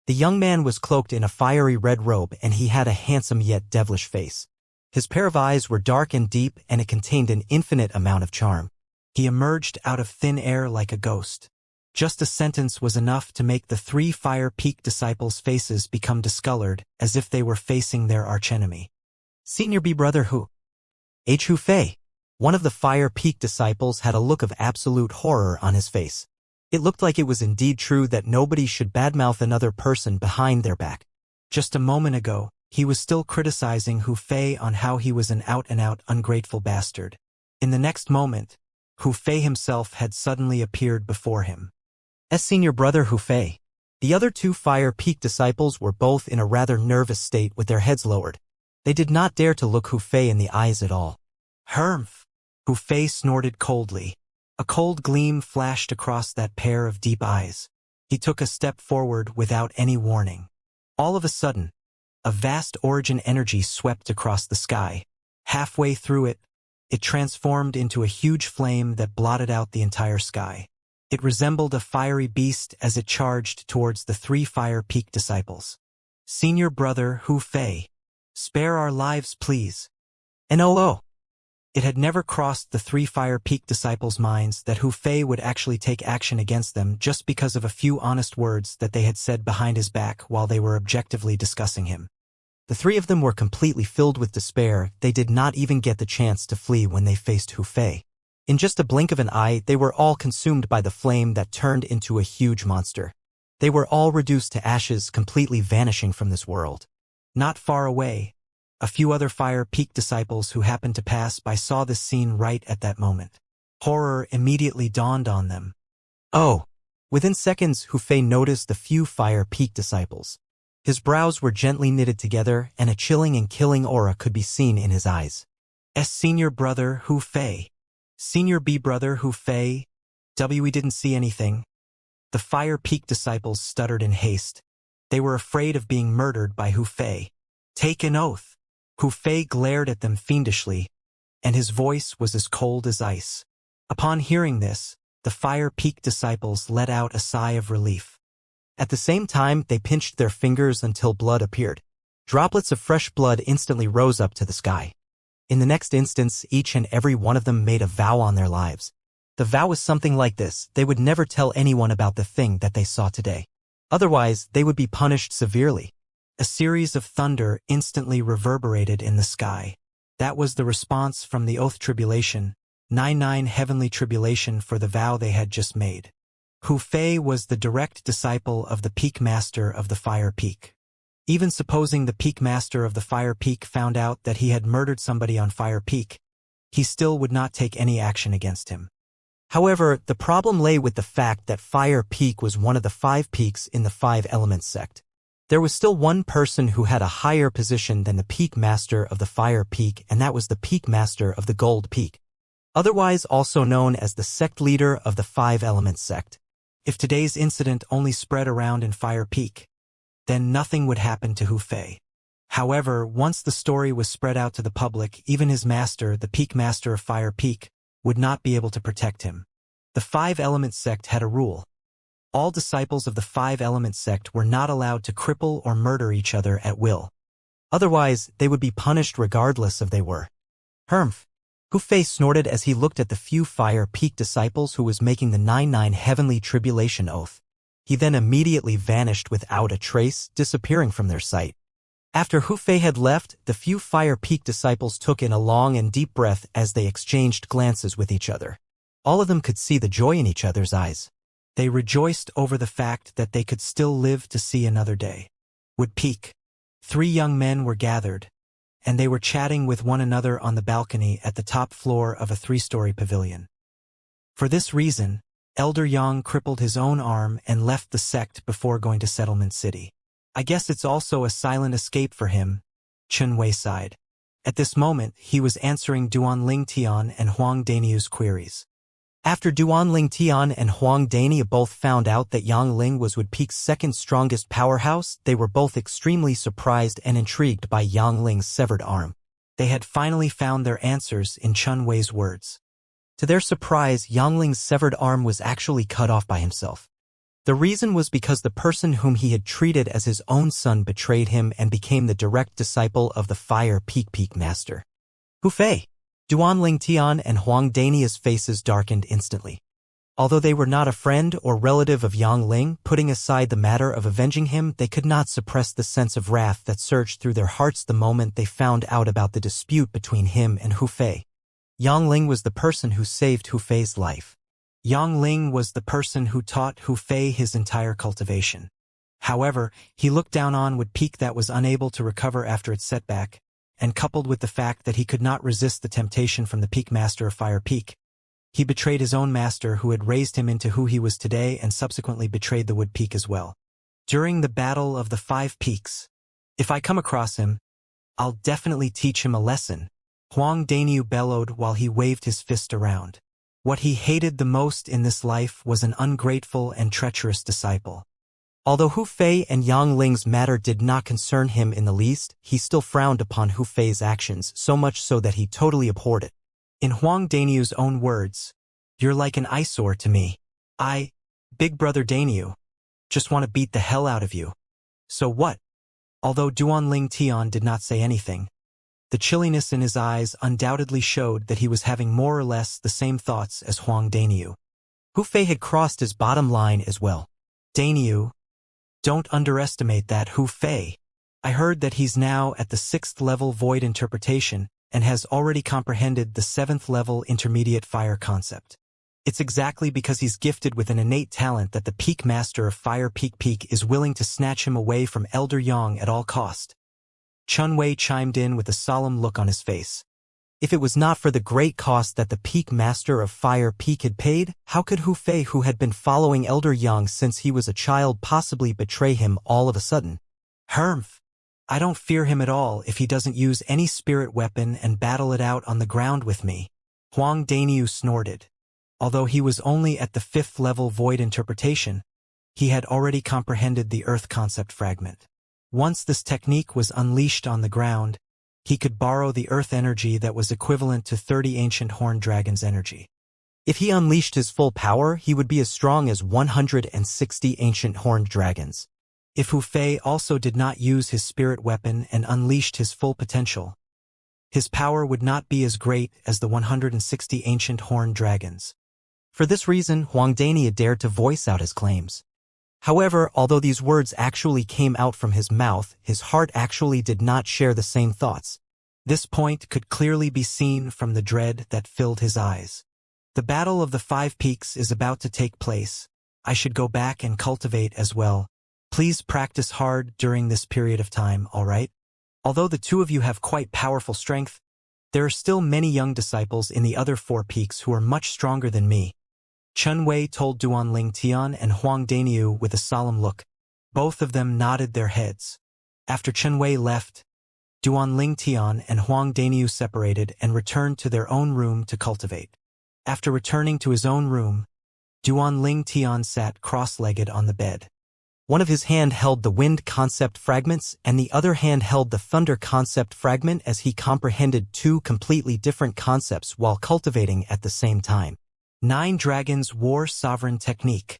The young man was cloaked in a fiery red robe and he had a handsome yet devilish face. His pair of eyes were dark and deep and it contained an infinite amount of charm. He emerged out of thin air like a ghost. Just a sentence was enough to make the 3 Fire Peak disciples' faces become discolored as if they were facing their archenemy. Senior B brother Hu Fei. One of the Fire Peak disciples had a look of absolute horror on his face. It looked like it was indeed true that nobody should badmouth another person behind their back. Just a moment ago, he was still criticizing Hu Fei on how he was an out-and-out ungrateful bastard. In the next moment, Hu Fei himself had suddenly appeared before him. As senior brother Hu Fei. The other 2 Fire Peak disciples were both in a rather nervous state with their heads lowered. They did not dare to look Hu Fei in the eyes at all. Humph! Hu Fei snorted coldly. A cold gleam flashed across that pair of deep eyes. He took a step forward without any warning. All of a sudden, a vast origin energy swept across the sky. Halfway through it, it transformed into a huge flame that blotted out the entire sky. It resembled a fiery beast as it charged towards the 3 Fire Peak disciples. Senior brother Hu Fei, spare our lives please. And oh! It had never crossed the 3 Fire Peak disciples' minds that Hu Fei would actually take action against them just because of a few honest words that they had said behind his back while they were objectively discussing him. The 3 of them were completely filled with despair. They did not even get the chance to flee when they faced Hu Fei. In just a blink of an eye, they were all consumed by the flame that turned into a huge monster. They were all reduced to ashes, completely vanishing from this world. Not far away, a few other Fire Peak disciples who happened to pass by saw this scene right at that moment. Horror immediately dawned on them. Oh! Within seconds, Hu Fei noticed the few Fire Peak disciples. His brows were gently knitted together and a chilling and killing aura could be seen in his eyes. Senior brother Hu Fei. Senior B brother Hu Fei. We didn't see anything. The Fire Peak disciples stuttered in haste. They were afraid of being murdered by Hu Fei. Take an oath. Hu Fei glared at them fiendishly, and his voice was as cold as ice. Upon hearing this, the Fire Peak disciples let out a sigh of relief. At the same time, they pinched their fingers until blood appeared. Droplets of fresh blood instantly rose up to the sky. In the next instance, each and every one of them made a vow on their lives. The vow was something like this: they would never tell anyone about the thing that they saw today. Otherwise, they would be punished severely. A series of thunder instantly reverberated in the sky. That was the response from the Oath Tribulation, 99 heavenly tribulation for the vow they had just made. Hu Fei was the direct disciple of the Peak Master of the Fire Peak. Even supposing the Peak Master of the Fire Peak found out that he had murdered somebody on Fire Peak, he still would not take any action against him. However, the problem lay with the fact that Fire Peak was one of the 5 peaks in the 5 Elements sect. There was still one person who had a higher position than the Peak Master of the Fire Peak, and that was the Peak Master of the Gold Peak, otherwise also known as the sect leader of the 5 Elements sect. If today's incident only spread around in Fire Peak, then nothing would happen to Hu Fei. However, once the story was spread out to the public, even his master, the Peak Master of Fire Peak, would not be able to protect him. The 5 Elements sect had a rule. All disciples of the 5 Elements sect were not allowed to cripple or murder each other at will. Otherwise, they would be punished regardless of they were. Humph! Hu Fei snorted as he looked at the few Fire Peak disciples who was making the 99 heavenly tribulation oath. He then immediately vanished without a trace, disappearing from their sight. After Hu Fei had left, the few Fire Peak disciples took in a long and deep breath as they exchanged glances with each other. All of them could see the joy in each other's eyes. They rejoiced over the fact that they could still live to see another day. Would Peak. 3 young men were gathered, and they were chatting with one another on the balcony at the top floor of a 3-story pavilion. For this reason, Elder Yang crippled his own arm and left the sect before going to Settlement City. I guess it's also a silent escape for him, Chen Wei sighed. At this moment, he was answering Duan Ling Tian and Huang Daniu's queries. After Duan Ling Tian and Huang Daniu both found out that Yang Ling was Wood Peak's second strongest powerhouse, they were both extremely surprised and intrigued by Yang Ling's severed arm. They had finally found their answers in Chen Wei's words. To their surprise, Yang Ling's severed arm was actually cut off by himself. The reason was because the person whom he had treated as his own son betrayed him and became the direct disciple of the Fire Peak Master. Hu Fei. Duanling Tian and Huang Dania's faces darkened instantly. Although they were not a friend or relative of Yang Ling, putting aside the matter of avenging him, they could not suppress the sense of wrath that surged through their hearts the moment they found out about the dispute between him and Hu Fei. Yang Ling was the person who saved Hu Fei's life. Yang Ling was the person who taught Hu Fei his entire cultivation. However, he looked down on Wood Peak that was unable to recover after its setback, and coupled with the fact that he could not resist the temptation from the Peak Master of Fire Peak, he betrayed his own master who had raised him into who he was today and subsequently betrayed the Wood Peak as well. During the Battle of the Five Peaks, if I come across him, I'll definitely teach him a lesson, Huang Daniu bellowed while he waved his fist around. What he hated the most in this life was an ungrateful and treacherous disciple. Although Hu Fei and Yang Ling's matter did not concern him in the least, he still frowned upon Hu Fei's actions, so much so that he totally abhorred it. In Huang Daniu's own words, "You're like an eyesore to me. I, Big Brother Daniu, just want to beat the hell out of you." So what? Although Duanling Tian did not say anything, the chilliness in his eyes undoubtedly showed that he was having more or less the same thoughts as Huang Daniu. Hu Fei had crossed his bottom line as well. "Daniu, don't underestimate that Hu Fei. I heard that he's now at the 6th level void interpretation and has already comprehended the 7th level intermediate fire concept. It's exactly because he's gifted with an innate talent that the Peak Master of Fire Peak is willing to snatch him away from Elder Yang at all cost." Chun Wei chimed in with a solemn look on his face. If it was not for the great cost that the Peak Master of Fire Peak had paid, how could Hu Fei, who had been following Elder Yang since he was a child, possibly betray him all of a sudden? "Humph. I don't fear him at all if he doesn't use any spirit weapon and battle it out on the ground with me," Huang Daniu snorted. Although he was only at the 5th level void interpretation, he had already comprehended the Earth concept fragment. Once this technique was unleashed on the ground, he could borrow the Earth energy that was equivalent to 30 ancient horned dragons' energy. If he unleashed his full power, he would be as strong as 160 ancient horned dragons. If Hu Fei also did not use his spirit weapon and unleashed his full potential, his power would not be as great as the 160 ancient horned dragons. For this reason, Huang Dania dared to voice out his claims. However, although these words actually came out from his mouth, his heart actually did not share the same thoughts. This point could clearly be seen from the dread that filled his eyes. The Battle of the Five Peaks is about to take place. I should go back and cultivate as well. Please practice hard during this period of time, all right? Although the two of you have quite powerful strength, there are still many young disciples in the other 4 peaks who are much stronger than me. Chun Wei told Duanling Tian and Huang Daniu with a solemn look. Both of them nodded their heads. After Chun Wei left, Duanling Tian and Huang Daniu separated and returned to their own room to cultivate. After returning to his own room, Duanling Tian sat cross-legged on the bed. One of his hand held the wind concept fragments and the other hand held the thunder concept fragment as he comprehended 2 completely different concepts while cultivating at the same time. 9 Dragons War Sovereign Technique.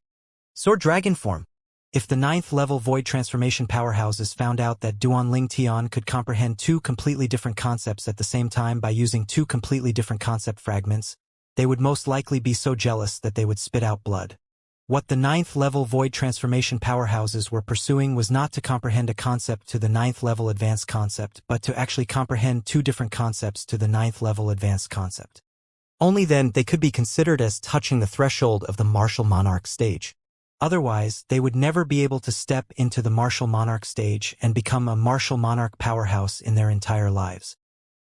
Sword Dragon Form. If the 9th level void transformation powerhouses found out that Duanling Tian could comprehend 2 completely different concepts at the same time by using 2 completely different concept fragments, they would most likely be so jealous that they would spit out blood. What the 9th level void transformation powerhouses were pursuing was not to comprehend a concept to the 9th level advanced concept, but to actually comprehend 2 different concepts to the 9th level advanced concept. Only then they could be considered as touching the threshold of the martial monarch stage. Otherwise, they would never be able to step into the martial monarch stage and become a martial monarch powerhouse in their entire lives.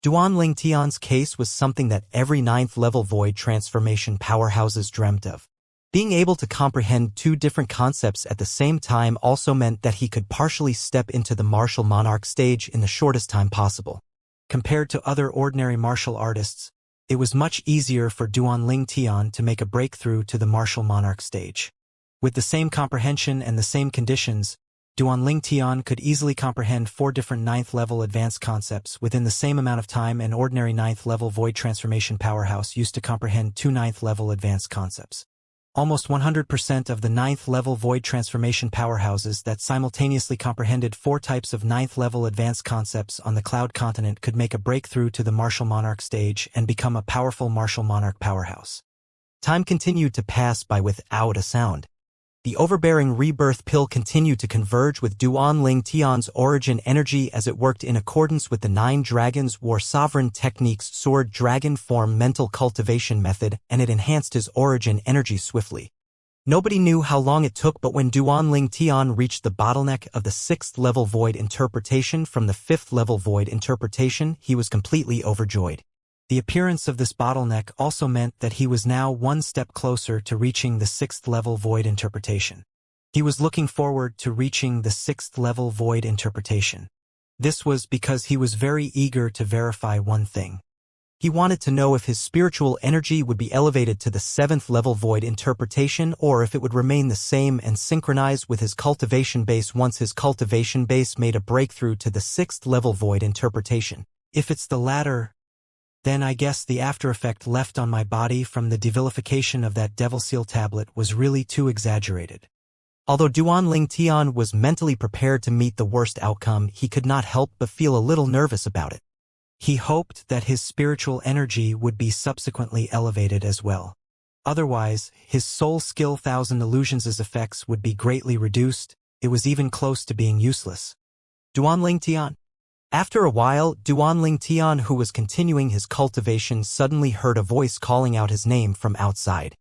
Duanling Tian's case was something that every 9th level void transformation powerhouses dreamt of. Being able to comprehend 2 different concepts at the same time also meant that he could partially step into the martial monarch stage in the shortest time possible. Compared to other ordinary martial artists, it was much easier for Duanling Tian to make a breakthrough to the martial monarch stage. With the same comprehension and the same conditions, Duanling Tian could easily comprehend 4 different 9th level advanced concepts within the same amount of time an ordinary 9th level void transformation powerhouse used to comprehend 2 9th level advanced concepts. Almost 100% of the 9th-level void transformation powerhouses that simultaneously comprehended 4 types of 9th-level advanced concepts on the Cloud Continent could make a breakthrough to the Martial Monarch stage and become a powerful Martial Monarch powerhouse. Time continued to pass by without a sound. The overbearing rebirth pill continued to converge with Duanling Tian's origin energy as it worked in accordance with the 9 Dragons War Sovereign Technique's Sword Dragon Form mental cultivation method, and it enhanced his origin energy swiftly. Nobody knew how long it took, but when Duanling Tian reached the bottleneck of the 6th-level void interpretation from the 5th-level void interpretation, he was completely overjoyed. The appearance of this bottleneck also meant that he was now one step closer to reaching the 6th-level void interpretation. He was looking forward to reaching the 6th-level void interpretation. This was because he was very eager to verify one thing. He wanted to know if his spiritual energy would be elevated to the 7th-level void interpretation or if it would remain the same and synchronize with his cultivation base once his cultivation base made a breakthrough to the 6th-level void interpretation. If it's the latter, then I guess the after-effect left on my body from the devilification of that Devil Seal tablet was really too exaggerated. Although Duanling Tian was mentally prepared to meet the worst outcome, he could not help but feel a little nervous about it. He hoped that his spiritual energy would be subsequently elevated as well. Otherwise, his soul skill 1000 Illusions' effects would be greatly reduced. It was even close to being useless. Duanling Tian. After a while, Duanling Tian, who was continuing his cultivation, suddenly heard a voice calling out his name from outside.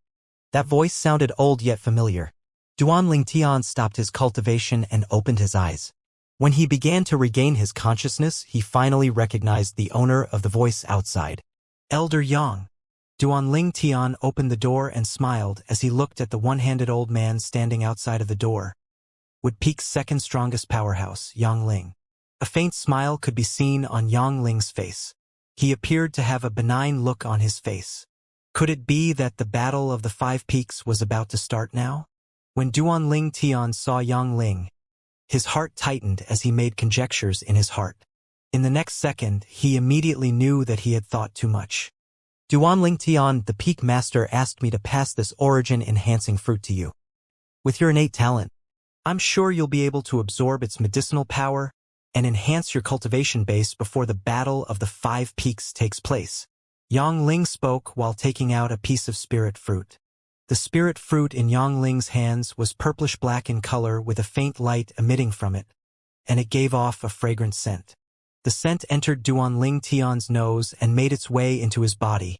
That voice sounded old yet familiar. Duanling Tian stopped his cultivation and opened his eyes. When he began to regain his consciousness, he finally recognized the owner of the voice outside. Elder Yang. Duanling Tian opened the door and smiled as he looked at the one-handed old man standing outside of the door. Would Peak's second strongest powerhouse, Yang Ling. A faint smile could be seen on Yang Ling's face. He appeared to have a benign look on his face. Could it be that the Battle of the 5 Peaks was about to start now? When Duanling Tian saw Yang Ling, his heart tightened as he made conjectures in his heart. In the next second, he immediately knew that he had thought too much. Duanling Tian, the Peak Master, asked me to pass this origin-enhancing fruit to you. With your innate talent, I'm sure you'll be able to absorb its medicinal power and enhance your cultivation base before the Battle of the 5 Peaks takes place. Yang Ling spoke while taking out a piece of spirit fruit. The spirit fruit in Yang Ling's hands was purplish-black in color with a faint light emitting from it, and it gave off a fragrant scent. The scent entered Duanling Tian's nose and made its way into his body,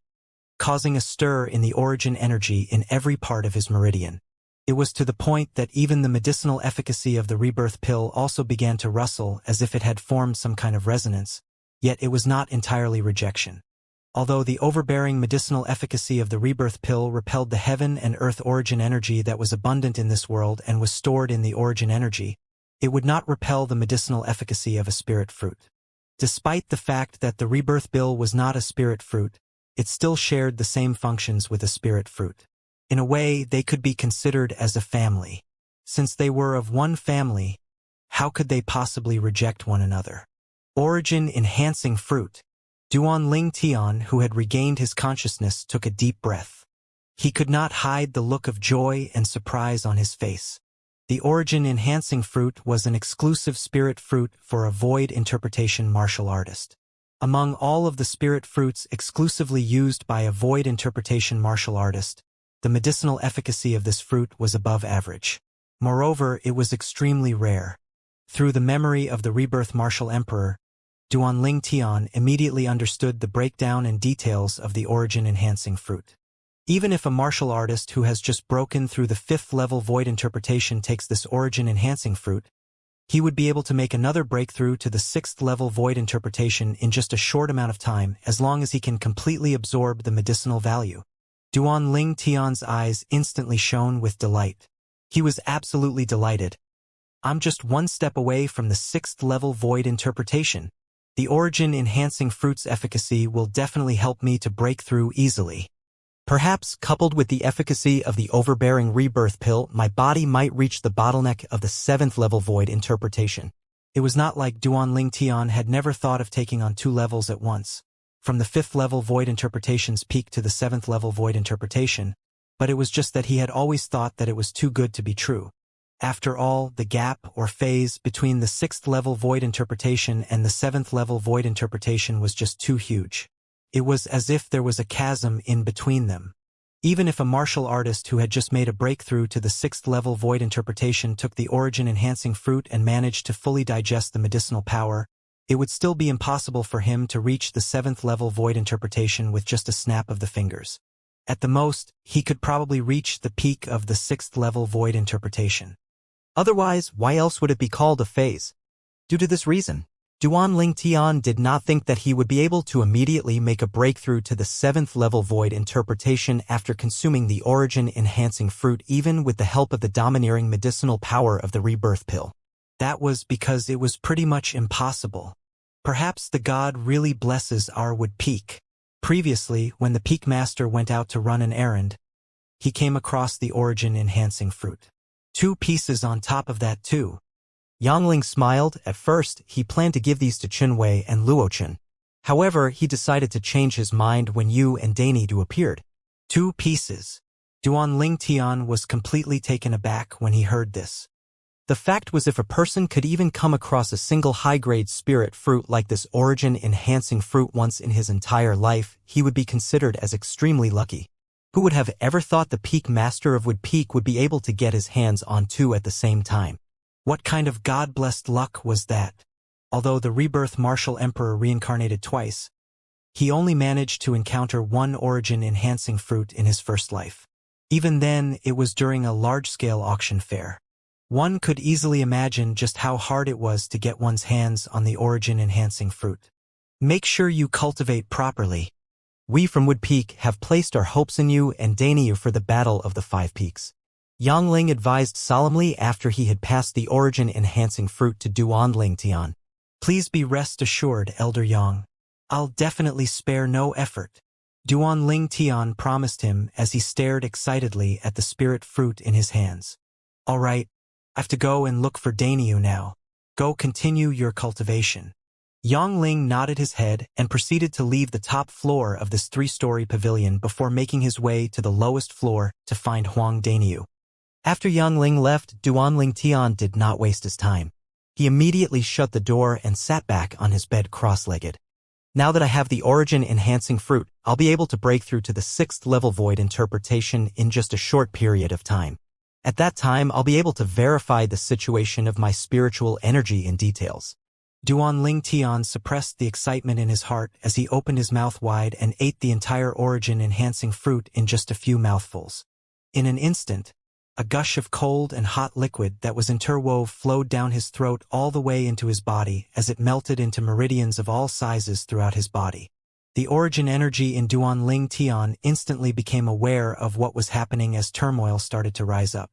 causing a stir in the origin energy in every part of his meridian. It was to the point that even the medicinal efficacy of the rebirth pill also began to rustle as if it had formed some kind of resonance, yet it was not entirely rejection. Although the overbearing medicinal efficacy of the rebirth pill repelled the heaven and earth origin energy that was abundant in this world and was stored in the origin energy, it would not repel the medicinal efficacy of a spirit fruit. Despite the fact that the rebirth pill was not a spirit fruit, it still shared the same functions with a spirit fruit. In a way, they could be considered as a family. Since they were of one family, how could they possibly reject one another? Origin-enhancing fruit. Duanling Tian, who had regained his consciousness, took a deep breath. He could not hide the look of joy and surprise on his face. The origin-enhancing fruit was an exclusive spirit fruit for a void interpretation martial artist. Among all of the spirit fruits exclusively used by a void interpretation martial artist, the medicinal efficacy of this fruit was above average. Moreover, it was extremely rare. Through the memory of the rebirth martial emperor, Duanling Tian immediately understood the breakdown and details of the origin-enhancing fruit. Even if a martial artist who has just broken through the 5th-level void interpretation takes this origin-enhancing fruit, he would be able to make another breakthrough to the 6th-level void interpretation in just a short amount of time, as long as he can completely absorb the medicinal value. Duanling Tian's eyes instantly shone with delight. He was absolutely delighted. I'm just one step away from the 6th-level void interpretation. The origin-enhancing fruit's efficacy will definitely help me to break through easily. Perhaps, coupled with the efficacy of the overbearing rebirth pill, my body might reach the bottleneck of the 7th-level void interpretation. It was not like Duanling Tian had never thought of taking on 2 levels at once. From the 5th-level void interpretation's peak to the 7th-level void interpretation, but it was just that he had always thought that it was too good to be true. After all, the gap or phase between the 6th level void interpretation and the 7th level void interpretation was just too huge. It was as if there was a chasm in between them. Even if a martial artist who had just made a breakthrough to the 6th level void interpretation took the origin-enhancing fruit and managed to fully digest the medicinal power, it would still be impossible for him to reach the 7th level void interpretation with just a snap of the fingers. At the most, he could probably reach the peak of the 6th level void interpretation. Otherwise, why else would it be called a phase? Due to this reason, Duanling Tian did not think that he would be able to immediately make a breakthrough to the 7th level void interpretation after consuming the origin-enhancing fruit even with the help of the domineering medicinal power of the rebirth pill. That was because it was pretty much impossible. Perhaps the god really blesses our would peak. Previously, when the peak master went out to run an errand, he came across the origin-enhancing fruit. 2 pieces on top of that too. Yangling smiled. At first, he planned to give these to Qinwei and Luochen. However, he decided to change his mind when Yu and Dainidu appeared. 2 pieces. Duanling Tian was completely taken aback when he heard this. The fact was, if a person could even come across a single high-grade spirit fruit like this origin-enhancing fruit once in his entire life, he would be considered as extremely lucky. Who would have ever thought the peak master of Wood Peak would be able to get his hands on 2 at the same time? What kind of god-blessed luck was that? Although the rebirth martial emperor reincarnated twice, he only managed to encounter 1 origin-enhancing fruit in his first life. Even then, it was during a large-scale auction fair. One could easily imagine just how hard it was to get one's hands on the origin-enhancing fruit. Make sure you cultivate properly. We from Wood Peak have placed our hopes in you and Dainiu for the Battle of the 5 Peaks. Yangling advised solemnly after he had passed the origin-enhancing fruit to Duanling Tian. Please be rest assured, Elder Yang. I'll definitely spare no effort. Duanling Tian promised him as he stared excitedly at the spirit fruit in his hands. All right, I have to go and look for Dainiu now. Go continue your cultivation. Yangling nodded his head and proceeded to leave the top floor of this 3-story pavilion before making his way to the lowest floor to find Huang Dainiu. After Yangling left, Duanling Tian did not waste his time. He immediately shut the door and sat back on his bed cross-legged. Now that I have the origin-enhancing fruit, I'll be able to break through to the 6th level void interpretation in just a short period of time. At that time, I'll be able to verify the situation of my spiritual energy in details. Duanling Tian suppressed the excitement in his heart as he opened his mouth wide and ate the entire origin-enhancing fruit in just a few mouthfuls. In an instant, a gush of cold and hot liquid that was interwove flowed down his throat all the way into his body as it melted into meridians of all sizes throughout his body. The origin energy in Duanling Tian instantly became aware of what was happening as turmoil started to rise up.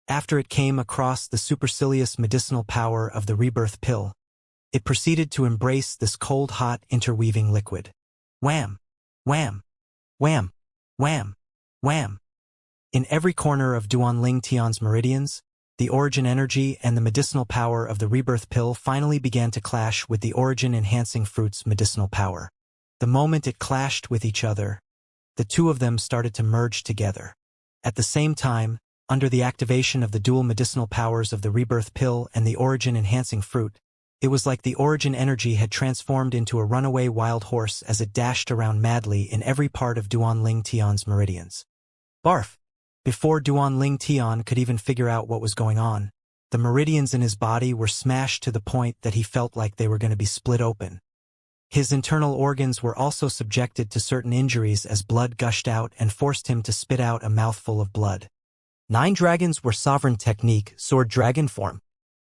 After it came across the supercilious medicinal power of the rebirth pill, it proceeded to embrace this cold-hot interweaving liquid. Wham! Wham! Wham! Wham! Wham! In every corner of Duanling Tian's meridians, the origin energy and the medicinal power of the rebirth pill finally began to clash with the origin-enhancing fruit's medicinal power. The moment it clashed with each other, the 2 of them started to merge together. At the same time, under the activation of the dual medicinal powers of the rebirth pill and the origin-enhancing fruit, it was like the origin energy had transformed into a runaway wild horse as it dashed around madly in every part of Duanling Tian's meridians. Barf! Before Duanling Tian could even figure out what was going on, the meridians in his body were smashed to the point that he felt like they were going to be split open. His internal organs were also subjected to certain injuries as blood gushed out and forced him to spit out a mouthful of blood. 9 dragons were sovereign technique, sword dragon form.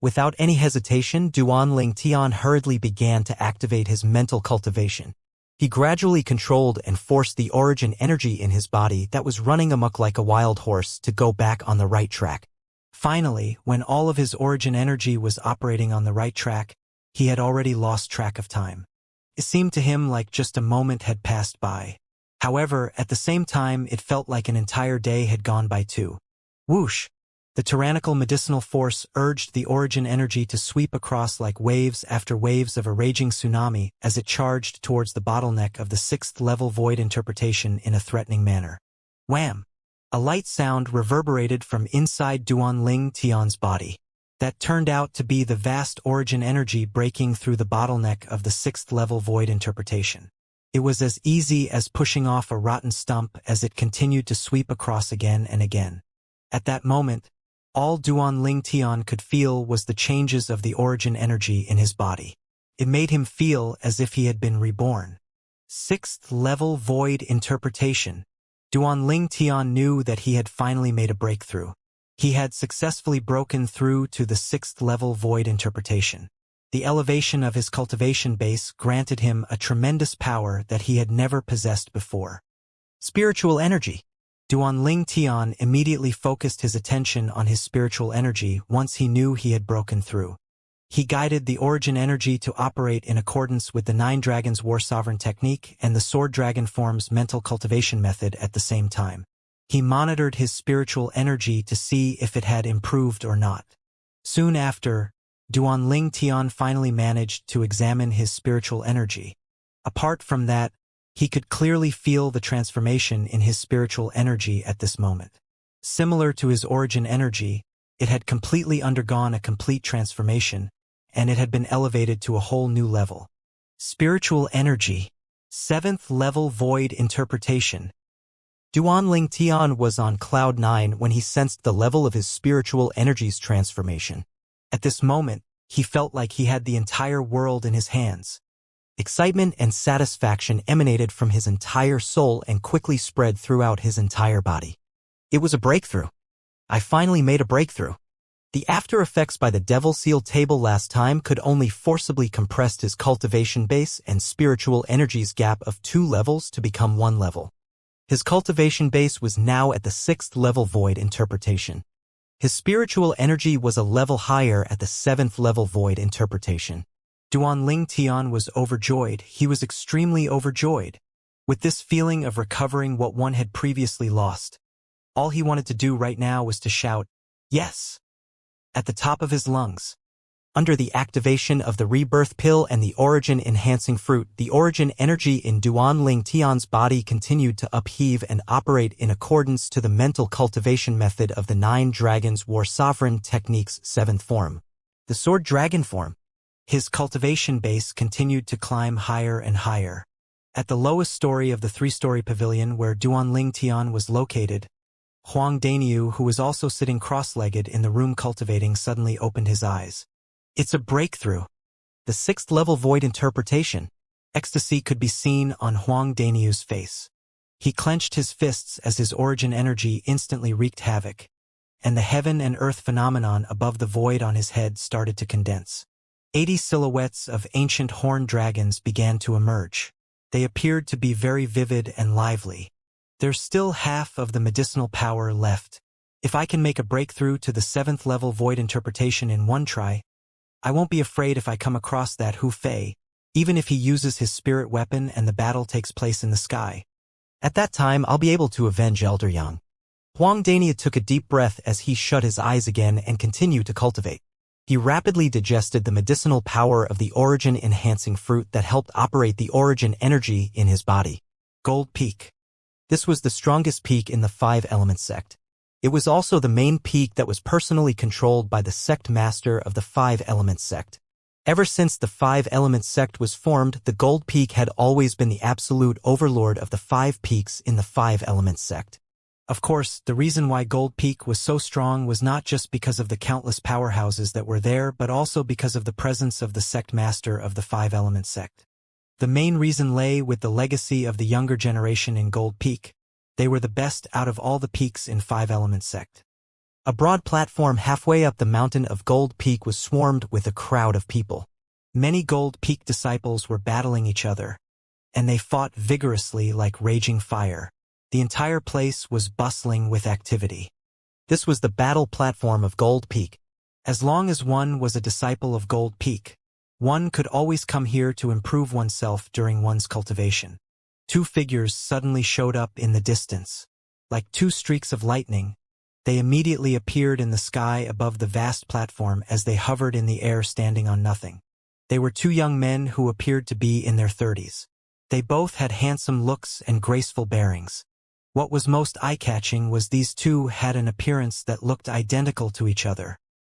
Without any hesitation, Duanling Tian hurriedly began to activate his mental cultivation. He gradually controlled and forced the origin energy in his body that was running amok like a wild horse to go back on the right track. Finally, when all of his origin energy was operating on the right track, he had already lost track of time. It seemed to him like just a moment had passed by. However, at the same time, it felt like an entire day had gone by too. Whoosh! The tyrannical medicinal force urged the origin energy to sweep across like waves after waves of a raging tsunami as it charged towards the bottleneck of the 6th level void interpretation in a threatening manner. Wham! A light sound reverberated from inside Duanling Tian's body. That turned out to be the vast origin energy breaking through the bottleneck of the 6th level void interpretation. It was as easy as pushing off a rotten stump as it continued to sweep across again and again. At that moment, all Duanling Tian could feel was the changes of the origin energy in his body. It made him feel as if he had been reborn. 6th level void interpretation. Duanling Tian knew that he had finally made a breakthrough. He had successfully broken through to the 6th level void interpretation. The elevation of his cultivation base granted him a tremendous power that he had never possessed before. Spiritual energy. Duanling Tian immediately focused his attention on his spiritual energy once he knew he had broken through. He guided the origin energy to operate in accordance with the 9 Dragons War Sovereign technique and the Sword Dragon form's mental cultivation method at the same time. He monitored his spiritual energy to see if it had improved or not. Soon after, Duanling Tian finally managed to examine his spiritual energy. Apart from that, he could clearly feel the transformation in his spiritual energy at this moment. Similar to his origin energy, it had completely undergone a complete transformation, and it had been elevated to a whole new level. Spiritual energy. 7th level void interpretation. Duanling Tian was on cloud 9 when he sensed the level of his spiritual energy's transformation. At this moment, he felt like he had the entire world in his hands. Excitement and satisfaction emanated from his entire soul and quickly spread throughout his entire body. It was a breakthrough. I finally made a breakthrough. The after effects by the Devil Seal table last time could only forcibly compress his cultivation base and spiritual energy's gap of 2 levels to become 1 level. His cultivation base was now at the 6th level void interpretation. His spiritual energy was a level higher at the 7th level void interpretation. Duanling Tian was overjoyed. He was extremely overjoyed. With this feeling of recovering what one had previously lost, all he wanted to do right now was to shout, "Yes!" at the top of his lungs. Under the activation of the rebirth pill and the origin-enhancing fruit, the origin energy in Duanling Tian's body continued to upheave and operate in accordance to the mental cultivation method of the 9 Dragons War Sovereign technique's 7th form, the Sword Dragon form. His cultivation base continued to climb higher and higher. At the lowest story of the 3-story pavilion where Duanling Tian was located, Huang Daniu, who was also sitting cross-legged in the room cultivating, suddenly opened his eyes. It's a breakthrough. The 6th level void interpretation. Ecstasy could be seen on Huang Daniu's face. He clenched his fists as his origin energy instantly wreaked havoc, and the heaven and earth phenomenon above the void on his head started to condense. 80 silhouettes of ancient horned dragons began to emerge. They appeared to be very vivid and lively. There's still half of the medicinal power left. If I can make a breakthrough to the 7th level void interpretation in 1 try, I won't be afraid if I come across that Hu Fei, even if he uses his spirit weapon and the battle takes place in the sky. At that time, I'll be able to avenge Elder Yang. Huang Dania took a deep breath as he shut his eyes again and continued to cultivate. He rapidly digested the medicinal power of the origin-enhancing fruit that helped operate the origin energy in his body. Gold Peak. This was the strongest peak in the 5-element sect. It was also the main peak that was personally controlled by the sect master of the 5-element sect. Ever since the 5-element sect was formed, the Gold Peak had always been the absolute overlord of the 5 peaks in the 5-element sect. Of course, the reason why Gold Peak was so strong was not just because of the countless powerhouses that were there, but also because of the presence of the sect master of the 5-element sect. The main reason lay with the legacy of the younger generation in Gold Peak. They were the best out of all the peaks in 5-element sect. A broad platform halfway up the mountain of Gold Peak was swarmed with a crowd of people. Many Gold Peak disciples were battling each other, and they fought vigorously like raging fire. The entire place was bustling with activity. This was the battle platform of Gold Peak. As long as one was a disciple of Gold Peak, one could always come here to improve oneself during one's cultivation. 2 figures suddenly showed up in the distance. Like 2 streaks of lightning, they immediately appeared in the sky above the vast platform as they hovered in the air standing on nothing. They were 2 young men who appeared to be in their 30s. They both had handsome looks and graceful bearings. What was most eye-catching was these two had an appearance that looked identical to each other.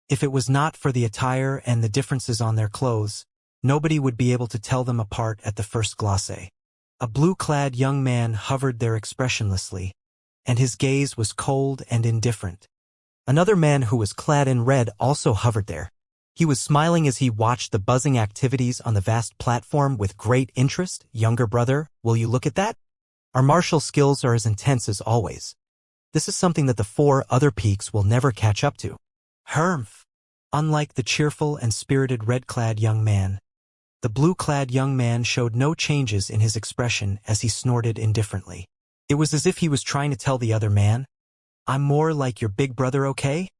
If it was not for the attire and the differences on their clothes, nobody would be able to tell them apart at the first glance. A blue-clad young man hovered there expressionlessly, and his gaze was cold and indifferent. Another man who was clad in red also hovered there. He was smiling as he watched the buzzing activities on the vast platform with great interest. Younger brother, will you look at that? Our martial skills are as intense as always. This is something that the 4 other peaks will never catch up to. Humph! Unlike the cheerful and spirited red-clad young man, the blue-clad young man showed no changes in his expression as he snorted indifferently. It was as if he was trying to tell the other man, "I'm more like your big brother, okay?"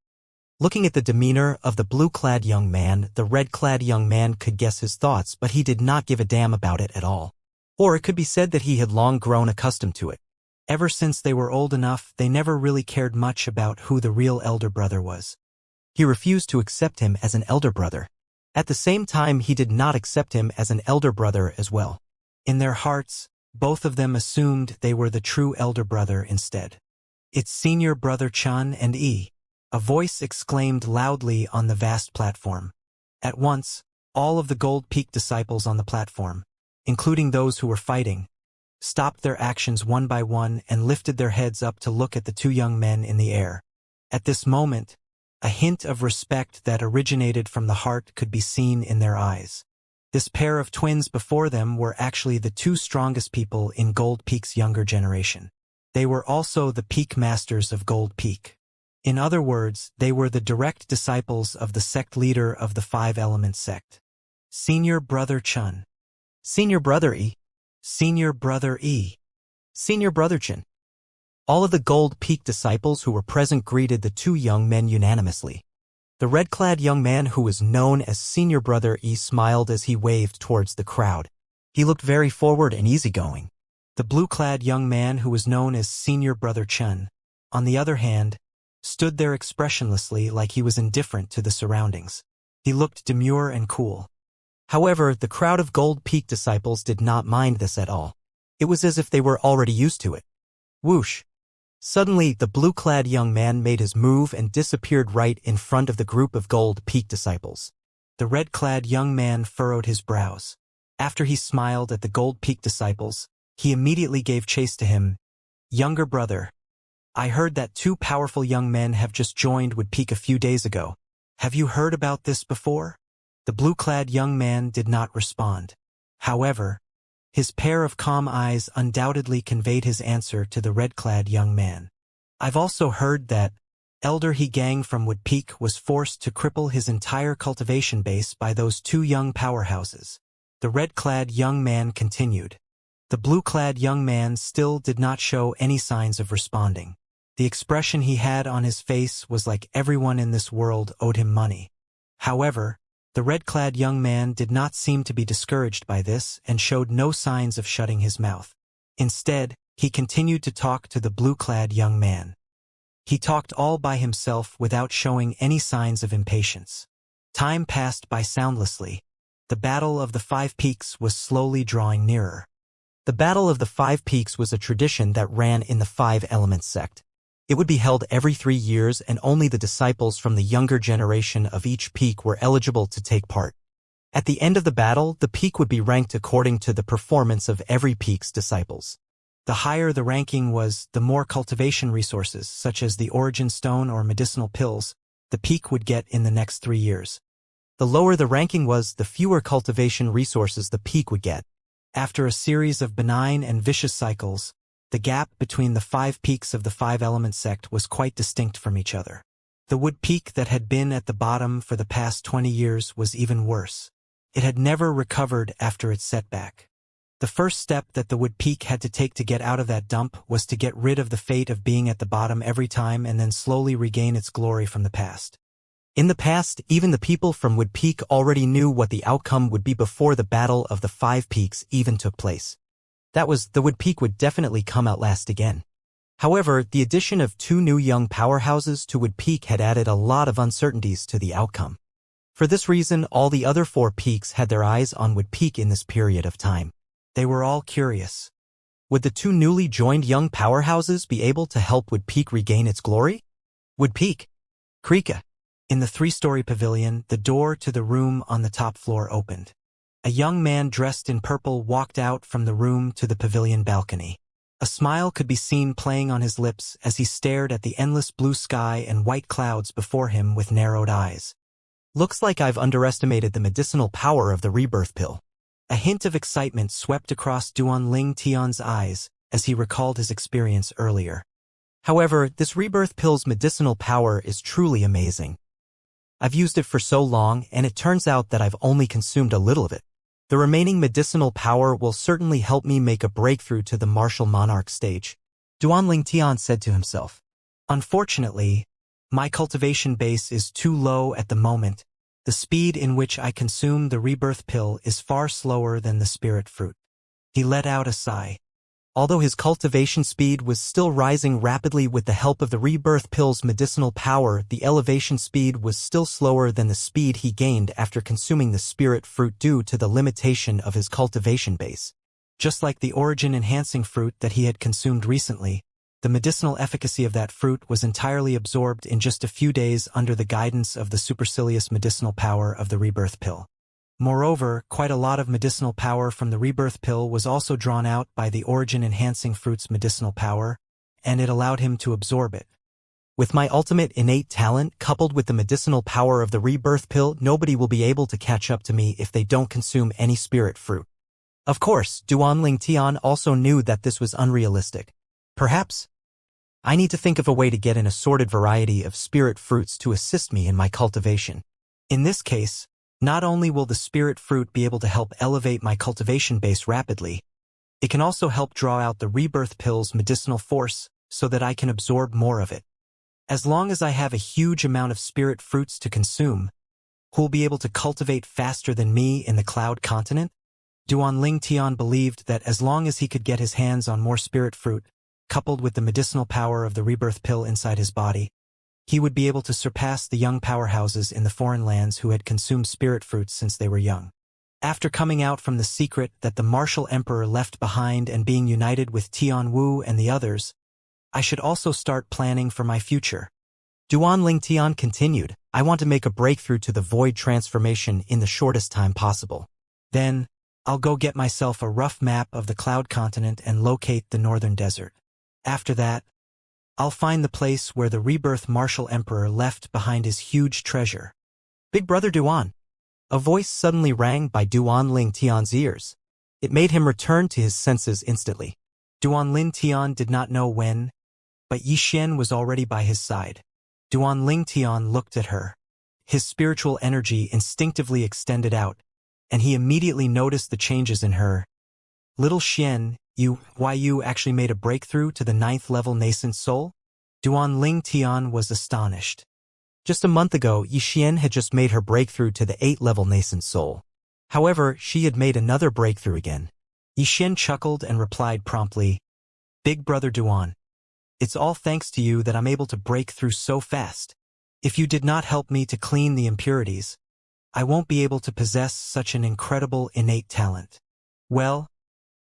Looking at the demeanor of the blue-clad young man, the red-clad young man could guess his thoughts, but he did not give a damn about it at all. Or it could be said that he had long grown accustomed to it. Ever since they were old enough, they never really cared much about who the real elder brother was. He refused to accept him as an elder brother. At the same time, he did not accept him as an elder brother as well. In their hearts, both of them assumed they were the true elder brother instead. "It's senior brother Chun and E," a voice exclaimed loudly on the vast platform. At once, all of the Gold Peak disciples on the platform, including those who were fighting, stopped their actions one by one and lifted their heads up to look at the 2 young men in the air. At this moment, a hint of respect that originated from the heart could be seen in their eyes. This pair of twins before them were actually the 2 strongest people in Gold Peak's younger generation. They were also the peak masters of Gold Peak. In other words, they were the direct disciples of the sect leader of the 5-element sect. Senior brother Chun. Senior brother E. Senior brother E. Senior brother Chun. All of the Gold Peak disciples who were present greeted the 2 young men unanimously. The red-clad young man who was known as Senior Brother E smiled as he waved towards the crowd. He looked very forward and easygoing. The blue-clad young man who was known as Senior Brother Chun, on the other hand, stood there expressionlessly like he was indifferent to the surroundings. He looked demure and cool. However, the crowd of Gold Peak disciples did not mind this at all. It was as if they were already used to it. Whoosh! Suddenly, the blue-clad young man made his move and disappeared right in front of the group of Gold Peak disciples. The red-clad young man furrowed his brows. After he smiled at the Gold Peak disciples, he immediately gave chase to him. "Younger brother, I heard that 2 powerful young men have just joined Wood Peak a few days ago. Have you heard about this before?" The blue-clad young man did not respond. However, his pair of calm eyes undoubtedly conveyed his answer to the red-clad young man. "I've also heard that Elder He Gang from Wood Peak was forced to cripple his entire cultivation base by those 2 young powerhouses." The red-clad young man continued. The blue-clad young man still did not show any signs of responding. The expression he had on his face was like everyone in this world owed him money. However, the red-clad young man did not seem to be discouraged by this and showed no signs of shutting his mouth. Instead, he continued to talk to the blue-clad young man. He talked all by himself without showing any signs of impatience. Time passed by soundlessly. The Battle of the 5 Peaks was slowly drawing nearer. The Battle of the 5 Peaks was a tradition that ran in the 5-element sect. It would be held every 3 years, and only the disciples from the younger generation of each peak were eligible to take part. At the end of the battle, the peak would be ranked according to the performance of every peak's disciples. The higher the ranking was, the more cultivation resources, such as the origin stone or medicinal pills, the peak would get in the next 3 years. The lower the ranking was, the fewer cultivation resources the peak would get. After a series of benign and vicious cycles, the gap between the 5 peaks of the 5-element sect was quite distinct from each other. The Wood Peak that had been at the bottom for the past 20 years was even worse. It had never recovered after its setback. The first step that the Wood Peak had to take to get out of that dump was to get rid of the fate of being at the bottom every time and then slowly regain its glory from the past. In the past, even the people from Wood Peak already knew what the outcome would be before the Battle of the 5 Peaks even took place. That was, the Wood Peak would definitely come out last again. However, the addition of 2 new young powerhouses to Wood Peak had added a lot of uncertainties to the outcome. For this reason, all the other 4 peaks had their eyes on Wood Peak in this period of time. They were all curious. Would the two newly joined young powerhouses be able to help Wood Peak regain its glory? Wood Peak. Krika. In the three-story pavilion, the door to the room on the top floor opened. A young man dressed in purple walked out from the room to the pavilion balcony. A smile could be seen playing on his lips as he stared at the endless blue sky and white clouds before him with narrowed eyes. Looks like I've underestimated the medicinal power of the rebirth pill. A hint of excitement swept across Duan Tian's eyes as he recalled his experience earlier. However, this rebirth pill's medicinal power is truly amazing. I've used it for so long, and it turns out that I've only consumed a little of it. The remaining medicinal power will certainly help me make a breakthrough to the martial monarch stage, Duan Tian said to himself. Unfortunately, my cultivation base is too low at the moment. The speed in which I consume the rebirth pill is far slower than the spirit fruit. He let out a sigh. Although his cultivation speed was still rising rapidly with the help of the rebirth pill's medicinal power, the elevation speed was still slower than the speed he gained after consuming the spirit fruit due to the limitation of his cultivation base. Just like the origin-enhancing fruit that he had consumed recently, the medicinal efficacy of that fruit was entirely absorbed in just a few days under the guidance of the supercilious medicinal power of the rebirth pill. Moreover, quite a lot of medicinal power from the rebirth pill was also drawn out by the origin-enhancing fruit's medicinal power, and it allowed him to absorb it. With my ultimate innate talent coupled with the medicinal power of the rebirth pill, nobody will be able to catch up to me if they don't consume any spirit fruit. Of course, Duan Tian also knew that this was unrealistic. Perhaps I need to think of a way to get an assorted variety of spirit fruits to assist me in my cultivation. In this case, not only will the spirit fruit be able to help elevate my cultivation base rapidly, it can also help draw out the rebirth pill's medicinal force so that I can absorb more of it. As long as I have a huge amount of spirit fruits to consume, who will be able to cultivate faster than me in the Cloud Continent? Duan Tian believed that as long as he could get his hands on more spirit fruit, coupled with the medicinal power of the rebirth pill inside his body, he would be able to surpass the young powerhouses in the foreign lands who had consumed spirit fruits since they were young. After coming out from the secret that the martial emperor left behind and being united with Tian Wu and the others, I should also start planning for my future. Duan Tian continued, I want to make a breakthrough to the void transformation in the shortest time possible. Then, I'll go get myself a rough map of the Cloud Continent and locate the northern desert. After that, I'll find the place where the rebirth martial emperor left behind his huge treasure. Big brother Duan. A voice suddenly rang by Duan Tian's ears. It made him return to his senses instantly. Duan Tian did not know when, but Yixian was already by his side. Duan Tian looked at her. His spiritual energy instinctively extended out, and he immediately noticed the changes in her. Little Xian, you actually made a breakthrough to the 9th level nascent soul? Duan Tian was astonished. Just a month ago, Yixian had just made her breakthrough to the 8th level nascent soul. However, she had made another breakthrough again. Yixian chuckled and replied promptly, Big brother Duan, it's all thanks to you that I'm able to break through so fast. If you did not help me to clean the impurities, I won't be able to possess such an incredible innate talent. Well,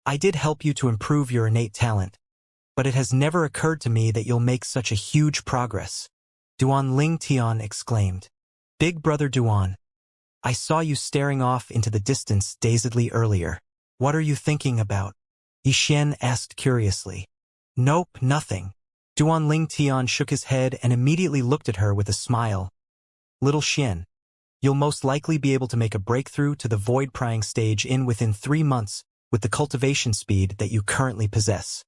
I did help you to improve your innate talent, but it has never occurred to me that you'll make such a huge progress. Duan Tian exclaimed. Big brother Duan, I saw you staring off into the distance dazedly earlier. What are you thinking about? Yixian asked curiously. Nope, nothing. Duan Tian shook his head and immediately looked at her with a smile. Little Xian, you'll most likely be able to make a breakthrough to the void prying stage within 3 months with the cultivation speed that you currently possess.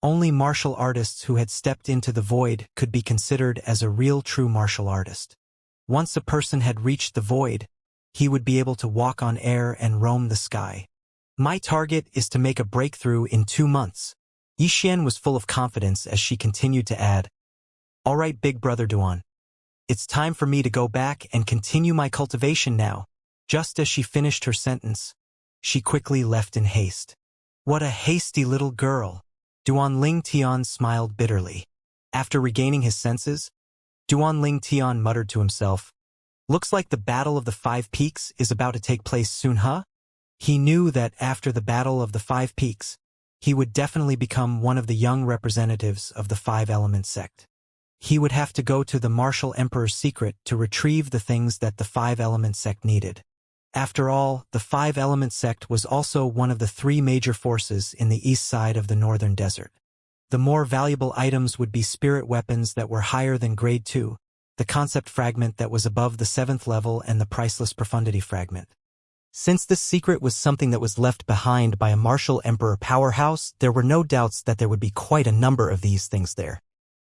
Only martial artists who had stepped into the void could be considered as a real true martial artist. Once a person had reached the void, he would be able to walk on air and roam the sky. My target is to make a breakthrough in 2 months. Yixian was full of confidence as she continued to add, All right, big brother Duan. It's time for me to go back and continue my cultivation now. Just as she finished her sentence, she quickly left in haste. What a hasty little girl. Duan Tian smiled bitterly. After regaining his senses, Duan Tian muttered to himself, Looks like the Battle of the 5 Peaks is about to take place soon, huh? He knew that after the Battle of the 5 Peaks, he would definitely become one of the young representatives of the Five-Element sect. He would have to go to the Martial Emperor's secret to retrieve the things that the Five-Element sect needed. After all, the Five-Element sect was also one of the three major forces in the east side of the northern desert. The more valuable items would be spirit weapons that were higher than Grade 2, the concept fragment that was above the 7th level, and the priceless profundity fragment. Since this secret was something that was left behind by a Martial Emperor powerhouse, there were no doubts that there would be quite a number of these things there.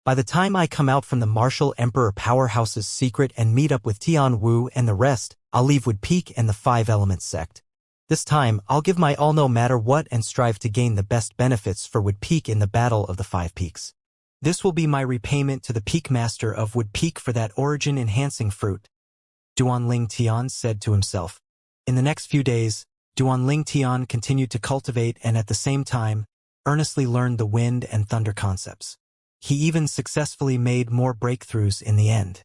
By the time I come out from the Martial Emperor powerhouse's secret and meet up with Tian Wu and the rest, I'll leave Wood Peak and the Five-Element sect. This time, I'll give my all no matter what and strive to gain the best benefits for Wood Peak in the Battle of the Five Peaks. This will be my repayment to the Peak Master of Wood Peak for that origin-enhancing fruit, Duanling Tian said to himself. In the next few days, Duanling Tian continued to cultivate and at the same time, earnestly learned the wind and thunder concepts. He even successfully made more breakthroughs in the end.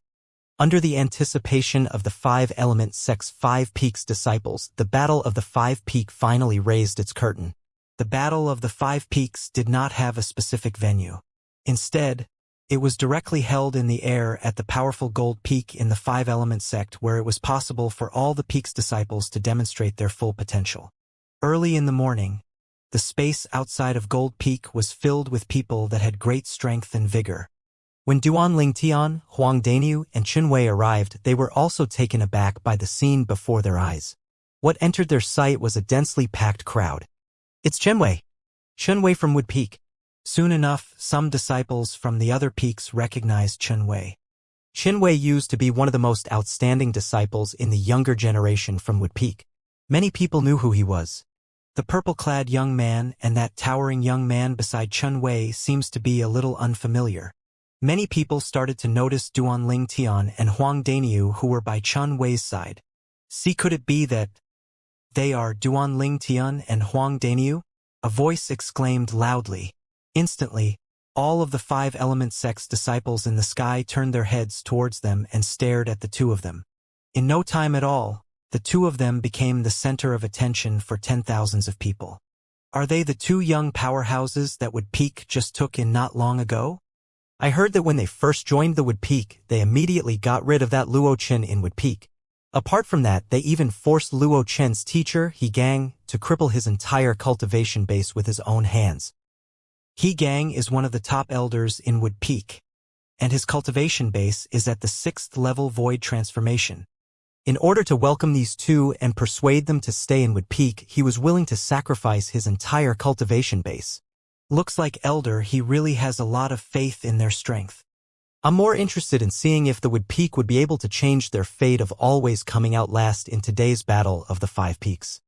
Under the anticipation of the Five-Element sect's Five Peaks disciples, the Battle of the Five Peak finally raised its curtain. The Battle of the Five Peaks did not have a specific venue. Instead, it was directly held in the air at the powerful Gold Peak in the Five-Element sect, where it was possible for all the Peak's disciples to demonstrate their full potential. Early in the morning, the space outside of Gold Peak was filled with people that had great strength and vigor. When Duanling Tian, Huang Daniu, and Qinwei arrived, they were also taken aback by the scene before their eyes. What entered their sight was a densely packed crowd. It's Qinwei from Wood Peak. Soon enough, some disciples from the other peaks recognized Qinwei. Qinwei used to be one of the most outstanding disciples in the younger generation from Wood Peak. Many people knew who he was. The purple-clad young man and that towering young man beside Qinwei seems to be a little unfamiliar. Many people started to notice Duanling Tian and Huang Daniu who were by Qinwei's side. See, could it be that they are Duanling Tian and Huang Daniu? A voice exclaimed loudly. Instantly, all of the Five-Element sect's disciples in the sky turned their heads towards them and stared at the two of them. In no time at all, the two of them became the center of attention for 10,000s of people. Are they the two young powerhouses that Wood Peak just took in not long ago? I heard that when they first joined the Wood Peak, they immediately got rid of that Luo Chen in Wood Peak. Apart from that, they even forced Luo Chen's teacher, He Gang, to cripple his entire cultivation base with his own hands. He Gang is one of the top elders in Wood Peak, and his cultivation base is at the 6th level void transformation. In order to welcome these two and persuade them to stay in Wood Peak, he was willing to sacrifice his entire cultivation base. Looks like Elder He really has a lot of faith in their strength. I'm more interested in seeing if the Wood Peak would be able to change their fate of always coming out last in today's Battle of the Five Peaks.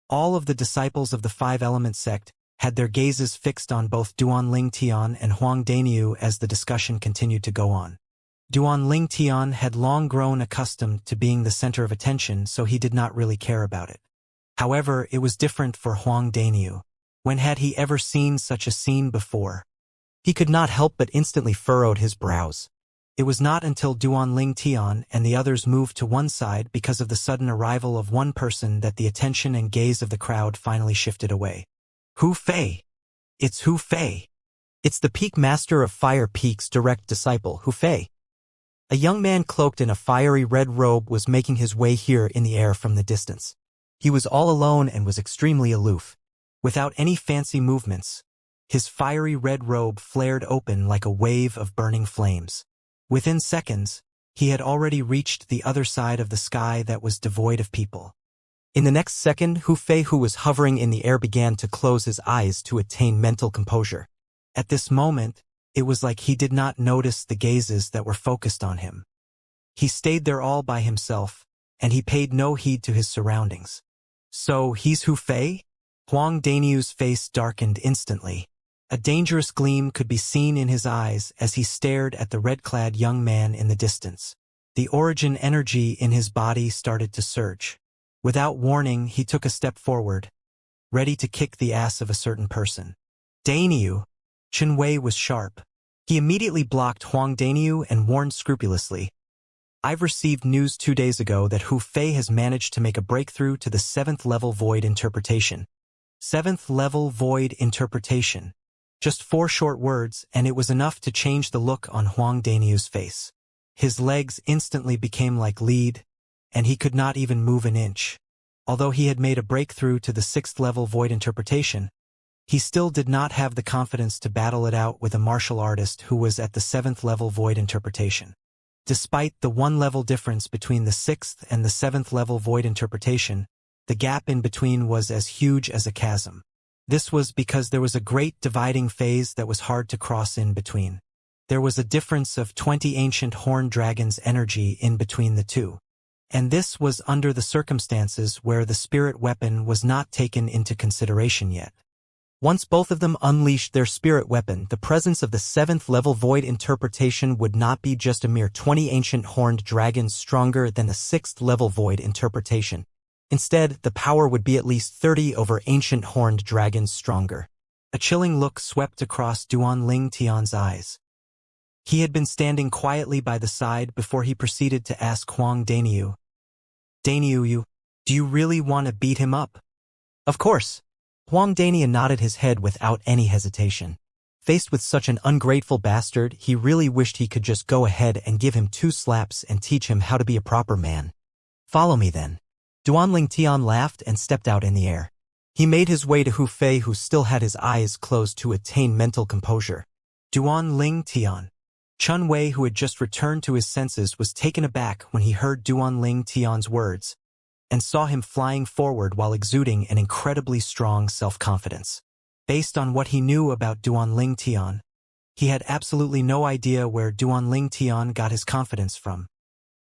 All of the disciples of the Five-Element sect had their gazes fixed on both Duanling Tian and Huang Daniu as the discussion continued to go on. Duanling Tian had long grown accustomed to being the center of attention, so he did not really care about it. However, it was different for Huang Daniu. When had he ever seen such a scene before? He could not help but instantly furrowed his brows. It was not until Duanling Tian and the others moved to one side because of the sudden arrival of one person that the attention and gaze of the crowd finally shifted away. Hu Fei! It's Hu Fei! It's the Peak Master of Fire Peak's direct disciple, Hu Fei. A young man cloaked in a fiery red robe was making his way here in the air from the distance. He was all alone and was extremely aloof. Without any fancy movements, his fiery red robe flared open like a wave of burning flames. Within seconds, he had already reached the other side of the sky that was devoid of people. In the next second, Hu Fei, who was hovering in the air, began to close his eyes to attain mental composure. At this moment, it was like he did not notice the gazes that were focused on him. He stayed there all by himself, and he paid no heed to his surroundings. So, he's Hu Fei? Huang Daniu's face darkened instantly. A dangerous gleam could be seen in his eyes as he stared at the red-clad young man in the distance. The origin energy in his body started to surge. Without warning, he took a step forward, ready to kick the ass of a certain person. Daniu! Qinwei was sharp. He immediately blocked Huang Daniu and warned scrupulously, I've received news 2 days ago that Hu Fei has managed to make a breakthrough to the 7th level void interpretation. 7th level void interpretation. Just 4 short words, and it was enough to change the look on Huang Daniu's face. His legs instantly became like lead, and he could not even move an inch. Although he had made a breakthrough to the 6th level void interpretation, he still did not have the confidence to battle it out with a martial artist who was at the 7th level void interpretation. Despite the 1-level difference between the 6th and the 7th level void interpretation, the gap in between was as huge as a chasm. This was because there was a great dividing phase that was hard to cross in between. There was a difference of 20 ancient horned dragons' energy in between the two. And this was under the circumstances where the spirit weapon was not taken into consideration yet. Once both of them unleashed their spirit weapon, the presence of the 7th level void interpretation would not be just a mere 20 ancient horned dragons stronger than the 6th level void interpretation. Instead, the power would be at least 30 over ancient horned dragons stronger. A chilling look swept across Duan Tian's eyes. He had been standing quietly by the side before he proceeded to ask Huang Daniu, "Daniu, do you really want to beat him up?" "Of course." Huang Daniu nodded his head without any hesitation. Faced with such an ungrateful bastard, he really wished he could just go ahead and give him 2 slaps and teach him how to be a proper man. "Follow me then." Duan Tian laughed and stepped out in the air. He made his way to Hu Fei, who still had his eyes closed to attain mental composure. Duan Tian. Chun Wei, who had just returned to his senses, was taken aback when he heard Duan Tian's words, and saw him flying forward while exuding an incredibly strong self-confidence. Based on what he knew about Duan Tian, he had absolutely no idea where Duan Tian got his confidence from.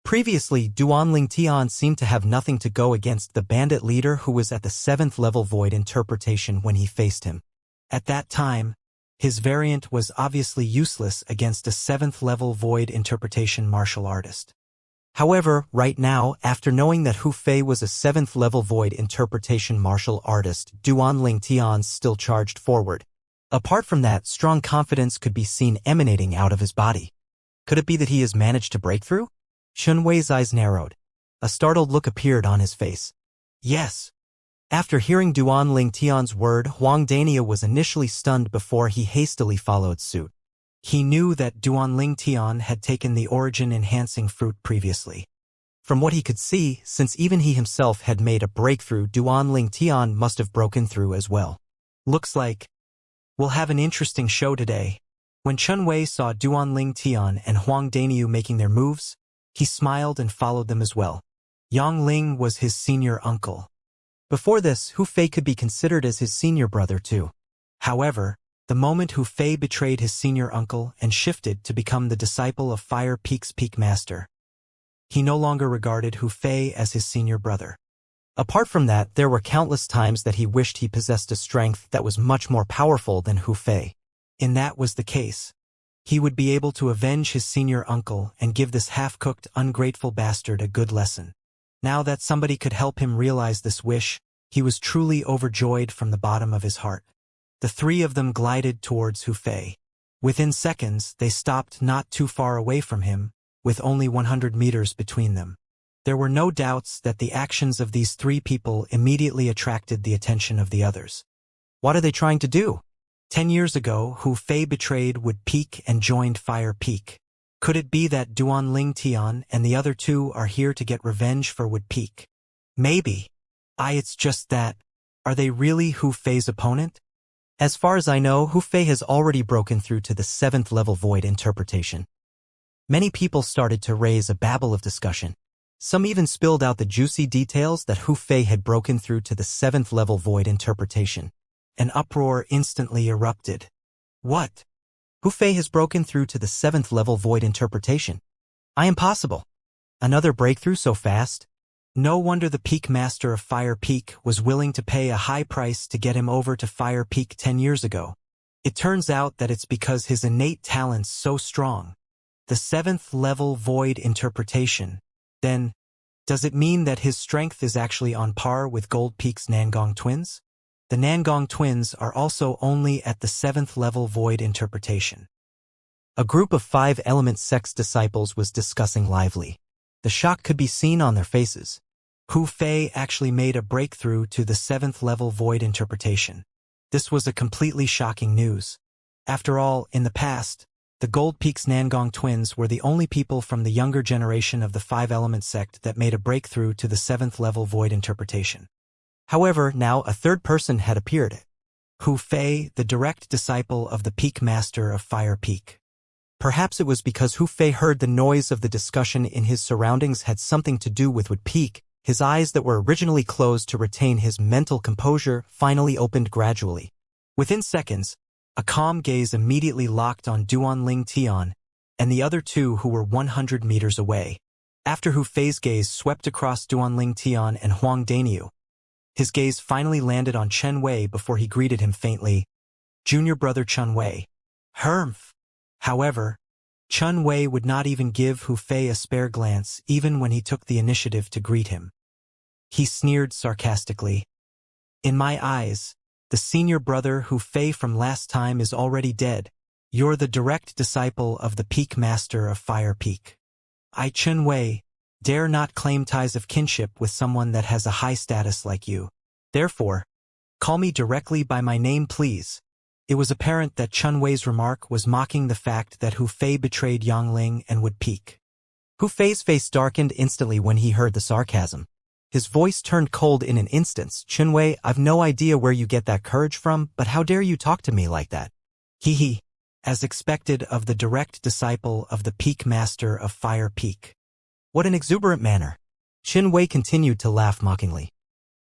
Previously, Duan Tian seemed to have nothing to go against the bandit leader who was at the 7th level void interpretation when he faced him. At that time, his variant was obviously useless against a 7th level void interpretation martial artist. However, right now, after knowing that Hu Fei was a 7th level void interpretation martial artist, Duan Tian still charged forward. Apart from that, strong confidence could be seen emanating out of his body. Could it be that he has managed to break through? Chun Wei's eyes narrowed. A startled look appeared on his face. Yes. After hearing Duan Tian's word, Huang Daniu was initially stunned before he hastily followed suit. He knew that Duan Tian had taken the origin-enhancing fruit previously. From what he could see, since even he himself had made a breakthrough, Duan Tian must have broken through as well. Looks like we'll have an interesting show today. When Chun Wei saw Duan Tian and Huang Daniu making their moves, he smiled and followed them as well. Yang Ling was his senior uncle. Before this, Hu Fei could be considered as his senior brother too. However, the moment Hu Fei betrayed his senior uncle and shifted to become the disciple of Fire Peak's Peak Master, he no longer regarded Hu Fei as his senior brother. Apart from that, there were countless times that he wished he possessed a strength that was much more powerful than Hu Fei. In that was the case, he would be able to avenge his senior uncle and give this half-cooked, ungrateful bastard a good lesson. Now that somebody could help him realize this wish, he was truly overjoyed from the bottom of his heart. The 3 of them glided towards Hu Fei. Within seconds, they stopped not too far away from him, with only 100 meters between them. There were no doubts that the actions of these 3 people immediately attracted the attention of the others. What are they trying to do? 10 years ago, Hu Fei betrayed Wood Peak and joined Fire Peak. Could it be that Duan Tian and the other 2 are here to get revenge for Wood Peak? Maybe. It's just that. Are they really Hu Fei's opponent? As far as I know, Hu Fei has already broken through to the 7th level void interpretation. Many people started to raise a babble of discussion. Some even spilled out the juicy details that Hu Fei had broken through to the 7th level void interpretation. An uproar instantly erupted. What? Hu Fei has broken through to the 7th level void interpretation. Impossible. Another breakthrough so fast? No wonder the Peak Master of Fire Peak was willing to pay a high price to get him over to Fire Peak 10 years ago. It turns out that it's because his innate talent's so strong. The 7th level void interpretation. Then, does it mean that his strength is actually on par with Gold Peak's Nangong twins? The Nangong twins are also only at the 7th level void interpretation. A group of 5 element sex disciples was discussing lively. The shock could be seen on their faces. Hu Fei actually made a breakthrough to the 7th level void interpretation. This was a completely shocking news. After all, in the past, the Gold Peaks Nangong twins were the only people from the younger generation of the 5-element sect that made a breakthrough to the 7th level void interpretation. However, now a third person had appeared. Hu Fei, the direct disciple of the Peak Master of Fire Peak. Perhaps it was because Hu Fei heard the noise of the discussion in his surroundings had something to do with what Peak. His eyes that were originally closed to retain his mental composure finally opened gradually. Within seconds, a calm gaze immediately locked on Duanling Tian and the other two who were 100 meters away. After Hu Fei's gaze swept across Duanling Tian and Huang Daniu, his gaze finally landed on Chen Wei before he greeted him faintly. Junior brother Chen Wei. Humph. However, Chen Wei would not even give Hu Fei a spare glance even when he took the initiative to greet him. He sneered sarcastically. In my eyes, the senior brother Hu Fei from last time is already dead. You're the direct disciple of the Peak Master of Fire Peak. I, Chen Wei, dare not claim ties of kinship with someone that has a high status like you. Therefore, call me directly by my name please. It was apparent that Chen Wei's remark was mocking the fact that Hu Fei betrayed Yangling and would peak. Hu Fei's face darkened instantly when he heard the sarcasm. His voice turned cold in an instant. Chen Wei, I've no idea where you get that courage from, but how dare you talk to me like that? Hee. As expected of the direct disciple of the Peak Master of Fire Peak. What an exuberant manner. Chen Wei continued to laugh mockingly.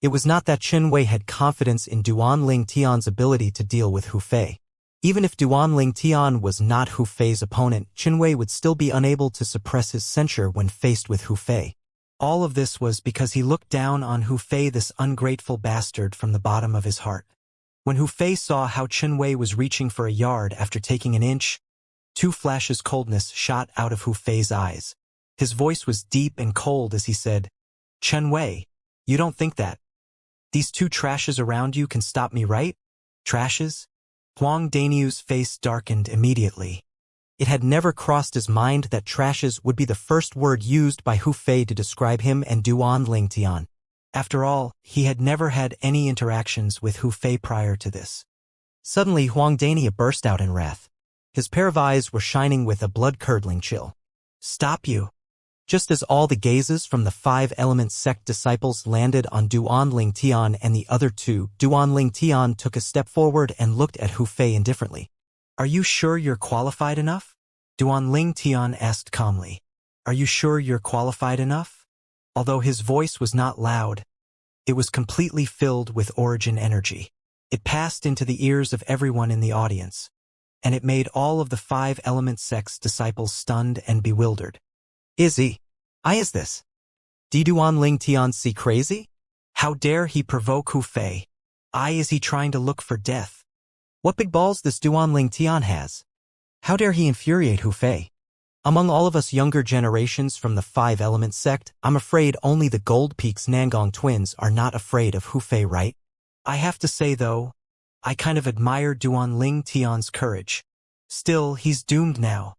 It was not that Chen Wei had confidence in Duanling Tian's ability to deal with Hu Fei. Even if Duanling Tian was not Hu Fei's opponent, Chen Wei would still be unable to suppress his censure when faced with Hu Fei. All of this was because he looked down on Hu Fei, this ungrateful bastard, from the bottom of his heart. When Hu Fei saw how Chen Wei was reaching for a yard after taking an inch, 2 flashes coldness shot out of Hu Fei's eyes. His voice was deep and cold as he said, Chen Wei, you don't think that these 2 trashes around you can stop me, right? Trashes? Huang Daniu's face darkened immediately. It had never crossed his mind that trashes would be the first word used by Hu Fei to describe him and Duanling Tian. After all, he had never had any interactions with Hu Fei prior to this. Suddenly, Huang Daniu burst out in wrath. His pair of eyes were shining with a blood-curdling chill. Stop you! Just as all the gazes from the 5-element sect disciples landed on Duanling Tian and the other two, Duanling Tian took a step forward and looked at Hu Fei indifferently. Are you sure you're qualified enough? Duanling Tian asked calmly. Are you sure you're qualified enough? Although his voice was not loud, it was completely filled with origin energy. It passed into the ears of everyone in the audience, and it made all of the 5-element sect's disciples stunned and bewildered. Is this? Did Duanling Tian see crazy? How dare he provoke Hu Fei? Is he trying to look for death? What big balls this Duanling Tian has? How dare he infuriate Hu Fei? Among all of us younger generations from the 5-element sect, I'm afraid only the Gold Peaks Nangong twins are not afraid of Hu Fei, right? I have to say though, I kind of admire Duanling Tian's courage. Still, he's doomed now.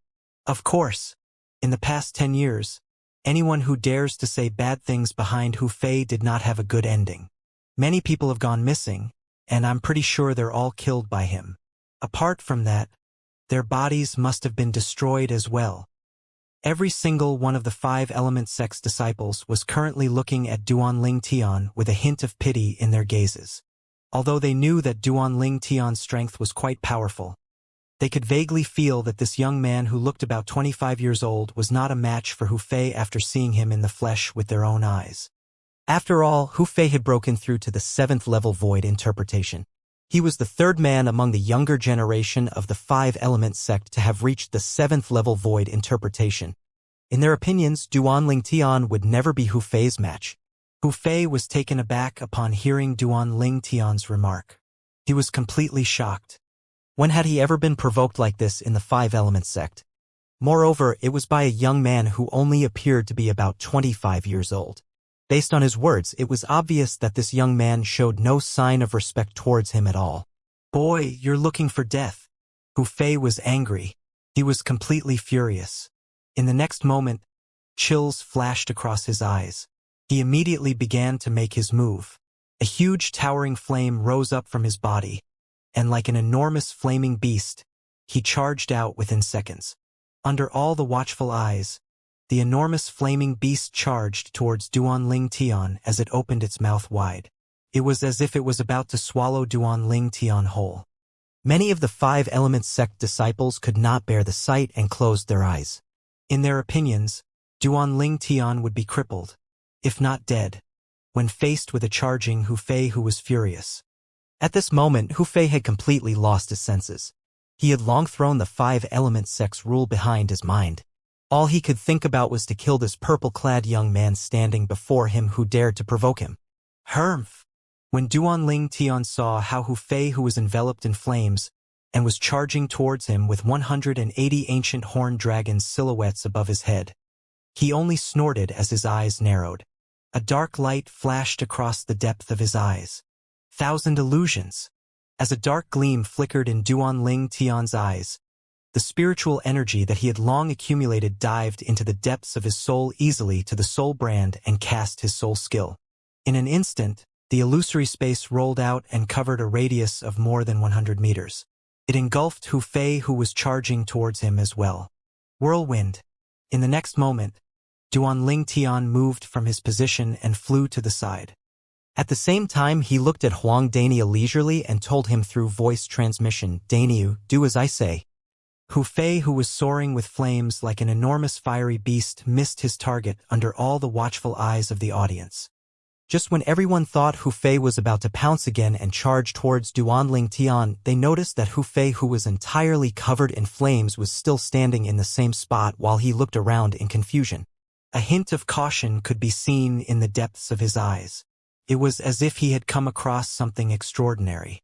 Of course. In the past 10 years, anyone who dares to say bad things behind Hu Fei did not have a good ending. Many people have gone missing, and I'm pretty sure they're all killed by him. Apart from that, their bodies must have been destroyed as well. Every single one of the 5-element sect's disciples was currently looking at Duanling Tian with a hint of pity in their gazes. Although they knew that Duanling Tian's strength was quite powerful, they could vaguely feel that this young man who looked about 25 years old was not a match for Hu Fei after seeing him in the flesh with their own eyes. After all, Hu Fei had broken through to the 7th level void interpretation. He was the 3rd man among the younger generation of the 5-element sect to have reached the 7th level void interpretation. In their opinions, Duanling Tian would never be Hu Fei's match. Hu Fei was taken aback upon hearing Duanling Tian's remark. He was completely shocked. When had he ever been provoked like this in the 5-element sect? Moreover, it was by a young man who only appeared to be about 25 years old. Based on his words, it was obvious that this young man showed no sign of respect towards him at all. Boy, you're looking for death. Hu Fei was angry. He was completely furious. In the next moment, chills flashed across his eyes. He immediately began to make his move. A huge towering flame rose up from his body, and like an enormous flaming beast, he charged out within seconds. Under all the watchful eyes, the enormous flaming beast charged towards Duanling Tian as it opened its mouth wide. It was as if it was about to swallow Duanling Tian whole. Many of the Five Elements sect disciples could not bear the sight and closed their eyes. In their opinions, Duanling Tian would be crippled, if not dead, when faced with a charging Hu Fei who was furious. At this moment, Hu Fei had completely lost his senses. He had long thrown the Five Elements sect's rule behind his mind. All he could think about was to kill this purple-clad young man standing before him who dared to provoke him. Hermph! When Duanling Tian saw how Hu Fei, who was enveloped in flames, and was charging towards him with 180 ancient horned dragons silhouettes above his head, he only snorted as his eyes narrowed. A dark light flashed across the depth of his eyes. Thousand illusions! As a dark gleam flickered in Duanling Tian's eyes, the spiritual energy that he had long accumulated dived into the depths of his soul easily to the soul brand and cast his soul skill. In an instant, the illusory space rolled out and covered a radius of more than 100 meters. It engulfed Hu Fei, who was charging towards him as well. Whirlwind! In the next moment, Duanling Tian moved from his position and flew to the side. At the same time, he looked at Huang Daniel leisurely and told him through voice transmission, "Daniel, do as I say." Hu Fei, who was soaring with flames like an enormous fiery beast, missed his target under all the watchful eyes of the audience. Just when everyone thought Hu Fei was about to pounce again and charge towards Duanling Tian, they noticed that Hu Fei, who was entirely covered in flames, was still standing in the same spot while he looked around in confusion. A hint of caution could be seen in the depths of his eyes. It was as if he had come across something extraordinary.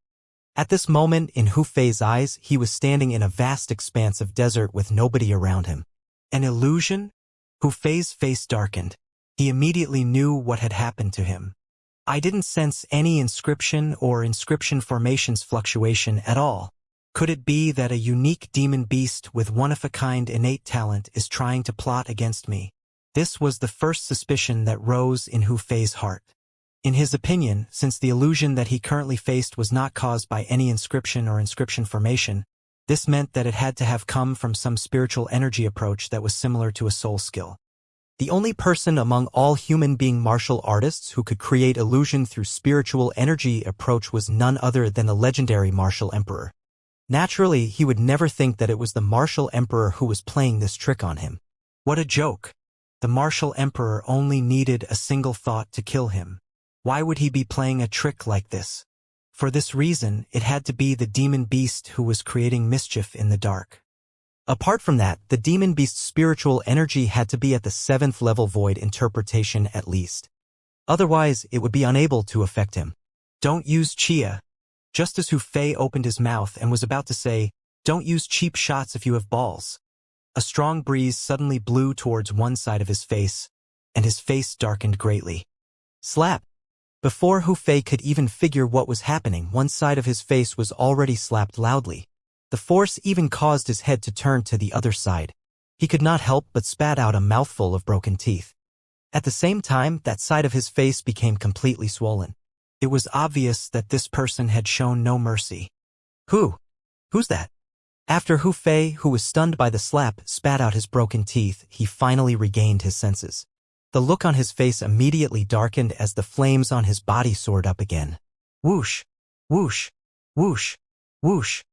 At this moment, in Hu Fei's eyes, he was standing in a vast expanse of desert with nobody around him. An illusion? Hu Fei's face darkened. He immediately knew what had happened to him. I didn't sense any inscription or inscription formations fluctuation at all. Could it be that a unique demon beast with one-of-a-kind innate talent is trying to plot against me? This was the first suspicion that rose in Hu Fei's heart. In his opinion, since the illusion that he currently faced was not caused by any inscription or inscription formation, this meant that it had to have come from some spiritual energy approach that was similar to a soul skill. The only person among all human being martial artists who could create illusion through spiritual energy approach was none other than the legendary martial emperor. Naturally, he would never think that it was the martial emperor who was playing this trick on him. What a joke! The martial emperor only needed a single thought to kill him. Why would he be playing a trick like this? For this reason, it had to be the demon beast who was creating mischief in the dark. Apart from that, the demon beast's spiritual energy had to be at the 7th level void interpretation at least. Otherwise, it would be unable to affect him. Don't use Chia. Just as Hu Fei opened his mouth and was about to say, "Don't use cheap shots if you have balls," a strong breeze suddenly blew towards one side of his face, and his face darkened greatly. Slap! Before Hu Fei could even figure what was happening, one side of his face was already slapped loudly. The force even caused his head to turn to the other side. He could not help but spat out a mouthful of broken teeth. At the same time, that side of his face became completely swollen. It was obvious that this person had shown no mercy. Who's that? After Hu Fei, who was stunned by the slap, spat out his broken teeth, he finally regained his senses. The look on his face immediately darkened as the flames on his body soared up again. Whoosh! Whoosh! Whoosh! Whoosh!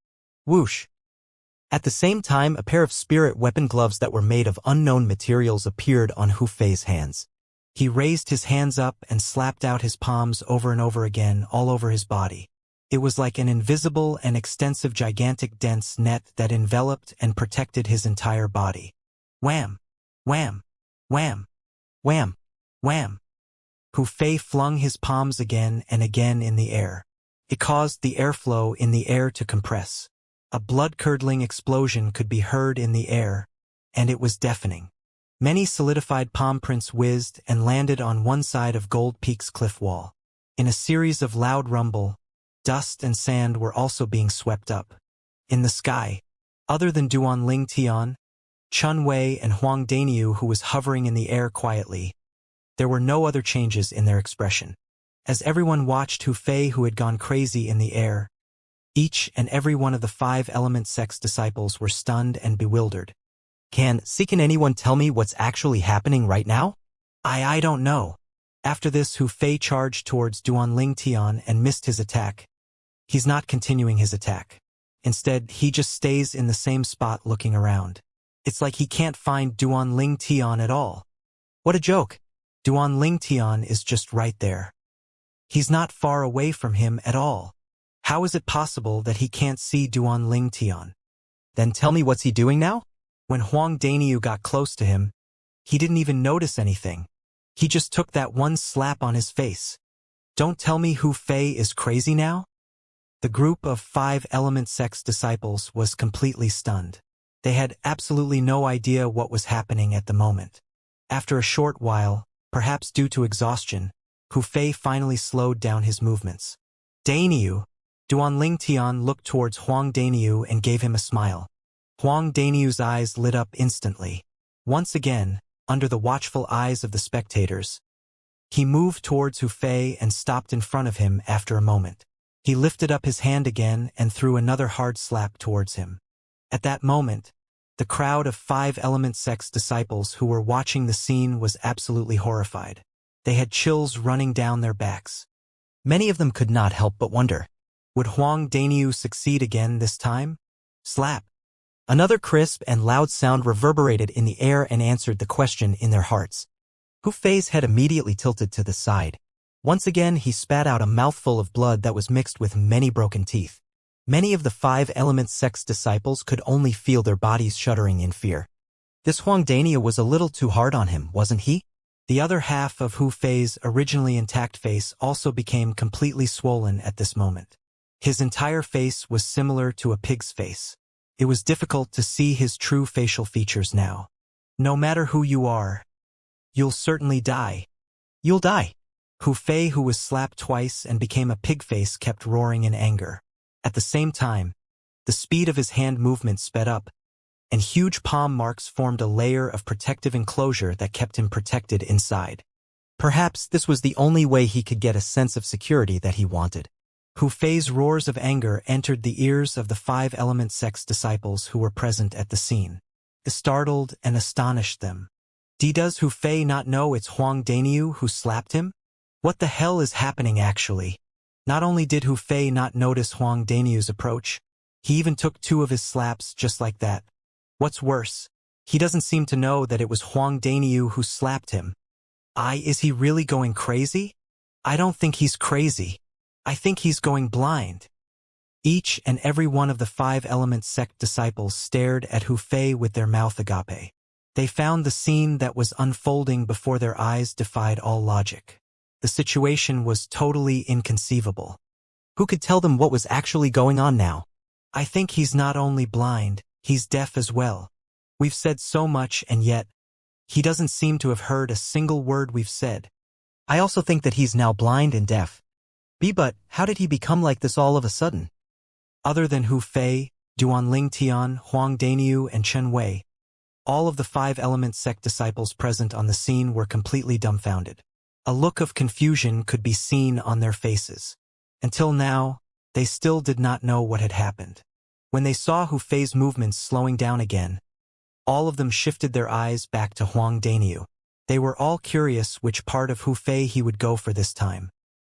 Whoosh! At the same time, a pair of spirit weapon gloves that were made of unknown materials appeared on Hu Fei's hands. He raised his hands up and slapped out his palms over and over again all over his body. It was like an invisible and extensive gigantic dense net that enveloped and protected his entire body. Wham! Wham! Wham! Wham! Wham! Hu Fei flung his palms again and again in the air. It caused the airflow in the air to compress. A blood-curdling explosion could be heard in the air, and it was deafening. Many solidified palm prints whizzed and landed on one side of Gold Peak's cliff wall. In a series of loud rumble, dust and sand were also being swept up. In the sky, other than Duanling Tian, Chun Wei and Huang Daniu, who was hovering in the air quietly, There were no other changes in their expression. As everyone watched Hu Fei, who had gone crazy in the air, each and every one of the 5-element sect's disciples were stunned and bewildered. Can anyone tell me what's actually happening right now? I don't know. After this, Hu Fei charged towards Duanling Tian and missed his attack. He's not continuing his attack. Instead, he just stays in the same spot looking around. It's like he can't find Duanling Tian at all. What a joke. Duanling Tian is just right there. He's not far away from him at all. How is it possible that he can't see Duanling Tian? Then tell me, what's he doing now? When Huang Daniu got close to him, he didn't even notice anything. He just took that one slap on his face. Don't tell me Hu Fei is crazy now? The group of 5-element sect's disciples was completely stunned. They had absolutely no idea what was happening at the moment. After a short while, perhaps due to exhaustion, Hu Fei finally slowed down his movements. Daniu! Duanling Tian looked towards Huang Daniu and gave him a smile. Huang Daniu's eyes lit up instantly. Once again, under the watchful eyes of the spectators, he moved towards Hu Fei and stopped in front of him after a moment. He lifted up his hand again and threw another hard slap towards him. At that moment, the crowd of 5-element sect's disciples who were watching the scene was absolutely horrified. They had chills running down their backs. Many of them could not help but wonder, would Huang Daniu succeed again this time? Slap! Another crisp and loud sound reverberated in the air and answered the question in their hearts. Hu Fei's head immediately tilted to the side. Once again, he spat out a mouthful of blood that was mixed with many broken teeth. Many of the 5-element sect's disciples could only feel their bodies shuddering in fear. This Huang Daniu was a little too hard on him, wasn't he? The other half of Hu Fei's originally intact face also became completely swollen at this moment. His entire face was similar to a pig's face. It was difficult to see his true facial features now. No matter who you are, you'll certainly die. You'll die. Hu Fei, who was slapped twice and became a pig face, kept roaring in anger. At the same time, the speed of his hand movement sped up, and huge palm marks formed a layer of protective enclosure that kept him protected inside. Perhaps this was the only way he could get a sense of security that he wanted. Hu Fei's roars of anger entered the ears of the 5-element sect's disciples who were present at the scene. It startled and astonished them. Does Hu Fei not know it's Huang Daniu who slapped him? What the hell is happening actually? Not only did Hu Fei not notice Huang Daniu's approach, he even took 2 of his slaps just like that. What's worse, he doesn't seem to know that it was Huang Daniu who slapped him. Is he really going crazy? I don't think he's crazy. I think he's going blind. Each and every one of the 5-element sect disciples stared at Hu Fei with their mouth agape. They found the scene that was unfolding before their eyes defied all logic. The situation was totally inconceivable. Who could tell them what was actually going on now? I think he's not only blind, he's deaf as well. We've said so much and yet, he doesn't seem to have heard a single word we've said. I also think that he's now blind and deaf. But how did he become like this all of a sudden? Other than Hu Fei, Duanling Tian, Huang Daniu, and Chen Wei, all of the 5-element sect disciples present on the scene were completely dumbfounded. A look of confusion could be seen on their faces. Until now, they still did not know what had happened. When they saw Hu Fei's movements slowing down again, all of them shifted their eyes back to Huang Daniu. They were all curious which part of Hu Fei he would go for this time.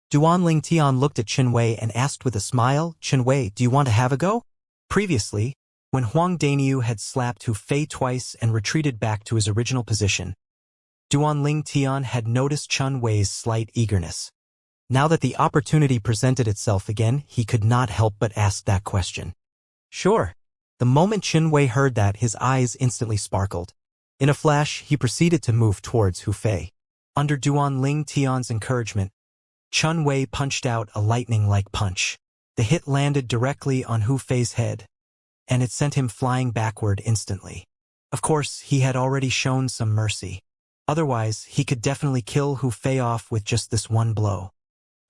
Duanling Tian looked at Chen Wei and asked with a smile, "Chen Wei, do you want to have a go?" Previously, when Huang Daniu had slapped Hu Fei twice and retreated back to his original position, Duanling Tian had noticed Chen Wei's slight eagerness. Now that the opportunity presented itself again, he could not help but ask that question. Sure. The moment Chen Wei heard that, his eyes instantly sparkled. In a flash, he proceeded to move towards Hu Fei. Under Duanling Tian's encouragement, Chen Wei punched out a lightning-like punch. The hit landed directly on Hu Fei's head, and it sent him flying backward instantly. Of course, he had already shown some mercy. Otherwise, he could definitely kill Hu Fei off with just this one blow.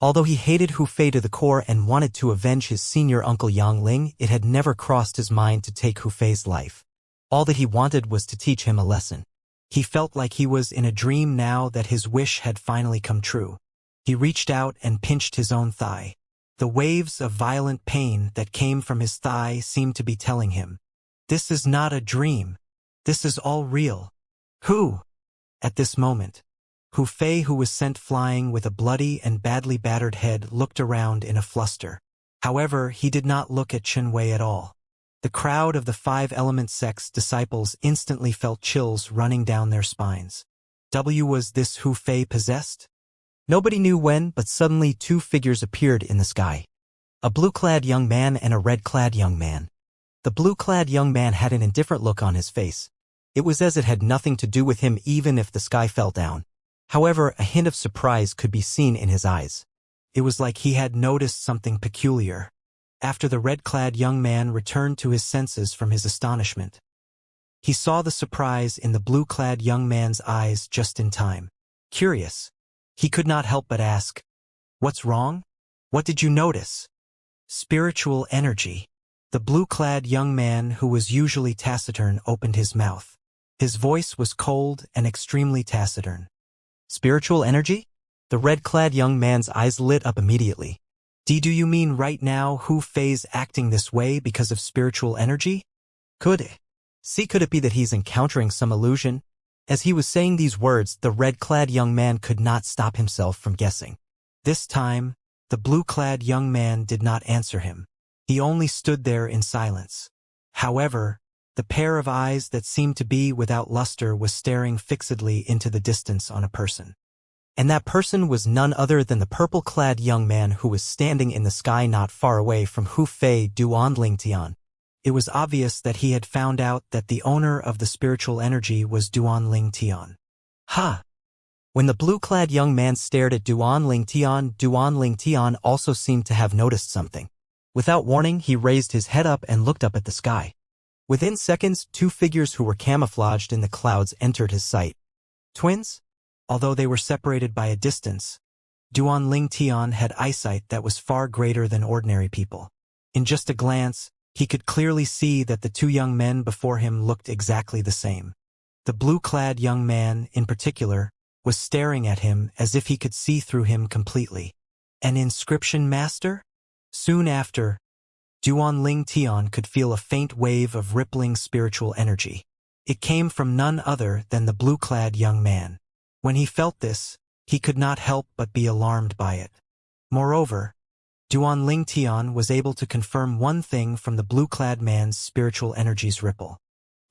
Although he hated Hu Fei to the core and wanted to avenge his senior uncle Yang Ling, it had never crossed his mind to take Hu Fei's life. All that he wanted was to teach him a lesson. He felt like he was in a dream now that his wish had finally come true. He reached out and pinched his own thigh. The waves of violent pain that came from his thigh seemed to be telling him, "This is not a dream. This is all real." Who? At this moment, Hu Fei, who was sent flying with a bloody and badly battered head, looked around in a fluster. However, he did not look at Chen Wei at all. The crowd of the five-element sect's disciples instantly felt chills running down their spines. Was this Hu Fei possessed? Nobody knew when, but suddenly two figures appeared in the sky. A blue-clad young man and a red-clad young man. The blue-clad young man had an indifferent look on his face. It was as it had nothing to do with him even if the sky fell down. However, a hint of surprise could be seen in his eyes. It was like he had noticed something peculiar. After the red-clad young man returned to his senses from his astonishment, he saw the surprise in the blue-clad young man's eyes just in time. Curious, he could not help but ask, "What's wrong? What did you notice?" "Spiritual energy." The blue-clad young man, who was usually taciturn, opened his mouth. His voice was cold and extremely taciturn. "Spiritual energy?" The red-clad young man's eyes lit up immediately. Do you mean right now Hu Fei's acting this way because of spiritual energy? Could it be that he's encountering some illusion? As he was saying these words, the red-clad young man could not stop himself from guessing. This time, the blue-clad young man did not answer him. He only stood there in silence. However, the pair of eyes that seemed to be without luster was staring fixedly into the distance on a person. And that person was none other than the purple-clad young man who was standing in the sky not far away from Hu Fei Duanlingtian. It was obvious that he had found out that the owner of the spiritual energy was Duanlingtian. Ha! When the blue-clad young man stared at Duanlingtian also seemed to have noticed something. Without warning, he raised his head up and looked up at the sky. Within seconds, two figures who were camouflaged in the clouds entered his sight. Twins? Although they were separated by a distance, Duanlingtian had eyesight that was far greater than ordinary people. In just a glance, he could clearly see that the two young men before him looked exactly the same. The blue-clad young man, in particular, was staring at him as if he could see through him completely. An inscription master? Soon after, Duanlingtian could feel a faint wave of rippling spiritual energy. It came from none other than the blue-clad young man. When he felt this, he could not help but be alarmed by it. Moreover, Duanlingtian was able to confirm one thing from the blue-clad man's spiritual energy's ripple.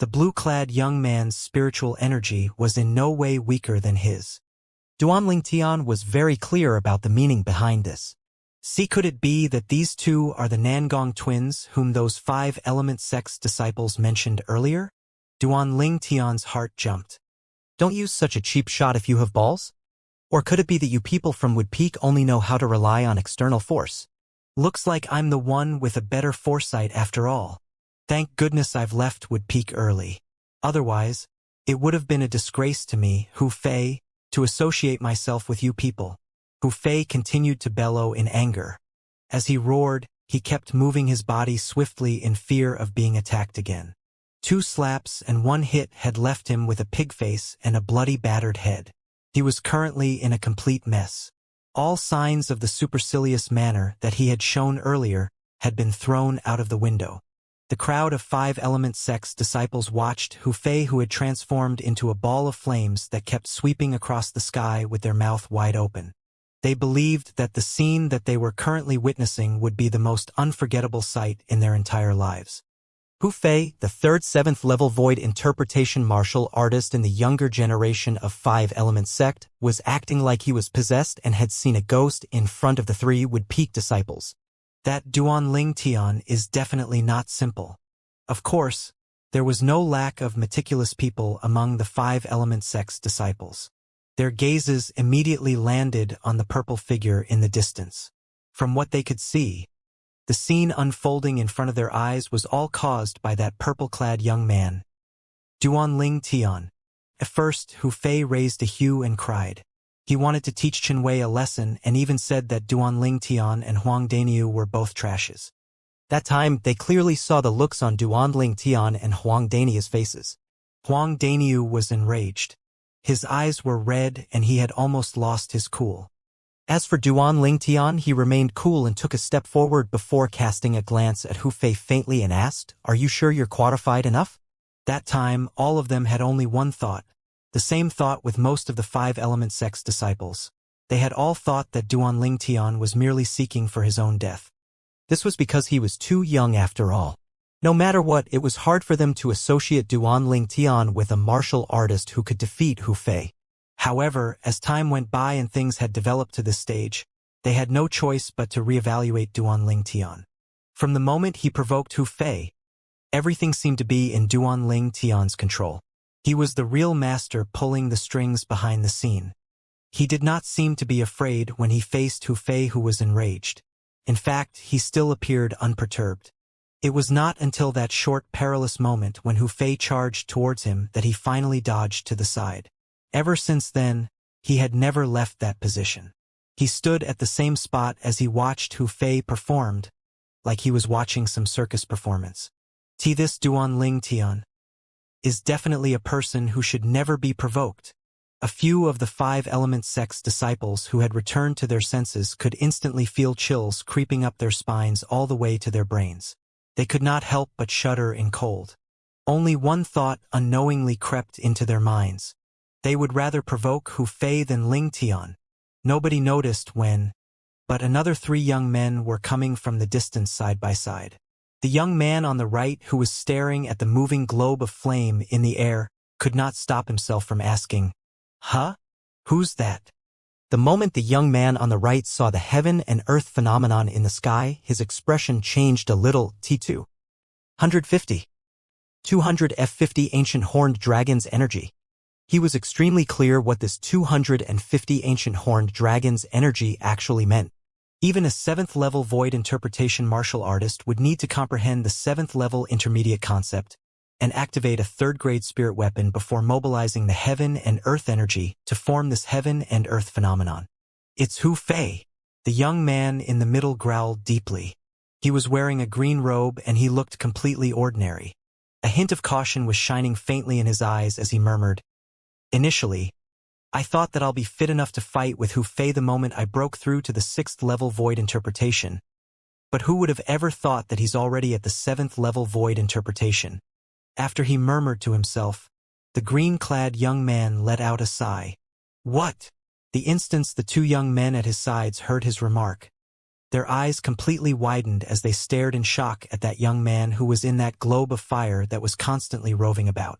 The blue-clad young man's spiritual energy was in no way weaker than his. Duanlingtian was very clear about the meaning behind this. Could it be that these two are the Nangong twins whom those five-element sect's disciples mentioned earlier? Duanlingtian's heart jumped. Don't use such a cheap shot if you have balls? Or could it be that you people from Wood Peak only know how to rely on external force? Looks like I'm the one with a better foresight after all. Thank goodness I've left Wood Peak early. Otherwise, it would have been a disgrace to me, Hu Fei, to associate myself with you people. Hu Fei continued to bellow in anger. As he roared, he kept moving his body swiftly in fear of being attacked again. 2 slaps and 1 hit had left him with a pig face and a bloody battered head. He was currently in a complete mess. All signs of the supercilious manner that he had shown earlier had been thrown out of the window. The crowd of five-element sect's disciples watched Hu Fei, who had transformed into a ball of flames that kept sweeping across the sky with their mouth wide open. They believed that the scene that they were currently witnessing would be the most unforgettable sight in their entire lives. Hu Fei, the third 7th level void interpretation martial artist in the younger generation of five-element sect, was acting like he was possessed and had seen a ghost in front of the 3 Wood Peak disciples. That Duanlingtian is definitely not simple. Of course, there was no lack of meticulous people among the five-element sect's disciples. Their gazes immediately landed on the purple figure in the distance. From what they could see, the scene unfolding in front of their eyes was all caused by that purple-clad young man, Duanlingtian. At first, Hu Fei raised a hue and cried. He wanted to teach Chen Wei a lesson and even said that Duanlingtian and Huang Daniu were both trashes. That time, they clearly saw the looks on Duanlingtian and Huang Daniu's faces. Huang Daniu was enraged. His eyes were red and he had almost lost his cool. As for Duan Lingtian, he remained cool and took a step forward before casting a glance at Hu Fei faintly and asked, "Are you sure you're qualified enough?" That time, all of them had only one thought, the same thought with most of the five-element sect's disciples. They had all thought that Duan Lingtian was merely seeking for his own death. This was because he was too young after all. No matter what, it was hard for them to associate Duan Lingtian with a martial artist who could defeat Hu Fei. However, as time went by and things had developed to this stage, they had no choice but to reevaluate Duan Lingtian. From the moment he provoked Hu Fei, everything seemed to be in Duan Lingtian's control. He was the real master pulling the strings behind the scene. He did not seem to be afraid when he faced Hu Fei, who was enraged. In fact, he still appeared unperturbed. It was not until that short perilous moment when Hu Fei charged towards him that he finally dodged to the side. Ever since then, he had never left that position. He stood at the same spot as he watched Hu Fei performed, like he was watching some circus performance. This Duan Lingtian is definitely a person who should never be provoked. A few of the five-element sect's disciples who had returned to their senses could instantly feel chills creeping up their spines all the way to their brains. They could not help but shudder in cold. Only one thought unknowingly crept into their minds. They would rather provoke Hu Fei than Lingtian. Nobody noticed when, but another three young men were coming from the distance side by side. The young man on the right, who was staring at the moving globe of flame in the air, could not stop himself from asking, "Huh? Who's that?" The moment the young man on the right saw the heaven and earth phenomenon in the sky, his expression changed a little. T2. 150. 200 F50 Ancient Horned Dragon's Energy. He was extremely clear what this 250 Ancient Horned Dragon's energy actually meant. Even a 7th-level void interpretation martial artist would need to comprehend the 7th-level intermediate concept and activate a 3rd-grade spirit weapon before mobilizing the heaven and earth energy to form this heaven and earth phenomenon. "It's Hu Fei." The young man in the middle growled deeply. He was wearing a green robe and he looked completely ordinary. A hint of caution was shining faintly in his eyes as he murmured, "Initially, I thought that I'll be fit enough to fight with Hu Fei the moment I broke through to the 6th-level void interpretation. But who would have ever thought that he's already at the 7th-level void interpretation?" After he murmured to himself, the green-clad young man let out a sigh. "What?" The instant the two young men at his sides heard his remark, their eyes completely widened as they stared in shock at that young man who was in that globe of fire that was constantly roving about.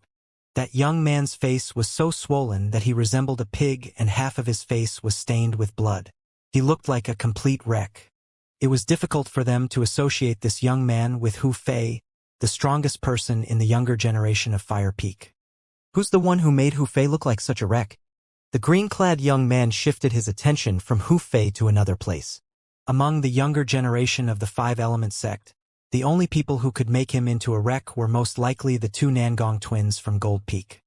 That young man's face was so swollen that he resembled a pig and half of his face was stained with blood. He looked like a complete wreck. It was difficult for them to associate this young man with Hu Fei, the strongest person in the younger generation of Fire Peak. "Who's the one who made Hu Fei look like such a wreck?" The green-clad young man shifted his attention from Hu Fei to another place. Among the younger generation of the Five-Element sect, the only people who could make him into a wreck were most likely the two Nangong twins from Gold Peak.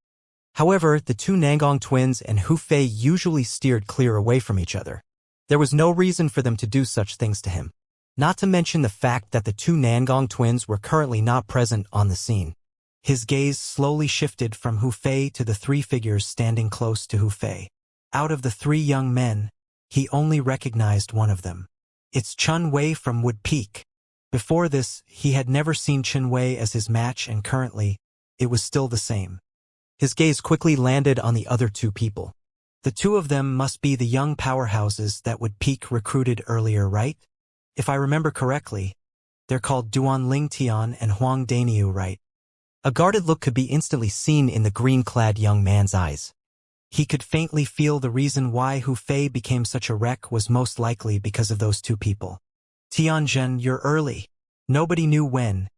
However, the two Nangong twins and Hu Fei usually steered clear away from each other. There was no reason for them to do such things to him. Not to mention the fact that the two Nangong twins were currently not present on the scene. His gaze slowly shifted from Hu Fei to the three figures standing close to Hu Fei. Out of the three young men, he only recognized one of them. It's Chun Wei from Wood Peak. Before this, he had never seen Chun Wei as his match, and currently, it was still the same. His gaze quickly landed on the other two people. The two of them must be the young powerhouses that Wood Peak recruited earlier, right? If I remember correctly, they're called Duan Lingtian and Huang Daniu, right? A guarded look could be instantly seen in the green-clad young man's eyes. He could faintly feel the reason why Hu Fei became such a wreck was most likely because of those two people. "Tianzhen, you're early." Nobody knew when,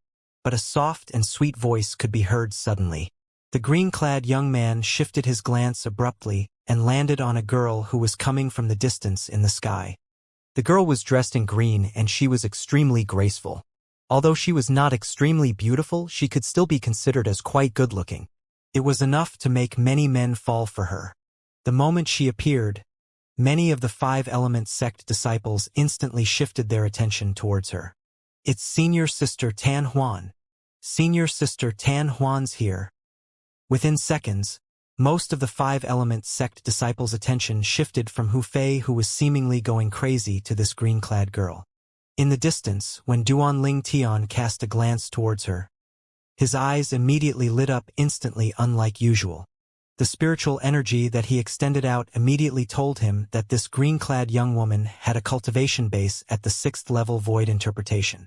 but a soft and sweet voice could be heard suddenly. The green-clad young man shifted his glance abruptly and landed on a girl who was coming from the distance in the sky. The girl was dressed in green and she was extremely graceful. Although she was not extremely beautiful, she could still be considered as quite good-looking. It was enough to make many men fall for her. The moment she appeared, many of the Five-Element sect disciples instantly shifted their attention towards her. "It's Senior Sister Tan Huan. Senior Sister Tan Huan's here." Within seconds, most of the five-element sect disciples' attention shifted from Hu Fei, who was seemingly going crazy, to this green-clad girl. In the distance, when Duanling Tian cast a glance towards her, his eyes immediately lit up instantly, unlike usual. The spiritual energy that he extended out immediately told him that this green-clad young woman had a cultivation base at the 6th level void interpretation.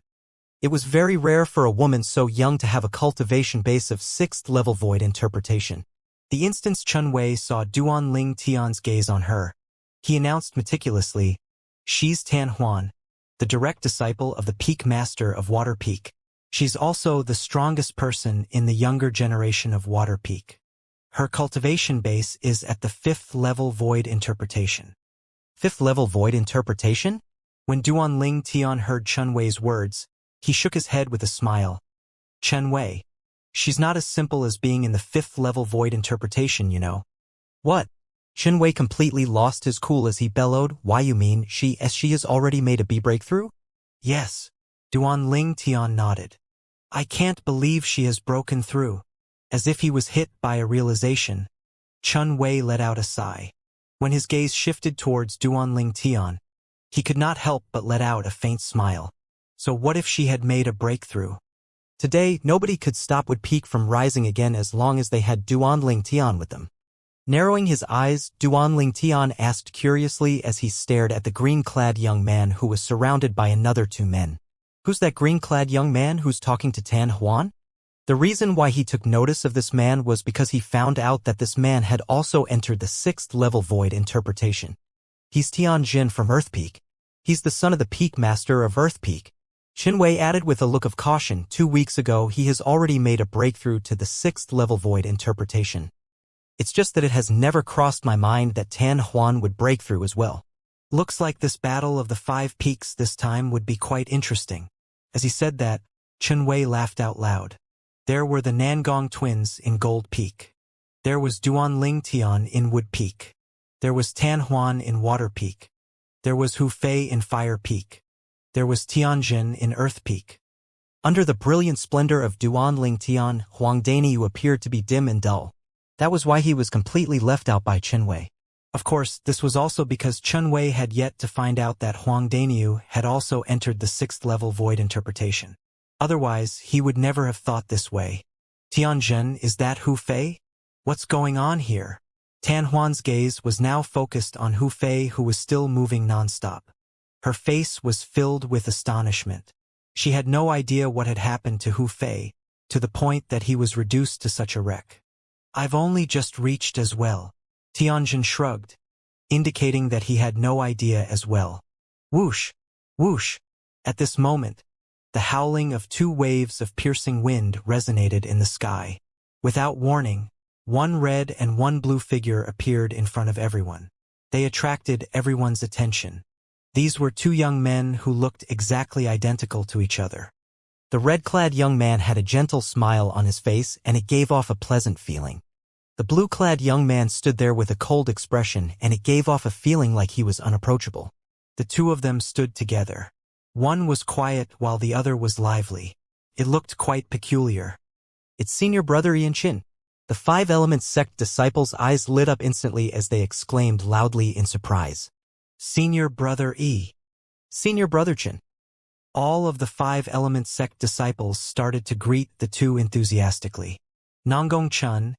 It was very rare for a woman so young to have a cultivation base of 6th level void interpretation. The instant Chun Wei saw Duanling Tian's gaze on her, he announced meticulously, "She's Tan Huan, the direct disciple of the Peak Master of Water Peak. She's also the strongest person in the younger generation of Water Peak. Her cultivation base is at the 5th level void interpretation." 5th level void interpretation? When Duanling Tian heard Chun Wei's words, he shook his head with a smile. "Chun Wei, she's not as simple as being in the 5th level void interpretation, you know." "What?" Chun Wei completely lost his cool as he bellowed, "Why, you mean she has already made a B breakthrough?" "Yes." Duanling Tian nodded. "I can't believe she has broken through." As if he was hit by a realization, Chun Wei let out a sigh. When his gaze shifted towards Duanling Tian, he could not help but let out a faint smile. So what if she had made a breakthrough? Today, nobody could stop Wood Peak from rising again as long as they had Duanling Tian with them. Narrowing his eyes, Duanling Tian asked curiously as he stared at the green-clad young man who was surrounded by another two men. "Who's that green-clad young man who's talking to Tan Huan?" The reason why he took notice of this man was because he found out that this man had also entered the 6th level void interpretation. "He's Tian Jin from Earth Peak. He's the son of the Peak Master of Earth Peak." Chun Wei added with a look of caution, 2 weeks ago he has already made a breakthrough to the 6th level void interpretation. It's just that it has never crossed my mind that Tan Huan would break through as well. Looks like this battle of the 5 peaks this time would be quite interesting. As he said that, Chun Wei laughed out loud. There were the Nangong twins in Gold Peak. There was Duanling Tian in Wood Peak. There was Tan Huan in Water Peak. There was Hu Fei in Fire Peak. There was Tianjin in Earth Peak. Under the brilliant splendor of Duanling Tian, Huang Daniyu appeared to be dim and dull. That was why he was completely left out by Chun Wei. Of course, this was also because Chun Wei had yet to find out that Huang Daniyu had also entered the 6th level void interpretation. Otherwise, he would never have thought this way. "Tianjin, is that Hu Fei? What's going on here?" Tan Huan's gaze was now focused on Hu Fei, who was still moving nonstop. Her face was filled with astonishment. She had no idea what had happened to Hu Fei, to the point that he was reduced to such a wreck. "I've only just reached as well." Tianjin shrugged, indicating that he had no idea as well. Whoosh! Whoosh! At this moment, the howling of 2 waves of piercing wind resonated in the sky. Without warning, 1 red and 1 blue figure appeared in front of everyone. They attracted everyone's attention. These were 2 young men who looked exactly identical to each other. The red-clad young man had a gentle smile on his face, and it gave off a pleasant feeling. The blue-clad young man stood there with a cold expression, and it gave off a feeling like he was unapproachable. The 2 of them stood together. One was quiet while the other was lively. It looked quite peculiar. "It's senior brother Ian Chin." The 5-element sect disciples' eyes lit up instantly as they exclaimed loudly in surprise. "Senior brother E. Senior brother Chin." All of the 5-element sect disciples started to greet the 2 enthusiastically. Nangong Chun,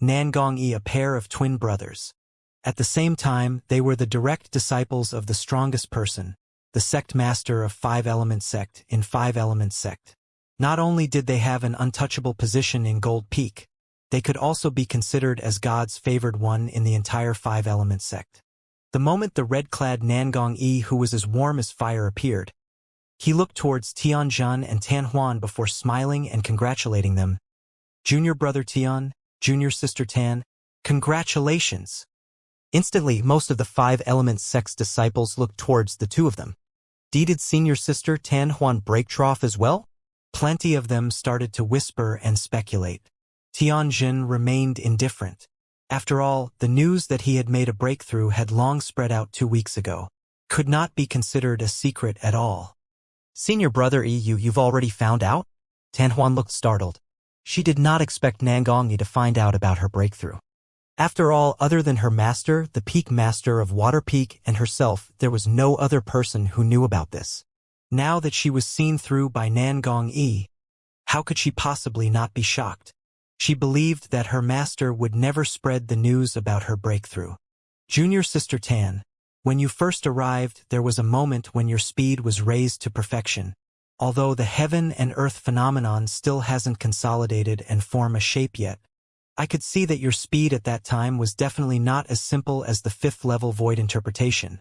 Nangong E, a pair of twin brothers. At the same time, they were the direct disciples of the strongest person, the sect master of 5-element sect in 5-element sect. Not only did they have an untouchable position in Gold Peak, they could also be considered as God's favored one in the entire 5-element sect. The moment the red-clad Nangong E, who was as warm as fire, appeared, he looked towards Tianjin and Tan Huan before smiling and congratulating them. "Junior brother Tian, junior sister Tan, congratulations." Instantly, most of the 5-element sect's disciples looked towards the 2 of them. Did senior sister Tan Huan break trough as well? Plenty of them started to whisper and speculate. Tianjin remained indifferent. After all, the news that he had made a breakthrough had long spread out 2 weeks ago. Could not be considered a secret at all. "Senior brother E, you've already found out?" Tan Huan looked startled. She did not expect Nangongyi to find out about her breakthrough. After all, other than her master, the peak master of Water Peak, and herself, there was no other person who knew about this. Now that she was seen through by Nangongyi, how could she possibly not be shocked? She believed that her master would never spread the news about her breakthrough. Junior Sister Tan, when you first arrived, there was a moment when your speed was raised to perfection. Although the heaven and earth phenomenon still hasn't consolidated and form a shape yet, I could see that your speed at that time was definitely not as simple as the 5th level void interpretation,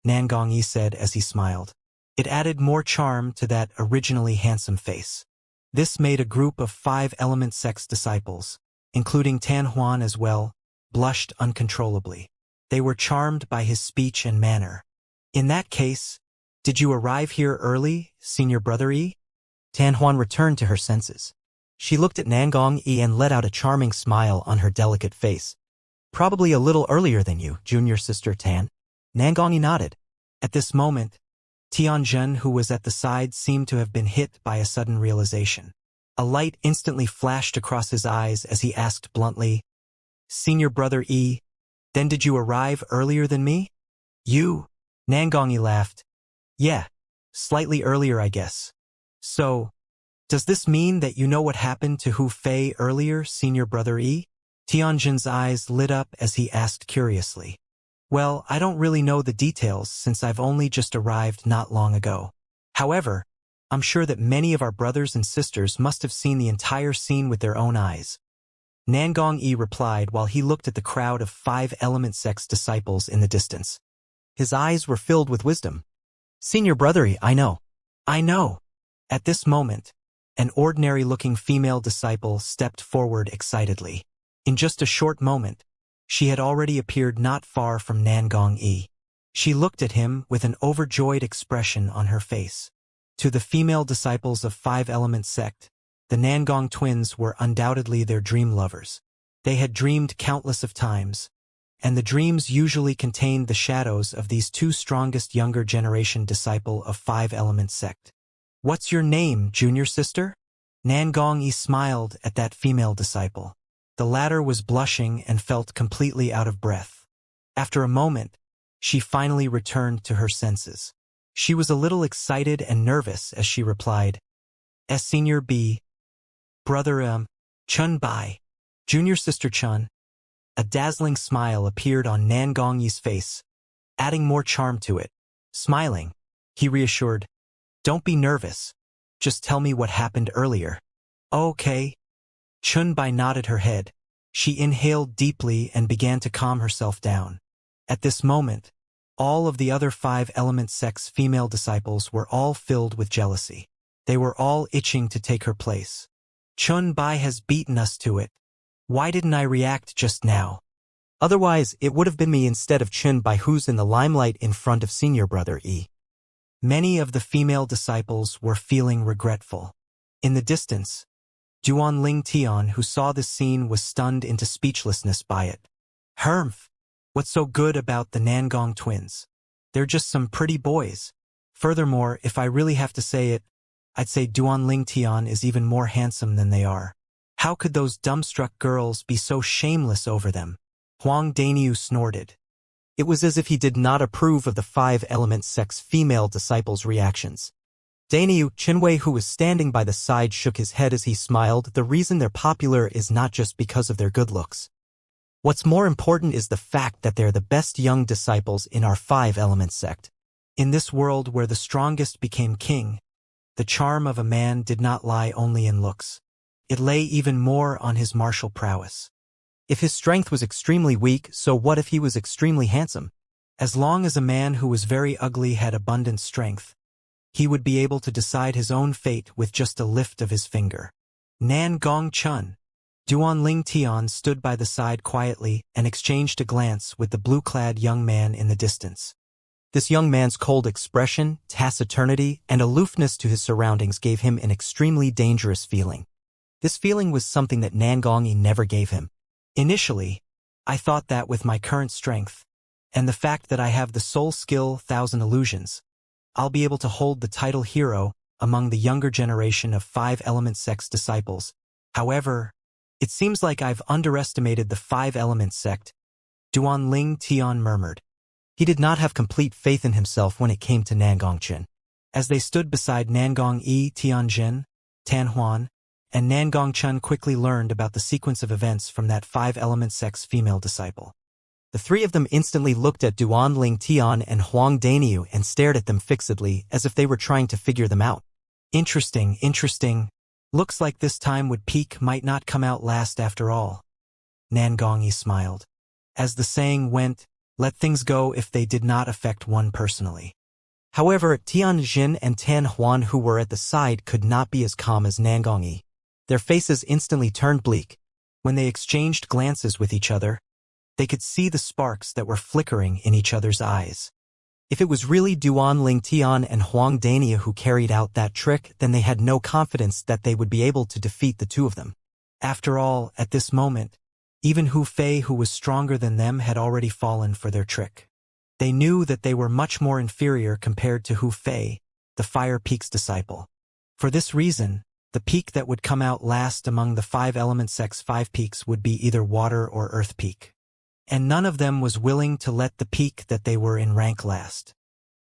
Nangongyi said as he smiled. It added more charm to that originally handsome face. This made a group of 5 element sect's disciples, including Tan Huan as well, blushed uncontrollably. They were charmed by his speech and manner. In that case, did you arrive here early, Senior Brother Yi? Tan Huan returned to her senses. She looked at Nangongyi and let out a charming smile on her delicate face. Probably a little earlier than you, Junior Sister Tan. Nangongyi nodded. At this moment, Tianjun, who was at the side, seemed to have been hit by a sudden realization. A light instantly flashed across his eyes as he asked bluntly, Senior Brother Yi, then did you arrive earlier than me? You? Nangongyi laughed. Yeah, slightly earlier I guess. So, does this mean that you know what happened to Hu Fei earlier, Senior Brother Yi? Tianjun's eyes lit up as he asked curiously. Well, I don't really know the details since I've only just arrived not long ago. However, I'm sure that many of our brothers and sisters must have seen the entire scene with their own eyes. Nangongyi replied while he looked at the crowd of 5 element sect's disciples in the distance. His eyes were filled with wisdom. Senior Brother Yi, I know. I know. At this moment, an ordinary-looking female disciple stepped forward excitedly. In just a short moment, she had already appeared not far from Nangongyi. She looked at him with an overjoyed expression on her face. To the female disciples of 5 element sect, the Nangong twins were undoubtedly their dream lovers. They had dreamed countless of times, and the dreams usually contained the shadows of these 2 strongest younger generation disciple of 5 element sect. What's your name, Junior Sister? Nangongyi smiled at that female disciple. The latter was blushing and felt completely out of breath. After a moment, she finally returned to her senses. She was a little excited and nervous as she replied, Senior B. Brother Chun Bai. Junior Sister Chun. A dazzling smile appeared on Nangongyi's face, adding more charm to it. Smiling, he reassured, Don't be nervous. Just tell me what happened earlier. Okay. Chun Bai nodded her head. She inhaled deeply and began to calm herself down. At this moment, all of the other 5 element sect's female disciples were all filled with jealousy. They were all itching to take her place. Chun Bai has beaten us to it. Why didn't I react just now? Otherwise, it would have been me instead of Chun Bai who's in the limelight in front of Senior Brother Yi. Many of the female disciples were feeling regretful. In the distance, Duan Ling Tian, who saw this scene, was stunned into speechlessness by it. Hermph! What's so good about the Nangong twins? They're just some pretty boys. Furthermore, if I really have to say it, I'd say Duan Ling Tian is even more handsome than they are. How could those dumbstruck girls be so shameless over them? Huang Daniu snorted. It was as if he did not approve of the 5 element sect's female disciples' reactions. Daniu Chinwei, who was standing by the side, shook his head as he smiled. The reason they're popular is not just because of their good looks. What's more important is the fact that they're the best young disciples in our 5 element sect. In this world where the strongest became king, the charm of a man did not lie only in looks. It lay even more on his martial prowess. If his strength was extremely weak, so what if he was extremely handsome? As long as a man who was very ugly had abundant strength, he would be able to decide his own fate with just a lift of his finger. Nan Gong Chun. Duan Ling Tian stood by the side quietly and exchanged a glance with the blue-clad young man in the distance. This young man's cold expression, taciturnity, and aloofness to his surroundings gave him an extremely dangerous feeling. This feeling was something that Nangongyi never gave him. Initially, I thought that with my current strength, and the fact that I have the soul skill 1000 illusions, I'll be able to hold the title hero among the younger generation of 5 element sect's disciples. However, it seems like I've underestimated the five-element sect, Duanling Tian murmured. He did not have complete faith in himself when it came to Nangongchen. As they stood beside Nangong Yi Tianjin, Tan Huan, and Nangong Chun quickly learned about the sequence of events from that five-element sect's female disciple. The three of them instantly looked at Duanling Tian and Huang Daniu and stared at them fixedly as if they were trying to figure them out. Interesting. Looks like this time Wood Peak might not come out last after all. Nangong Yi smiled. As the saying went, let things go if they did not affect one personally. However, Tianjin and Tan Huan, who were at the side, could not be as calm as Nangong Yi. Their faces instantly turned bleak. When they exchanged glances with each other, they could see the sparks that were flickering in each other's eyes. If it was really Duanling Tian and Huang Dania who carried out that trick, then they had no confidence that they would be able to defeat the two of them. After all, at this moment, even Hu Fei, who was stronger than them, had already fallen for their trick. They knew that they were much more inferior compared to Hu Fei, the Fire Peak's disciple. For this reason, the peak that would come out last among the five-element sect's five peaks would be either Water or Earth Peak. And none of them was willing to let the peak that they were in rank last.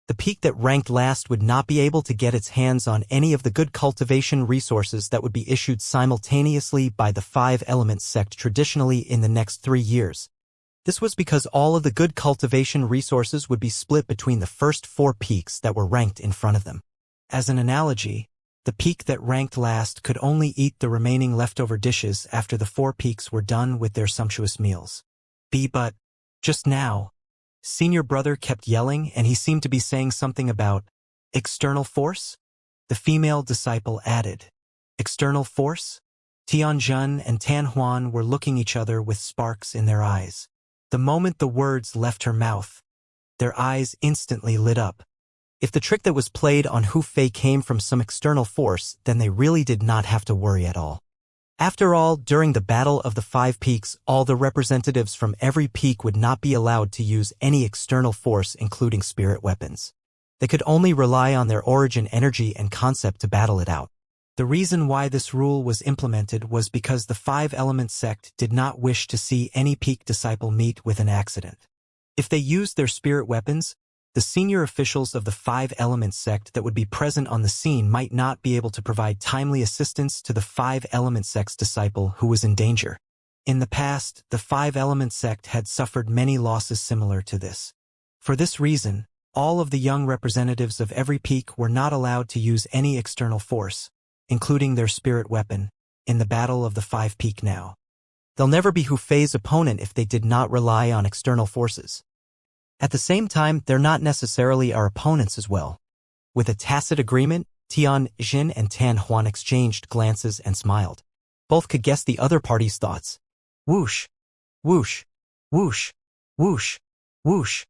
The peak that ranked last would not be able to get its hands on any of the good cultivation resources that would be issued simultaneously by the five-element sect traditionally in the next 3 years. This was because all of the good cultivation resources would be split between the first 4 peaks that were ranked in front of them. As an analogy, the peak that ranked last could only eat the remaining leftover dishes after the 4 peaks were done with their sumptuous meals. But just now, Senior Brother kept yelling, and he seemed to be saying something about external force? The female disciple added, external force? Tianjun and Tan Huan were looking each other with sparks in their eyes. The moment the words left her mouth, their eyes instantly lit up. If the trick that was played on Hu Fei came from some external force, then they really did not have to worry at all. After all, during the Battle of the Five Peaks, all the representatives from every peak would not be allowed to use any external force, including spirit weapons. They could only rely on their origin energy and concept to battle it out. The reason why this rule was implemented was because the five-element sect did not wish to see any peak disciple meet with an accident. If they used their spirit weapons, the senior officials of the five-element sect that would be present on the scene might not be able to provide timely assistance to the five-element sect's disciple who was in danger. In the past, the five-element sect had suffered many losses similar to this. For this reason, all of the young representatives of every peak were not allowed to use any external force, including their spirit weapon, in the Battle of the Five Peak now. They'll never be Hu Fei's opponent if they did not rely on external forces. At the same time, they're not necessarily our opponents as well. With a tacit agreement, Tian Jin and Tan Huan exchanged glances and smiled. Both could guess the other party's thoughts. Whoosh, whoosh, whoosh, whoosh, whoosh.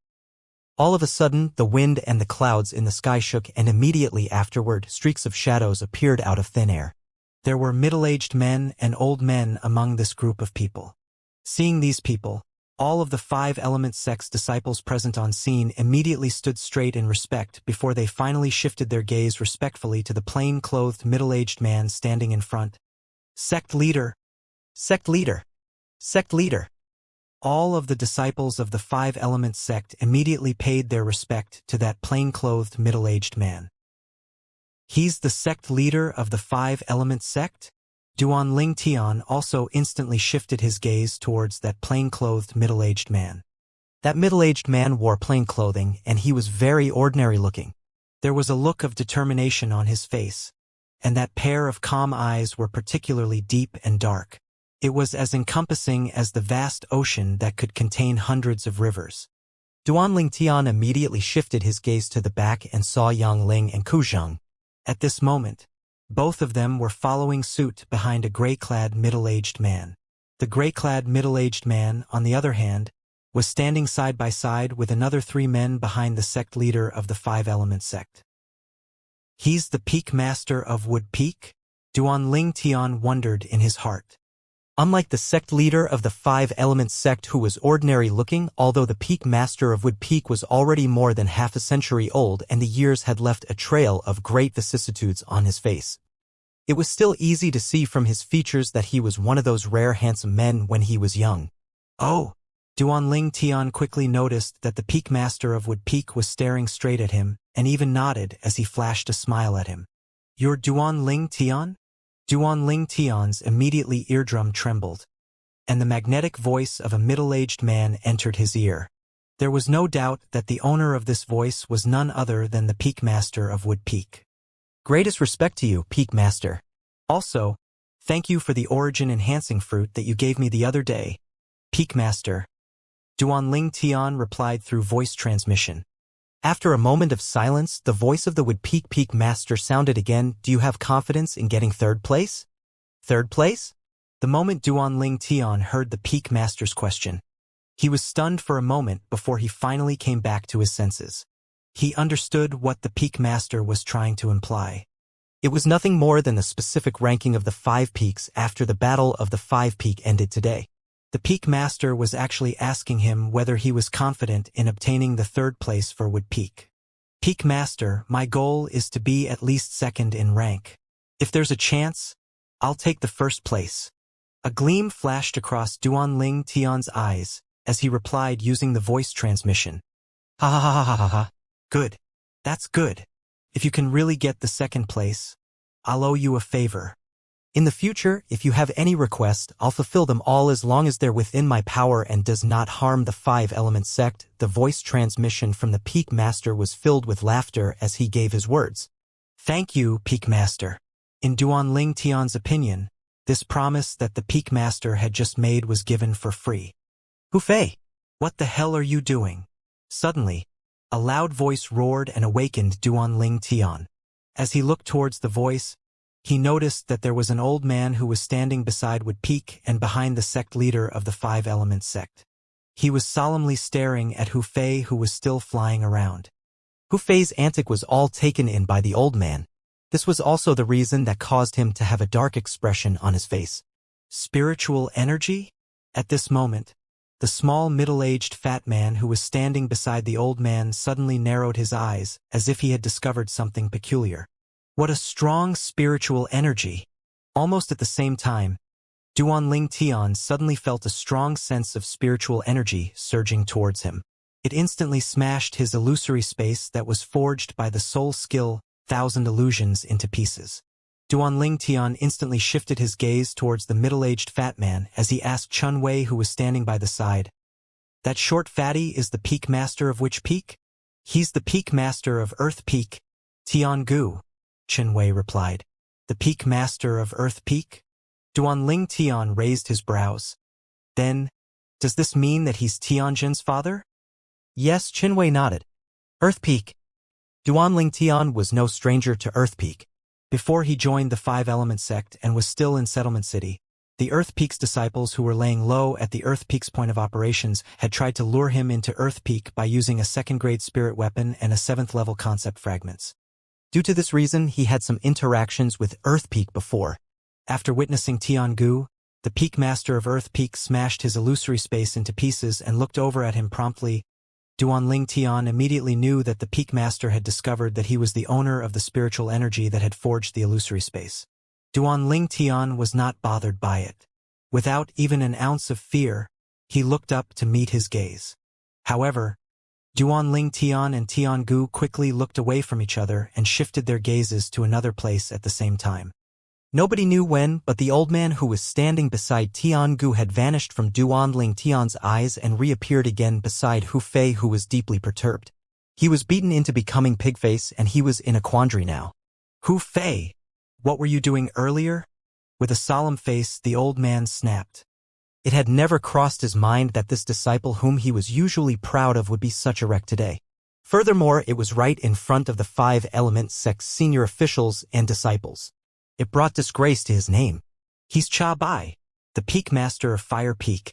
All of a sudden, the wind and the clouds in the sky shook, and immediately afterward, streaks of shadows appeared out of thin air. There were middle-aged men and old men among this group of people. Seeing these people, all of the five-element sect's disciples present on scene immediately stood straight in respect before they finally shifted their gaze respectfully to the plain-clothed middle-aged man standing in front. Sect leader! Sect leader! Sect leader! All of the disciples of the five-element sect immediately paid their respect to that plain-clothed middle-aged man. He's the sect leader of the five-element sect? Duanling Tian also instantly shifted his gaze towards that plain-clothed middle-aged man. That middle-aged man wore plain clothing, and he was very ordinary-looking. There was a look of determination on his face, and that pair of calm eyes were particularly deep and dark. It was as encompassing as the vast ocean that could contain hundreds of rivers. Duanling Tian immediately shifted his gaze to the back and saw Yang Ling and Ku Zheng. At this moment, both of them were following suit behind a gray-clad middle-aged man. The gray-clad middle-aged man, on the other hand, was standing side by side with another 3 men behind the sect leader of the five-element sect. He's the peak master of Wood Peak? Duanling Tian wondered in his heart. Unlike the sect leader of the five-element sect who was ordinary-looking, although the peak master of Wood Peak was already more than half a century old and the years had left a trail of great vicissitudes on his face. It was still easy to see from his features that he was one of those rare handsome men when he was young. Oh! Duanling Tian quickly noticed that the Peak Master of Wood Peak was staring straight at him, and even nodded as he flashed a smile at him. "You're Duanling Tian?" Duanling Tian's immediately eardrum trembled, and the magnetic voice of a middle-aged man entered his ear. There was no doubt that the owner of this voice was none other than the Peak Master of Wood Peak. "Greatest respect to you, Peak Master. Also, thank you for the origin-enhancing fruit that you gave me the other day, Peak Master." Duanling Tian replied through voice transmission. After a moment of silence, the voice of the Wood Peak Master sounded again. "Do you have confidence in getting third place?" "Third place?" The moment Duanling Tian heard the Peak Master's question, he was stunned for a moment before he finally came back to his senses. He understood what the Peak Master was trying to imply. It was nothing more than the specific ranking of the 5 peaks after the Battle of the 5 Peak ended today. The Peak Master was actually asking him whether he was confident in obtaining the 3rd place for Wood Peak. "Peak Master, my goal is to be at least 2nd in rank. If there's a chance, I'll take the 1st place." A gleam flashed across Duanling Tian's eyes as he replied using the voice transmission. "Ha ha ha ha ha ha. Good. That's good. If you can really get the 2nd place, I'll owe you a favor. In the future, if you have any request, I'll fulfill them all as long as they're within my power and does not harm the 5-element sect." The voice transmission from the Peak Master was filled with laughter as he gave his words. "Thank you, Peak Master." In Duanling Tian's opinion, this promise that the Peak Master had just made was given for free. "Hu Fei, what the hell are you doing?" Suddenly, a loud voice roared and awakened Duanling Tian. As he looked towards the voice, he noticed that there was an old man who was standing beside Wood Peak and behind the sect leader of the 5-element sect. He was solemnly staring at Hu Fei, who was still flying around. Hu Fei's antic was all taken in by the old man. This was also the reason that caused him to have a dark expression on his face. Spiritual energy? At this moment, the small middle-aged fat man who was standing beside the old man suddenly narrowed his eyes as if he had discovered something peculiar. What a strong spiritual energy! Almost at the same time, Duanling Tian suddenly felt a strong sense of spiritual energy surging towards him. It instantly smashed his illusory space that was forged by the soul skill 1,000 illusions into pieces. Duanling Tian instantly shifted his gaze towards the middle-aged fat man as he asked Chun Wei, who was standing by the side, "That short fatty is the Peak Master of which peak?" "He's the Peak Master of Earth Peak, Tian Gu," Chun Wei replied. "The Peak Master of Earth Peak?" Duanling Tian raised his brows. "Then, does this mean that he's Tianjin's father?" "Yes," Chun Wei nodded. "Earth Peak." Duanling Tian was no stranger to Earth Peak. Before he joined the 5-element sect and was still in Settlement City, the Earth Peak's disciples who were laying low at the Earth Peak's point of operations had tried to lure him into Earth Peak by using a 2nd-grade spirit weapon and a 7th-level concept fragments. Due to this reason, he had some interactions with Earth Peak before. After witnessing Tian Gu, the Peak Master of Earth Peak smashed his illusory space into pieces and looked over at him promptly. Duanling Tian immediately knew that the Peak Master had discovered that he was the owner of the spiritual energy that had forged the illusory space. Duanling Tian was not bothered by it. Without even an ounce of fear, he looked up to meet his gaze. However, Duanling Tian and Tian Gu quickly looked away from each other and shifted their gazes to another place at the same time. Nobody knew when, but the old man who was standing beside Tian Gu had vanished from Duanling Tian's eyes and reappeared again beside Hu Fei, who was deeply perturbed. He was beaten into becoming Pigface, and he was in a quandary now. "Hu Fei, what were you doing earlier?" With a solemn face, the old man snapped. It had never crossed his mind that this disciple whom he was usually proud of would be such a wreck today. Furthermore, it was right in front of the 5-element sect's senior officials and disciples. It brought disgrace to his name. "He's Cha Bai, the Peak Master of Fire Peak."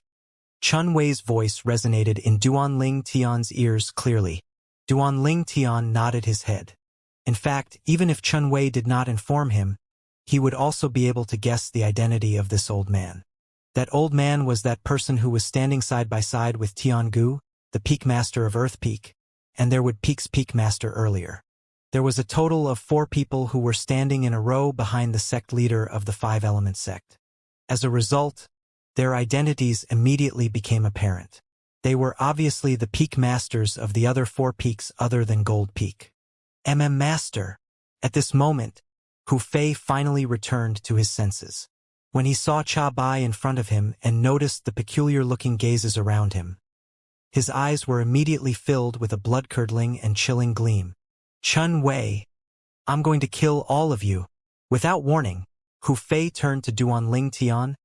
Chun Wei's voice resonated in Duanling Tian's ears clearly. Duanling Tian nodded his head. In fact, even if Chun Wei did not inform him, he would also be able to guess the identity of this old man. That old man was that person who was standing side by side with Tian Gu, the Peak Master of Earth Peak, and there Wood Peak's Peak Master earlier. There was a total of 4 people who were standing in a row behind the sect leader of the Five-Element sect. As a result, their identities immediately became apparent. They were obviously the peak masters of the other 4 peaks other than Gold Peak. Master. At this moment, Hu Fei finally returned to his senses. When he saw Cha Bai in front of him and noticed the peculiar-looking gazes around him, his eyes were immediately filled with a blood-curdling and chilling gleam. Chun Wei, I'm going to kill all of you. Without warning, Hu Fei turned to Duan Ling Tian,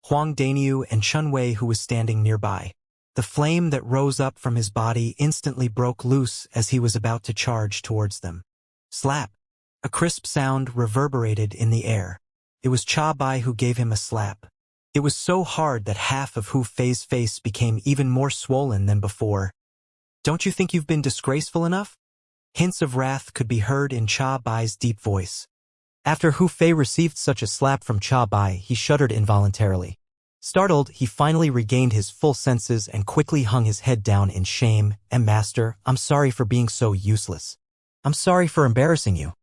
Huang Daniu and Chun Wei who was standing nearby. The flame that rose up from his body instantly broke loose as he was about to charge towards them. Slap! A crisp sound reverberated in the air. It was Cha Bai who gave him a slap. It was so hard that half of Hu Fei's face became even more swollen than before. Don't you think you've been disgraceful enough? Hints of wrath could be heard in Cha Bai's deep voice. After Hu Fei received such a slap from Cha Bai, he shuddered involuntarily. Startled, he finally regained his full senses and quickly hung his head down in shame. Master, I'm sorry for being so useless. I'm sorry for embarrassing you.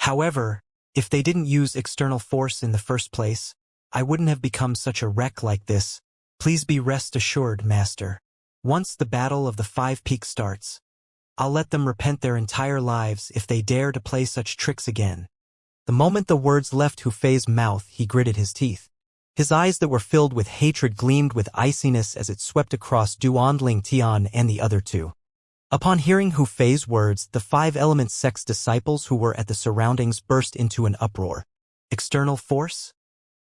However, if they didn't use external force in the first place, I wouldn't have become such a wreck like this. Please be rest assured, Master. Once the battle of the 5 peaks starts, I'll let them repent their entire lives if they dare to play such tricks again. The moment the words left Hu Fei's mouth, he gritted his teeth. His eyes that were filled with hatred gleamed with iciness as it swept across Duan Ling Tian and the other 2. Upon hearing Hu Fei's words, the Five-Element sect's disciples who were at the surroundings burst into an uproar. External force?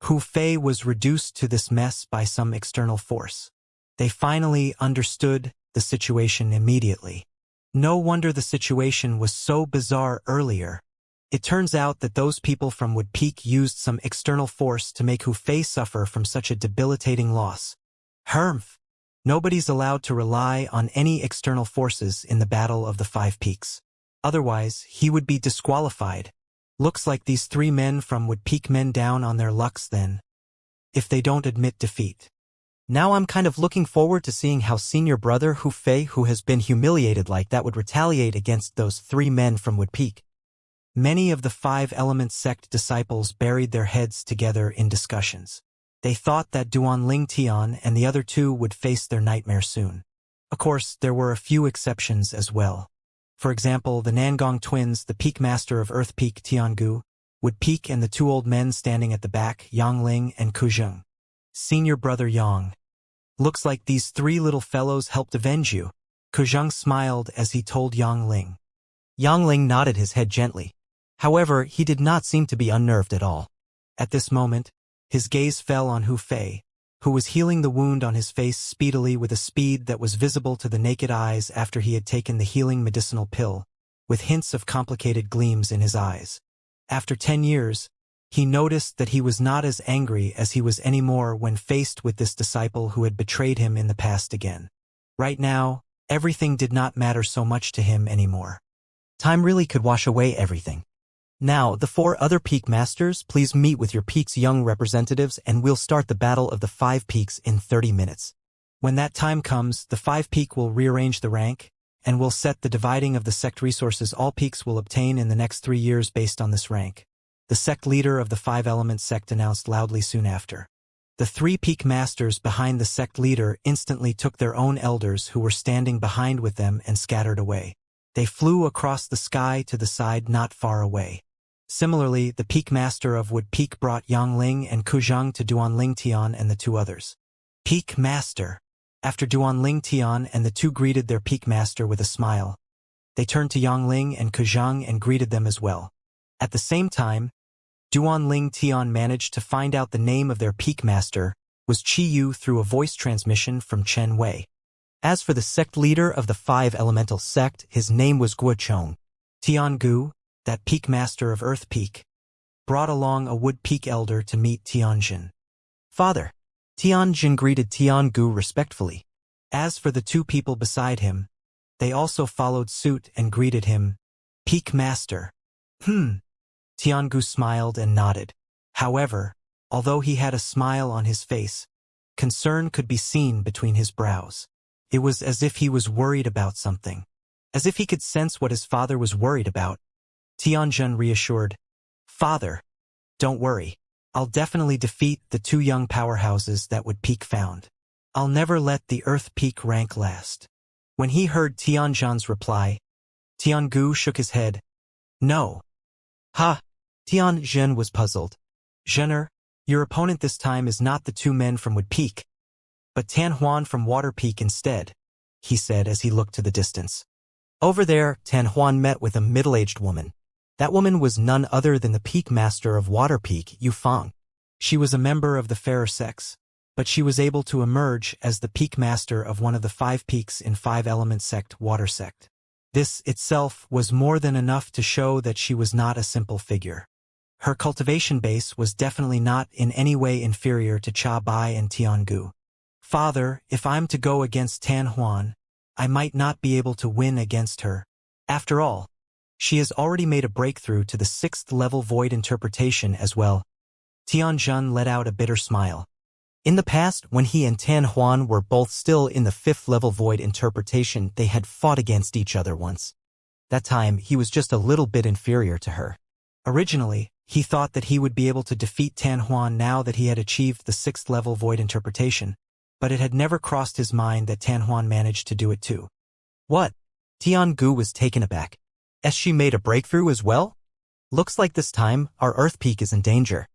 Hu Fei was reduced to this mess by some external force. They finally understood the situation immediately. No wonder the situation was so bizarre earlier. It turns out that those people from Wood Peak used some external force to make Hu Fei suffer from such a debilitating loss. Humph! Nobody's allowed to rely on any external forces in the Battle of the 5 Peaks. Otherwise, he would be disqualified. Looks like these 3 men from Wood Peak men down on their lucks then, if they don't admit defeat. Now I'm kind of looking forward to seeing how senior brother Hu Fei, who has been humiliated like that, would retaliate against those 3 men from Wood Peak. Many of the Five-Element sect disciples buried their heads together in discussions. They thought that Duan Ling Tian and the other 2 would face their nightmare soon. Of course, there were a few exceptions as well. For example, the Nangong twins, the Peak Master of Earth Peak Tiangu, Wood Peak, and the 2 old men standing at the back, Yang Ling and Kuzheng. Senior brother Yang. Looks like these 3 little fellows helped avenge you. Kuzheng smiled as he told Yang Ling. Yang Ling nodded his head gently. However, he did not seem to be unnerved at all. At this moment, his gaze fell on Hu Fei, who was healing the wound on his face speedily with a speed that was visible to the naked eyes after he had taken the healing medicinal pill, with hints of complicated gleams in his eyes. After 10 years, he noticed that he was not as angry as he was anymore when faced with this disciple who had betrayed him in the past again. Right now, everything did not matter so much to him anymore. Time really could wash away everything. Now, the 4 other peak masters, please meet with your peak's young representatives and we'll start the battle of the 5 peaks in 30 minutes. When that time comes, the 5 peak will rearrange the rank, and will set the dividing of the sect resources all peaks will obtain in the next 3 years based on this rank. The sect leader of the Five-Element sect announced loudly soon after. The 3 peak masters behind the sect leader instantly took their own elders who were standing behind with them and scattered away. They flew across the sky to the side not far away. Similarly, the Peak Master of Wood Peak brought Yang Ling and Kuzheng to Duan Ling Tian and the 2 others. Peak Master. After Duan Ling Tian and the 2 greeted their Peak Master with a smile, they turned to Yang Ling and Kuzheng and greeted them as well. At the same time, Duan Ling Tian managed to find out the name of their Peak Master was Chi Yu through a voice transmission from Chen Wei. As for the sect leader of the 5 elemental sect, his name was Guo Chong. Tiangu, that Peak Master of Earth Peak, brought along a Wood Peak elder to meet Tianjin. Father. Tianjin greeted Tiangu respectfully. As for the 2 people beside him, they also followed suit and greeted him, Peak Master. Tiangu smiled and nodded. However, although he had a smile on his face, concern could be seen between his brows. It was as if he was worried about something. As if he could sense what his father was worried about. Tianjin reassured. Father, don't worry. I'll definitely defeat the two young powerhouses that would peak found. I'll never let the Earth peak rank last. When he heard Tianjin's reply, Tiangu shook his head. No. Ha! Tianjin was puzzled. Zhener, your opponent this time is not the two men from Wood Peak, but Tan Huan from Water Peak instead, he said as he looked to the distance. Over there, Tan Huan met with a middle-aged woman. That woman was none other than the Peak Master of Water Peak, Yu Fang. She was a member of the fairer sex, but she was able to emerge as the Peak Master of one of the 5 peaks in 5-element sect, Water Sect. This itself was more than enough to show that she was not a simple figure. Her cultivation base was definitely not in any way inferior to Cha Bai and Tiangu. Father, if I'm to go against Tan Huan, I might not be able to win against her. After all, she has already made a breakthrough to the 6th level void interpretation as well. Tianjin let out a bitter smile. In the past, when he and Tan Huan were both still in the 5th level void interpretation, they had fought against each other once. That time, he was just a little bit inferior to her. Originally, he thought that he would be able to defeat Tan Huan now that he had achieved the 6th level void interpretation, but it had never crossed his mind that Tan Huan managed to do it too. What? Tiangu was taken aback. As she made a breakthrough as well? Looks like this time, our Earth Peak is in danger.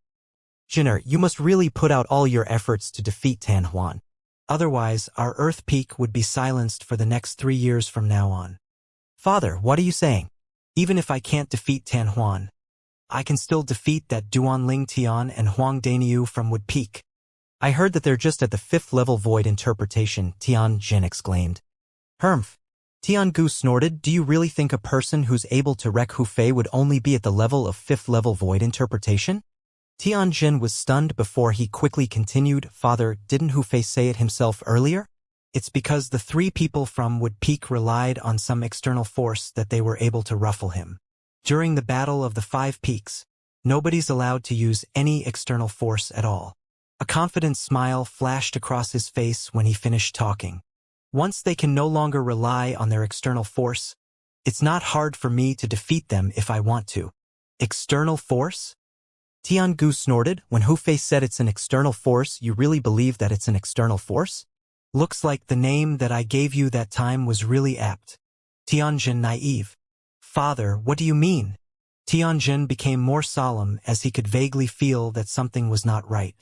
Zhener, you must really put out all your efforts to defeat Tan Huan. Otherwise, our Earth Peak would be silenced for the next 3 years from now on. Father, what are you saying? Even if I can't defeat Tan Huan, I can still defeat that Duanling Tian and Huang Daniu from Wood Peak. I heard that they're just at the 5th level void interpretation, Tianjin exclaimed. Humph. Tiangu snorted. Do you really think a person who's able to wreck Hu Fei would only be at the level of 5th level void interpretation? Tianjin was stunned before he quickly continued. Father, didn't Hu Fei say it himself earlier? It's because the 3 people from Wood Peak relied on some external force that they were able to ruffle him. During the battle of the 5 peaks, nobody's allowed to use any external force at all. A confident smile flashed across his face when he finished talking. Once they can no longer rely on their external force, it's not hard for me to defeat them if I want to. External force? Tiangu snorted. When Hu Fei said it's an external force, you really believe that it's an external force? Looks like the name that I gave you that time was really apt. Tianjin naive. Father, what do you mean? Tianjin became more solemn as he could vaguely feel that something was not right.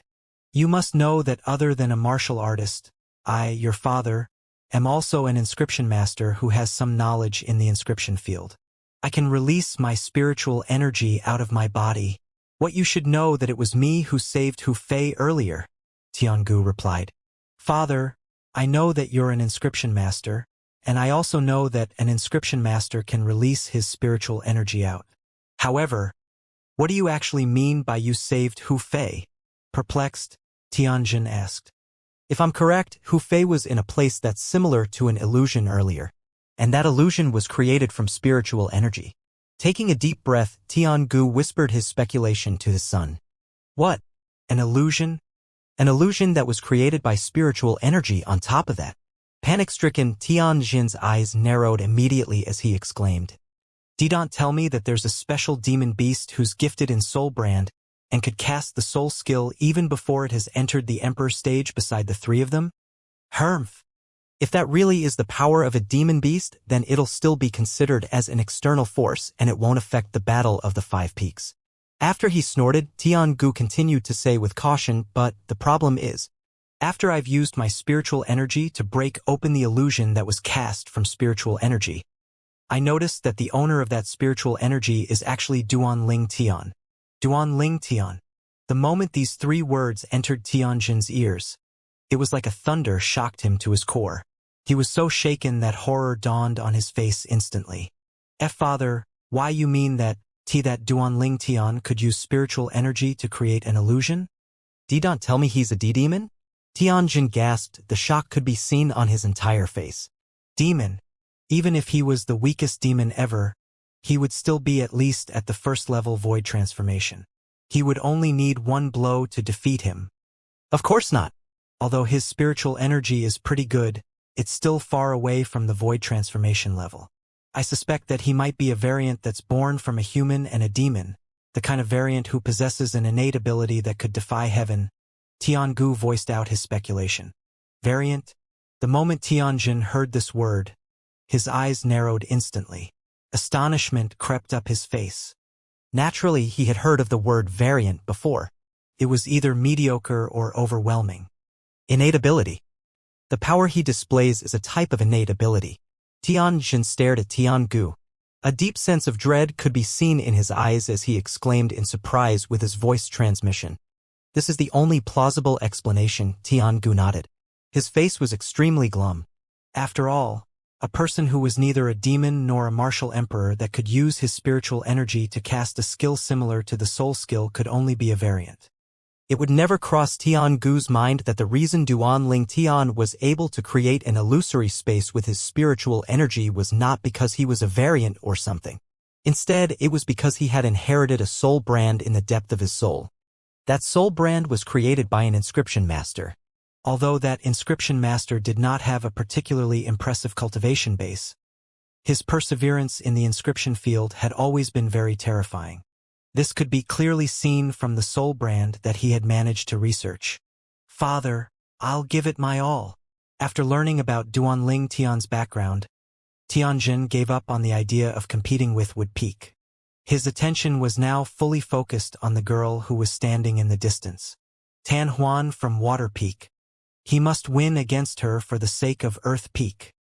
You must know that other than a martial artist, I, your father, am also an inscription master who has some knowledge in the inscription field. I can release my spiritual energy out of my body. What you should know that it was me who saved Hu Fei earlier, Tiangu replied. Father, I know that you're an inscription master, and I also know that an inscription master can release his spiritual energy out. However, what do you actually mean by you saved Hu Fei? Perplexed, Tianjin asked. If I'm correct, Hu Fei was in a place that's similar to an illusion earlier, and that illusion was created from spiritual energy. Taking a deep breath, Tiangu whispered his speculation to his son. What? An illusion? An illusion that was created by spiritual energy on top of that. Panic-stricken, Tianjin's eyes narrowed immediately as he exclaimed. Don't tell me that there's a special demon beast who's gifted in Soul Brand and could cast the soul skill even before it has entered the Emperor stage beside the 3 of them? Humph. If that really is the power of a demon beast, then it'll still be considered as an external force and it won't affect the battle of the 5 peaks. After he snorted, Tiangu continued to say with caution, but the problem is, after I've used my spiritual energy to break open the illusion that was cast from spiritual energy, I noticed that the owner of that spiritual energy is actually Duanling Tian. Duanling Tian. The moment these 3 words entered Tianjin's ears, it was like a thunder shocked him to his core. He was so shaken that horror dawned on his face instantly. Father, why you mean that Duanling Tian could use spiritual energy to create an illusion? Don't tell me he's a demon? Tianjin gasped. The shock could be seen on his entire face. Demon. Even if he was the weakest demon ever, he would still be at least at the 1st level void transformation. He would only need 1 blow to defeat him. Of course not. Although his spiritual energy is pretty good, it's still far away from the void transformation level. I suspect that he might be a variant that's born from a human and a demon, the kind of variant who possesses an innate ability that could defy heaven. Tiangu voiced out his speculation. Variant? The moment Tianjin heard this word, his eyes narrowed instantly. Astonishment crept up his face. Naturally, he had heard of the word variant before. It was either mediocre or overwhelming. Innate ability. The power he displays is a type of innate ability. Tianjin stared at Tiangu. A deep sense of dread could be seen in his eyes as he exclaimed in surprise with his voice transmission. This is the only plausible explanation, Tiangu nodded. His face was extremely glum. After all, a person who was neither a demon nor a martial emperor that could use his spiritual energy to cast a skill similar to the soul skill could only be a variant. It would never cross Tiangu's mind that the reason Duanling Tian was able to create an illusory space with his spiritual energy was not because he was a variant or something. Instead, it was because he had inherited a soul brand in the depth of his soul. That soul brand was created by an inscription master. Although that inscription master did not have a particularly impressive cultivation base, his perseverance in the inscription field had always been very terrifying. This could be clearly seen from the soul brand that he had managed to research. Father, I'll give it my all. After learning about Duanling Tian's background, Tianjin gave up on the idea of competing with Wood Peak. His attention was now fully focused on the girl who was standing in the distance. Tan Huan from Water Peak. He must win against her for the sake of Earth Peak.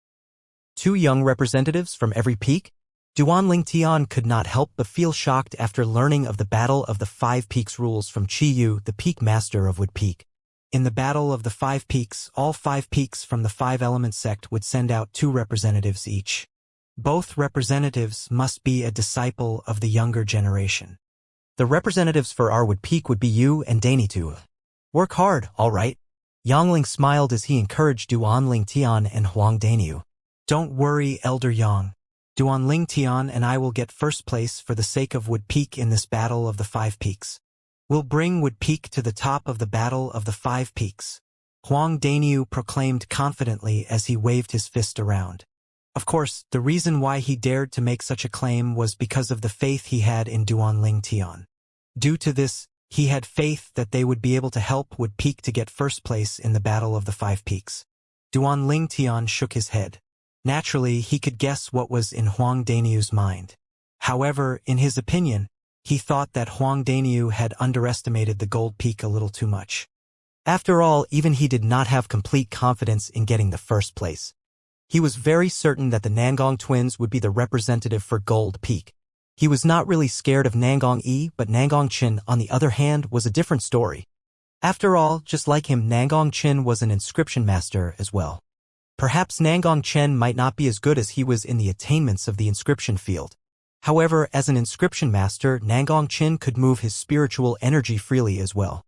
2 young representatives from every peak? Duanling Tian could not help but feel shocked after learning of the Battle of the 5 Peaks rules from Qiyu, the peak master of Wood Peak. In the Battle of the 5 Peaks, all 5 peaks from the 5-element sect would send out 2 representatives each. Both representatives must be a disciple of the younger generation. The representatives for our Wood Peak would be you and Danitu. Work hard, all right. Yangling smiled as he encouraged Duanling Tian and Huang Daniu. Don't worry, Elder Yang. Duanling Tian and I will get first place for the sake of Wood Peak in this Battle of the 5 Peaks. We'll bring Wood Peak to the top of the Battle of the 5 Peaks. Huang Daniu proclaimed confidently as he waved his fist around. Of course, the reason why he dared to make such a claim was because of the faith he had in Duanling Tian. Due to this, he had faith that they would be able to help Wood Peak to get first place in the Battle of the 5 Peaks. Duanling Tian shook his head. Naturally, he could guess what was in Huang Daniu's mind. However, in his opinion, he thought that Huang Daniu had underestimated the Gold Peak a little too much. After all, even he did not have complete confidence in getting the first place. He was very certain that the Nangong twins would be the representative for Gold Peak. He was not really scared of Nangong Yi, but Nangong Qin, on the other hand, was a different story. After all, just like him, Nangong Qin was an inscription master as well. Perhaps Nangong Chen might not be as good as he was in the attainments of the inscription field. However, as an inscription master, Nangong Qin could move his spiritual energy freely as well.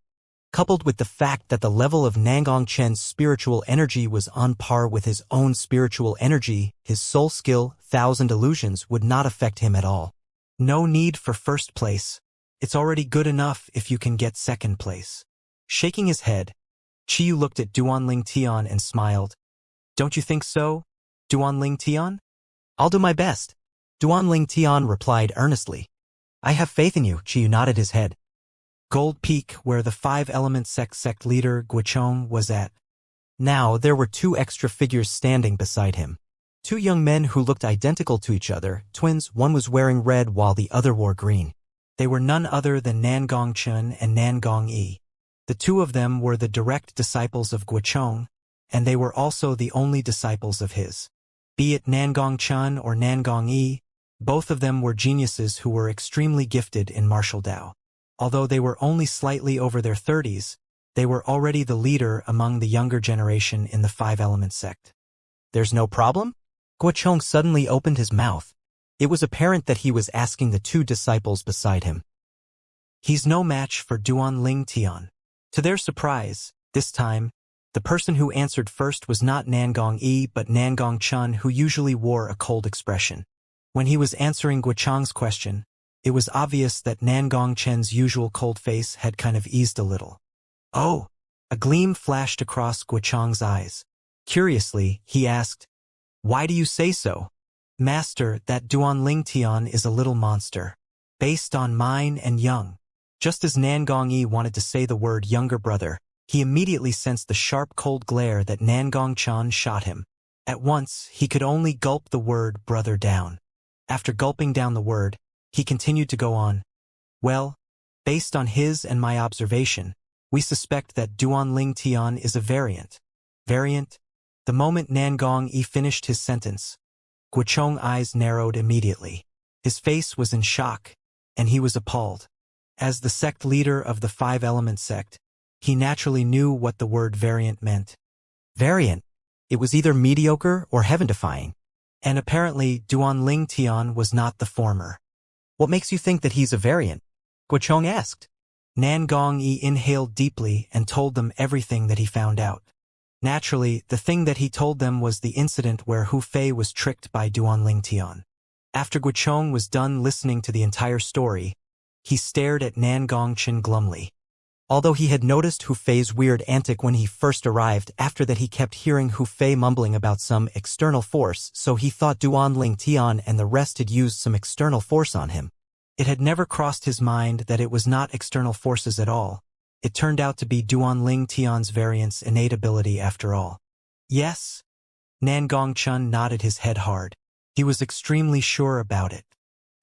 Coupled with the fact that the level of Nangong Chen's spiritual energy was on par with his own spiritual energy, his soul skill, 1,000 illusions, would not affect him at all. No need for first place. It's already good enough if you can get second place. Shaking his head, Qiyu looked at Duanling Tian and smiled. Don't you think so, Duanling Tian? I'll do my best. Duanling Tian replied earnestly. I have faith in you, Qiyu nodded his head. Gold Peak, where the 5-element sect leader Guichong was at. Now there were 2 extra figures standing beside him. 2 young men who looked identical to each other, twins. One was wearing red while the other wore green. They were none other than Nangong Chen and Nangong Yi. The 2 of them were the direct disciples of Guichong, and they were also the only disciples of his. Be it Nangong Chen or Nangong Yi, both of them were geniuses who were extremely gifted in martial Dao. Although they were only slightly over their 30s, they were already the leader among the younger generation in the 5-element sect. There's no problem? Guichong suddenly opened his mouth. It was apparent that he was asking the 2 disciples beside him. He's no match for Duanling Tian. To their surprise, this time, the person who answered first was not Nangong Yi but Nangong Chen, who usually wore a cold expression. When he was answering Guichong's question, it was obvious that Nangong Chen's usual cold face had kind of eased a little. Oh! A gleam flashed across Guichong's eyes. Curiously, he asked, Why do you say so? Master, that Duanling Tian is a little monster. Based on mine and young. Just as Nangong Yi wanted to say the word younger brother, he immediately sensed the sharp cold glare that Nangong Chan shot him. At once, he could only gulp the word brother down. After gulping down the word, he continued to go on. Well, based on his and my observation, we suspect that Duanling Tian is a variant. Variant? The moment Nangong Yi finished his sentence, Guochong's eyes narrowed immediately. His face was in shock, and he was appalled. As the sect leader of the Five-Element sect, he naturally knew what the word variant meant. Variant? It was either mediocre or heaven-defying. And apparently, Duanling Tian was not the former. What makes you think that he's a variant? Guochong asked. Nangong Yi inhaled deeply and told them everything that he found out. Naturally, the thing that he told them was the incident where Hu Fei was tricked by Duanling Tian. After Guochong was done listening to the entire story, he stared at Nangong Chen glumly. Although he had noticed Hu Fei's weird antic when he first arrived, after that he kept hearing Hu Fei mumbling about some external force, so he thought Duanling Tian and the rest had used some external force on him. It had never crossed his mind that it was not external forces at all. It turned out to be Duanling Tian's variant's innate ability after all. Yes? Nangong Chen nodded his head hard. He was extremely sure about it.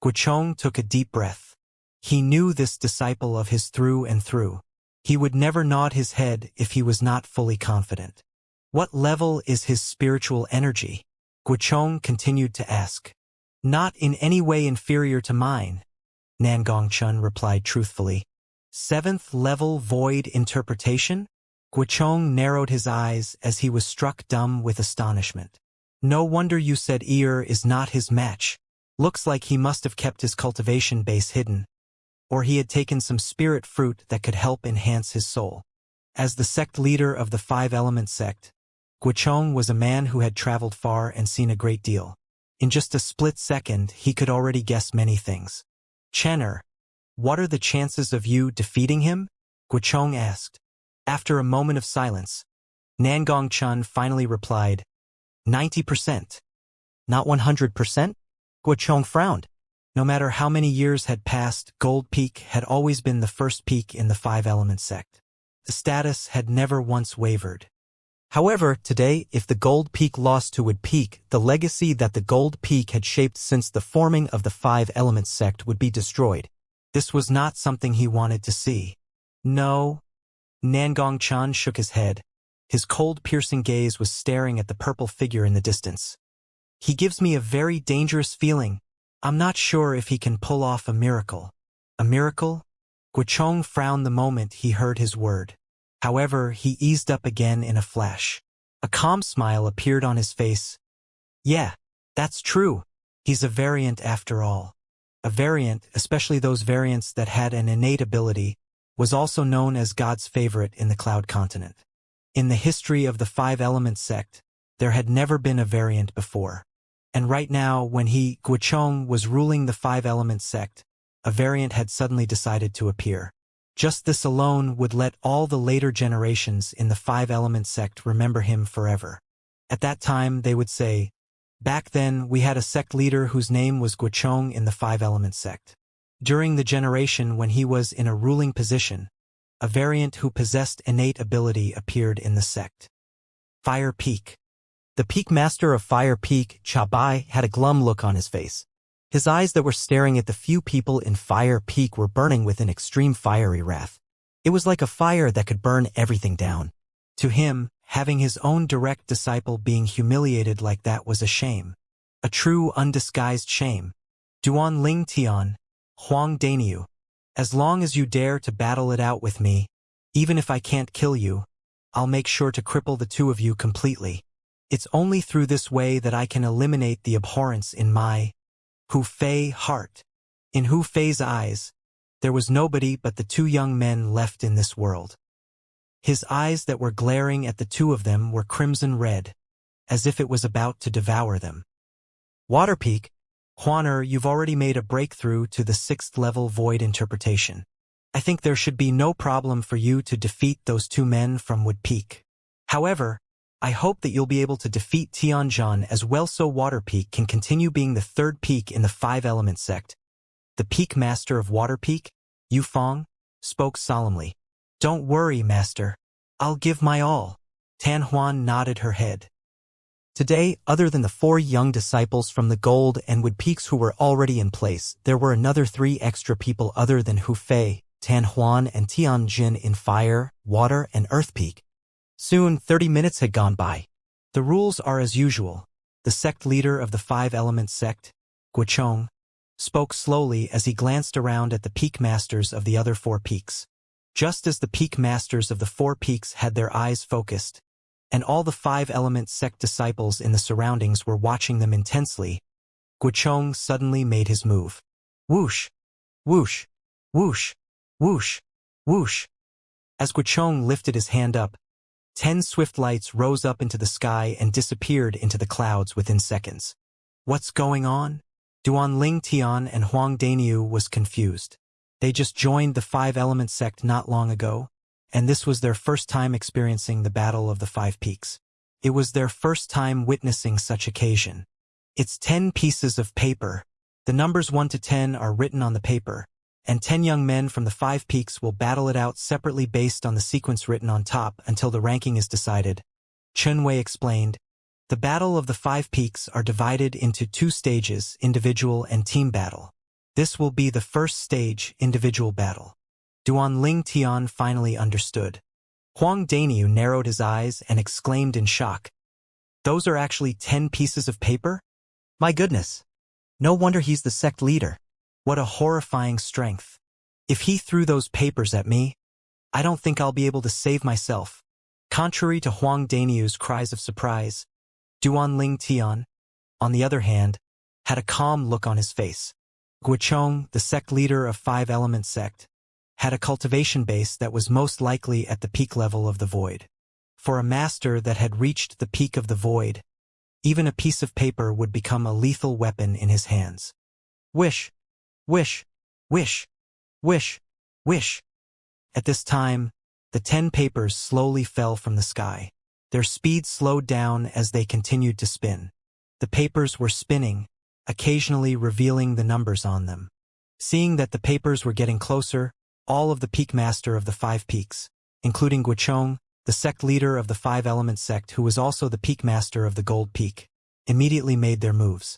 Guochong took a deep breath. He knew this disciple of his through and through. He would never nod his head if he was not fully confident. What level is his spiritual energy? Guochong continued to ask. Not in any way inferior to mine, Nangong Chen replied truthfully. 7th level void interpretation? Guochong narrowed his eyes as he was struck dumb with astonishment. No wonder you said Ear is not his match. Looks like he must have kept his cultivation base hidden. Or he had taken some spirit fruit that could help enhance his soul. As the sect leader of the Five-Element sect, Guochong was a man who had traveled far and seen a great deal. In just a split second, he could already guess many things. Chenner, what are the chances of you defeating him? Guochong asked. After a moment of silence, Nangong Chen finally replied, 90%. Not 100%? Guochong frowned. No matter how many years had passed, Gold Peak had always been the first peak in the Five-Element sect. The status had never once wavered. However, today, if the Gold Peak lost to Wood Peak, the legacy that the Gold Peak had shaped since the forming of the Five-Element sect would be destroyed. This was not something he wanted to see. No. Nangong Chen shook his head. His cold, piercing gaze was staring at the purple figure in the distance. He gives me a very dangerous feeling. I'm not sure if he can pull off a miracle. A miracle? Guochong frowned the moment he heard his word. However, he eased up again in a flash. A calm smile appeared on his face. Yeah, that's true. He's a variant after all. A variant, especially those variants that had an innate ability, was also known as God's favorite in the Cloud Continent. In the history of the Five-Element sect, there had never been a variant before. And right now, when Guochong, was ruling the Five-Element sect, a variant had suddenly decided to appear. Just this alone would let all the later generations in the Five-Element sect remember him forever. At that time, they would say, back then, we had a sect leader whose name was Guochong in the Five-Element sect. During the generation when he was in a ruling position, a variant who possessed innate ability appeared in the sect. Fire Peak. The Peak Master of Fire Peak, Chabai, had a glum look on his face. His eyes that were staring at the few people in Fire Peak were burning with an extreme fiery wrath. It was like a fire that could burn everything down. To him, having his own direct disciple being humiliated like that was a shame. A true, undisguised shame. Duanling Tian, Huang Daniu, as long as you dare to battle it out with me, even if I can't kill you, I'll make sure to cripple the two of you completely. It's only through this way that I can eliminate the abhorrence in my Hu Fei heart. In Hu Fei's eyes, there was nobody but the two young men left in this world. His eyes that were glaring at the two of them were crimson red, as if it was about to devour them. Waterpeak, Huaner, you've already made a breakthrough to the 6th level void interpretation. I think there should be no problem for you to defeat those two men from Wood Peak. However, I hope that you'll be able to defeat Tianjin as well so Water Peak can continue being the third peak in the five-element sect. The peak master of Water Peak, Yu Fong, spoke solemnly. Don't worry, master. I'll give my all. Tan Huan nodded her head. Today, other than the 4 young disciples from the Gold and Wood Peaks who were already in place, there were another 3 extra people other than Hu Fei, Tan Huan and Tianjin in Fire, Water, and Earth Peak. Soon, 30 minutes had gone by. The rules are as usual. The sect leader of the 5-element sect, Guochong, spoke slowly as he glanced around at the peak masters of the other 4 peaks. Just as the peak masters of the 4 peaks had their eyes focused, and all the 5-element sect disciples in the surroundings were watching them intensely, Guochong suddenly made his move. Whoosh! Whoosh! Whoosh! Whoosh! Whoosh! As Guochong lifted his hand up, 10 swift lights rose up into the sky and disappeared into the clouds within seconds. What's going on? Duan Ling Tian and Huang Daniu was confused. They just joined the 5-element sect not long ago, and this was their first time experiencing the Battle of the 5 Peaks. It was their first time witnessing such occasion. It's 10 pieces of paper. The numbers 1 to 10 are written on the paper, and 10 young men from the 5 peaks will battle it out separately based on the sequence written on top until the ranking is decided. Chen Wei explained, the Battle of the 5 Peaks are divided into 2 stages, individual and team battle. This will be the first stage, individual battle. Duan Ling Tian finally understood. Huang Daniu narrowed his eyes and exclaimed in shock. Those are actually 10 pieces of paper? My goodness! No wonder he's the sect leader. What a horrifying strength. If he threw those papers at me, I don't think I'll be able to save myself. Contrary to Huang Daniu's cries of surprise, Duan Ling Tian, on the other hand, had a calm look on his face. Guochong, the sect leader of 5-element sect, had a cultivation base that was most likely at the peak level of the void. For a master that had reached the peak of the void, even a piece of paper would become a lethal weapon in his hands. Wish! Wish! Wish! Wish! Wish! At this time, the 10 papers slowly fell from the sky. Their speed slowed down as they continued to spin. The papers were spinning, occasionally revealing the numbers on them. Seeing that the papers were getting closer, all of the peak master of the 5 peaks, including Guochong, the sect leader of the 5-element sect who was also the peak master of the Gold Peak, immediately made their moves.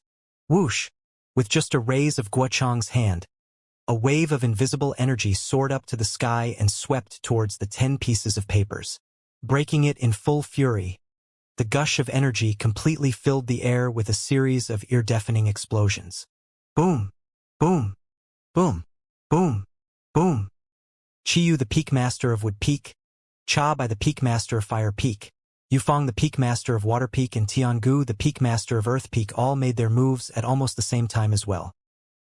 Whoosh! With just a raise of Guochong's hand, a wave of invisible energy soared up to the sky and swept towards the 10 pieces of papers. Breaking it in full fury, the gush of energy completely filled the air with a series of ear-deafening explosions. Boom! Boom! Boom! Boom! Boom! Qiyu, the peak master of Wood Peak, Cha Bai, the peak master of Fire Peak, Yufang, the peak master of Water Peak, and Tiangu, the peak master of Earth Peak, all made their moves at almost the same time as well.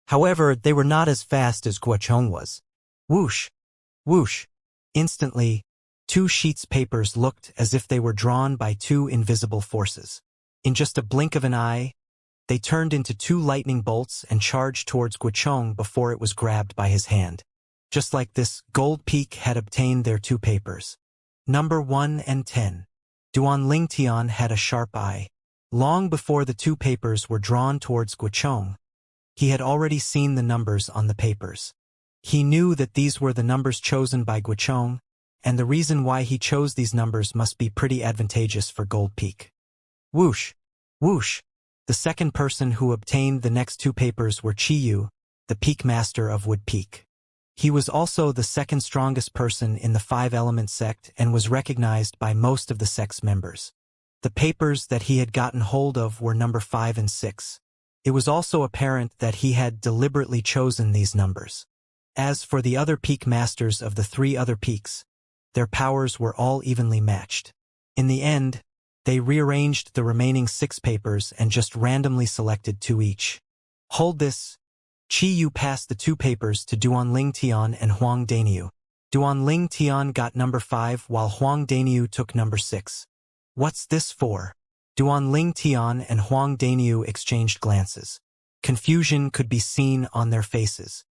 However, they were not as fast as Guochong was. Whoosh! Whoosh! Instantly, 2 sheets papers looked as if they were drawn by 2 invisible forces. In just a blink of an eye, they turned into 2 lightning bolts and charged towards Guochong before it was grabbed by his hand. Just like this, Gold Peak had obtained their 2 papers. Number 1 and 10. Duan Ling Tian had a sharp eye. Long before the 2 papers were drawn towards Guochong, he had already seen the numbers on the papers. He knew that these were the numbers chosen by Guochong, and the reason why he chose these numbers must be pretty advantageous for Gold Peak. Whoosh! Whoosh! The second person who obtained the next 2 papers were Qiyu, the peak master of Wood Peak. He was also the second strongest person in the 5-element sect and was recognized by most of the sect's members. The papers that he had gotten hold of were number 5 and 6. It was also apparent that he had deliberately chosen these numbers. As for the other peak masters of the 3 other peaks, their powers were all evenly matched. In the end, they rearranged the remaining 6 papers and just randomly selected 2 each. Hold this. Qiyu passed the 2 papers to Duan Ling Tian and Huang Daniu. Duan Ling Tian got number 5 while Huang Daniu took number 6. What's this for? Duan Ling Tian and Huang Daniu exchanged glances. Confusion could be seen on their faces.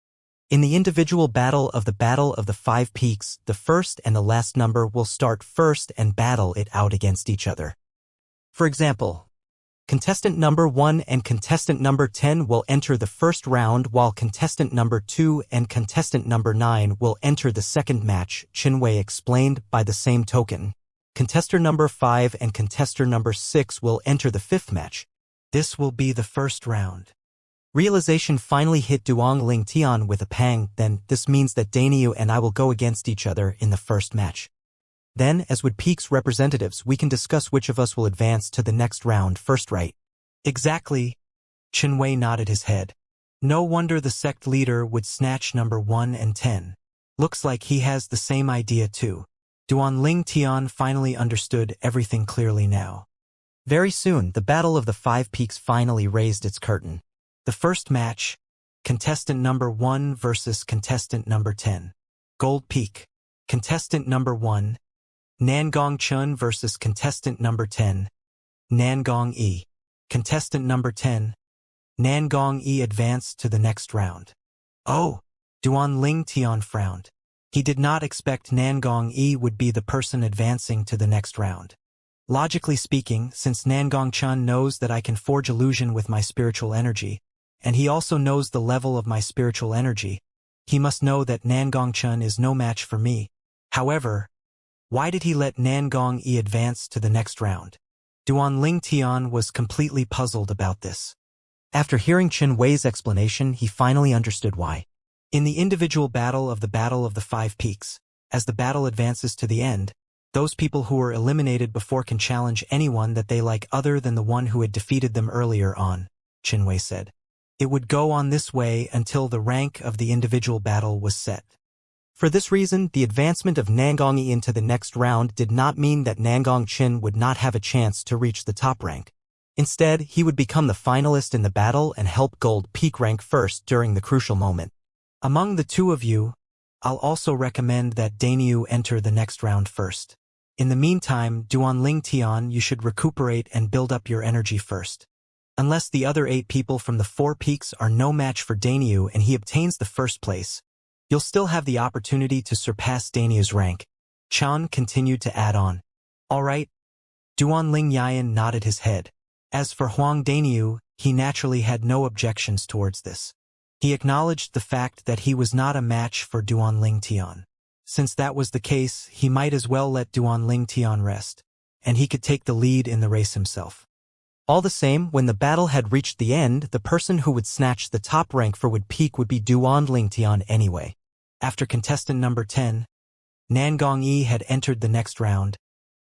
In the individual Battle of the 5 Peaks, the first and the last number will start first and battle it out against each other. For example, contestant number 1 and contestant number 10 will enter the first round while contestant number 2 and contestant number 9 will enter the second match, Qinwei explained. By the same token, contestant number 5 and contestant number 6 will enter the fifth match. This will be the first round. Realization finally hit Duong Ling Tian with a pang. Then, this means that Dainyu and I will go against each other in the first match. Then, as with Peak's representatives, we can discuss which of us will advance to the next round first, right? Exactly. Qinwei nodded his head. No wonder the sect leader would snatch number 1 and 10. Looks like he has the same idea too. Duong Ling Tian finally understood everything clearly now. Very soon, the Battle of the Five Peaks finally raised its curtain. The first match, contestant number 1 versus contestant number 10. Gold Peak. Contestant number 1, Nangong Chun versus contestant number 10, Nangong E. Contestant number 10, Nangong E advanced to the next round. Oh! Duong Ling Tian frowned. He did not expect Nangong E would be the person advancing to the next round. Logically speaking, since Nangong Chun knows that I can forge illusion with my spiritual energy, and he also knows the level of my spiritual energy, he must know that Nangong Chun is no match for me. However, why did he let Nangong E advance to the next round? Duong Ling Tian was completely puzzled about this. After hearing Qinwei's explanation, he finally understood why. In the individual Battle of the Five Peaks, as the battle advances to the end, those people who were eliminated before can challenge anyone that they like other than the one who had defeated them earlier on, Qinwei said. It would go on this way until the rank of the individual battle was set. For this reason, the advancement of Nangong Yi into the next round did not mean that Nangong Qin would not have a chance to reach the top rank. Instead, he would become the finalist in the battle and help Gold Peak rank first during the crucial moment. Among the two of you, I'll also recommend that Dainyu enter the next round first. In the meantime, Duong Ling Tian, you should recuperate and build up your energy first. Unless the other 8 people from the 4 peaks are no match for Dainyu and he obtains the first place, you'll still have the opportunity to surpass Dainyu's rank. Chan continued to add on. All right. Duong Ling Yan nodded his head. As for Huang Dainyu, he naturally had no objections towards this. He acknowledged the fact that he was not a match for Duong Ling Tian. Since that was the case, he might as well let Duong Ling Tian rest, and he could take the lead in the race himself. All the same, when the battle had reached the end, the person who would snatch the top rank for Wood Peak would be Duong Ling Tian anyway. After contestant number 10, Nangong Yi had entered the next round.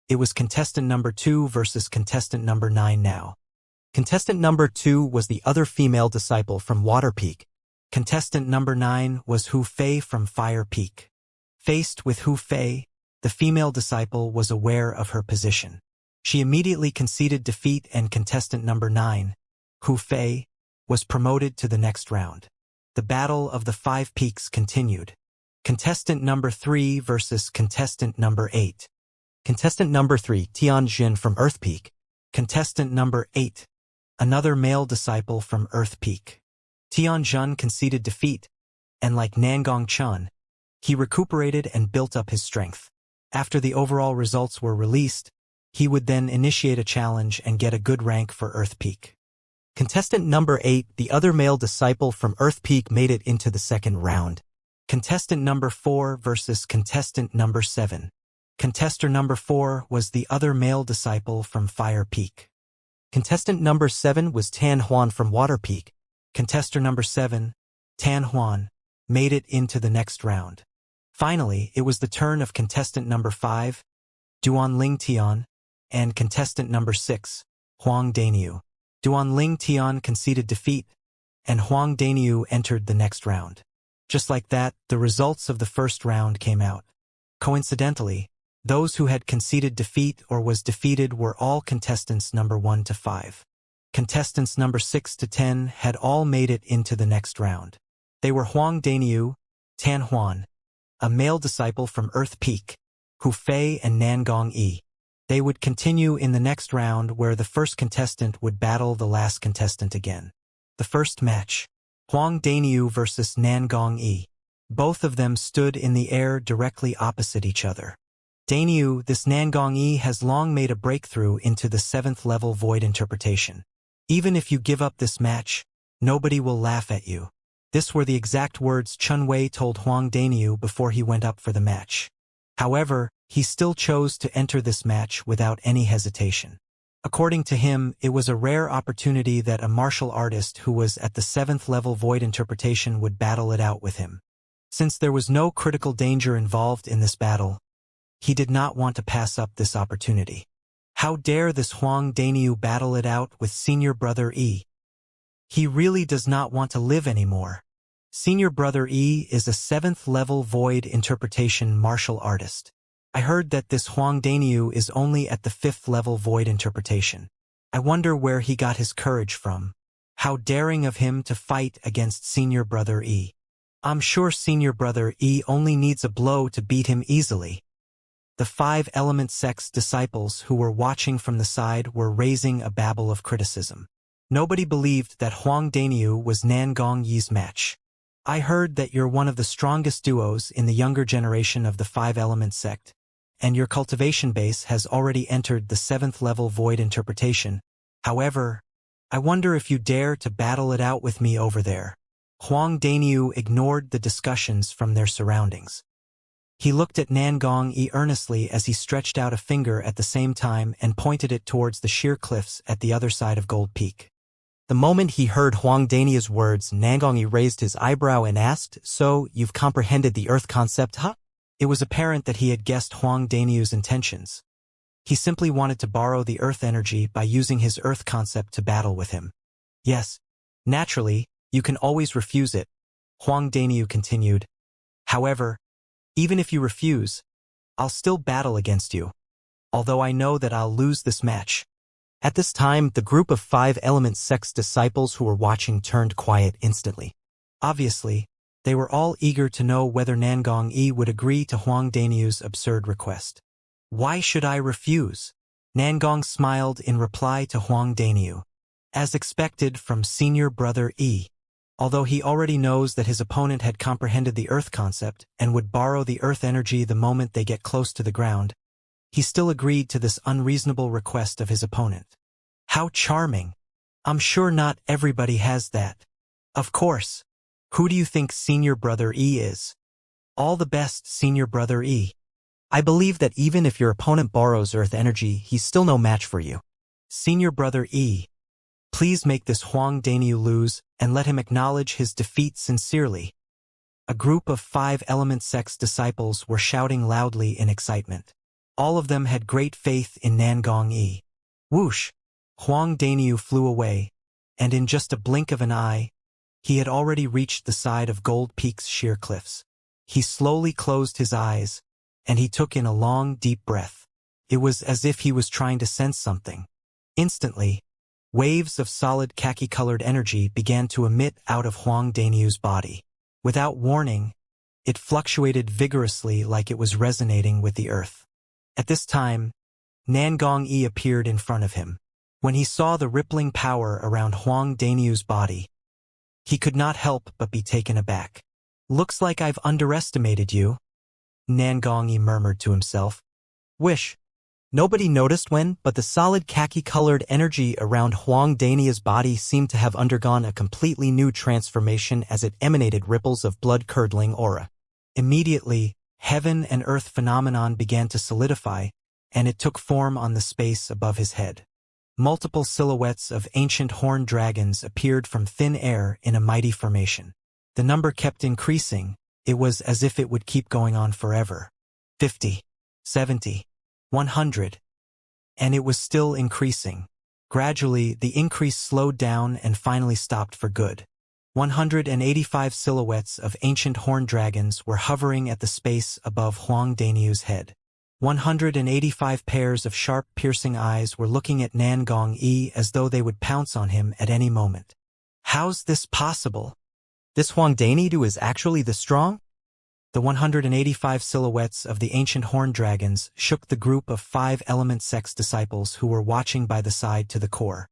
It was contestant number 2 versus contestant number 9 now. Contestant number 2 was the other female disciple from Water Peak. Contestant number 9 was Hu Fei from Fire Peak. Faced with Hu Fei, the female disciple was aware of her position. She immediately conceded defeat and contestant number 9, Hu Fei, was promoted to the next round. The Battle of the Five Peaks continued. Contestant number 3 versus contestant number 8. Contestant number 3, Tian Jin from Earth Peak. Contestant number 8, another male disciple from Earth Peak. Tian Jin conceded defeat, and like Nangong Chun, he recuperated and built up his strength. After the overall results were released, he would then initiate a challenge and get a good rank for Earth Peak. Contestant number 8, the other male disciple from Earth Peak, made it into the second round. Contestant number 4 versus contestant number 7. Contestant number 4 was the other male disciple from Fire Peak. Contestant number 7 was Tan Huan from Water Peak. Contestant number 7, Tan Huan, made it into the next round. Finally, it was the turn of contestant number 5, Duong Ling Tian, and contestant number 6, Huang Dainyu. Duong Ling Tian conceded defeat, and Huang Dainyu entered the next round. Just like that, the results of the first round came out. Coincidentally, those who had conceded defeat or was defeated were all contestants number 1 to 5. Contestants number 6 to 10 had all made it into the next round. They were Huang Dainyu, Tan Huan, a male disciple from Earth Peak, Hu Fei, and Nangong Yi. They would continue in the next round where the first contestant would battle the last contestant again. The first match, Huang Dainyu versus Nangong Yi. Both of them stood in the air directly opposite each other. Dainyu, this Nangong-yi has long made a breakthrough into the 7th level void interpretation. Even if you give up this match, nobody will laugh at you. This were the exact words Chun Wei told Huang Dainyu before he went up for the match. However, he still chose to enter this match without any hesitation. According to him, it was a rare opportunity that a martial artist who was at the 7th level void interpretation would battle it out with him. Since there was no critical danger involved in this battle, he did not want to pass up this opportunity. How dare this Huang Dainyu battle it out with senior brother E? He really does not want to live anymore. Senior brother E is a 7th level void interpretation martial artist. I heard that this Huang Dainyu is only at the 5th level void interpretation. I wonder where he got his courage from. How daring of him to fight against senior brother E. I'm sure senior brother E only needs a blow to beat him easily. The 5-element sect's disciples who were watching from the side were raising a babble of criticism. Nobody believed that Huang Dainyu was Nangong-yi's match. I heard that you're one of the strongest duos in the younger generation of the 5-element sect, and your cultivation base has already entered the 7th level void interpretation. However, I wonder if you dare to battle it out with me over there. Huang Dainyu ignored the discussions from their surroundings. He looked at Nangong-yi earnestly as he stretched out a finger at the same time and pointed it towards the sheer cliffs at the other side of Gold Peak. The moment he heard Huang Dainyu's words, Nangong-yi raised his eyebrow and asked, "So, you've comprehended the Earth concept, huh?" It was apparent that he had guessed Huang Dainyu's intentions. He simply wanted to borrow the Earth energy by using his Earth concept to battle with him. Yes, naturally, you can always refuse it, Huang Dainyu continued. However, even if you refuse, I'll still battle against you, although I know that I'll lose this match. At this time, the group of 5-element sect's disciples who were watching turned quiet instantly. Obviously, they were all eager to know whether Nangong-yi would agree to Huang Dainyu's absurd request. Why should I refuse? Nangong smiled in reply to Huang Dainyu. As expected from senior brother E. Although he already knows that his opponent had comprehended the Earth concept and would borrow the Earth energy the moment they get close to the ground, he still agreed to this unreasonable request of his opponent. How charming! I'm sure not everybody has that. Of course. Who do you think senior brother E is? All the best, senior brother E. I believe that even if your opponent borrows Earth energy, he's still no match for you. Senior brother E. Please make this Huang Dainyu lose and let him acknowledge his defeat sincerely. A group of 5-element sect's disciples were shouting loudly in excitement. All of them had great faith in Nangong-yi. Whoosh! Huang Dainyu flew away, and in just a blink of an eye, he had already reached the side of Gold Peak's sheer cliffs. He slowly closed his eyes, and he took in a long, deep breath. It was as if he was trying to sense something. Instantly, waves of solid khaki-colored energy began to emit out of Huang Dainyu's body. Without warning, it fluctuated vigorously like it was resonating with the earth. At this time, Nangong-yi appeared in front of him. When he saw the rippling power around Huang Dainyu's body, he could not help but be taken aback. Looks like I've underestimated you, Nangong-yi murmured to himself. Wish. Nobody noticed when, but the solid khaki-colored energy around Huang Dainyu's body seemed to have undergone a completely new transformation as it emanated ripples of blood-curdling aura. Immediately, heaven and earth phenomenon began to solidify, and it took form on the space above his head. Multiple silhouettes of ancient horned dragons appeared from thin air in a mighty formation. The number kept increasing. It was as if it would keep going on forever. 50, 70, 100. And it was still increasing. Gradually, the increase slowed down and finally stopped for good. 185 silhouettes of ancient horned dragons were hovering at the space above Huang Dainyu's head. 185 pairs of sharp, piercing eyes were looking at Nangong-yi as though they would pounce on him at any moment. How's this possible? This Huang Dainyu is actually this strong? The 185 silhouettes of the ancient horned dragons shook the group of 5-element sect's disciples who were watching by the side to the core.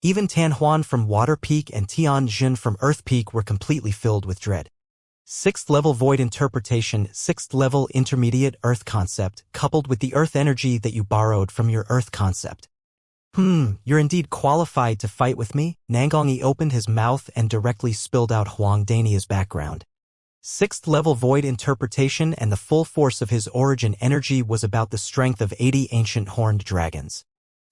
Even Tan Huan from Water Peak and Tian Jun from Earth Peak were completely filled with dread. 6th level void interpretation, 6th level intermediate earth concept, coupled with the earth energy that you borrowed from your earth concept. You're indeed qualified to fight with me. Nangongyi opened his mouth and directly spilled out Huang Dania's background. 6th level void interpretation and the full force of his origin energy was about the strength of 80 ancient horned dragons.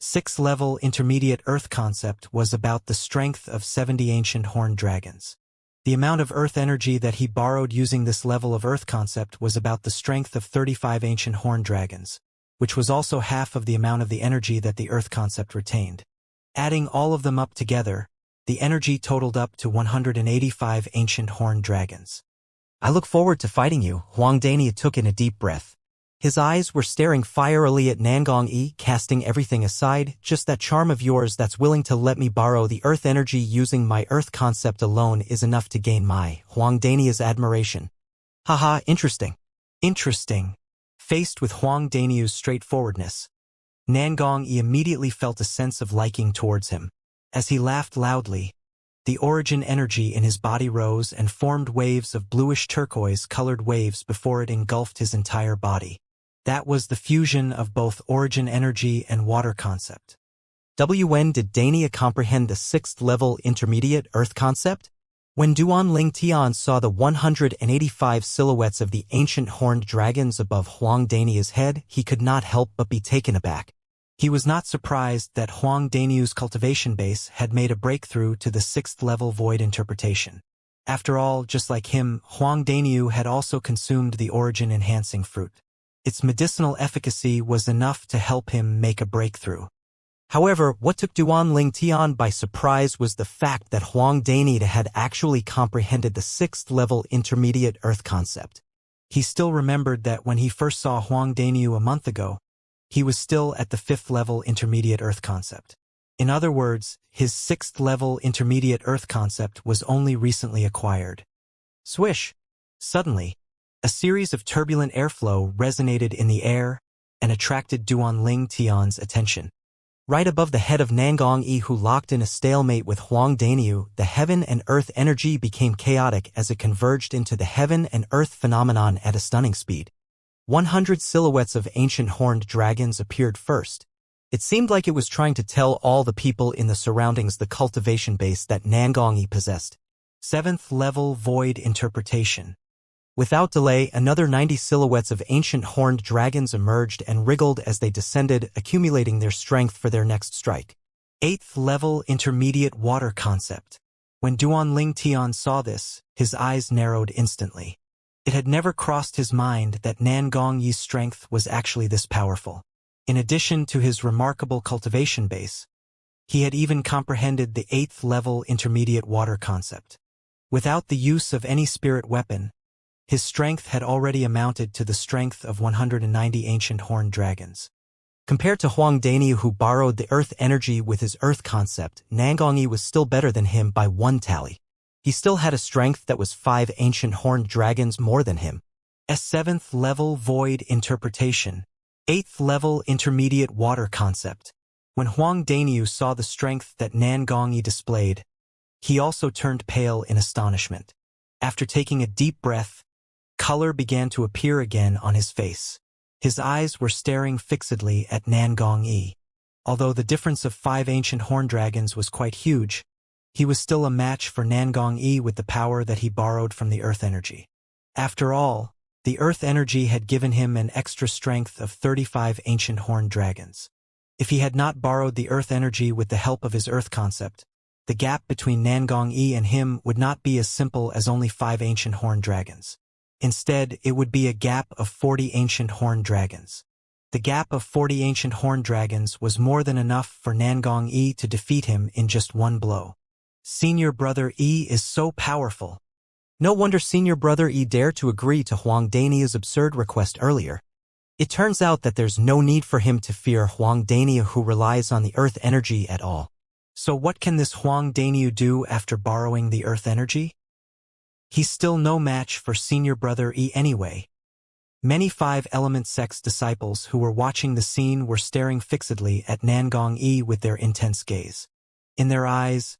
6th level intermediate earth concept was about the strength of 70 ancient horned dragons. The amount of earth energy that he borrowed using this level of earth concept was about the strength of 35 ancient horned dragons, which was also half of the amount of the energy that the earth concept retained. Adding all of them up together, the energy totaled up to 185 ancient horned dragons. I look forward to fighting you. Huang Dania took in a deep breath. His eyes were staring fierily at Nangongyi, casting everything aside. Just that charm of yours that's willing to let me borrow the earth energy using my earth concept alone is enough to gain my Huang Dania's admiration. Haha, interesting. Interesting. Faced with Huang Dania's straightforwardness, Nangongyi immediately felt a sense of liking towards him. As he laughed loudly, the origin energy in his body rose and formed waves of bluish turquoise-colored waves before it engulfed his entire body. That was the fusion of both origin energy and water concept. When did Dania comprehend the 6th level intermediate earth concept? When Duan Ling Tian saw the 185 silhouettes of the ancient horned dragons above Huang Dania's head, he could not help but be taken aback. He was not surprised that Huang Daniu's cultivation base had made a breakthrough to the 6th level void interpretation. After all, just like him, Huang Daniu had also consumed the origin-enhancing fruit. Its medicinal efficacy was enough to help him make a breakthrough. However, what took Duan Ling Tian by surprise was the fact that Huang Dania had actually comprehended the 6th level intermediate earth concept. He still remembered that when he first saw Huang Daniu a month ago, he was still at the 5th level intermediate earth concept. In other words, his 6th level intermediate earth concept was only recently acquired. Swish! Suddenly, a series of turbulent airflow resonated in the air and attracted Duan Ling Tian's attention. Right above the head of Nangongyi, who locked in a stalemate with Huang Daniu, the heaven and earth energy became chaotic as it converged into the heaven and earth phenomenon at a stunning speed. 100 silhouettes of ancient horned dragons appeared first. It seemed like it was trying to tell all the people in the surroundings the cultivation base that Nangongyi possessed. 7th level void interpretation. Without delay, another 90 silhouettes of ancient horned dragons emerged and wriggled as they descended, accumulating their strength for their next strike. 8th level intermediate water concept. When Duan Ling Tian saw this, his eyes narrowed instantly. It had never crossed his mind that Nangongyi's strength was actually this powerful. In addition to his remarkable cultivation base, he had even comprehended the 8th level intermediate water concept. Without the use of any spirit weapon, his strength had already amounted to the strength of 190 ancient horned dragons. Compared to Huang Daniu, who borrowed the earth energy with his earth concept, Nangongyi was still better than him by one tally. He still had a strength that was 5 ancient horned dragons more than him. A 7th level void interpretation. 8th level intermediate water concept. When Huang Daniu saw the strength that Nangongyi displayed, he also turned pale in astonishment. After taking a deep breath, color began to appear again on his face. His eyes were staring fixedly at Nangongyi. Although the difference of 5 ancient horned dragons was quite huge, he was still a match for Nangongyi with the power that he borrowed from the earth energy. After all, the earth energy had given him an extra strength of 35 ancient horned dragons. If he had not borrowed the earth energy with the help of his earth concept, the gap between Nangongyi and him would not be as simple as only 5 ancient horned dragons. Instead, it would be a gap of 40 ancient horned dragons. The gap of 40 ancient horned dragons was more than enough for Nangongyi to defeat him in just one blow. Senior Brother Yi is so powerful. No wonder Senior Brother Yi dared to agree to Huang Daniu's absurd request earlier. It turns out that there's no need for him to fear Huang Daniu, who relies on the earth energy at all. So what can this Huang Daniu do after borrowing the earth energy? He's still no match for Senior Brother Yi anyway. Many 5-element sect's disciples who were watching the scene were staring fixedly at Nangongyi with their intense gaze. In their eyes,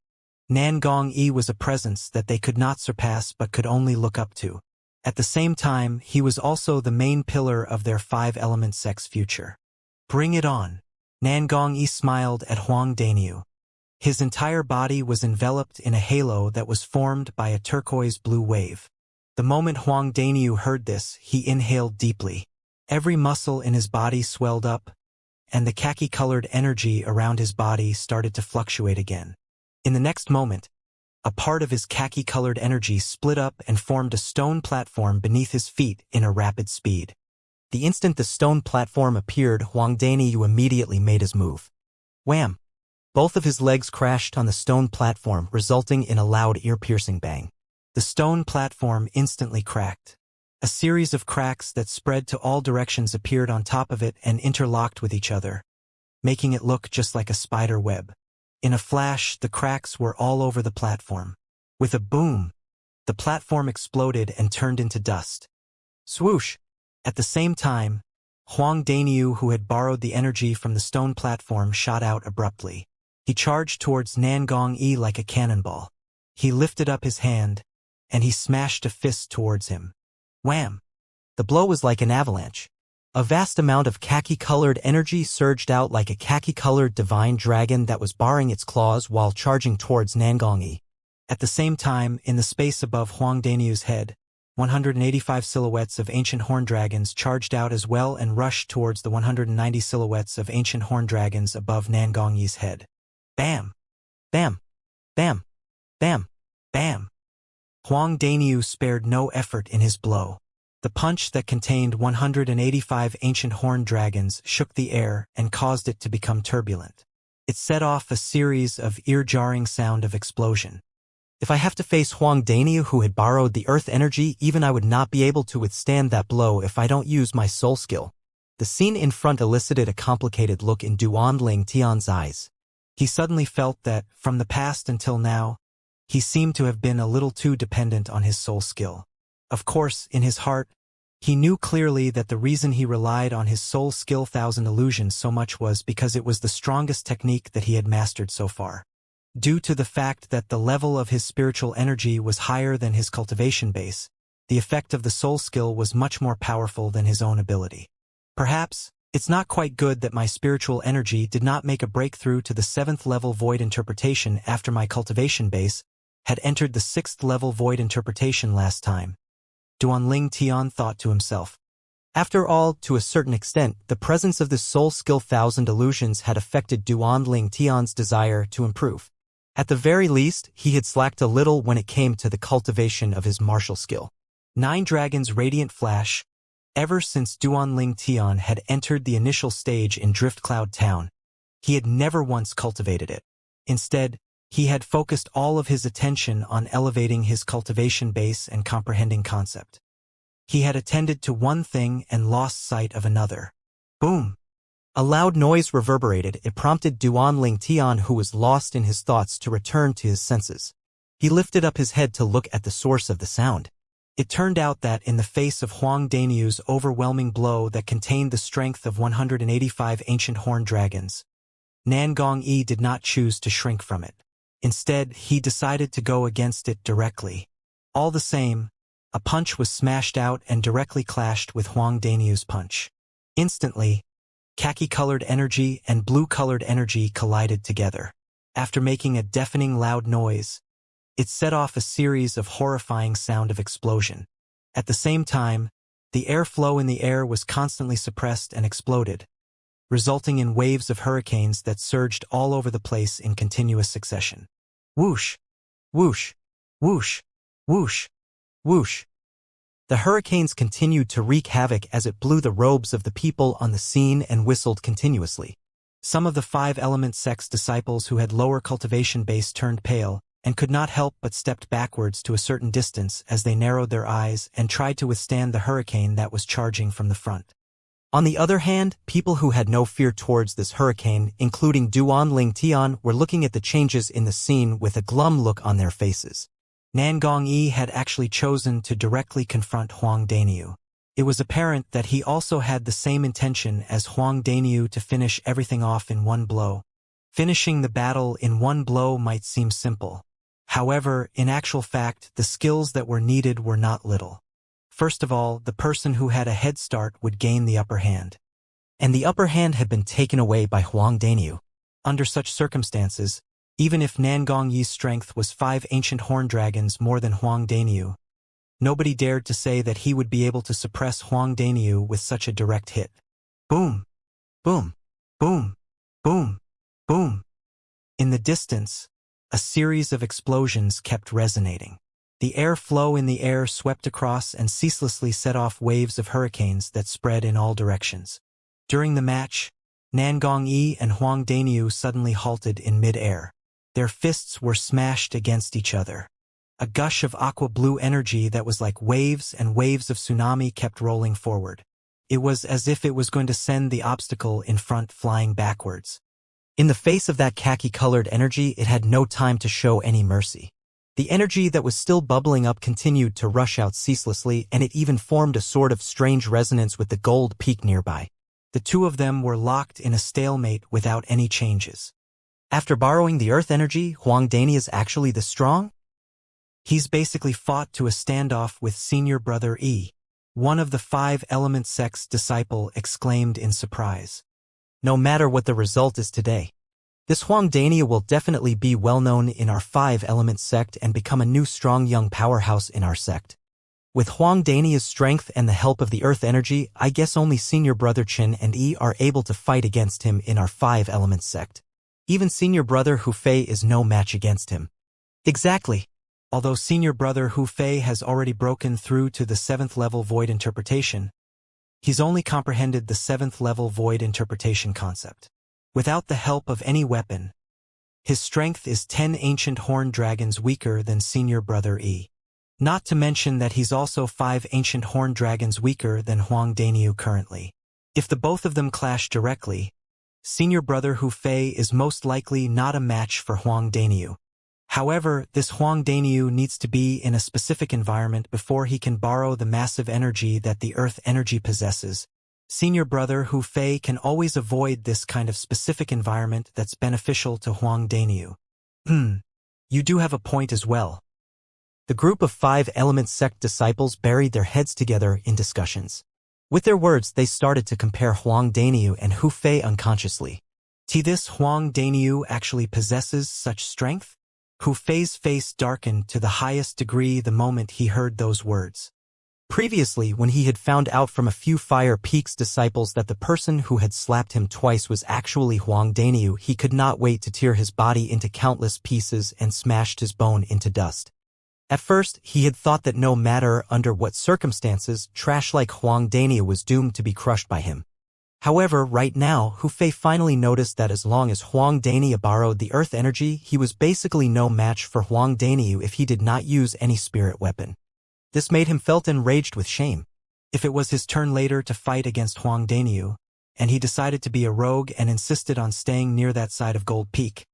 Nangong Yi was a presence that they could not surpass but could only look up to. At the same time, he was also the main pillar of their five-element sect's future. Bring it on. Nangong Yi smiled at Huang Daniu. His entire body was enveloped in a halo that was formed by a turquoise-blue wave. The moment Huang Daniu heard this, he inhaled deeply. Every muscle in his body swelled up, and the khaki-colored energy around his body started to fluctuate again. In the next moment, a part of his khaki-colored energy split up and formed a stone platform beneath his feet in a rapid speed. The instant the stone platform appeared, Huang Daniu immediately made his move. Wham! Both of his legs crashed on the stone platform, resulting in a loud ear-piercing bang. The stone platform instantly cracked. A series of cracks that spread to all directions appeared on top of it and interlocked with each other, making it look just like a spider web. In a flash, the cracks were all over the platform. With a boom, the platform exploded and turned into dust. Swoosh! At the same time, Huang Daniu, who had borrowed the energy from the stone platform, shot out abruptly. He charged towards Nangong Yi like a cannonball. He lifted up his hand, and he smashed a fist towards him. Wham! The blow was like an avalanche. A vast amount of khaki-colored energy surged out like a khaki-colored divine dragon that was baring its claws while charging towards Nangong Yi. At the same time, in the space above Huang Daniu's head, 185 silhouettes of ancient horn dragons charged out as well and rushed towards the 190 silhouettes of ancient horn dragons above Nangong Yi's head. Bam! Bam! Bam! Bam! Bam! Huang Daniu spared no effort in his blow. The punch that contained 185 ancient horned dragons shook the air and caused it to become turbulent. It set off a series of ear-jarring sound of explosion. If I have to face Huang Daniu, who had borrowed the earth energy, even I would not be able to withstand that blow if I don't use my soul skill. The scene in front elicited a complicated look in Duanling Tian's eyes. He suddenly felt that, from the past until now, he seemed to have been a little too dependent on his soul skill. Of course, in his heart, he knew clearly that the reason he relied on his soul skill Thousand Illusions so much was because it was the strongest technique that he had mastered so far. Due to the fact that the level of his spiritual energy was higher than his cultivation base, the effect of the soul skill was much more powerful than his own ability. Perhaps, it's not quite good that my spiritual energy did not make a breakthrough to the 7th level void interpretation after my cultivation base had entered the 6th level void interpretation last time. Duanling Tian thought to himself. After all, to a certain extent, the presence of this soul skill Thousand Illusions had affected Duanling Tian's desire to improve. At the very least, he had slacked a little when it came to the cultivation of his martial skill. 9 Dragons Radiant Flash. Ever since Duanling Tian had entered the initial stage in Drift Cloud Town, he had never once cultivated it. Instead, he had focused all of his attention on elevating his cultivation base and comprehending concept. He had attended to one thing and lost sight of another. Boom! A loud noise reverberated. It prompted Duanling Tian, who was lost in his thoughts, to return to his senses. He lifted up his head to look at the source of the sound. It turned out that in the face of Huang Daniu's overwhelming blow that contained the strength of 185 ancient horned dragons, Nangong Yi did not choose to shrink from it. Instead, he decided to go against it directly. All the same, a punch was smashed out and directly clashed with Huang Daniu's punch. Instantly, khaki-colored energy and blue-colored energy collided together. After making a deafening loud noise, it set off a series of horrifying sound of explosion. At the same time, the airflow in the air was constantly suppressed and exploded, resulting in waves of hurricanes that surged all over the place in continuous succession. Whoosh! Whoosh! Whoosh! Whoosh! Whoosh! The hurricanes continued to wreak havoc as it blew the robes of the people on the scene and whistled continuously. Some of the 5-element sect's disciples who had lower cultivation base turned pale and could not help but stepped backwards to a certain distance as they narrowed their eyes and tried to withstand the hurricane that was charging from the front. On the other hand, people who had no fear towards this hurricane, including Duanling Tian, were looking at the changes in the scene with a glum look on their faces. Nangong Yi had actually chosen to directly confront Huang Daniu. It was apparent that he also had the same intention as Huang Daniu to finish everything off in one blow. Finishing the battle in one blow might seem simple, However, in actual fact, the skills that were needed were not little. First of all, the person who had a head start would gain the upper hand. And the upper hand had been taken away by Huang Daniu. Under such circumstances, even if Nangong Yi's strength was 5 ancient horn dragons more than Huang Daniu, nobody dared to say that he would be able to suppress Huang Daniu with such a direct hit. Boom! Boom! Boom! Boom! Boom! In the distance, a series of explosions kept resonating. The air flow in the air swept across and ceaselessly set off waves of hurricanes that spread in all directions. During the match, Nangong Yi and Huang Daniu suddenly halted in mid-air. Their fists were smashed against each other. A gush of aqua-blue energy that was like waves and waves of tsunami kept rolling forward. It was as if it was going to send the obstacle in front flying backwards. In the face of that khaki-colored energy, it had no time to show any mercy. The energy that was still bubbling up continued to rush out ceaselessly, and it even formed a sort of strange resonance with the gold peak nearby. The two of them were locked in a stalemate without any changes. After borrowing the earth energy, Huang Dani is actually the strong? He's basically fought to a standoff with senior brother Yi. One of the 5 element sect's disciple exclaimed in surprise. No matter what the result is today, this Huang Dani will definitely be well known in our 5 element sect and become a new strong young powerhouse in our sect. With Huang Dani's strength and the help of the earth energy, I guess only senior brother Qin and Yi are able to fight against him in our 5 element sect. Even senior brother Hu Fei is no match against him. Exactly. Although senior brother Hu Fei has already broken through to the 7th level void interpretation, he's only comprehended the 7th level void interpretation concept. Without the help of any weapon, his strength is 10 ancient horn dragons weaker than senior brother Yi. Not to mention that he's also 5 ancient horn dragons weaker than Huang Daniu currently. If the both of them clash directly, senior brother Hu Fei is most likely not a match for Huang Daniu. However, this Huang Daniu needs to be in a specific environment before he can borrow the massive energy that the earth energy possesses. Senior brother Hu Fei can always avoid this kind of specific environment that's beneficial to Huang Daniu. You do have a point as well. The group of 5 element sect disciples buried their heads together in discussions. With their words, they started to compare Huang Daniu and Hu Fei unconsciously. This Huang Daniu actually possesses such strength? Hu Fei's face darkened to the highest degree the moment he heard those words. Previously, when he had found out from a few Fire Peak's disciples that the person who had slapped him twice was actually Huang Daniu, he could not wait to tear his body into countless pieces and smashed his bone into dust. At first, he had thought that no matter under what circumstances, trash like Huang Daniu was doomed to be crushed by him. However, right now, Hu Fei finally noticed that as long as Huang Daniu borrowed the earth energy, he was basically no match for Huang Daniu if he did not use any spirit weapon. This made him felt enraged with shame. If it was his turn later to fight against Huang Daniu, and he decided to be a rogue and insisted on staying near that side of Gold Peak,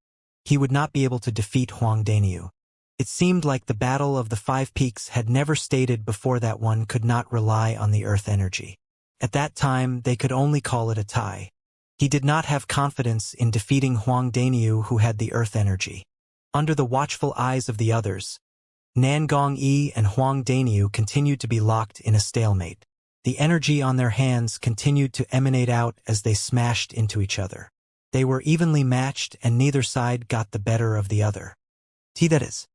he would not be able to defeat Huang Daniu. It seemed like the Battle of the 5 Peaks had never stated before that one could not rely on the earth energy. At that time, they could only call it a tie. He did not have confidence in defeating Huang Daniu, who had the earth energy. Under the watchful eyes of the others, Nangong Yi and Huang Daniu continued to be locked in a stalemate. The energy on their hands continued to emanate out as they smashed into each other. They were evenly matched and neither side got the better of the other. That is.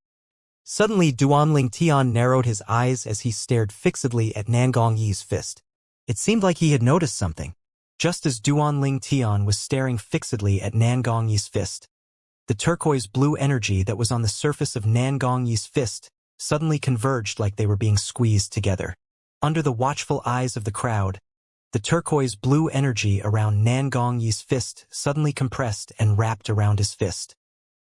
Suddenly Duanling Tian narrowed his eyes as he stared fixedly at Nangong Yi's fist. It seemed like he had noticed something. Just as Duanling Tian was staring fixedly at Nangong Yi's fist, the turquoise blue energy that was on the surface of Nangong Yi's fist suddenly converged like they were being squeezed together. Under the watchful eyes of the crowd, the turquoise blue energy around Nangong Yi's fist suddenly compressed and wrapped around his fist.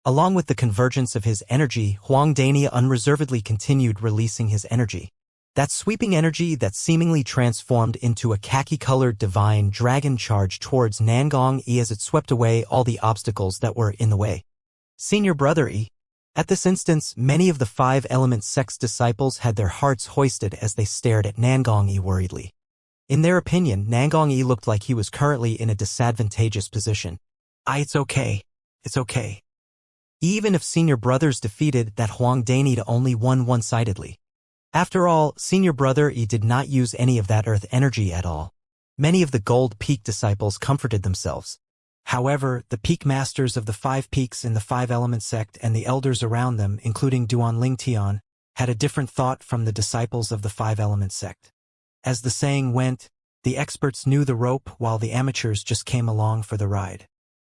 Along with the convergence of his energy, Huang Dani unreservedly continued releasing his energy. That sweeping energy that seemingly transformed into a khaki-colored divine dragon charge towards Nangong Yi as it swept away all the obstacles that were in the way. Senior brother Yi. At this instance, many of the 5 element sect's disciples had their hearts hoisted as they stared at Nangong Yi worriedly. In their opinion, Nangong Yi looked like he was currently in a disadvantageous position. It's okay. It's okay. Even if Senior Brothers defeated that Huang Dani only won one-sidedly. After all, Senior Brother Yi did not use any of that earth energy at all. Many of the Gold Peak disciples comforted themselves. However, the peak masters of the 5 peaks in the 5-element sect and the elders around them, including Duanling Tian, had a different thought from the disciples of the 5-element sect. As the saying went, the experts knew the rope while the amateurs just came along for the ride.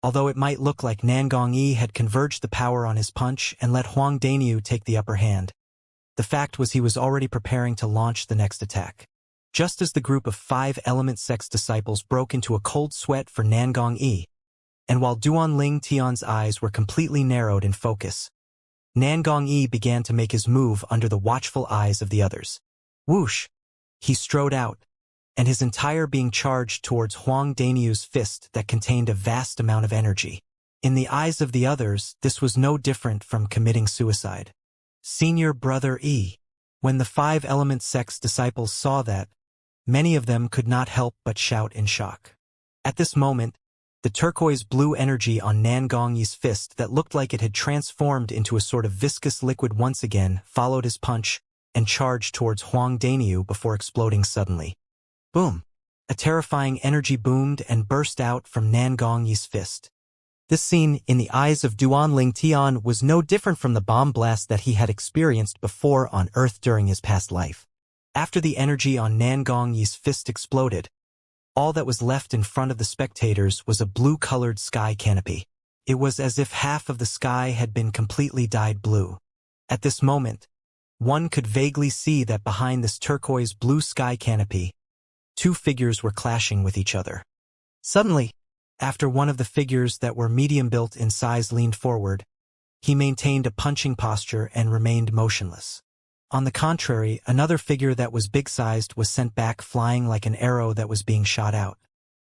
Although it might look like Nangong Yi had converged the power on his punch and let Huang Daniu take the upper hand, the fact was he was already preparing to launch the next attack. Just as the group of 5-element sect's disciples broke into a cold sweat for Nangong Yi, and while Duanling Tian's eyes were completely narrowed in focus, Nangong Yi began to make his move under the watchful eyes of the others. Whoosh! He strode out, and his entire being charged towards Huang Daniu's fist that contained a vast amount of energy. In the eyes of the others, this was no different from committing suicide. Senior Brother Yi. When the 5-element sect's disciples saw that, many of them could not help but shout in shock. At this moment, the turquoise blue energy on Nangong Yi's fist that looked like it had transformed into a sort of viscous liquid once again followed his punch and charged towards Huang Daniu before exploding suddenly. Boom! A terrifying energy boomed and burst out from Nangong Yi's fist. This scene, in the eyes of Duanling Tian, was no different from the bomb blast that he had experienced before on Earth during his past life. After the energy on Nangong Yi's fist exploded, all that was left in front of the spectators was a blue-colored sky canopy. It was as if half of the sky had been completely dyed blue. At this moment, one could vaguely see that behind this turquoise blue sky canopy, 2 figures were clashing with each other. Suddenly, after one of the figures that were medium-built in size leaned forward, he maintained a punching posture and remained motionless. On the contrary, another figure that was big-sized was sent back flying like an arrow that was being shot out.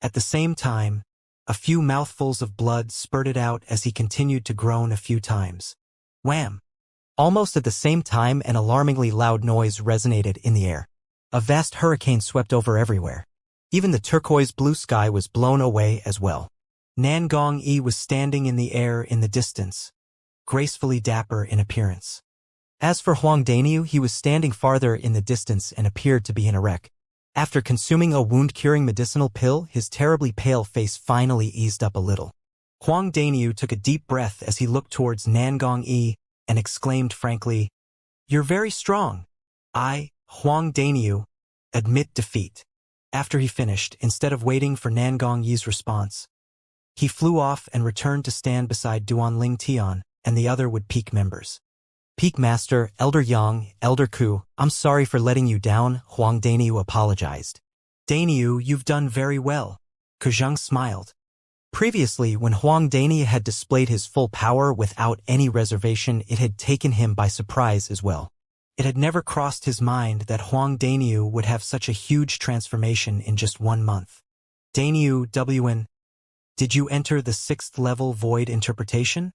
At the same time, a few mouthfuls of blood spurted out as he continued to groan a few times. Wham! Almost at the same time, an alarmingly loud noise resonated in the air. A vast hurricane swept over everywhere. Even the turquoise blue sky was blown away as well. Nangong Yi was standing in the air in the distance, gracefully dapper in appearance. As for Huang Daniu, he was standing farther in the distance and appeared to be in a wreck. After consuming a wound-curing medicinal pill, his terribly pale face finally eased up a little. Huang Daniu took a deep breath as he looked towards Nangong Yi and exclaimed frankly, "You're very strong. I, Huang Daniu, admit defeat." After he finished, instead of waiting for Nangong Yi's response, he flew off and returned to stand beside Duanling Tian and the other Wood Peak members. "Peak Master, Elder Yang, Elder Ku, I'm sorry for letting you down," Huang Daniu apologized. "Daniu, you've done very well." Kuzheng smiled. Previously, when Huang Daniu had displayed his full power without any reservation, it had taken him by surprise as well. It had never crossed his mind that Huang Daniu would have such a huge transformation in just 1 month. "Daniu Wn, did you enter the 6th level void interpretation?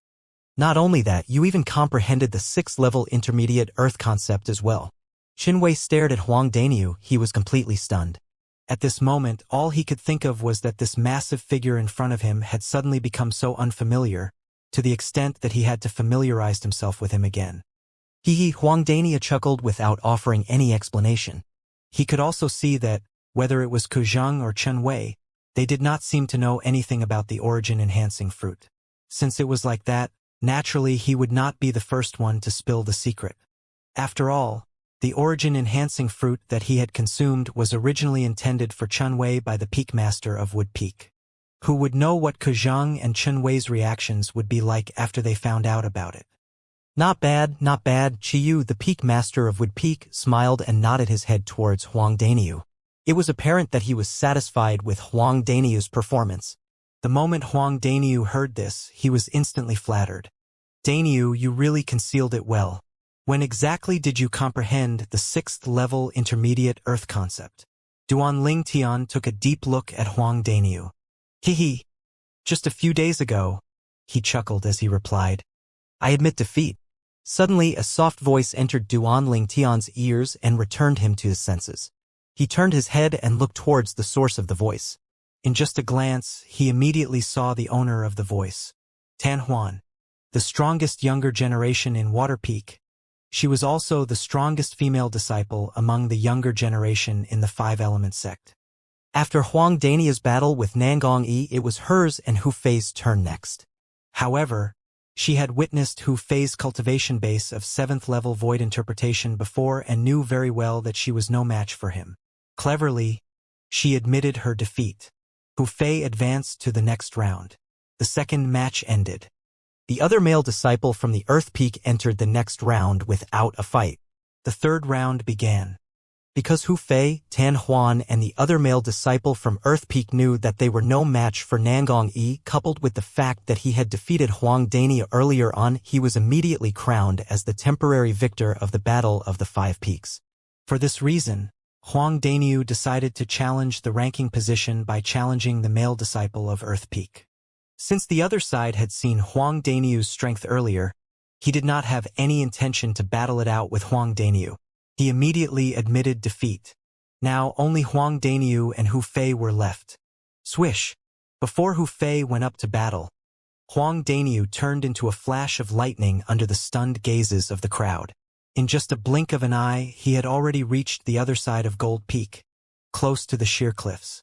Not only that, you even comprehended the 6th level intermediate earth concept as well." Qinwei stared at Huang Daniu. He was completely stunned. At this moment, all he could think of was that this massive figure in front of him had suddenly become so unfamiliar, to the extent that he had to familiarize himself with him again. Huang Daniu chuckled without offering any explanation. He could also see that, whether it was Kuzheng or Qinwei, they did not seem to know anything about the origin-enhancing fruit. Since it was like that, naturally he would not be the first one to spill the secret. After all, the origin-enhancing fruit that he had consumed was originally intended for Qinwei by the Peak Master of Wood Peak. Who would know what Kuzheng and Qinwei's reactions would be like after they found out about it? Not bad, not bad." Qiyu, the Peak Master of Wood Peak, smiled and nodded his head towards Huang Daniu. It was apparent that he was satisfied with Huang Daniu's performance. The moment Huang Daniu heard this, he was instantly flattered. "Daniu, you really concealed it well. When exactly did you comprehend the 6th level intermediate earth concept?" Duanling Tian took a deep look at Huang Daniu. "Hehe. Just a few days ago," he chuckled as he replied. "I admit defeat." Suddenly, a soft voice entered Duanling Tian's ears and returned him to his senses. He turned his head and looked towards the source of the voice. In just a glance, he immediately saw the owner of the voice. Tan Huan. the strongest younger generation in Water Peak. She was also the strongest female disciple among the younger generation in the Five Element sect. After Huang Dania's battle with Nangong Yi, it was hers and Hu Fei's turn next. However, she had witnessed Hu Fei's cultivation base of 7th level void interpretation before and knew very well that she was no match for him. Cleverly, she admitted her defeat. Hu Fei advanced to the next round. The second match ended. The other male disciple from the Earth Peak entered the next round without a fight. The third round began. Because Hu Fei, Tan Huan, and the other male disciple from Earth Peak knew that they were no match for Nangong Yi, coupled with the fact that he had defeated Huang Dania earlier on, he was immediately crowned as the temporary victor of the Battle of the Five Peaks. For this reason, Huang Daniu decided to challenge the ranking position by challenging the male disciple of Earth Peak. Since the other side had seen Huang Daniu's strength earlier, he did not have any intention to battle it out with Huang Daniu. He immediately admitted defeat. Now only Huang Daniu and Hu Fei were left. Swish! Before Hu Fei went up to battle, Huang Daniu turned into a flash of lightning under the stunned gazes of the crowd. In just a blink of an eye, he had already reached the other side of Gold Peak, close to the sheer cliffs.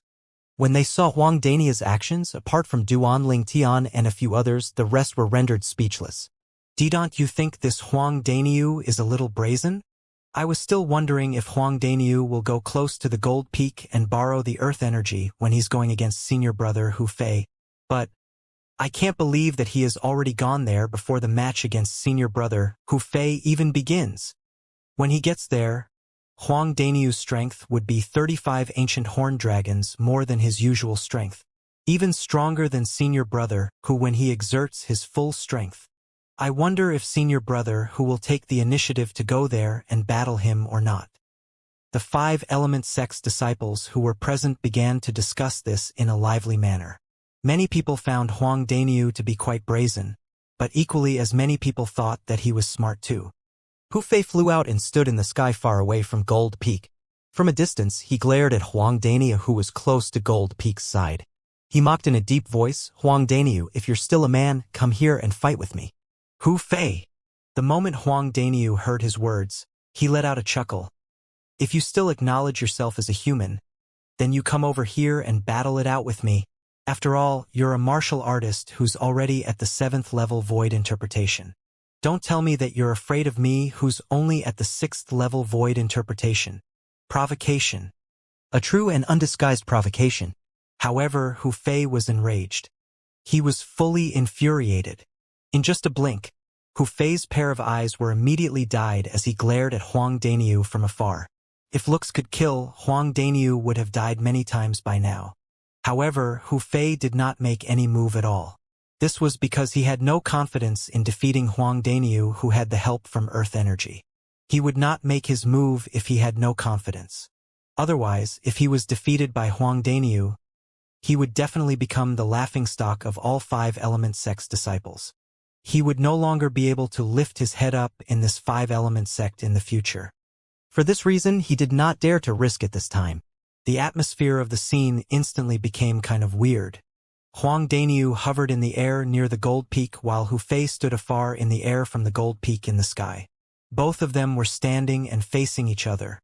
When they saw Huang Dania's actions, apart from Duan Ling Tian and a few others, the rest were rendered speechless. Don't you think this Huang Daniu is a little brazen? I was still wondering if Huang Daniu will go close to the Gold Peak and borrow the Earth energy when he's going against senior brother Hu Fei, but I can't believe that he has already gone there before the match against senior brother Hu Fei even begins. When he gets there, Huang Daniu's strength would be 35 ancient horn dragons more than his usual strength, even stronger than senior brother who when he exerts his full strength. I wonder if senior brother who will take the initiative to go there and battle him or not. The Five Element sect's disciples who were present began to discuss this in a lively manner. Many people found Huang Daniu to be quite brazen, but equally as many people thought that he was smart too. Hu Fei flew out and stood in the sky far away from Gold Peak. From a distance, he glared at Huang Daniu who was close to Gold Peak's side. He mocked in a deep voice, "Huang Daniu, if you're still a man, come here and fight with me." Hu Fei! The moment Huang Daniu heard his words, he let out a chuckle. "If you still acknowledge yourself as a human, then you come over here and battle it out with me. After all, you're a martial artist who's already at the 7th level void interpretation. Don't tell me that you're afraid of me who's only at the 6th level void interpretation. Provocation. A true and undisguised provocation." However, Hu Fei was enraged. He was fully infuriated. In just a blink, Hu Fei's pair of eyes were immediately dyed as he glared at Huang Daniu from afar. If looks could kill, Huang Daniu would have died many times by now. However, Hu Fei did not make any move at all. This was because he had no confidence in defeating Huang Daniu who had the help from Earth energy. He would not make his move if he had no confidence. Otherwise, if he was defeated by Huang Daniu, he would definitely become the laughingstock of all Five Element sect's disciples. He would no longer be able to lift his head up in this Five Element sect in the future. For this reason, he did not dare to risk it this time. The atmosphere of the scene instantly became kind of weird. Huang Daniu hovered in the air near the Gold Peak while Hu Fei stood afar in the air from the Gold Peak in the sky. Both of them were standing and facing each other,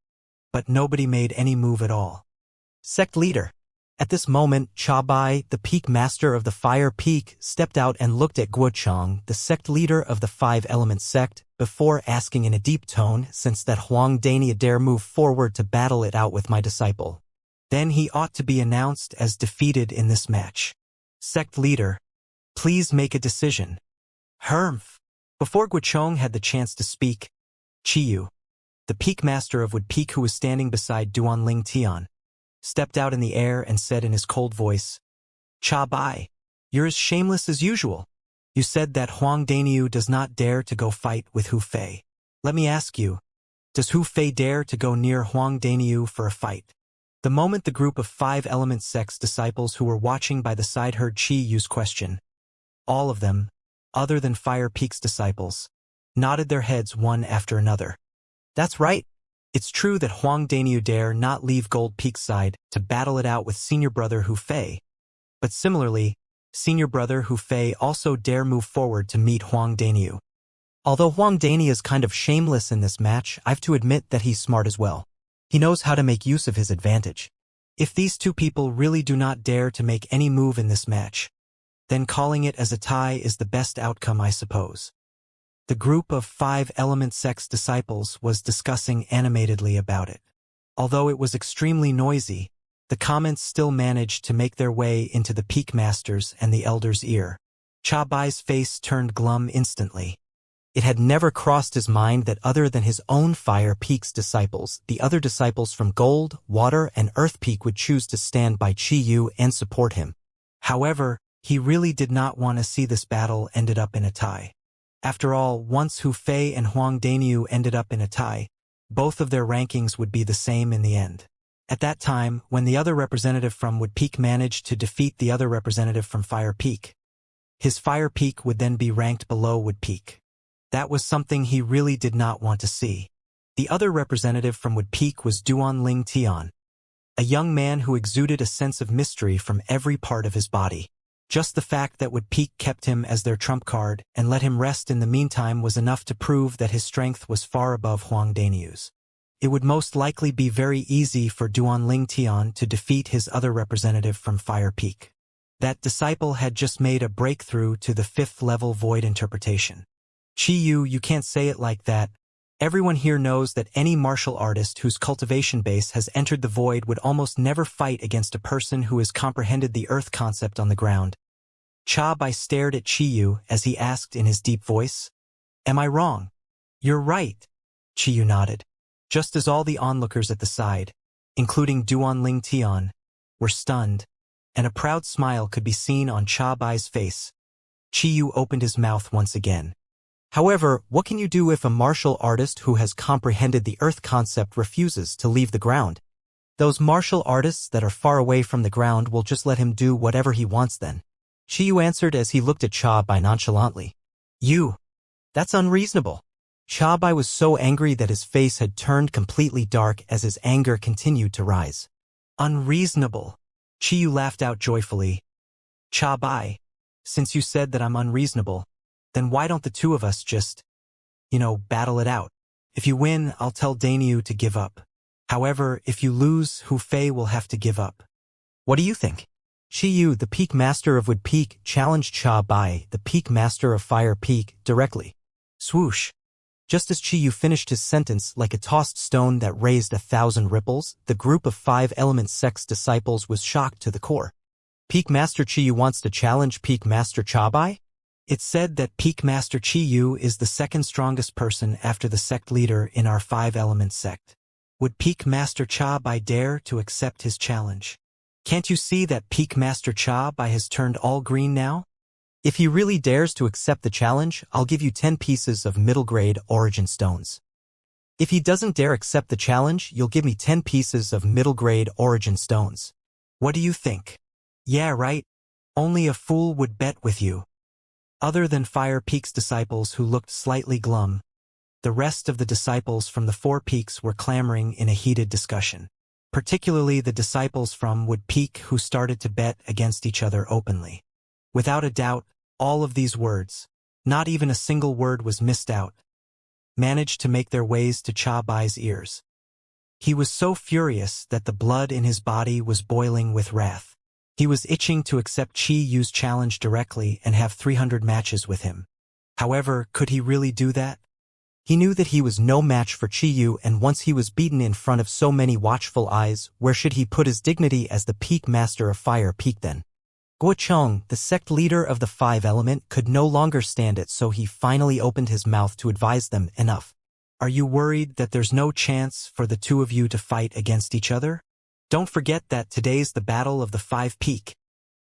but nobody made any move at all. Sect leader. At this moment, Cha Bai, the peak master of the Fire Peak, stepped out and looked at Guo Chang, the sect leader of the Five Element sect, before asking in a deep tone, "Since that Huang Dania dare move forward to battle it out with my disciple, then he ought to be announced as defeated in this match. Sect leader, please make a decision." Hermph. Before Guo Chang had the chance to speak, Chiyu, the peak master of Wood Peak who was standing beside Duan Ling Tian, stepped out in the air and said in his cold voice, "Cha Bai, you're as shameless as usual. You said that Huang Daniu does not dare to go fight with Hu Fei. Let me ask you, does Hu Fei dare to go near Huang Daniu for a fight?" The moment the group of Five Element sect's disciples who were watching by the side heard Chiyu's question, all of them, other than Fire Peak's disciples, nodded their heads one after another. That's right. It's true that Huang Daniu dare not leave Gold Peak's side to battle it out with senior brother Hu Fei. But similarly, Senior brother Hu Fei also dare move forward to meet Huang Daniu. Although Huang Dani is kind of shameless in this match, I've to admit that he's smart as well. He knows how to make use of his advantage. If these two people really do not dare to make any move in this match, then calling it as a tie is the best outcome, I suppose. The group of 5 Element Sect's disciples was discussing animatedly about it. Although it was extremely noisy, the comments still managed to make their way into the Peak Master's and the Elder's ear. Cha Bai's face turned glum instantly. It had never crossed his mind that other than his own Fire Peak's disciples, the other disciples from Gold, Water, and Earth Peak would choose to stand by Chi Yu and support him. However, he really did not want to see this battle ended up in a tie. After all, once Hu Fei and Huang Daniu ended up in a tie, both of their rankings would be the same in the end. At that time, when the other representative from Wood Peak managed to defeat the other representative from Fire Peak, his Fire Peak would then be ranked below Wood Peak. That was something he really did not want to see. The other representative from Wood Peak was Duan Ling Tian, a young man who exuded a sense of mystery from every part of his body. Just the fact that Wood Peak kept him as their trump card and let him rest in the meantime was enough to prove that his strength was far above Huang Daniu's. It would most likely be very easy for Duan Ling Tian to defeat his other representative from Fire Peak. That disciple had just made a breakthrough to the 5th level void interpretation. Chi Yu, you can't say it like that. Everyone here knows that any martial artist whose cultivation base has entered the void would almost never fight against a person who has comprehended the earth concept on the ground. Cha Bai stared at Chi Yu as he asked in his deep voice, "Am I wrong?" "You're right," Chi Yu nodded. Just as all the onlookers at the side, including Duan Ling Tian, were stunned, and a proud smile could be seen on Cha Bai's face, Chi Yu opened his mouth once again. However, what can you do if a martial artist who has comprehended the earth concept refuses to leave the ground? Those martial artists that are far away from the ground will just let him do whatever he wants then. Chi Yu answered as he looked at Cha Bai nonchalantly. That's unreasonable. Cha Bai was so angry that his face had turned completely dark as his anger continued to rise. Unreasonable. Chi Yu laughed out joyfully. Cha Bai, since you said that I'm unreasonable, then why don't the two of us just, battle it out? If you win, I'll tell Daniu to give up. However, if you lose, Hu Fei will have to give up. What do you think? Chi Yu, the Peak Master of Wood Peak, challenged Cha Bai, the Peak Master of Fire Peak, directly. Swoosh. Just as Chi Yu finished his sentence like a tossed stone that raised 1,000 ripples, the group of 5 Element Sect's disciples was shocked to the core. Peak Master Chi Yu wants to challenge Peak Master Cha Bai? It's said that Peak Master Chi Yu is the second strongest person after the sect leader in our 5 Element Sect. Would Peak Master Cha Bai dare to accept his challenge? Can't you see that Peak Master Cha Bai has turned all green now? If he really dares to accept the challenge, I'll give you 10 pieces of middle-grade origin stones. If he doesn't dare accept the challenge, you'll give me 10 pieces of middle-grade origin stones. What do you think? Yeah, right. Only a fool would bet with you. Other than Fire Peak's disciples who looked slightly glum, the rest of the disciples from the 4 peaks were clamoring in a heated discussion. Particularly the disciples from Wood Peak who started to bet against each other openly. Without a doubt, all of these words, not even a single word was missed out, managed to make their ways to Cha Bai's ears. He was so furious that the blood in his body was boiling with wrath. He was itching to accept Chi Yu's challenge directly and have 300 matches with him. However, could he really do that? He knew that he was no match for Chi Yu, and once he was beaten in front of so many watchful eyes, where should he put his dignity as the Peak Master of Fire Peak then? Guo Cheng, the sect leader of the 5 Element, could no longer stand it, so he finally opened his mouth to advise them, enough. Are you worried that there's no chance for the two of you to fight against each other? Don't forget that today's the battle of the 5 Peak,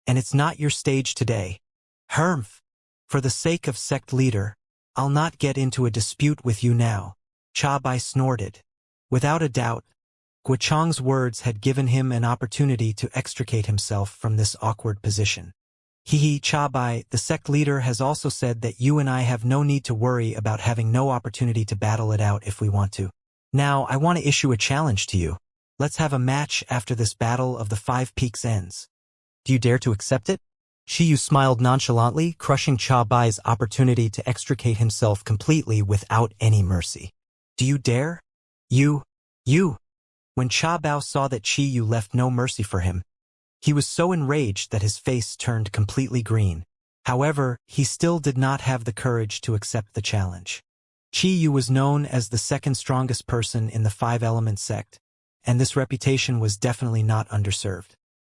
and it's not your stage today. Hermph. For the sake of sect leader, I'll not get into a dispute with you now. Cha Bai snorted. Without a doubt, Guo Cheng's words had given him an opportunity to extricate himself from this awkward position. Cha Bai, the sect leader, has also said that you and I have no need to worry about having no opportunity to battle it out if we want to. Now, I want to issue a challenge to you. Let's have a match after this battle of the 5 peaks ends. Do you dare to accept it? Yu smiled nonchalantly, crushing Cha Bai's opportunity to extricate himself completely without any mercy. Do you dare? You. When Cha Bao saw that Yu left no mercy for him, he was so enraged that his face turned completely green. However, he still did not have the courage to accept the challenge. Yu was known as the second strongest person in the Five-Element sect, and this reputation was definitely not underserved.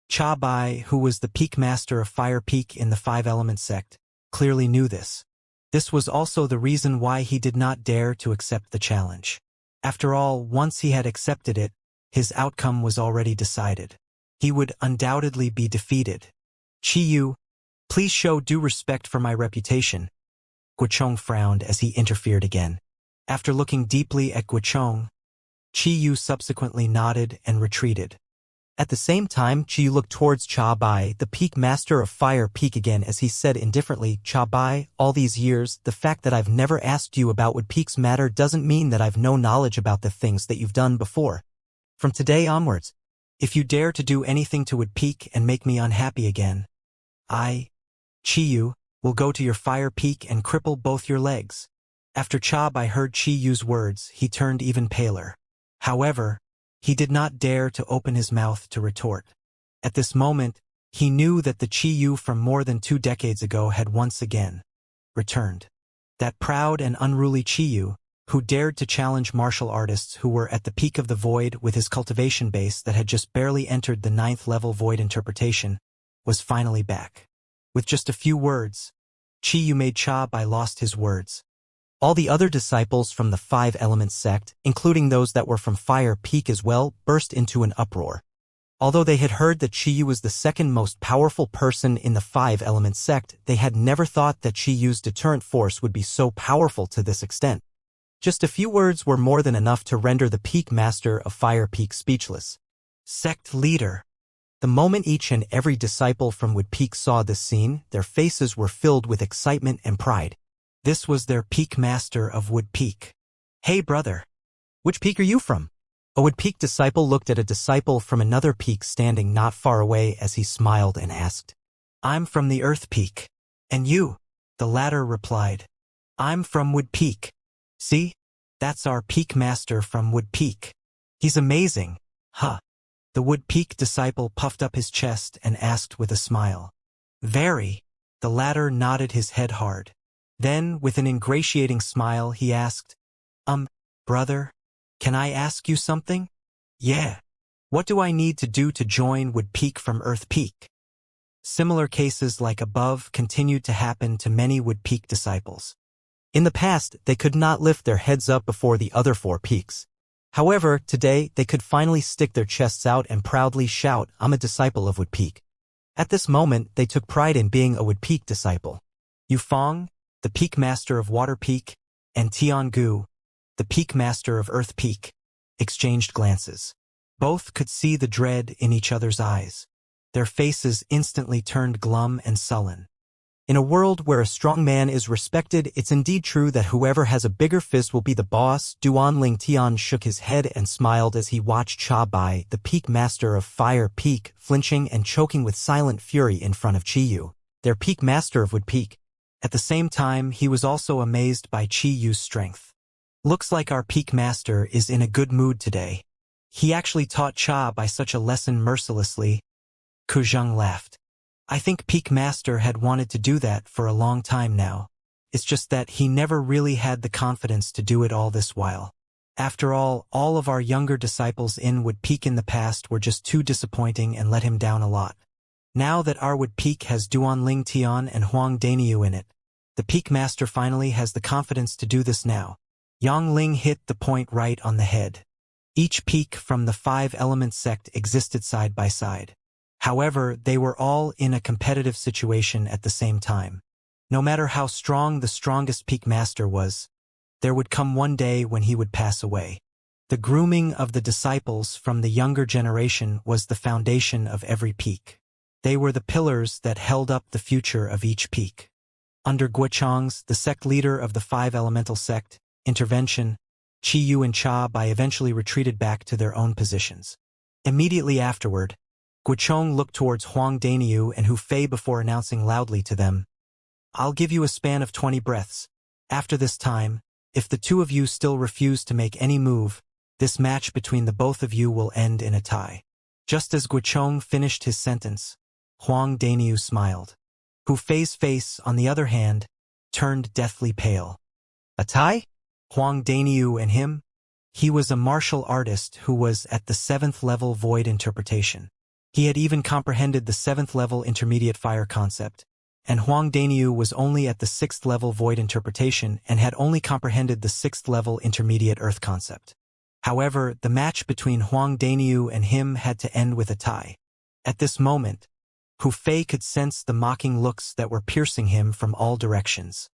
Cha Bai, who was the peak master of Fire Peak in the Five-Element sect, clearly knew this. This was also the reason why he did not dare to accept the challenge. After all, once he had accepted it, his outcome was already decided. He would undoubtedly be defeated. Yu, please show due respect for my reputation. Guochong frowned as he interfered again. After looking deeply at Guochong, Yu subsequently nodded and retreated. At the same time, Yu looked towards Cha Bai, the peak master of Fire Peak again, as he said indifferently, Cha Bai, all these years, the fact that I've never asked you about what peaks matter doesn't mean that I've no knowledge about the things that you've done before. From today onwards, if you dare to do anything to Wood Peak and make me unhappy again, I, Yu, will go to your Fire Peak and cripple both your legs. After Cha Bai heard Yu's words, he turned even paler. However, he did not dare to open his mouth to retort. At this moment, he knew that the Yu from more than 2 decades ago had once again returned. That proud and unruly Yu, who dared to challenge martial artists who were at the peak of the void with his cultivation base that had just barely entered the 9th level void interpretation, was finally back. With just a few words, Yu made Cha Bai lost his words. All the other disciples from the Five-Element sect, including those that were from Fire Peak as well, burst into an uproar. Although they had heard that Yu was the second most powerful person in the Five-Element sect, they had never thought that Yu's deterrent force would be so powerful to this extent. Just a few words were more than enough to render the peak master of Fire Peak speechless. Sect leader. The moment each and every disciple from Wood Peak saw this scene, their faces were filled with excitement and pride. This was their peak master of Wood Peak. Hey brother, which peak are you from? A Wood Peak disciple looked at a disciple from another peak standing not far away as he smiled and asked, I'm from the Earth Peak. And you? The latter replied, I'm from Wood Peak. See? That's our peak master from Wood Peak. He's amazing, huh? The Wood Peak disciple puffed up his chest and asked with a smile. Very. The latter nodded his head hard. Then, with an ingratiating smile, he asked, brother, can I ask you something? Yeah. What do I need to do to join Wood Peak from Earth Peak? Similar cases like above continued to happen to many Wood Peak disciples. In the past, they could not lift their heads up before the other 4 peaks. However, today, they could finally stick their chests out and proudly shout, I'm a disciple of Wood Peak. At this moment, they took pride in being a Wood Peak disciple. Yufeng, the Peak Master of Water Peak, and Tiangu, the Peak Master of Earth Peak, exchanged glances. Both could see the dread in each other's eyes. Their faces instantly turned glum and sullen. In a world where a strong man is respected, it's indeed true that whoever has a bigger fist will be the boss. Duanling Tian shook his head and smiled as he watched Cha Bai, the Peak Master of Fire Peak, flinching and choking with silent fury in front of Yu, their Peak Master of Wood Peak. At the same time, he was also amazed by Yu's strength. Looks like our Peak Master is in a good mood today. He actually taught Cha Bai such a lesson mercilessly. Kuzheng laughed. I think Peak Master had wanted to do that for a long time now. It's just that he never really had the confidence to do it all this while. After all of our younger disciples in Wood Peak in the past were just too disappointing and let him down a lot. Now that our Wood Peak has Duanling Tian and Huang Daniu in it, the Peak Master finally has the confidence to do this now. Yang Ling hit the point right on the head. Each peak from the Five-Element sect existed side by side. However, they were all in a competitive situation at the same time. No matter how strong the strongest Peak Master was, there would come one day when he would pass away. The grooming of the disciples from the younger generation was the foundation of every peak. They were the pillars that held up the future of each peak. Under Guochong's, the sect leader of the Five-Elemental sect, intervention, Yu and Cha Bai eventually retreated back to their own positions. Immediately afterward, Guochong looked towards Huang Daniu and Hu Fei before announcing loudly to them, "I'll give you a span of 20 breaths. After this time, if the two of you still refuse to make any move, this match between the both of you will end in a tie." Just as Guochong finished his sentence, Huang Daniu smiled. Hu Fei's face, on the other hand, turned deathly pale. A tie? Huang Daniu and him? He was a martial artist who was at the 7th level void interpretation. He had even comprehended the 7th level intermediate fire concept, and Huang Daniu was only at the 6th level void interpretation and had only comprehended the 6th level intermediate earth concept. However, the match between Huang Daniu and him had to end with a tie. At this moment, Hu Fei could sense the mocking looks that were piercing him from all directions.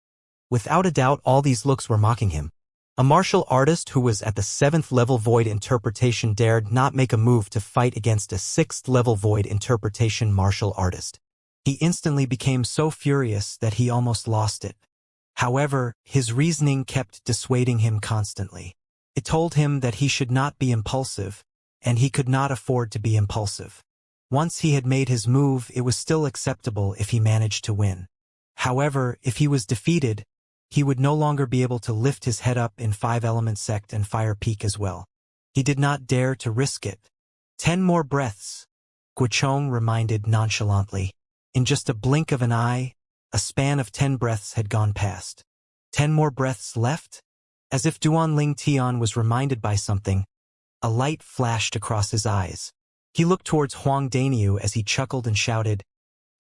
Without a doubt, all these looks were mocking him. A martial artist who was at the 7th level void interpretation dared not make a move to fight against a 6th level void interpretation martial artist. He instantly became so furious that he almost lost it. However, his reasoning kept dissuading him constantly. It told him that he should not be impulsive, and he could not afford to be impulsive. Once he had made his move, it was still acceptable if he managed to win. However, if he was defeated, he would no longer be able to lift his head up in 5-element sect and fire peak as well. He did not dare to risk it. 10 more breaths, Guochong reminded nonchalantly. In just a blink of an eye, a span of 10 breaths had gone past. 10 more breaths left? As if Duanling Tian was reminded by something, a light flashed across his eyes. He looked towards Huang Daniu as he chuckled and shouted,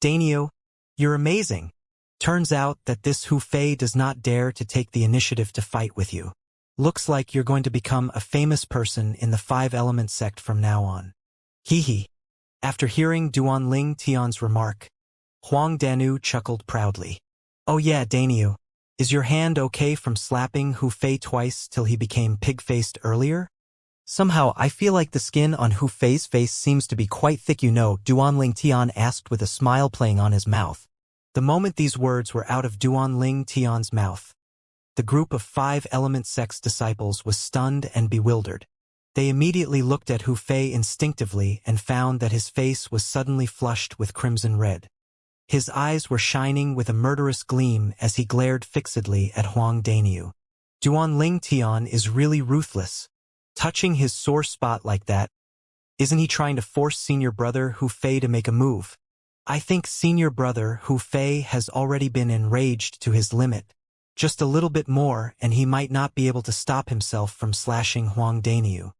"Daniu, you're amazing. Turns out that this Hu Fei does not dare to take the initiative to fight with you. Looks like you're going to become a famous person in the 5-element sect from now on." Hee hee. After hearing Duanling Tian's remark, Huang Daniu chuckled proudly. "Oh yeah, Daniu, is your hand okay from slapping Hu Fei twice till he became pig-faced earlier? Somehow I feel like the skin on Hu Fei's face seems to be quite thick, you know," Duanling Tian asked with a smile playing on his mouth. The moment these words were out of Duanling Tian's mouth, the group of 5-element sect's disciples was stunned and bewildered. They immediately looked at Hu Fei instinctively and found that his face was suddenly flushed with crimson red. His eyes were shining with a murderous gleam as he glared fixedly at Huang Daniu. Duanling Tian is really ruthless. Touching his sore spot like that. Isn't he trying to force senior brother Hu Fei to make a move? I think senior brother Hu Fei has already been enraged to his limit. Just a little bit more and he might not be able to stop himself from slashing Huang Daniu.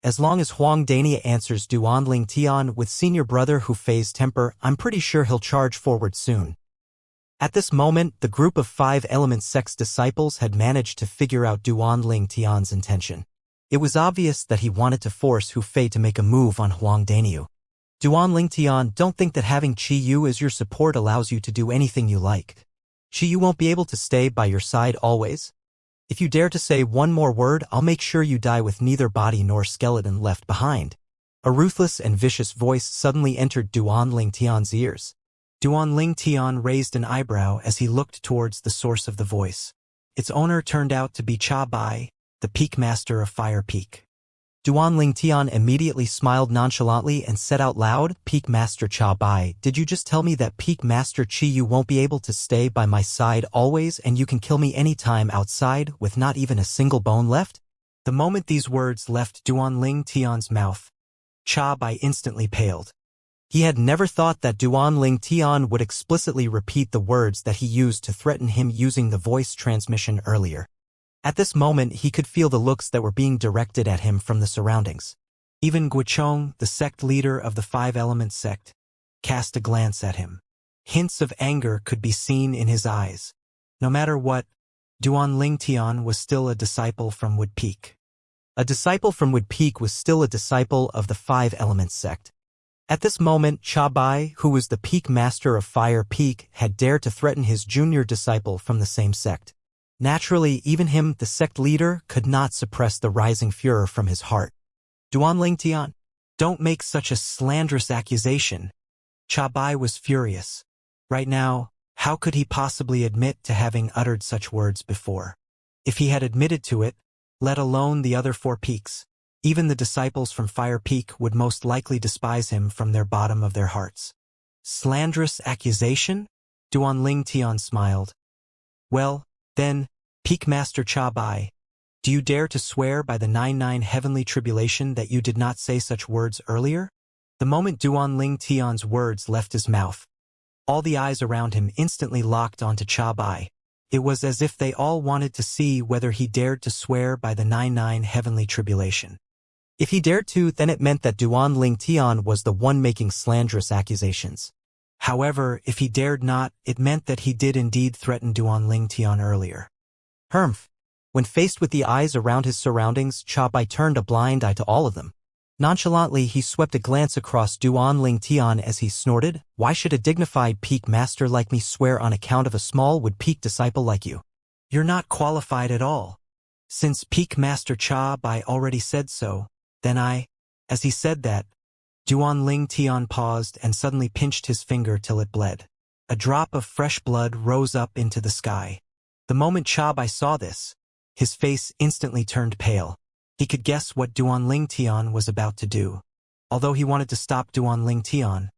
As long as Huang Daniu answers Duanling Tian with senior brother Hu Fei's temper, I'm pretty sure he'll charge forward soon. At this moment, the group of 5-element sect's disciples had managed to figure out Duanling Tian's intention. It was obvious that he wanted to force Hu Fei to make a move on Huang Daniu. Duanling Tian, don't think that having Qi Yu as your support allows you to do anything you like. Qi Yu won't be able to stay by your side always. If you dare to say one more word, I'll make sure you die with neither body nor skeleton left behind. A ruthless and vicious voice suddenly entered Duanling Tian's ears. Duanling Tian raised an eyebrow as he looked towards the source of the voice. Its owner turned out to be Cha Bai, the Peak Master of Fire Peak. Duanling Tian immediately smiled nonchalantly and said out loud, "Peak Master Cha Bai, did you just tell me that Peak Master Qi Yu won't be able to stay by my side always and you can kill me anytime outside with not even a single bone left?" The moment these words left Duanling Tian's mouth, Cha Bai instantly paled. He had never thought that Duanling Tian would explicitly repeat the words that he used to threaten him using the voice transmission earlier. At this moment, he could feel the looks that were being directed at him from the surroundings. Even Guochong, the sect leader of the 5-element sect, cast a glance at him. Hints of anger could be seen in his eyes. No matter what, Duanling Tian was still a disciple from Wood Peak. A disciple from Wood Peak was still a disciple of the 5-element sect. At this moment, Cha Bai, who was the Peak Master of Fire Peak, had dared to threaten his junior disciple from the same sect. Naturally, even him, the sect leader, could not suppress the rising furor from his heart. "Duanling Tian, don't make such a slanderous accusation." Cha Bai was furious. Right now, how could he possibly admit to having uttered such words before? If he had admitted to it, let alone the other 4 peaks, Even the disciples from Fire Peak would most likely despise him from their bottom of their hearts. Slanderous accusation? Duanling Tian smiled. Well, then, Peak Master Cha Bai, do you dare to swear by the 99 heavenly tribulation that you did not say such words earlier? The moment Duanling Tian's words left his mouth, all the eyes around him instantly locked onto Cha Bai. It was as if they all wanted to see whether he dared to swear by the 99 heavenly tribulation. If he dared to, then it meant that Duanling Tian was the one making slanderous accusations. However, if he dared not, it meant that he did indeed threaten Duanling Tian earlier. Humph. When faced with the eyes around his surroundings, Cha Bai turned a blind eye to all of them. Nonchalantly, he swept a glance across Duanling Tian as he snorted, "Why should a dignified peak master like me swear on account of a small-wood peak disciple like you? You're not qualified at all. Since Peak Master Cha Bai already said so, then I..." As he said that, Duanling Tian paused and suddenly pinched his finger till it bled. A drop of fresh blood rose up into the sky. The moment Cha Bai saw this, his face instantly turned pale. He could guess what Duanling Tian was about to do. Although he wanted to stop Duanling Tian,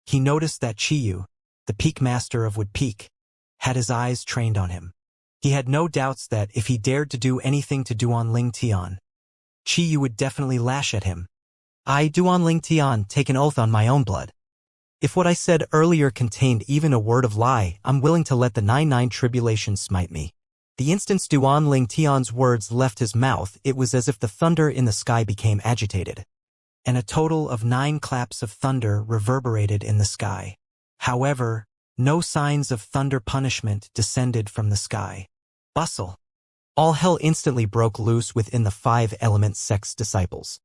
he noticed that Chiyu, the Peak Master of Wood Peak, had his eyes trained on him. He had no doubts that if he dared to do anything to Duanling Tian, Chiyu would definitely lash at him. I, Duanling Tian, take an oath on my own blood. If what I said earlier contained even a word of lie, I'm willing to let the 99 tribulation smite me. The instant Duanling Tian's words left his mouth, it was as if the thunder in the sky became agitated, and a total of 9 claps of thunder reverberated in the sky. However, no signs of thunder punishment descended from the sky. Bustle. All hell instantly broke loose within the 5-element sect's disciples.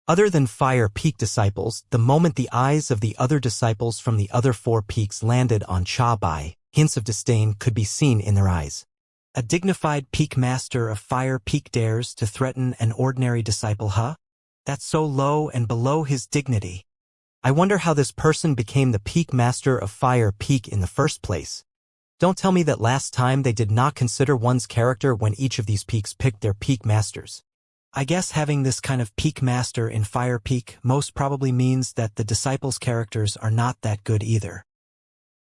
Other than Fire Peak disciples, the moment the eyes of the other disciples from the other 4 peaks landed on Cha Bai, hints of disdain could be seen in their eyes. A dignified peak master of Fire Peak dares to threaten an ordinary disciple, huh? That's so low and below his dignity. I wonder how this person became the peak master of Fire Peak in the first place. Don't tell me that last time they did not consider one's character when each of these peaks picked their peak masters. I guess having this kind of peak master in Fire Peak most probably means that the disciples' characters are not that good either.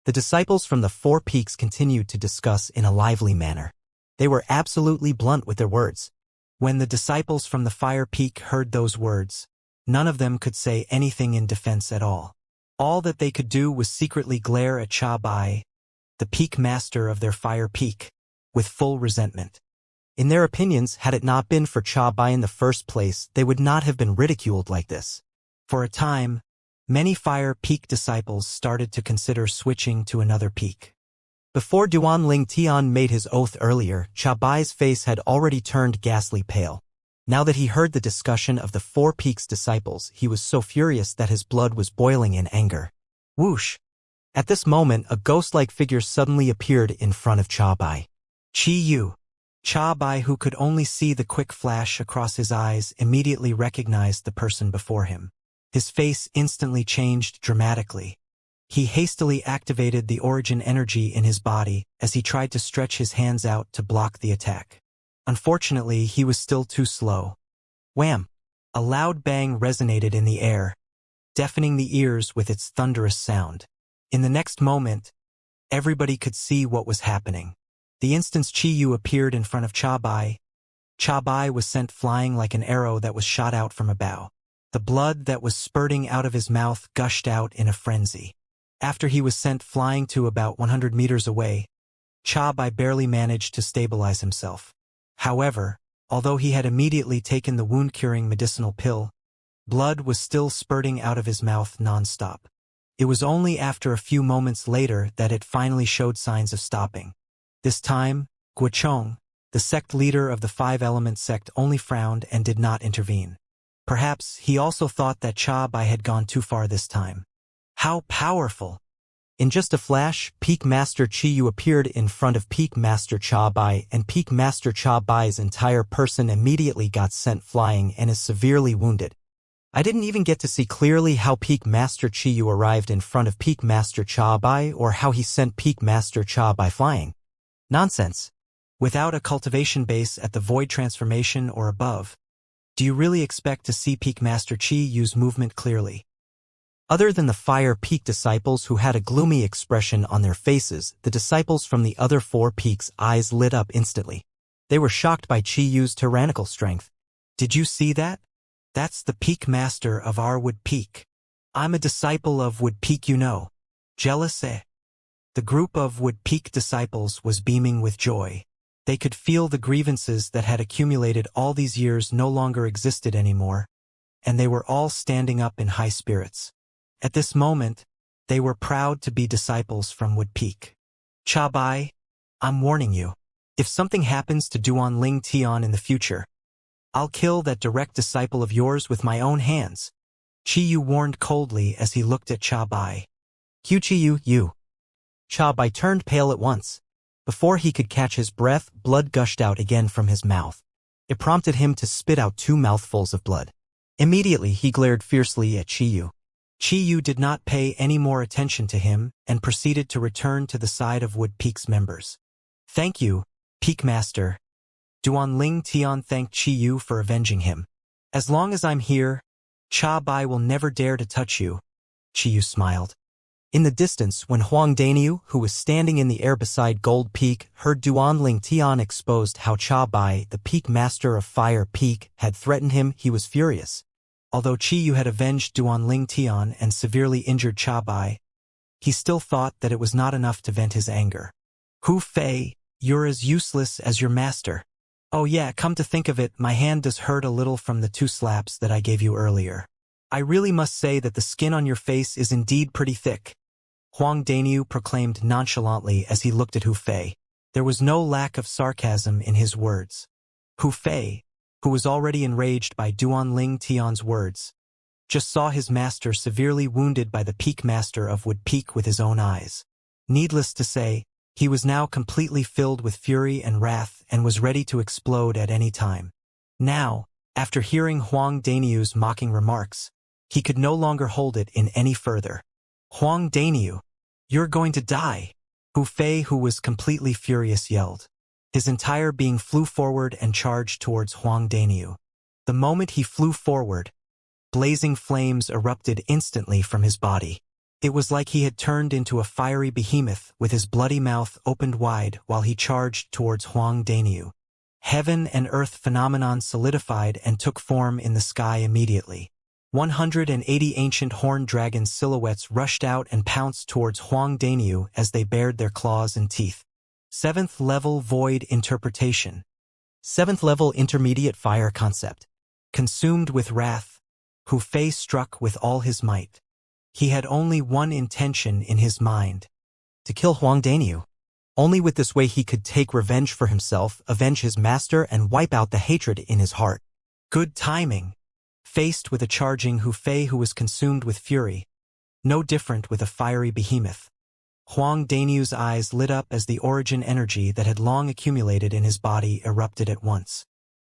The disciples from the 4 peaks continued to discuss in a lively manner. They were absolutely blunt with their words. When the disciples from the Fire Peak heard those words, none of them could say anything in defense at all. All that they could do was secretly glare at Cha Bai, the peak master of their Fire Peak, with full resentment. In their opinions, had it not been for Cha Bai in the first place, they would not have been ridiculed like this. For a time, many Fire Peak disciples started to consider switching to another peak. Before Duanling Tian made his oath earlier, Cha Bai's face had already turned ghastly pale. Now that he heard the discussion of the 4 peaks disciples, he was so furious that his blood was boiling in anger. Whoosh! At this moment, a ghost-like figure suddenly appeared in front of Cha Bai. Chiyu. Cha Bai, who could only see the quick flash across his eyes, immediately recognized the person before him. His face instantly changed dramatically. He hastily activated the origin energy in his body as he tried to stretch his hands out to block the attack. Unfortunately, he was still too slow. Wham! A loud bang resonated in the air, deafening the ears with its thunderous sound. In the next moment, everybody could see what was happening. The instant Chiyu appeared in front of Cha Bai was sent flying like an arrow that was shot out from a bow. The blood that was spurting out of his mouth gushed out in a frenzy. After he was sent flying to about 100 meters away, Cha Bai barely managed to stabilize himself. However, although he had immediately taken the wound-curing medicinal pill, blood was still spurting out of his mouth non-stop. It was only after a few moments later that it finally showed signs of stopping. This time, Guochong, the sect leader of the 5-element sect, only frowned and did not intervene. Perhaps he also thought that Cha Bai had gone too far this time. How powerful! In just a flash, Peak Master Chiyu appeared in front of Peak Master Cha Bai, and Peak Master Cha Bai's entire person immediately got sent flying and is severely wounded. I didn't even get to see clearly how Peak Master Chiyu arrived in front of Peak Master Cha Bai or how he sent Peak Master Cha Bai flying. Nonsense. Without a cultivation base at the void transformation or above, Do you really expect to see Peak Master Qi use movement clearly? Other than the Fire Peak disciples who had a gloomy expression on their faces, the disciples from the other 4 peaks' eyes lit up instantly. They were shocked by Qi Yu's tyrannical strength. Did you see that? That's the Peak Master of our Wood Peak. I'm a disciple of Wood Peak, you know. Jealous, eh? The group of Wood Peak disciples was beaming with joy. They could feel the grievances that had accumulated all these years no longer existed anymore, and they were all standing up in high spirits. At this moment, they were proud to be disciples from Wood Peak. Cha Bai, I'm warning you. If something happens to Duan Ling Tian in the future, I'll kill that direct disciple of yours with my own hands. Qi Yu warned coldly as he looked at Cha Bai. Qi Yu. Cha Bai turned pale at once. Before he could catch his breath, blood gushed out again from his mouth. It prompted him to spit out 2 mouthfuls of blood. Immediately he glared fiercely at Qi Yu. Qi Yu did not pay any more attention to him and proceeded to return to the side of Wood Peak's members. Thank you, Peak Master. Duan Ling Tian thanked Qi Yu for avenging him. As long as I'm here, Cha Bai will never dare to touch you. Qi Yu smiled. In the distance, when Huang Daniu, who was standing in the air beside Gold Peak, heard Duan Ling Tian exposed how Cha Bai, the Peak Master of Fire Peak, had threatened him, he was furious. Although Qi Yu had avenged Duan Ling Tian and severely injured Cha Bai, he still thought that it was not enough to vent his anger. Hu Fei, you're as useless as your master. Oh yeah, come to think of it, my hand does hurt a little from the 2 slaps that I gave you earlier. I really must say that the skin on your face is indeed pretty thick. Huang Daniu proclaimed nonchalantly as he looked at Hu Fei. There was no lack of sarcasm in his words. Hu Fei, who was already enraged by Duan Ling Tian's words, just saw his master severely wounded by the Peak Master of Wood Peak with his own eyes. Needless to say, he was now completely filled with fury and wrath and was ready to explode at any time. Now, after hearing Huang Daniu's mocking remarks, he could no longer hold it in any further. Huang Daniu, you're going to die, Hu Fei, who was completely furious, yelled. His entire being flew forward and charged towards Huang Daniu. The moment he flew forward, blazing flames erupted instantly from his body. It was like he had turned into a fiery behemoth with his bloody mouth opened wide while he charged towards Huang Daniu. Heaven and earth phenomenon solidified and took form in the sky immediately. 180 ancient horned dragon silhouettes rushed out and pounced towards Huang Daniu as they bared their claws and teeth. 7th level void interpretation. 7th level intermediate fire concept. Consumed with wrath, Hu Fei struck with all his might. He had only one intention in his mind: to kill Huang Daniu. Only with this way he could take revenge for himself, avenge his master, and wipe out the hatred in his heart. Good timing. Faced with a charging Hu Fei who was consumed with fury, no different with a fiery behemoth, Huang Daniu's eyes lit up as the origin energy that had long accumulated in his body erupted at once.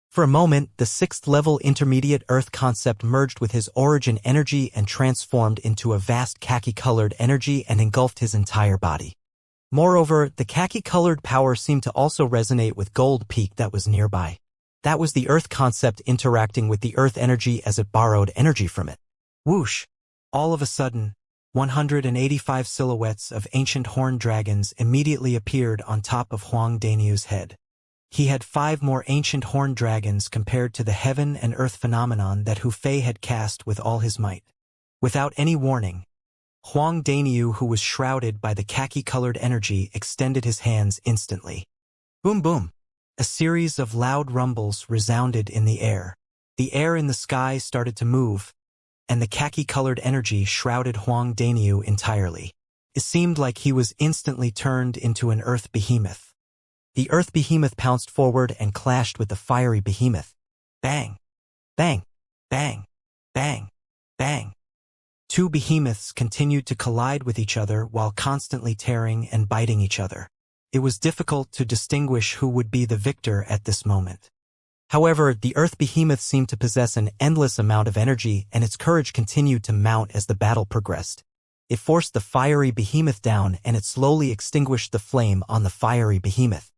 For a moment, the 6th level intermediate earth concept merged with his origin energy and transformed into a vast khaki-colored energy and engulfed his entire body. Moreover, the khaki-colored power seemed to also resonate with Gold Peak that was nearby. That was the earth concept interacting with the earth energy as it borrowed energy from it. Whoosh! All of a sudden, 185 silhouettes of ancient horned dragons immediately appeared on top of Huang Daniu's head. He had 5 more ancient horned dragons compared to the heaven and earth phenomenon that Hu Fei had cast with all his might. Without any warning, Huang Daniu, who was shrouded by the khaki-colored energy, extended his hands instantly. Boom boom! A series of loud rumbles resounded in the air. The air in the sky started to move, and the khaki-colored energy shrouded Huang Daniu entirely. It seemed like he was instantly turned into an earth behemoth. The earth behemoth pounced forward and clashed with the fiery behemoth. Bang! Bang! Bang! Bang! Bang! 2 behemoths continued to collide with each other while constantly tearing and biting each other. It was difficult to distinguish who would be the victor at this moment. However, the earth behemoth seemed to possess an endless amount of energy, and its courage continued to mount as the battle progressed. It forced the fiery behemoth down, and it slowly extinguished the flame on the fiery behemoth.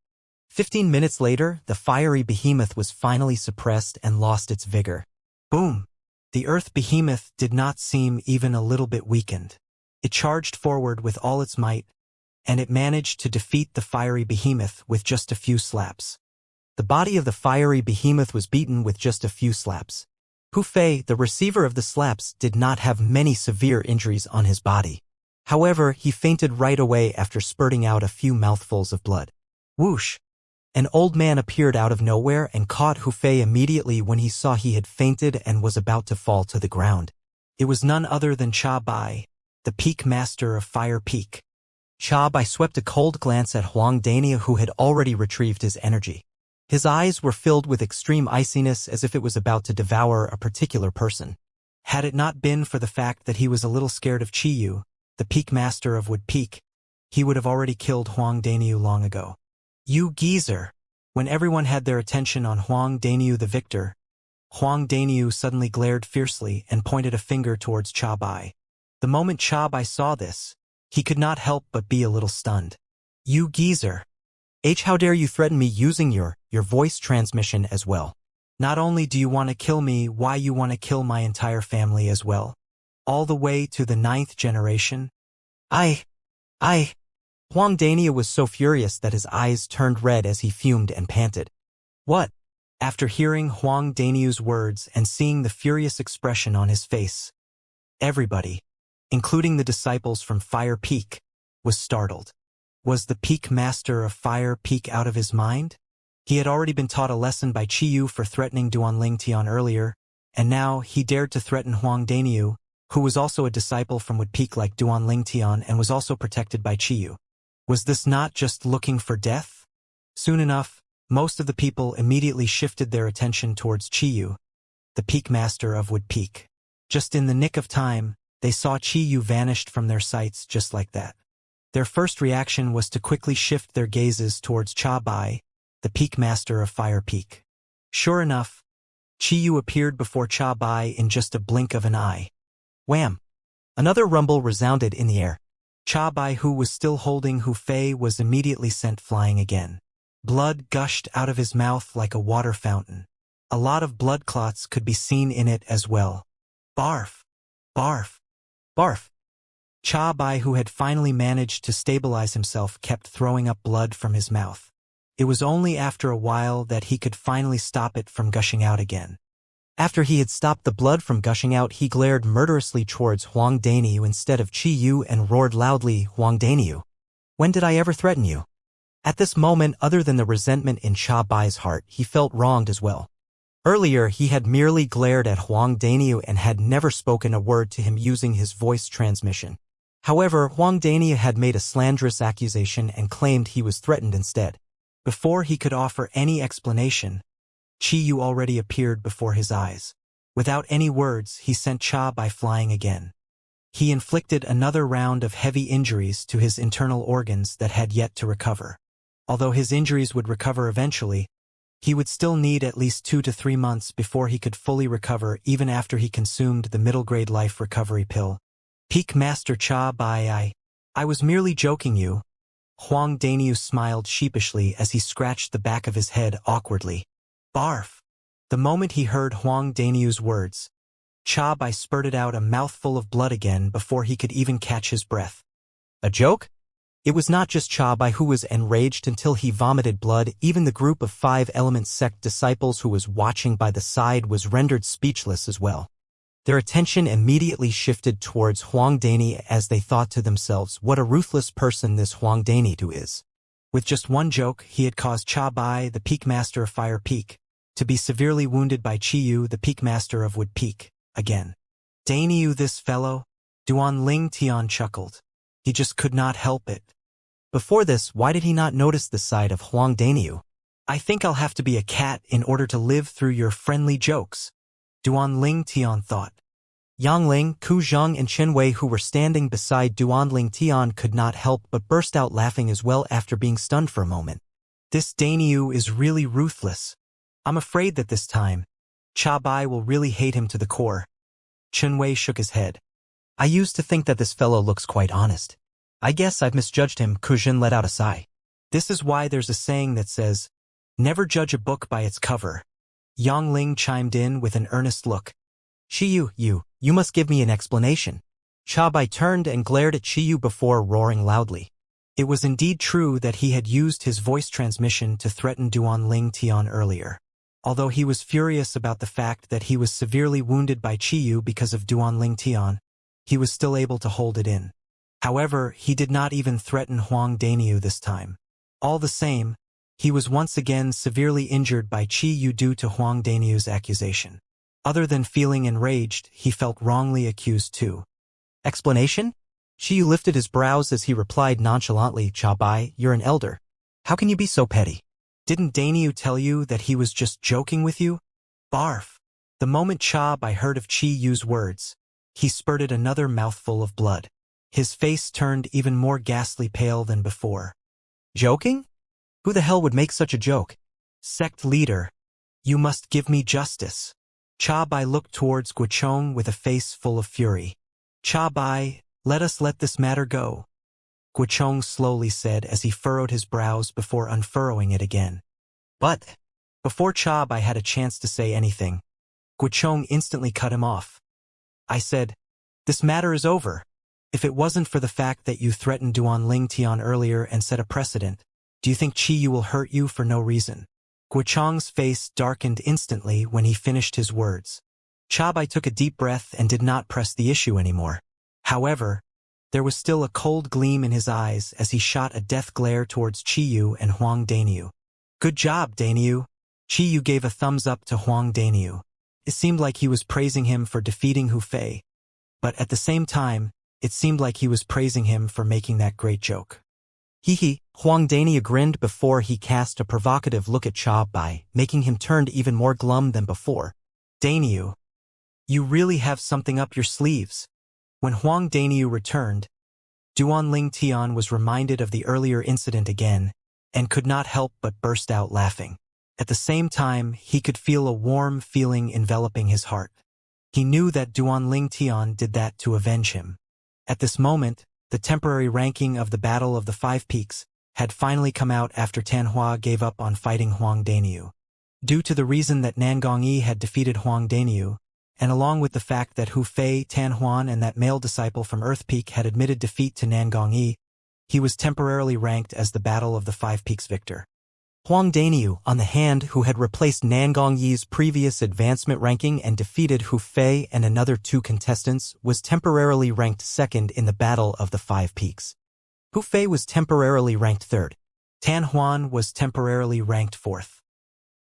15 minutes later, the fiery behemoth was finally suppressed and lost its vigor. Boom! The earth behemoth did not seem even a little bit weakened. It charged forward with all its might, and it managed to defeat the fiery behemoth with just a few slaps. The body of the fiery behemoth was beaten with just a few slaps. Hu Fei, the receiver of the slaps, did not have many severe injuries on his body. However, he fainted right away after spurting out a few mouthfuls of blood. Whoosh! An old man appeared out of nowhere and caught Hu Fei immediately when he saw he had fainted and was about to fall to the ground. It was none other than Cha Bai, the peak master of Fire Peak. Cha Bai swept a cold glance at Huang Dania, who had already retrieved his energy. His eyes were filled with extreme iciness as if it was about to devour a particular person. Had it not been for the fact that he was a little scared of Qiyu, the peak master of Wood Peak, he would have already killed Huang Daniu long ago. You geezer! When everyone had their attention on Huang Daniu the victor, Huang Daniu suddenly glared fiercely and pointed a finger towards Cha Bai. The moment Cha Bai saw this, he could not help but be a little stunned. You geezer! How dare you threaten me using your voice transmission as well? Not only do you want to kill me, why you want to kill my entire family as well? All the way to the 9th generation? Huang Dania was so furious that his eyes turned red as he fumed and panted. What? After hearing Huang Daniu's words and seeing the furious expression on his face, everybody, including the disciples from Fire Peak, was startled. Was the Peak Master of Fire Peak out of his mind? He had already been taught a lesson by Qiyu for threatening Duanling Tian earlier, and now he dared to threaten Huang Daniu, who was also a disciple from Wood Peak like Duanling Tian and was also protected by Qiyu. Was this not just looking for death? Soon enough, most of the people immediately shifted their attention towards Qiyu, the Peak Master of Wood Peak. Just in the nick of time, they saw Qiyu vanished from their sights just like that. Their first reaction was to quickly shift their gazes towards Cha Bai, the Peak Master of Fire Peak. Sure enough, Qiyu appeared before Cha Bai in just a blink of an eye. Wham! Another rumble resounded in the air. Cha Bai, who was still holding Hu Fei, was immediately sent flying again. Blood gushed out of his mouth like a water fountain. A lot of blood clots could be seen in it as well. Barf! Barf! Barf! Cha Bai, who had finally managed to stabilize himself, kept throwing up blood from his mouth. It was only after a while that he could finally stop it from gushing out again. After he had stopped the blood from gushing out, he glared murderously towards Huang Daniu instead of Qiyu and roared loudly, Huang Daniu, when did I ever threaten you? At this moment, other than the resentment in Cha Bai's heart, he felt wronged as well. Earlier, he had merely glared at Huang Daniu and had never spoken a word to him using his voice transmission. However, Huang Daniu had made a slanderous accusation and claimed he was threatened instead. Before he could offer any explanation, Qiyu already appeared before his eyes. Without any words, he sent Cha Bai flying again. He inflicted another round of heavy injuries to his internal organs that had yet to recover. Although his injuries would recover eventually, he would still need at least 2 to 3 months before he could fully recover, even after he consumed the middle-grade life recovery pill. Peak Master Cha Bai, I was merely joking you. Huang Daniu smiled sheepishly as he scratched the back of his head awkwardly. Barf! The moment he heard Huang Daniu's words, Cha Bai spurted out a mouthful of blood again before he could even catch his breath. A joke? It was not just Cha Bai who was enraged until he vomited blood. Even the group of 5 Element sect disciples who was watching by the side was rendered speechless as well. Their attention immediately shifted towards Huang Dani as they thought to themselves, what a ruthless person this Huang Daniu is. With just one joke, he had caused Cha Bai, the Peak Master of Fire Peak, to be severely wounded by Qiyu, the Peak Master of Wood Peak, again. Daniu, this fellow? Duanling Tian chuckled. He just could not help it. Before this, why did he not notice the side of Huang Daniu? I think I'll have to be a cat in order to live through your friendly jokes, Duanling Tian thought. Yangling, Ku Zheng and Chen Wei, who were standing beside Duanling Tian, could not help but burst out laughing as well after being stunned for a moment. This Daniu is really ruthless. I'm afraid that this time, Cha Bai will really hate him to the core. Chen Wei shook his head. I used to think that this fellow looks quite honest. I guess I've misjudged him. Ku Zheng let out a sigh. This is why there's a saying that says, "Never judge a book by its cover." Yang Ling chimed in with an earnest look. "Qiyu, you must give me an explanation." Bai turned and glared at Qiyu before roaring loudly. It was indeed true that he had used his voice transmission to threaten Duanling Tian earlier. Although he was furious about the fact that he was severely wounded by Qiyu because of Duanling Tian, he was still able to hold it in. However, he did not even threaten Huang Daniu this time. All the same, he was once again severely injured by Qiyu due to Huang Daniu's accusation. Other than feeling enraged, he felt wrongly accused too. Explanation? Qiyu lifted his brows as he replied nonchalantly, "Bai, you're an elder. How can you be so petty? Didn't Daniu tell you that he was just joking with you?" Barf. The moment Bai heard of Qiyu's words, he spurted another mouthful of blood. His face turned even more ghastly pale than before. Joking? Who the hell would make such a joke? Sect leader, you must give me justice. Bai looked towards Guichong with a face full of fury. Bai, let this matter go. Guichong slowly said as he furrowed his brows before unfurrowing it again. But, before Bai had a chance to say anything, Guichong instantly cut him off. I said, "This matter is over. If it wasn't for the fact that you threatened Duanling Tian earlier and set a precedent, do you think Qiyu will hurt you for no reason?" Guichong's face darkened instantly when he finished his words. Bai took a deep breath and did not press the issue anymore. However, there was still a cold gleam in his eyes as he shot a death glare towards Qiyu and Huang Daniu. "Good job, Daniu." Qiyu gave a thumbs up to Huang Daniu. It seemed like he was praising him for defeating Hu Fei, but at the same time, it seemed like he was praising him for making that great joke. Hee. Huang Daniu grinned before he cast a provocative look at Bai, making him turn even more glum than before. "Daniu, you really have something up your sleeves." When Huang Daniu returned, Duanling Tian was reminded of the earlier incident again, and could not help but burst out laughing. At the same time, he could feel a warm feeling enveloping his heart. He knew that Duanling Tian did that to avenge him. At this moment, the temporary ranking of the Battle of the Five Peaks had finally come out after Tanhua gave up on fighting Huang Daniu. Due to the reason that Nangongyi had defeated Huang Daniu, and along with the fact that Hu Fei, Tanhuan, and that male disciple from Earth Peak had admitted defeat to Nangongyi, he was temporarily ranked as the Battle of the Five Peaks victor. Huang Daniu, on the hand, who had replaced Nangongyi's previous advancement ranking and defeated Hu Fei and another 2 contestants, was temporarily ranked second in the Battle of the Five Peaks. Hu Fei was temporarily ranked third. Tanhuan was temporarily ranked fourth.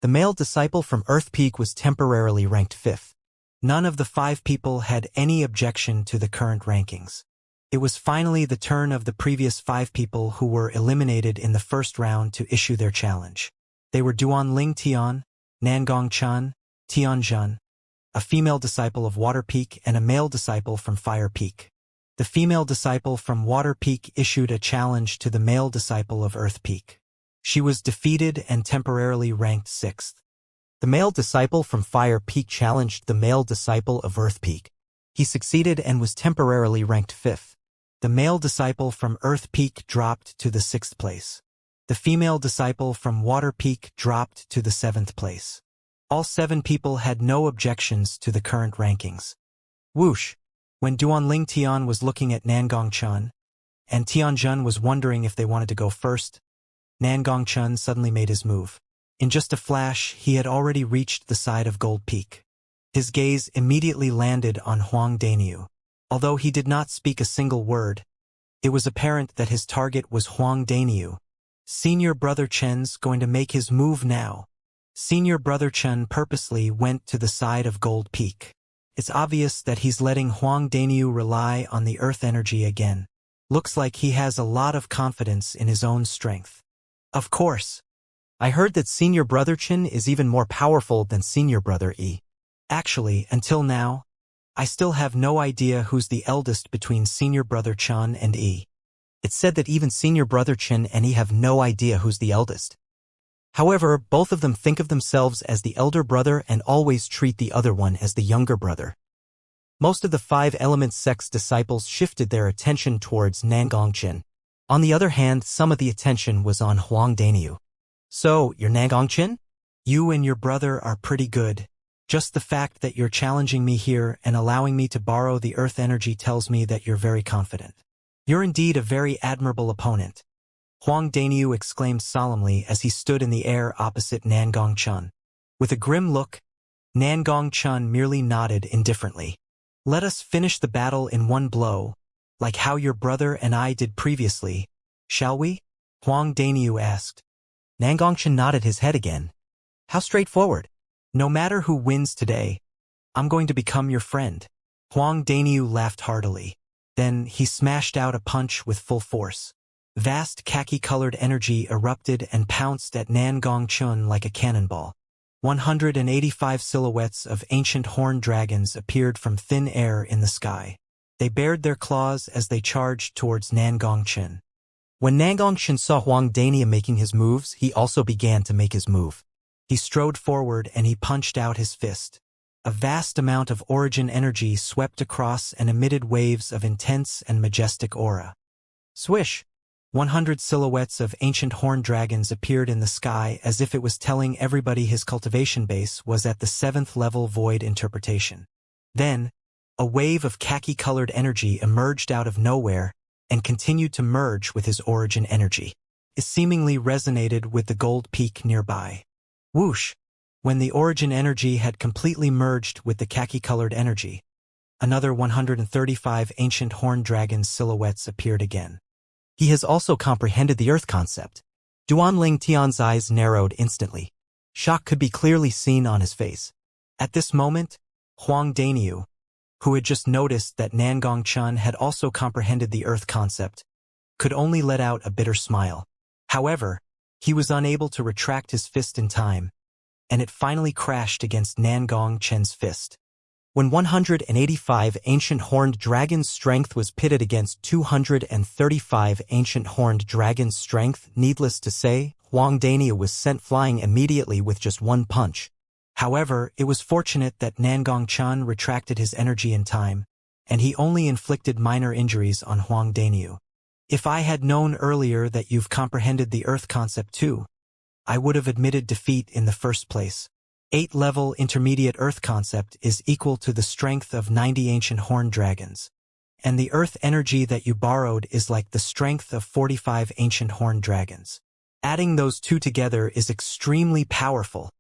The male disciple from Earth Peak was temporarily ranked fifth. None of the 5 people had any objection to the current rankings. It was finally the turn of the previous 5 people who were eliminated in the first round to issue their challenge. They were Duanling Tian, Nangong Chan, Tianjun, a female disciple of Water Peak and a male disciple from Fire Peak. The female disciple from Water Peak issued a challenge to the male disciple of Earth Peak. She was defeated and temporarily ranked 6th. The male disciple from Fire Peak challenged the male disciple of Earth Peak. He succeeded and was temporarily ranked 5th. The male disciple from Earth Peak dropped to the 6th place. The female disciple from Water Peak dropped to the 7th place. All 7 people had no objections to the current rankings. Whoosh! When Duanling Tian was looking at Nangong Chun, and Tianjun was wondering if they wanted to go first, Nangong Chun suddenly made his move. In just a flash, he had already reached the side of Gold Peak. His gaze immediately landed on Huang Daniu. Although he did not speak a single word, it was apparent that his target was Huang Daniu. Senior Brother Chen's going to make his move now. Senior Brother Chen purposely went to the side of Gold Peak. It's obvious that he's letting Huang Daniu rely on the earth energy again. Looks like he has a lot of confidence in his own strength. Of course. I heard that Senior Brother Chen is even more powerful than Senior Brother Yi. Actually, until now, I still have no idea who's the eldest between Senior Brother Chen and Yi. It's said that even Senior Brother Chen and Yi have no idea who's the eldest. However, both of them think of themselves as the elder brother and always treat the other one as the younger brother. Most of the 5 Elements sect's disciples shifted their attention towards Nangongchen. On the other hand, some of the attention was on Huang Daniu. So, you're Nangongchen? You and your brother are pretty good. Just the fact that you're challenging me here and allowing me to borrow the earth energy tells me that you're very confident. You're indeed a very admirable opponent. Huang Daniu exclaimed solemnly as he stood in the air opposite Nangongchen. With a grim look, Nangongchen merely nodded indifferently. Let us finish the battle in one blow, like how your brother and I did previously, shall we? Huang Daniu asked. Nangongchen nodded his head again. How straightforward. No matter who wins today, I'm going to become your friend. Huang Daniu laughed heartily. Then he smashed out a punch with full force. Vast khaki-colored energy erupted and pounced at Nangongchen like a cannonball. 185 silhouettes of ancient horned dragons appeared from thin air in the sky. They bared their claws as they charged towards Nangongchen. When Nangongchen saw Huang Daniu making his moves, he also began to make his move. He strode forward and he punched out his fist. A vast amount of origin energy swept across and emitted waves of intense and majestic aura. Swish! 100 silhouettes of ancient horned dragons appeared in the sky as if it was telling everybody his cultivation base was at the 7th level void interpretation. Then, a wave of khaki-colored energy emerged out of nowhere and continued to merge with his origin energy. It seemingly resonated with the gold peak nearby. Whoosh! When the origin energy had completely merged with the khaki-colored energy, another 135 ancient horned dragon silhouettes appeared again. He has also comprehended the Earth concept. Duanling Tian's eyes narrowed instantly. Shock could be clearly seen on his face. At this moment, Huang Daniu, who had just noticed that Nangongchen had also comprehended the Earth concept, could only let out a bitter smile. However, he was unable to retract his fist in time, and it finally crashed against Nangongchen's fist. When 185 ancient horned dragons' strength was pitted against 235 ancient horned dragons' strength, needless to say, Huang Daniu was sent flying immediately with just one punch. However, it was fortunate that Nangongchen retracted his energy in time, and he only inflicted minor injuries on Huang Daniu. If I had known earlier that you've comprehended the Earth concept too, I would have admitted defeat in the first place. 8-level intermediate Earth concept is equal to the strength of 90 ancient horned dragons. And the Earth energy that you borrowed is like the strength of 45 ancient horned dragons. Adding those two together is extremely powerful,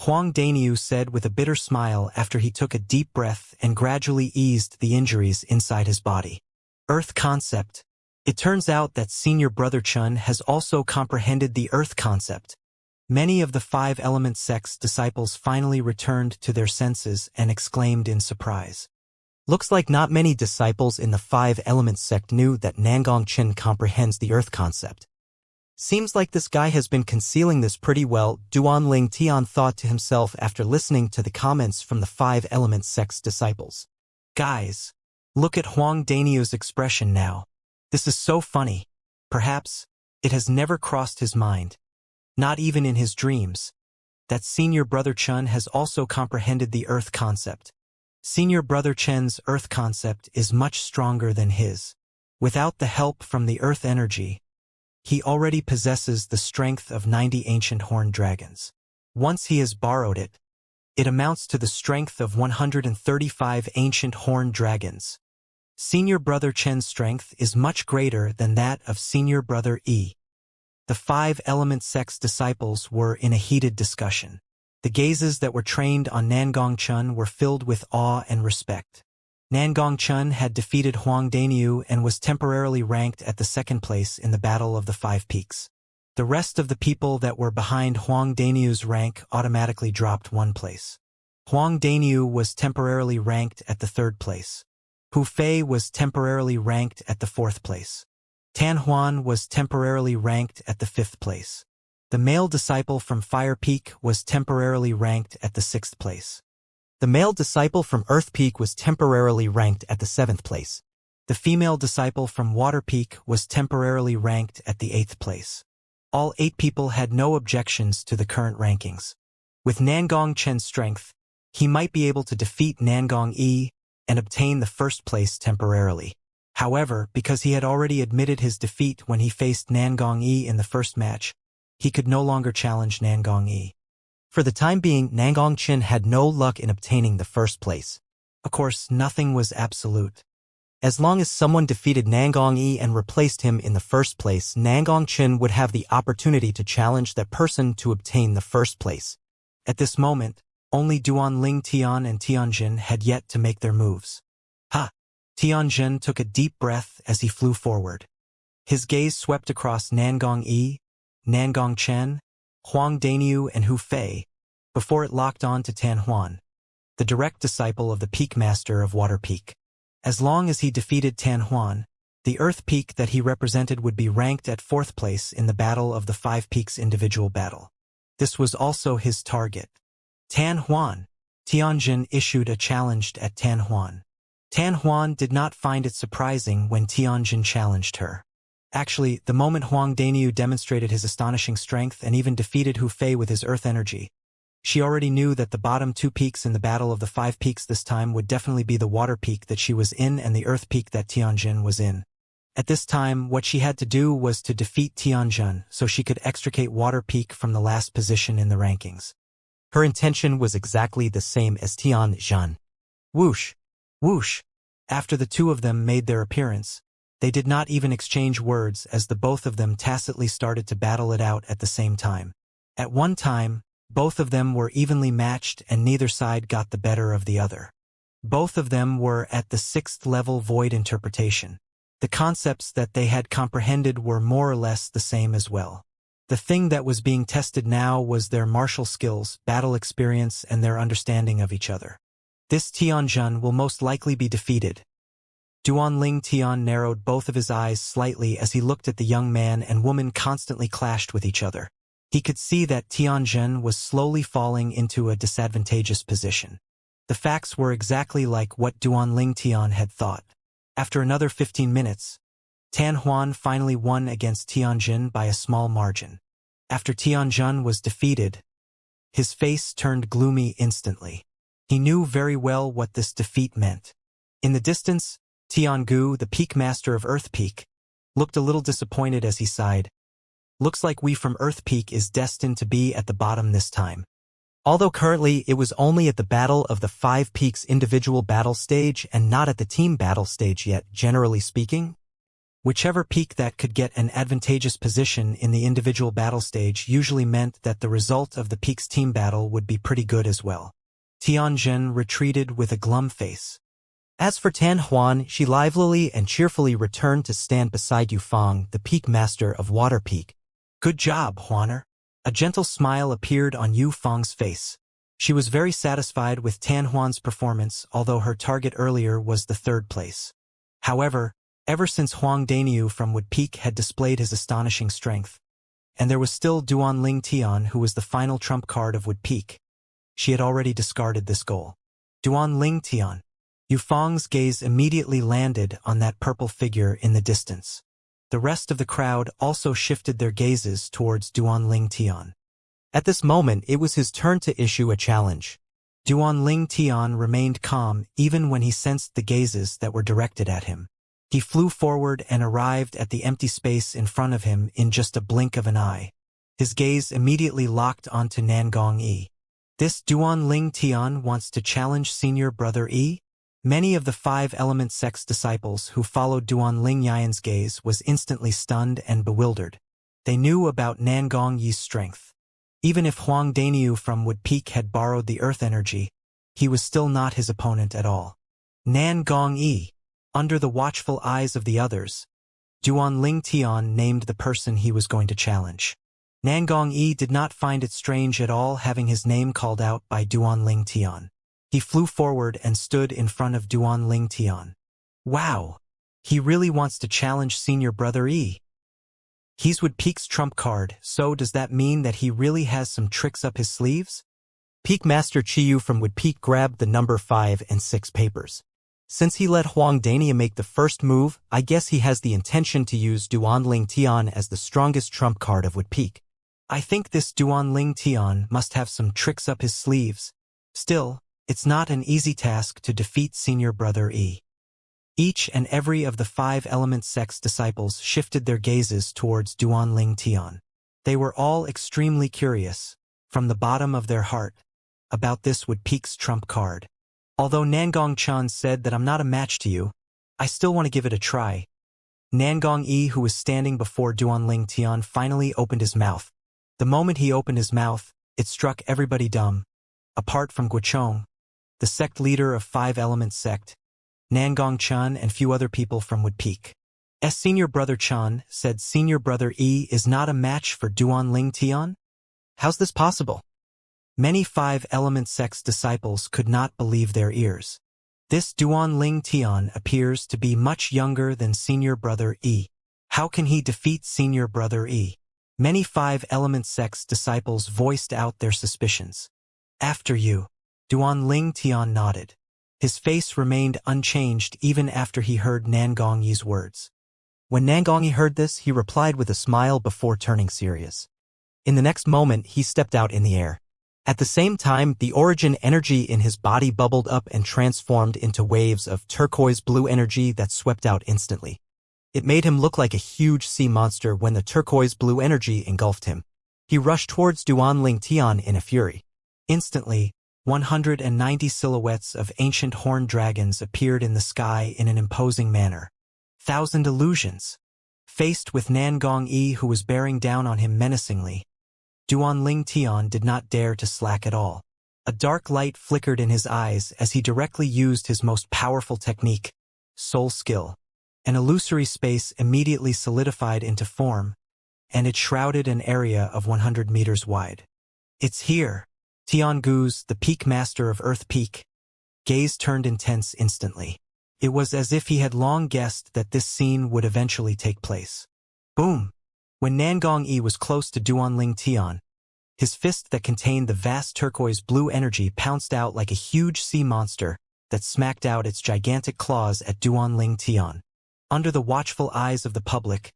Huang Daniu said with a bitter smile after he took a deep breath and gradually eased the injuries inside his body. Earth concept. It turns out that Senior Brother Chun has also comprehended the Earth concept. Many of the 5-element sect's disciples finally returned to their senses and exclaimed in surprise. Looks like not many disciples in the 5-element sect knew that Nangongchen comprehends the Earth concept. Seems like this guy has been concealing this pretty well, Duanling Tian thought to himself after listening to the comments from the 5-element sect's disciples. Guys, look at Huang Daniu's expression now. This is so funny. Perhaps it has never crossed his mind, not even in his dreams, that Senior Brother Chun has also comprehended the Earth concept. Senior Brother Chen's Earth concept is much stronger than his. Without the help from the Earth energy, he already possesses the strength of 90 ancient horned dragons. Once he has borrowed it, it amounts to the strength of 135 ancient horned dragons. Senior Brother Chen's strength is much greater than that of Senior Brother Yi. The 5-element sect's disciples were in a heated discussion. The gazes that were trained on Nangongchen were filled with awe and respect. Nangongchen had defeated Huang Daniu and was temporarily ranked at the 2nd place in the Battle of the 5 Peaks. The rest of the people that were behind Huang Daniu's rank automatically dropped 1 place. Huang Daniu was temporarily ranked at the 3rd place. Hu Fei was temporarily ranked at the 4th place. Tan Huan was temporarily ranked at the 5th place. The male disciple from Fire Peak was temporarily ranked at the 6th place. The male disciple from Earth Peak was temporarily ranked at the 7th place. The female disciple from Water Peak was temporarily ranked at the 8th place. All 8 people had no objections to the current rankings. With Nangongchen's strength, he might be able to defeat Nangong Yi and obtain the 1st place temporarily. However, because he had already admitted his defeat when he faced Nangong Yi in the first match, he could no longer challenge Nangong Yi. For the time being, Nangong Chen had no luck in obtaining the first place. Of course, nothing was absolute. As long as someone defeated Nangong Yi and replaced him in the first place, Nangong Chen would have the opportunity to challenge that person to obtain the first place. At this moment, only Duanling Tian and Tianjin had yet to make their moves. Ha! Tianjin took a deep breath as he flew forward. His gaze swept across Nangong Yi, Nangong Chen, Huang Daniu and Hu Fei, before it locked on to Tan Huan, the direct disciple of the Peak Master of Water Peak. As long as he defeated Tan Huan, the Earth Peak that he represented would be ranked at 4th place in the Battle of the Five Peaks individual battle. This was also his target. Tan Huan. Tianjin issued a challenge at Tan Huan. Tan Huan did not find it surprising when Tianjin challenged her. Actually, the moment Huang Daniu demonstrated his astonishing strength and even defeated Hu Fei with his earth energy, she already knew that the bottom 2 peaks in the Battle of the Five Peaks this time would definitely be the water peak that she was in and the earth peak that Tianjin was in. At this time, what she had to do was to defeat Tianjin so she could extricate water peak from the last position in the rankings. Her intention was exactly the same as Tianjin. Whoosh! Whoosh! After the two of them made their appearance, they did not even exchange words as the both of them tacitly started to battle it out at the same time. At one time, both of them were evenly matched and neither side got the better of the other. Both of them were at the 6th level void interpretation. The concepts that they had comprehended were more or less the same as well. The thing that was being tested now was their martial skills, battle experience, and their understanding of each other. This Tianjin will most likely be defeated. Duanling Tian narrowed both of his eyes slightly as he looked at the young man and woman constantly clashed with each other. He could see that Tianjin was slowly falling into a disadvantageous position. The facts were exactly like what Duanling Tian had thought. After another 15 minutes, Tan Huan finally won against Tianjin by a small margin. After Tianjin was defeated, his face turned gloomy instantly. He knew very well what this defeat meant. In the distance, Tiangu, the Peak Master of Earth Peak, looked a little disappointed as he sighed. Looks like we from Earth Peak is destined to be at the bottom this time. Although currently it was only at the Battle of the Five Peaks individual battle stage and not at the team battle stage yet, generally speaking. Whichever peak that could get an advantageous position in the individual battle stage usually meant that the result of the peak's team battle would be pretty good as well. Tianjin retreated with a glum face. As for Tan Huan, she livelily and cheerfully returned to stand beside Yufang, the Peak Master of Water Peak. Good job, Huaner. A gentle smile appeared on Yufang's face. She was very satisfied with Tan Huan's performance, although her target earlier was the 3rd place. However, ever since Huang Daniu from Wood Peak had displayed his astonishing strength, and there was still Duanling Tian who was the final trump card of Wood Peak, she had already discarded this goal. Duanling Tian. Yufang's gaze immediately landed on that purple figure in the distance. The rest of the crowd also shifted their gazes towards Duanling Tian. At this moment, it was his turn to issue a challenge. Duanling Tian remained calm even when he sensed the gazes that were directed at him. He flew forward and arrived at the empty space in front of him in just a blink of an eye. His gaze immediately locked onto Nangong Yi. This Duanling Tian wants to challenge senior brother Yi? Many of the 5-element sect's disciples who followed Duanling Yian's gaze was instantly stunned and bewildered. They knew about Nangong Yi's strength. Even if Huang Daniu from Wood Peak had borrowed the earth energy, he was still not his opponent at all. Nangong Yi. Under the watchful eyes of the others, Duanling Tian named the person he was going to challenge. Nangong Yi did not find it strange at all having his name called out by Duanling Tian. He flew forward and stood in front of Duanling Tian. Wow! He really wants to challenge senior brother Yi. He's Wood Peak's trump card, so does that mean that he really has some tricks up his sleeves? Peak Master Chiyu from Wood Peak grabbed the number 5 and 6 papers. Since he let Huang Dania make the first move, I guess he has the intention to use Duanling Tian as the strongest trump card of Wood Peak. I think this Duanling Tian must have some tricks up his sleeves. Still, it's not an easy task to defeat senior brother Yi. Each and every of the 5 element sect's disciples shifted their gazes towards Duanling Tian. They were all extremely curious, from the bottom of their heart, about this would Peak's trump card. Although Nangong Chan said that I'm not a match to you, I still want to give it a try. Nangong Yi, who was standing before Duanling Tian, finally opened his mouth. The moment he opened his mouth, it struck everybody dumb. Apart from Guochong, the sect leader of 5 element sect, Nangong Chan and few other people from Wood Peak. Senior brother Chan said senior brother Yi is not a match for Duanling Tian? How's this possible? Many 5 element sect's disciples could not believe their ears. This Duanling Tian appears to be much younger than senior brother Yi. How can he defeat senior brother Yi? Many 5 element sect's disciples voiced out their suspicions. After you, Duanling Tian nodded. His face remained unchanged even after he heard Nangong Yi's words. When Nangong Yi heard this, he replied with a smile before turning serious. In the next moment, he stepped out in the air. At the same time, the origin energy in his body bubbled up and transformed into waves of turquoise blue energy that swept out instantly. It made him look like a huge sea monster when the turquoise blue energy engulfed him. He rushed towards Duanling Tian in a fury. Instantly, 190 silhouettes of ancient horned dragons appeared in the sky in an imposing manner. 1,000 illusions. Faced with Nangong Yi, who was bearing down on him menacingly, Duanling Tian did not dare to slack at all. A dark light flickered in his eyes as he directly used his most powerful technique, soul skill. An illusory space immediately solidified into form, and it shrouded an area of 100 meters wide. It's here. Tian Gu's, the peak master of Earth Peak, gaze turned intense instantly. It was as if he had long guessed that this scene would eventually take place. Boom! When Nangong Yi was close to Duanling Tian, his fist that contained the vast turquoise blue energy pounced out like a huge sea monster that smacked out its gigantic claws at Duanling Tian. Under the watchful eyes of the public,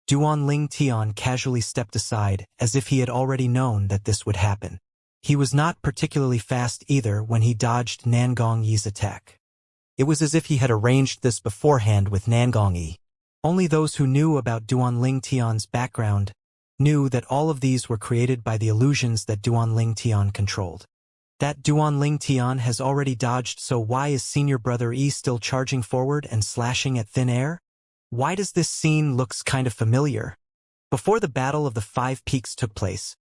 Duanling Tian casually stepped aside as if he had already known that this would happen. He was not particularly fast either when he dodged Nangong Yi's attack. It was as if he had arranged this beforehand with Nangong Yi. Only those who knew about Duanling Tian's background knew that all of these were created by the illusions that Duanling Tian controlled. That Duanling Tian has already dodged, so why is senior brother Yi still charging forward and slashing at thin air? Why does this scene looks kind of familiar? Before the Battle of the 5 Peaks took place,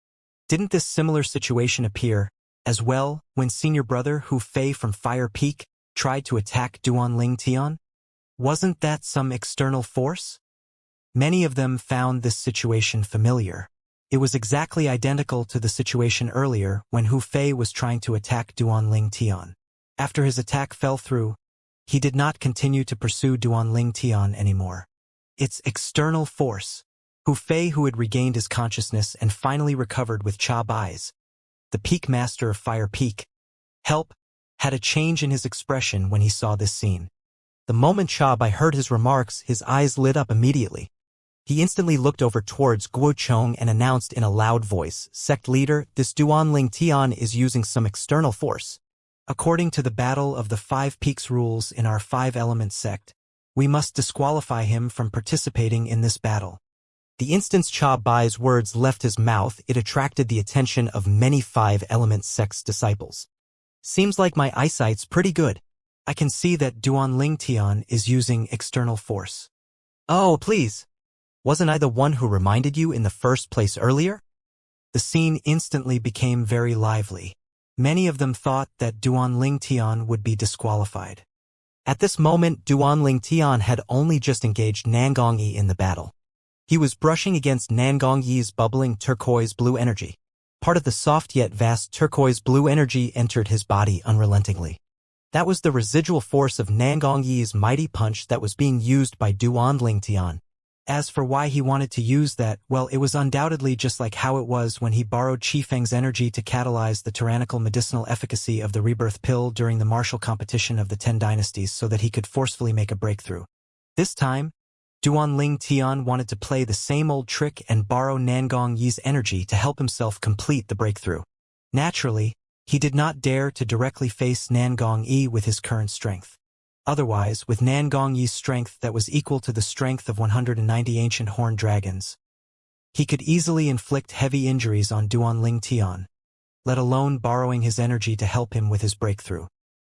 didn't this similar situation appear as well when senior brother Hu Fei from Fire Peak tried to attack Duanling Tian? Wasn't that some external force? Many of them found this situation familiar. It was exactly identical to the situation earlier when Hu Fei was trying to attack Duanling Tian. After his attack fell through, he did not continue to pursue Duanling Tian anymore. It's external force. Hu Fei, who had regained his consciousness and finally recovered with Cha Bai's, the peak master of Fire Peak, help, had a change in his expression when he saw this scene. The moment Cha Bai heard his remarks, his eyes lit up immediately. He instantly looked over towards Guo Chong and announced in a loud voice, "Sect leader, this Duanling Tian is using some external force. According to the Battle of the 5 Peaks rules in our 5-element sect, we must disqualify him from participating in this battle." The instant Cha Bai's words left his mouth, it attracted the attention of many 5-element sect's disciples. Seems like my eyesight's pretty good. I can see that Duanling Tian is using external force. Oh, please. Wasn't I the one who reminded you in the first place earlier? The scene instantly became very lively. Many of them thought that Duanling Tian would be disqualified. At this moment, Duanling Tian had only just engaged Nangong Yi in the battle. He was brushing against Nangong Yi's bubbling turquoise blue energy. Part of the soft yet vast turquoise blue energy entered his body unrelentingly. That was the residual force of Nangong Yi's mighty punch that was being used by Duanling Tian. As for why he wanted to use that, well, it was undoubtedly just like how it was when he borrowed Qifeng's energy to catalyze the tyrannical medicinal efficacy of the rebirth pill during the martial competition of the 10 dynasties so that he could forcefully make a breakthrough. This time, Duanling Tian wanted to play the same old trick and borrow Nangong Yi's energy to help himself complete the breakthrough. Naturally, he did not dare to directly face Nangong Yi with his current strength. Otherwise, with Nangong Yi's strength that was equal to the strength of 190 ancient horned dragons, he could easily inflict heavy injuries on Duanling Tian, let alone borrowing his energy to help him with his breakthrough.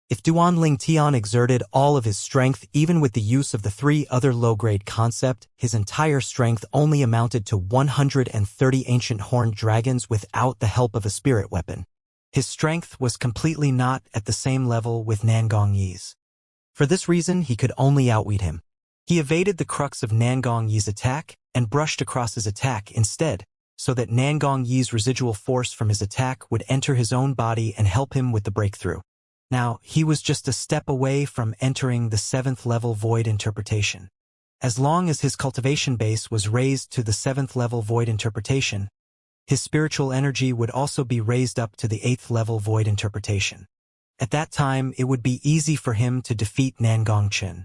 If Duanling Tian exerted all of his strength even with the use of the 3 other low-grade concept, his entire strength only amounted to 130 ancient horned dragons without the help of a spirit weapon. His strength was completely not at the same level with Nangong Yi's. For this reason, he could only outwit him. He evaded the crux of Nangong Yi's attack and brushed across his attack instead, so that Nangong Yi's residual force from his attack would enter his own body and help him with the breakthrough. Now, he was just a step away from entering the 7th level void interpretation. As long as his cultivation base was raised to the 7th level void interpretation, his spiritual energy would also be raised up to the 8th level void interpretation. At that time, it would be easy for him to defeat Nangong Chen.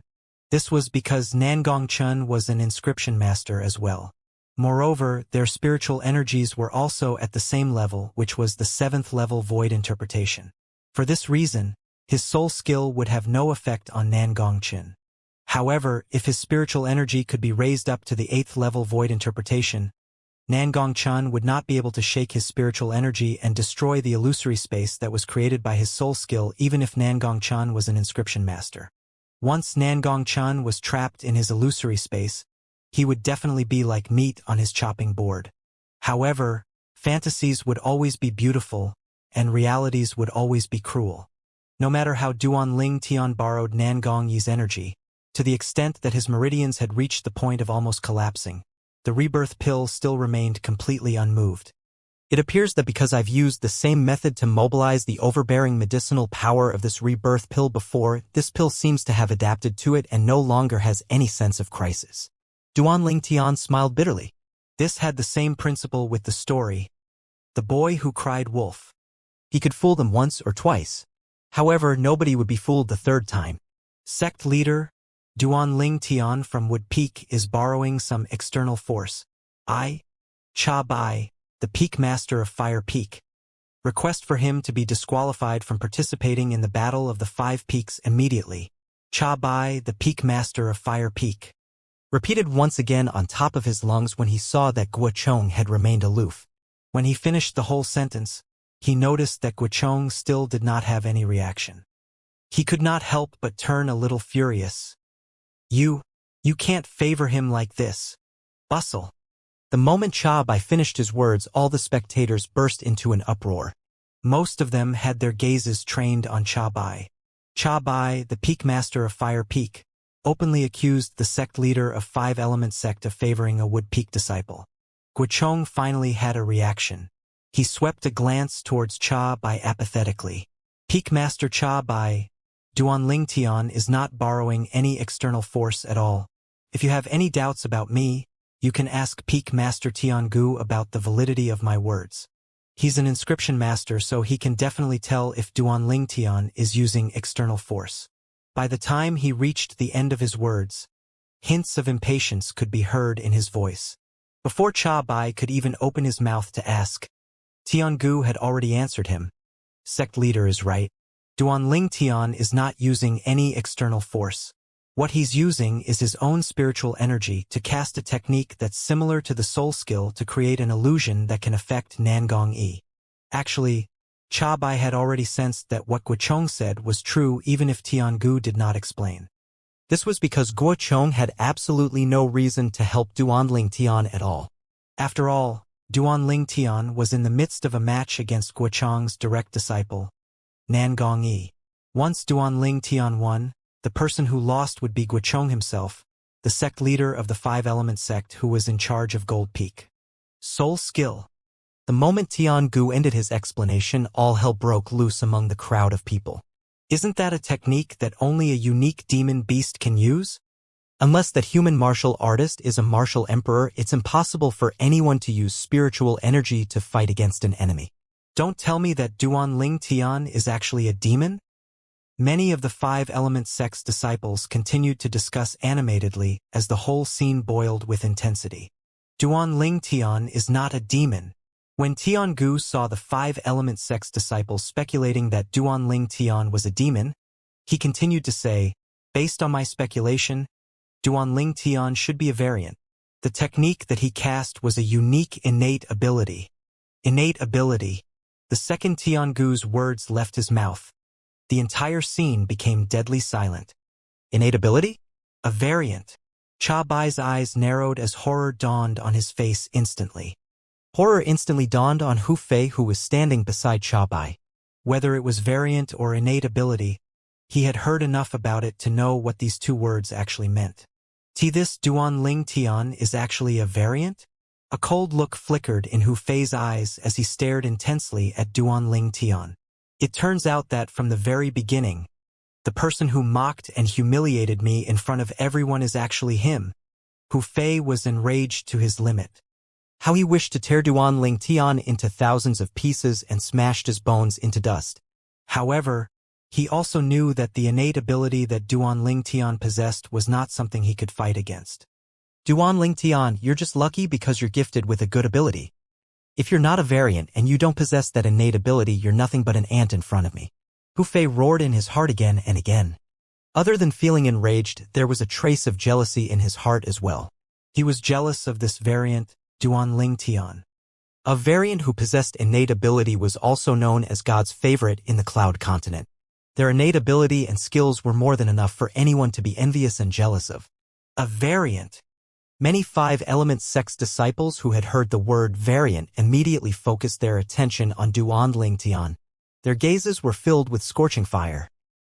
This was because Nangong Chen was an inscription master as well. Moreover, their spiritual energies were also at the same level, which was the 7th level void interpretation. For this reason, his soul skill would have no effect on Nangong Chen. However, if his spiritual energy could be raised up to the 8th level void interpretation, Nangong Chen would not be able to shake his spiritual energy and destroy the illusory space that was created by his soul skill even if Nangong Chen was an inscription master. Once Nangong Chen was trapped in his illusory space, he would definitely be like meat on his chopping board. However, fantasies would always be beautiful, and realities would always be cruel. No matter how Duanling Tian borrowed Nangong Yi's energy, to the extent that his meridians had reached the point of almost collapsing, the rebirth pill still remained completely unmoved. It appears that because I've used the same method to mobilize the overbearing medicinal power of this rebirth pill before, this pill seems to have adapted to it and no longer has any sense of crisis. Duanling Tian smiled bitterly. This had the same principle with the story, The Boy Who Cried Wolf. He could fool them once or twice. However, nobody would be fooled the 3rd time. Sect leader, Duanling Tian from Wood Peak is borrowing some external force. Cha Bai, the Peak Master of Fire Peak. Request for him to be disqualified from participating in the Battle of the 5 Peaks immediately. Cha Bai, the Peak Master of Fire Peak. Repeated once again on top of his lungs when he saw that Guochong had remained aloof. When he finished the whole sentence, he noticed that Guochong still did not have any reaction. He could not help but turn a little furious. You can't favor him like this. Bustle. The moment Cha Bai finished his words, all the spectators burst into an uproar. Most of them had their gazes trained on Cha Bai. Cha Bai, the Peak Master of Fire Peak, openly accused the sect leader of 5-element sect of favoring a Wood Peak disciple. Guochong finally had a reaction. He swept a glance towards Cha Bai apathetically. Peak Master Cha Bai, Duanling Tian is not borrowing any external force at all. If you have any doubts about me, you can ask Peak Master Tiangu about the validity of my words. He's an inscription master, so he can definitely tell if Duanling Tian is using external force. By the time he reached the end of his words, hints of impatience could be heard in his voice. Before Cha Bai could even open his mouth to ask, Tiangu had already answered him. Sect leader is right. Duanling Tian is not using any external force. What he's using is his own spiritual energy to cast a technique that's similar to the soul skill to create an illusion that can affect Nangong Yi. Actually, Cha Bai had already sensed that what Guochong said was true even if Tiangu did not explain. This was because Guochong had absolutely no reason to help Duanling Tian at all. After all, Duanling Tian was in the midst of a match against Guochong's direct disciple, Nangong Yi. Once Duanling Tian won, the person who lost would be Guochong himself, the sect leader of the 5-element sect who was in charge of Gold Peak. Soul skill. The moment Tiangu ended his explanation, all hell broke loose among the crowd of people. Isn't that a technique that only a unique demon beast can use? Unless that human martial artist is a martial emperor, it's impossible for anyone to use spiritual energy to fight against an enemy. Don't tell me that Duanling Tian is actually a demon? Many of the 5-element sect's disciples continued to discuss animatedly as the whole scene boiled with intensity. Duanling Tian is not a demon. When Tiangu saw the 5-element sect's disciples speculating that Duanling Tian was a demon, he continued to say, Based on my speculation, Duanling Tian should be a variant. The technique that he cast was a unique innate ability. Innate ability. The second Tiangu's words left his mouth. The entire scene became deadly silent. Innate ability? A variant. Cha Bai's eyes narrowed as horror dawned on his face instantly. Horror instantly dawned on Hu Fei, who was standing beside Cha Bai. Whether it was variant or innate ability, he had heard enough about it to know what these two words actually meant. This Duanling Tian is actually a variant? A cold look flickered in Hu Fei's eyes as he stared intensely at Duanling Tian. It turns out that from the very beginning, the person who mocked and humiliated me in front of everyone is actually him. Hu Fei was enraged to his limit. How he wished to tear Duanling Tian into thousands of pieces and smashed his bones into dust. However, he also knew that the innate ability that Duanling Tian possessed was not something he could fight against. Duanling Tian, you're just lucky because you're gifted with a good ability. If you're not a variant and you don't possess that innate ability, you're nothing but an ant in front of me. Hu Fei roared in his heart again and again. Other than feeling enraged, there was a trace of jealousy in his heart as well. He was jealous of this variant, Duanling Tian. A variant who possessed innate ability was also known as God's favorite in the Cloud Continent. Their innate ability and skills were more than enough for anyone to be envious and jealous of. A variant. Many five-element sect's disciples who had heard the word variant immediately focused their attention on Duanling Tian. Their gazes were filled with scorching fire.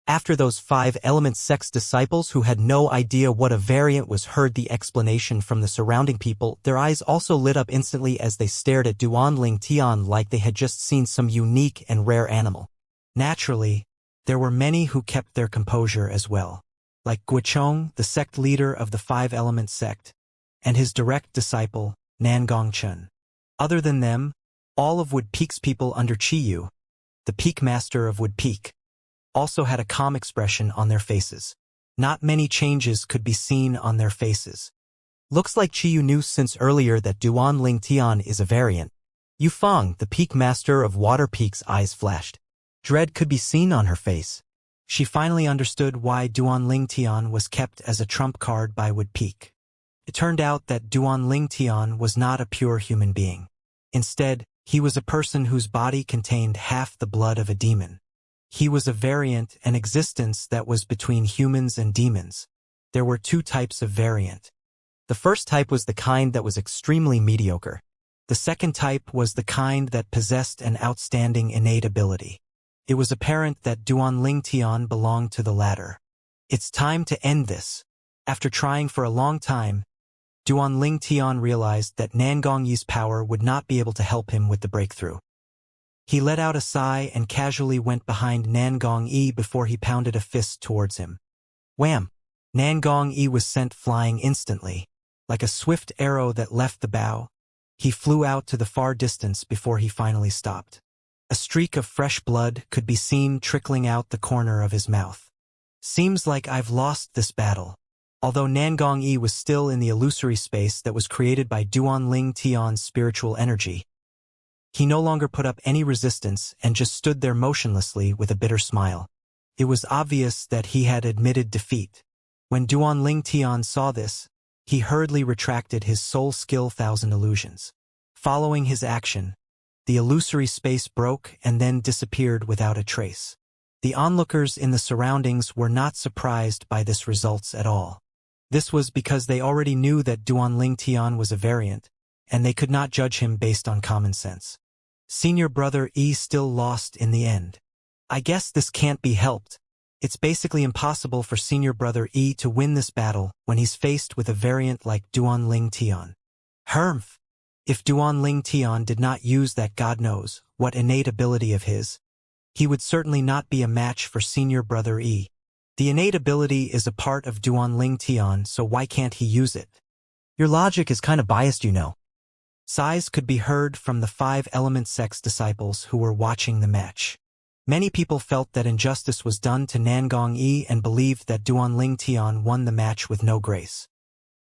After those five-element sect's disciples who had no idea what a variant was heard the explanation from the surrounding people, their eyes also lit up instantly as they stared at Duanling Tian like they had just seen some unique and rare animal. Naturally, there were many who kept their composure as well, like Guichong, the sect leader of the five-element sect, and his direct disciple, Nangong Chen. Other than them, all of Wood Peak's people under Chiyu, the Peak Master of Wood Peak, also had a calm expression on their faces. Not many changes could be seen on their faces. Looks like Chiyu knew since earlier that Duanling Tian is a variant. Yu Feng, the Peak Master of Water Peak's eyes flashed. Dread could be seen on her face. She finally understood why Duanling Tian was kept as a trump card by Wood Peak. It turned out that Duanling Tian was not a pure human being. Instead, he was a person whose body contained half the blood of a demon. He was a variant, an existence that was between humans and demons. There were two types of variant. The first type was the kind that was extremely mediocre. The second type was the kind that possessed an outstanding innate ability. It was apparent that Duanling Tian belonged to the latter. It's time to end this. After trying for a long time, Duanling Tian realized that Nangong Yi's power would not be able to help him with the breakthrough. He let out a sigh and casually went behind Nangong Yi before he pounded a fist towards him. Wham! Nangong Yi was sent flying instantly. Like a swift arrow that left the bow, he flew out to the far distance before he finally stopped. A streak of fresh blood could be seen trickling out the corner of his mouth. Seems like I've lost this battle. Although Nangong Yi was still in the illusory space that was created by Duanling Tian's spiritual energy, he no longer put up any resistance and just stood there motionlessly with a bitter smile. It was obvious that he had admitted defeat. When Duanling Tian saw this, he hurriedly retracted his soul skill 1,000 illusions. Following his action, the illusory space broke and then disappeared without a trace. The onlookers in the surroundings were not surprised by this results at all. This was because they already knew that Duanling Tian was a variant, and they could not judge him based on common sense. Senior Brother E still lost in the end. I guess this can't be helped. It's basically impossible for Senior Brother E to win this battle when he's faced with a variant like Duanling Tian. Hermf! If Duanling Tian did not use that God knows what innate ability of his, he would certainly not be a match for Senior Brother E. The innate ability is a part of Duanling Tian, so why can't he use it? Your logic is kind of biased, you know. Sighs could be heard from the five-element sect's disciples who were watching the match. Many people felt that injustice was done to Nangong Yi and believed that Duanling Tian won the match with no grace.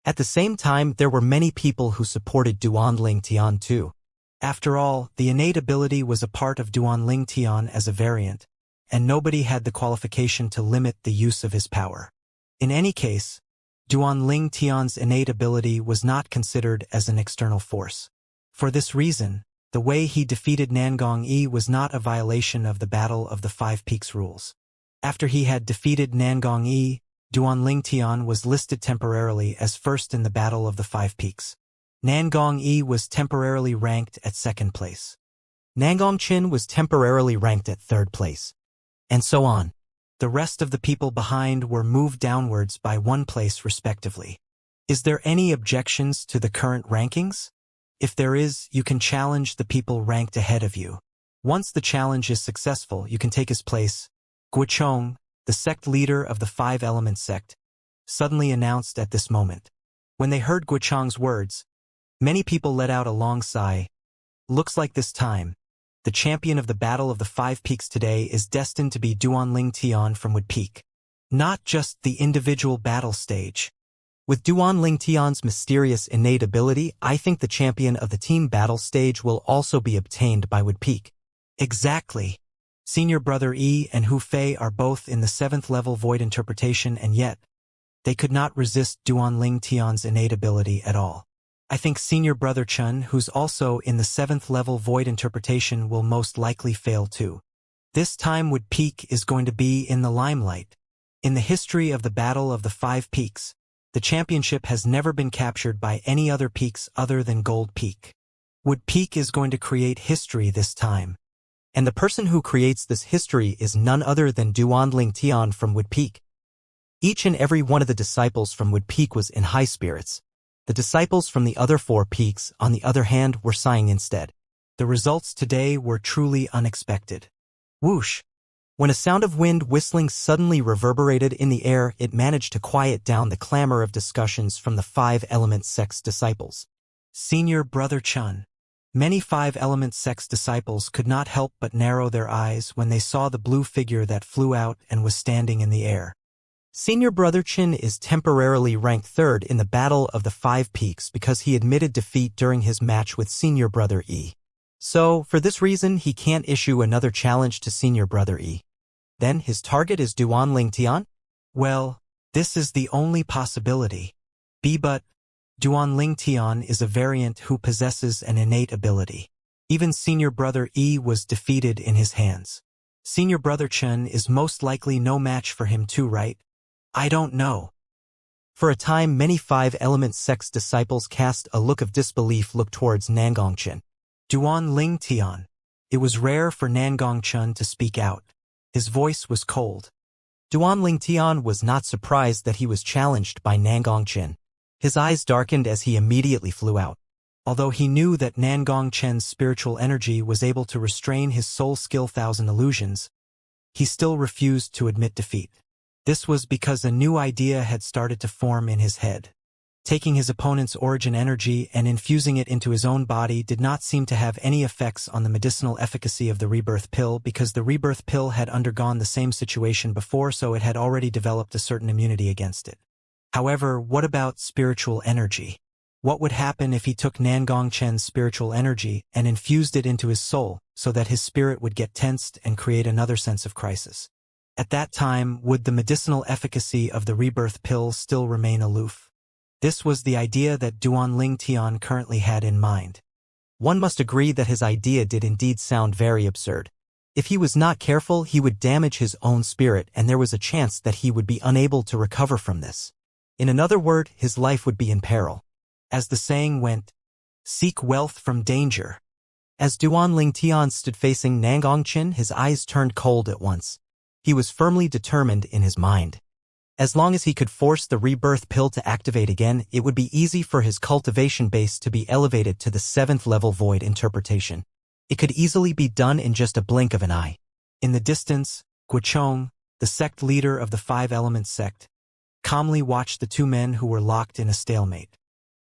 At the same time, there were many people who supported Duanling Tian too. After all, the innate ability was a part of Duanling Tian as a variant, and nobody had the qualification to limit the use of his power. In any case, Duanling Tian's innate ability was not considered as an external force. For this reason, the way he defeated Nangong Yi was not a violation of the Battle of the Five Peaks rules. After he had defeated Nangong Yi, Duanling Tian was listed temporarily as first in the Battle of the Five Peaks. Nangong Yi was temporarily ranked at second place. Nangong Qin was temporarily ranked at third place. And so on. The rest of the people behind were moved downwards by one place respectively. Is there any objections to the current rankings? If there is, you can challenge the people ranked ahead of you. Once the challenge is successful, you can take his place. Guochong, the sect leader of the Five Element sect, suddenly announced at this moment. When they heard Guochong's words, many people let out a long sigh. Looks like this time, the champion of the Battle of the Five Peaks today is destined to be Duanling Tian from Wood Peak. Not just the individual battle stage. With Duanling Tian's mysterious innate ability, I think the champion of the team battle stage will also be obtained by Wood Peak. Exactly. Senior Brother Yi and Hu Fei are both in the 7th level void interpretation, and yet, they could not resist Duanling Tian's innate ability at all. I think Senior Brother Chun, who's also in the 7th level void interpretation, will most likely fail too. This time Wood Peak is going to be in the limelight. In the history of the Battle of the Five Peaks, the championship has never been captured by any other peaks other than Gold Peak. Wood Peak is going to create history this time. And the person who creates this history is none other than Duanling Tian from Wood Peak. Each and every one of the disciples from Wood Peak was in high spirits. The disciples from the other 4 peaks, on the other hand, were sighing instead. The results today were truly unexpected. Whoosh! When a sound of wind whistling suddenly reverberated in the air, it managed to quiet down the clamor of discussions from the Five Element sect's disciples. Senior Brother Chun. Many Five Element sect's disciples could not help but narrow their eyes when they saw the blue figure that flew out and was standing in the air. Senior Brother Chin is temporarily ranked 3rd in the Battle of the Five Peaks because he admitted defeat during his match with Senior Brother Yi. So, for this reason, he can't issue another challenge to Senior Brother Yi. Then his target is Duanling Tian? Well, this is the only possibility. But Duanling Tian is a variant who possesses an innate ability. Even Senior Brother Yi was defeated in his hands. Senior Brother Chen is most likely no match for him too, right? I don't know. For a time, many Five Element sect's disciples cast a look of disbelief towards Nangong Chen. Duanling Tian. It was rare for Nangong Chen to speak out. His voice was cold. Duanling Tian was not surprised that he was challenged by Nangong Chen. His eyes darkened as he immediately flew out. Although he knew that Nangong Chen's spiritual energy was able to restrain his soul skill 1,000 illusions, he still refused to admit defeat. This was because a new idea had started to form in his head. Taking his opponent's origin energy and infusing it into his own body did not seem to have any effects on the medicinal efficacy of the rebirth pill because the rebirth pill had undergone the same situation before, so it had already developed a certain immunity against it. However, what about spiritual energy? What would happen if he took Nangong Chen's spiritual energy and infused it into his soul so that his spirit would get tensed and create another sense of crisis? At that time, would the medicinal efficacy of the rebirth pill still remain aloof? This was the idea that Duanling Tian currently had in mind. One must agree that his idea did indeed sound very absurd. If he was not careful, he would damage his own spirit, and there was a chance that he would be unable to recover from this. In another word, his life would be in peril. As the saying went, seek wealth from danger. As Duanling Tian stood facing Nangong Chen, his eyes turned cold at once. He was firmly determined in his mind. As long as he could force the rebirth pill to activate again, it would be easy for his cultivation base to be elevated to the 7th level void interpretation. It could easily be done in just a blink of an eye. In the distance, Guochong, the sect leader of the Five Element sect, calmly watched the 2 men who were locked in a stalemate.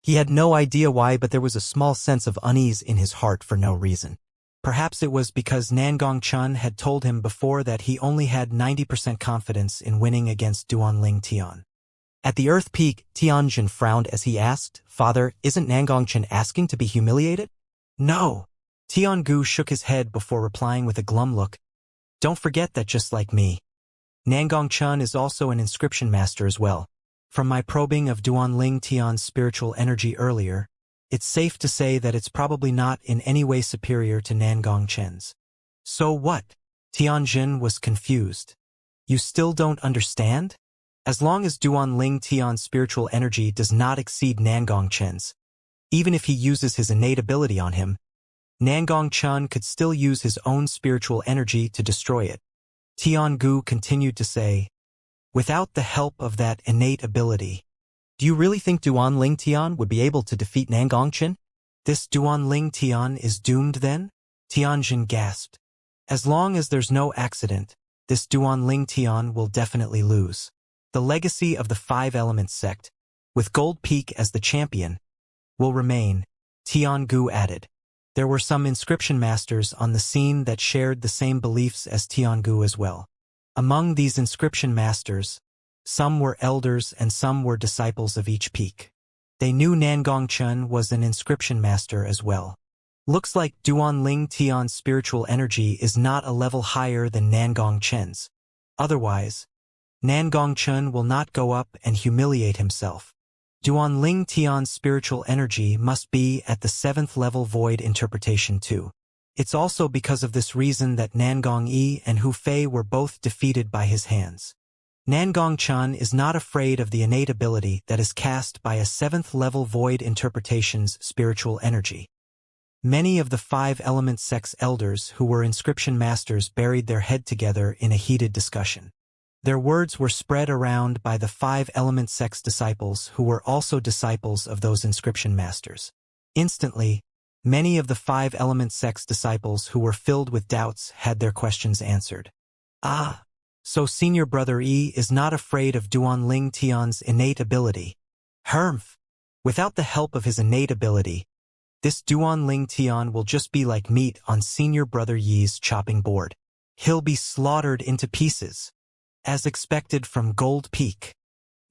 He had no idea why, but there was a small sense of unease in his heart for no reason. Perhaps it was because Nangong Chen had told him before that he only had 90% confidence in winning against Duanling Tian. At the Earth Peak, Tianjin frowned as he asked, "Father, isn't Nangong Chen asking to be humiliated?" "No." Tiangu shook his head before replying with a glum look. "Don't forget that just like me, Nangong Chun is also an inscription master as well. From my probing of Duanling Tian's spiritual energy earlier, it's safe to say that it's probably not in any way superior to Nangong Chen's. So what? Tianjin was confused. You still don't understand? As long as Duanling Tian's spiritual energy does not exceed Nangong Chen's, even if he uses his innate ability on him, Nangong Chun could still use his own spiritual energy to destroy it. Tiangu continued to say, without the help of that innate ability. Do you really think Duanling Tian would be able to defeat Nangong Chen? This Duanling Tian is doomed then? Tianjin gasped. As long as there's no accident, this Duanling Tian will definitely lose. The legacy of the Five Elements sect, with Gold Peak as the champion, will remain, Tiangu added. There were some inscription masters on the scene that shared the same beliefs as Tiangu as well. Among these inscription masters, some were elders and some were disciples of each peak. They knew Nangong Chun was an inscription master as well. Looks like Duanling Tian's spiritual energy is not a level higher than Nangong Chen's. Otherwise, Nangong Chun will not go up and humiliate himself. Duanling Tian's spiritual energy must be at the 7th level void interpretation too. It's also because of this reason that Nangong Yi and Hu Fei were both defeated by his hands. Nangong Chun is not afraid of the innate ability that is cast by a 7th level void interpretation's spiritual energy. Many of the Five Element sect's elders who were inscription masters buried their head together in a heated discussion. Their words were spread around by the Five Element sect's disciples who were also disciples of those inscription masters. Instantly, many of the Five Element sect's disciples who were filled with doubts had their questions answered. Ah, so senior brother Yi is not afraid of Duanling Tian's innate ability. Humph! Without the help of his innate ability, this Duanling Tian will just be like meat on senior brother Yi's chopping board. He'll be slaughtered into pieces. As expected from Gold Peak.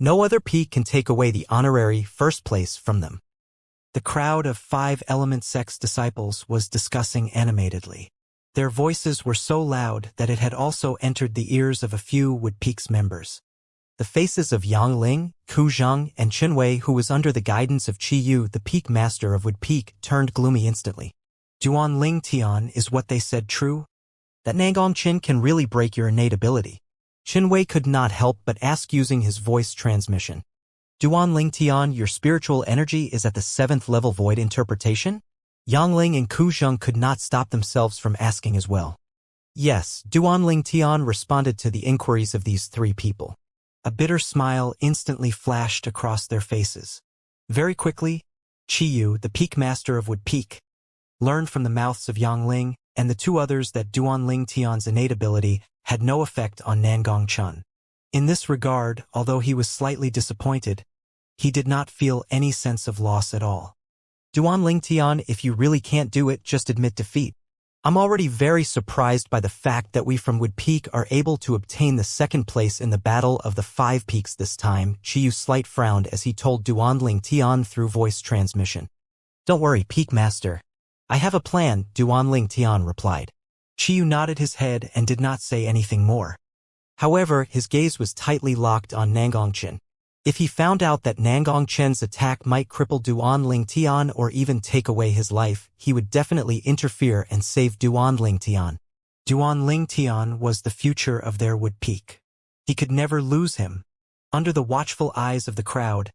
No other peak can take away the honorary first place from them. The crowd of Five Element sect's disciples was discussing animatedly. Their voices were so loud that it had also entered the ears of a few Wood Peak's members. The faces of Yang Ling, Ku Zhang, and Chen Wei, who was under the guidance of Qi Yu, the peak master of Wood Peak, turned gloomy instantly. Duanling Tian, is what they said true? That Nangong Chen can really break your innate ability? Chen Wei could not help but ask using his voice transmission. Duanling Tian, your spiritual energy is at the 7th level void interpretation? Yang Ling and Ku Zheng could not stop themselves from asking as well. Yes, Duanling Tian responded to the inquiries of these three people. A bitter smile instantly flashed across their faces. Very quickly, Qi Yu, the peak master of Wood Peak, learned from the mouths of Yang Ling and the two others that Duanling Tian's innate ability had no effect on Nangong Chun. In this regard, although he was slightly disappointed, he did not feel any sense of loss at all. Duanling Tian, if you really can't do it, just admit defeat. I'm already very surprised by the fact that we from Wood Peak are able to obtain the 2nd place in the Battle of the Five Peaks this time. Qi Yu slight frowned as he told Duanling Tian through voice transmission. Don't worry, Peak Master. I have a plan, Duanling Tian replied. Qi Yu nodded his head and did not say anything more. However, his gaze was tightly locked on Nangong Chen. If he found out that Nangong Chen's attack might cripple Duanling Tian or even take away his life, he would definitely interfere and save Duanling Tian. Duanling Tian was the future of their Wood Peak. He could never lose him. Under the watchful eyes of the crowd,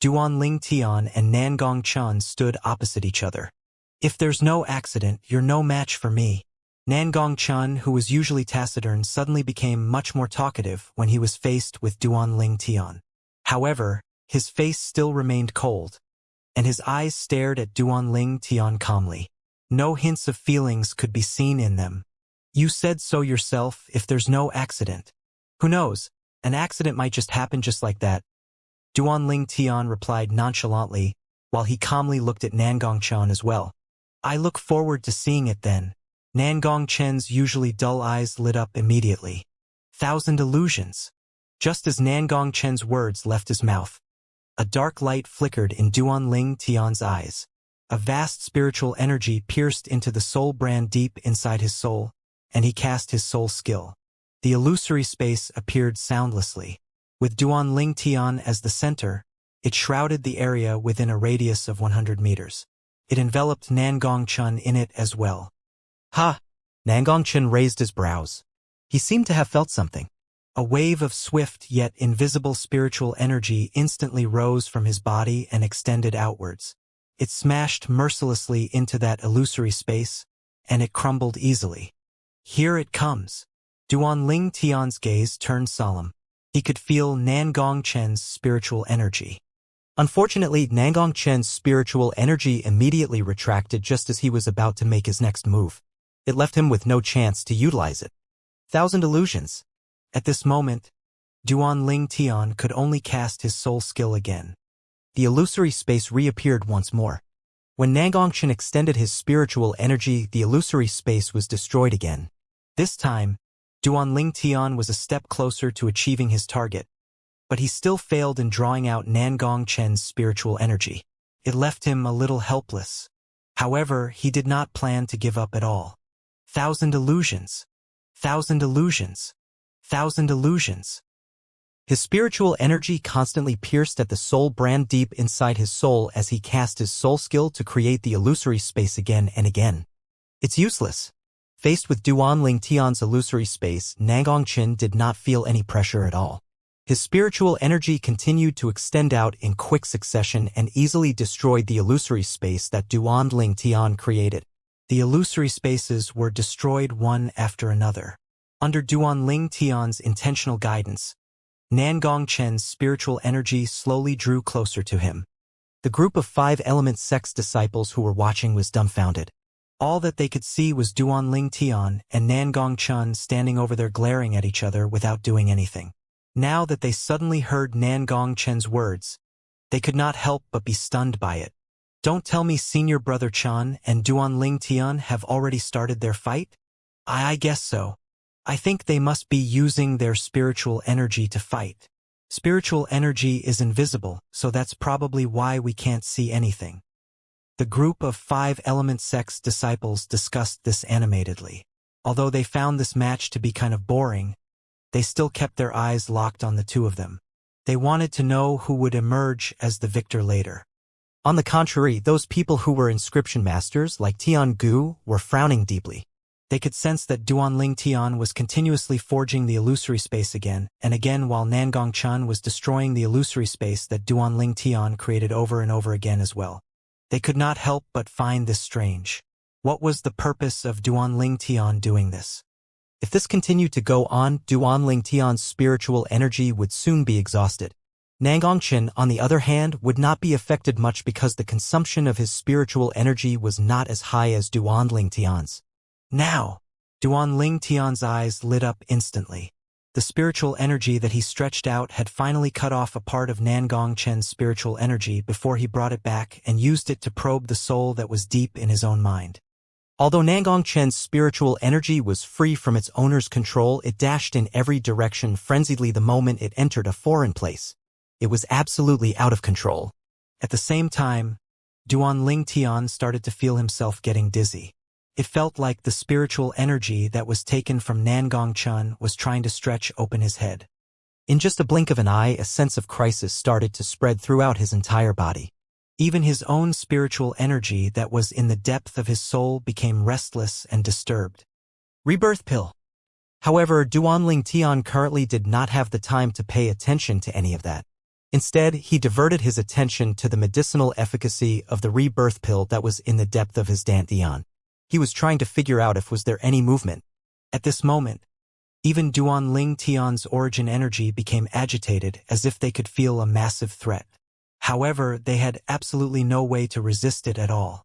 Duanling Tian and Nangong Chen stood opposite each other. If there's no accident, you're no match for me. Nangong Chen, who was usually taciturn, suddenly became much more talkative when he was faced with Duanling Tian. However, his face still remained cold, and his eyes stared at Duanling Tian calmly. No hints of feelings could be seen in them. You said so yourself, if there's no accident. Who knows, an accident might just happen just like that. Duanling Tian replied nonchalantly, while he calmly looked at Nangong Chen as well. I look forward to seeing it then. Nangong Chen's usually dull eyes lit up immediately. 1,000 illusions. Just as Nangong Chen's words left his mouth, a dark light flickered in Duanling Tian's eyes. A vast spiritual energy pierced into the soul brand deep inside his soul, and he cast his soul skill. The illusory space appeared soundlessly. With Duan Tian as the center, it shrouded the area within a radius of 100 meters. It enveloped Nangongchen in it as well. Ha! Nangongchen raised his brows. He seemed to have felt something. A wave of swift yet invisible spiritual energy instantly rose from his body and extended outwards. It smashed mercilessly into that illusory space, and it crumbled easily. Here it comes. Duan Tian's gaze turned solemn. He could feel Nangongchen's spiritual energy. Unfortunately, Nangongchen's spiritual energy immediately retracted just as he was about to make his next move. It left him with no chance to utilize it. Thousand illusions. At this moment, Duan Tian could only cast his soul skill again. The illusory space reappeared once more. When Nangongchen extended his spiritual energy, the illusory space was destroyed again. This time, Duan Tian was a step closer to achieving his target, but he still failed in drawing out Nangongchen's spiritual energy. It left him a little helpless. However, he did not plan to give up at all. Thousand illusions. Thousand illusions. Thousand illusions. His spiritual energy constantly pierced at the soul brand deep inside his soul as he cast his soul skill to create the illusory space again and again. It's useless. Faced with Duan Tian's illusory space, Nangongchen did not feel any pressure at all. His spiritual energy continued to extend out in quick succession and easily destroyed the illusory space that Duan Tian created. The illusory spaces were destroyed one after another. Under Duan Tian's intentional guidance, Nangongchen's spiritual energy slowly drew closer to him. The group of 5-element sect's disciples who were watching was dumbfounded. All that they could see was Duan Tian and Nangongchen standing over there glaring at each other without doing anything. Now that they suddenly heard Nangongchen's words, they could not help but be stunned by it. Don't tell me Senior Brother Chan and Duan Tian have already started their fight? I guess so. I think they must be using their spiritual energy to fight. Spiritual energy is invisible, so that's probably why we can't see anything. The group of 5-element sect's disciples discussed this animatedly. Although they found this match to be kind of boring, they still kept their eyes locked on the two of them. They wanted to know who would emerge as the victor later. On the contrary, those people who were inscription masters, like Tian Gu, were frowning deeply. They could sense that Duan Tian was continuously forging the illusory space again and again while Nangongchen was destroying the illusory space that Duan Tian created over and over again as well. They could not help but find this strange. What was the purpose of Duan Tian doing this? If this continued to go on, Duan Tian's spiritual energy would soon be exhausted. Nangongchen, on the other hand, would not be affected much because the consumption of his spiritual energy was not as high as Duan Tian's. Now, Duan Tian's eyes lit up instantly. The spiritual energy that he stretched out had finally cut off a part of Nangongchen's spiritual energy before he brought it back and used it to probe the soul that was deep in his own mind. Although Nangongchen's spiritual energy was free from its owner's control, it dashed in every direction frenziedly the moment it entered a foreign place. It was absolutely out of control. At the same time, Duan Tian started to feel himself getting dizzy. It felt like the spiritual energy that was taken from Nangongchen was trying to stretch open his head. In just a blink of an eye, a sense of crisis started to spread throughout his entire body. Even his own spiritual energy that was in the depth of his soul became restless and disturbed. Rebirth pill. However, Duan Tian currently did not have the time to pay attention to any of that. Instead, he diverted his attention to the medicinal efficacy of the rebirth pill that was in the depth of his dantian. He was trying to figure out if was there any movement. At this moment, even Duan Tian's origin energy became agitated as if they could feel a massive threat. However, they had absolutely no way to resist it at all.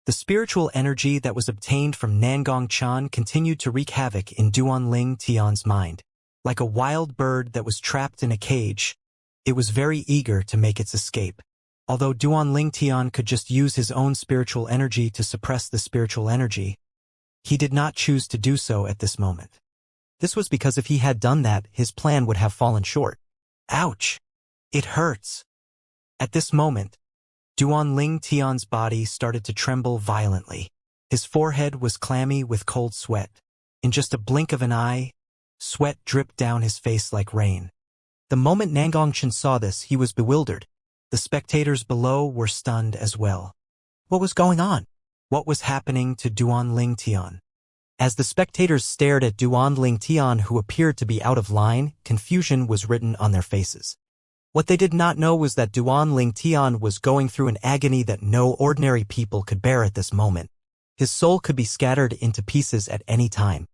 The spiritual energy that was obtained from Nangongchen continued to wreak havoc in Duan Tian's mind. Like a wild bird that was trapped in a cage, it was very eager to make its escape. Although Duan Tian could just use his own spiritual energy to suppress the spiritual energy, he did not choose to do so at this moment. This was because if he had done that, his plan would have fallen short. Ouch! It hurts. At this moment, Duan Tian's body started to tremble violently. His forehead was clammy with cold sweat. In just a blink of an eye, Sweat dripped down his face like rain. The moment Nangongchen saw this, he was bewildered. The spectators below were stunned as well. What was going on? What was happening to Duan Lingtian? As the spectators stared at Duan Lingtian, who appeared to be out of line, confusion was written on their faces. What they did not know was that Duan Lingtian was going through an agony that no ordinary people could bear at this moment. His soul could be scattered into pieces at any time.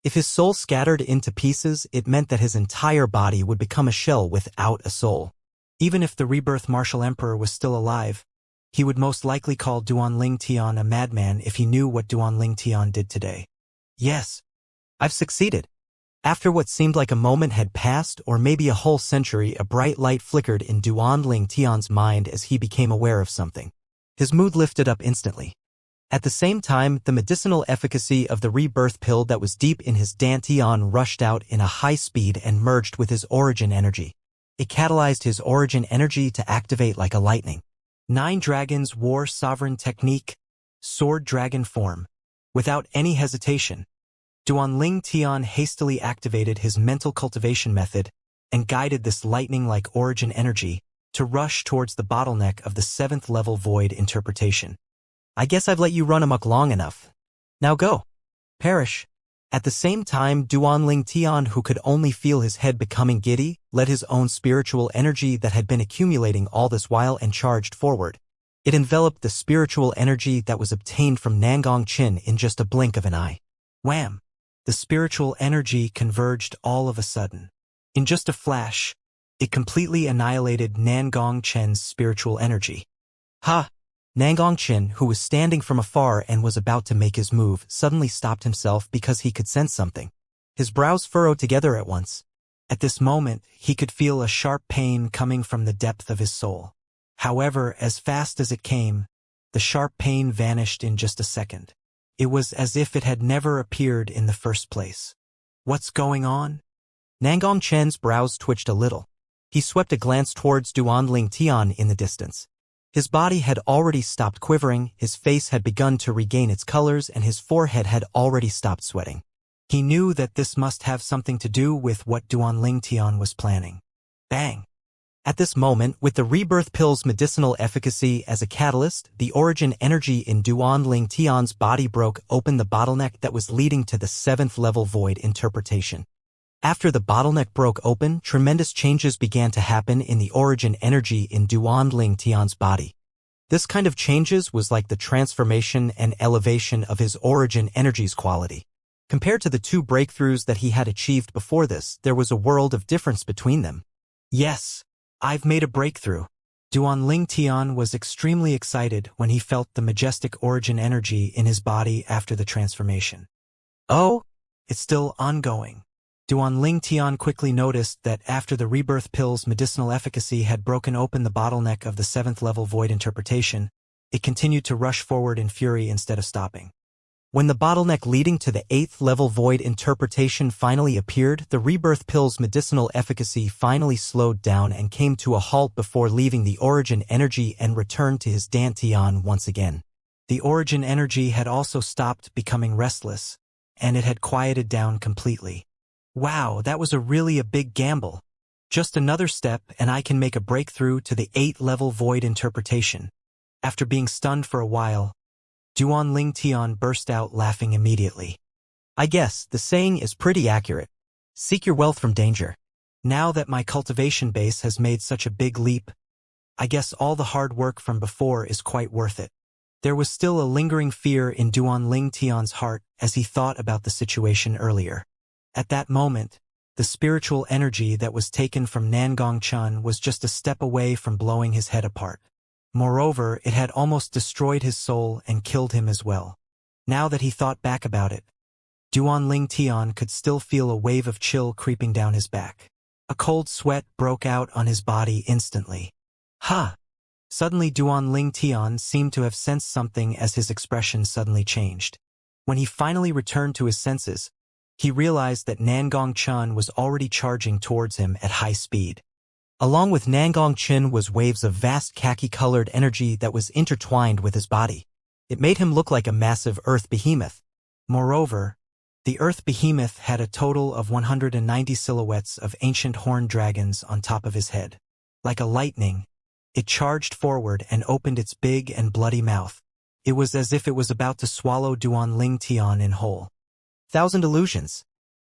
If his soul scattered into pieces, it meant that his entire body would become a shell without a soul. Even if the rebirth martial emperor was still alive, he would most likely call Duan Lingtian a madman if he knew what Duan Lingtian did today. Yes, I've succeeded. After what seemed like a moment had passed, or maybe a whole century, a bright light flickered in Duan Lingtian's mind as he became aware of something. His mood lifted up instantly. At the same time, the medicinal efficacy of the rebirth pill that was deep in his dantian rushed out in a high speed and merged with his origin energy. It catalyzed his origin energy to activate like a lightning. 9 Dragons War Sovereign Technique, Sword Dragon Form. Without any hesitation, Duan Lingtian hastily activated his mental cultivation method and guided this lightning-like origin energy to rush towards the bottleneck of the 7th level void interpretation. I guess I've let you run amok long enough. Now go. Perish. At the same time, Duan Lingtian, who could only feel his head becoming giddy, led his own spiritual energy that had been accumulating all this while and charged forward. It enveloped the spiritual energy that was obtained from Nangongchen in just a blink of an eye. Wham! The spiritual energy converged all of a sudden. In just a flash, it completely annihilated Nangongchen's spiritual energy. Ha! Nangongchen, who was standing from afar and was about to make his move, suddenly stopped himself because he could sense something. His brows furrowed together at once. At this moment, he could feel a sharp pain coming from the depth of his soul. However, as fast as it came, the sharp pain vanished in just a second. It was as if it had never appeared in the first place. What's going on? Nangongchen's brows twitched a little. He swept a glance towards Duan Lingtian in the distance. His body had already stopped quivering, his face had begun to regain its colors, and his forehead had already stopped sweating. He knew that this must have something to do with what Duan Lingtian was planning. Bang! At this moment, with the rebirth pill's medicinal efficacy as a catalyst, the origin energy in Duan Lingtian's body broke open the bottleneck that was leading to the 7th level void interpretation. After the bottleneck broke open, tremendous changes began to happen in the origin energy in Duan Lingtian's body. This kind of changes was like the transformation and elevation of his origin energy's quality. Compared to the 2 breakthroughs that he had achieved before this, there was a world of difference between them. Yes, I've made a breakthrough. Duan Lingtian was extremely excited when he felt the majestic origin energy in his body after the transformation. Oh, it's still ongoing. Duan Lingtian quickly noticed that after the rebirth pill's medicinal efficacy had broken open the bottleneck of the 7th level void interpretation, it continued to rush forward in fury instead of stopping. When the bottleneck leading to the 8th level void interpretation finally appeared, the rebirth pill's medicinal efficacy finally slowed down and came to a halt before leaving the origin energy and returned to his dantian once again. The origin energy had also stopped becoming restless, and it had quieted down completely. Wow, that was really a big gamble. Just another step and I can make a breakthrough to the 8th level void interpretation. After being stunned for a while, Duan Lingtian burst out laughing immediately. I guess the saying is pretty accurate. Seek your wealth from danger. Now that my cultivation base has made such a big leap, I guess all the hard work from before is quite worth it. There was still a lingering fear in Duan Lingtian's heart as he thought about the situation earlier. At that moment, the spiritual energy that was taken from Nangongchen was just a step away from blowing his head apart. Moreover, it had almost destroyed his soul and killed him as well. Now that he thought back about it, Duan Lingtian could still feel a wave of chill creeping down his back. A cold sweat broke out on his body instantly. Ha! Suddenly Duan Lingtian seemed to have sensed something as his expression suddenly changed. When he finally returned to his senses, he realized that Nangongchen was already charging towards him at high speed. Along with Nangongchen was waves of vast khaki-colored energy that was intertwined with his body. It made him look like a massive earth behemoth. Moreover, The Earth Behemoth had a total of 190 silhouettes of ancient horned dragons on top of his head. Like a lightning, it charged forward and opened its big and bloody mouth. It was as if it was about to swallow Duan Ling Tian in whole. Thousand illusions.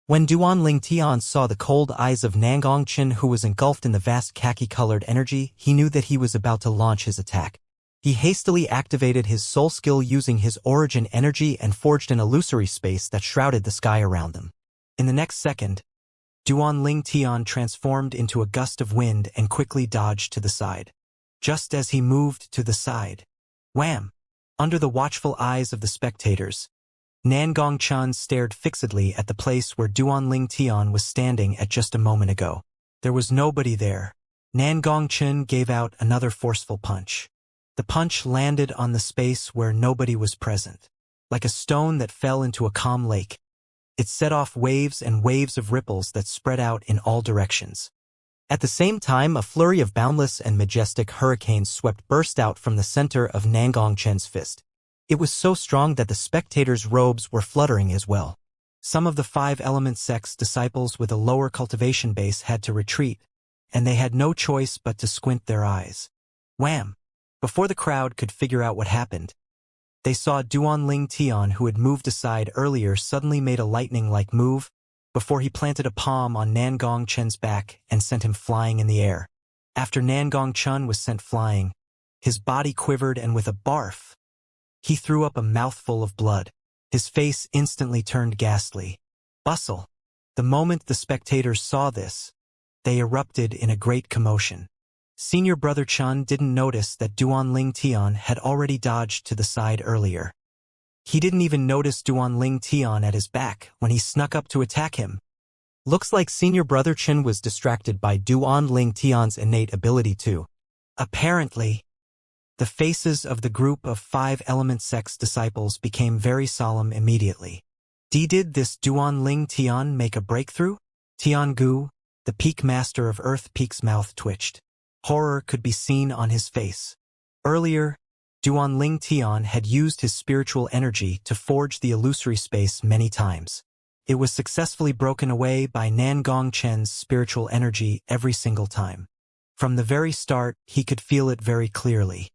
When Duan Ling Tian saw the cold eyes of Nangong Chen, who was engulfed in the vast khaki-colored energy, he knew that he was about to launch his attack. He hastily activated his soul skill using his origin energy and forged an illusory space that shrouded the sky around them. In the next second, Duan Ling Tian transformed into a gust of wind and quickly dodged to the side. Just as he moved to the side, wham! Under the watchful eyes of the spectators, Nangong Chen stared fixedly at the place where Duan Ling Tian was standing at just a moment ago. There was nobody there. Nangong Chen gave out another forceful punch. The punch landed on the space where nobody was present. Like a stone that fell into a calm lake, it set off waves and waves of ripples that spread out in all directions. At the same time, a flurry of boundless and majestic hurricanes burst out from the center of Nangong Chen's fist. It was so strong that the spectators' robes were fluttering as well. Some of the 5-element sect's disciples with a lower cultivation base had to retreat, and they had no choice but to squint their eyes. Wham! Before the crowd could figure out what happened, they saw Duan Ling Tian, who had moved aside earlier, suddenly made a lightning-like move before he planted a palm on Nangong Chen's back and sent him flying in the air. After Nangong Chen was sent flying, his body quivered, and with a barf, he threw up a mouthful of blood. His face instantly turned ghastly. Bustle! The moment the spectators saw this, they erupted in a great commotion. Senior Brother Chen didn't notice that Duan Ling Tian had already dodged to the side earlier. He didn't even notice Duan Ling Tian at his back when he snuck up to attack him. Looks like Senior Brother Chen was distracted by Duan Ling Tian's innate ability too. Apparently, the faces of the group of 5-element sect's disciples became very solemn immediately. Did this Duan Ling Tian make a breakthrough? Tian Gu, the peak master of Earth Peak's mouth twitched. Horror could be seen on his face. Earlier, Duan Ling Tian had used his spiritual energy to forge the illusory space many times. It was successfully broken away by Nangong Chen's spiritual energy every single time. From the very start, he could feel it very clearly.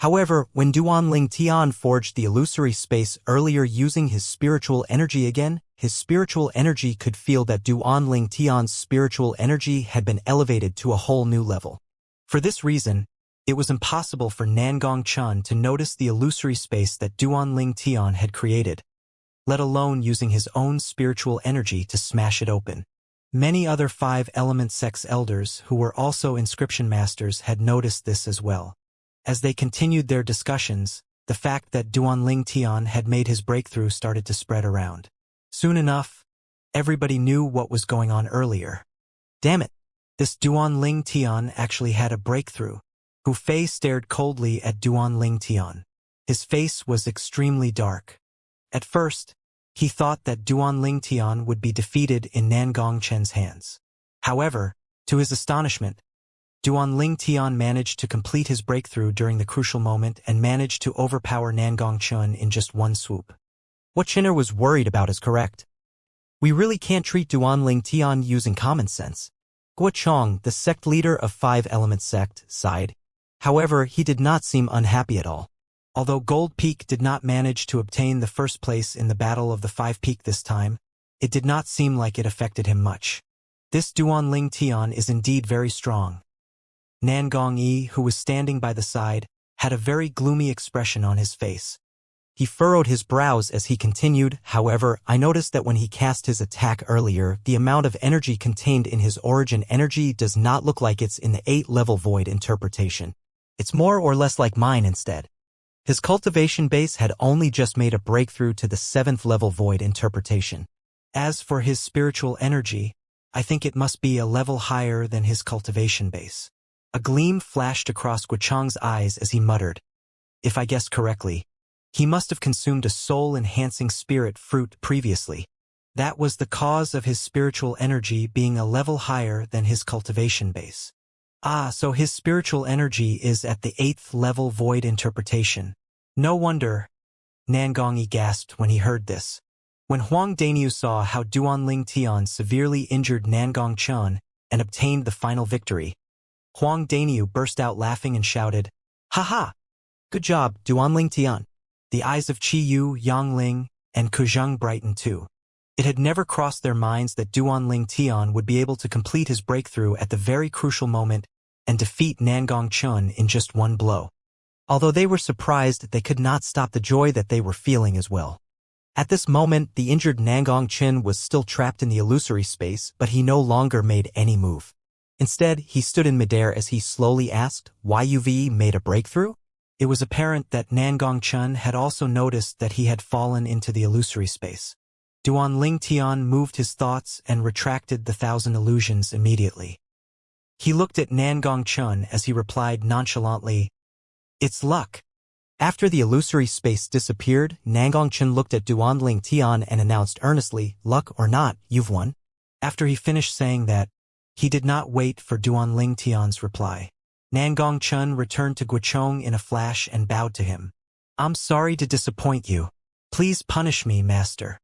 However, when Duan Ling Tian forged the illusory space earlier using his spiritual energy again, his spiritual energy could feel that Duan Ling Tian's spiritual energy had been elevated to a whole new level. For this reason, it was impossible for Nangong Chen to notice the illusory space that Duan Ling Tian had created, let alone using his own spiritual energy to smash it open. Many other 5-element sect's elders who were also inscription masters had noticed this as well. As they continued their discussions, the fact that Duan Ling Tian had made his breakthrough started to spread around. Soon enough, everybody knew what was going on earlier. Damn it! This Duan Ling Tian actually had a breakthrough. Hu Fei stared coldly at Duan Ling Tian. His face was extremely dark. At first, he thought that Duan Ling Tian would be defeated in Nangong Chen's hands. However, to his astonishment, Duan Ling Tian managed to complete his breakthrough during the crucial moment and managed to overpower Nangong Chen in just one swoop. What Chinner was worried about is correct. We really can't treat Duan Ling Tian using common sense. Guo Chong, the sect leader of 5-element sect, sighed. However, he did not seem unhappy at all. Although Gold Peak did not manage to obtain the first place in the Battle of the 5 Peak this time, it did not seem like it affected him much. This Duan Ling Tian is indeed very strong. Nangong Yi, who was standing by the side, had a very gloomy expression on his face. He furrowed his brows as he continued. However, I noticed that when he cast his attack earlier, the amount of energy contained in his origin energy does not look like it's in the 8th-level void interpretation. It's more or less like mine instead. His cultivation base had only just made a breakthrough to the 7th-level void interpretation. As for his spiritual energy, I think it must be a level higher than his cultivation base. A gleam flashed across Guochang's eyes as he muttered, "If I guessed correctly, he must have consumed a soul-enhancing spirit fruit previously. That was the cause of his spiritual energy being a level higher than his cultivation base." Ah, so his spiritual energy is at the 8th-level void interpretation. No wonder, Nangong Yi gasped when he heard this. When Huang Daniu saw how Duanling Tian severely injured Nangong Chen and obtained the final victory, Huang Daniu burst out laughing and shouted, "Ha ha! Good job, Duanling Tian." The eyes of Qi Yu, Yang Ling, and Kuzheng brightened too. It had never crossed their minds that Duanling Tian would be able to complete his breakthrough at the very crucial moment and defeat Nangong Chen in just one blow. Although they were surprised, they could not stop the joy that they were feeling as well. At this moment, the injured Nangong Chen was still trapped in the illusory space, but he no longer made any move. Instead, he stood in midair as he slowly asked, "Why you've made a breakthrough?" It was apparent that Nangong Chen had also noticed that he had fallen into the illusory space. Duanling Tian moved his thoughts and retracted the 1,000 illusions immediately. He looked at Nangong Chen as he replied nonchalantly, "It's luck." After the illusory space disappeared, Nangong Chen looked at Duanling Tian and announced earnestly, "Luck or not, you've won." After he finished saying that, he did not wait for Duanling Tian's reply. Nangong Chen returned to Guichong in a flash and bowed to him. "I'm sorry to disappoint you. Please punish me, master.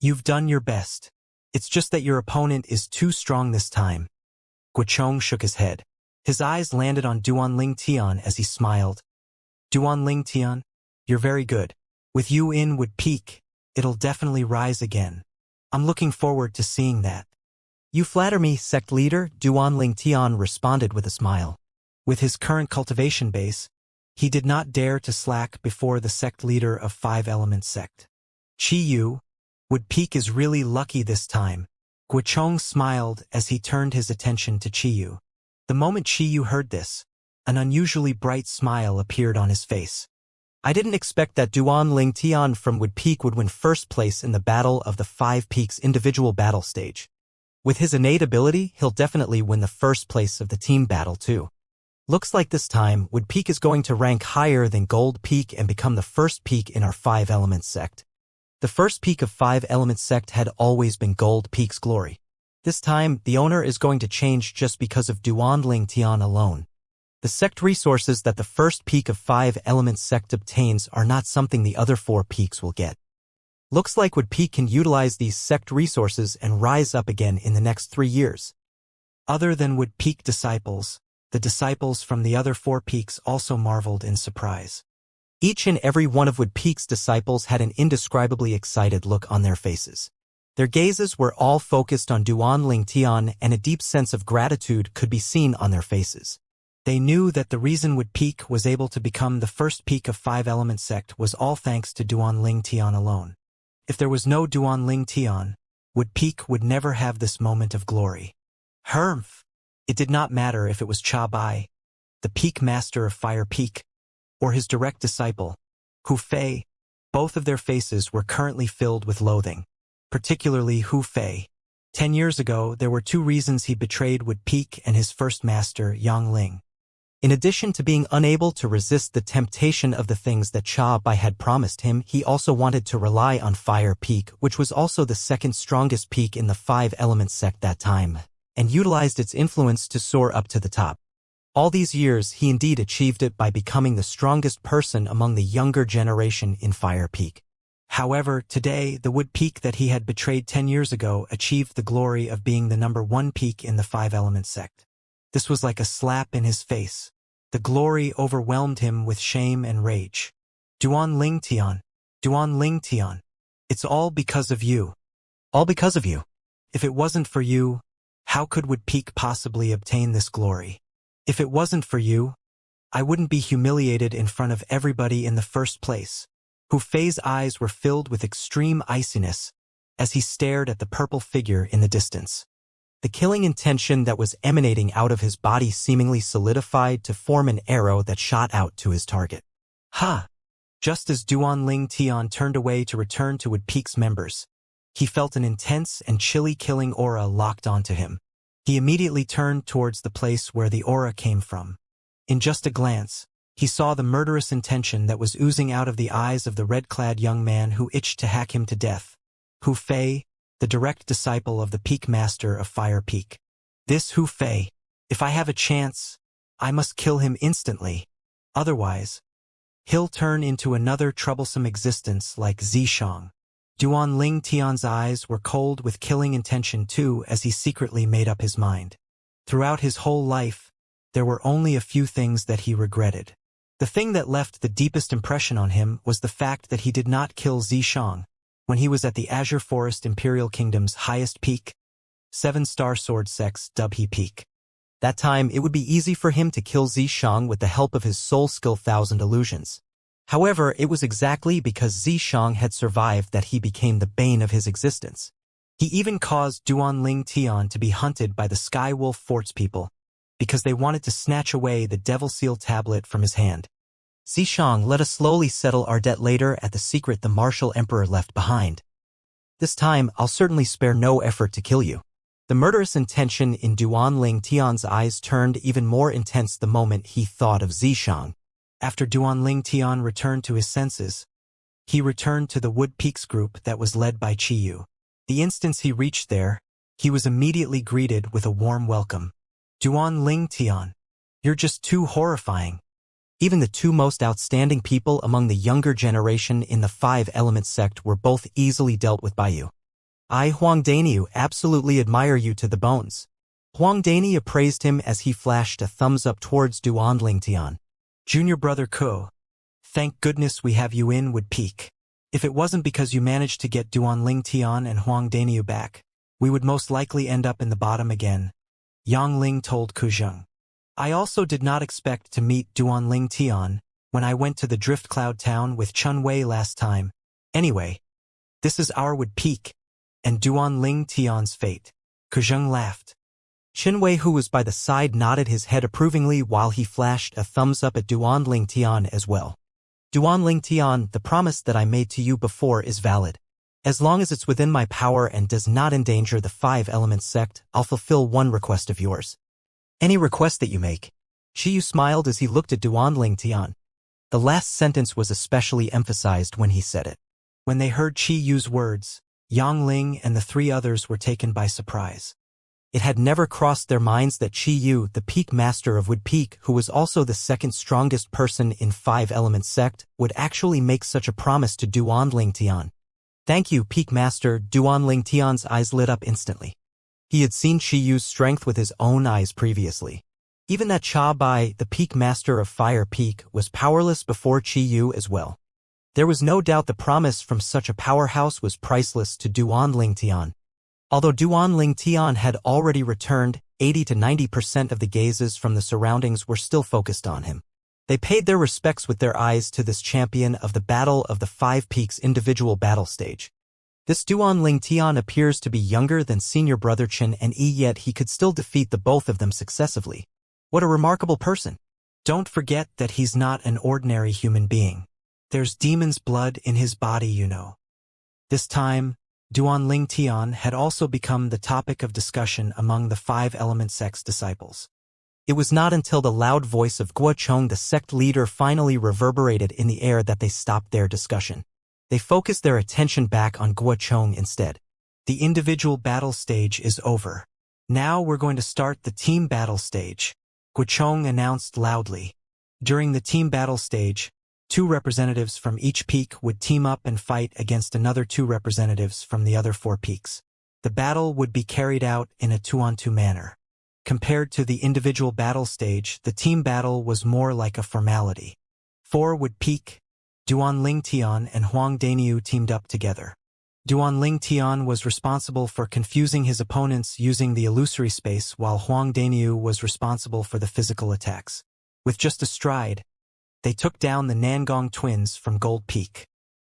You've done your best. It's just that your opponent is too strong this time." Guichong shook his head. His eyes landed on Duanling Tian as he smiled. "Duanling Tian, you're very good. With you in Wood Peak, it'll definitely rise again. I'm looking forward to seeing that." "You flatter me, sect leader," Duanling Tian responded with a smile. With his current cultivation base, he did not dare to slack before the sect leader of 5-element sect. "Qi Yu, Wood Peak is really lucky this time." Guichong smiled as he turned his attention to Qi Yu. The moment Qi Yu heard this, an unusually bright smile appeared on his face. "I didn't expect that Duanling Tian from Wood Peak would win first place in the Battle of the 5 Peaks individual battle stage. With his innate ability, he'll definitely win the first place of the team battle too. Looks like this time, Wood Peak is going to rank higher than Gold Peak and become the first peak in our 5-element sect." The first peak of 5-element sect had always been Gold Peak's glory. This time, the owner is going to change just because of Duanling Tian alone. The sect resources that the first peak of 5-element sect obtains are not something the other 4 peaks will get. Looks like Wood Peak can utilize these sect resources and rise up again in the next 3 years. Other than Wood Peak disciples, the disciples from the other 4 peaks also marveled in surprise. Each and every one of Wood Peak's disciples had an indescribably excited look on their faces. Their gazes were all focused on Duanling Tian, and a deep sense of gratitude could be seen on their faces. They knew that the reason Wood Peak was able to become the first peak of 5-element sect was all thanks to Duanling Tian alone. If there was no Duanling Tian, Wood Peak would never have this moment of glory. Humph! It did not matter if it was Cha Bai, the peak master of Fire Peak, or his direct disciple, Hu Fei. Both of their faces were currently filled with loathing, particularly Hu Fei. 10 years ago, there were 2 reasons he betrayed Wood Peak and his first master, Yang Ling. In addition to being unable to resist the temptation of the things that Cha Bai had promised him, he also wanted to rely on Fire Peak, which was also the second strongest peak in the 5-element sect that time, and utilized its influence to soar up to the top. All these years, he indeed achieved it by becoming the strongest person among the younger generation in Fire Peak. However, today, the Wood Peak that he had betrayed 10 years ago achieved the glory of being the number 1 peak in the 5-element sect. This was like a slap in his face. The glory overwhelmed him with shame and rage. Duanling Tian, it's all because of you. All because of you. If it wasn't for you, how could Wood Peak possibly obtain this glory? If it wasn't for you, I wouldn't be humiliated in front of everybody in the first place. Hu Fei's eyes were filled with extreme iciness as he stared at the purple figure in the distance. The killing intention that was emanating out of his body seemingly solidified to form an arrow that shot out to his target. Ha! Just as Duanling Tian turned away to return to Wood Peak's members, he felt an intense and chilly killing aura locked onto him. He immediately turned towards the place where the aura came from. In just a glance, he saw the murderous intention that was oozing out of the eyes of the red-clad young man who itched to hack him to death. Hu Fei, the direct disciple of the Peak Master of Fire Peak. This Hu Fei, if I have a chance, I must kill him instantly. Otherwise, he'll turn into another troublesome existence like Zishang. Duan Ling Tian's eyes were cold with killing intention too as he secretly made up his mind. Throughout his whole life, there were only a few things that he regretted. The thing that left the deepest impression on him was the fact that he did not kill Zishang when he was at the Azure Forest Imperial Kingdom's highest peak, 7-star sword sex Dubhe Peak. That time, it would be easy for him to kill Zishang with the help of his soul skill 1000 illusions. However, it was exactly because Zishang had survived that he became the bane of his existence. He even caused Duan Ling Tian to be hunted by the Sky Wolf Fort's people because they wanted to snatch away the Devil Seal tablet from his hand. Zishang, let us slowly settle our debt later at the secret the martial emperor left behind. This time, I'll certainly spare no effort to kill you. The murderous intention in Duan Ling Tian's eyes turned even more intense the moment he thought of Zishang. After Duan Ling Tian returned to his senses, he returned to the Wood Peaks group that was led by Qiyu. The instant he reached there, he was immediately greeted with a warm welcome. Duan Ling Tian, you're just too horrifying. Even the two most outstanding people among the younger generation in the 5-element sect were both easily dealt with by you. I, Huang Daniu, absolutely admire you to the bones. Huang Daniu praised him as he flashed a thumbs up towards Duan Ling Tian. Junior brother Ko, thank goodness we have you in Wood Peak. If it wasn't because you managed to get Duan Ling Tian and Huang Daniu back, we would most likely end up in the bottom again, Yang Ling told Ku Zheng. I also did not expect to meet Duan Ling Tian when I went to the Drift Cloud town with Chun Wei last time. Anyway, this is our Wood Peak, and Duan Ling Tian's fate. Ku Zheng laughed. Chun Wei, who was by the side, nodded his head approvingly while he flashed a thumbs up at Duan Ling Tian as well. Duan Ling Tian, the promise that I made to you before is valid. As long as it's within my power and does not endanger the 5-element sect, I'll fulfill one request of yours. Any request that you make. Qiyu smiled as he looked at Duan Ling Tian. The last sentence was especially emphasized when he said it. When they heard Qiyu's words, Yang Ling and the 3 others were taken by surprise. It had never crossed their minds that Qiyu, the peak master of Wood Peak, who was also the second strongest person in 5-element sect, would actually make such a promise to Duan Ling Tian. Thank you, Peak Master. Duan Ling Tian's eyes lit up instantly. He had seen Qiyu's strength with his own eyes previously. Even that Cha Bai, the Peak Master of Fire Peak, was powerless before Qiyu as well. There was no doubt the promise from such a powerhouse was priceless to Duan Ling Tian. Although Duan Ling Tian had already returned, 80 to 90% of the gazes from the surroundings were still focused on him. They paid their respects with their eyes to this champion of the Battle of the 5 Peaks individual battle stage. This Duan Ling Tian appears to be younger than senior brother Chen and Yi, yet he could still defeat the both of them successively. What a remarkable person. Don't forget that he's not an ordinary human being. There's demon's blood in his body, you know. This time, Duan Ling Tian had also become the topic of discussion among the 5-element sect's disciples. It was not until the loud voice of Guo Chong, the sect leader, finally reverberated in the air that they stopped their discussion. They focused their attention back on Guo Chong instead. The individual battle stage is over. Now we're going to start the team battle stage, Guo Chong announced loudly. During the team battle stage, 2 representatives from each peak would team up and fight against another 2 representatives from the other 4 peaks. The battle would be carried out in a 2-on-2 manner. Compared to the individual battle stage, the team battle was more like a formality. 4 would peak. Duan Ling Tian and Huang Daniu teamed up together. Duan Ling Tian was responsible for confusing his opponents using the illusory space, while Huang Daniu was responsible for the physical attacks. With just a stride, they took down the Nangong twins from Gold Peak.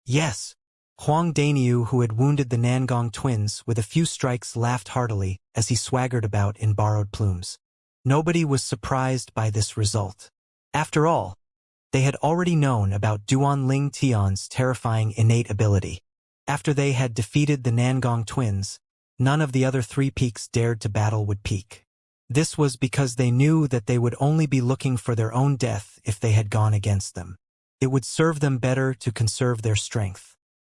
Yes, Huang Daniu, who had wounded the Nangong twins with a few strikes, laughed heartily as he swaggered about in borrowed plumes. Nobody was surprised by this result. After all, they had already known about Duan Ling Tian's terrifying innate ability. After they had defeated the Nangong twins, none of the other 3 peaks dared to battle Wood Peak. This was because they knew that they would only be looking for their own death if they had gone against them. It would serve them better to conserve their strength.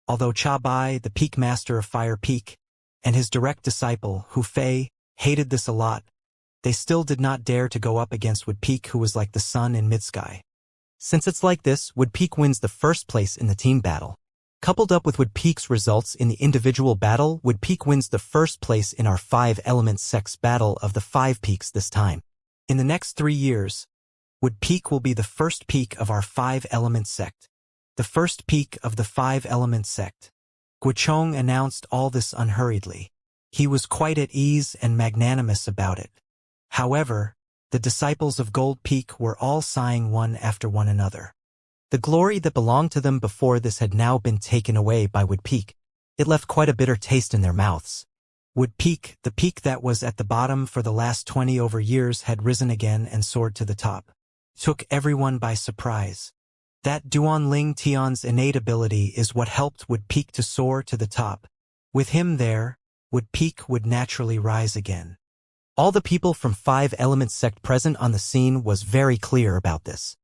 Although Cha Bai, the Peak Master of Fire Peak, and his direct disciple, Hu Fei, hated this a lot, they still did not dare to go up against Wood Peak, who was like the sun in mid-sky. Since it's like this, Wood Peak wins the first place in the team battle. Coupled up with Wood Peak's results in the individual battle, Wood Peak wins the first place in our 5-element sects battle of the 5 peaks this time. In the next 3 years, Wood Peak will be the first peak of our 5-element sect. The first peak of the 5-element sect. Guochong announced all this unhurriedly. He was quite at ease and magnanimous about it. However, the disciples of Gold Peak were all sighing one after one another. The glory that belonged to them before this had now been taken away by Wood Peak. It left quite a bitter taste in their mouths. Wood Peak, the peak that was at the bottom for the last 20 over years, had risen again and soared to the top. Took everyone by surprise. That Duanling Tian's innate ability is what helped Wood Peak to soar to the top. With him there, Wood Peak would naturally rise again. All the people from 5-element sect present on the scene was very clear about this.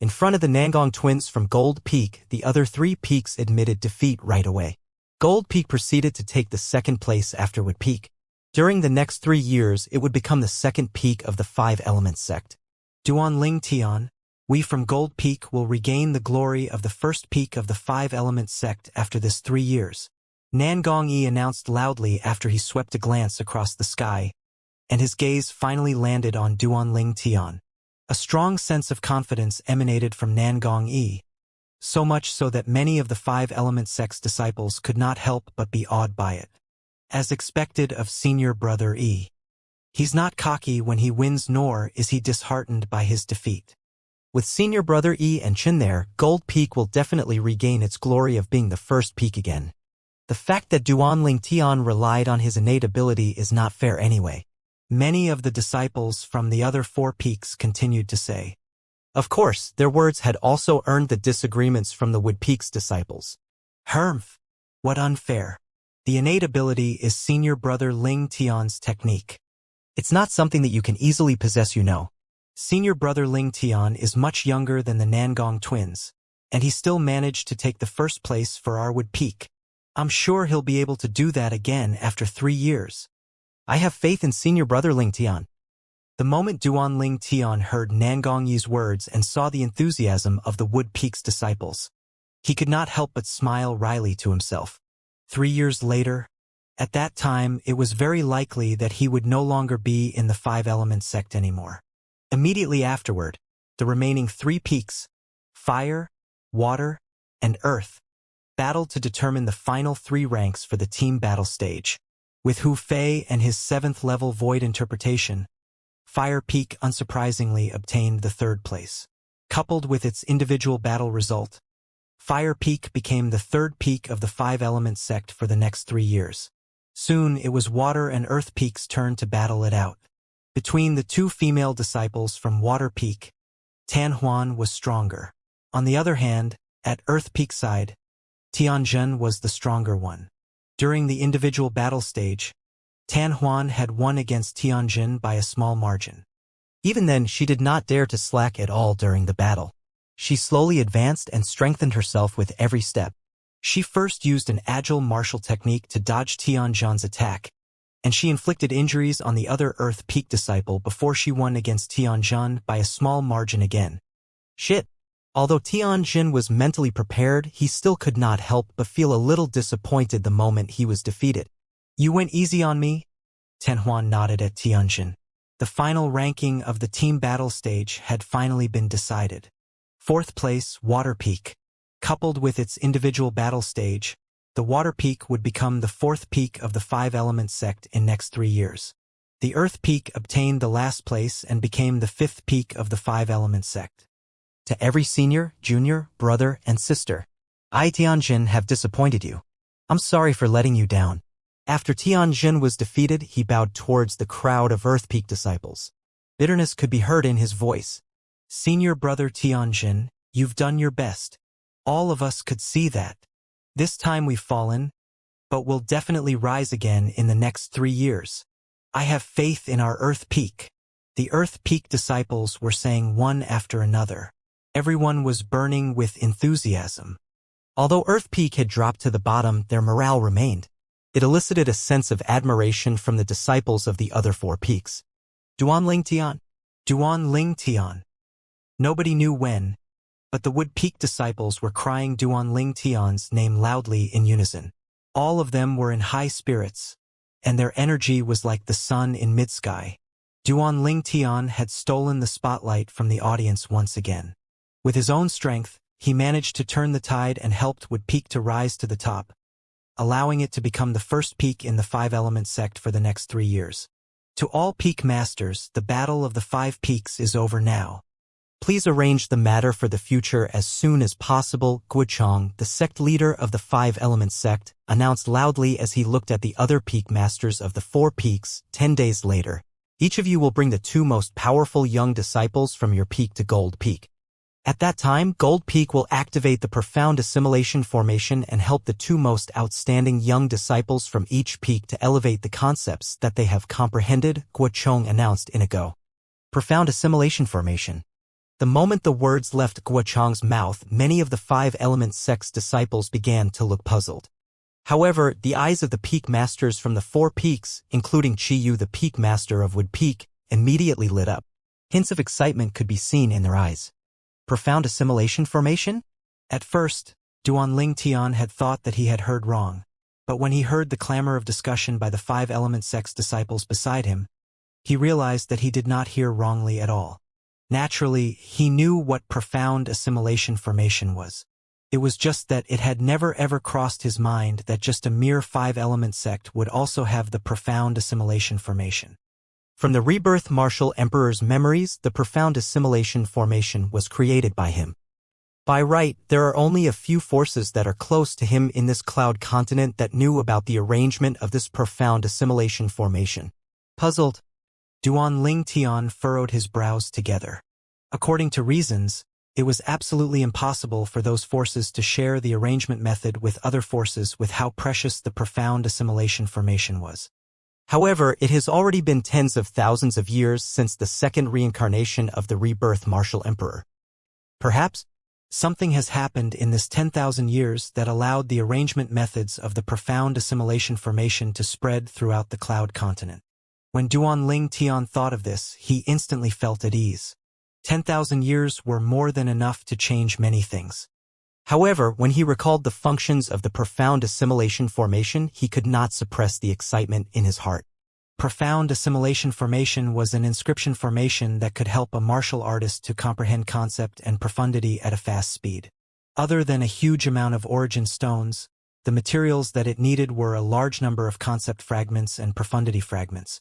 In front of the Nangong twins from Gold Peak, the other 3 peaks admitted defeat right away. Gold Peak proceeded to take the second place after Wood Peak. During the next 3 years, it would become the second peak of the 5-element sect. Duanling Tian, we from Gold Peak will regain the glory of the first peak of the 5-element sect after this 3 years. Nangong Yi announced loudly after he swept a glance across the sky, and his gaze finally landed on Duanling Tian. A strong sense of confidence emanated from Nangong Yi, so much so that many of the 5-element sect's disciples could not help but be awed by it. As expected of senior brother Yi. He's not cocky when he wins, nor is he disheartened by his defeat. With senior brother Yi and Chen there, Gold Peak will definitely regain its glory of being the first peak again. The fact that Duanling Tian relied on his innate ability is not fair anyway. Many of the disciples from the other 4 peaks continued to say. Of course, their words had also earned the disagreements from the Wood Peak's disciples. Hermph! What unfair. The innate ability is senior brother Ling Tian's technique. It's not something that you can easily possess, you know. Senior brother Ling Tian is much younger than the Nangong twins, and he still managed to take the first place for our Wood Peak. I'm sure he'll be able to do that again after 3 years. I have faith in senior brother Ling Tian. The moment Duanling Tian heard Nangong Yi's words and saw the enthusiasm of the Wood Peak's disciples, he could not help but smile wryly to himself. 3 years later, at that time it was very likely that he would no longer be in the 5-element sect anymore. Immediately afterward, the remaining 3 peaks, fire, water, and earth, battled to determine the final 3 ranks for the team battle stage. With Hu Fei and his 7th level void interpretation, Fire Peak unsurprisingly obtained the 3rd place. Coupled with its individual battle result, Fire Peak became the 3rd peak of the 5-element sect for the next 3 years. Soon it was Water and Earth Peak's turn to battle it out. Between the 2 female disciples from Water Peak, Tan Huan was stronger. On the other hand, at Earth Peak side, Tianjin was the stronger one. During the individual battle stage, Tan Huan had won against Tianjin by a small margin. Even then, she did not dare to slack at all during the battle. She slowly advanced and strengthened herself with every step. She first used an agile martial technique to dodge Tianjin's attack, and she inflicted injuries on the other Earth Peak disciple before she won against Tianjin by a small margin again. Shit! Although Tianjin was mentally prepared, he still could not help but feel a little disappointed the moment he was defeated. You went easy on me? Tan Huan nodded at Tianjin. The final ranking of the team battle stage had finally been decided. 4th place, Water Peak. Coupled with its individual battle stage, the Water Peak would become the 4th peak of the 5-element sect in next 3 years. The Earth Peak obtained the last place and became the 5th peak of the 5-element sect. To every senior, junior, brother, and sister, I, Tianjin, have disappointed you. I'm sorry for letting you down. After Tianjin was defeated, he bowed towards the crowd of Earth Peak disciples. Bitterness could be heard in his voice. Senior brother Tianjin, you've done your best. All of us could see that. This time we've fallen, but we'll definitely rise again in the next 3 years. I have faith in our Earth Peak. The Earth Peak disciples were saying one after another. Everyone was burning with enthusiasm. Although Earth Peak had dropped to the bottom, their morale remained. It elicited a sense of admiration from the disciples of the other 4 peaks. Duanling Tian. Duanling Tian. Nobody knew when, but the Wood Peak disciples were crying Duanling Tian's name loudly in unison. All of them were in high spirits, and their energy was like the sun in mid-sky. Duanling Tian had stolen the spotlight from the audience once again. With his own strength, he managed to turn the tide and helped Wood Peak to rise to the top, allowing it to become the first peak in the Five-Element sect for the next 3 years. To all peak masters, the battle of the 5 peaks is over now. Please arrange the matter for the future as soon as possible, Guochong, the sect leader of the 5-Element sect, announced loudly as he looked at the other peak masters of the 4 peaks. 10 days later, each of you will bring the 2 most powerful young disciples from your peak to Gold Peak. At that time, Gold Peak will activate the profound assimilation formation and help the 2 most outstanding young disciples from each peak to elevate the concepts that they have comprehended, Guochong announced in a go. Profound assimilation formation. The moment the words left Guochong's mouth, many of the 5-Element sect's disciples began to look puzzled. However, the eyes of the peak masters from the 4 peaks, including Qiyu the peak master of Wood Peak, immediately lit up. Hints of excitement could be seen in their eyes. Profound assimilation formation? At first, Duanling Tian had thought that he had heard wrong, but when he heard the clamor of discussion by the 5-Element sect's disciples beside him, he realized that he did not hear wrongly at all. Naturally, he knew what profound assimilation formation was. It was just that it had never ever crossed his mind that just a mere 5-Element sect would also have the profound assimilation formation. From the rebirth Martial Emperor's memories, the profound assimilation formation was created by him. By right, there are only a few forces that are close to him in this cloud continent that knew about the arrangement of this profound assimilation formation. Puzzled, Duanling Tian furrowed his brows together. According to reasons, it was absolutely impossible for those forces to share the arrangement method with other forces with how precious the profound assimilation formation was. However, it has already been tens of thousands of years since the second reincarnation of the rebirth Martial Emperor. Perhaps, something has happened in this 10,000 years that allowed the arrangement methods of the profound assimilation formation to spread throughout the cloud continent. When Duanling Tian thought of this, he instantly felt at ease. 10,000 years were more than enough to change many things. However, when he recalled the functions of the profound assimilation formation, he could not suppress the excitement in his heart. Profound assimilation formation was an inscription formation that could help a martial artist to comprehend concept and profundity at a fast speed. Other than a huge amount of origin stones, the materials that it needed were a large number of concept fragments and profundity fragments.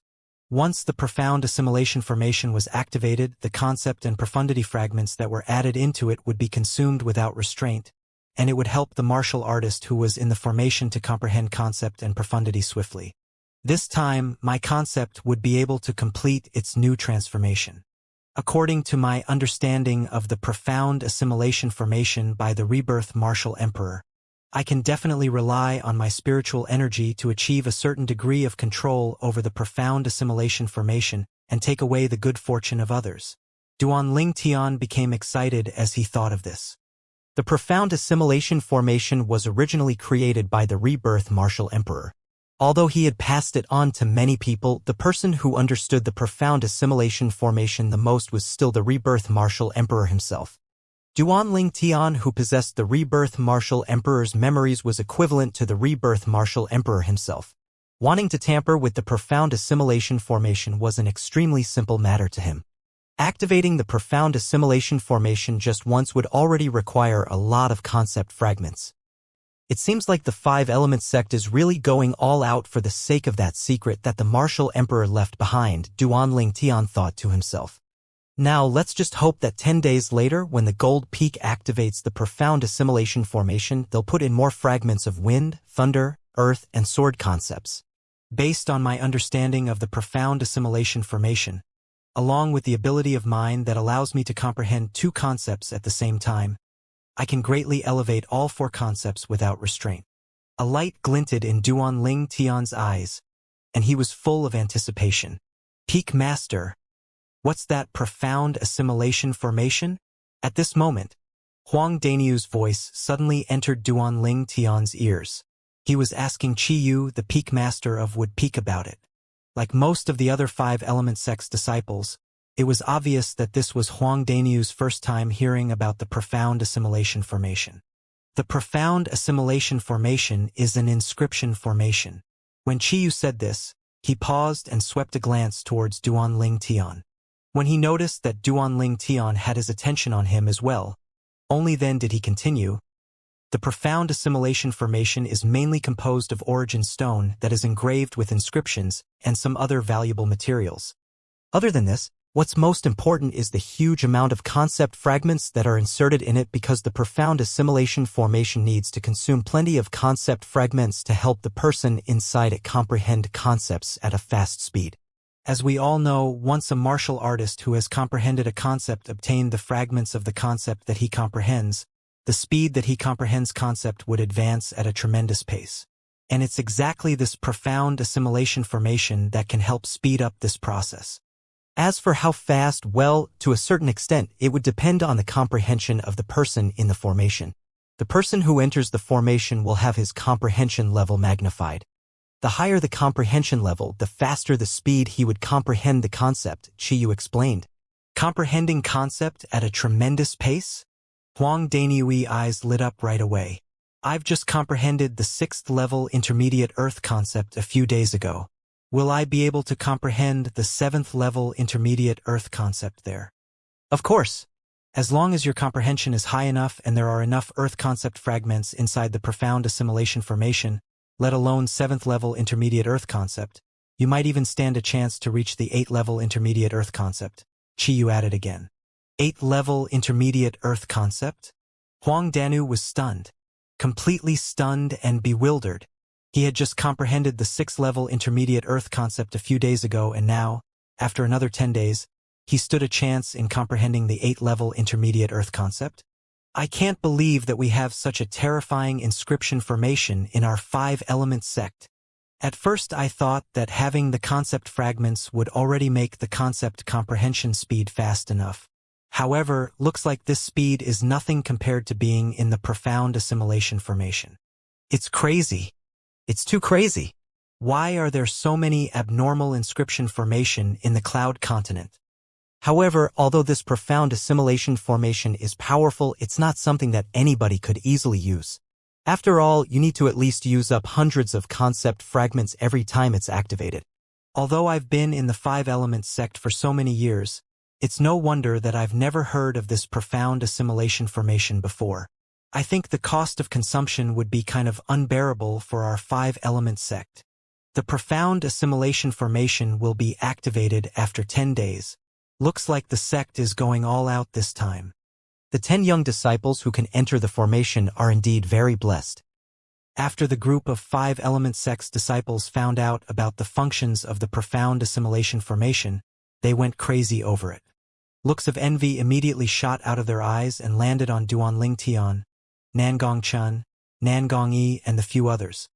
Once the profound assimilation formation was activated, the concept and profundity fragments that were added into it would be consumed without restraint, and it would help the martial artist who was in the formation to comprehend concept and profundity swiftly. This time, my concept would be able to complete its new transformation. According to my understanding of the profound assimilation formation by the rebirth Martial Emperor, I can definitely rely on my spiritual energy to achieve a certain degree of control over the profound assimilation formation and take away the good fortune of others. Duanling Tian became excited as he thought of this. The profound assimilation formation was originally created by the rebirth Martial Emperor. Although he had passed it on to many people, the person who understood the profound assimilation formation the most was still the rebirth Martial Emperor himself. Duanling Tian, who possessed the rebirth Martial Emperor's memories, was equivalent to the rebirth Martial Emperor himself. Wanting to tamper with the profound assimilation formation was an extremely simple matter to him. Activating the profound assimilation formation just once would already require a lot of concept fragments. It seems like the 5-Element sect is really going all out for the sake of that secret that the Martial Emperor left behind, Duanling Tian thought to himself. Now let's just hope that 10 days later, when the Gold Peak activates the profound assimilation formation, they'll put in more fragments of wind, thunder, earth, and sword concepts. Based on my understanding of the profound assimilation formation, along with the ability of mind that allows me to comprehend 2 concepts at the same time, I can greatly elevate all 4 concepts without restraint. A light glinted in Duanling Tian's eyes, and he was full of anticipation. Peak Master, what's that profound assimilation formation? At this moment, Huang Daniu's voice suddenly entered Duanling Tian's ears. He was asking Qiyu, the Peak Master of Wood Peak, about it. Like most of the other 5-Element sect's disciples, It was obvious that this was Huang Danyu's first time hearing about the profound assimilation formation. The profound assimilation formation is an inscription formation. When Qiyu said this, he paused and swept a glance towards Duanling Tian. When he noticed that Duanling Tian had his attention on him as well, only then did he continue. The profound assimilation formation is mainly composed of origin stone that is engraved with inscriptions and some other valuable materials. Other than this, what's most important is the huge amount of concept fragments that are inserted in it, because the profound assimilation formation needs to consume plenty of concept fragments to help the person inside it comprehend concepts at a fast speed. As we all know, once a martial artist who has comprehended a concept obtained the fragments of the concept that he comprehends, the speed that he comprehends concept would advance at a tremendous pace. And it's exactly this profound assimilation formation that can help speed up this process. As for how fast, well, to a certain extent, it would depend on the comprehension of the person in the formation. The person who enters the formation will have his comprehension level magnified. The higher the comprehension level, the faster the speed he would comprehend the concept, Qiyu explained. Comprehending concept at a tremendous pace? Huang Danyui's eyes lit up right away. I've just comprehended the 6th level intermediate Earth concept a few days ago. Will I be able to comprehend the 7th level intermediate Earth concept there? Of course. As long as your comprehension is high enough and there are enough Earth concept fragments inside the profound assimilation formation, let alone 7th level intermediate Earth concept, you might even stand a chance to reach the 8th level intermediate Earth concept. Qiyu added again. 8th level intermediate Earth concept? Huang Danyu was stunned. Completely stunned and bewildered. He had just comprehended the 6th level intermediate Earth concept a few days ago, and now, after another 10 days, he stood a chance in comprehending the 8th level intermediate Earth concept? I can't believe that we have such a terrifying inscription formation in our 5-element sect. At first I thought that having the concept fragments would already make the concept comprehension speed fast enough. However, looks like this speed is nothing compared to being in the profound assimilation formation. It's crazy. It's too crazy. Why are there so many abnormal inscription formation in the cloud continent? However, although this profound assimilation formation is powerful, it's not something that anybody could easily use. After all, you need to at least use up hundreds of concept fragments every time it's activated. Although I've been in the 5-element sect for so many years, it's no wonder that I've never heard of this profound assimilation formation before. I think the cost of consumption would be kind of unbearable for our 5-element sect. The profound assimilation formation will be activated after 10 days. Looks like the sect is going all out this time. The 10 young disciples who can enter the formation are indeed very blessed. After the group of 5-element sect's disciples found out about the functions of the profound assimilation formation, they went crazy over it. Looks of envy immediately shot out of their eyes and landed on Duanling Tian, Nangong Chun, Nangong Yi, and the few others.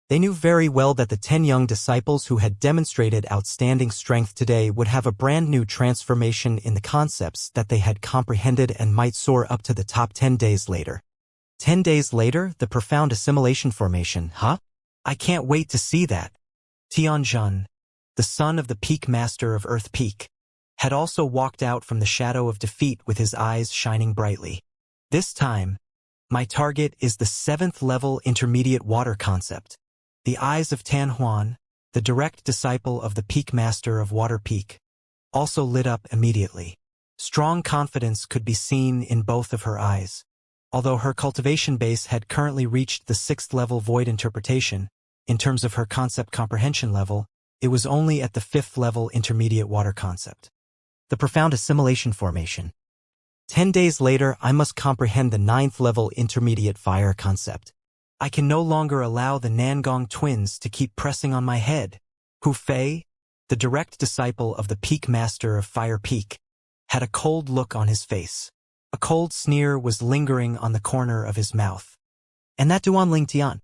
They knew very well that the 10 young disciples who had demonstrated outstanding strength today would have a brand new transformation in the concepts that they had comprehended and might soar up to the top 10 days later. 10 days later, the profound assimilation formation, huh? I can't wait to see that. Tianjun, the son of the Peak Master of Earth Peak, had also walked out from the shadow of defeat with his eyes shining brightly. This time, my target is the 7th level intermediate water concept. The eyes of Tan Huan, the direct disciple of the Peak Master of Water Peak, also lit up immediately. Strong confidence could be seen in both of her eyes. Although her cultivation base had currently reached the 6th level void interpretation, in terms of her concept comprehension level, it was only at the 5th level intermediate water concept. The profound assimilation formation. 10 days later, I must comprehend the 9th level intermediate fire concept. I can no longer allow the Nangong twins to keep pressing on my head. Hu Fei, the direct disciple of the Peak Master of Fire Peak, had a cold look on his face. A cold sneer was lingering on the corner of his mouth. And that Duanling Tian.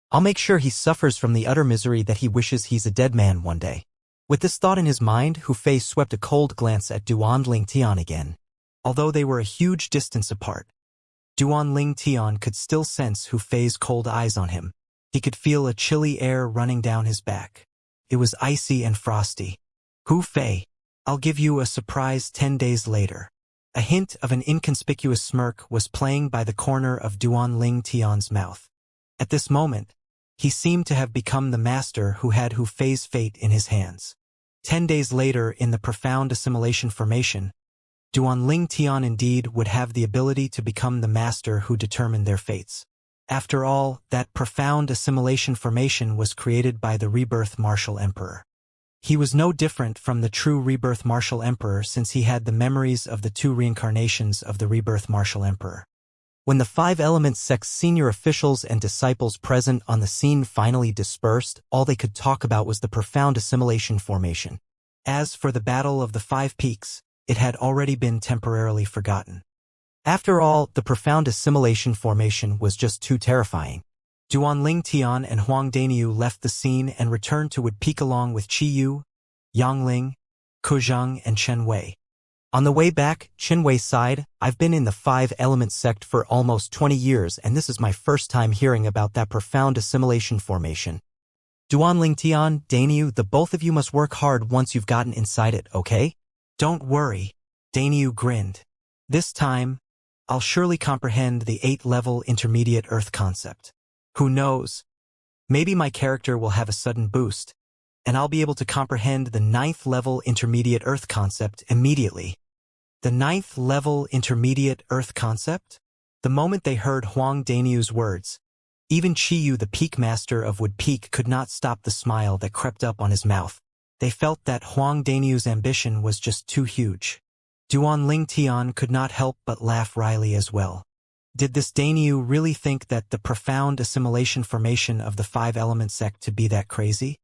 I'll make sure he suffers from the utter misery that he wishes he's a dead man one day. With this thought in his mind, Hu Fei swept a cold glance at Duanling Tian again. Although they were a huge distance apart, Duanling Tian could still sense Hu Fei's cold eyes on him. He could feel a chilly air running down his back. It was icy and frosty. Hu Fei, I'll give you a surprise 10 days later. A hint of an inconspicuous smirk was playing by the corner of Duan Tian's mouth. At this moment, he seemed to have become the master who had Hu Fei's fate in his hands. 10 days later, in the profound assimilation formation, Duan Tian indeed would have the ability to become the master who determined their fates. After all, that profound assimilation formation was created by the rebirth martial emperor. He was no different from the true rebirth martial emperor since he had the memories of the two reincarnations of the rebirth martial emperor. When the Five Elements sect's senior officials and disciples present on the scene finally dispersed, all they could talk about was the profound assimilation formation. As for the Battle of the Five Peaks, it had already been temporarily forgotten. After all, the profound assimilation formation was just too terrifying. Duan Tian and Huang Daniu left the scene and returned to Wood Peak along with Qi Yu, Yang Ling, Ke Zhang, and Chen Wei. On the way back, Chen Wei sighed, "I've been in the Five Elements sect for almost 20 years and this is my first time hearing about that profound assimilation formation. Duan Tian, Daniu, the both of you must work hard once you've gotten inside it, okay? Don't worry." Daniu grinned. "This time, I'll surely comprehend the 8th-level intermediate Earth concept. Who knows? Maybe my character will have a sudden boost, and I'll be able to comprehend the 9th-level intermediate Earth concept immediately." The 9th-level intermediate Earth concept? The moment they heard Huang Daniu's words, even Qi Yu, the Peak Master of Wood Peak, could not stop the smile that crept up on his mouth. They felt that Huang Daniu's ambition was just too huge. Duan Tian could not help but laugh wryly as well. Did this Daniu really think that the profound assimilation formation of the Five Elements sect to be that crazy?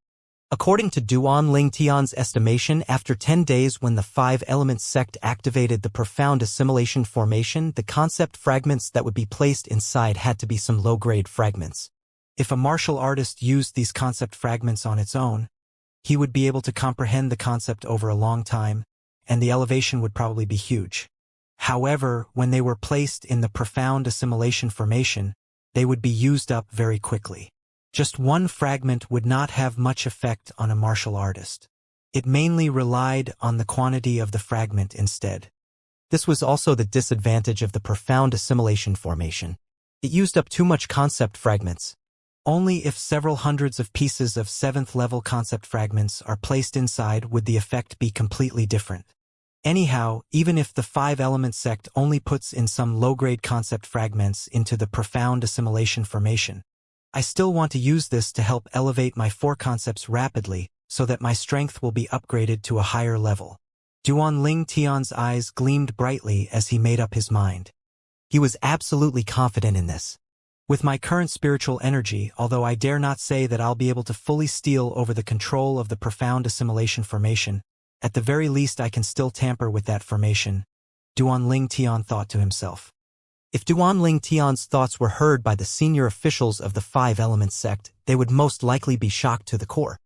According to Duan Tian's estimation, after 10 days when the Five Elements sect activated the profound assimilation formation, the concept fragments that would be placed inside had to be some low-grade fragments. If a martial artist used these concept fragments on its own, he would be able to comprehend the concept over a long time, and the elevation would probably be huge. However, when they were placed in the profound assimilation formation, they would be used up very quickly. Just one fragment would not have much effect on a martial artist. It mainly relied on the quantity of the fragment instead. This was also the disadvantage of the profound assimilation formation. It used up too much concept fragments. Only if several hundreds of pieces of 7th-level concept fragments are placed inside would the effect be completely different. Anyhow, even if the Five Elements sect only puts in some low-grade concept fragments into the profound assimilation formation, I still want to use this to help elevate my 4 concepts rapidly so that my strength will be upgraded to a higher level. Duan Tian's eyes gleamed brightly as he made up his mind. He was absolutely confident in this. With my current spiritual energy, although I dare not say that I'll be able to fully steal over the control of the profound assimilation formation, at the very least I can still tamper with that formation, Duan Tian thought to himself. If Duan Tian's thoughts were heard by the senior officials of the Five Elements sect, they would most likely be shocked to the core.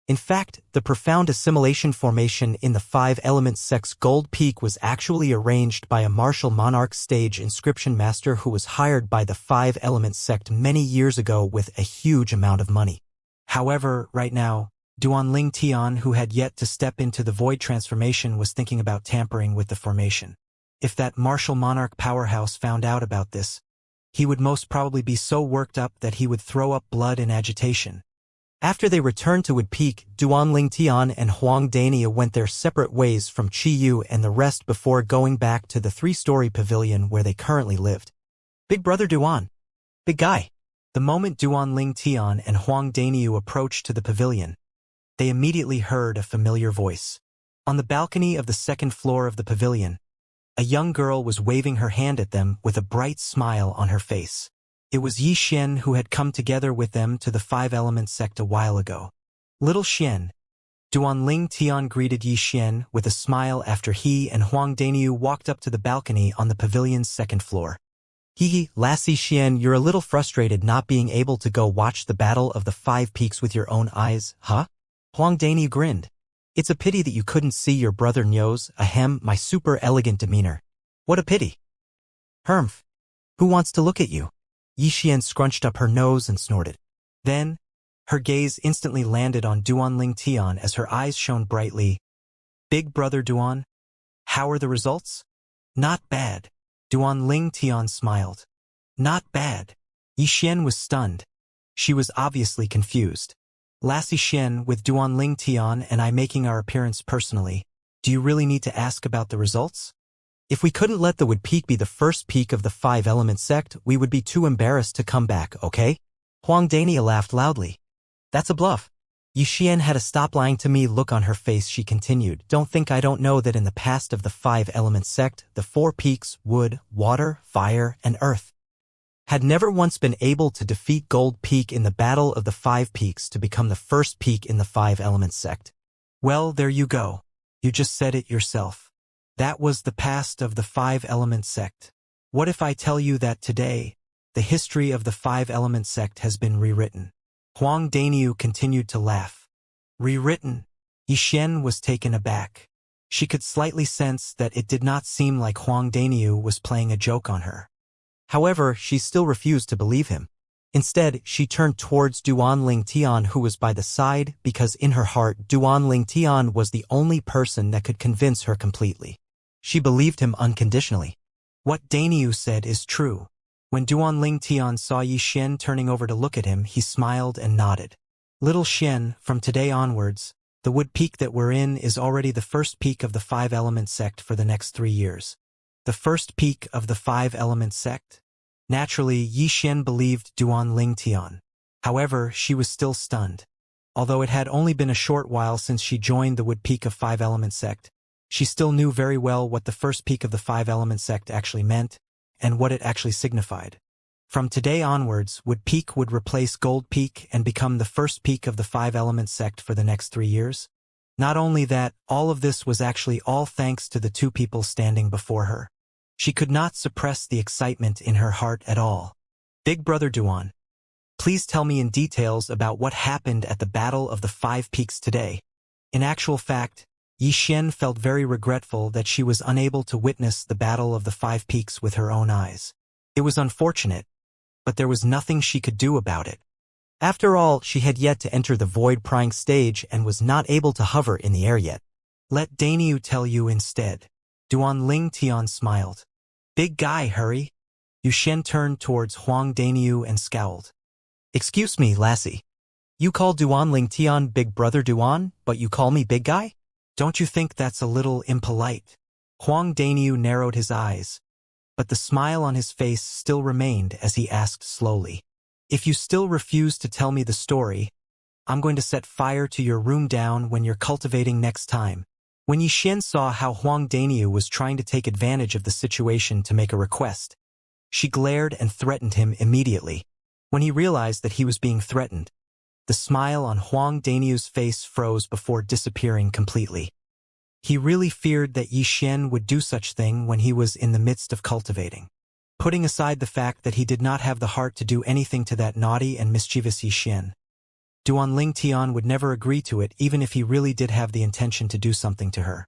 In fact, the profound assimilation formation in the Five Elements sect's Gold Peak was actually arranged by a martial monarch stage inscription master who was hired by the Five Elements sect many years ago with a huge amount of money. However, right now, Duan Tian, who had yet to step into the void transformation, was thinking about tampering with the formation. If that martial monarch powerhouse found out about this, he would most probably be so worked up that he would throw up blood in agitation. After they returned to Wood Peak, Duan Tian and Huang Daniu went their separate ways from Qi Yu and the rest before going back to the 3-story pavilion where they currently lived. "Big brother Duan. Big guy." The moment Duan Tian and Huang Daniu approached to the pavilion, they immediately heard a familiar voice. On the balcony of the 2nd floor of the pavilion, a young girl was waving her hand at them with a bright smile on her face. It was Yi Xian who had come together with them to the Five Elements sect a while ago. "Little Xian." Duan Tian greeted Yi Xian with a smile after he and Huang Daniu walked up to the balcony on the pavilion's 2nd floor. "Hee, lassie Xian, you're a little frustrated not being able to go watch the Battle of the Five Peaks with your own eyes, huh?" Huang Daniu grinned. "It's a pity that you couldn't see your brother Nyo's, my super elegant demeanor. What a pity." "Humph. Who wants to look at you?" Yi Xian scrunched up her nose and snorted. Then, her gaze instantly landed on Duan Tian as her eyes shone brightly. Big brother Duan, how are the results? Not bad. Duan Ling Tian smiled. Not bad. Yi Xian was stunned. She was obviously confused. Lassie Xian, with Duan Ling Tian and I making our appearance personally, do you really need to ask about the results? If we couldn't let the Wood Peak be the first peak of the 5-element sect, we would be too embarrassed to come back, okay? Huang Dania laughed loudly. That's a bluff. Yi Xian had a stop lying to me look on her face. She continued, don't think I don't know that in the past of the 5-element sect, the 4 peaks, wood, water, fire, and earth, had never once been able to defeat Gold Peak in the battle of the 5 peaks to become the first peak in the 5-element sect. Well, there you go. You just said it yourself. That was the past of the 5-element sect. What if I tell you that today, the history of the 5-element sect has been rewritten? Huang Daniu continued to laugh. Rewritten? Yi Xian was taken aback. She could slightly sense that it did not seem like Huang Daniu was playing a joke on her. However, she still refused to believe him. Instead, she turned towards Duan Ling Tian, who was by the side, because in her heart Duan Ling Tian was the only person that could convince her completely. She believed him unconditionally. What Daniu said is true. When Duan Ling Tian saw Yi Xian turning over to look at him, he smiled and nodded. Little Xian, from today onwards, the Wood Peak that we're in is already the first peak of the 5-element sect for the next 3 years. The first peak of the 5-element sect? Naturally, Yi Xian believed Duan Ling Tian. However, she was still stunned. Although it had only been a short while since she joined the Wood Peak of 5-element sect, she still knew very well what the first peak of the 5-element sect actually meant, and what it actually signified. From today onwards, Wood Peak would replace Gold Peak and become the first peak of the 5-element sect for the next 3 years. Not only that, all of this was actually all thanks to the 2 people standing before her. She could not suppress the excitement in her heart at all. Big brother Duan, please tell me in details about what happened at the Battle of the 5 Peaks today. In actual fact, Yi Xian felt very regretful that she was unable to witness the Battle of the 5 Peaks with her own eyes. It was unfortunate, but there was nothing she could do about it. After all, she had yet to enter the void prying stage and was not able to hover in the air yet. Let Daniu tell you instead. Duan Ling Tian smiled. Big guy, hurry. Yi Xian turned towards Huang Daniu and scowled. Excuse me, lassie. You call Duan Ling Tian Big Brother Duan, but you call me big guy? Don't you think that's a little impolite? Huang Daniu narrowed his eyes, but the smile on his face still remained as he asked slowly. If you still refuse to tell me the story, I'm going to set fire to your room down when you're cultivating next time. When Yi Xian saw how Huang Daniu was trying to take advantage of the situation to make a request, she glared and threatened him immediately. When he realized that he was being threatened, the smile on Huang Daniu's face froze before disappearing completely. He really feared that Yi Xian would do such thing when he was in the midst of cultivating. Putting aside the fact that he did not have the heart to do anything to that naughty and mischievous Yi Xian, Duan Ling Tian would never agree to it even if he really did have the intention to do something to her.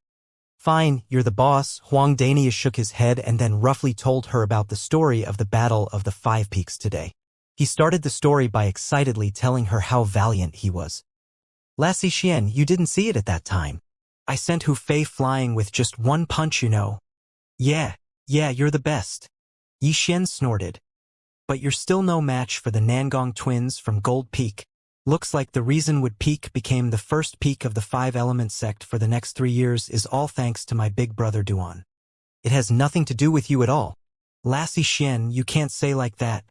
Fine, you're the boss. Huang Daniu shook his head and then roughly told her about the story of the Battle of the 5 Peaks today. He started the story by excitedly telling her how valiant he was. Lassie Xian, you didn't see it at that time. I sent Hu Fei flying with just 1 punch, you know. Yeah, you're the best. Yi Xian snorted. But you're still no match for the Nangong twins from Gold Peak. Looks like the reason Wood Peak became the first peak of the 5-element sect for the next 3 years is all thanks to my big brother Duan. It has nothing to do with you at all. Lassie Xian, you can't say like that.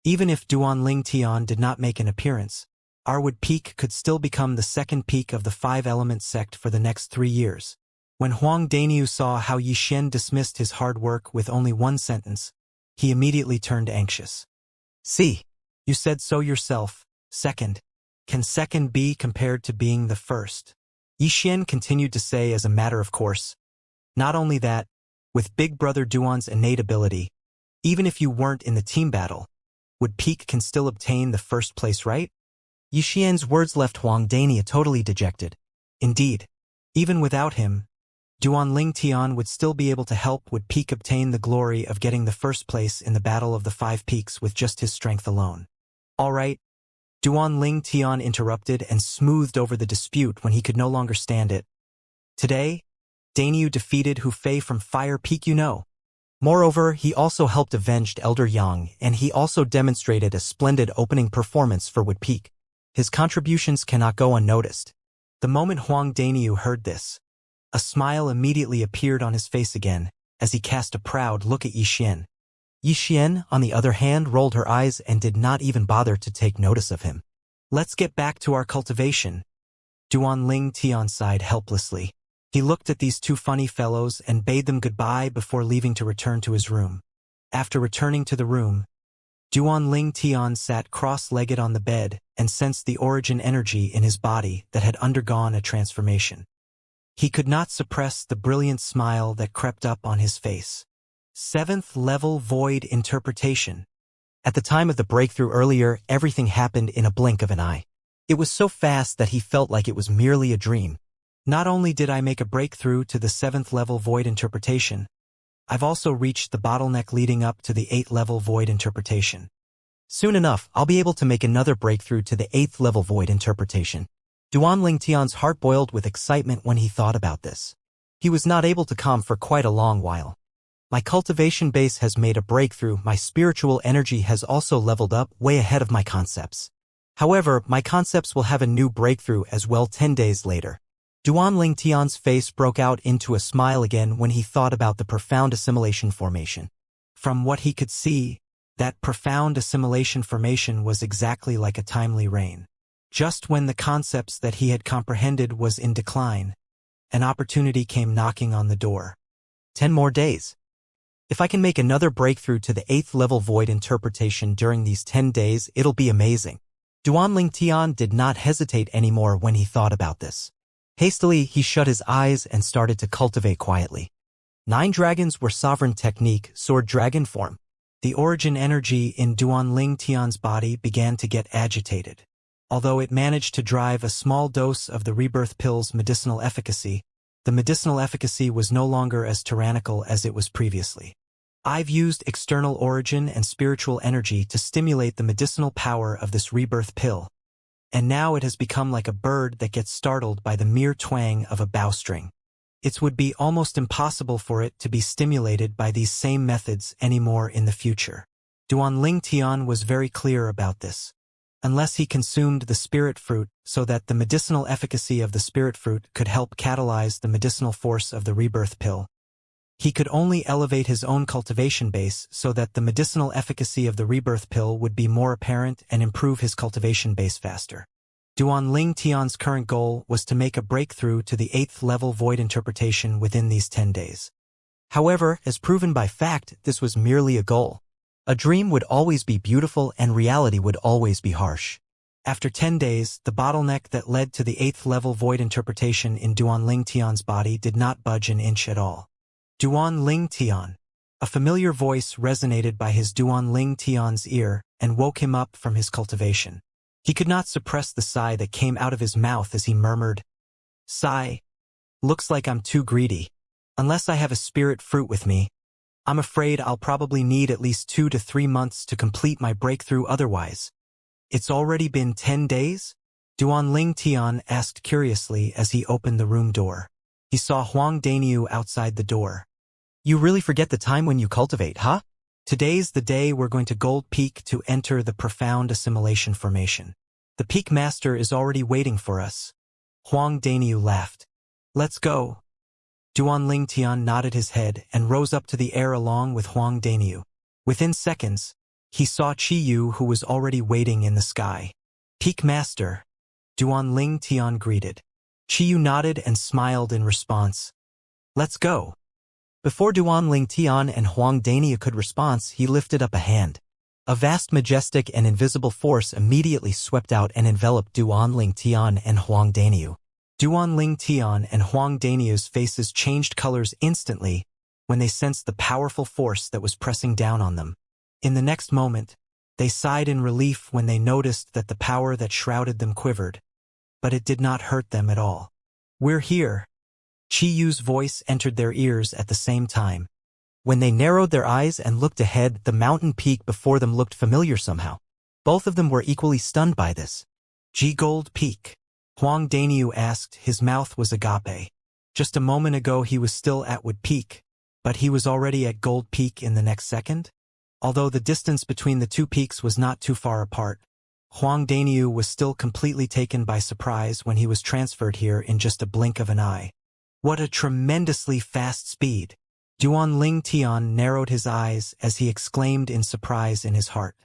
Even if Duan Ling Tian did not make an appearance, our Wood Peak could still become the second peak of the 5-element sect for the next 3 years. When Huang Daniu saw how Yi Xian dismissed his hard work with only 1 sentence, he immediately turned anxious. See, you said so yourself. Second. Can second be compared to being the first? Yi Xian continued to say as a matter of course. Not only that, with Big Brother Duan's innate ability, even if you weren't in the team battle, Wood Peak can still obtain the first place, right? Yi Xian's words left Huang Dania totally dejected. Indeed, even without him, Duan Ling Tian would still be able to help Wood Peak obtain the glory of getting the first place in the Battle of the 5 Peaks with just his strength alone. All right. Duan Ling Tian interrupted and smoothed over the dispute when he could no longer stand it. Today, Daniu defeated Hu Fei from Fire Peak, you know. Moreover, he also helped avenged Elder Yang, and he also demonstrated a splendid opening performance for Wood Peak. His contributions cannot go unnoticed. The moment Huang Daniu heard this, a smile immediately appeared on his face again, as he cast a proud look at Yi Xian. Yi Xian, on the other hand, rolled her eyes and did not even bother to take notice of him. Let's get back to our cultivation. Duanling Tian sighed helplessly. He looked at these two funny fellows and bade them goodbye before leaving to return to his room. After returning to the room, Duanling Tian sat cross-legged on the bed and sensed the origin energy in his body that had undergone a transformation. He could not suppress the brilliant smile that crept up on his face. 7th level void interpretation. At the time of the breakthrough earlier, everything happened in a blink of an eye. It was so fast that he felt like it was merely a dream. Not only did I make a breakthrough to the 7th level void interpretation, I've also reached the bottleneck leading up to the 8th level void interpretation. Soon enough, I'll be able to make another breakthrough to the 8th level void interpretation. Duanling Tian's heart boiled with excitement when he thought about this. He was not able to calm for quite a long while. My cultivation base has made a breakthrough, my spiritual energy has also leveled up way ahead of my concepts. However, my concepts will have a new breakthrough as well 10 days later. Duanling Tian's face broke out into a smile again when he thought about the profound assimilation formation. From what he could see, that profound assimilation formation was exactly like a timely rain. Just when the concepts that he had comprehended was in decline, an opportunity came knocking on the door. 10 more days. If I can make another breakthrough to the 8th level void interpretation during these 10 days, it'll be amazing. Duanling Tian did not hesitate anymore when he thought about this. Hastily, he shut his eyes and started to cultivate quietly. 9 dragons were sovereign technique, sword dragon form. The origin energy in Duanling Tian's body began to get agitated. Although it managed to drive a small dose of the rebirth pill's medicinal efficacy, the medicinal efficacy was no longer as tyrannical as it was previously. I've used external origin and spiritual energy to stimulate the medicinal power of this rebirth pill, and now it has become like a bird that gets startled by the mere twang of a bowstring. It would be almost impossible for it to be stimulated by these same methods anymore in the future. Duanling Tian was very clear about this. Unless he consumed the spirit fruit so that the medicinal efficacy of the spirit fruit could help catalyze the medicinal force of the rebirth pill, he could only elevate his own cultivation base so that the medicinal efficacy of the rebirth pill would be more apparent and improve his cultivation base faster. Duanling Tian's current goal was to make a breakthrough to the 8th level void interpretation within these 10 days. However, as proven by fact, this was merely a goal. A dream would always be beautiful and reality would always be harsh. After 10 days, the bottleneck that led to the 8th level void interpretation in Duanling Tian's body did not budge an inch at all. Duanling Tian. A familiar voice resonated by his Duanling Tian's ear and woke him up from his cultivation. He could not suppress the sigh that came out of his mouth as he murmured, "Sigh. Looks like I'm too greedy. Unless I have a spirit fruit with me, I'm afraid I'll probably need at least 2 to 3 months to complete my breakthrough otherwise." "It's already been 10 days? Duanling Tian asked curiously as he opened the room door. He saw Huang Daniu outside the door. "You really forget the time when you cultivate, huh? Today's the day we're going to Gold Peak to enter the profound assimilation formation. The Peak Master is already waiting for us." Huang Daniu laughed. "Let's go." Duanling Tian nodded his head and rose up to the air along with Huang Daniu. Within seconds, he saw Qi Yu who was already waiting in the sky. "Peak Master," Duanling Tian greeted. Qi Yu nodded and smiled in response. "Let's go." Before Duanling Tian and Huang Daniu could respond, he lifted up a hand. A vast, majestic, and invisible force immediately swept out and enveloped Duanling Tian and Huang Daniu. Duanling Tian and Huang Daniu's faces changed colors instantly when they sensed the powerful force that was pressing down on them. In the next moment, they sighed in relief when they noticed that the power that shrouded them quivered, but it did not hurt them at all. "We're here." Qi Yu's voice entered their ears at the same time. When they narrowed their eyes and looked ahead, the mountain peak before them looked familiar somehow. Both of them were equally stunned by this. "G Gold Peak?" Huang Daniu asked. His mouth was agape. Just a moment ago he was still at Wood Peak, but he was already at Gold Peak in the next second? Although the distance between the two peaks was not too far apart, Huang Daniu was still completely taken by surprise when he was transferred here in just a blink of an eye. What a tremendously fast speed! Duan Tian narrowed his eyes as he exclaimed in surprise in his heart.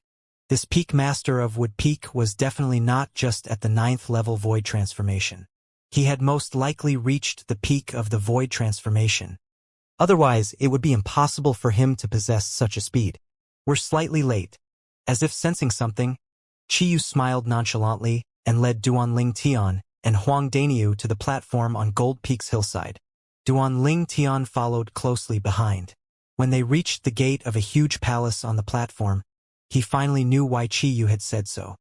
This peak master of Wood Peak was definitely not just at the 9th level void transformation. He had most likely reached the peak of the void transformation. Otherwise, it would be impossible for him to possess such a speed. We're slightly late. As if sensing something, Qiyu smiled nonchalantly and led Duan Tian and Huang Daniu to the platform on Gold Peak's hillside. Duan Tian followed closely behind. When they reached the gate of a huge palace on the platform, he finally knew why Qiyu had said so.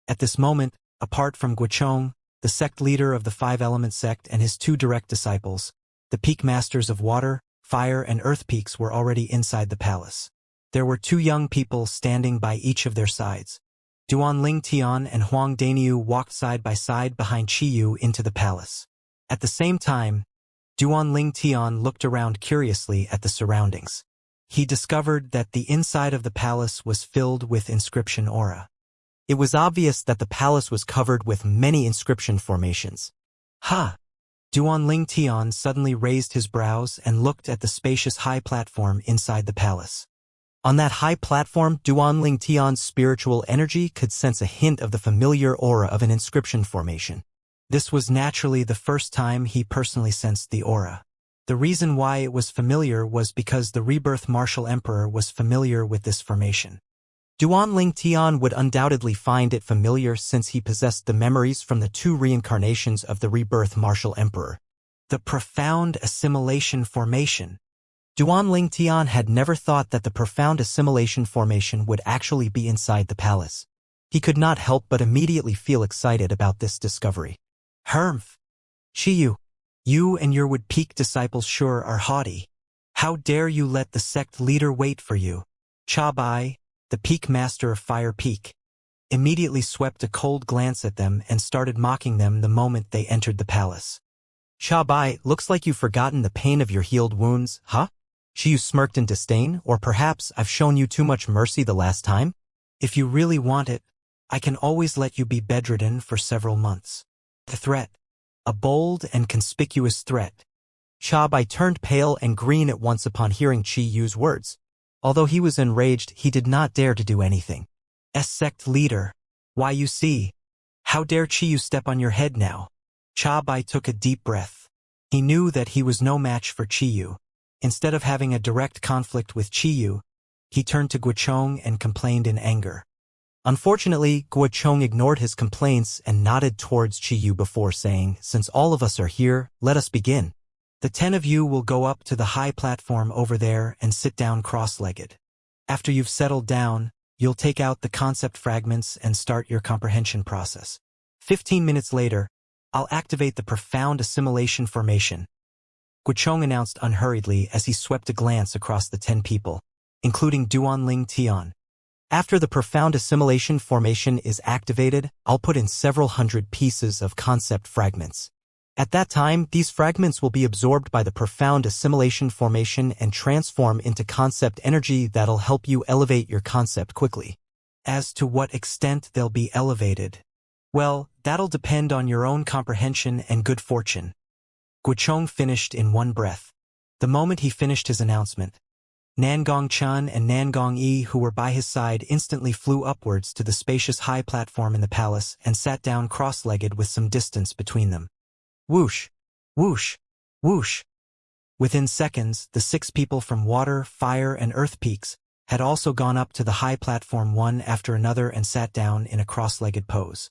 At this moment, apart from Guochong, the sect leader of the Five-Element sect and his 2 direct disciples, the peak masters of Water, Fire, and Earth peaks were already inside the palace. There were 2 young people standing by each of their sides. Duan Tian and Huang Daniu walked side by side behind Qiyu into the palace. At the same time, Duan Tian looked around curiously at the surroundings. He discovered that the inside of the palace was filled with inscription aura. It was obvious that the palace was covered with many inscription formations. Ha! Duan Tian suddenly raised his brows and looked at the spacious high platform inside the palace. On that high platform, Duan Tian's spiritual energy could sense a hint of the familiar aura of an inscription formation. This was naturally the first time he personally sensed the aura. The reason why it was familiar was because the Rebirth Martial Emperor was familiar with this formation. Duan Tian would undoubtedly find it familiar since he possessed the memories from the 2 reincarnations of the Rebirth Martial Emperor. The Profound Assimilation Formation. Duan Tian had never thought that the Profound Assimilation Formation would actually be inside the palace. He could not help but immediately feel excited about this discovery. Humph! Qiyu, you and your Wood Peak disciples sure are haughty. How dare you let the sect leader wait for you? Cha Bai, the peak master of Fire Peak, immediately swept a cold glance at them and started mocking them the moment they entered the palace. Cha Bai, looks like you've forgotten the pain of your healed wounds, huh? Qiyu smirked in disdain, or perhaps I've shown you too much mercy the last time? If you really want it, I can always let you be bedridden for several months. The threat. A bold and conspicuous threat. Cha Bai turned pale and green at once upon hearing Qiyu's words. Although he was enraged, he did not dare to do anything. Sect leader. Why, you see. How dare Qiyu step on your head now? Cha Bai took a deep breath. He knew that he was no match for Qiyu. Instead of having a direct conflict with Qiyu, he turned to Guochong and complained in anger. Unfortunately, Guochong ignored his complaints and nodded towards Qiyu before saying, since all of us are here, let us begin. The 10 of you will go up to the high platform over there and sit down cross-legged. After you've settled down, you'll take out the concept fragments and start your comprehension process. 15 minutes later, I'll activate the Profound Assimilation Formation. Guochong announced unhurriedly as he swept a glance across the 10 people, including Duan Tian. After the Profound Assimilation Formation is activated, I'll put in several hundred pieces of concept fragments. At that time, these fragments will be absorbed by the Profound Assimilation Formation and transform into concept energy that'll help you elevate your concept quickly. As to what extent they'll be elevated, well, that'll depend on your own comprehension and good fortune. Guochong finished in one breath. The moment he finished his announcement, Nangong Chun and Nangong Yi, who were by his side, instantly flew upwards to the spacious high platform in the palace and sat down cross-legged with some distance between them. Whoosh! Whoosh! Whoosh! Within seconds, the 6 people from Water, Fire, and Earth peaks had also gone up to the high platform one after another and sat down in a cross-legged pose.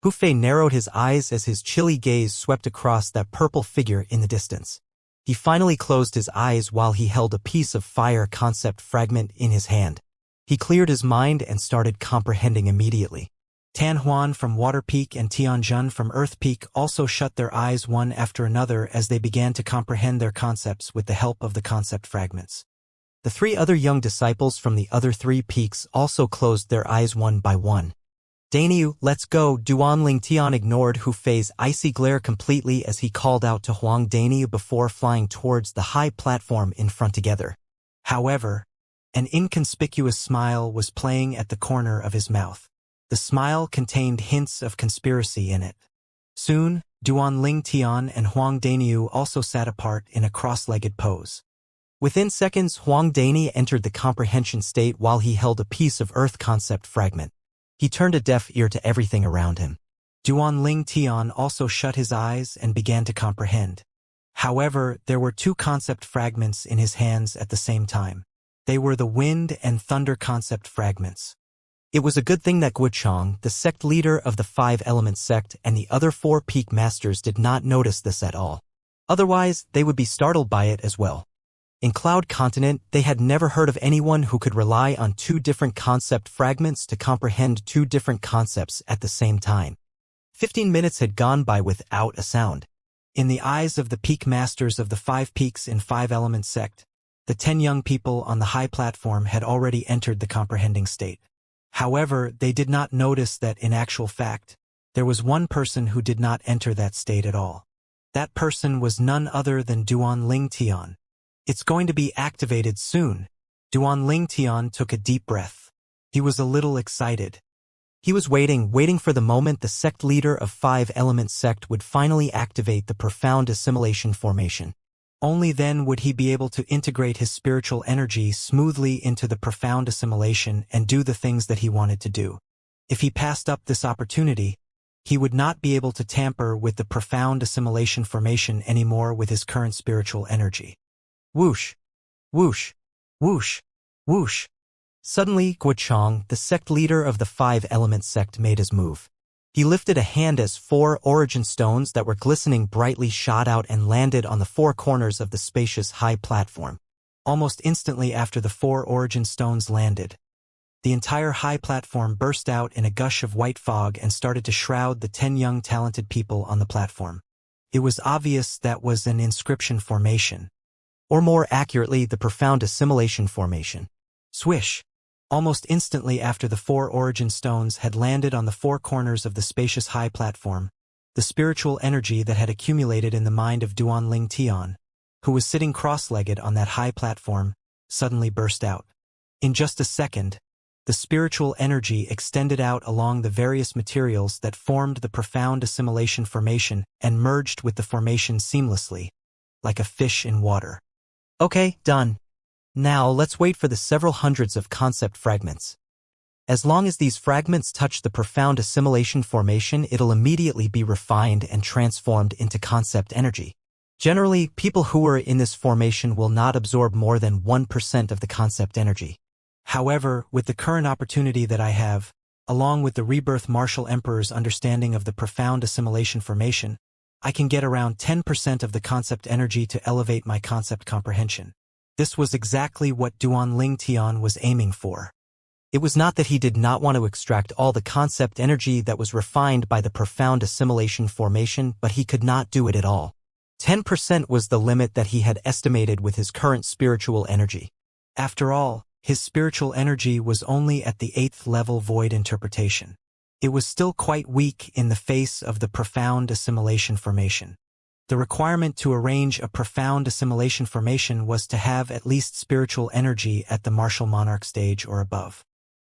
Hu Fei narrowed his eyes as his chilly gaze swept across that purple figure in the distance. He finally closed his eyes while he held a piece of fire concept fragment in his hand. He cleared his mind and started comprehending immediately. Tan Huan from Water Peak and Tianjun from Earth Peak also shut their eyes one after another as they began to comprehend their concepts with the help of the concept fragments. The 3 other young disciples from the other 3 peaks also closed their eyes one by one. Danyu, let's go. Duanling Tian ignored Hu Fei's icy glare completely as he called out to Huang Danyu before flying towards the high platform in front together. However, an inconspicuous smile was playing at the corner of his mouth. The smile contained hints of conspiracy in it. Soon, Duanling Tian and Huang Danyu also sat apart in a cross-legged pose. Within seconds, Huang Danyu entered the comprehension state while he held a piece of earth concept fragment. He turned a deaf ear to everything around him. Duanling Tian also shut his eyes and began to comprehend. However, there were two concept fragments in his hands at the same time. They were the wind and thunder concept fragments. It was a good thing that Guochang, the sect leader of the five-element sect, and the other four peak masters did not notice this at all. Otherwise, they would be startled by it as well. In Cloud Continent, they had never heard of anyone who could rely on two different concept fragments to comprehend two different concepts at the same time. 15 minutes had gone by without a sound. In the eyes of the peak masters of the five peaks in five-element sect, the 10 young people on the high platform had already entered the comprehending state. However, they did not notice that in actual fact, there was one person who did not enter that state at all. That person was none other than Duanling Tian. It's going to be activated soon. Duanling Tian took a deep breath. He was a little excited. He was waiting for the moment the sect leader of five-element sect would finally activate the profound assimilation formation. Only then would he be able to integrate his spiritual energy smoothly into the profound assimilation and do the things that he wanted to do. If he passed up this opportunity, he would not be able to tamper with the profound assimilation formation anymore with his current spiritual energy. Whoosh! Whoosh! Whoosh! Whoosh! Suddenly, Guochang, the sect leader of the five-element sect, made his move. He lifted a hand as 4 origin stones that were glistening brightly shot out and landed on the 4 corners of the spacious high platform. Almost instantly after the 4 origin stones landed, the entire high platform burst out in a gush of white fog and started to shroud the 10 young talented people on the platform. It was obvious that was an inscription formation. Or more accurately, the profound assimilation formation. Swish! Almost instantly after the 4 origin stones had landed on the 4 corners of the spacious high platform, the spiritual energy that had accumulated in the mind of Duanling Tian, who was sitting cross-legged on that high platform, suddenly burst out. In just a second, the spiritual energy extended out along the various materials that formed the profound assimilation formation and merged with the formation seamlessly, like a fish in water. Okay, done. Now let's wait for the several hundreds of concept fragments. As long as these fragments touch the profound assimilation formation, it'll immediately be refined and transformed into concept energy. Generally, people who are in this formation will not absorb more than 1% of the concept energy. However, with the current opportunity that I have, along with the rebirth martial emperor's understanding of the profound assimilation formation, I can get around 10% of the concept energy to elevate my concept comprehension. This was exactly what Duanling Tian was aiming for. It was not that he did not want to extract all the concept energy that was refined by the profound assimilation formation, but he could not do it at all. 10% was the limit that he had estimated with his current spiritual energy. After all, his spiritual energy was only at the 8th level void interpretation. It was still quite weak in the face of the profound assimilation formation. The requirement to arrange a profound assimilation formation was to have at least spiritual energy at the martial monarch stage or above.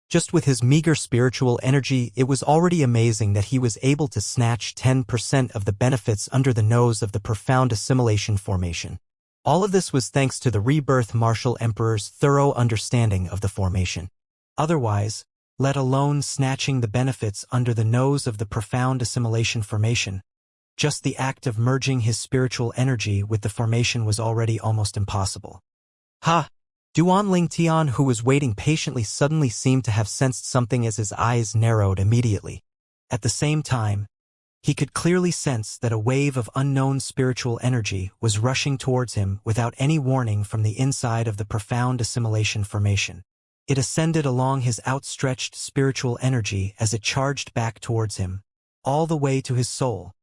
Just with his meager spiritual energy, it was already amazing that he was able to snatch 10% of the benefits under the nose of the profound assimilation formation. All of this was thanks to the rebirth martial emperor's thorough understanding of the formation. Otherwise, let alone snatching the benefits under the nose of the profound assimilation formation, just the act of merging his spiritual energy with the formation was already almost impossible. Ha! Duanling Tian, who was waiting patiently, suddenly seemed to have sensed something as his eyes narrowed immediately. At the same time, he could clearly sense that a wave of unknown spiritual energy was rushing towards him without any warning from the inside of the profound assimilation formation. It ascended along his outstretched spiritual energy as it charged back towards him, all the way to his soul.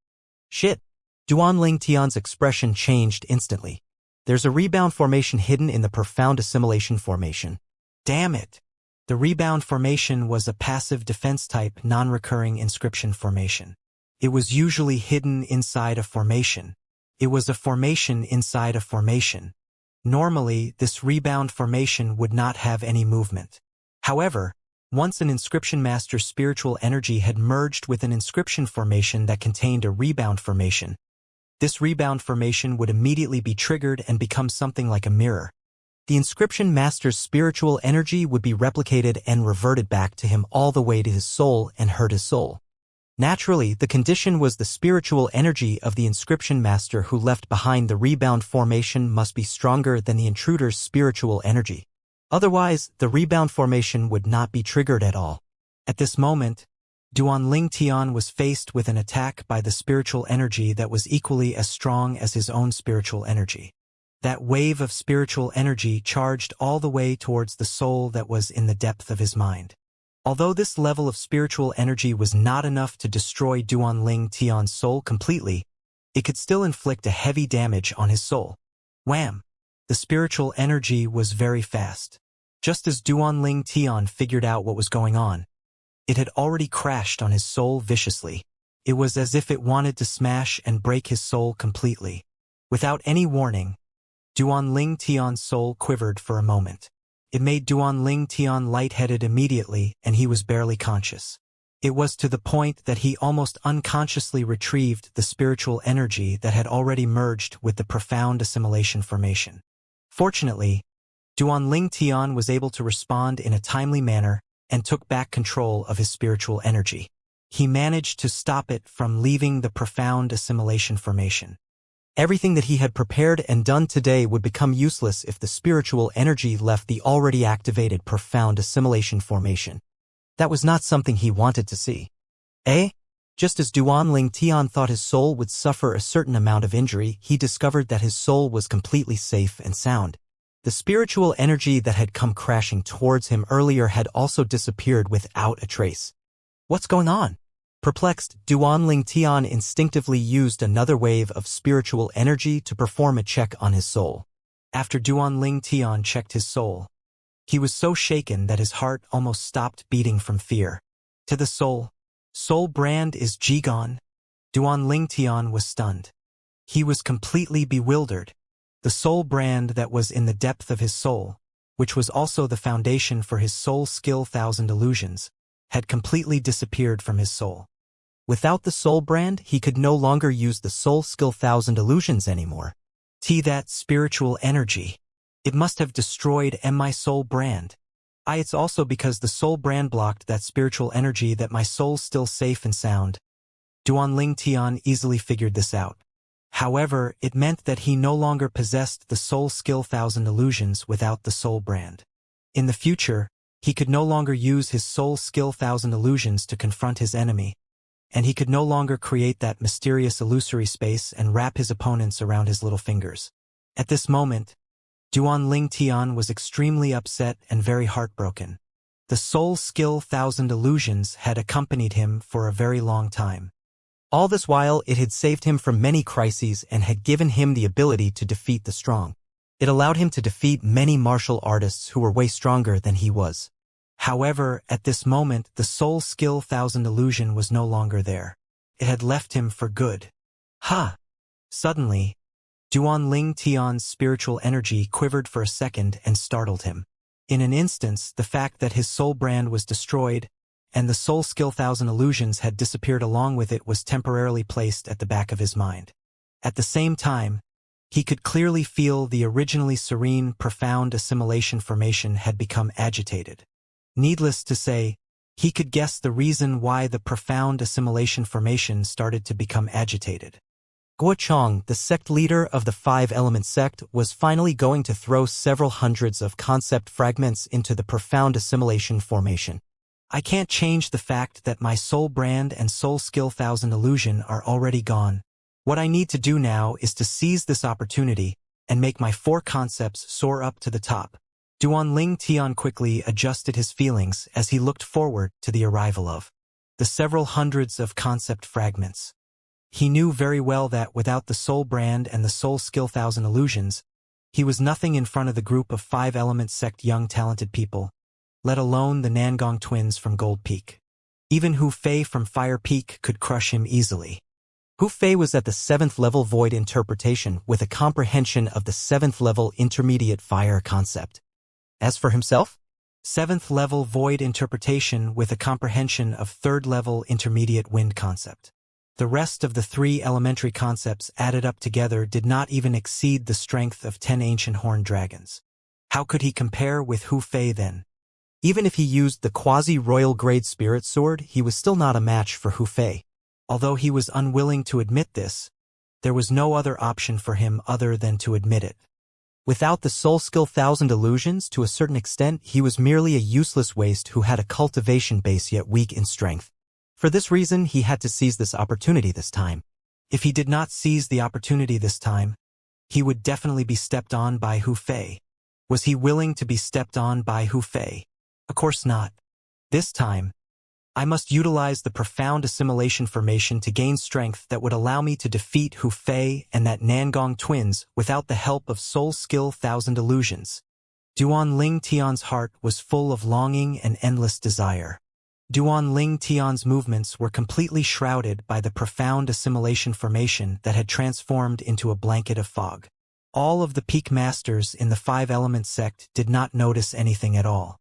Shit! Duanling Tian's expression changed instantly. There's a rebound formation hidden in the profound assimilation formation. Damn it! The rebound formation was a passive defense-type, non-recurring inscription formation. It was usually hidden inside a formation. It was a formation inside a formation. Normally, this rebound formation would not have any movement. However, once an inscription master's spiritual energy had merged with an inscription formation that contained a rebound formation, this rebound formation would immediately be triggered and become something like a mirror. The inscription master's spiritual energy would be replicated and reverted back to him all the way to his soul and hurt his soul. Naturally, the condition was the spiritual energy of the inscription master who left behind the rebound formation must be stronger than the intruder's spiritual energy. Otherwise, the rebound formation would not be triggered at all. At this moment, Duanling Tian was faced with an attack by the spiritual energy that was equally as strong as his own spiritual energy. That wave of spiritual energy charged all the way towards the soul that was in the depth of his mind. Although this level of spiritual energy was not enough to destroy Duanling Tian's soul completely, it could still inflict a heavy damage on his soul. Wham! The spiritual energy was very fast. Just as Duanling Tian figured out what was going on, it had already crashed on his soul viciously. It was as if it wanted to smash and break his soul completely. Without any warning, Duanling Tian's soul quivered for a moment. It made Duanling Tian lightheaded immediately, and he was barely conscious. It was to the point that he almost unconsciously retrieved the spiritual energy that had already merged with the profound assimilation formation. Fortunately, Duanling Tian was able to respond in a timely manner and took back control of his spiritual energy. He managed to stop it from leaving the profound assimilation formation. Everything that he had prepared and done today would become useless if the spiritual energy left the already activated profound assimilation formation. That was not something he wanted to see. Just as Duanling Tian thought his soul would suffer a certain amount of injury, he discovered that his soul was completely safe and sound. The spiritual energy that had come crashing towards him earlier had also disappeared without a trace. What's going on? Perplexed, Duanling Tian instinctively used another wave of spiritual energy to perform a check on his soul. After Duanling Tian checked his soul, he was so shaken that his heart almost stopped beating from fear. To the soul brand is Jigon. Duanling Tian was stunned. He was completely bewildered. The soul brand that was in the depth of his soul, which was also the foundation for his soul skill 1000 illusions, had completely disappeared from his soul. Without the soul brand, he could no longer use the soul skill 1000 illusions anymore. That spiritual energy. It must have destroyed my soul brand. It's also because the soul brand blocked that spiritual energy that my soul's still safe and sound. Duanling Tian easily figured this out. However, it meant that he no longer possessed the soul skill 1000 illusions without the soul brand. In the future, he could no longer use his soul skill 1000 illusions to confront his enemy, and he could no longer create that mysterious illusory space and wrap his opponents around his little fingers. At this moment, Duanling Tian was extremely upset and very heartbroken. The soul skill 1000 illusions had accompanied him for a very long time. All this while, it had saved him from many crises and had given him the ability to defeat the strong. It allowed him to defeat many martial artists who were way stronger than he was. However, at this moment, the soul skill 1000 illusion was no longer there. It had left him for good. Suddenly, Duanling Tian's spiritual energy quivered for a second and startled him. In an instant, the fact that his soul brand was destroyed and the soul skill 1000 illusions had disappeared along with it was temporarily placed at the back of his mind. At the same time, he could clearly feel the originally serene, profound assimilation formation had become agitated. Needless to say, he could guess the reason why the profound assimilation formation started to become agitated. Guo Chong, the sect leader of the Five-Element sect, was finally going to throw several hundreds of concept fragments into the profound assimilation formation. I can't change the fact that my soul brand and soul skill 1000 illusion are already gone. What I need to do now is to seize this opportunity and make my 4 concepts soar up to the top. Duanling Tian quickly adjusted his feelings as he looked forward to the arrival of the several hundreds of concept fragments. He knew very well that without the soul brand and the soul skill 1000 illusions, he was nothing in front of the group of Five-Element sect young talented people. let alone the Nangong twins from Gold Peak. Even Hu Fei from Fire Peak could crush him easily. Hu Fei was at the 7th level void interpretation with a comprehension of the 7th level intermediate fire concept. As for himself, 7th level void interpretation with a comprehension of 3rd level intermediate wind concept. The rest of the 3 elementary concepts added up together did not even exceed the strength of 10 ancient horned dragons. How could he compare with Hu Fei then? Even if he used the quasi-royal grade spirit sword, he was still not a match for Hu Fei. Although he was unwilling to admit this, there was no other option for him other than to admit it. Without the soul skill 1000 illusions, to a certain extent, he was merely a useless waste who had a cultivation base yet weak in strength. For this reason, he had to seize this opportunity this time. If he did not seize the opportunity this time, he would definitely be stepped on by Hu Fei. Was he willing to be stepped on by Hu Fei? Of course not. This time, I must utilize the profound assimilation formation to gain strength that would allow me to defeat Hu Fei and that Nangong twins without the help of soul skill 1000 illusions. Duan Ling Tian's heart was full of longing and endless desire. Duan Ling Tian's movements were completely shrouded by the profound assimilation formation that had transformed into a blanket of fog. All of the peak masters in the 5-element sect did not notice anything at all.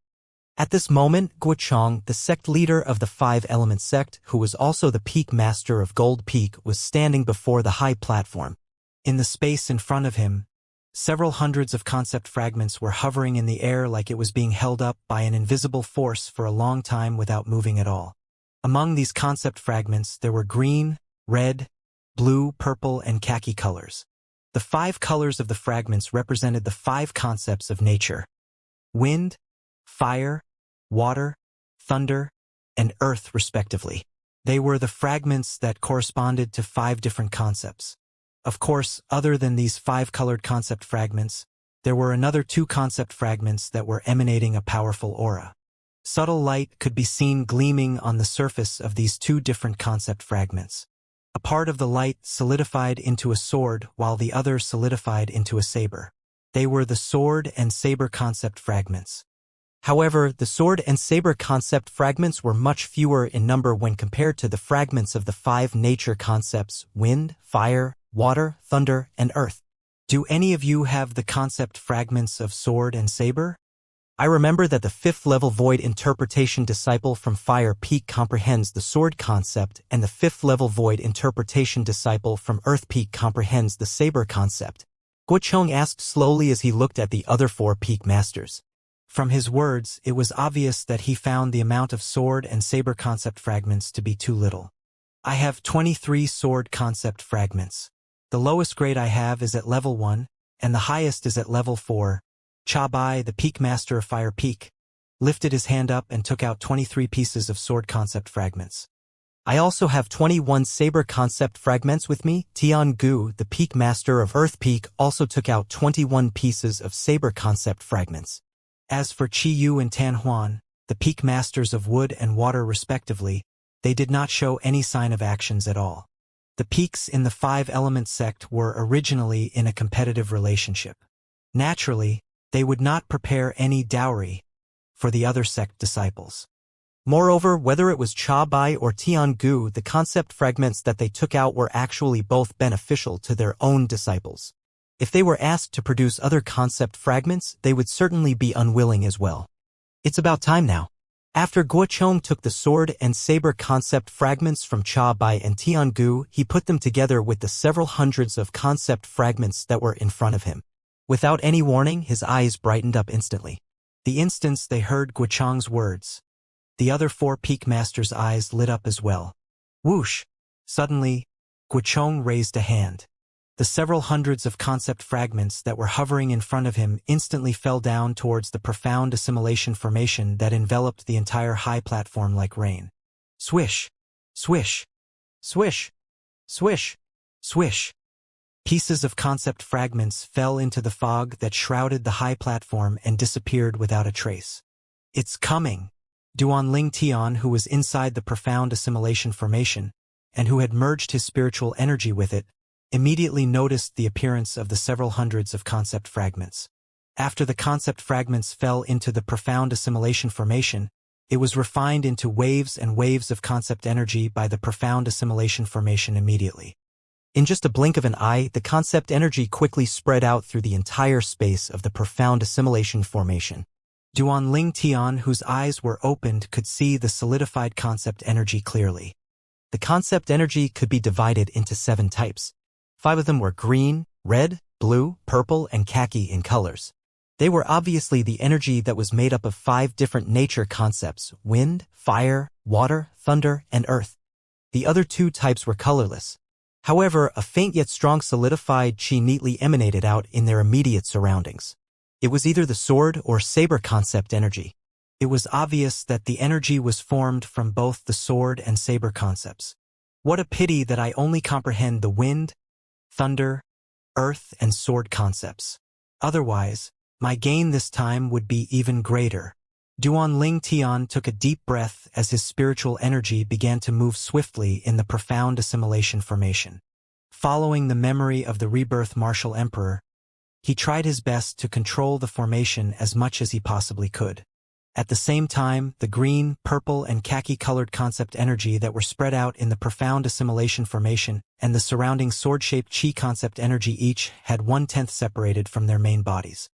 At this moment, Guochong, the sect leader of the 5-element sect, who was also the peak master of Gold Peak, was standing before the high platform. In the space in front of him, several hundreds of concept fragments were hovering in the air like it was being held up by an invisible force for a long time without moving at all. Among these concept fragments, there were green, red, blue, purple, and khaki colors. The 5 colors of the fragments represented the 5 concepts of nature: wind, fire, water, thunder, and earth, respectively. They were the fragments that corresponded to 5 different concepts. Of course, other than these 5 colored concept fragments, there were another 2 concept fragments that were emanating a powerful aura. Subtle light could be seen gleaming on the surface of these 2 different concept fragments. A part of the light solidified into a sword while the other solidified into a saber. They were the sword and saber concept fragments. However, the sword and saber concept fragments were much fewer in number when compared to the fragments of the 5 nature concepts: wind, fire, water, thunder, and earth. Do any of you have the concept fragments of sword and saber? I remember that the 5th level void interpretation disciple from Fire Peak comprehends the sword concept, and the 5th level void interpretation disciple from Earth Peak comprehends the saber concept. Guochong asked slowly as he looked at the other 4 peak masters. From his words, it was obvious that he found the amount of sword and saber concept fragments to be too little. I have 23 sword concept fragments. The lowest grade I have is at level 1, and the highest is at level 4. Cha Bai, the peak master of Fire Peak, lifted his hand up and took out 23 pieces of sword concept fragments. I also have 21 saber concept fragments with me. Tian Gu, the peak master of Earth Peak, also took out 21 pieces of saber concept fragments. As for Qi Yu and Tan Huan, the peak masters of wood and water respectively, they did not show any sign of actions at all. The peaks in the 5-element sect were originally in a competitive relationship. Naturally, they would not prepare any dowry for the other sect disciples. Moreover, whether it was Cha Bai or Tian Gu, the concept fragments that they took out were actually both beneficial to their own disciples. If they were asked to produce other concept fragments, they would certainly be unwilling as well. It's about time now. After Guochong took the sword and saber concept fragments from Cha Bai and Tian Gu, he put them together with the several hundreds of concept fragments that were in front of him. Without any warning, his eyes brightened up instantly. The instant they heard Guochong's words, the other 4 peak masters' eyes lit up as well. Whoosh! Suddenly, Guochong raised a hand. The several hundreds of concept fragments that were hovering in front of him instantly fell down towards the profound assimilation formation that enveloped the entire high platform like rain. Swish! Swish! Swish! Swish! Swish! Pieces of concept fragments fell into the fog that shrouded the high platform and disappeared without a trace. It's coming! Duan Ling Tian, who was inside the profound assimilation formation, and who had merged his spiritual energy with it, immediately noticed the appearance of the several hundreds of concept fragments. After the concept fragments fell into the profound assimilation formation, it was refined into waves and waves of concept energy by the profound assimilation formation immediately. In just a blink of an eye, the concept energy quickly spread out through the entire space of the profound assimilation formation. Duan Ling Tian, whose eyes were opened, could see the solidified concept energy clearly. The concept energy could be divided into 7 types. 5 of them were green, red, blue, purple, and khaki in colors. They were obviously the energy that was made up of 5 different nature concepts: wind, fire, water, thunder, and earth. The other 2 types were colorless. However, a faint yet strong solidified chi neatly emanated out in their immediate surroundings. It was either the sword or saber concept energy. It was obvious that the energy was formed from both the sword and saber concepts. What a pity that I only comprehend the wind, thunder, earth, and sword concepts. Otherwise, my gain this time would be even greater. Duan Ling Tian took a deep breath as his spiritual energy began to move swiftly in the profound assimilation formation. Following the memory of the rebirth martial emperor, he tried his best to control the formation as much as he possibly could. At the same time, the green, purple, and khaki-colored concept energy that were spread out in the profound assimilation formation and the surrounding sword-shaped chi concept energy each had 1/10 separated from their main bodies.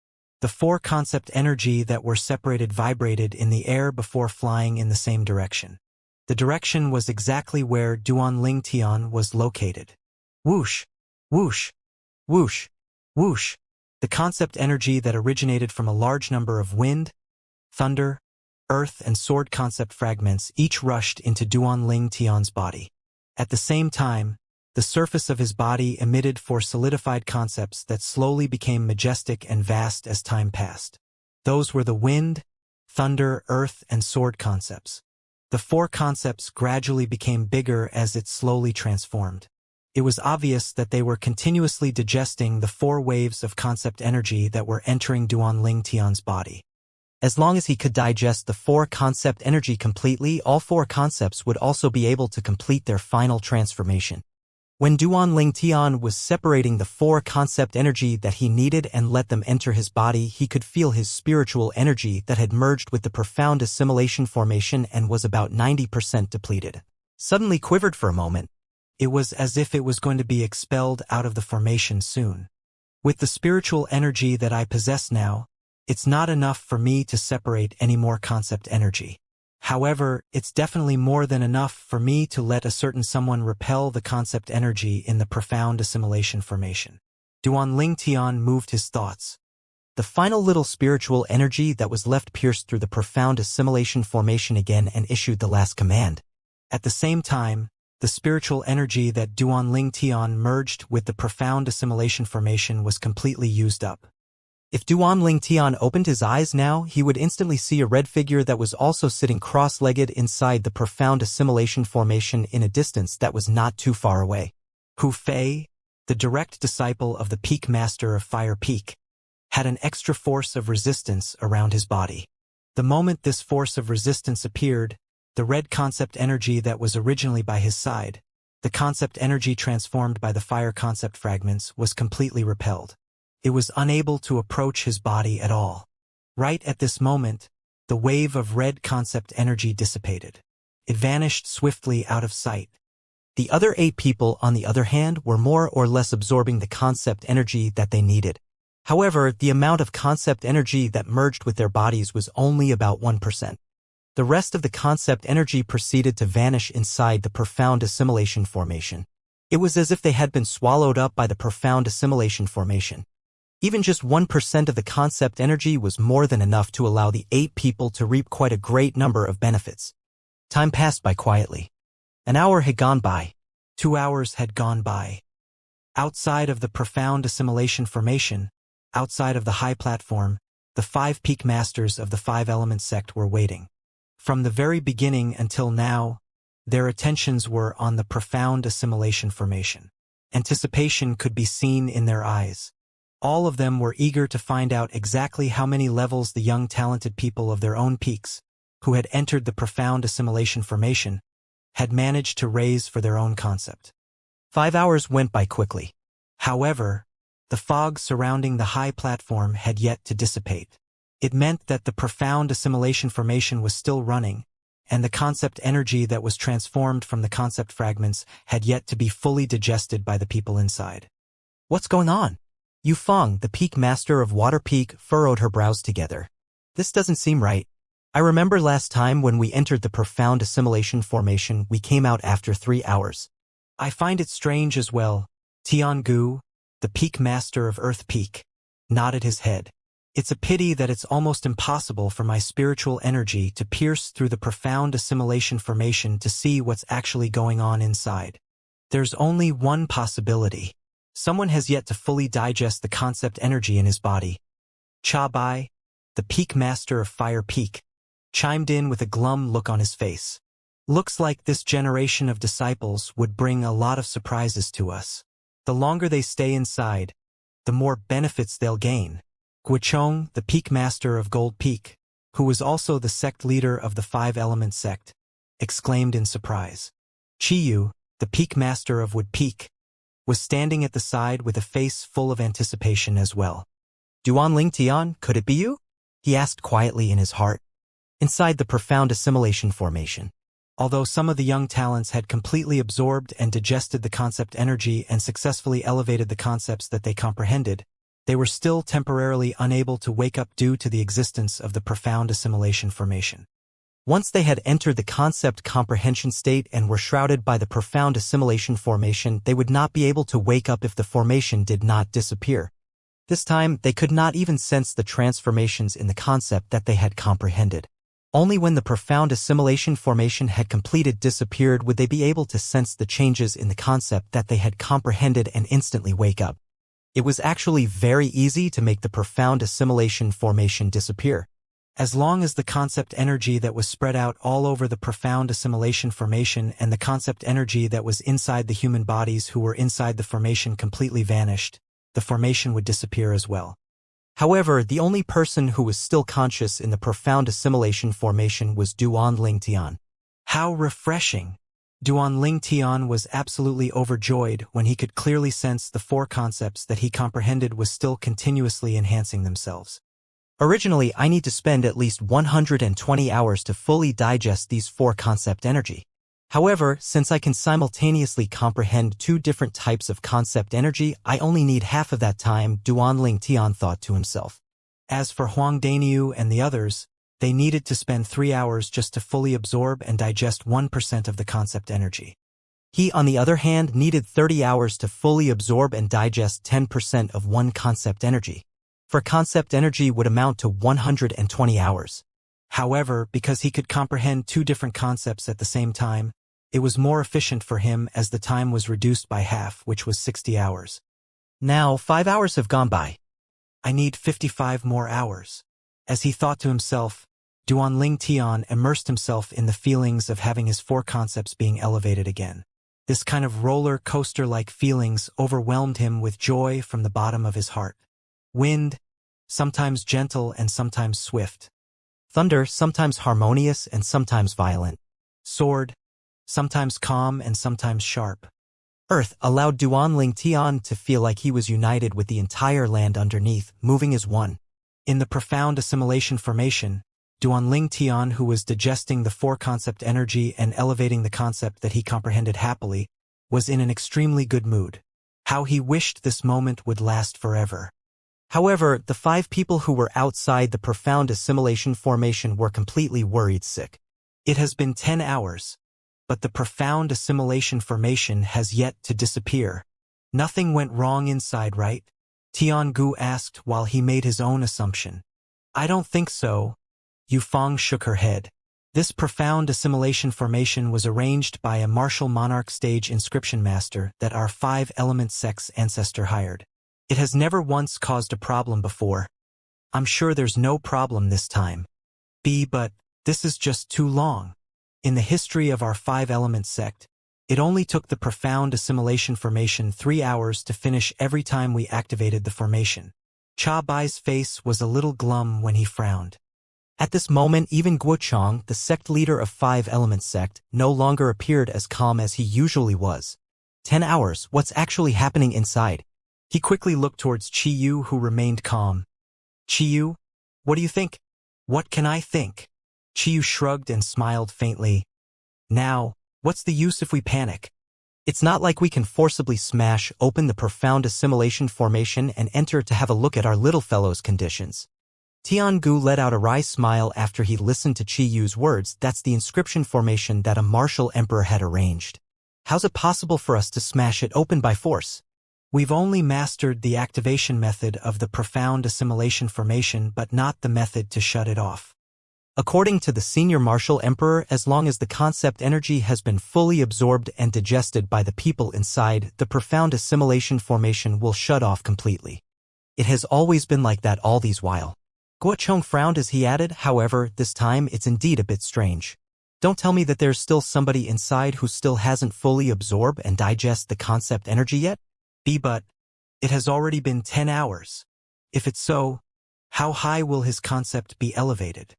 The 4 concept energy that were separated vibrated in the air before flying in the same direction. The direction was exactly where Duan Ling Tian was located. Whoosh! Whoosh! Whoosh! Whoosh! The concept energy that originated from a large number of wind, thunder, earth, and sword concept fragments each rushed into Duan Ling Tian's body. At the same time, the surface of his body emitted 4 solidified concepts that slowly became majestic and vast as time passed. Those were the wind, thunder, earth, and sword concepts. The 4 concepts gradually became bigger as it slowly transformed. It was obvious that they were continuously digesting the 4 waves of concept energy that were entering Duan Ling Tian's body. As long as he could digest the 4 concept energy completely, all 4 concepts would also be able to complete their final transformation. When Duan Ling Tian was separating the 4 concept energy that he needed and let them enter his body, he could feel his spiritual energy that had merged with the profound assimilation formation and was about 90% depleted. Suddenly quivered for a moment. It was as if it was going to be expelled out of the formation soon. With the spiritual energy that I possess now, it's not enough for me to separate any more concept energy. However, it's definitely more than enough for me to let a certain someone repel the concept energy in the profound assimilation formation. Duan Ling Tian moved his thoughts. The final little spiritual energy that was left pierced through the profound assimilation formation again and issued the last command. At the same time, the spiritual energy that Duan Ling Tian merged with the profound assimilation formation was completely used up. If Duan Ling Tian opened his eyes now, he would instantly see a red figure that was also sitting cross-legged inside the profound assimilation formation in a distance that was not too far away. Hu Fei, the direct disciple of the Peak Master of Fire Peak, had an extra force of resistance around his body. The moment this force of resistance appeared, the red concept energy that was originally by his side, the concept energy transformed by the fire concept fragments, was completely repelled. It was unable to approach his body at all. Right at this moment, the wave of red concept energy dissipated. It vanished swiftly out of sight. The other 8 people, on the other hand, were more or less absorbing the concept energy that they needed. However, the amount of concept energy that merged with their bodies was only about 1%. The rest of the concept energy proceeded to vanish inside the profound assimilation formation. It was as if they had been swallowed up by the profound assimilation formation. Even just 1% of the concept energy was more than enough to allow the 8 people to reap quite a great number of benefits. Time passed by quietly. An hour had gone by. 2 hours had gone by. Outside of the profound assimilation formation, outside of the high platform, the 5 peak masters of the 5 element sect were waiting. From the very beginning until now, their attentions were on the profound assimilation formation. Anticipation could be seen in their eyes. All of them were eager to find out exactly how many levels the young talented people of their own peaks, who had entered the profound assimilation formation, had managed to raise for their own concept. 5 hours went by quickly. However, The fog surrounding the high platform had yet to dissipate. It meant that the profound assimilation formation was still running, and the concept energy that was transformed from the concept fragments had yet to be fully digested by the people inside. What's going on? Yu Feng, the peak master of Water Peak, furrowed her brows together. This doesn't seem right. I remember last time when we entered the profound assimilation formation, we came out after 3 hours. I find it strange as well. Tiangu, the peak master of Earth Peak, nodded his head. It's a pity that it's almost impossible for my spiritual energy to pierce through the profound assimilation formation to see what's actually going on inside. There's only one possibility. Someone has yet to fully digest the concept energy in his body. Cha Bai, the peak master of Fire Peak, chimed in with a glum look on his face. Looks like this generation of disciples would bring a lot of surprises to us. The longer they stay inside, the more benefits they'll gain. Guochong, the peak master of Gold Peak, who was also the sect leader of the Five-Element sect, exclaimed in surprise. Chiyu, the peak master of Wood Peak, was standing at the side with a face full of anticipation as well. Duanling Tian, could it be you? He asked quietly in his heart. Inside the profound assimilation formation, although some of the young talents had completely absorbed and digested the concept energy and successfully elevated the concepts that they comprehended, they were still temporarily unable to wake up due to the existence of the profound assimilation formation. Once they had entered the concept comprehension state and were shrouded by the profound assimilation formation, they would not be able to wake up if the formation did not disappear. This time, they could not even sense the transformations in the concept that they had comprehended. Only when the profound assimilation formation had completed disappeared would they be able to sense the changes in the concept that they had comprehended and instantly wake up. It was actually very easy to make the profound assimilation formation disappear. As long as the concept energy that was spread out all over the profound assimilation formation and the concept energy that was inside the human bodies who were inside the formation completely vanished, the formation would disappear as well. However, the only person who was still conscious in the profound assimilation formation was Duanling Tian. How refreshing! Duanling Tian was absolutely overjoyed when he could clearly sense the 4 concepts that he comprehended was still continuously enhancing themselves. Originally, I need to spend at least 120 hours to fully digest these 4 concept energy. However, since I can simultaneously comprehend 2 different types of concept energy, I only need half of that time, Duanling Tian thought to himself. As for Huang Daniu and the others, they needed to spend 3 hours just to fully absorb and digest 1% of the concept energy. He, on the other hand, needed 30 hours to fully absorb and digest 10% of one concept energy. For concept energy would amount to 120 hours. However, because he could comprehend 2 different concepts at the same time, it was more efficient for him as the time was reduced by half, which was 60 hours. Now, 5 hours have gone by. I need 55 more hours. As he thought to himself, Duanling Tian immersed himself in the feelings of having his 4 concepts being elevated again. This kind of roller coaster-like feelings overwhelmed him with joy from the bottom of his heart. Wind, sometimes gentle and sometimes swift. Thunder, sometimes harmonious and sometimes violent. Sword, sometimes calm and sometimes sharp. Earth allowed Duanling Tian to feel like he was united with the entire land underneath, moving as one. In the profound assimilation formation, Duanling Tian, who was digesting the 4 concept energy and elevating the concept that he comprehended happily, was in an extremely good mood. How he wished this moment would last forever. However, the 5 people who were outside the profound assimilation formation were completely worried sick. It has been 10 hours, but the profound assimilation formation has yet to disappear. Nothing went wrong inside, right? Tiangu asked while he made his own assumption. I don't think so. Yu Feng shook her head. This profound assimilation formation was arranged by a martial monarch stage inscription master that our 5-element sect's ancestor hired. It has never once caused a problem before. I'm sure there's no problem this time. But this is just too long. In the history of our 5-element sect, it only took the profound assimilation formation 3 hours to finish every time we activated the formation. Cha Bai's face was a little glum when he frowned. At this moment, even Guochong, the sect leader of 5-element sect, no longer appeared as calm as he usually was. 10 hours, what's actually happening inside? He quickly looked towards Qiyu, who remained calm. Qiyu, what do you think? What can I think? Qiyu shrugged and smiled faintly. Now, what's the use if we panic? It's not like we can forcibly smash open the profound assimilation formation and enter to have a look at our little fellow's conditions. Tiangu let out a wry smile after he listened to Qiyu's words. That's the inscription formation that a martial emperor had arranged. How's it possible for us to smash it open by force? We've only mastered the activation method of the profound assimilation formation, but not the method to shut it off. According to the senior martial emperor, as long as the concept energy has been fully absorbed and digested by the people inside, the profound assimilation formation will shut off completely. It has always been like that all these while. Guochong frowned as he added, however, this time it's indeed a bit strange. Don't tell me that there's still somebody inside who still hasn't fully absorbed and digest the concept energy yet? But it has already been 10 hours. If it's so, how high will his concept be elevated?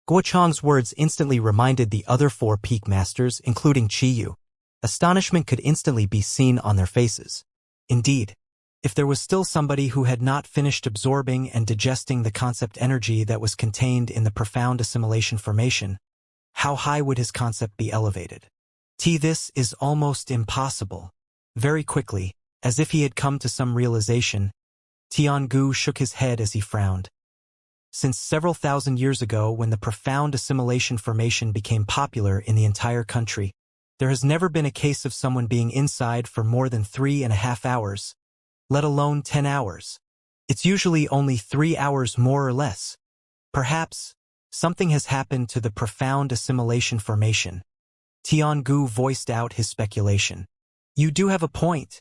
Guochong's words instantly reminded the other 4 peak masters, including Qiyu. Astonishment could instantly be seen on their faces. Indeed, if there was still somebody who had not finished absorbing and digesting the concept energy that was contained in the profound assimilation formation, how high would his concept be elevated? This is almost impossible. Very quickly, as if he had come to some realization, Tiangu shook his head as he frowned. Since several thousand years ago, when the profound assimilation formation became popular in the entire country, there has never been a case of someone being inside for more than 3.5 hours, let alone 10 hours. It's usually only 3 hours more or less. Perhaps, something has happened to the profound assimilation formation. Tiangu voiced out his speculation. You do have a point.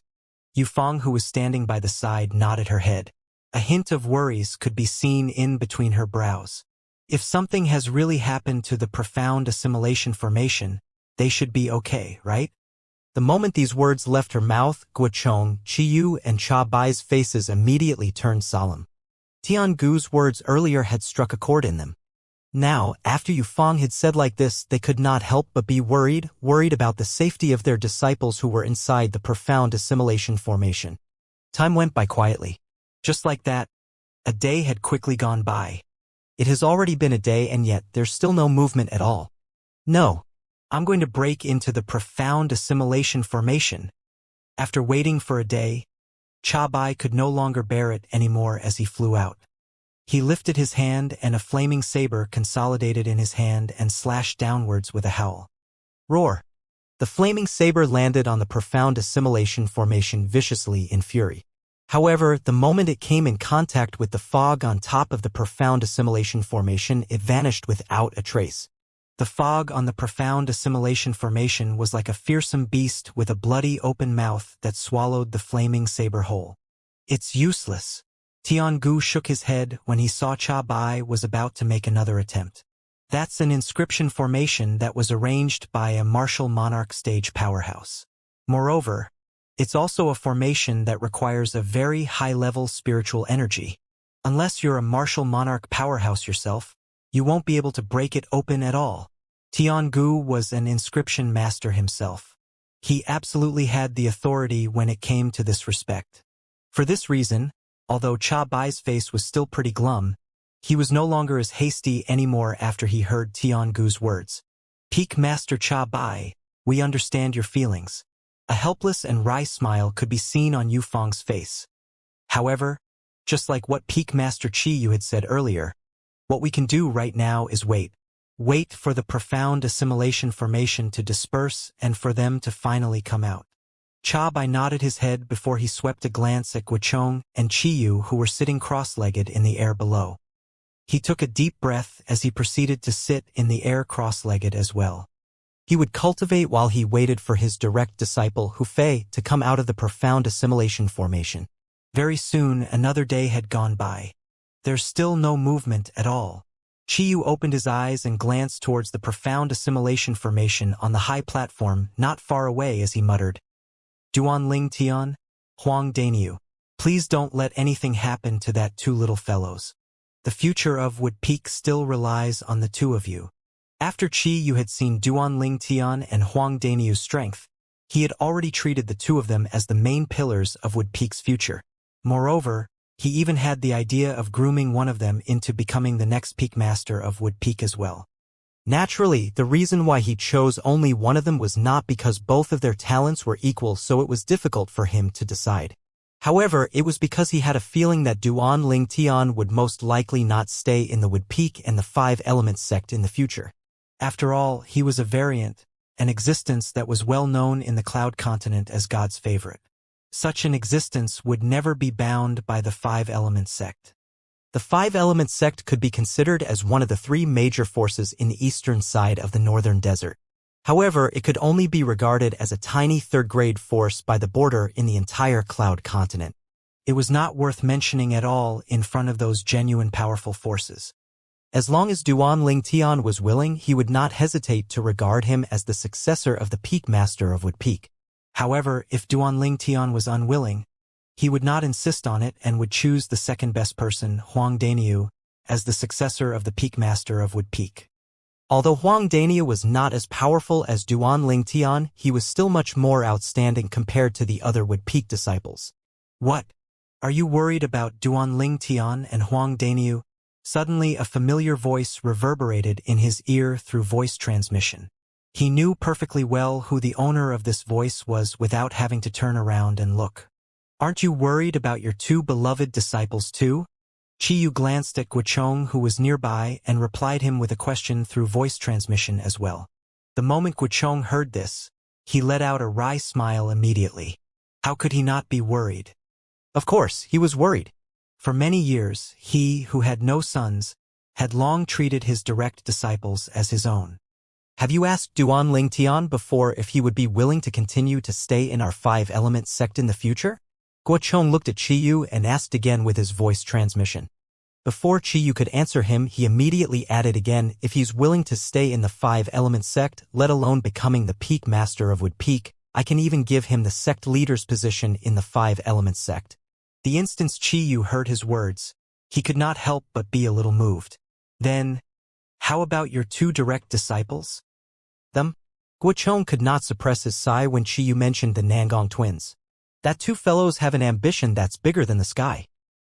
Yufang, who was standing by the side, nodded her head. A hint of worries could be seen in between her brows. If something has really happened to the profound assimilation formation, they should be okay, right? The moment these words left her mouth, Guochong, Qiyu, and Cha Bai's faces immediately turned solemn. Tiangu's words earlier had struck a chord in them. Now, after Yufang had said like this, they could not help but be worried about the safety of their disciples who were inside the profound assimilation formation. Time went by quietly. Just like that, a day had quickly gone by. It has already been a day, and yet there's still no movement at all. No, I'm going to break into the profound assimilation formation. After waiting for a day, Cha Bai could no longer bear it anymore as he flew out. He lifted his hand, and a flaming saber consolidated in his hand and slashed downwards with a howl. Roar! The flaming saber landed on the profound assimilation formation viciously in fury. However, the moment it came in contact with the fog on top of the profound assimilation formation, it vanished without a trace. The fog on the profound assimilation formation was like a fearsome beast with a bloody open mouth that swallowed the flaming saber whole. It's useless. Tiangu shook his head when he saw Cha Bai was about to make another attempt. That's an inscription formation that was arranged by a martial monarch stage powerhouse. Moreover, it's also a formation that requires a very high-level spiritual energy. Unless you're a martial monarch powerhouse yourself, you won't be able to break it open at all. Tiangu was an inscription master himself. He absolutely had the authority when it came to this respect. For this reason, although Cha Bai's face was still pretty glum, he was no longer as hasty anymore after he heard Tiangu's words. Peak Master Cha Bai, we understand your feelings. A helpless and wry smile could be seen on Yufang's face. However, just like what Peak Master Qiyu had said earlier, what we can do right now is wait. Wait for the profound assimilation formation to disperse and for them to finally come out. Cha Bai nodded his head before he swept a glance at Guochong and Qiyu, who were sitting cross-legged in the air below. He took a deep breath as he proceeded to sit in the air cross-legged as well. He would cultivate while he waited for his direct disciple, Hu Fei, to come out of the profound assimilation formation. Very soon, another day had gone by. There's still no movement at all. Qiyu opened his eyes and glanced towards the profound assimilation formation on the high platform not far away as he muttered, Duan Ling Tian, Huang Daniu, please don't let anything happen to that 2 little fellows. The future of Wood Peak still relies on the 2 of you. After Qiyu had seen Duan Ling Tian and Huang Daniu's strength, he had already treated the 2 of them as the main pillars of Wood Peak's future. Moreover, he even had the idea of grooming one of them into becoming the next peak master of Wood Peak as well. Naturally, the reason why he chose only one of them was not because both of their talents were equal, so it was difficult for him to decide. However, it was because he had a feeling that Duan Ling Tian would most likely not stay in the Wood Peak and the Five Elements sect in the future. After all, he was a variant, an existence that was well known in the Cloud Continent as God's favorite. Such an existence would never be bound by the Five Elements sect. The Five Elements sect could be considered as one of the three major forces in the eastern side of the northern desert. However, it could only be regarded as a tiny third-grade force by the border in the entire Cloud Continent. It was not worth mentioning at all in front of those genuine powerful forces. As long as Duan Ling Tian was willing, he would not hesitate to regard him as the successor of the Peak Master of Wood Peak. However, if Duan Ling Tian was unwilling, he would not insist on it and would choose the second-best person, Huang Daniu, as the successor of the Peak Master of Wood Peak. Although Huang Daniu was not as powerful as Duan Ling Tian, he was still much more outstanding compared to the other Wood Peak disciples. What? Are you worried about Duan Ling Tian and Huang Daniu? Suddenly, a familiar voice reverberated in his ear through voice transmission. He knew perfectly well who the owner of this voice was without having to turn around and look. Aren't you worried about your two beloved disciples too? Qiyu glanced at Guochong, who was nearby, and replied him with a question through voice transmission as well. The moment Guochong heard this, he let out a wry smile immediately. How could he not be worried? Of course, he was worried. For many years, he, who had no sons, had long treated his direct disciples as his own. Have you asked Duan Ling Tian before if he would be willing to continue to stay in our Five Elements sect in the future? Guochong looked at Qiyu and asked again with his voice transmission. Before Qiyu could answer him, he immediately added again, if he's willing to stay in the Five Elements sect, let alone becoming the Peak Master of Wood Peak, I can even give him the sect leader's position in the Five Elements sect. The instant Qiyu heard his words, he could not help but be a little moved. Then, how about your two direct disciples? Them? Guochong could not suppress his sigh when Qiyu mentioned the Nangong twins. That two fellows have an ambition that's bigger than the sky.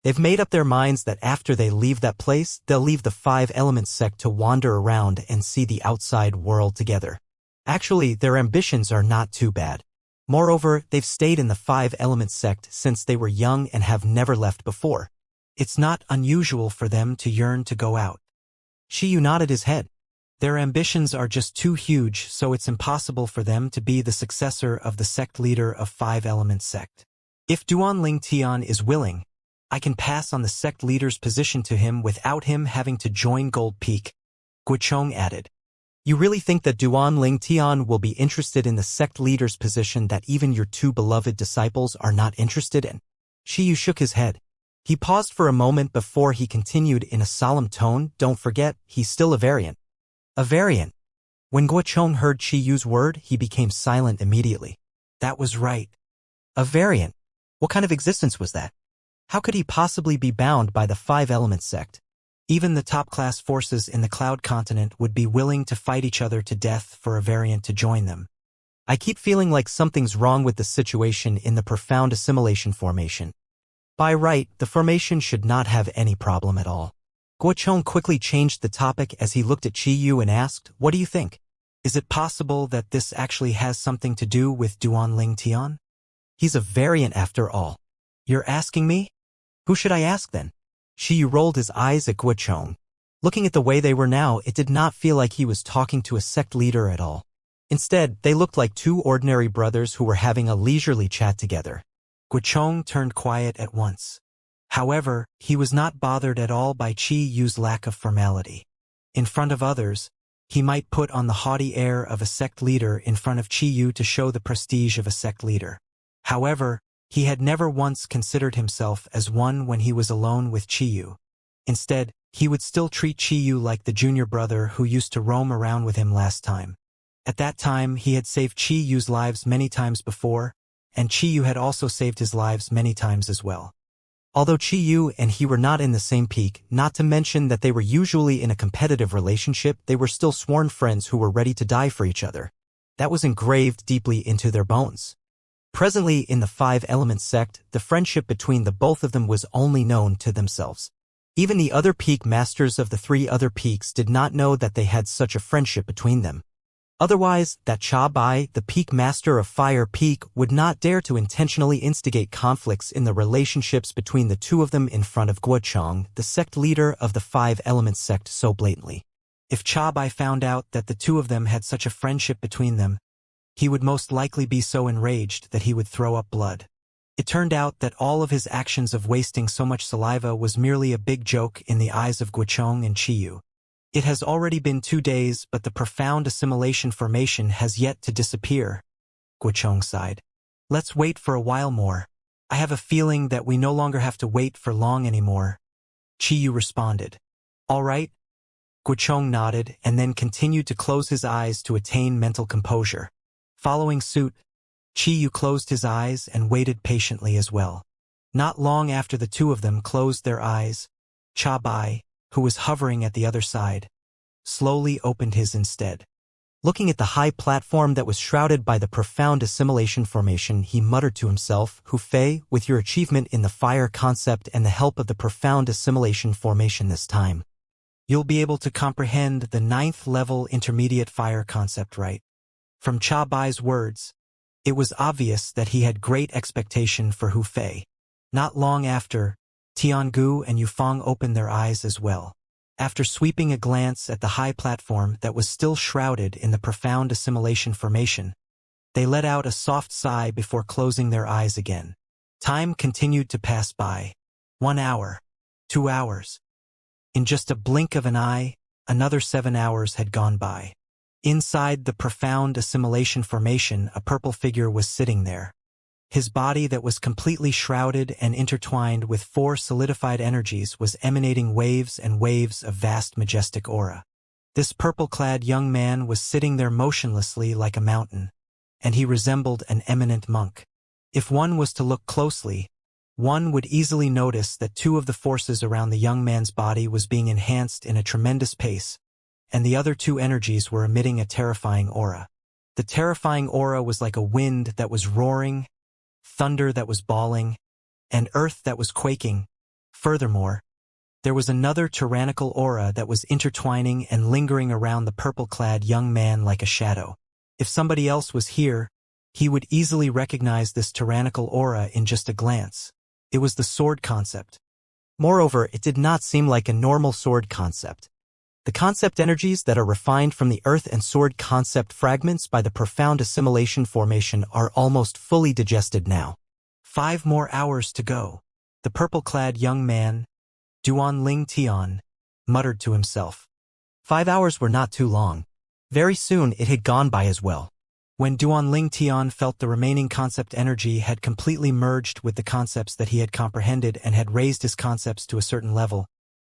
They've made up their minds that after they leave that place, they'll leave the Five Elements sect to wander around and see the outside world together. Actually, their ambitions are not too bad. Moreover, they've stayed in the Five Elements sect since they were young and have never left before. It's not unusual for them to yearn to go out. Qiyu nodded his head. Their ambitions are just too huge, so it's impossible for them to be the successor of the sect leader of Five Elements sect. If Duan Ling Tian is willing, I can pass on the sect leader's position to him without him having to join Gold Peak, Guochong added. You really think that Duan Ling Tian will be interested in the sect leader's position that even your two beloved disciples are not interested in? Qiyu shook his head. He paused for a moment before he continued in a solemn tone, don't forget, he's still a variant. A variant. When Guochong heard Qiyu's word, he became silent immediately. That was right. A variant. What kind of existence was that? How could he possibly be bound by the Five Elements sect? Even the top-class forces in the Cloud Continent would be willing to fight each other to death for a variant to join them. I keep feeling like something's wrong with the situation in the profound assimilation formation. By right, the formation should not have any problem at all. Guochong quickly changed the topic as he looked at Qiyu and asked, what do you think? Is it possible that this actually has something to do with Duan Ling Tian? He's a variant after all. You're asking me? Who should I ask then? Qiyu rolled his eyes at Guochong. Looking at the way they were now, it did not feel like he was talking to a sect leader at all. Instead, they looked like two ordinary brothers who were having a leisurely chat together. Guochong turned quiet at once. However, he was not bothered at all by Qiyu's lack of formality. In front of others, he might put on the haughty air of a sect leader in front of Qiyu to show the prestige of a sect leader. However, he had never once considered himself as one when he was alone with Qiyu. Instead, he would still treat Qiyu like the junior brother who used to roam around with him last time. At that time, he had saved Qiyu's lives many times before, and Qiyu had also saved his lives many times as well. Although Qiyu and he were not in the same peak, not to mention that they were usually in a competitive relationship, they were still sworn friends who were ready to die for each other. That was engraved deeply into their bones. Presently in the Five-Element sect, the friendship between the both of them was only known to themselves. Even the other peak masters of the three other peaks did not know that they had such a friendship between them. Otherwise, that Cha Bai, the peak master of Fire Peak, would not dare to intentionally instigate conflicts in the relationships between the two of them in front of Guochang, the sect leader of the Five-Element sect, so blatantly. If Cha Bai found out that the two of them had such a friendship between them, he would most likely be so enraged that he would throw up blood. It turned out that all of his actions of wasting so much saliva was merely a big joke in the eyes of Guochang and Chiyu. It has already been 2 days, but the profound assimilation formation has yet to disappear. Guochang sighed. Let's wait for a while more. I have a feeling that we no longer have to wait for long anymore. Chiyu responded. All right. Guochang nodded and then continued to close his eyes to attain mental composure. Following suit, Chiyu closed his eyes and waited patiently as well. Not long after the two of them closed their eyes, Cha Bai, who was hovering at the other side, slowly opened his instead. Looking at the high platform that was shrouded by the profound assimilation formation, he muttered to himself, Hu Fei, with your achievement in the fire concept and the help of the profound assimilation formation this time, you'll be able to comprehend the 9th level intermediate fire concept, right? From Cha Bai's words, it was obvious that he had great expectation for Hu Fei. Not long after, Tiangu and Yufang opened their eyes as well. After sweeping a glance at the high platform that was still shrouded in the profound assimilation formation, they let out a soft sigh before closing their eyes again. Time continued to pass by. 1 hour. 2 hours. In just a blink of an eye, another 7 hours had gone by. Inside the profound assimilation formation, a purple figure was sitting there. His body that was completely shrouded and intertwined with 4 solidified energies was emanating waves and waves of vast majestic aura. This purple-clad young man was sitting there motionlessly like a mountain, and he resembled an eminent monk. If one was to look closely, one would easily notice that 2 of the forces around the young man's body was being enhanced in a tremendous pace, and the other 2 energies were emitting a terrifying aura. The terrifying aura was like a wind that was roaring, thunder that was bawling, and earth that was quaking. Furthermore, there was another tyrannical aura that was intertwining and lingering around the purple-clad young man like a shadow. If somebody else was here, he would easily recognize this tyrannical aura in just a glance. It was the sword concept. Moreover, it did not seem like a normal sword concept. The concept energies that are refined from the earth and sword concept fragments by the profound assimilation formation are almost fully digested now. 5 more hours to go. The purple-clad young man, Duan Ling Tian, muttered to himself. 5 hours were not too long. Very soon it had gone by as well. When Duan Ling Tian felt the remaining concept energy had completely merged with the concepts that he had comprehended and had raised his concepts to a certain level,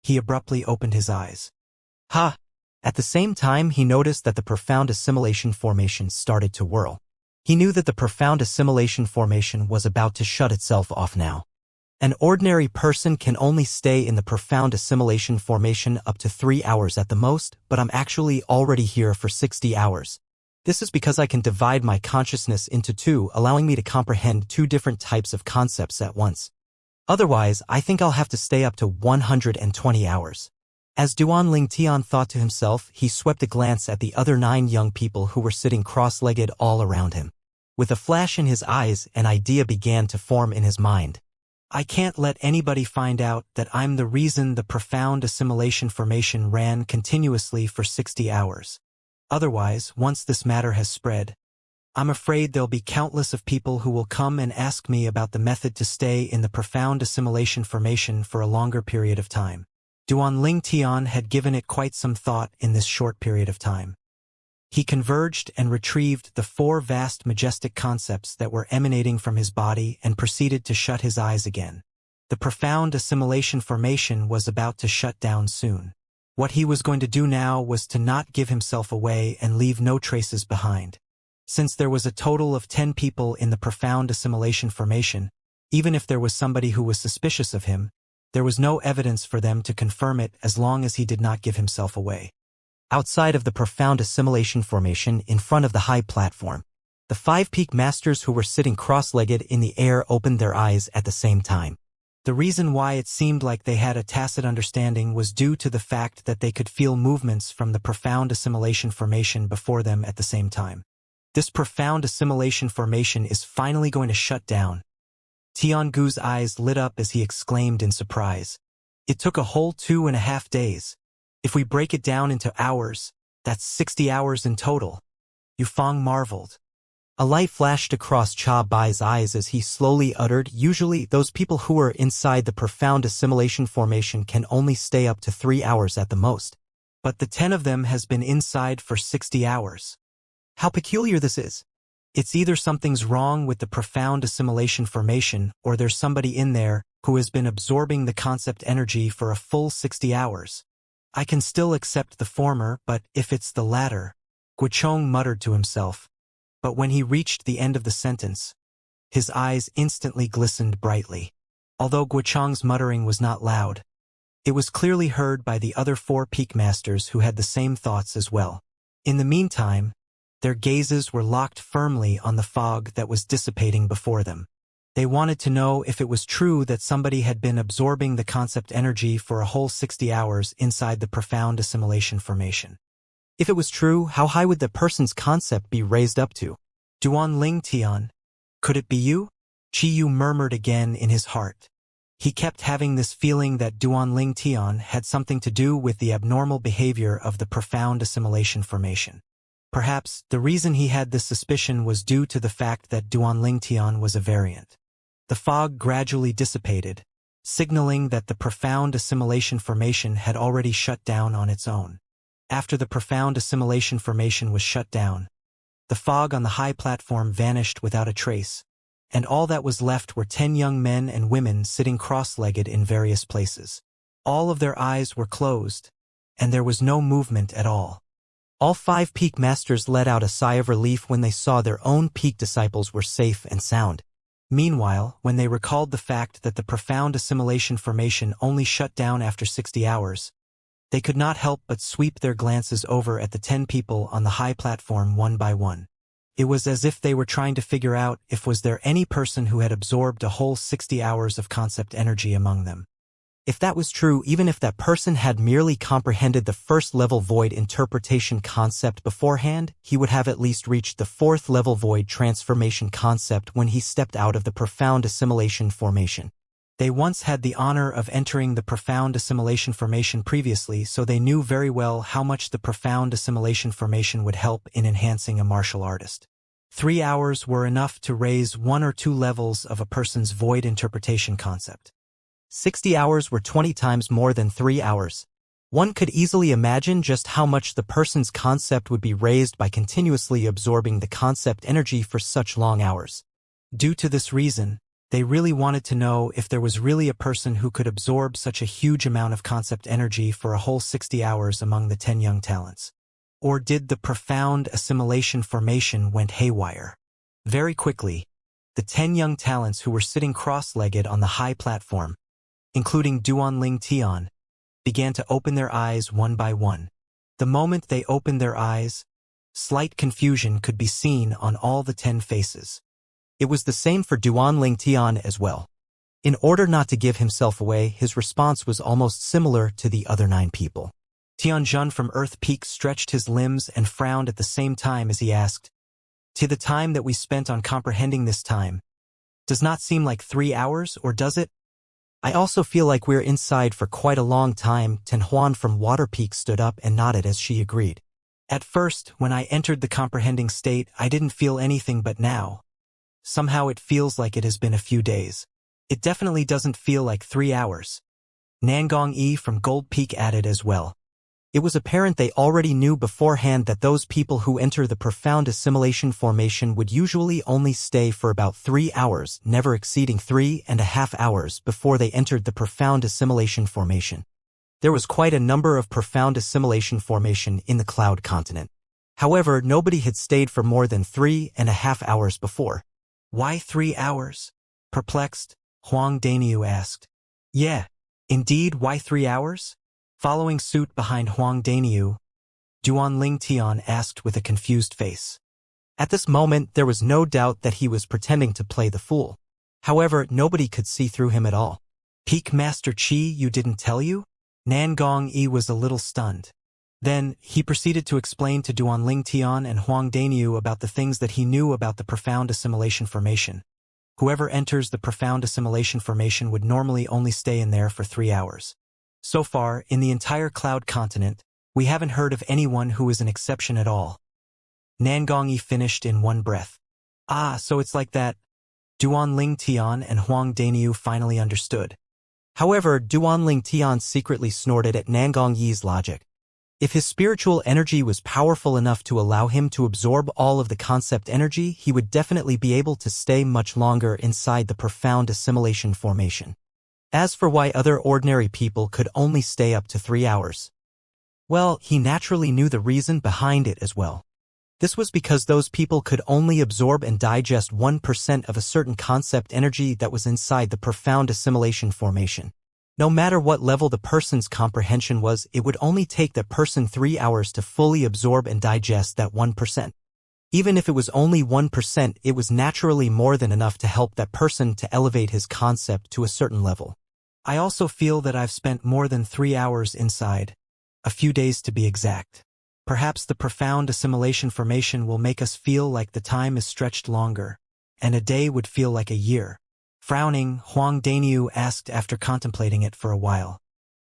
he abruptly opened his eyes. Ha! At the same time, he noticed that the profound assimilation formation started to whirl. He knew that the profound assimilation formation was about to shut itself off now. An ordinary person can only stay in the profound assimilation formation up to 3 hours at the most, but I'm actually already here for 60 hours. This is because I can divide my consciousness into 2, allowing me to comprehend 2 different types of concepts at once. Otherwise, I think I'll have to stay up to 120 hours. As Duan Ling Tian thought to himself, he swept a glance at the other 9 young people who were sitting cross-legged all around him. With a flash in his eyes, an idea began to form in his mind. I can't let anybody find out that I'm the reason the profound assimilation formation ran continuously for 60 hours. Otherwise, once this matter has spread, I'm afraid there'll be countless of people who will come and ask me about the method to stay in the profound assimilation formation for a longer period of time. Duan Ling Tian had given it quite some thought in this short period of time. He converged and retrieved the 4 vast majestic concepts that were emanating from his body and proceeded to shut his eyes again. The profound assimilation formation was about to shut down soon. What he was going to do now was to not give himself away and leave no traces behind. Since there was a total of 10 people in the profound assimilation formation, even if there was somebody who was suspicious of him, there was no evidence for them to confirm it as long as he did not give himself away. Outside of the profound assimilation formation in front of the high platform, The 5 peak masters who were sitting cross-legged in the air opened their eyes at the same time. The reason why it seemed like they had a tacit understanding was due to the fact that they could feel movements from the profound assimilation formation before them at the same time. This profound assimilation formation is finally going to shut down. Tiangu's eyes lit up as he exclaimed in surprise. It took a whole 2.5 days. If we break it down into hours, that's 60 hours in total. Yufeng marveled. A light flashed across Cha Bai's eyes as he slowly uttered, usually those people who are inside the profound assimilation formation can only stay up to 3 hours at the most. But the 10 of them has been inside for 60 hours. How peculiar this is. It's either something's wrong with the profound assimilation formation or there's somebody in there who has been absorbing the concept energy for a full 60 hours. I can still accept the former, but if it's the latter, Guochong muttered to himself. But when he reached the end of the sentence, his eyes instantly glistened brightly. Although Guochong's muttering was not loud, it was clearly heard by the other 4 peak masters who had the same thoughts as well. In the meantime, their gazes were locked firmly on the fog that was dissipating before them. They wanted to know if it was true that somebody had been absorbing the concept energy for a whole 60 hours inside the profound assimilation formation. If it was true, how high would the person's concept be raised up to? Duanling Tian, could it be you? Qiyu murmured again in his heart. He kept having this feeling that Duanling Tian had something to do with the abnormal behavior of the profound assimilation formation. Perhaps the reason he had this suspicion was due to the fact that Duanling Tian was a variant. The fog gradually dissipated, signaling that the profound assimilation formation had already shut down on its own. After the profound assimilation formation was shut down, the fog on the high platform vanished without a trace, and all that was left were 10 young men and women sitting cross-legged in various places. All of their eyes were closed, and there was no movement at all. All 5 peak masters let out a sigh of relief when they saw their own peak disciples were safe and sound. Meanwhile, when they recalled the fact that the profound assimilation formation only shut down after 60 hours, they could not help but sweep their glances over at the 10 people on the high platform one by one. It was as if they were trying to figure out if was there any person who had absorbed a whole 60 hours of concept energy among them. If that was true, even if that person had merely comprehended the first-level void interpretation concept beforehand, he would have at least reached the 4th-level void transformation concept when he stepped out of the profound assimilation formation. They once had the honor of entering the profound assimilation formation previously, so they knew very well how much the profound assimilation formation would help in enhancing a martial artist. 3 hours were enough to raise 1 or 2 levels of a person's void interpretation concept. 60 hours were 20 times more than 3 hours. One could easily imagine just how much the person's concept would be raised by continuously absorbing the concept energy for such long hours. Due to this reason, they really wanted to know if there was really a person who could absorb such a huge amount of concept energy for a whole 60 hours among the 10 young talents. Or did the profound assimilation formation went haywire? Very quickly, the 10 young talents who were sitting cross-legged on the high platform, including Duanling Tian, began to open their eyes one by one. The moment they opened their eyes, slight confusion could be seen on all the 10 faces. It was the same for Duanling Tian as well. In order not to give himself away, his response was almost similar to the other 9 people. Tianjun from Earth Peak stretched his limbs and frowned at the same time as he asked, "To the time that we spent on comprehending this time, does not seem like 3 hours, or does it?" "I also feel like we're inside for quite a long time." Tenhuan from Water Peak stood up and nodded as she agreed. "At first, when I entered the comprehending state, I didn't feel anything, but now, somehow it feels like it has been a few days. It definitely doesn't feel like 3 hours." Nangong Yi from Gold Peak added as well. It was apparent they already knew beforehand that those people who enter the profound assimilation formation would usually only stay for about 3 hours, never exceeding 3.5 hours before they entered the profound assimilation formation. There was quite a number of profound assimilation formation in the Cloud Continent. However, nobody had stayed for more than 3.5 hours before. "Why 3 hours?" Perplexed, Huang Daniu asked. "Yeah, indeed, why 3 hours?" Following suit behind Huang Daniu, Duanling Tian asked with a confused face. At this moment, there was no doubt that he was pretending to play the fool. However, nobody could see through him at all. Peak Master Qi, you didn't tell you? Nangong Yi was a little stunned. Then, he proceeded to explain to Duanling Tian and Huang Daniu about the things that he knew about the profound assimilation formation. Whoever enters the profound assimilation formation would normally only stay in there for 3 hours. So far, in the entire Cloud continent, we haven't heard of anyone who is an exception at all. Nangong Yi finished in one breath. Ah, so it's like that. Duanling Tian and Huang Daniu finally understood. However, Duanling Tian secretly snorted at Nangong Yi's logic. If his spiritual energy was powerful enough to allow him to absorb all of the concept energy, he would definitely be able to stay much longer inside the profound assimilation formation. As for why other ordinary people could only stay up to 3 hours, well, he naturally knew the reason behind it as well. This was because those people could only absorb and digest 1% of a certain concept energy that was inside the profound assimilation formation. No matter what level the person's comprehension was, it would only take that person 3 hours to fully absorb and digest that 1%. Even if it was only 1%, it was naturally more than enough to help that person to elevate his concept to a certain level. I also feel that I've spent more than 3 hours inside, a few days to be exact. Perhaps the profound assimilation formation will make us feel like the time is stretched longer, and a day would feel like a year. Frowning, Huang Daniu asked after contemplating it for a while.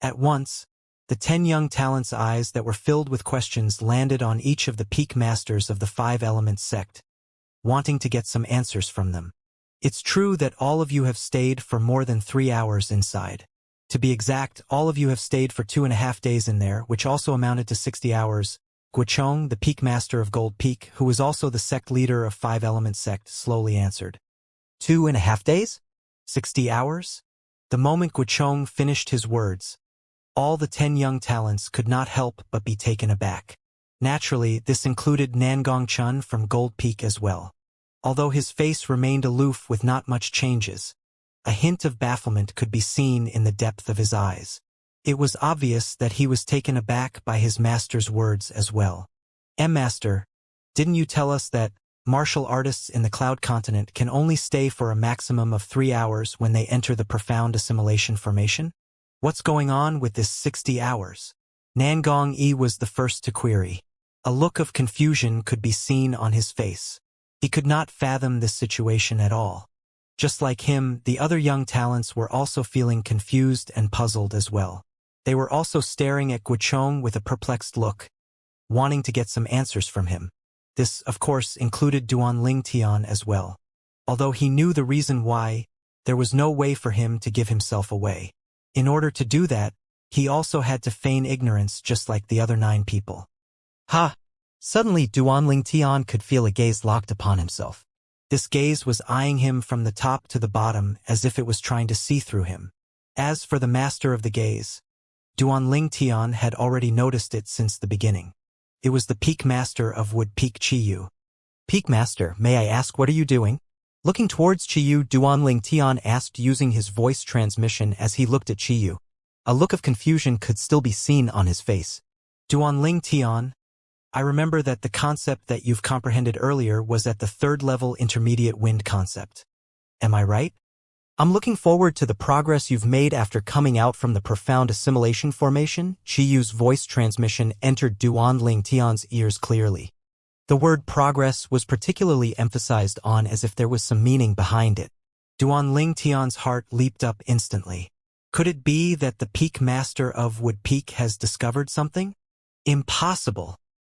At once, the 10 young talents' eyes that were filled with questions landed on each of the peak masters of the 5 Elements sect, wanting to get some answers from them. It's true that all of you have stayed for more than 3 hours inside. To be exact, all of you have stayed for 2.5 days in there, which also amounted to 60 hours. Guochong, the peak master of Gold Peak, who was also the sect leader of 5 Elements sect, slowly answered. 2.5 days? 60 hours? The moment Guochong finished his words, all the 10 young talents could not help but be taken aback. Naturally, this included Nangong Chun from Gold Peak as well. Although his face remained aloof with not much changes, a hint of bafflement could be seen in the depth of his eyes. It was obvious that he was taken aback by his master's words as well. Master, didn't you tell us that martial artists in the Cloud continent can only stay for a maximum of 3 hours when they enter the profound assimilation formation? What's going on with this 60 hours? Nangong Yi was the first to query. A look of confusion could be seen on his face. He could not fathom this situation at all. Just like him, the other young talents were also feeling confused and puzzled as well. They were also staring at Guochong with a perplexed look, wanting to get some answers from him. This, of course, included Duanling Tian as well. Although he knew the reason why, there was no way for him to give himself away. In order to do that, he also had to feign ignorance just like the other 9 people. Ha! Suddenly Duanling Tian could feel a gaze locked upon himself. This gaze was eyeing him from the top to the bottom as if it was trying to see through him. As for the master of the gaze, Duanling Tian had already noticed it since the beginning. It was the peak master of Wood Peak Chiyu. Peak master, may I ask what are you doing? Looking towards Chiyu, Duanling Tian asked using his voice transmission as he looked at Chiyu. A look of confusion could still be seen on his face. Duanling Tian, I remember that the concept that you've comprehended earlier was at the 3rd level intermediate wind concept. Am I right? I'm looking forward to the progress you've made after coming out from the profound assimilation formation. Chiyu's voice transmission entered Duanling Tian's ears clearly. The word progress was particularly emphasized on as if there was some meaning behind it. Duanling Tian's heart leaped up instantly. Could it be that the peak master of Wood Peak has discovered something? Impossible.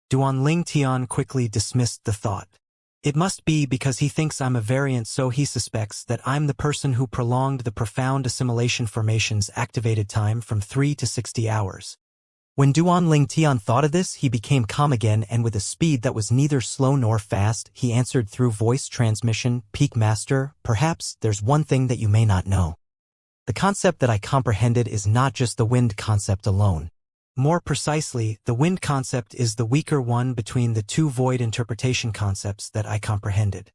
Duanling Tian quickly dismissed the thought. It must be because he thinks I'm a variant, so he suspects that I'm the person who prolonged the profound assimilation formation's activated time from 3 to 60 hours. When Duanling Tian thought of this, he became calm again, and with a speed that was neither slow nor fast, he answered through voice transmission, Peak Master, perhaps there's one thing that you may not know. The concept that I comprehended is not just the wind concept alone. More precisely, the wind concept is the weaker one between the 2 void interpretation concepts that I comprehended.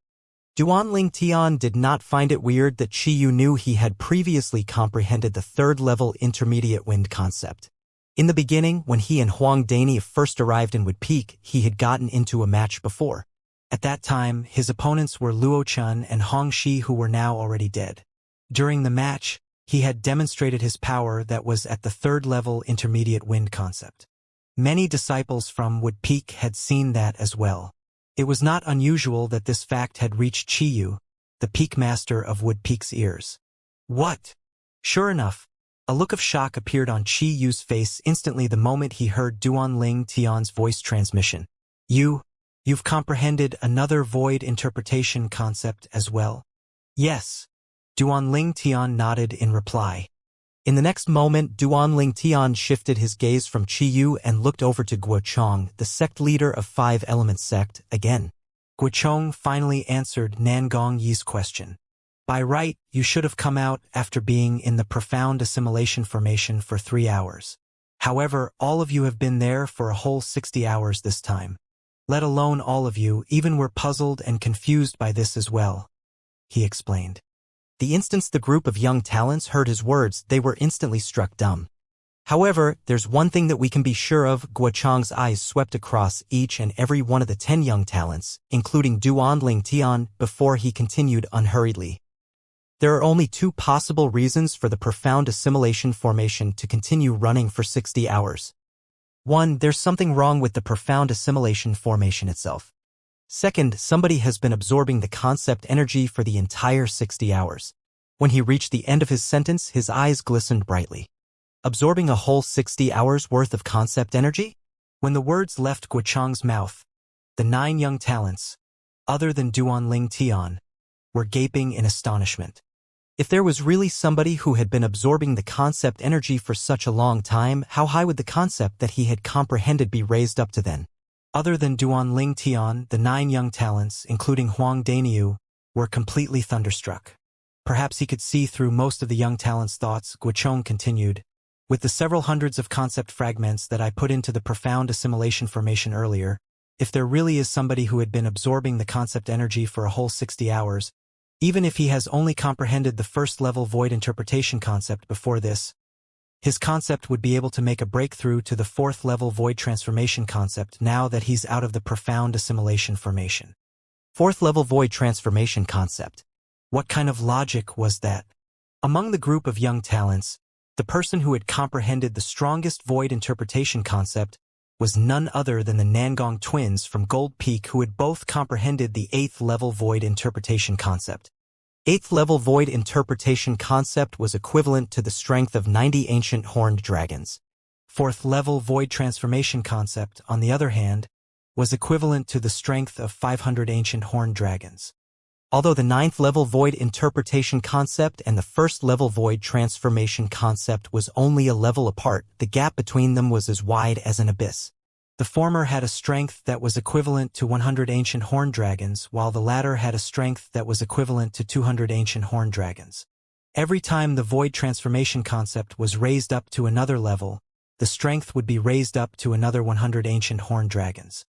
Duanling Tian did not find it weird that Chiyu knew he had previously comprehended the 3rd level intermediate wind concept. In the beginning, when he and Huang Dani first arrived in Wood Peak, he had gotten into a match before. At that time, his opponents were Luo Chun and Hong Shi, who were now already dead. During the match, he had demonstrated his power that was at the third-level intermediate wind concept. Many disciples from Wood Peak had seen that as well. It was not unusual that this fact had reached Qiyu, the peak master of Wood Peak's ears. What? Sure enough, a look of shock appeared on Qiyu's face instantly the moment he heard Duanling Tian's voice transmission. You've comprehended another void interpretation concept as well? Yes. Duanling Tian nodded in reply. In the next moment, Duanling Tian shifted his gaze from Qiyu and looked over to Guochong, the sect leader of Five Elements sect, again. Guochong finally answered Nangong Yi's question. By right, you should have come out after being in the profound assimilation formation for 3 hours. However, all of you have been there for a whole 60 hours this time. Let alone all of you even were puzzled and confused by this as well, he explained. The instant the group of young talents heard his words, they were instantly struck dumb. However, there's one thing that we can be sure of. Guochong's eyes swept across each and every one of the 10 young talents, including Duanling Tian, before he continued unhurriedly. There are only 2 possible reasons for the profound assimilation formation to continue running for 60 hours. 1. There's something wrong with the profound assimilation formation itself. Second, somebody has been absorbing the concept energy for the entire 60 hours. When he reached the end of his sentence, his eyes glistened brightly. Absorbing a whole 60 hours worth of concept energy? When the words left Guochong's mouth, the 9 young talents, other than Duanling Tian, were gaping in astonishment. If there was really somebody who had been absorbing the concept energy for such a long time, how high would the concept that he had comprehended be raised up to then? Other than Duanling Tian, the 9 young talents, including Huang Daniu, were completely thunderstruck. Perhaps he could see through most of the young talents' thoughts. Guochong continued. With the several hundreds of concept fragments that I put into the profound assimilation formation earlier, if there really is somebody who had been absorbing the concept energy for a whole 60 hours, even if he has only comprehended the first-level void interpretation concept before this, his concept would be able to make a breakthrough to the 4th-level void transformation concept now that he's out of the profound assimilation formation. 4th-level void transformation concept. What kind of logic was that? Among the group of young talents, the person who had comprehended the strongest void interpretation concept was none other than the Nangong twins from Gold Peak, who had both comprehended the 8th-level void interpretation concept. 8th-level void interpretation concept was equivalent to the strength of 90 ancient horned dragons. 4th-level void transformation concept, on the other hand, was equivalent to the strength of 500 ancient horned dragons. Although the 9th-level void interpretation concept and the 1st-level void transformation concept was only a level apart, the gap between them was as wide as an abyss. The former had a strength that was equivalent to 100 ancient horned dragons, while the latter had a strength that was equivalent to 200 ancient horned dragons. Every time the void transformation concept was raised up to another level, the strength would be raised up to another 100 ancient horned dragons.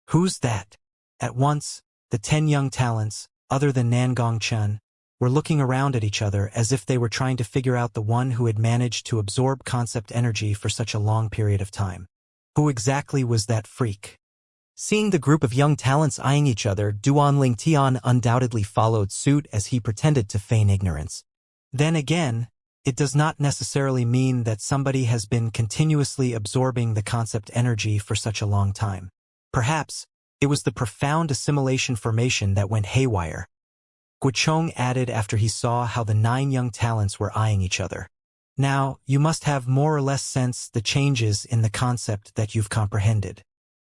Who's that? At once, the 10 young talents, other than Nangong Chun, were looking around at each other as if they were trying to figure out the one who had managed to absorb concept energy for such a long period of time. Who exactly was that freak? Seeing the group of young talents eyeing each other, Duanling Tian undoubtedly followed suit as he pretended to feign ignorance. Then again, it does not necessarily mean that somebody has been continuously absorbing the concept energy for such a long time. Perhaps, it was the profound assimilation formation that went haywire. Guochong added after he saw how the 9 young talents were eyeing each other. Now, you must have more or less sensed the changes in the concept that you've comprehended.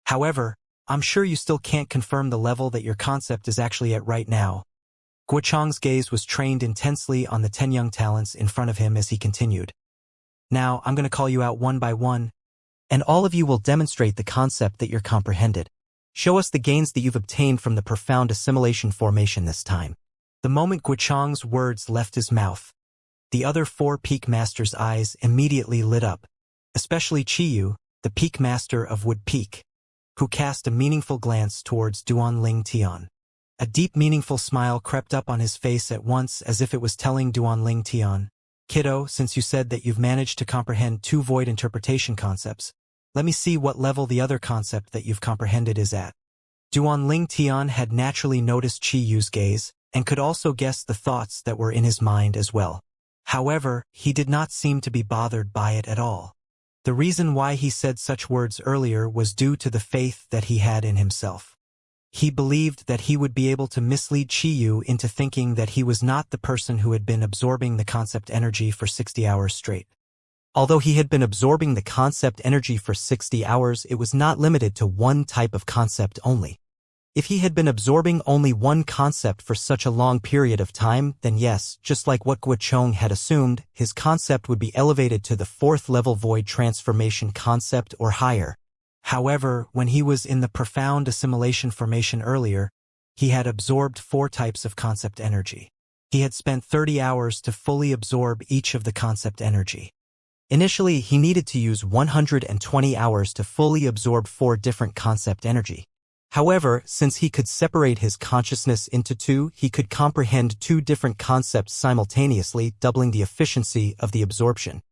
However, I'm sure you still can't confirm the level that your concept is actually at right now. Guochong's gaze was trained intensely on the 10 young talents in front of him as he continued. Now, I'm going to call you out one by one, and all of you will demonstrate the concept that you're comprehended. Show us the gains that you've obtained from the profound assimilation formation this time. The moment Guochong's words left his mouth, the other 4 Peak Masters' eyes immediately lit up, especially Qiyu, the Peak Master of Wood Peak, who cast a meaningful glance towards Duanling Tian. A deep meaningful smile crept up on his face at once, as if it was telling Duanling Tian, "Kiddo, since you said that you've managed to comprehend 2 void interpretation concepts, let me see what level the other concept that you've comprehended is at." Duanling Tian had naturally noticed Qi Yu's gaze, and could also guess the thoughts that were in his mind as well. However, he did not seem to be bothered by it at all. The reason why he said such words earlier was due to the faith that he had in himself. He believed that he would be able to mislead Qi Yu into thinking that he was not the person who had been absorbing the concept energy for 60 hours straight. Although he had been absorbing the concept energy for 60 hours, it was not limited to one type of concept only. If he had been absorbing only one concept for such a long period of time, then yes, just like what Guochong had assumed, his concept would be elevated to the 4th level void transformation concept or higher. However, when he was in the profound assimilation formation earlier, he had absorbed 4 types of concept energy. He had spent 30 hours to fully absorb each of the concept energy. Initially, he needed to use 120 hours to fully absorb 4 different concept energy. However, since he could separate his consciousness into 2, he could comprehend 2 different concepts simultaneously, doubling the efficiency of the absorption.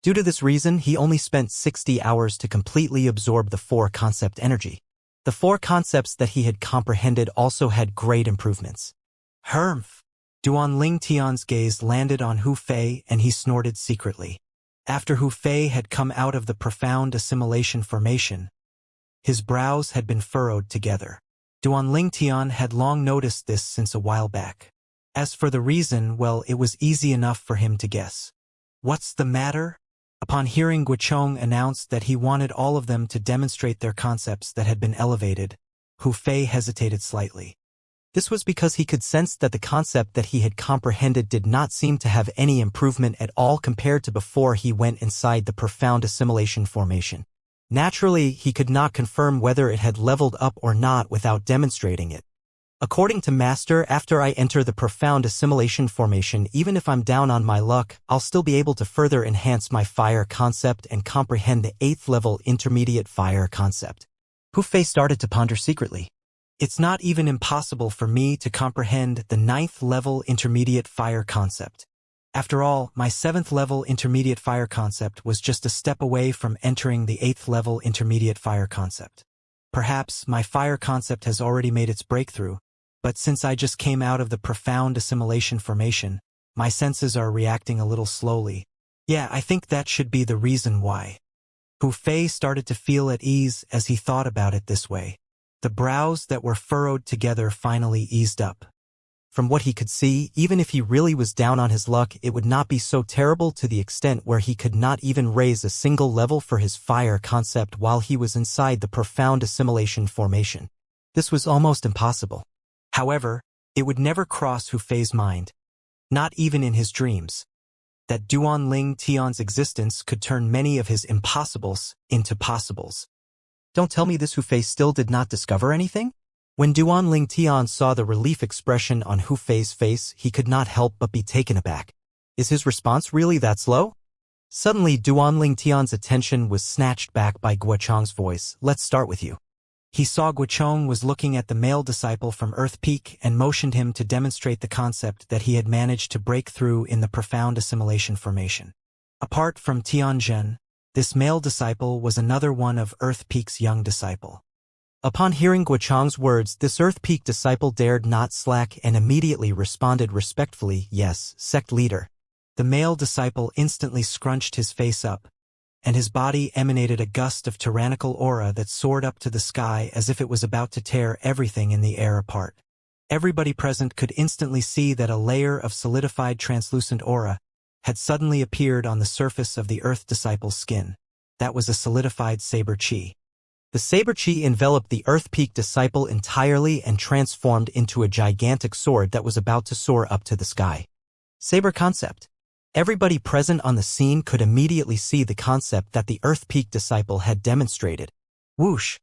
Due to this reason, he only spent 60 hours to completely absorb the 4 concept energy. The 4 concepts that he had comprehended also had great improvements. Humph! Duanling Tian's gaze landed on Hu Fei and he snorted secretly. After Hu Fei had come out of the profound assimilation formation, his brows had been furrowed together. Duanling Tian had long noticed this since a while back. As for the reason, well, it was easy enough for him to guess. What's the matter? Upon hearing Guochong announce that he wanted all of them to demonstrate their concepts that had been elevated, Hu Fei hesitated slightly. This was because he could sense that the concept that he had comprehended did not seem to have any improvement at all compared to before he went inside the profound assimilation formation. Naturally, he could not confirm whether it had leveled up or not without demonstrating it. According to Master, after I enter the profound assimilation formation, even if I'm down on my luck, I'll still be able to further enhance my fire concept and comprehend the 8th level intermediate fire concept. Hu Fei started to ponder secretly. It's not even impossible for me to comprehend the 9th level intermediate fire concept. After all, my 7th level intermediate fire concept was just a step away from entering the 8th level intermediate fire concept. Perhaps my fire concept has already made its breakthrough, but since I just came out of the profound assimilation formation, my senses are reacting a little slowly. Yeah, I think that should be the reason why. Hu Fei started to feel at ease as he thought about it this way. The brows that were furrowed together finally eased up. From what he could see, even if he really was down on his luck, it would not be so terrible to the extent where he could not even raise a single level for his fire concept while he was inside the profound assimilation formation. This was almost impossible. However, it would never cross Hu Fei's mind, not even in his dreams, that Duanling Tian's existence could turn many of his impossibles into possibles. Don't tell me this Hu Fei still did not discover anything? When Duanling Tian saw the relief expression on Hu Fei's face, he could not help but be taken aback. Is his response really that slow? Suddenly, Duanling Tian's attention was snatched back by Guochong's voice. Let's start with you. He saw Guochong was looking at the male disciple from Earth Peak and motioned him to demonstrate the concept that he had managed to break through in the profound assimilation formation. Apart from Tianzhen, this male disciple was another one of Earth Peak's young disciple. Upon hearing Guochong's words, this Earth Peak disciple dared not slack and immediately responded respectfully, "Yes, sect leader." The male disciple instantly scrunched his face up, and his body emanated a gust of tyrannical aura that soared up to the sky as if it was about to tear everything in the air apart. Everybody present could instantly see that a layer of solidified translucent aura had suddenly appeared on the surface of the Earth disciple's skin. That was a solidified saber chi. The saber chi enveloped the Earth Peak disciple entirely and transformed into a gigantic sword that was about to soar up to the sky. Saber concept. Everybody present on the scene could immediately see the concept that the Earth Peak disciple had demonstrated. Whoosh!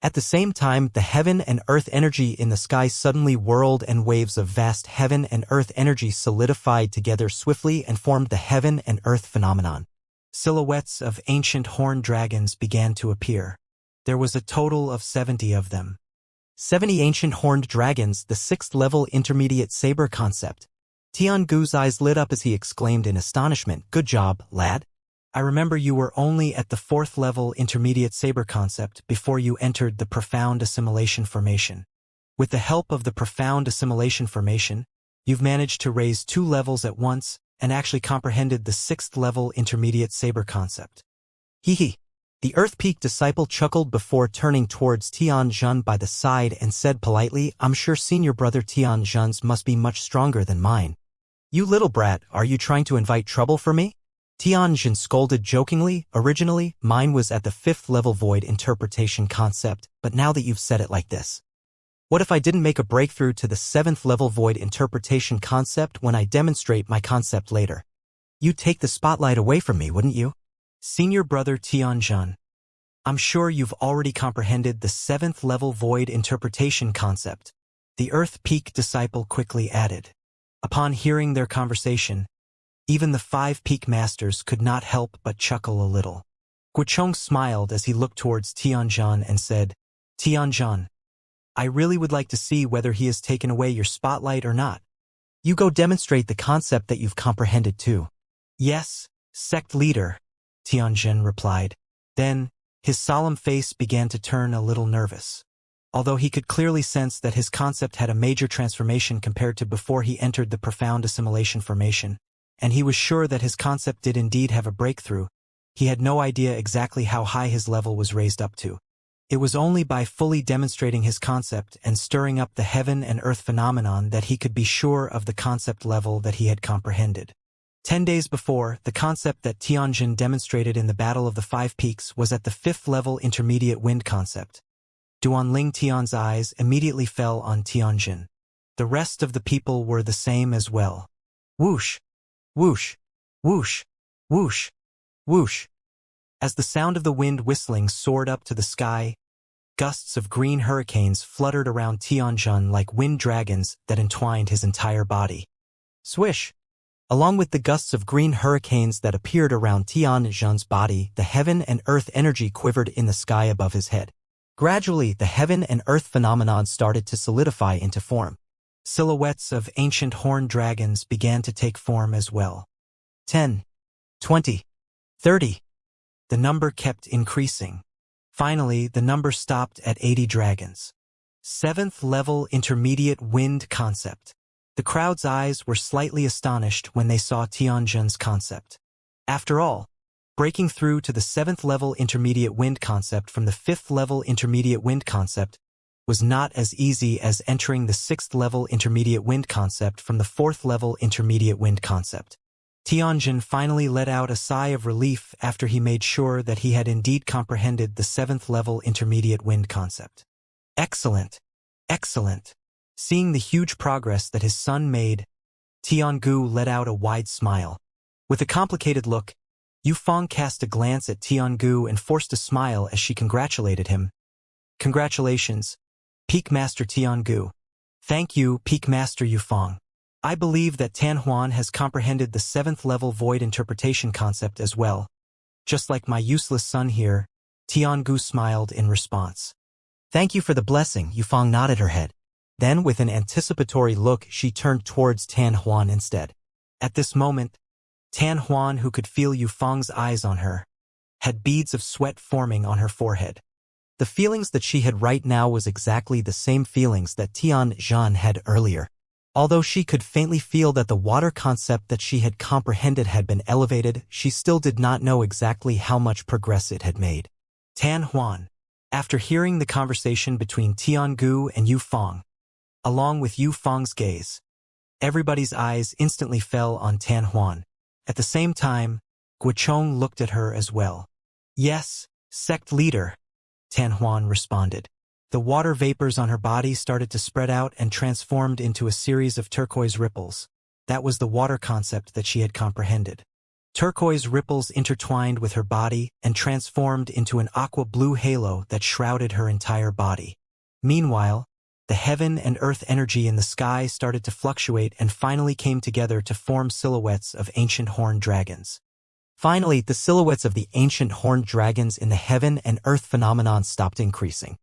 At the same time, the heaven and earth energy in the sky suddenly whirled and waves of vast heaven and earth energy solidified together swiftly and formed the heaven and earth phenomenon. Silhouettes of ancient horned dragons began to appear. There was a total of 70 of them. 70 ancient horned dragons, the 6th level intermediate saber concept. Tian Gu's eyes lit up as he exclaimed in astonishment, "Good job, lad." I remember you were only at the 4th level intermediate saber concept before you entered the profound assimilation formation. With the help of the profound assimilation formation, you've managed to raise 2 levels at once and actually comprehended the 6th level intermediate saber concept. Hee hee. The Earth Peak disciple chuckled before turning towards Tianjun by the side and said politely, I'm sure senior brother Tianjun's must be much stronger than mine. You little brat, are you trying to invite trouble for me? Tianjun scolded jokingly. Originally, mine was at the 5th level void interpretation concept, but now that you've said it like this. What if I didn't make a breakthrough to the 7th level void interpretation concept when I demonstrate my concept later? You'd take the spotlight away from me, wouldn't you? Senior brother Tianjun, I'm sure you've already comprehended the 7th level void interpretation concept, the Earth Peak disciple quickly added. Upon hearing their conversation, even the 5 peak masters could not help but chuckle a little. Guochong smiled as he looked towards Tianjun and said, Tianjun, I really would like to see whether he has taken away your spotlight or not. You go demonstrate the concept that you've comprehended too. Yes, sect leader, Tianjun replied. Then, his solemn face began to turn a little nervous. Although he could clearly sense that his concept had a major transformation compared to before he entered the profound assimilation formation, and he was sure that his concept did indeed have a breakthrough, he had no idea exactly how high his level was raised up to. It was only by fully demonstrating his concept and stirring up the heaven and earth phenomenon that he could be sure of the concept level that he had comprehended. 10 days before, the concept that Tianjun demonstrated in the Battle of the 5 Peaks was at the 5th level intermediate wind concept. Duanling Tian's eyes immediately fell on Tianjun. The rest of the people were the same as well. Whoosh! Whoosh! Whoosh! Whoosh! Whoosh! As the sound of the wind whistling soared up to the sky, gusts of green hurricanes fluttered around Tianjun like wind dragons that entwined his entire body. Swish! Along with the gusts of green hurricanes that appeared around Tianjun's body, the heaven and earth energy quivered in the sky above his head. Gradually, the heaven and earth phenomenon started to solidify into form. Silhouettes of ancient horned dragons began to take form as well. 10, 20, 30. The number kept increasing. Finally, the number stopped at 80 dragons. 7th level intermediate wind concept. The crowd's eyes were slightly astonished when they saw Tianjun's concept. After all, breaking through to the 7th level intermediate wind concept from the 5th level intermediate wind concept was not as easy as entering the 6th level intermediate wind concept from the 4th level intermediate wind concept. Tianjun finally let out a sigh of relief after he made sure that he had indeed comprehended the 7th level intermediate wind concept. Excellent! Excellent! Seeing the huge progress that his son made, Tiangu let out a wide smile. With a complicated look, Yufeng cast a glance at Tiangu and forced a smile as she congratulated him. Congratulations, Peak Master Tiangu. Thank you, Peak Master Yufeng. I believe that Tanhuan has comprehended the 7th level void interpretation concept as well. Just like my useless son here, Tiangu smiled in response. Thank you for the blessing, Yufeng nodded her head. Then, with an anticipatory look, she turned towards Tanhuan instead. At this moment, Tanhuan, who could feel Yufeng's eyes on her, had beads of sweat forming on her forehead. The feelings that she had right now was exactly the same feelings that Tianjun had earlier. Although she could faintly feel that the water concept that she had comprehended had been elevated, she still did not know exactly how much progress it had made. Tanhuan, after hearing the conversation between Tiangu and Yufeng, along with Yufeng's gaze, everybody's eyes instantly fell on Tanhuan. At the same time, Guochong looked at her as well. Yes, sect leader, Tanhuan responded. The water vapors on her body started to spread out and transformed into a series of turquoise ripples. That was the water concept that she had comprehended. Turquoise ripples intertwined with her body and transformed into an aqua-blue halo that shrouded her entire body. Meanwhile, the heaven and earth energy in the sky started to fluctuate and finally came together to form silhouettes of ancient horned dragons. Finally, the silhouettes of the ancient horned dragons in the heaven and earth phenomenon stopped increasing.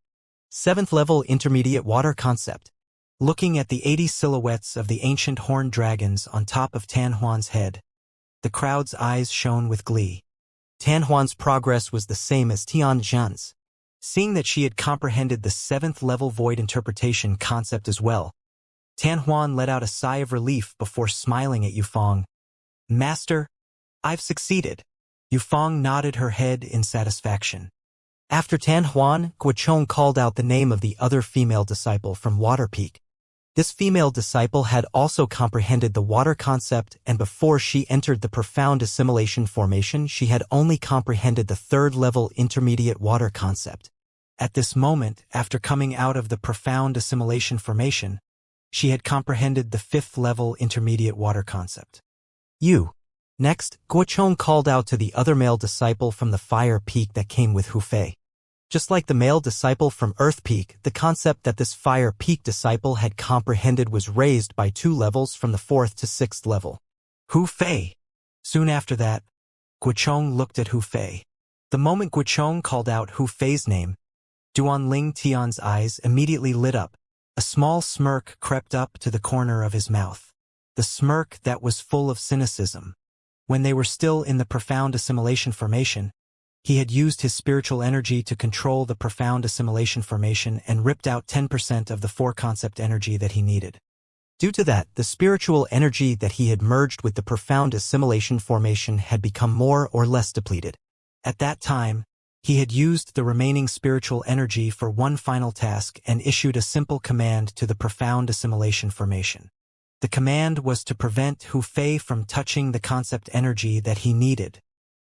7th level intermediate water concept. Looking at the 80 silhouettes of the ancient horned dragons on top of Tanhuan's head, the crowd's eyes shone with glee. Tan Huan's progress was the same as Tian Zhan's. Seeing that she had comprehended the 7th level void interpretation concept as well, Tan Huan let out a sigh of relief before smiling at Yufeng. Master, I've succeeded. Yufeng nodded her head in satisfaction. After Tan Huan, Guochong called out the name of the other female disciple from Water Peak. This female disciple had also comprehended the water concept, and before she entered the profound assimilation formation, she had only comprehended the 3rd level intermediate water concept. At this moment, after coming out of the profound assimilation formation, she had comprehended the 5th level intermediate water concept. You. Next, Guochong called out to the other male disciple from the Fire Peak that came with Hu Fei. Just like the male disciple from Earth Peak, the concept that this Fire Peak disciple had comprehended was raised by 2 levels from the 4th to 6th level. Hu Fei. Soon after that, Guochong looked at Hu Fei. The moment Guochong called out Hu Fei's name, Duanling Tian's eyes immediately lit up. A small smirk crept up to the corner of his mouth. The smirk that was full of cynicism. When they were still in the profound assimilation formation, he had used his spiritual energy to control the profound assimilation formation and ripped out 10% of the 4-concept energy that he needed. Due to that, the spiritual energy that he had merged with the profound assimilation formation had become more or less depleted. At that time, he had used the remaining spiritual energy for one final task and issued a simple command to the profound assimilation formation. The command was to prevent Hu Fei from touching the concept energy that he needed.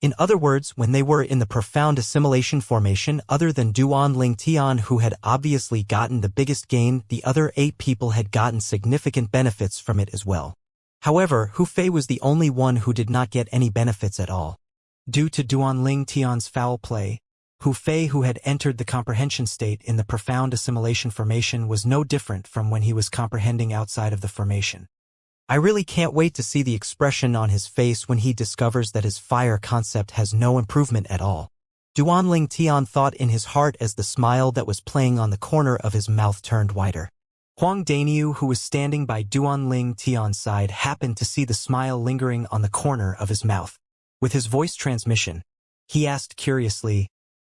In other words, when they were in the profound assimilation formation, other than Duanling Tian, who had obviously gotten the biggest gain, the other 8 people had gotten significant benefits from it as well. However, Hu Fei was the only one who did not get any benefits at all. Due to Duanling Tian's foul play, Hu Fei, who had entered the comprehension state in the profound assimilation formation, was no different from when he was comprehending outside of the formation. I really can't wait to see the expression on his face when he discovers that his fire concept has no improvement at all. Duanling Tian thought in his heart as the smile that was playing on the corner of his mouth turned wider. Huang Daniu, who was standing by Duanling Tian's side, happened to see the smile lingering on the corner of his mouth. With his voice transmission, he asked curiously,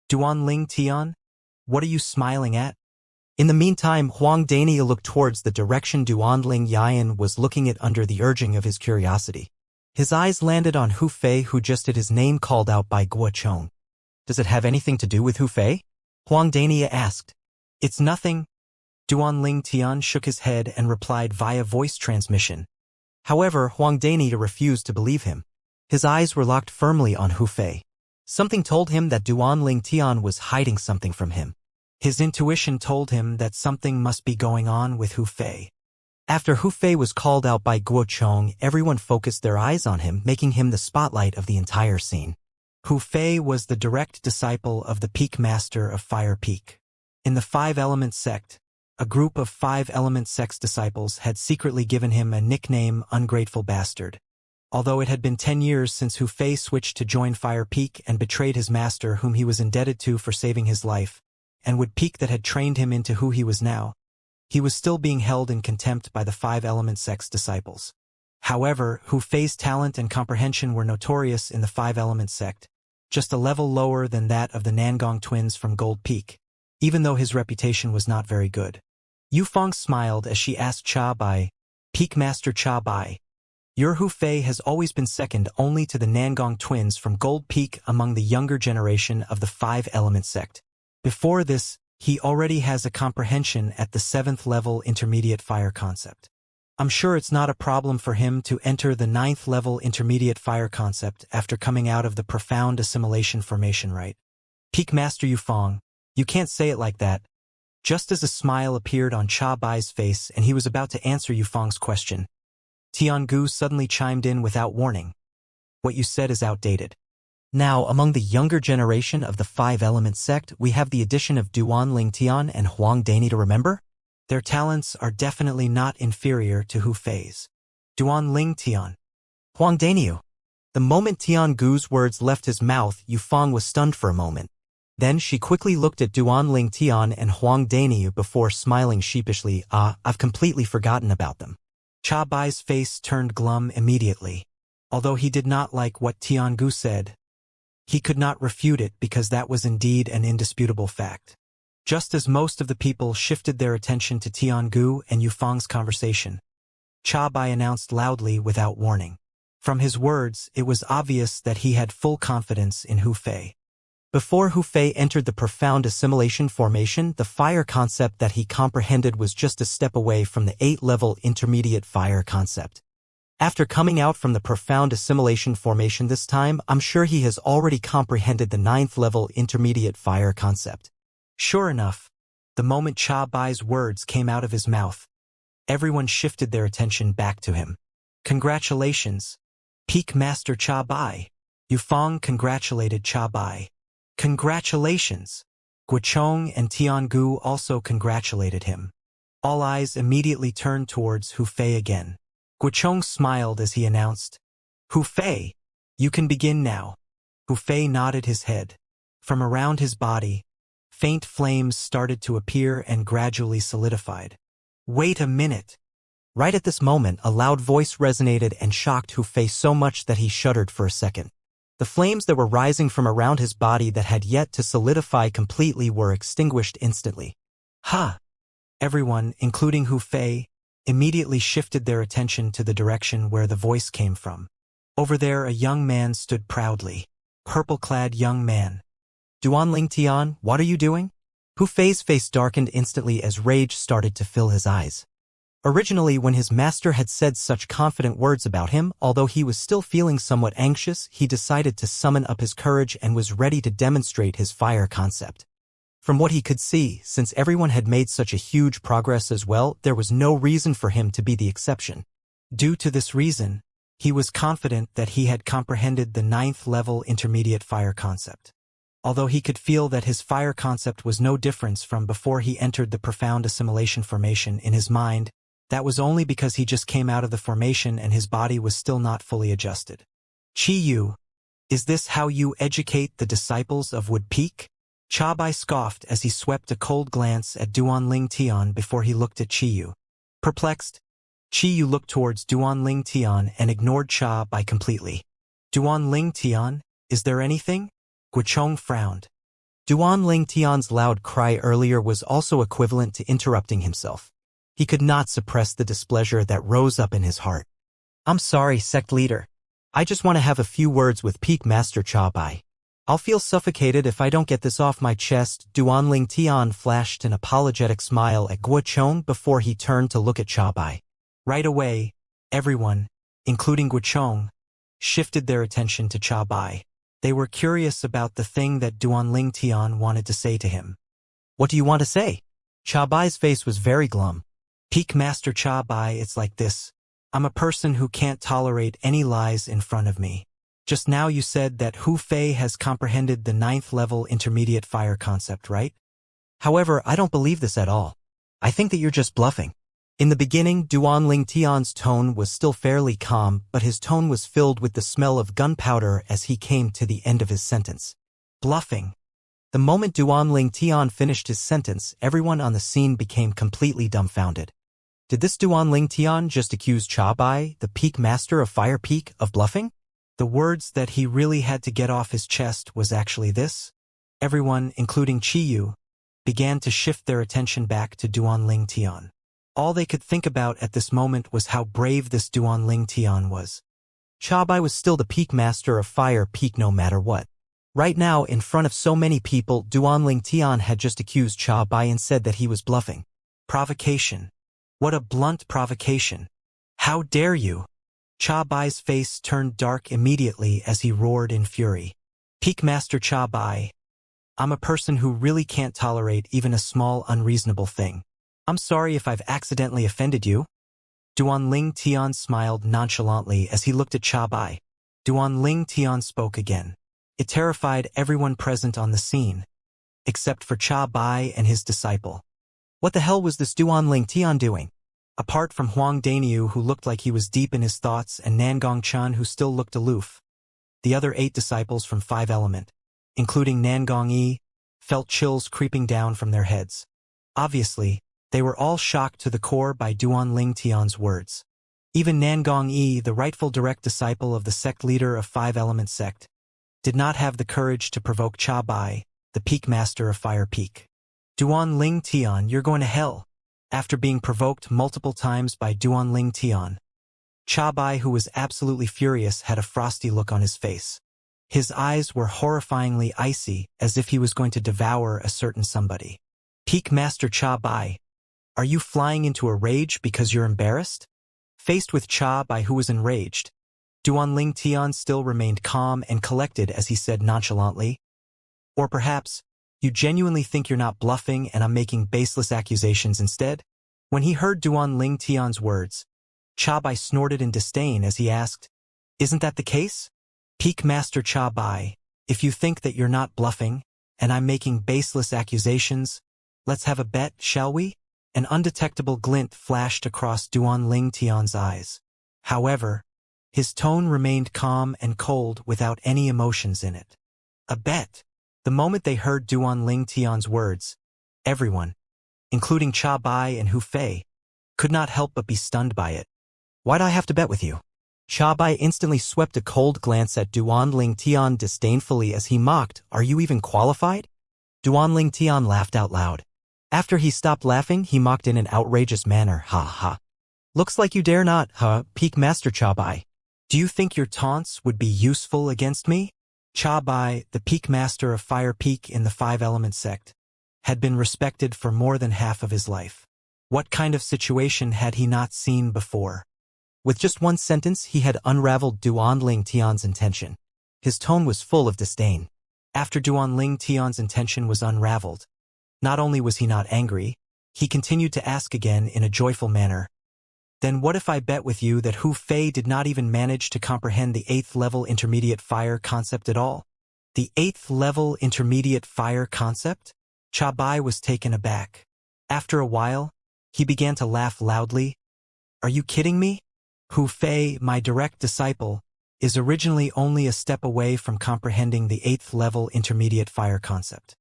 Duanling Tian, what are you smiling at? In the meantime, Huang Daniu looked towards the direction Duanling Yan was looking at under the urging of his curiosity. His eyes landed on Hu Fei, who just had his name called out by Guochong. Does it have anything to do with Hu Fei? Huang Daniu asked. It's nothing. Duanling Tian shook his head and replied via voice transmission. However, Huang Daniu refused to believe him. His eyes were locked firmly on Hu Fei. Something told him that Duanling Tian was hiding something from him. His intuition told him that something must be going on with Hu Fei. After Hu Fei was called out by Guochong, everyone focused their eyes on him, making him the spotlight of the entire scene. Hu Fei was the direct disciple of the Peak Master of Fire Peak. In the 5-Element sect, a group of 5-Element sect's disciples had secretly given him a nickname, Ungrateful Bastard. Although it had been 10 years since Hu Fei switched to join Fire Peak and betrayed his master, whom he was indebted to for saving his life, and would Peak that had trained him into who he was now, he was still being held in contempt by the 5-Element sect's disciples. However, Hu Fei's talent and comprehension were notorious in the 5-Element sect, just a level lower than that of the Nangong twins from Gold Peak, even though his reputation was not very good. Yufeng smiled as she asked Cha Bai, Peak Master Cha Bai, your Hu Fei has always been second only to the Nangong twins from Gold Peak among the younger generation of the 5-Element sect. Before this, he already has a comprehension at the 7th level intermediate fire concept. I'm sure it's not a problem for him to enter the 9th level intermediate fire concept after coming out of the profound assimilation formation, right? Peak Master Yufeng, you can't say it like that. Just as a smile appeared on Cha Bai's face and he was about to answer Yufeng's question, Tiangu suddenly chimed in without warning. What you said is outdated. Now, among the younger generation of the 5-Element sect, we have the addition of Duanling Tian and Huang Daniu to remember. Their talents are definitely not inferior to Hu Fei's. Duanling Tian. Huang Daniu. The moment Tiangu's words left his mouth, Yufeng was stunned for a moment. Then she quickly looked at Duanling Tian and Huang Daniu before smiling sheepishly. I've completely forgotten about them. Cha Bai's face turned glum immediately. Although he did not like what Tiangu said, He could not refute it because that was indeed an indisputable fact. Just as most of the people shifted their attention to Tiangu and Yufeng's conversation, Cha Bai announced loudly without warning. From his words, it was obvious that he had full confidence in Hu Fei. Before Hu Fei entered the profound assimilation formation, the fire concept that he comprehended was just a step away from the 8-level intermediate fire concept. After coming out from the profound assimilation formation this time, I'm sure he has already comprehended the 9th-level intermediate fire concept. Sure enough, the moment Cha Bai's words came out of his mouth, everyone shifted their attention back to him. Congratulations, Peak Master Cha Bai. Yufeng congratulated Cha Bai. Congratulations. Guochong and Tiangu also congratulated him. All eyes immediately turned towards Hu Fei again. Guochong smiled as he announced, Hu Fei, you can begin now. Hu Fei nodded his head. From around his body, faint flames started to appear and gradually solidified. Wait a minute. Right at this moment, a loud voice resonated and shocked Hu Fei so much that he shuddered for a second. The flames that were rising from around his body that had yet to solidify completely were extinguished instantly. Ha! Everyone, including Hu Fei, immediately shifted their attention to the direction where the voice came from. Over there a young man stood proudly. Purple-clad young man. Duanling Tian, what are you doing? Hu Fei's face darkened instantly as rage started to fill his eyes. Originally, when his master had said such confident words about him, although he was still feeling somewhat anxious, he decided to summon up his courage and was ready to demonstrate his fire concept. From what he could see, since everyone had made such a huge progress as well, there was no reason for him to be the exception. Due to this reason, he was confident that he had comprehended the 9th-level intermediate fire concept. Although he could feel that his fire concept was no difference from before he entered the profound assimilation formation in his mind, that was only because he just came out of the formation and his body was still not fully adjusted. Chi Yu, is this how you educate the disciples of Wood Peak? Cha Bai scoffed as he swept a cold glance at Duanling Tian before he looked at Chi Yu. Perplexed, Chi Yu looked towards Duanling Tian and ignored Cha Bai completely. Duanling Tian, is there anything? Guochong frowned. Duanling Tian's loud cry earlier was also equivalent to interrupting himself. He could not suppress the displeasure that rose up in his heart. I'm sorry, sect leader. I just want to have a few words with Peak Master Cha Bai. I'll feel suffocated if I don't get this off my chest. Duanling Tian flashed an apologetic smile at Guochong before he turned to look at Cha Bai. Right away, everyone, including Guochong, shifted their attention to Cha Bai. They were curious about the thing that Duanling Tian wanted to say to him. What do you want to say? Cha Bai's face was very glum. Peak Master Cha Bai, it's like this. I'm a person who can't tolerate any lies in front of me. Just now you said that Hu Fei has comprehended the 9th-level intermediate fire concept, right? However, I don't believe this at all. I think that you're just bluffing. In the beginning, Duanling Tian's tone was still fairly calm, but his tone was filled with the smell of gunpowder as he came to the end of his sentence. Bluffing. The moment Duanling Tian finished his sentence, everyone on the scene became completely dumbfounded. Did this Duanling Tian just accuse Cha Bai, the Peak Master of Fire Peak, of bluffing? The words that he really had to get off his chest was actually this. Everyone, including Chi Yu, began to shift their attention back to Duanling Tian. All they could think about at this moment was how brave this Duanling Tian was. Cha Bai was still the Peak Master of Fire Peak no matter what. Right now, in front of so many people, Duanling Tian had just accused Cha Bai and said that he was bluffing. Provocation. What a blunt provocation. How dare you? Cha Bai's face turned dark immediately as he roared in fury. Peak Master Cha Bai, I'm a person who really can't tolerate even a small unreasonable thing. I'm sorry if I've accidentally offended you. Duanling Tian smiled nonchalantly as he looked at Cha Bai. Duanling Tian spoke again. It terrified everyone present on the scene, except for Cha Bai and his disciple. What the hell was this Duanling Tian doing? Apart from Huang Daniu, who looked like he was deep in his thoughts, and Nangong Chan, who still looked aloof, the other 8 disciples from 5 Element, including Nangong Yi, felt chills creeping down from their heads. Obviously, they were all shocked to the core by Duanling Tian's words. Even Nangong Yi, the rightful direct disciple of the sect leader of 5 Element sect, did not have the courage to provoke Cha Bai, the peak master of Fire Peak. Duan Ling Tian, you're going to hell. After being provoked multiple times by Duan Ling Tian, Cha Bai, who was absolutely furious, had a frosty look on his face. His eyes were horrifyingly icy, as if he was going to devour a certain somebody. Peak Master Cha Bai, are you flying into a rage because you're embarrassed? Faced with Cha Bai, who was enraged, Duan Ling Tian still remained calm and collected as he said nonchalantly, or perhaps, you genuinely think you're not bluffing and I'm making baseless accusations instead? When he heard Duan Ling Tian's words, Cha Bai snorted in disdain as he asked, isn't that the case? Peak Master Cha Bai, if you think that you're not bluffing, and I'm making baseless accusations, let's have a bet, shall we? An undetectable glint flashed across Duan Ling Tian's eyes. However, his tone remained calm and cold without any emotions in it. A bet. The moment they heard Duan Ling Tian's words, everyone, including Cha Bai and Hu Fei, could not help but be stunned by it. Why'd I have to bet with you? Cha Bai instantly swept a cold glance at Duan Ling Tian disdainfully as he mocked, are you even qualified? Duan Ling Tian laughed out loud. After he stopped laughing, he mocked in an outrageous manner, ha ha. Looks like you dare not, huh, Peak Master Cha Bai. Do you think your taunts would be useful against me? Cha Bai, the peak master of Fire Peak in the Five-Element sect, had been respected for more than half of his life. What kind of situation had he not seen before? With just one sentence, he had unraveled Duan Ling Tian's intention. His tone was full of disdain. After Duan Ling Tian's intention was unraveled, not only was he not angry, he continued to ask again in a joyful manner, then what if I bet with you that Hu Fei did not even manage to comprehend the 8th level intermediate fire concept at all? The 8th level intermediate fire concept? Cha Bai was taken aback. After a while, he began to laugh loudly. Are you kidding me? Hu Fei, my direct disciple, is originally only a step away from comprehending the 8th level intermediate fire concept.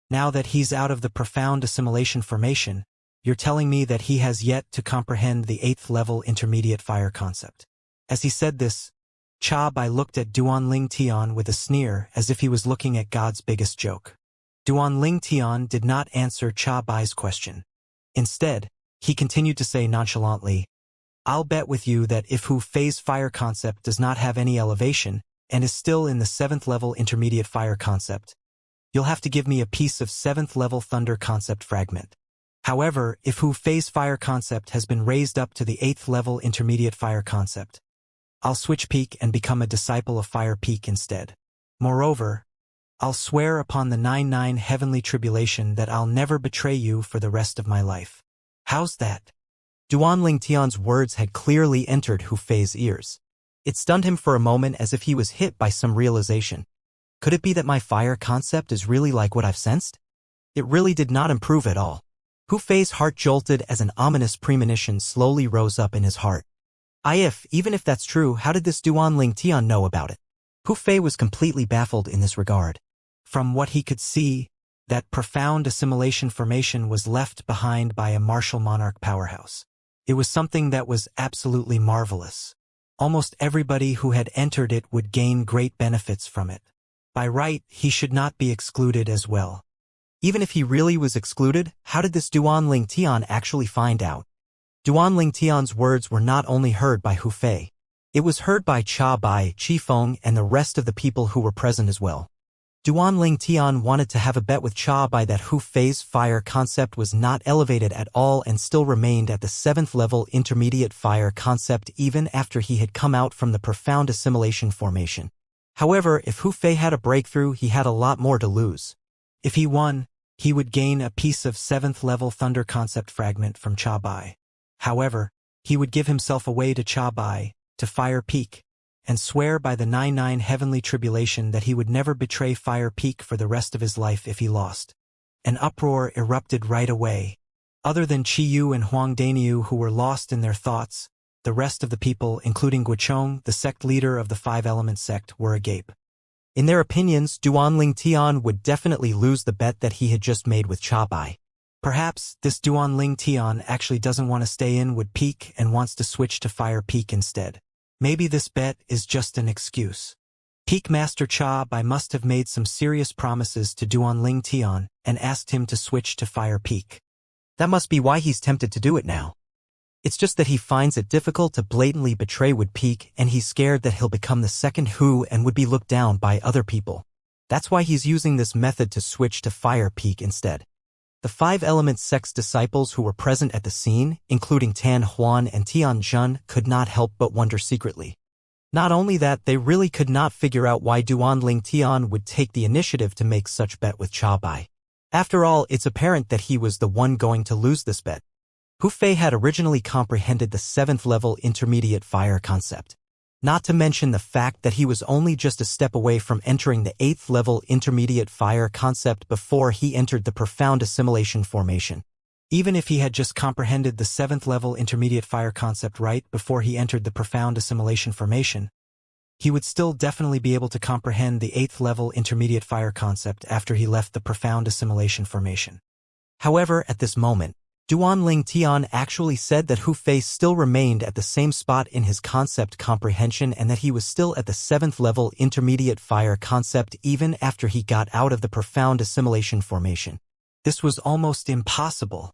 Now that he's out of the profound assimilation formation, you're telling me that he has yet to comprehend the 8th level intermediate fire concept. As he said this, Cha Bai looked at Duan Ling Tian with a sneer as if he was looking at God's biggest joke. Duan Ling Tian did not answer Cha Bai's question. Instead, he continued to say nonchalantly, I'll bet with you that if Hu Fei's fire concept does not have any elevation and is still in the 7th level intermediate fire concept, you'll have to give me a piece of 7th level thunder concept fragment. However, if Hu Fei's fire concept has been raised up to the 8th level intermediate fire concept, I'll switch peak and become a disciple of Fire Peak instead. Moreover, I'll swear upon the 99 heavenly tribulation that I'll never betray you for the rest of my life. How's that? Duan Ling Tian's words had clearly entered Hu Fei's ears. It stunned him for a moment as if he was hit by some realization. Could it be that my fire concept is really like what I've sensed? It really did not improve at all. Hu Fei's heart jolted as an ominous premonition slowly rose up in his heart. Even if that's true, how did this Duan Ling Tian know about it? Hu Fei was completely baffled in this regard. From what he could see, that profound assimilation formation was left behind by a martial monarch powerhouse. It was something that was absolutely marvelous. Almost everybody who had entered it would gain great benefits from it. By right, he should not be excluded as well. Even if he really was excluded, how did this Duan Ling Tian actually find out? Duan Ling Tian's words were not only heard by Hu Fei. It was heard by Cha Bai, Qi Feng, and the rest of the people who were present as well. Duan Ling Tian wanted to have a bet with Cha Bai that Hu Fei's fire concept was not elevated at all and still remained at the 7th level intermediate fire concept even after he had come out from the profound assimilation formation. However, if Hu Fei had a breakthrough, he had a lot more to lose. If he won, he would gain a piece of 7th level thunder concept fragment from Cha Bai. However, he would give himself away to Cha Bai, to Fire Peak, and swear by the 99 heavenly tribulation that he would never betray Fire Peak for the rest of his life if he lost. An uproar erupted right away. Other than Qi Yu and Huang Daniu who were lost in their thoughts, the rest of the people, including Guochong, the sect leader of the Five-Element sect, were agape. In their opinions, Duan Ling Tian would definitely lose the bet that he had just made with Cha Bai. Perhaps this Duan Ling Tian actually doesn't want to stay in Wood Peak and wants to switch to Fire Peak instead. Maybe this bet is just an excuse. Peak Master Cha Bai must have made some serious promises to Duanling Tian and asked him to switch to Fire Peak. That must be why he's tempted to do it now. It's just that he finds it difficult to blatantly betray Wood Peak, and he's scared that he'll become the second Hu and would be looked down by other people. That's why he's using this method to switch to Fire Peak instead. The 5 Element sect's disciples who were present at the scene, including Tan Huan and Tian Jun, could not help but wonder secretly. Not only that, they really could not figure out why Duanling Tian would take the initiative to make such bet with Cha Bai. After all, it's apparent that he was the one going to lose this bet. Hu Fei had originally comprehended the 7th level intermediate fire concept. Not to mention the fact that he was only just a step away from entering the 8th level intermediate fire concept before he entered the profound assimilation formation. Even if he had just comprehended the 7th level intermediate fire concept right before he entered the profound assimilation formation, he would still definitely be able to comprehend the 8th level intermediate fire concept after he left the profound assimilation formation. However, at this moment, Duanling Tian actually said that Hu Fei still remained at the same spot in his concept comprehension and that he was still at the 7th level intermediate fire concept even after he got out of the profound assimilation formation. This was almost impossible.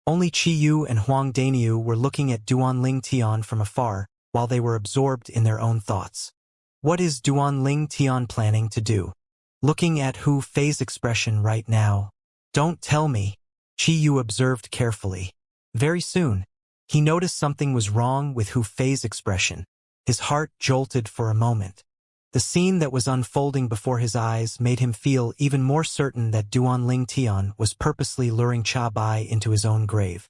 Only Qi Yu and Huang Daniu were looking at Duanling Tian from afar, while they were absorbed in their own thoughts. What is Duanling Tian planning to do? Looking at Hu Fei's expression right now. Don't tell me. Qi Yu observed carefully. Very soon, he noticed something was wrong with Hu Fei's expression. His heart jolted for a moment. The scene that was unfolding before his eyes made him feel even more certain that Duanling Tian was purposely luring Cha Bai into his own grave.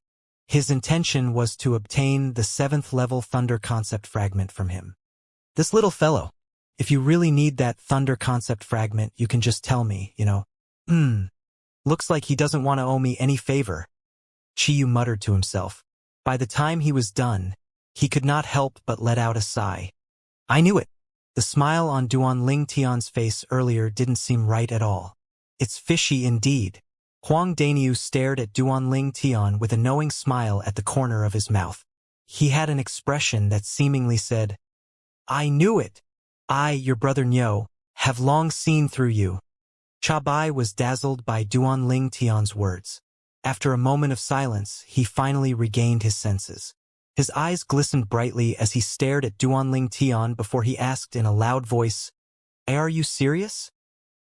His intention was to obtain the 7th level thunder concept fragment from him. This little fellow, if you really need that thunder concept fragment, you can just tell me, Looks like he doesn't want to owe me any favor. Qi Yu muttered to himself. By the time he was done, he could not help but let out a sigh. I knew it. The smile on Duanling Tian's face earlier didn't seem right at all. It's fishy indeed. Huang Daniu stared at Duanling Tian with a knowing smile at the corner of his mouth. He had an expression that seemingly said, I knew it. I, your brother Niu, have long seen through you. Cha Bai was dazzled by Duanling Tian's words. After a moment of silence, he finally regained his senses. His eyes glistened brightly as he stared at Duanling Tian before he asked in a loud voice, Are you serious?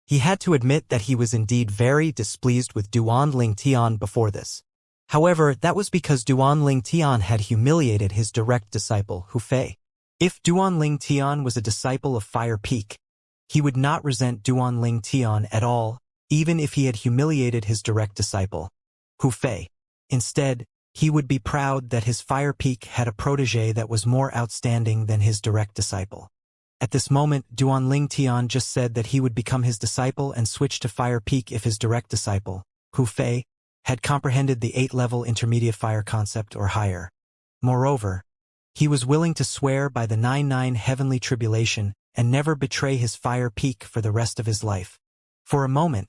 He had to admit that he was indeed very displeased with Duanling Tian before this. However, that was because Duanling Tian had humiliated his direct disciple, Hu Fei. If Duanling Tian was a disciple of Fire Peak, he would not resent Duanling Tian at all, even if he had humiliated his direct disciple, Hu Fei. Instead, he would be proud that his Fire Peak had a protege that was more outstanding than his direct disciple. At this moment, Duanling Tian just said that he would become his disciple and switch to Fire Peak if his direct disciple, Hu Fei, had comprehended the 8-level intermediate fire concept or higher. Moreover, he was willing to swear by the 9-9 heavenly tribulation and never betray his Fire Peak for the rest of his life. For a moment,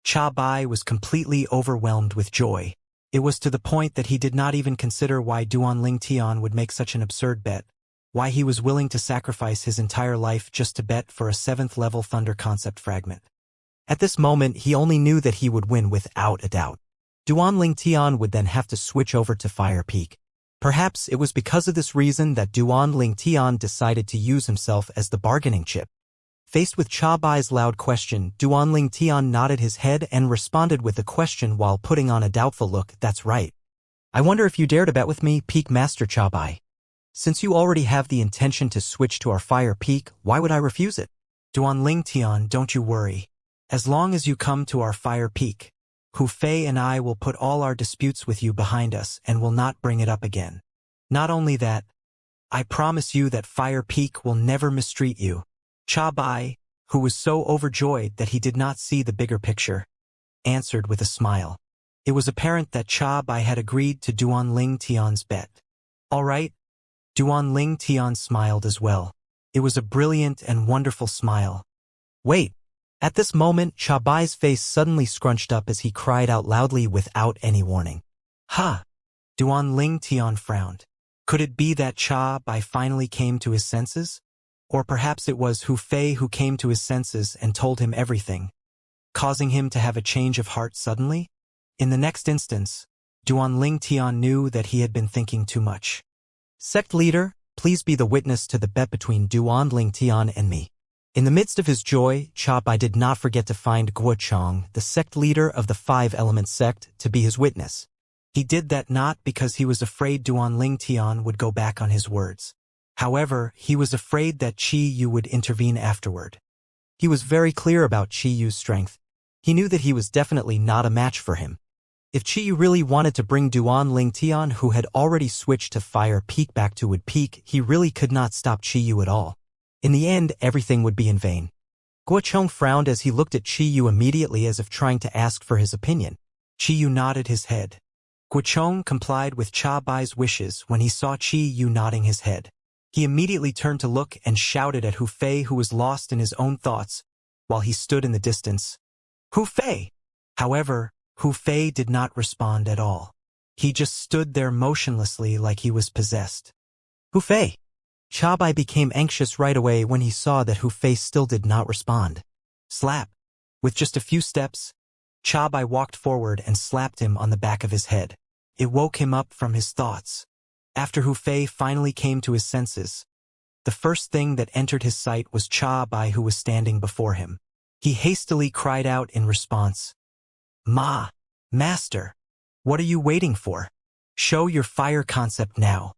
Cha Bai was completely overwhelmed with joy. It was to the point that he did not even consider why Duanling Tian would make such an absurd bet, why he was willing to sacrifice his entire life just to bet for a 7th-level thunder concept fragment. At this moment, he only knew that he would win without a doubt. Duanling Tian would then have to switch over to Fire Peak. Perhaps it was because of this reason that Duanling Tian decided to use himself as the bargaining chip. Faced with Cha Bai's loud question, Duanling Tian nodded his head and responded with a question while putting on a doubtful look. That's right. I wonder if you dare to bet with me, Peak Master Cha Bai. Since you already have the intention to switch to our Fire Peak, why would I refuse it? Duanling Tian, don't you worry. As long as you come to our Fire Peak, Hu Fei and I will put all our disputes with you behind us and will not bring it up again. Not only that, I promise you that Fire Peak will never mistreat you. Cha Bai, who was so overjoyed that he did not see the bigger picture, answered with a smile. It was apparent that Cha Bai had agreed to Duanling Tian's bet. All right. Duanling Tian smiled as well. It was a brilliant and wonderful smile. Wait. At this moment, Cha Bai's face suddenly scrunched up as he cried out loudly without any warning. Ha! Duanling Tian frowned. Could it be that Cha Bai finally came to his senses? Or perhaps it was Hu Fei who came to his senses and told him everything, causing him to have a change of heart suddenly? In the next instance, Duanling Tian knew that he had been thinking too much. Sect leader, please be the witness to the bet between Duanling Tian and me. In the midst of his joy, Cha Bai did not forget to find Guo Chong, the sect leader of the Five-Element sect, to be his witness. He did that not because he was afraid Duanling Tian would go back on his words. However, he was afraid that Qi Yu would intervene afterward. He was very clear about Qi Yu's strength. He knew that he was definitely not a match for him. If Qi Yu really wanted to bring Duanling Tian, who had already switched to Fire Peak, back to Wood Peak, he really could not stop Qi Yu at all. In the end, everything would be in vain. Guo Chong frowned as he looked at Qi Yu immediately, as if trying to ask for his opinion. Qi Yu nodded his head. Guo Chong complied with Cha Bai's wishes when he saw Qi Yu nodding his head. He immediately turned to look and shouted at Hu Fei, who was lost in his own thoughts, while he stood in the distance. Hu Fei! However, Hu Fei did not respond at all. He just stood there motionlessly like he was possessed. Hu Fei! Cha Bai became anxious right away when he saw that Hu Fei still did not respond. Slap! With just a few steps, Cha Bai walked forward and slapped him on the back of his head. It woke him up from his thoughts. After Hu Fei finally came to his senses, the first thing that entered his sight was Cha Bai, who was standing before him. He hastily cried out in response. Master, what are you waiting for? Show your fire concept now.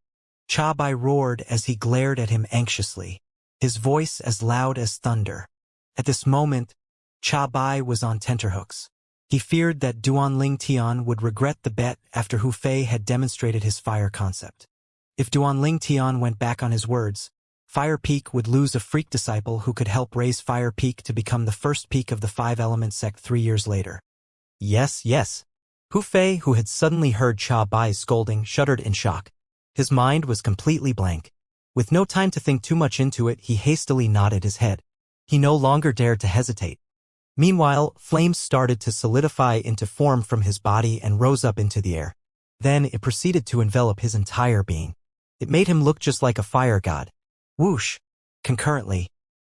Cha Bai roared as he glared at him anxiously, his voice as loud as thunder. At this moment, Cha Bai was on tenterhooks. He feared that Duanling Tian would regret the bet after Hu Fei had demonstrated his fire concept. If Duanling Tian went back on his words, Fire Peak would lose a freak disciple who could help raise Fire Peak to become the first peak of the Five-Element sect 3 years later. Yes. Hu Fei, who had suddenly heard Cha Bai's scolding, shuddered in shock. His mind was completely blank. With no time to think too much into it, he hastily nodded his head. He no longer dared to hesitate. Meanwhile, flames started to solidify into form from his body and rose up into the air. Then it proceeded to envelop his entire being. It made him look just like a fire god. Whoosh! Concurrently,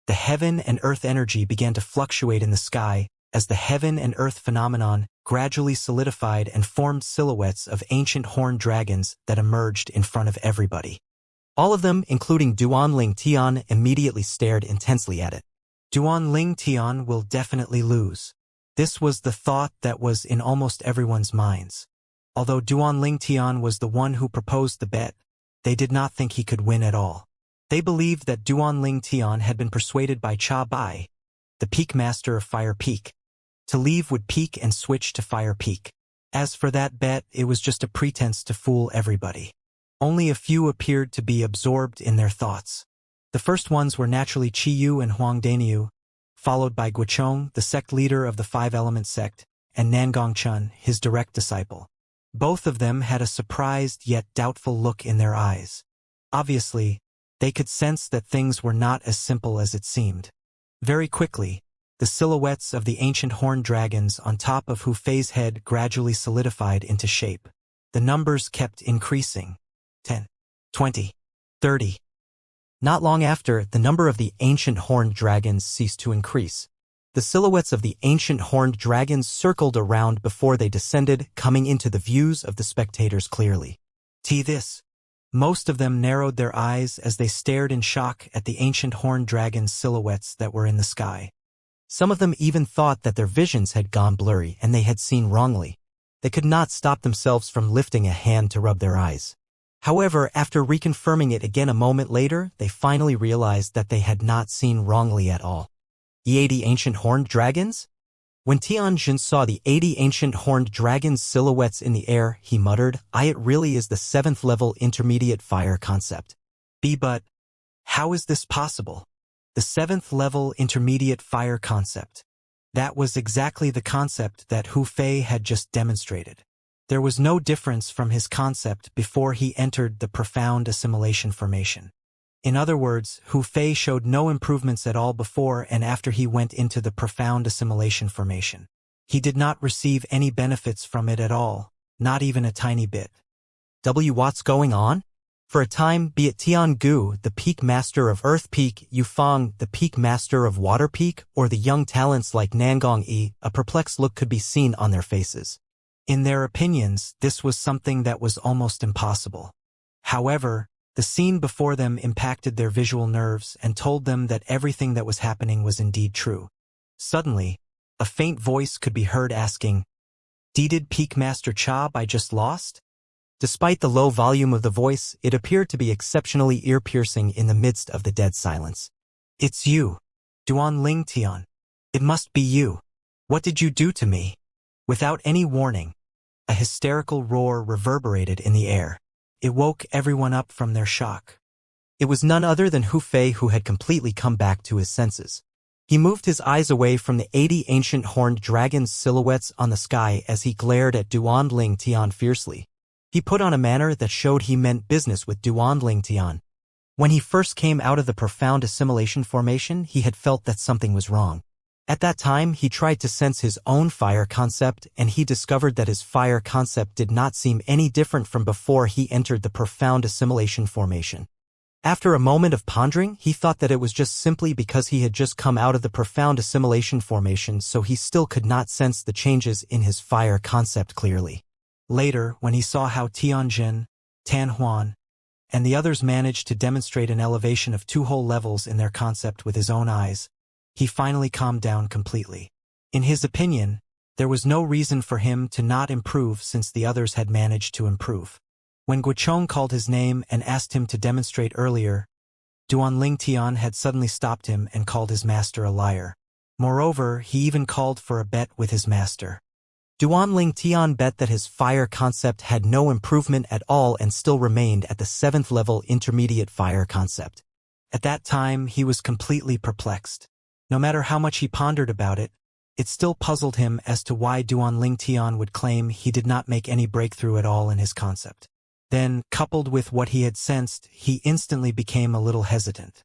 the heaven and earth energy began to fluctuate in the sky as the heaven and earth phenomenon gradually solidified and formed silhouettes of ancient horned dragons that emerged in front of everybody. All of them, including Duanling Tian, immediately stared intensely at it. Duanling Tian will definitely lose. This was the thought that was in almost everyone's minds. Although Duanling Tian was the one who proposed the bet, they did not think he could win at all. They believed that Duanling Tian had been persuaded by Cha Bai, the Peak Master of Fire Peak, to leave Wood Peak and switch to Fire Peak. As for that bet, it was just a pretense to fool everybody. Only a few appeared to be absorbed in their thoughts. The first ones were naturally Qi Yu and Huang Daniu, followed by Guo Chong, the sect leader of the Five-Element sect, and Nangong Chun, his direct disciple. Both of them had a surprised yet doubtful look in their eyes. Obviously, they could sense that things were not as simple as it seemed. Very quickly, the silhouettes of the ancient horned dragons on top of Hu Fei's head gradually solidified into shape. The numbers kept increasing. 10, 20, 30. Not long after, the number of the ancient horned dragons ceased to increase. The silhouettes of the ancient horned dragons circled around before they descended, coming into the views of the spectators clearly. Most of them narrowed their eyes as they stared in shock at the ancient horned dragon silhouettes that were in the sky. Some of them even thought that their visions had gone blurry and they had seen wrongly. They could not stop themselves from lifting a hand to rub their eyes. However, after reconfirming it again a moment later, they finally realized that they had not seen wrongly at all. The 80 ancient horned dragons? When Tianjin saw the 80 ancient horned dragons silhouettes in the air, he muttered, it really is the 7th level intermediate fire concept. But how is this possible? The 7th level intermediate fire concept. That was exactly the concept that Hu Fei had just demonstrated. There was no difference from his concept before he entered the profound assimilation formation. In other words, Hu Fei showed no improvements at all before and after he went into the profound assimilation formation. He did not receive any benefits from it at all, not even a tiny bit. What's going on? For a time, be it Tian Gu, the peak master of Earth Peak, Yufang, the peak master of Water Peak, or the young talents like Nangong Yi, a perplexed look could be seen on their faces. In their opinions, this was something that was almost impossible. However, the scene before them impacted their visual nerves and told them that everything that was happening was indeed true. Suddenly, a faint voice could be heard asking, "Did Peak Master Cha I just lost?" Despite the low volume of the voice, it appeared to be exceptionally ear-piercing in the midst of the dead silence. "It's you, Duan Ling Tian. It must be you. What did you do to me?" Without any warning, a hysterical roar reverberated in the air. It woke everyone up from their shock. It was none other than Hu Fei who had completely come back to his senses. He moved his eyes away from the 80 ancient horned dragons' silhouettes on the sky as he glared at Duan Ling Tian fiercely. He put on a manner that showed he meant business with Duan Ling Tian. When he first came out of the profound assimilation formation, he had felt that something was wrong. At that time, he tried to sense his own fire concept, and he discovered that his fire concept did not seem any different from before he entered the profound assimilation formation. After a moment of pondering, he thought that it was just simply because he had just come out of the profound assimilation formation, so he still could not sense the changes in his fire concept clearly. Later, when he saw how Tianjin, Tan Huan, and the others managed to demonstrate an elevation of 2 whole levels in their concept with his own eyes, he finally calmed down completely. In his opinion, there was no reason for him to not improve since the others had managed to improve. When Guochong called his name and asked him to demonstrate earlier, Duan Ling Tian had suddenly stopped him and called his master a liar. Moreover, he even called for a bet with his master. Duan Ling Tian bet that his fire concept had no improvement at all and still remained at the 7th level intermediate fire concept. At that time, he was completely perplexed. No matter how much he pondered about it, it still puzzled him as to why Duan Ling Tian would claim he did not make any breakthrough at all in his concept. Then, coupled with what he had sensed, he instantly became a little hesitant.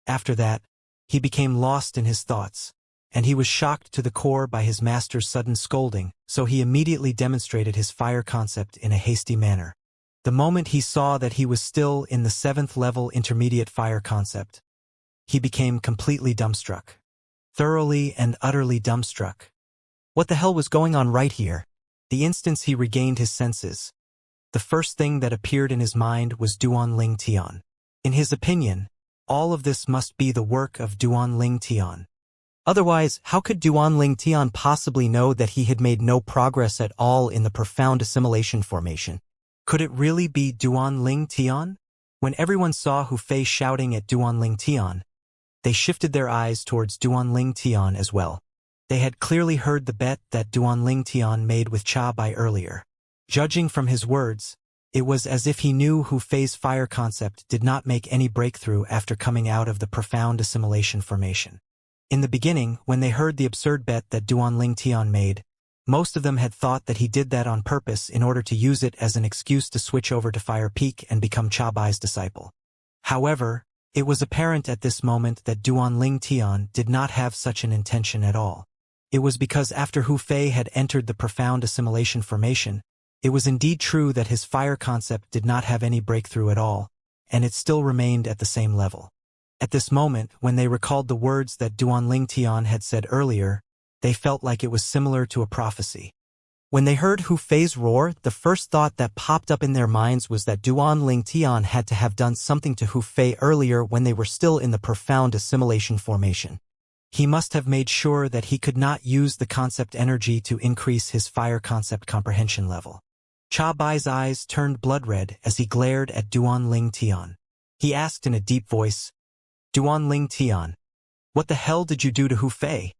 After that, he became lost in his thoughts, and he was shocked to the core by his master's sudden scolding, so he immediately demonstrated his fire concept in a hasty manner. The moment he saw that he was still in the 7th level intermediate fire concept, he became completely dumbstruck. Thoroughly and utterly dumbstruck. What the hell was going on right here? The instant he regained his senses, the first thing that appeared in his mind was Duan Ling Tian. In his opinion, all of this must be the work of Duan Ling Tian. Otherwise, how could Duan Ling Tian possibly know that he had made no progress at all in the profound assimilation formation? Could it really be Duan Ling Tian? When everyone saw Hu Fei shouting at Duan Ling Tian, they shifted their eyes towards Duan Ling Tian as well. They had clearly heard the bet that Duan Ling Tian made with Cha Bai earlier. Judging from his words, it was as if he knew Hu Fei's fire concept did not make any breakthrough after coming out of the profound assimilation formation. In the beginning, when they heard the absurd bet that Duan Ling Tian made, most of them had thought that he did that on purpose in order to use it as an excuse to switch over to Fire Peak and become Cha Bai's disciple. However, it was apparent at this moment that Duan Ling Tian did not have such an intention at all. It was because after Hu Fei had entered the profound assimilation formation, it was indeed true that his fire concept did not have any breakthrough at all, and it still remained at the same level. At this moment, when they recalled the words that Duan Ling Tian had said earlier, they felt like it was similar to a prophecy. When they heard Hu Fei's roar, the first thought that popped up in their minds was that Duan Ling Tian had to have done something to Hu Fei earlier when they were still in the profound assimilation formation. He must have made sure that he could not use the concept energy to increase his fire concept comprehension level. Cha Bai's eyes turned blood-red as he glared at Duan Ling Tian. He asked in a deep voice, "Duan Ling Tian, what the hell did you do to Hu Fei?"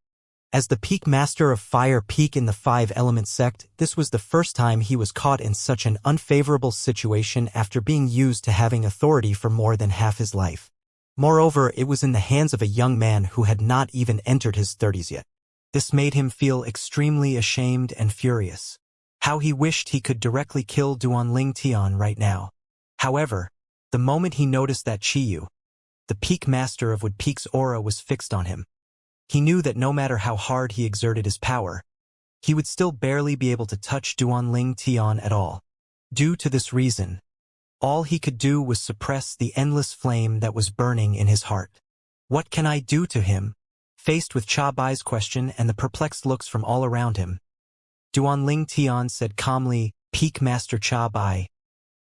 As the peak master of Fire Peak in the 5-element sect, this was the first time he was caught in such an unfavorable situation after being used to having authority for more than half his life. Moreover, it was in the hands of a young man who had not even entered his 30s yet. This made him feel extremely ashamed and furious. How he wished he could directly kill Duan Ling Tian right now. However, the moment he noticed that Chiyu, the peak master of Wood Peak's aura, was fixed on him, he knew that no matter how hard he exerted his power, he would still barely be able to touch Duan Ling Tian at all. Due to this reason, All he could do was suppress the endless flame that was burning in his heart. What can I do to him? Faced with Cha Bai's question and the perplexed looks from all around him, Duanling Tian said calmly, "Peak Master Cha Bai,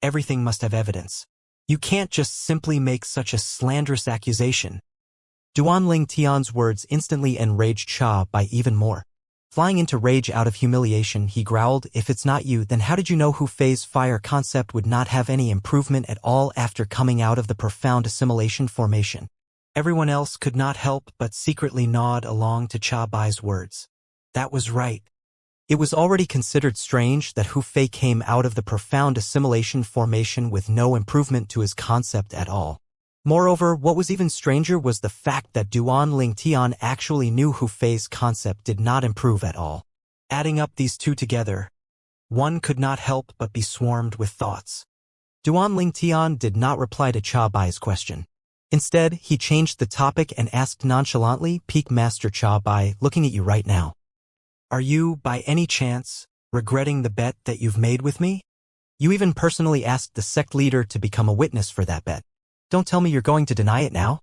everything must have evidence. You can't just simply make such a slanderous accusation." Duanling Tian's words instantly enraged Cha Bai even more. Flying into rage out of humiliation, he growled, "If it's not you, then how did you know Hu Fei's fire concept would not have any improvement at all after coming out of the profound assimilation formation?" Everyone else could not help but secretly nod along to Cha Bai's words. That was right. It was already considered strange that Hu Fei came out of the profound assimilation formation with no improvement to his concept at all. Moreover, what was even stranger was the fact that Duanling Tian actually knew Hu Fei's concept did not improve at all. Adding up these two together, one could not help but be swarmed with thoughts. Duanling Tian did not reply to Cha Bai's question. Instead, he changed the topic and asked nonchalantly, "Peak Master Cha Bai, looking at you right now. Are you, by any chance, regretting the bet that you've made with me? You even personally asked the sect leader to become a witness for that bet. Don't tell me you're going to deny it now?"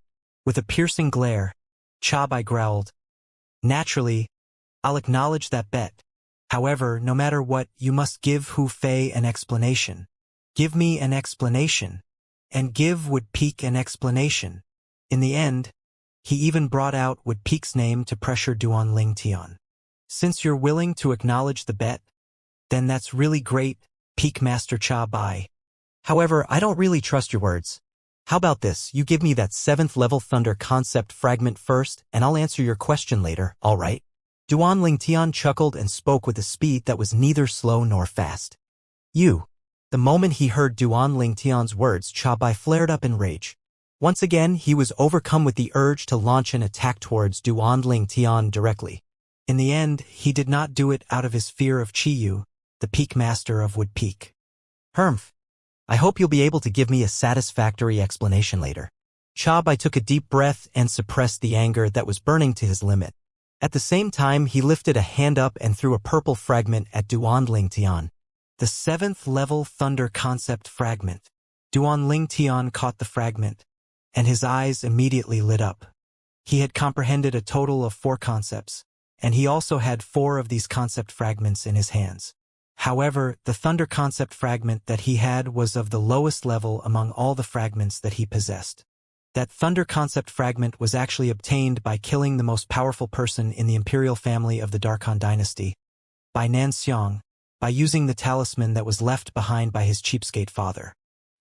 With a piercing glare, Cha Bai growled, "Naturally, I'll acknowledge that bet. However, no matter what, you must give Hu Fei an explanation. Give me an explanation. And give Wood Peak an explanation." In the end, he even brought out Wood Peak's name to pressure Duanling Tian. "Since you're willing to acknowledge the bet, then that's really great, Peak Master Cha Bai. However, I don't really trust your words. How about this, you give me that 7th level thunder concept fragment first, and I'll answer your question later, all right?" Duanling Tian chuckled and spoke with a speed that was neither slow nor fast. "You." The moment he heard Duanling Tian's words, Cha Bai flared up in rage. Once again, he was overcome with the urge to launch an attack towards Duanling Tian directly. In the end, he did not do it out of his fear of Chiyu, the Peak Master of Wood Peak. "Humph. I hope you'll be able to give me a satisfactory explanation later." Cha Bai took a deep breath and suppressed the anger that was burning to his limit. At the same time, he lifted a hand up and threw a purple fragment at Duanling Tian. The 7th level thunder concept fragment. Duanling Tian caught the fragment, and his eyes immediately lit up. He had comprehended a total of 4 concepts, and he also had 4 of these concept fragments in his hands. However, the thunder concept fragment that he had was of the lowest level among all the fragments that he possessed. That thunder concept fragment was actually obtained by killing the most powerful person in the imperial family of the Darkhan dynasty, by Nanxiang, by using the talisman that was left behind by his cheapskate father.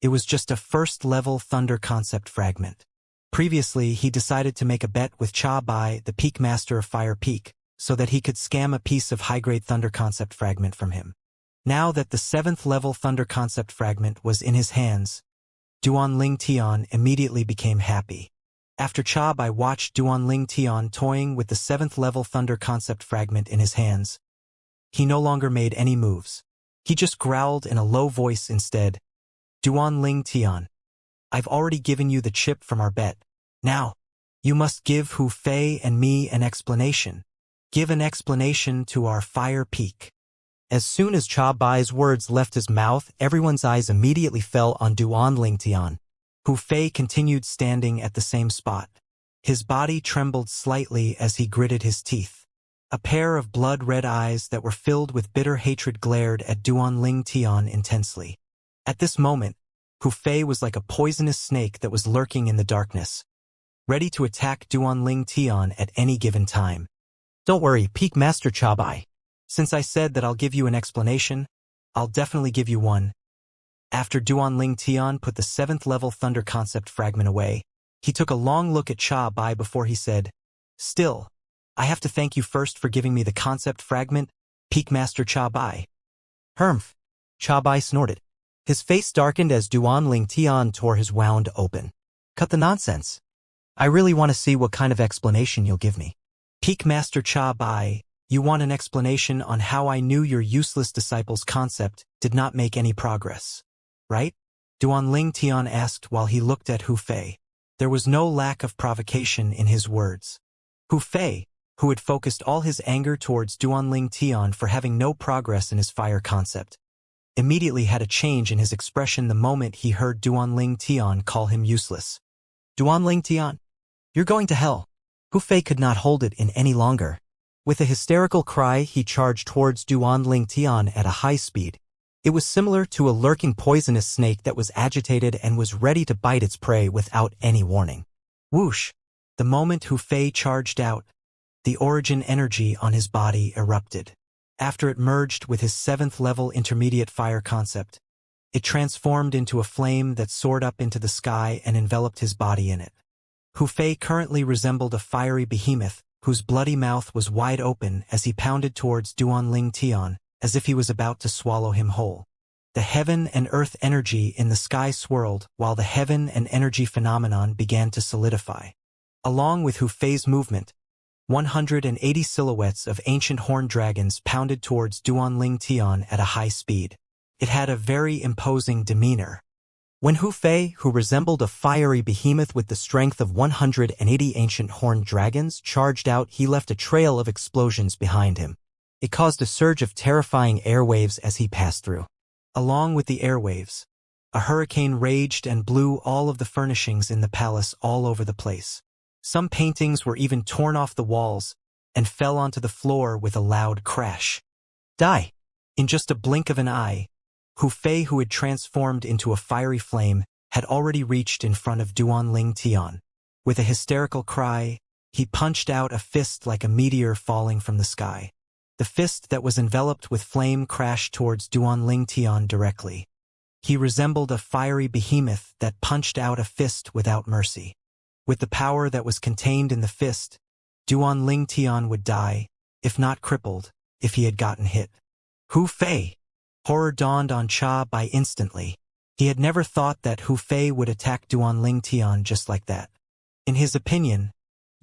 It was just a 1st-level thunder concept fragment. Previously, he decided to make a bet with Cha Bai, the Peak Master of Fire Peak, so that he could scam a piece of high-grade thunder concept fragment from him. Now that the 7th-level thunder concept fragment was in his hands, Duanling Tian immediately became happy. After Cha Bai watched Duanling Tian toying with the 7th-level thunder concept fragment in his hands, he no longer made any moves. He just growled in a low voice instead, "Duanling Tian, I've already given you the chip from our bet. Now, you must give Hu Fei and me an explanation. Give an explanation to our Fire Peak." As soon as Cha Bai's words left his mouth, everyone's eyes immediately fell on Duanling Tian. Hu Fei continued standing at the same spot. His body trembled slightly as he gritted his teeth. A pair of blood-red eyes that were filled with bitter hatred glared at Duanling Tian intensely. At this moment, Hu Fei was like a poisonous snake that was lurking in the darkness, ready to attack Duanling Tian at any given time. "Don't worry, Peak Master Cha Bai. Since I said that I'll give you an explanation, I'll definitely give you one." After Duanling Tian put the 7th-level thunder concept fragment away, he took a long look at Cha Bai before he said, "Still, I have to thank you first for giving me the concept fragment, Peak Master Cha Bai." "Humph." Cha Bai snorted. His face darkened as Duanling Tian tore his wound open. "Cut the nonsense. I really want to see what kind of explanation you'll give me." "Peak Master Cha Bai, you want an explanation on how I knew your useless disciple's concept did not make any progress, right?" Duanling Tian asked while he looked at Hu Fei. There was no lack of provocation in his words. Hu Fei, who had focused all his anger towards Duanling Tian for having no progress in his fire concept, immediately had a change in his expression the moment he heard Duanling Tian call him useless. Duanling Tian, you're going to hell. Hu Fei could not hold it in any longer. With a hysterical cry, he charged towards Duanling Tian at a high speed. It was similar to a lurking poisonous snake that was agitated and was ready to bite its prey without any warning. Whoosh! The moment Hu Fei charged out, the origin energy on his body erupted. After it merged with his 7th-level intermediate fire concept, it transformed into a flame that soared up into the sky and enveloped his body in it. Hu Fei currently resembled a fiery behemoth whose bloody mouth was wide open as he pounded towards Duanling Tian, as if he was about to swallow him whole. The heaven and earth energy in the sky swirled while the heaven and energy phenomenon began to solidify. Along with Hu Fei's movement, 180 silhouettes of ancient horned dragons pounded towards Duanling Tian at a high speed. It had a very imposing demeanor. When Hu Fei, who resembled a fiery behemoth with the strength of 180 ancient horned dragons, charged out, he left a trail of explosions behind him. It caused a surge of terrifying airwaves as he passed through. Along with the airwaves, a hurricane raged and blew all of the furnishings in the palace all over the place. Some paintings were even torn off the walls and fell onto the floor with a loud crash. Die! In just a blink of an eye, Hu Fei, who had transformed into a fiery flame, had already reached in front of Duanling Tian. With a hysterical cry, he punched out a fist like a meteor falling from the sky. The fist that was enveloped with flame crashed towards Duanling Tian directly. He resembled a fiery behemoth that punched out a fist without mercy. With the power that was contained in the fist, Duanling Tian would die, if not crippled, if he had gotten hit. Hu Fei! Horror dawned on Cha Bai instantly. He had never thought that Hu Fei would attack Duanling Tian just like that. In his opinion,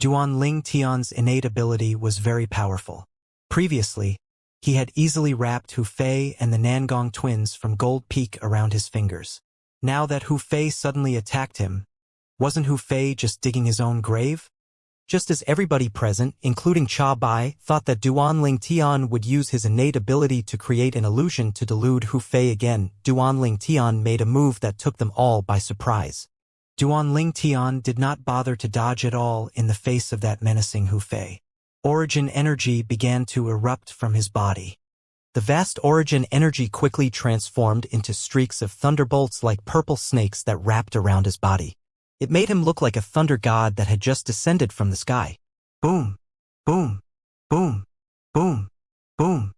Duanling Tian's innate ability was very powerful. Previously, he had easily wrapped Hu Fei and the Nangong twins from Gold Peak around his fingers. Now that Hu Fei suddenly attacked him, wasn't Hu Fei just digging his own grave? Just as everybody present, including Cha Bai, thought that Duanling Tian would use his innate ability to create an illusion to delude Hu Fei again, Duanling Tian made a move that took them all by surprise. Duanling Tian did not bother to dodge at all in the face of that menacing Hu Fei. Origin energy began to erupt from his body. The vast origin energy quickly transformed into streaks of thunderbolts like purple snakes that wrapped around his body. It made him look like a thunder god that had just descended from the sky. Boom! Boom! Boom! Boom! Boom!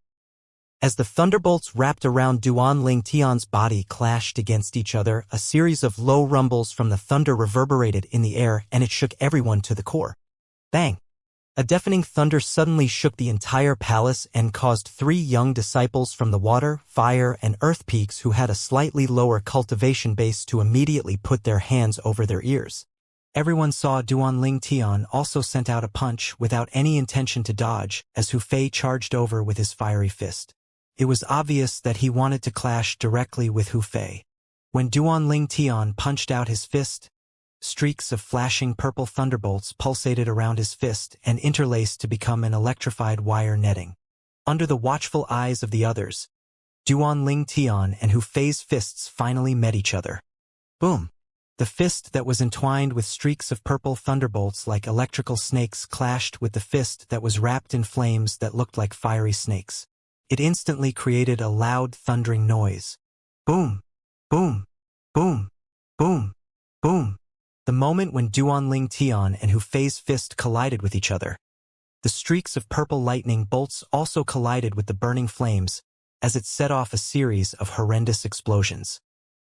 As the thunderbolts wrapped around Duanling Tian's body clashed against each other, a series of low rumbles from the thunder reverberated in the air, and it shook everyone to the core. Bang! A deafening thunder suddenly shook the entire palace and caused 3 young disciples from the water, fire, and earth peaks who had a slightly lower cultivation base to immediately put their hands over their ears. Everyone saw Duanling Tian also sent out a punch without any intention to dodge as Hu Fei charged over with his fiery fist. It was obvious that he wanted to clash directly with Hu Fei. When Duanling Tian punched out his fist, streaks of flashing purple thunderbolts pulsated around his fist and interlaced to become an electrified wire netting. Under the watchful eyes of the others, Duanling Tian and Hu Fei's fists finally met each other. Boom! The fist that was entwined with streaks of purple thunderbolts like electrical snakes clashed with the fist that was wrapped in flames that looked like fiery snakes. It instantly created a loud thundering noise. Boom! Boom! Boom! Boom! Boom! The moment when Duanling Tian and Hu Fei's fist collided with each other, the streaks of purple lightning bolts also collided with the burning flames as it set off a series of horrendous explosions.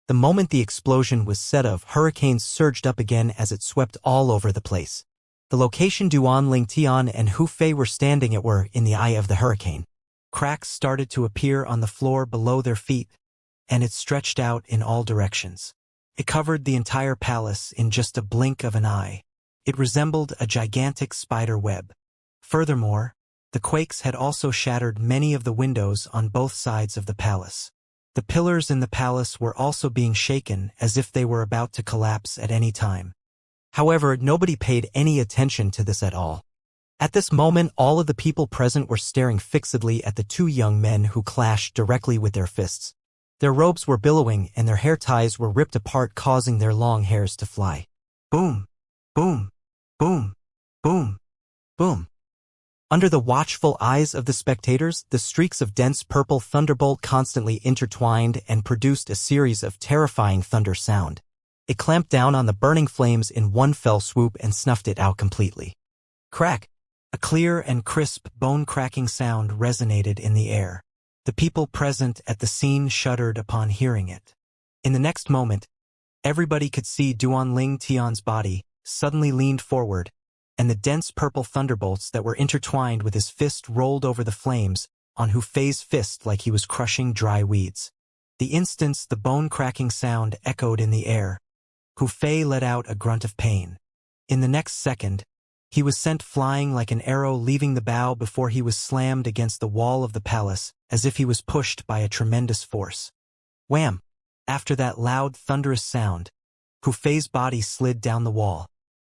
The moment the explosion was set off, hurricanes surged up again as it swept all over the place. The location Duanling Tian and Hu Fei were standing at were in the eye of the hurricane. Cracks started to appear on the floor below their feet, and it stretched out in all directions. It covered the entire palace in just a blink of an eye. It resembled a gigantic spider web. Furthermore, the quakes had also shattered many of the windows on both sides of the palace. The pillars in the palace were also being shaken as if they were about to collapse at any time. However, nobody paid any attention to this at all. At this moment, all of the people present were staring fixedly at the 2 young men who clashed directly with their fists. Their robes were billowing and their hair ties were ripped apart, causing their long hairs to fly. Boom! Boom! Boom! Boom! Boom! Under the watchful eyes of the spectators, the streaks of dense purple thunderbolt constantly intertwined and produced a series of terrifying thunder sound. It clamped down on the burning flames in one fell swoop and snuffed it out completely. Crack! A clear and crisp, bone-cracking sound resonated in the air. The people present at the scene shuddered upon hearing it. In the next moment, everybody could see Duanling Tian's body suddenly leaned forward, and the dense purple thunderbolts that were intertwined with his fist rolled over the flames on Hu Fei's fist like he was crushing dry weeds. The instant the bone-cracking sound echoed in the air, Hu Fei let out a grunt of pain. In the next second, he was sent flying like an arrow leaving the bow before he was slammed against the wall of the palace, as if he was pushed by a tremendous force. Wham! After that loud, thunderous sound, Hu Fei's body slid down the wall.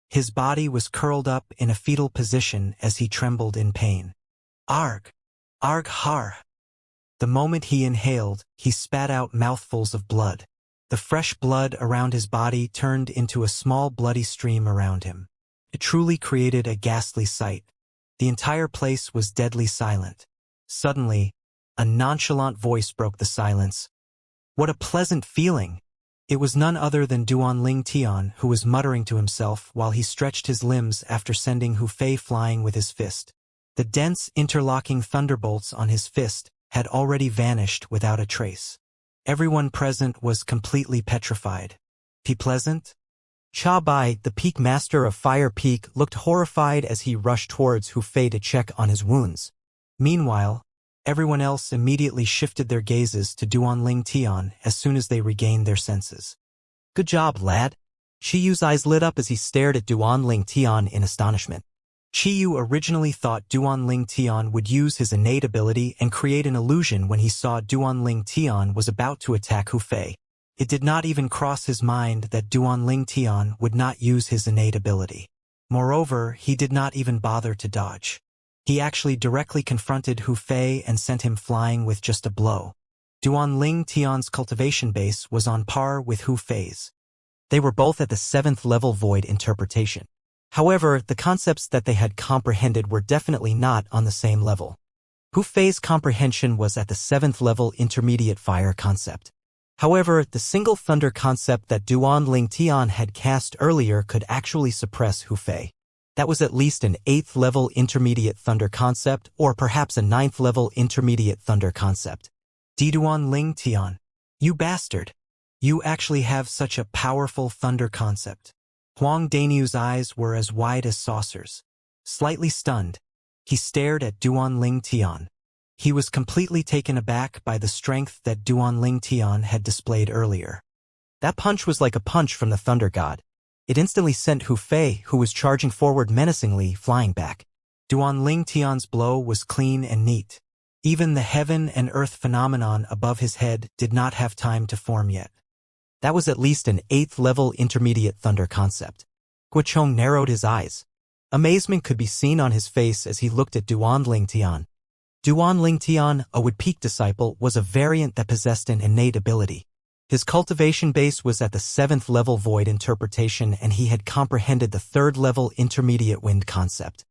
His body was curled up in a fetal position as he trembled in pain. Arg! Arg har! The moment he inhaled, he spat out mouthfuls of blood. The fresh blood around his body turned into a small bloody stream around him. It truly created a ghastly sight. The entire place was deadly silent. Suddenly, a nonchalant voice broke the silence. What a pleasant feeling! It was none other than Duanling Tian who was muttering to himself while he stretched his limbs after sending Hu Fei flying with his fist. The dense, interlocking thunderbolts on his fist had already vanished without a trace. Everyone present was completely petrified. Be pleasant? Cha Bai, the Peak Master of Fire Peak, looked horrified as he rushed towards Hu Fei to check on his wounds. Meanwhile, everyone else immediately shifted their gazes to Duanling Tian as soon as they regained their senses. Good job, lad. Chi Yu's eyes lit up as he stared at Duanling Tian in astonishment. Chi Yu originally thought Duanling Tian would use his innate ability and create an illusion when he saw Duanling Tian was about to attack Hu Fei. It did not even cross his mind that Duanling Tian would not use his innate ability. Moreover, he did not even bother to dodge. He actually directly confronted Hu Fei and sent him flying with just a blow. Duanling Tian's cultivation base was on par with Hu Fei's. They were both at the 7th level void interpretation. However, the concepts that they had comprehended were definitely not on the same level. Hu Fei's comprehension was at the 7th level intermediate fire concept. However, the single thunder concept that Duanling Tian had cast earlier could actually suppress Hu Fei. That was at least an 8th level intermediate thunder concept, or perhaps a 9th level intermediate thunder concept. Duanling Tian, you bastard! You actually have such a powerful thunder concept. Huang Danyu's eyes were as wide as saucers. Slightly stunned, he stared at Duanling Tian. He was completely taken aback by the strength that Duanling Tian had displayed earlier. That punch was like a punch from the thunder god. It instantly sent Hu Fei, who was charging forward menacingly, flying back. Duanling Tian's blow was clean and neat. Even the heaven and earth phenomenon above his head did not have time to form yet. That was at least an 8th level intermediate thunder concept. Guochong narrowed his eyes. Amazement could be seen on his face as he looked at Duanling Tian. Duanling Tian, a Wood Peak disciple, was a variant that possessed an innate ability. His cultivation base was at the 7th level void interpretation, and he had comprehended the 3rd level intermediate wind concept.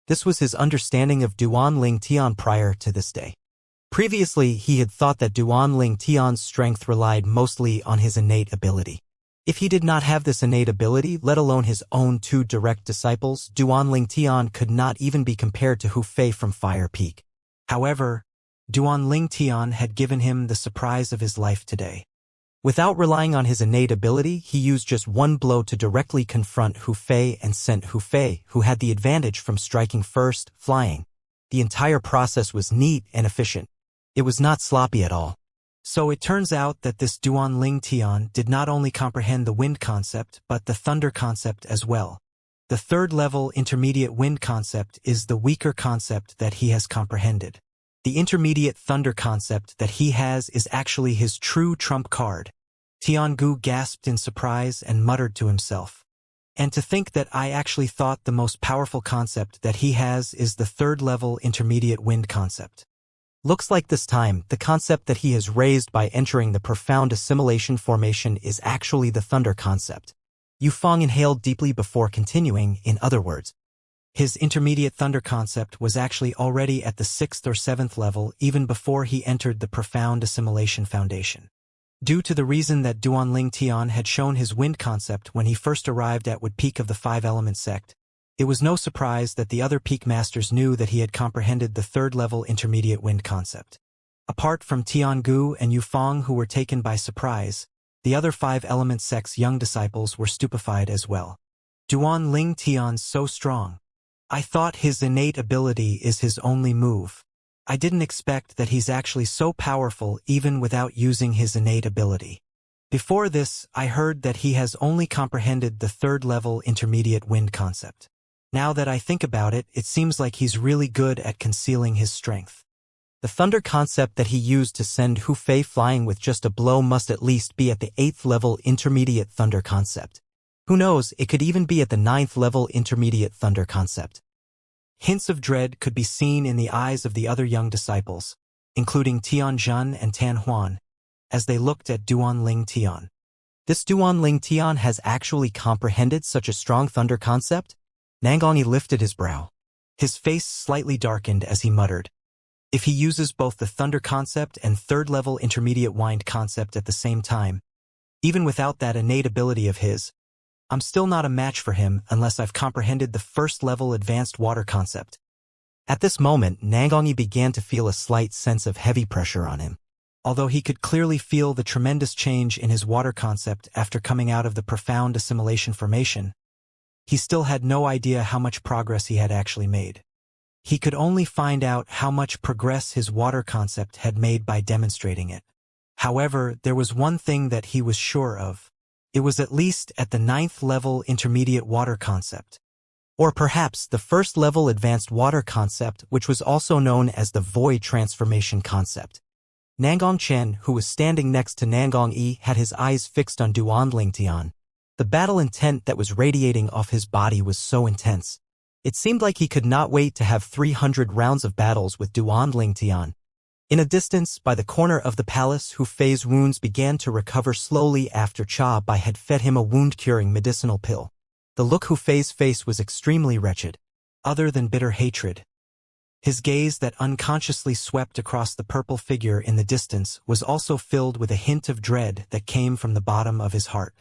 This was his understanding of Duanling Tian prior to this day. Previously, he had thought that Duanling Tian's strength relied mostly on his innate ability. If he did not have this innate ability, let alone his own 2 direct disciples, Duanling Tian could not even be compared to Hu Fei from Fire Peak. However, Duanling Tian had given him the surprise of his life today. Without relying on his innate ability, he used just one blow to directly confront Hu Fei and sent Hu Fei, who had the advantage from striking first, flying. The entire process was neat and efficient. It was not sloppy at all. So it turns out that this Duanling Tian did not only comprehend the wind concept, but the thunder concept as well. The 3rd level intermediate wind concept is the weaker concept that he has comprehended. The intermediate thunder concept that he has is actually his true trump card. Tiangu gasped in surprise and muttered to himself. And to think that I actually thought the most powerful concept that he has is the 3rd level intermediate wind concept. Looks like this time, the concept that he has raised by entering the profound assimilation formation is actually the thunder concept. Yufeng inhaled deeply before continuing, in other words. His intermediate thunder concept was actually already at the 6th or 7th level even before he entered the profound assimilation foundation. Due to the reason that Duanling Tian had shown his wind concept when he first arrived at Wood Peak of the Five-Element sect, it was no surprise that the other peak masters knew that he had comprehended the 3rd-level intermediate wind concept. Apart from Tiangu and Yufeng, who were taken by surprise, the other Five-Element sect's young disciples were stupefied as well. Duanling Tian's so strong. I thought his innate ability is his only move. I didn't expect that he's actually so powerful even without using his innate ability. Before this, I heard that he has only comprehended the 3rd-level intermediate wind concept. Now that I think about it, it seems like he's really good at concealing his strength. The thunder concept that he used to send Hu Fei flying with just a blow must at least be at the 8th-level intermediate thunder concept. Who knows, it could even be at the 9th-level intermediate thunder concept. Hints of dread could be seen in the eyes of the other young disciples, including Tian Zhen and Tan Huan, as they looked at Duanling Tian. This Duanling Tian has actually comprehended such a strong thunder concept? Nangongyi lifted his brow. His face slightly darkened as he muttered. If he uses both the thunder concept and 3rd-level intermediate wind concept at the same time, even without that innate ability of his, I'm still not a match for him unless I've comprehended the 1st-level advanced water concept. At this moment, Nangongyi began to feel a slight sense of heavy pressure on him. Although he could clearly feel the tremendous change in his water concept after coming out of the profound assimilation formation, he still had no idea how much progress he had actually made. He could only find out how much progress his water concept had made by demonstrating it. However, there was one thing that he was sure of. It was at least at the 9th-level intermediate water concept. Or perhaps the 1st-level advanced water concept, which was also known as the void transformation concept. Nangong Chen, who was standing next to Nangong Yi, had his eyes fixed on Duanling Tian. The battle intent that was radiating off his body was so intense. It seemed like he could not wait to have 300 rounds of battles with Duanling Tian. In a distance, by the corner of the palace, Hu Fei's wounds began to recover slowly after Cha Bai had fed him a wound-curing medicinal pill. The look Hu Fei's face was extremely wretched, other than bitter hatred. His gaze that unconsciously swept across the purple figure in the distance was also filled with a hint of dread that came from the bottom of his heart.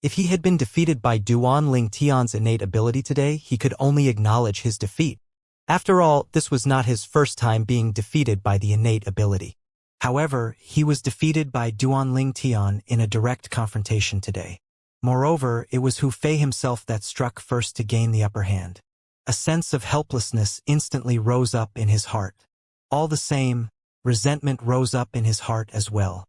If he had been defeated by Duanling Tian's innate ability today, he could only acknowledge his defeat. After all, this was not his first time being defeated by the innate ability. However, he was defeated by Duanling Tian in a direct confrontation today. Moreover, it was Hu Fei himself that struck first to gain the upper hand. A sense of helplessness instantly rose up in his heart. All the same, resentment rose up in his heart as well.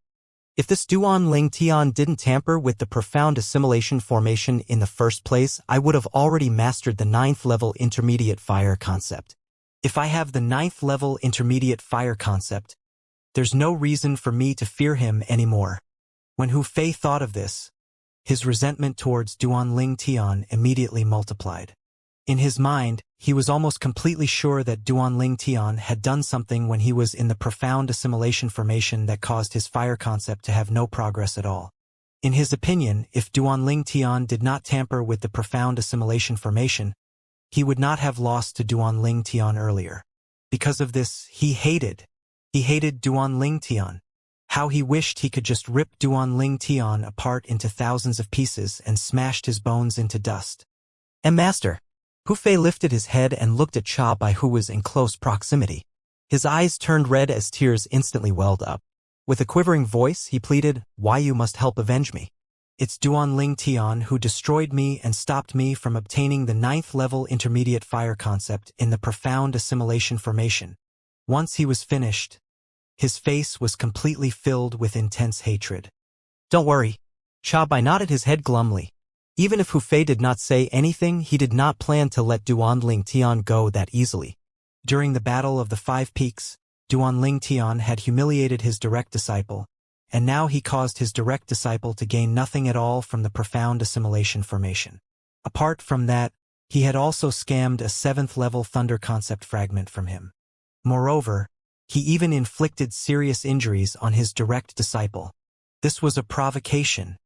If this Duanling Tian didn't tamper with the profound assimilation formation in the first place, I would have already mastered the 9th-level intermediate fire concept. If I have the 9th-level intermediate fire concept, there's no reason for me to fear him anymore. When Hu Fei thought of this, his resentment towards Duanling Tian immediately multiplied. In his mind, he was almost completely sure that Duanling Tian had done something when he was in the profound assimilation formation that caused his fire concept to have no progress at all. In his opinion, if Duanling Tian did not tamper with the profound assimilation formation, he would not have lost to Duanling Tian earlier. Because of this, he hated Duanling Tian. How he wished he could just rip Duanling Tian apart into thousands of pieces and smashed his bones into dust. Master. Hu Fei lifted his head and looked at Cha Bai, who was in close proximity. His eyes turned red as tears instantly welled up. With a quivering voice, he pleaded, "Why you must help avenge me? It's Duanling Tian who destroyed me and stopped me from obtaining the 9th-level intermediate fire concept in the profound assimilation formation." Once he was finished, his face was completely filled with intense hatred. "Don't worry." Cha Bai nodded his head glumly. Even if Hu Fei did not say anything, he did not plan to let Duanling Tian go that easily. During the Battle of the Five Peaks, Duanling Tian had humiliated his direct disciple, and now he caused his direct disciple to gain nothing at all from the profound assimilation formation. Apart from that, he had also scammed a 7th-level thunder concept fragment from him. Moreover, He even inflicted serious injuries on his direct disciple. This was a provocation.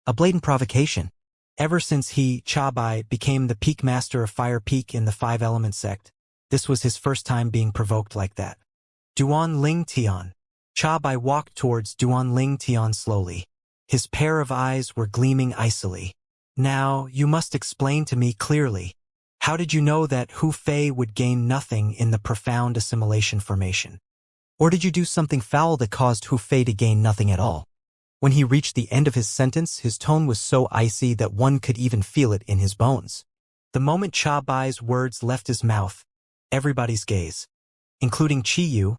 A blatant provocation. Ever since he, Chabai, became the peak master of Fire Peak in the Five-Element sect, this was his first time being provoked like that. Duan Ling Tian. Chabai walked towards Duan Ling Tian slowly. His pair of eyes were gleaming icily. Now, you must explain to me clearly. How did you know that Hu Fei would gain nothing in the profound assimilation formation? Or did you do something foul that caused Hu Fei to gain nothing at all? When he reached the end of his sentence, his tone was so icy that one could even feel it in his bones. The moment Cha Bai's words left his mouth, everybody's gaze, including Chi Yu,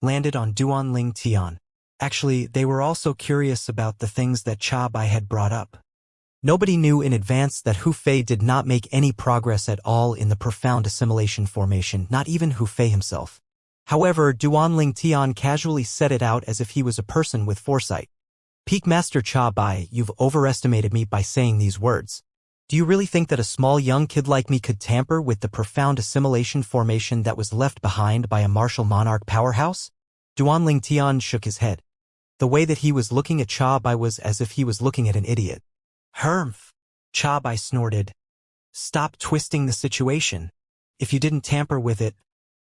landed on Duan Ling Tian. Actually, they were also curious about the things that Cha Bai had brought up. Nobody knew in advance that Hu Fei did not make any progress at all in the profound assimilation formation, not even Hu Fei himself. However, Duan Ling Tian casually said it out as if he was a person with foresight. Peak Master Cha Bai, you've overestimated me by saying these words. Do you really think that a small young kid like me could tamper with the profound assimilation formation that was left behind by a martial monarch powerhouse? Duan Ling Tian shook his head. The way that he was looking at Cha Bai was as if he was looking at an idiot. Humph! Cha Bai snorted. Stop twisting the situation. If you didn't tamper with it,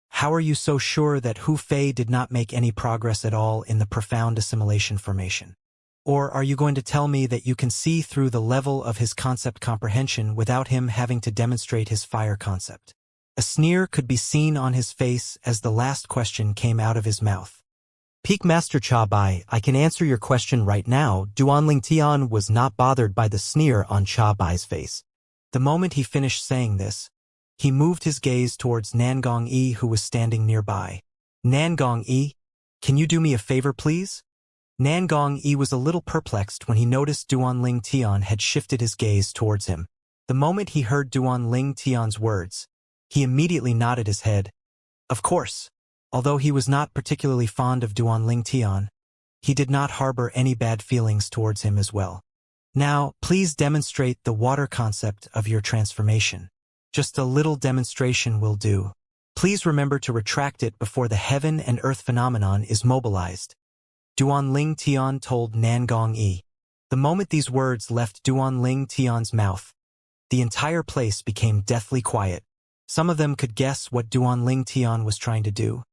how are you so sure that Hu Fei did not make any progress at all in the profound assimilation formation? Or are you going to tell me that you can see through the level of his concept comprehension without him having to demonstrate his fire concept? A sneer could be seen on his face as the last question came out of his mouth. Peak Master Cha Bai, I can answer your question right now. Duan Ling Tian was not bothered by the sneer on Cha Bai's face. The moment he finished saying this, he moved his gaze towards Nangong Yi, who was standing nearby. Nangong Yi, can you do me a favor, please? Nangong Yi was a little perplexed when he noticed Duan Ling Tian had shifted his gaze towards him. The moment he heard Duan Ling Tian's words, he immediately nodded his head. Of course. Although he was not particularly fond of Duan Ling Tian, he did not harbor any bad feelings towards him as well. Now, please demonstrate the water concept of your transformation. Just a little demonstration will do. Please remember to retract it before the heaven and earth phenomenon is mobilized. Duan Ling Tian told Nangong Yi. The moment these words left Duan Ling Tian's mouth, the entire place became deathly quiet. Some of them could guess what Duan Ling Tian was trying to do,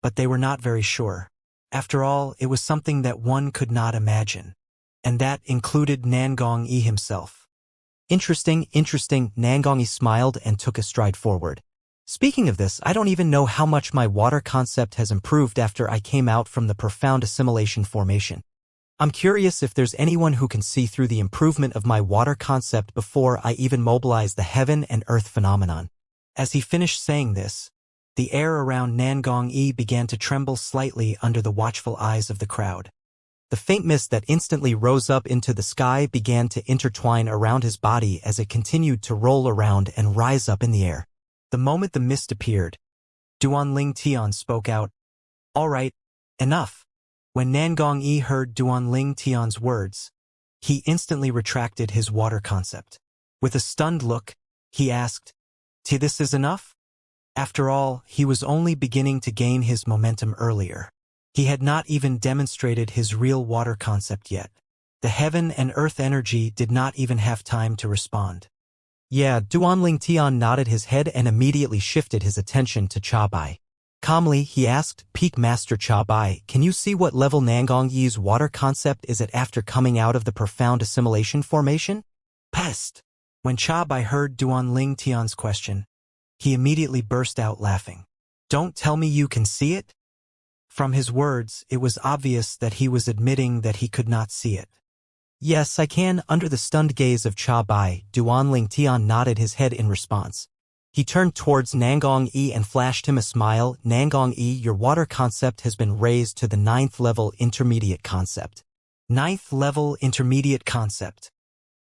but they were not very sure. After all, it was something that one could not imagine, and that included Nangong Yi himself. Interesting, Nangong Yi smiled and took a stride forward. Speaking of this, I don't even know how much my water concept has improved after I came out from the profound assimilation formation. I'm curious if there's anyone who can see through the improvement of my water concept before I even mobilize the heaven and earth phenomenon. As he finished saying this, the air around Nangong Yi began to tremble slightly under the watchful eyes of the crowd. The faint mist that instantly rose up into the sky began to intertwine around his body as it continued to roll around and rise up in the air. The moment the mist appeared, Duan Ling Tian spoke out, "All right, enough." When Nangong Yi heard Duan Ling Tian's words, he instantly retracted his water concept. With a stunned look, he asked, This is enough?" After all, he was only beginning to gain his momentum earlier. He had not even demonstrated his real water concept yet. The heaven and earth energy did not even have time to respond. Yeah, Duan Ling Tian nodded his head and immediately shifted his attention to Cha Bai. Calmly, he asked, Peak Master Cha Bai, can you see what level Nangong Yi's water concept is at after coming out of the profound assimilation formation? Pest! When Cha Bai heard Duan Ling Tian's question, he immediately burst out laughing. Don't tell me you can see it? From his words, it was obvious that he was admitting that he could not see it. Yes, I can. Under the stunned gaze of Cha Bai, Duan Ling Tian nodded his head in response. He turned towards Nangong Yi and flashed him a smile. Nangong Yi, your water concept has been raised to the 9th level intermediate concept. 9th level intermediate concept.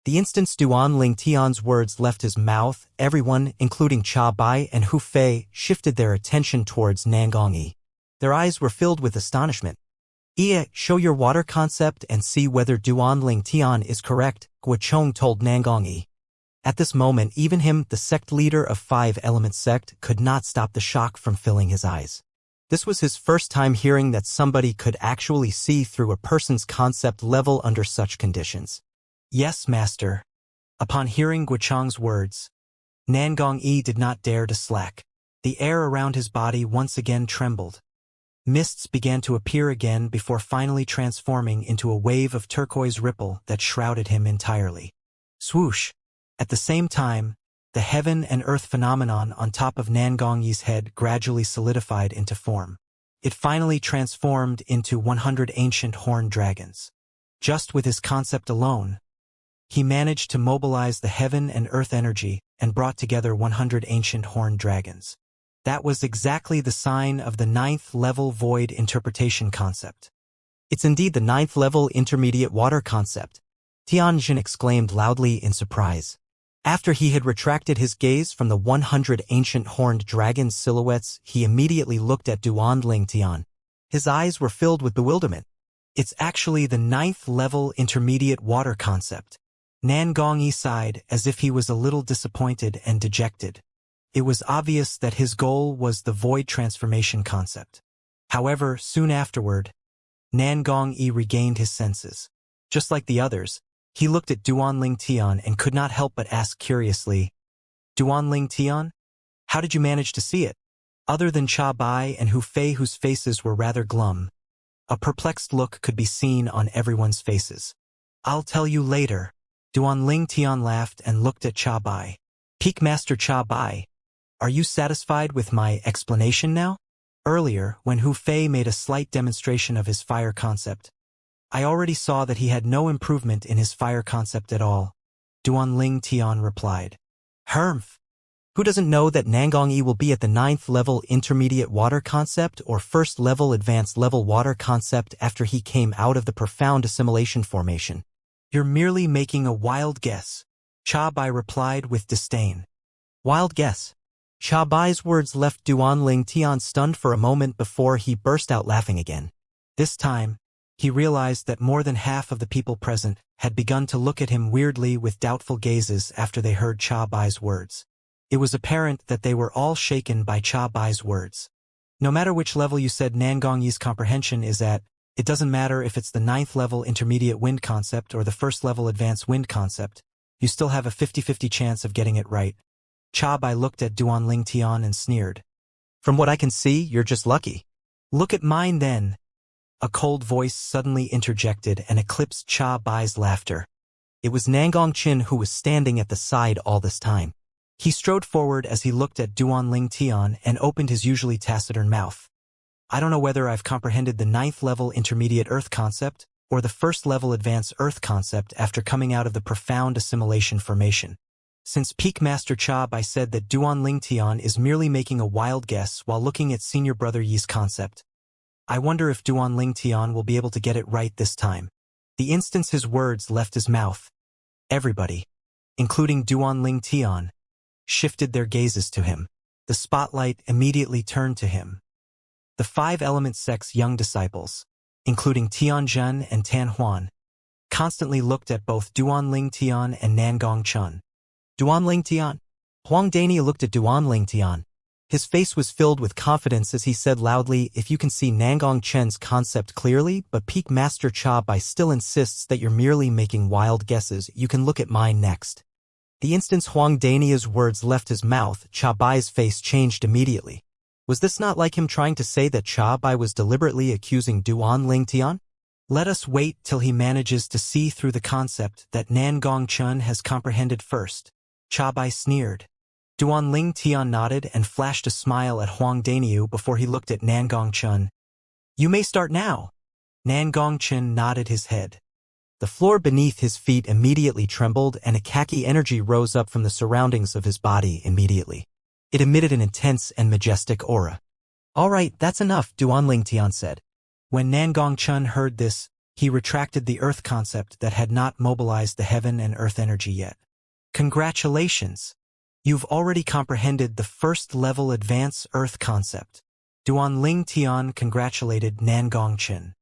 The instant Duan Ling Tian's words left his mouth, everyone, including Cha Bai and Hu Fei, shifted their attention towards Nangong Yi. Their eyes were filled with astonishment. Show your water concept and see whether Duan Ling Tian is correct, Guochong told Nangong Yi. At this moment, even him, the sect leader of 5 Element sect, could not stop the shock from filling his eyes. This was his first time hearing that somebody could actually see through a person's concept level under such conditions. Yes, master. Upon hearing Guichang's words, Nangong Yi did not dare to slack. The air around his body once again trembled. Mists began to appear again before finally transforming into a wave of turquoise ripple that shrouded him entirely. Swoosh! At the same time, the heaven and earth phenomenon on top of Nangong Yi's head gradually solidified into form. It finally transformed into 100 ancient horned dragons. Just with his concept alone, he managed to mobilize the heaven and earth energy and brought together 100 ancient horned dragons. That was exactly the sign of the 9th level void interpretation concept. It's indeed the 9th level intermediate water concept, Tianjin exclaimed loudly in surprise. After he had retracted his gaze from the 100 ancient horned dragon silhouettes, he immediately looked at Duanling Tian. His eyes were filled with bewilderment. It's actually the 9th level intermediate water concept. Nangong Yi sighed as if he was a little disappointed and dejected. It was obvious that his goal was the void transformation concept. However, soon afterward, Nangong Yi regained his senses. Just like the others, he looked at Duanling Tian and could not help but ask curiously, Duanling Tian, how did you manage to see it? Other than Cha Bai and Hu Fei, whose faces were rather glum, a perplexed look could be seen on everyone's faces. I'll tell you later. Duanling Tian laughed and looked at Cha Bai. Peak Master Cha Bai, are you satisfied with my explanation now? Earlier, when Hu Fei made a slight demonstration of his fire concept, I already saw that he had no improvement in his fire concept at all. Duanling Tian replied. Humph! Who doesn't know that Nangong Yi will be at the 9th level intermediate water concept or 1st level advanced level water concept after he came out of the profound assimilation formation? You're merely making a wild guess, Cha Bai replied with disdain. Wild guess? Cha Bai's words left Duanling Tian stunned for a moment before he burst out laughing again. This time, he realized that more than half of the people present had begun to look at him weirdly with doubtful gazes after they heard Cha Bai's words. It was apparent that they were all shaken by Cha Bai's words. No matter which level you said Nangong Yi's comprehension is at, it doesn't matter if it's the 9th level intermediate wind concept or the 1st level advanced wind concept, you still have a 50-50 chance of getting it right. Cha Bai looked at Duanling Tian and sneered. From what I can see, you're just lucky. Look at mine then. A cold voice suddenly interjected and eclipsed Cha Bai's laughter. It was Nangong Chin who was standing at the side all this time. He strode forward as he looked at Duanling Tian and opened his usually taciturn mouth. I don't know whether I've comprehended the 9th level intermediate earth concept or the 1st level advanced earth concept after coming out of the profound assimilation formation. Since Peak Master Cha Bai said that Duanling Tian is merely making a wild guess while looking at Senior Brother Yi's concept, I wonder if Duanling Tian will be able to get it right this time. The instant his words left his mouth, everybody, including Duanling Tian, shifted their gazes to him. The spotlight immediately turned to him. The 5 element sect's young disciples, including Tianzhen and Tan Huan, constantly looked at both Duanling Tian and Nangong Chun. Duanling Tian. Huang Dani looked at Duanling Tian. His face was filled with confidence as he said loudly, if you can see Nangong Chen's concept clearly, but Peak Master Cha Bai still insists that you're merely making wild guesses, you can look at mine next. The instant Huang Dania's words left his mouth, Cha Bai's face changed immediately. Was this not like him trying to say that Cha Bai was deliberately accusing Duanling Tian? Let us wait till he manages to see through the concept that Nangong Chun has comprehended first. Cha Bai sneered. Duanling Tian nodded and flashed a smile at Huang Daniu before he looked at Nangong Chun. You may start now. Nangong Chun nodded his head. The floor beneath his feet immediately trembled and a khaki energy rose up from the surroundings of his body immediately. It emitted an intense and majestic aura. All right, that's enough, Duanling Tian said. When Nangong Chun heard this, he retracted the earth concept that had not mobilized the heaven and earth energy yet. Congratulations! You've already comprehended the 1st level advanced earth concept. Duanling Tian congratulated Nangong Chen.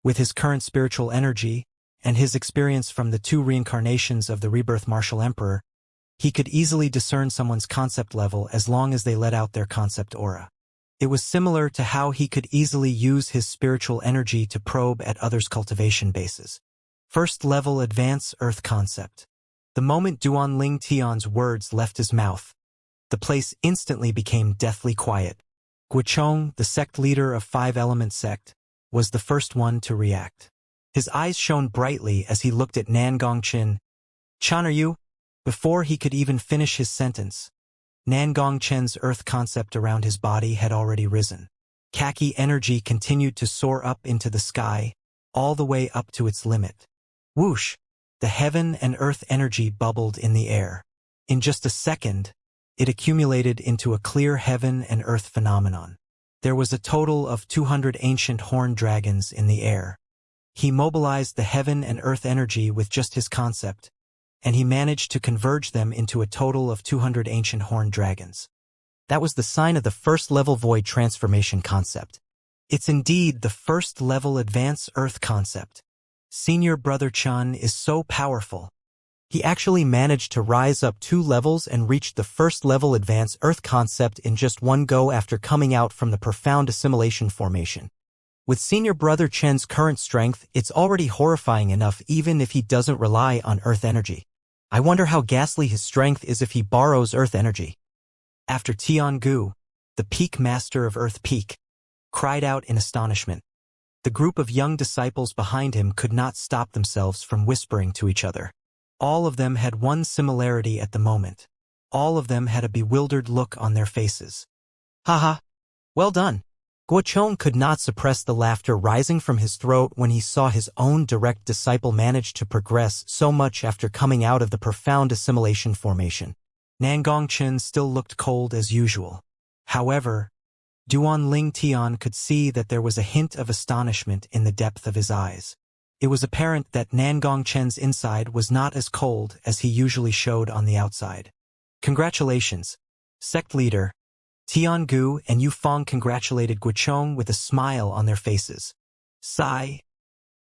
With his current spiritual energy, and his experience from the 2 reincarnations of the rebirth martial emperor, he could easily discern someone's concept level as long as they let out their concept aura. It was similar to how he could easily use his spiritual energy to probe at others' cultivation bases. First-level Advanced Earth Concept. The moment Duanling Tian's words left his mouth, the place instantly became deathly quiet. Guochong, the sect leader of Five Element Sect, was the first one to react. His eyes shone brightly as he looked at Nan Gongchen. "Chan, are you?" Before he could even finish his sentence, Nan Gongchen's earth concept around his body had already risen. Khaki energy continued to soar up into the sky, all the way up to its limit. Whoosh! The heaven and earth energy bubbled in the air. In just a second, it accumulated into a clear heaven and earth phenomenon. There was a total of 200 ancient horned dragons in the air. He mobilized the heaven and earth energy with just his concept, and he managed to converge them into a total of 200 ancient horned dragons. That was the sign of the first-level void transformation concept. It's indeed the first-level advanced earth concept. Senior Brother Chan is so powerful. He actually managed to rise up 2 levels and reach the first-level advanced earth concept in just one go after coming out from the profound assimilation formation. With Senior Brother Chen's current strength, it's already horrifying enough even if he doesn't rely on earth energy. I wonder how ghastly his strength is if he borrows earth energy. After Tian Gu, the peak master of Earth Peak, cried out in astonishment. The group of young disciples behind him could not stop themselves from whispering to each other. All of them had one similarity at the moment. All of them had a bewildered look on their faces. "Haha! Well done!" Guochong could not suppress the laughter rising from his throat when he saw his own direct disciple manage to progress so much after coming out of the profound assimilation formation. Nan Gongchen still looked cold as usual. However, Duanling Tian could see that there was a hint of astonishment in the depth of his eyes. It was apparent that Nan Gongchen's inside was not as cold as he usually showed on the outside. "Congratulations, sect leader." Tian Gu and Yu Feng congratulated Guochong with a smile on their faces. Sigh.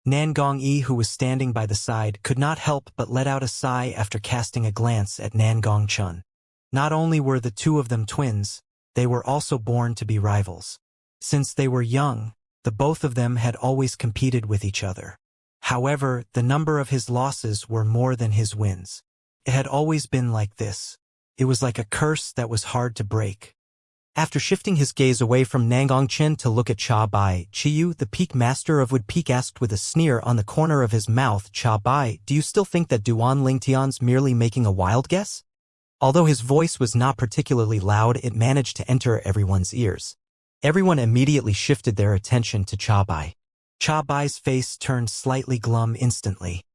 Nan Gongyi, who was standing by the side, could not help but let out a sigh after casting a glance at Nan Gongchun. Not only were the two of them twins, they were also born to be rivals. Since they were young, the both of them had always competed with each other. However, the number of his losses were more than his wins. It had always been like this. It was like a curse that was hard to break. After shifting his gaze away from Nangongchen to look at Cha Bai, Chiyu, the peak master of Wood Peak, asked with a sneer on the corner of his mouth, "Cha Bai, do you still think that Duan Lingtian's merely making a wild guess?" Although his voice was not particularly loud, it managed to enter everyone's ears. Everyone immediately shifted their attention to Cha Bai. Cha Bai's face turned slightly glum instantly.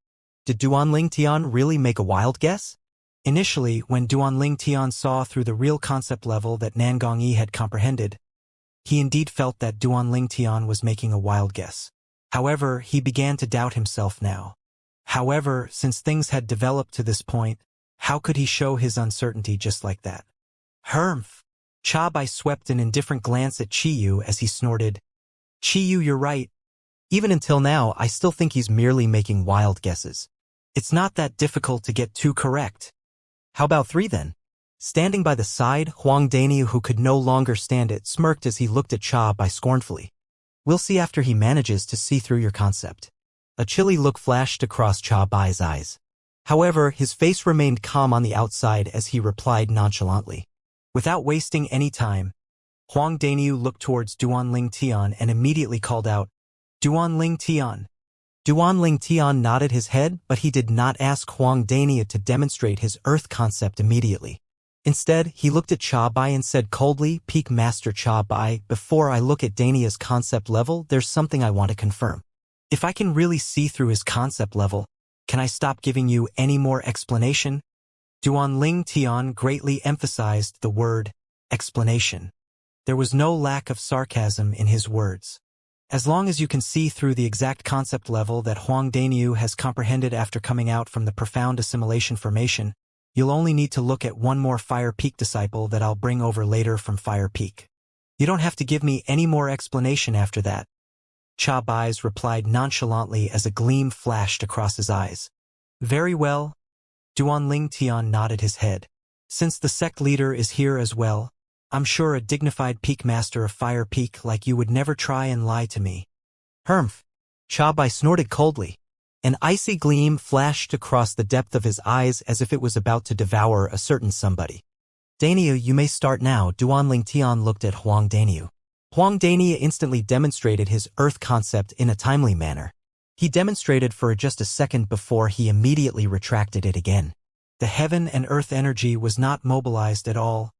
Did Duan Lingtian really make a wild guess? Initially, when Duanling Tian saw through the real concept level that Nangongyi had comprehended, he indeed felt that Duanling Tian was making a wild guess. However, he began to doubt himself now. However, since things had developed to this point, how could he show his uncertainty just like that? Hermph! Cha Bai swept an indifferent glance at Chiyu as he snorted. "Chiyu, you're right. Even until now, I still think he's merely making wild guesses. It's not that difficult to get 2 correct. How about 3 then?" Standing by the side, Huang Daniu, who could no longer stand it, smirked as he looked at Cha Bai scornfully. "We'll see after he manages to see through your concept." A chilly look flashed across Cha Bai's eyes. However, his face remained calm on the outside as he replied nonchalantly. Without wasting any time, Huang Daniu looked towards Duanling Tian and immediately called out, "Duanling Tian." Duanling Tian nodded his head, but he did not ask Huang Dania to demonstrate his earth concept immediately. Instead, he looked at Cha Bai and said coldly, "Peak Master Cha Bai, before I look at Dania's concept level, there's something I want to confirm. If I can really see through his concept level, can I stop giving you any more explanation?" Duanling Tian greatly emphasized the word explanation. There was no lack of sarcasm in his words. As long as you can see through the exact concept level that Huang Daniu has comprehended after coming out from the profound assimilation formation, you'll only need to look at one more Fire Peak disciple that I'll bring over later from Fire Peak. You don't have to give me any more explanation after that." Cha Bai's replied nonchalantly as a gleam flashed across his eyes. "Very well." Duanling Tian nodded his head. "Since the sect leader is here as well, I'm sure a dignified peak master of Fire Peak like you would never try and lie to me. Humph. Chabai snorted coldly. An icy gleam flashed across the depth of his eyes as if it was about to devour a certain somebody. Daniu, you may start now. Duanling Tian looked at Huang Daniu. Huang Daniu instantly demonstrated his earth concept in a timely manner. He demonstrated for just a second before he immediately retracted it again. The heaven and earth energy was not mobilized at all,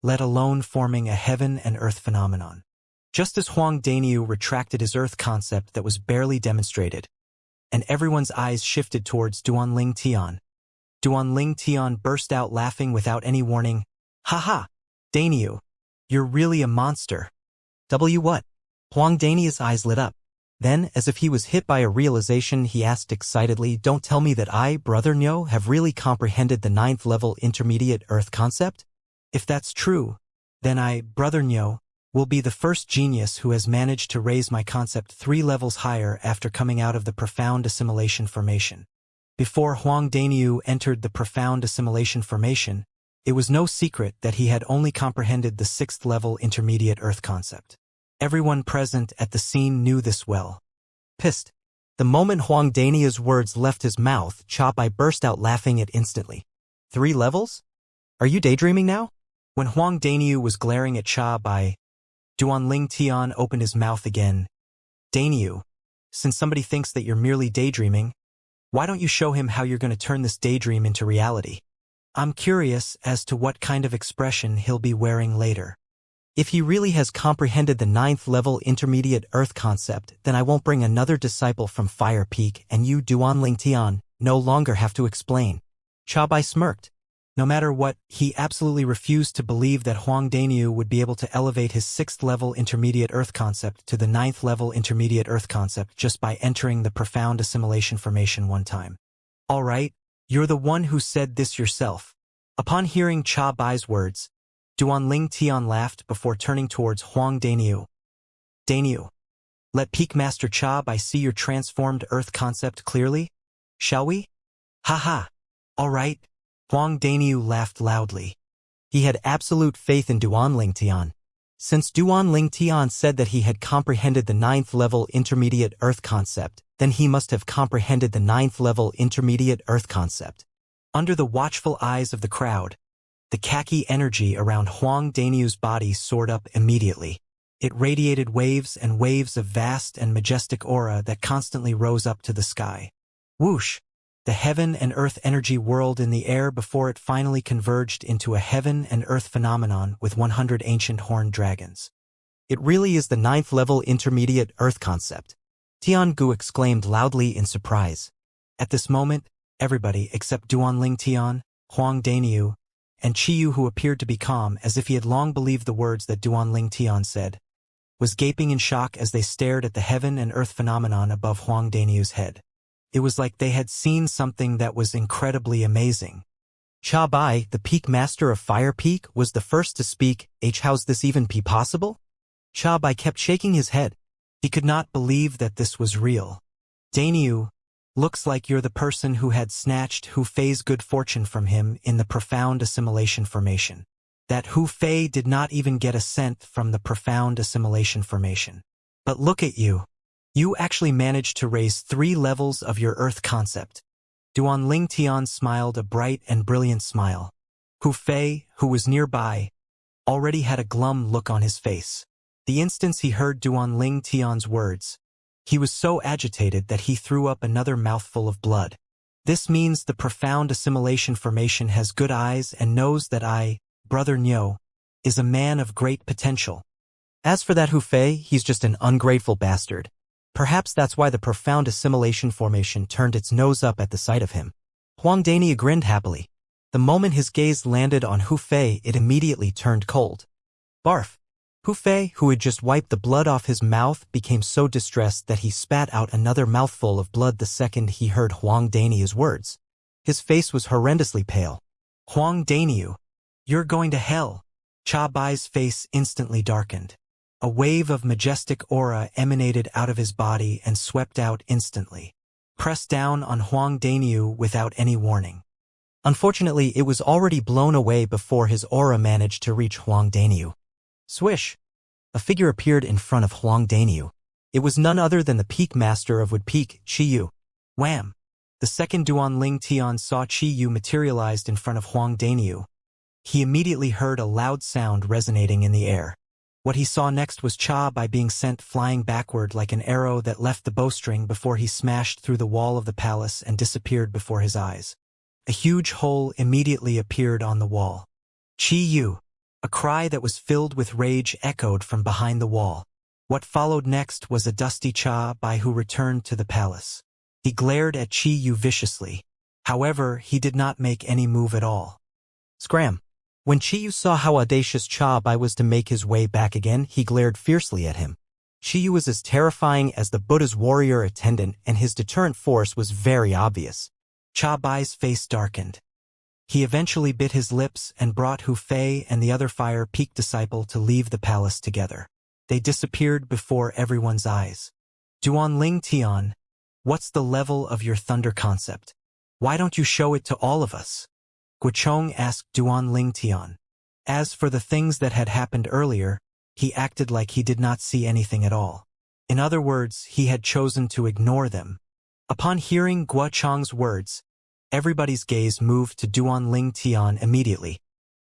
let alone forming a heaven and earth phenomenon. Just as Huang Daniu retracted his earth concept that was barely demonstrated, and everyone's eyes shifted towards Duanling Tian. Duanling Tian burst out laughing without any warning. Ha ha! Daniu, you're really a monster. What? Huang Daniu's eyes lit up. Then, as if he was hit by a realization, he asked excitedly, don't tell me that I, Brother Nyo, have really comprehended the 9th level intermediate earth concept? If that's true, then I, Brother Nyo, will be the first genius who has managed to raise my concept 3 levels higher after coming out of the profound assimilation formation. Before Huang Daniu entered the profound assimilation formation, it was no secret that he had only comprehended the 6th level intermediate earth concept. Everyone present at the scene knew this well. Pissed. The moment Huang Daniu's words left his mouth, Chabai burst out laughing it instantly. 3 levels? Are you daydreaming now? When Huang Daniu was glaring at Chabai, Duanling Tian opened his mouth again. Daniu, since somebody thinks that you're merely daydreaming, why don't you show him how you're going to turn this daydream into reality? I'm curious as to what kind of expression he'll be wearing later. If he really has comprehended the 9th level intermediate earth concept, then I won't bring another disciple from Fire Peak, and you, Duanling Tian, no longer have to explain. Chabai smirked. No matter what, he absolutely refused to believe that Huang Daniu would be able to elevate his 6th level intermediate earth concept to the 9th level intermediate earth concept just by entering the profound assimilation formation one time. All right, you're the one who said this yourself. Upon hearing Chabai's words, Duanling Tian laughed before turning towards Huang Daniu. Daniu, let Peak Master Chabai see your transformed earth concept clearly, shall we? Ha ha. All right. Huang Daniu laughed loudly. He had absolute faith in Duanling Tian. Since Duanling Tian said that he had comprehended the 9th level intermediate earth concept, then he must have comprehended the 9th level intermediate earth concept. Under the watchful eyes of the crowd, the khaki energy around Huang Daniu's body soared up immediately. It radiated waves and waves of vast and majestic aura that constantly rose up to the sky. Whoosh! The heaven and earth energy whirled in the air before it finally converged into a heaven and earth phenomenon with 100 ancient horned dragons. It really is the 9th level intermediate earth concept. Tian Gu exclaimed loudly in surprise. At this moment, everybody except Duanling Tian, Huang Daniu, and Chiyu, who appeared to be calm as if he had long believed the words that Duanling Tian said, was gaping in shock as they stared at the heaven and earth phenomenon above Huang Daniu's head. It was like they had seen something that was incredibly amazing. Chabai, the Peak Master of Fire Peak, was the first to speak. How's this even be possible? Chabai kept shaking his head. He could not believe that this was real. Daniu, looks like you're the person who had snatched Hu Fei's good fortune from him in the profound assimilation formation. That Hu Fei did not even get a cent from the profound assimilation formation. But look at you. You actually managed to raise 3 levels of your earth concept. Duanling Tian smiled a bright and brilliant smile. Hu Fei, who was nearby, already had a glum look on his face. The instant he heard Duanling Tian's words, he was so agitated that he threw up another mouthful of blood. This means the profound assimilation formation has good eyes and knows that I, Brother Nyo, is a man of great potential. As for that Hu Fei, he's just an ungrateful bastard. Perhaps that's why the profound assimilation formation turned its nose up at the sight of him. Huang Daniu grinned happily. The moment his gaze landed on Hu Fei, it immediately turned cold. Barf! Hu Fei, who had just wiped the blood off his mouth, became so distressed that he spat out another mouthful of blood the second he heard Huang Daniu's words. His face was horrendously pale. Huang Daniu, you're going to hell. Chabai's face instantly darkened. A wave of majestic aura emanated out of his body and swept out instantly, pressed down on Huang Daniu without any warning. Unfortunately, it was already blown away before his aura managed to reach Huang Daniu. Swish! A figure appeared in front of Huang Daniu. It was none other than the peak master of Wood Peak, Qiyu. Wham! The second Duanling Tian saw Qiyu materialized in front of Huang Daniu. He immediately heard a loud sound resonating in the air. What he saw next was Cha Bai being sent flying backward like an arrow that left the bowstring before he smashed through the wall of the palace and disappeared before his eyes. A huge hole immediately appeared on the wall. Qiyu! A cry that was filled with rage echoed from behind the wall. What followed next was a dusty Cha Bai who returned to the palace. He glared at Qiyu viciously. However, he did not make any move at all. Scram! When Qiyu saw how audacious Cha Bai was to make his way back again, he glared fiercely at him. Qiyu was as terrifying as the Buddha's warrior attendant, and his deterrent force was very obvious. Cha Bai's face darkened. He eventually bit his lips and brought Hu Fei and the other Fire Peak disciple to leave the palace together. They disappeared before everyone's eyes. Duanling Tian, what's the level of your thunder concept? Why don't you show it to all of us? Guochong asked Duanling Tian. As for the things that had happened earlier, he acted like he did not see anything at all. In other words, he had chosen to ignore them. Upon hearing Guochong's words, everybody's gaze moved to Duanling Tian immediately.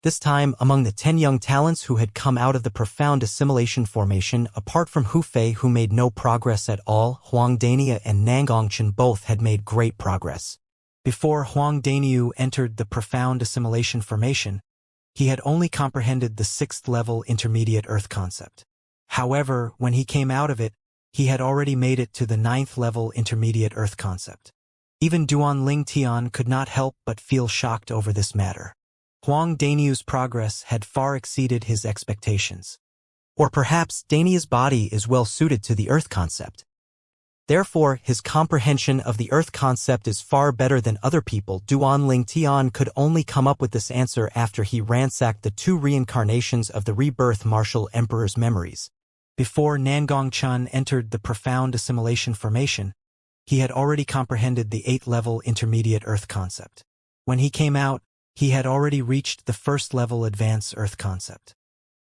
This time, among the 10 young talents who had come out of the profound assimilation formation, apart from Hu Fei, who made no progress at all, Huang Dania and Nangongchen both had made great progress. Before Huang Daniu entered the profound assimilation formation, he had only comprehended the 6th-level intermediate Earth concept. However, when he came out of it, he had already made it to the 9th-level intermediate Earth concept. Even Duanling Tian could not help but feel shocked over this matter. Huang Daniu's progress had far exceeded his expectations. Or perhaps Dania's body is well suited to the Earth concept. Therefore, his comprehension of the Earth concept is far better than other people. Duanling Tian could only come up with this answer after he ransacked the 2 reincarnations of the rebirth martial emperor's memories. Before Nangongchen entered the profound assimilation formation, he had already comprehended the 8th-level intermediate Earth concept. When he came out, he had already reached the 1st-level advanced Earth concept.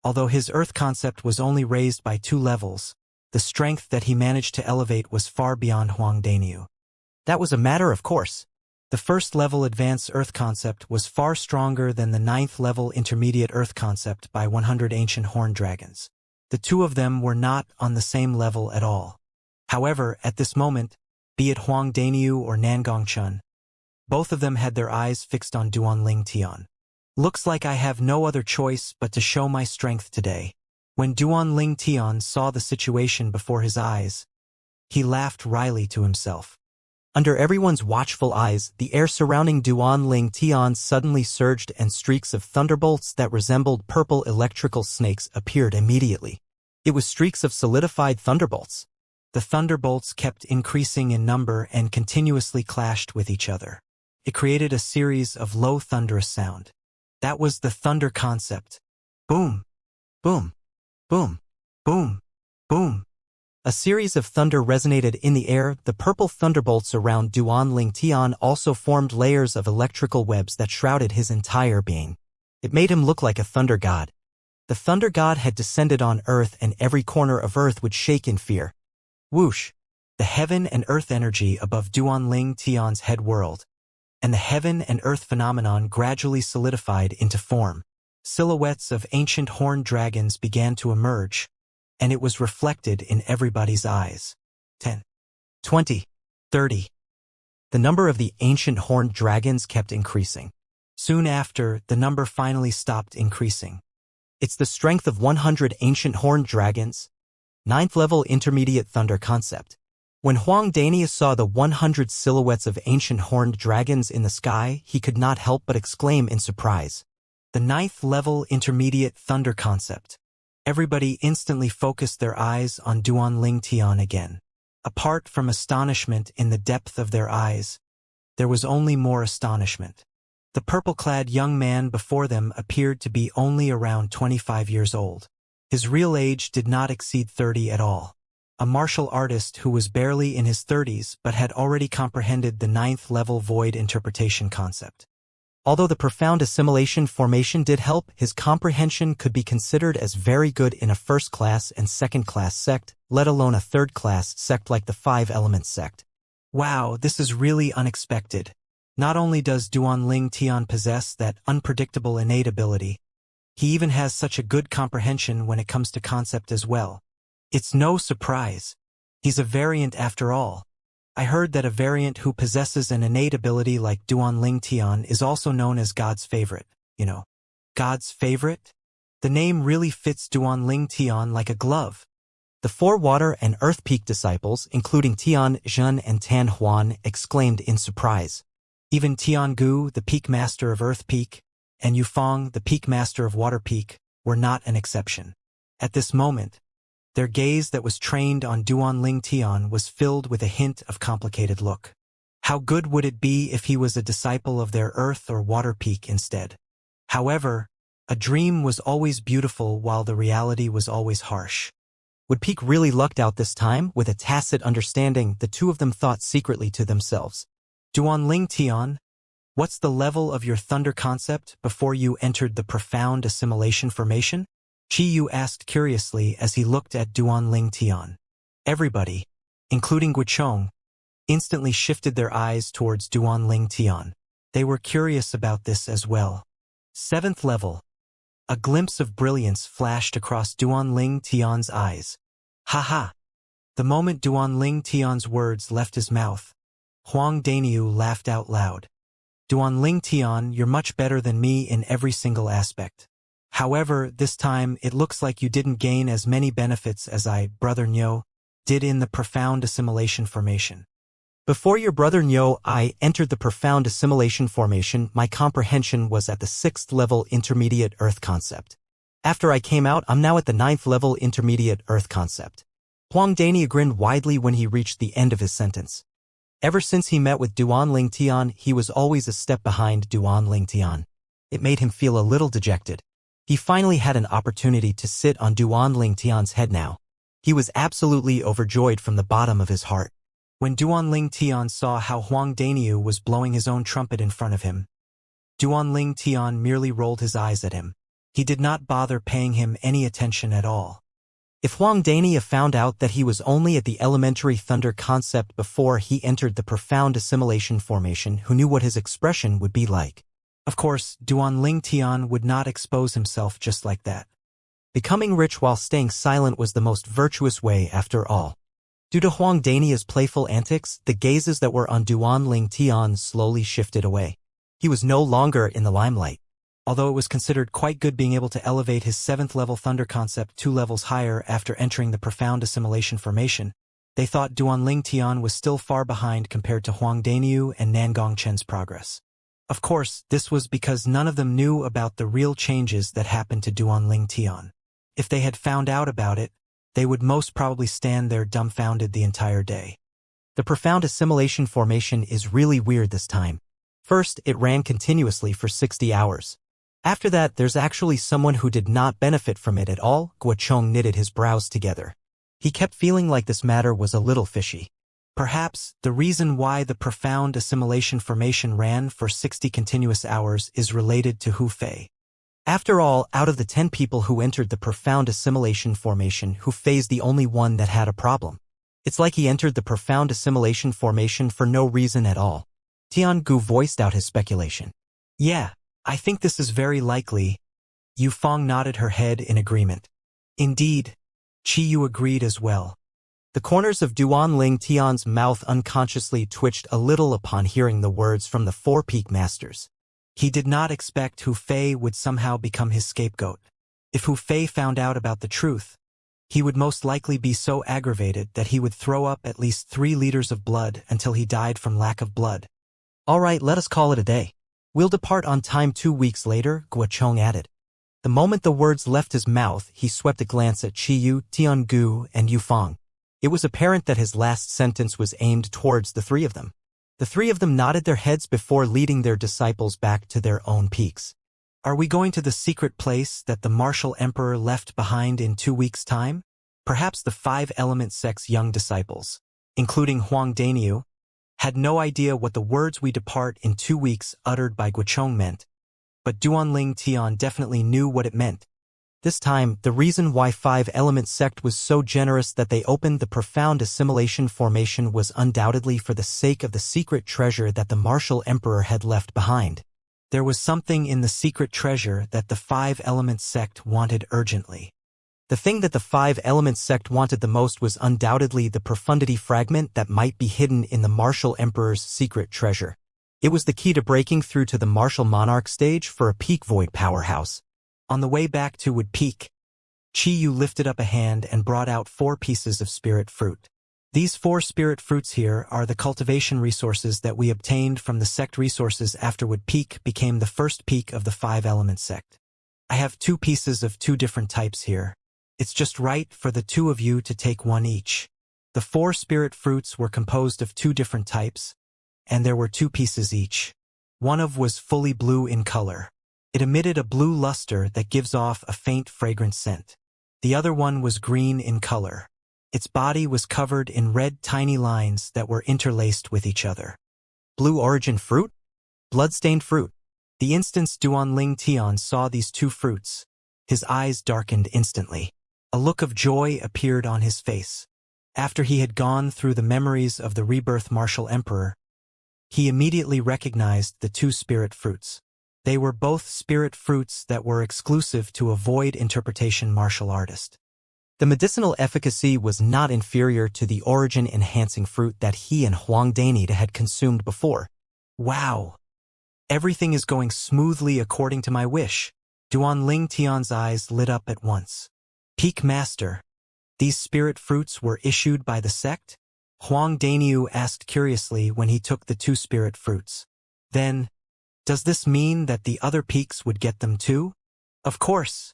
Although his Earth concept was only raised by 2 levels, the strength that he managed to elevate was far beyond Huang Daniu. That was a matter of course. The 1st-level advanced Earth concept was far stronger than the 9th-level intermediate Earth concept by 100 ancient horned dragons. The 2 of them were not on the same level at all. However, at this moment, be it Huang Daniu or Nangongchen, both of them had their eyes fixed on Duanling Tian. Looks like I have no other choice but to show my strength today. When Duanling Tian saw the situation before his eyes, he laughed wryly to himself. Under everyone's watchful eyes, the air surrounding Duanling Tian suddenly surged and streaks of thunderbolts that resembled purple electrical snakes appeared immediately. It was streaks of solidified thunderbolts. The thunderbolts kept increasing in number and continuously clashed with each other. It created a series of low thunderous sound. That was the thunder concept. Boom! Boom! Boom! Boom! Boom! A series of thunder resonated in the air. The purple thunderbolts around Duanling Tian also formed layers of electrical webs that shrouded his entire being. It made him look like a thunder god. The thunder god had descended on Earth, and every corner of Earth would shake in fear. Whoosh! The heaven and earth energy above Duanling Tian's head whirled, and the heaven and earth phenomenon gradually solidified into form. Silhouettes of ancient horned dragons began to emerge, and it was reflected in everybody's eyes. 10, 20, 30. The number of the ancient horned dragons kept increasing. Soon after, the number finally stopped increasing. It's the strength of 100 ancient horned dragons. 9th-level intermediate thunder concept. When Huang Dania saw the 100 silhouettes of ancient horned dragons in the sky, he could not help but exclaim in surprise. The 9th-level intermediate thunder concept. Everybody instantly focused their eyes on Duanling Tian again. Apart from astonishment in the depth of their eyes, there was only more astonishment. The purple-clad young man before them appeared to be only around 25 years old. His real age did not exceed 30 at all. A martial artist who was barely in his 30s but had already comprehended the 9th-level void interpretation concept. Although the profound assimilation formation did help, his comprehension could be considered as very good in a first-class and second-class sect, let alone a third-class sect like the Five Elements sect. Wow, this is really unexpected. Not only does Duanling Tian possess that unpredictable innate ability, he even has such a good comprehension when it comes to concept as well. It's no surprise. He's a variant after all. I heard that a variant who possesses an innate ability like Duanling Tian is also known as God's favorite. You know, God's favorite? The name really fits Duanling Tian like a glove. The four Water and Earth Peak disciples, including Tian Zhen and Tan Huan, exclaimed in surprise. Even Tian Gu, the Peak Master of Earth Peak, and Yufeng, the Peak Master of Water Peak, were not an exception. At this moment, their gaze that was trained on Duanling Tian was filled with a hint of complicated look. How good would it be if he was a disciple of their Earth or Water Peak instead? However, a dream was always beautiful while the reality was always harsh. Would Peak really lucked out this time? With a tacit understanding, the two of them thought secretly to themselves. Duanling Tian, what's the level of your thunder concept before you entered the profound assimilation formation? Chi Yu asked curiously as he looked at Duanling Tian. Everybody, including Guichong, instantly shifted their eyes towards Duanling Tian. They were curious about this as well. 7th level. A glimpse of brilliance flashed across Duanling Tian's eyes. Ha! The moment Duanling Tian's words left his mouth, Huang Daniu laughed out loud. Duanling Tian, you're much better than me in every single aspect. However, this time it looks like you didn't gain as many benefits as I, Brother Nyo, did in the profound assimilation formation. Before your brother Nyo I entered the profound assimilation formation, my comprehension was at the 6th level intermediate Earth concept. After I came out, I'm now at the 9th level intermediate Earth concept. Huang Dania grinned widely when he reached the end of his sentence. Ever since he met with Duanling Tian, he was always a step behind Duanling Tian. It made him feel a little dejected. He finally had an opportunity to sit on Duanling Tian's head now. He was absolutely overjoyed from the bottom of his heart. When Duanling Tian saw how Huang Daniu was blowing his own trumpet in front of him, Duanling Tian merely rolled his eyes at him. He did not bother paying him any attention at all. If Huang Dania found out that he was only at the elementary thunder concept before he entered the profound assimilation formation, who knew what his expression would be like? Of course, Duanling Tian would not expose himself just like that. Becoming rich while staying silent was the most virtuous way after all. Due to Huang Dania's playful antics, the gazes that were on Duanling Tian slowly shifted away. He was no longer in the limelight. Although it was considered quite good being able to elevate his 7th level thunder concept 2 levels higher after entering the profound assimilation formation, they thought Duanling Tian was still far behind compared to Huang Daniu and Nangong Chen's progress. Of course, this was because none of them knew about the real changes that happened to Duanling Tian. If they had found out about it, they would most probably stand there dumbfounded the entire day. The profound assimilation formation is really weird this time. First, it ran continuously for 60 hours. After that, there's actually someone who did not benefit from it at all. Guochong knitted his brows together. He kept feeling like this matter was a little fishy. Perhaps the reason why the profound assimilation formation ran for 60 continuous hours is related to Hu Fei. After all, out of the 10 people who entered the profound assimilation formation, Hu Fei's the only one that had a problem. It's like he entered the profound assimilation formation for no reason at all. Tian Gu voiced out his speculation. Yeah, I think this is very likely. Yufeng nodded her head in agreement. Indeed, Chi Yu agreed as well. The corners of Duanling Tian's mouth unconsciously twitched a little upon hearing the words from the 4 Peak Masters. He did not expect Hu Fei would somehow become his scapegoat. If Hu Fei found out about the truth, he would most likely be so aggravated that he would throw up at least 3 liters of blood until he died from lack of blood. All right, let us call it a day. We'll depart on time 2 weeks later, Guochong added. The moment the words left his mouth, he swept a glance at Chi Yu, Tian Gu, and Yufeng. It was apparent that his last sentence was aimed towards the 3 of them. The 3 of them nodded their heads before leading their disciples back to their own peaks. Are we going to the secret place that the martial emperor left behind in 2 weeks' time? Perhaps the 5 element sect's young disciples, including Huang Daniu, had no idea what the words "we depart in 2 weeks" uttered by Guochong meant, but Duanling Tian definitely knew what it meant. This time, the reason why Five-Element sect was so generous that they opened the profound assimilation formation was undoubtedly for the sake of the secret treasure that the martial emperor had left behind. There was something in the secret treasure that the Five-Element sect wanted urgently. The thing that the Five-Element sect wanted the most was undoubtedly the profundity fragment that might be hidden in the martial emperor's secret treasure. It was the key to breaking through to the martial monarch stage for a peak void powerhouse. On the way back to Wood Peak, Qiyu lifted up a hand and brought out 4 pieces of spirit fruit. These 4 spirit fruits here are the cultivation resources that we obtained from the sect resources after Wood Peak became the first peak of the Five-Element sect. I have 2 pieces of 2 different types here. It's just right for the 2 of you to take 1 each. The 4 spirit fruits were composed of 2 different types, and there were 2 pieces each. One of was fully blue in color. It emitted a blue luster that gives off a faint fragrant scent. The other one was green in color. Its body was covered in red tiny lines that were interlaced with each other. Blue origin fruit? Bloodstained fruit. The instant Duanling Tian saw these 2 fruits, his eyes darkened instantly. A look of joy appeared on his face. After he had gone through the memories of the rebirth martial emperor, he immediately recognized the 2 spirit fruits. They were both spirit fruits that were exclusive to a void interpretation martial artist. The medicinal efficacy was not inferior to the origin-enhancing fruit that he and Huang Dainida had consumed before. Wow! Everything is going smoothly according to my wish. Duanling Tian's eyes lit up at once. Peak Master, these spirit fruits were issued by the sect? Huang Dainida asked curiously when he took the 2 spirit fruits. Then, does this mean that the other peaks would get them too? Of course.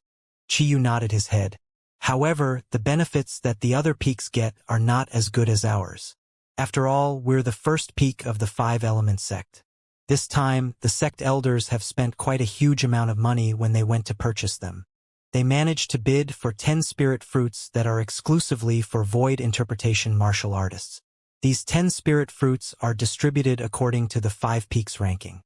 Qiyu nodded his head. However, the benefits that the other peaks get are not as good as ours. After all, we're the first peak of the Five-Element sect. This time, the sect elders have spent quite a huge amount of money when they went to purchase them. They managed to bid for 10 spirit fruits that are exclusively for void interpretation martial artists. These 10 spirit fruits are distributed according to the 5 peaks ranking.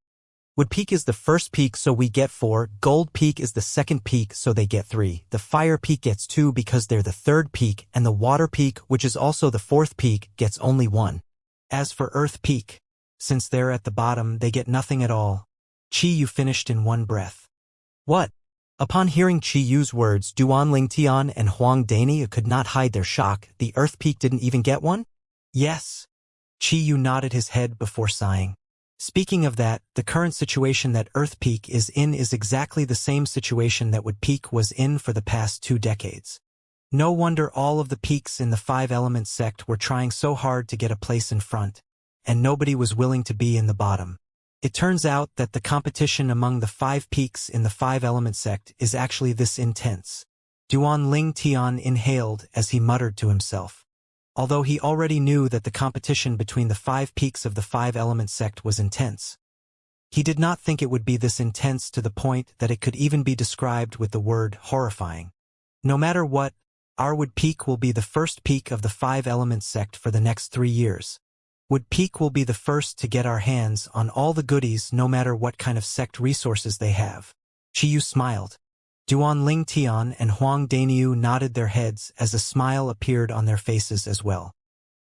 Wood Peak is the first peak, so we get 4. Gold Peak is the second peak, so they get 3. The Fire Peak gets 2 because they're the third peak, and the Water Peak, which is also the 4th peak, gets only 1. As for Earth Peak, since they're at the bottom, they get nothing at all. Qiyu finished in one breath. What? Upon hearing Qiyu's words, Duanling Tian and Huang Dainida could not hide their shock. The Earth Peak didn't even get one? Yes. Qiyu nodded his head before sighing. Speaking of that, the current situation that Earth Peak is in is exactly the same situation that Wood Peak was in for the past 2 decades. No wonder all of the peaks in the Five-Element sect were trying so hard to get a place in front, and nobody was willing to be in the bottom. It turns out that the competition among the 5 peaks in the Five-Element sect is actually this intense. Duanling Tian inhaled as he muttered to himself. Although he already knew that the competition between the 5 peaks of the Five-Element sect was intense, he did not think it would be this intense to the point that it could even be described with the word horrifying. No matter what, our Wood Peak will be the first peak of the Five-Element sect for the next 3 years. Wood Peak will be the first to get our hands on all the goodies no matter what kind of sect resources they have. Qiyu smiled. Duanling Tian and Huang Dainida nodded their heads as a smile appeared on their faces as well.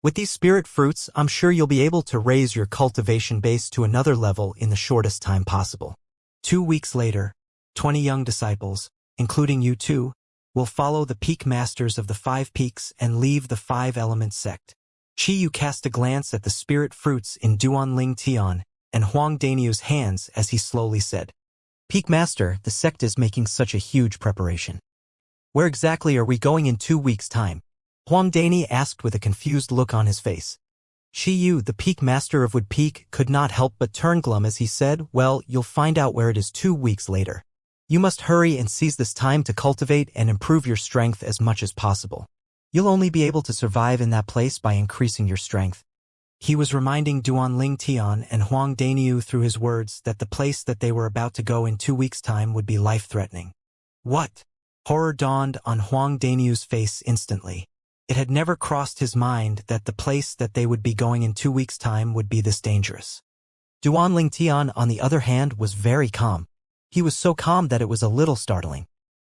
With these spirit fruits, I'm sure you'll be able to raise your cultivation base to another level in the shortest time possible. 2 weeks later, 20 young disciples, including you two, will follow the peak masters of the 5 peaks and leave the Five-Element sect. Qiyu cast a glance at the spirit fruits in Duanling Tian and Huang Dainida's hands as he slowly said, Peak Master, the sect is making such a huge preparation. Where exactly are we going in 2 weeks' time? Huang Dainida asked with a confused look on his face. Qiyu, the Peak Master of Wood Peak, could not help but turn glum as he said, well, you'll find out where it is 2 weeks later. You must hurry and seize this time to cultivate and improve your strength as much as possible. You'll only be able to survive in that place by increasing your strength. He was reminding Duanling Tian and Huang Dainida through his words that the place that they were about to go in 2 weeks' time would be life-threatening. What? Horror dawned on Huang Dainida's face instantly. It had never crossed his mind that the place that they would be going in 2 weeks' time would be this dangerous. Duan Tian, on the other hand, was very calm. He was so calm that it was a little startling.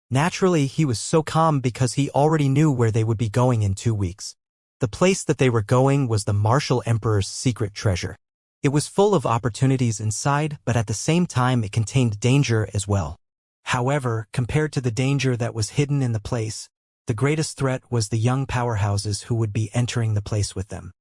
Naturally, he was so calm because he already knew where they would be going in 2 weeks. The place that they were going was the Martial Emperor's secret treasure. It was full of opportunities inside, but at the same time it contained danger as well. However, compared to the danger that was hidden in the place, the greatest threat was the young powerhouses who would be entering the place with them.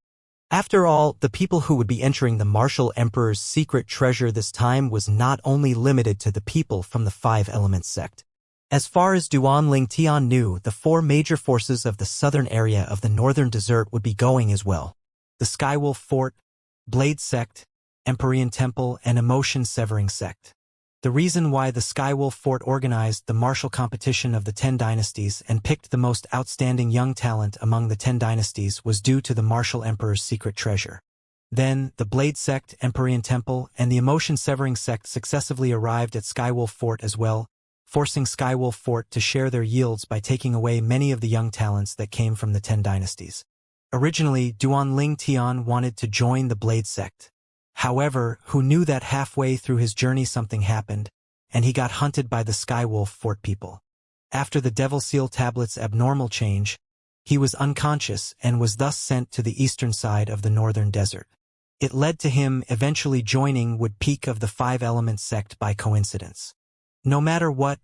After all, the people who would be entering the Martial Emperor's secret treasure this time was not only limited to the people from the Five Elements sect. As far as Duan Tian knew, the 4 major forces of the southern area of the northern desert would be going as well. The Skywolf Fort, Blade Sect, Empyrean Temple, and Emotion Severing Sect. The reason why the Skywolf Fort organized the martial competition of the 10 dynasties and picked the most outstanding young talent among the 10 dynasties was due to the Martial Emperor's secret treasure. Then, the Blade Sect, Empyrean Temple, and the Emotion Severing Sect successively arrived at Skywolf Fort as well, forcing Skywolf Fort to share their yields by taking away many of the young talents that came from the 10 dynasties. Originally, Duan Tian wanted to join the Blade Sect. However, who knew that halfway through his journey something happened, and he got hunted by the Skywolf Fort people. After the Devil Seal Tablet's abnormal change, he was unconscious and was thus sent to the eastern side of the northern desert. It led to him eventually joining Wood Peak of the Five Elements sect by coincidence. No matter what,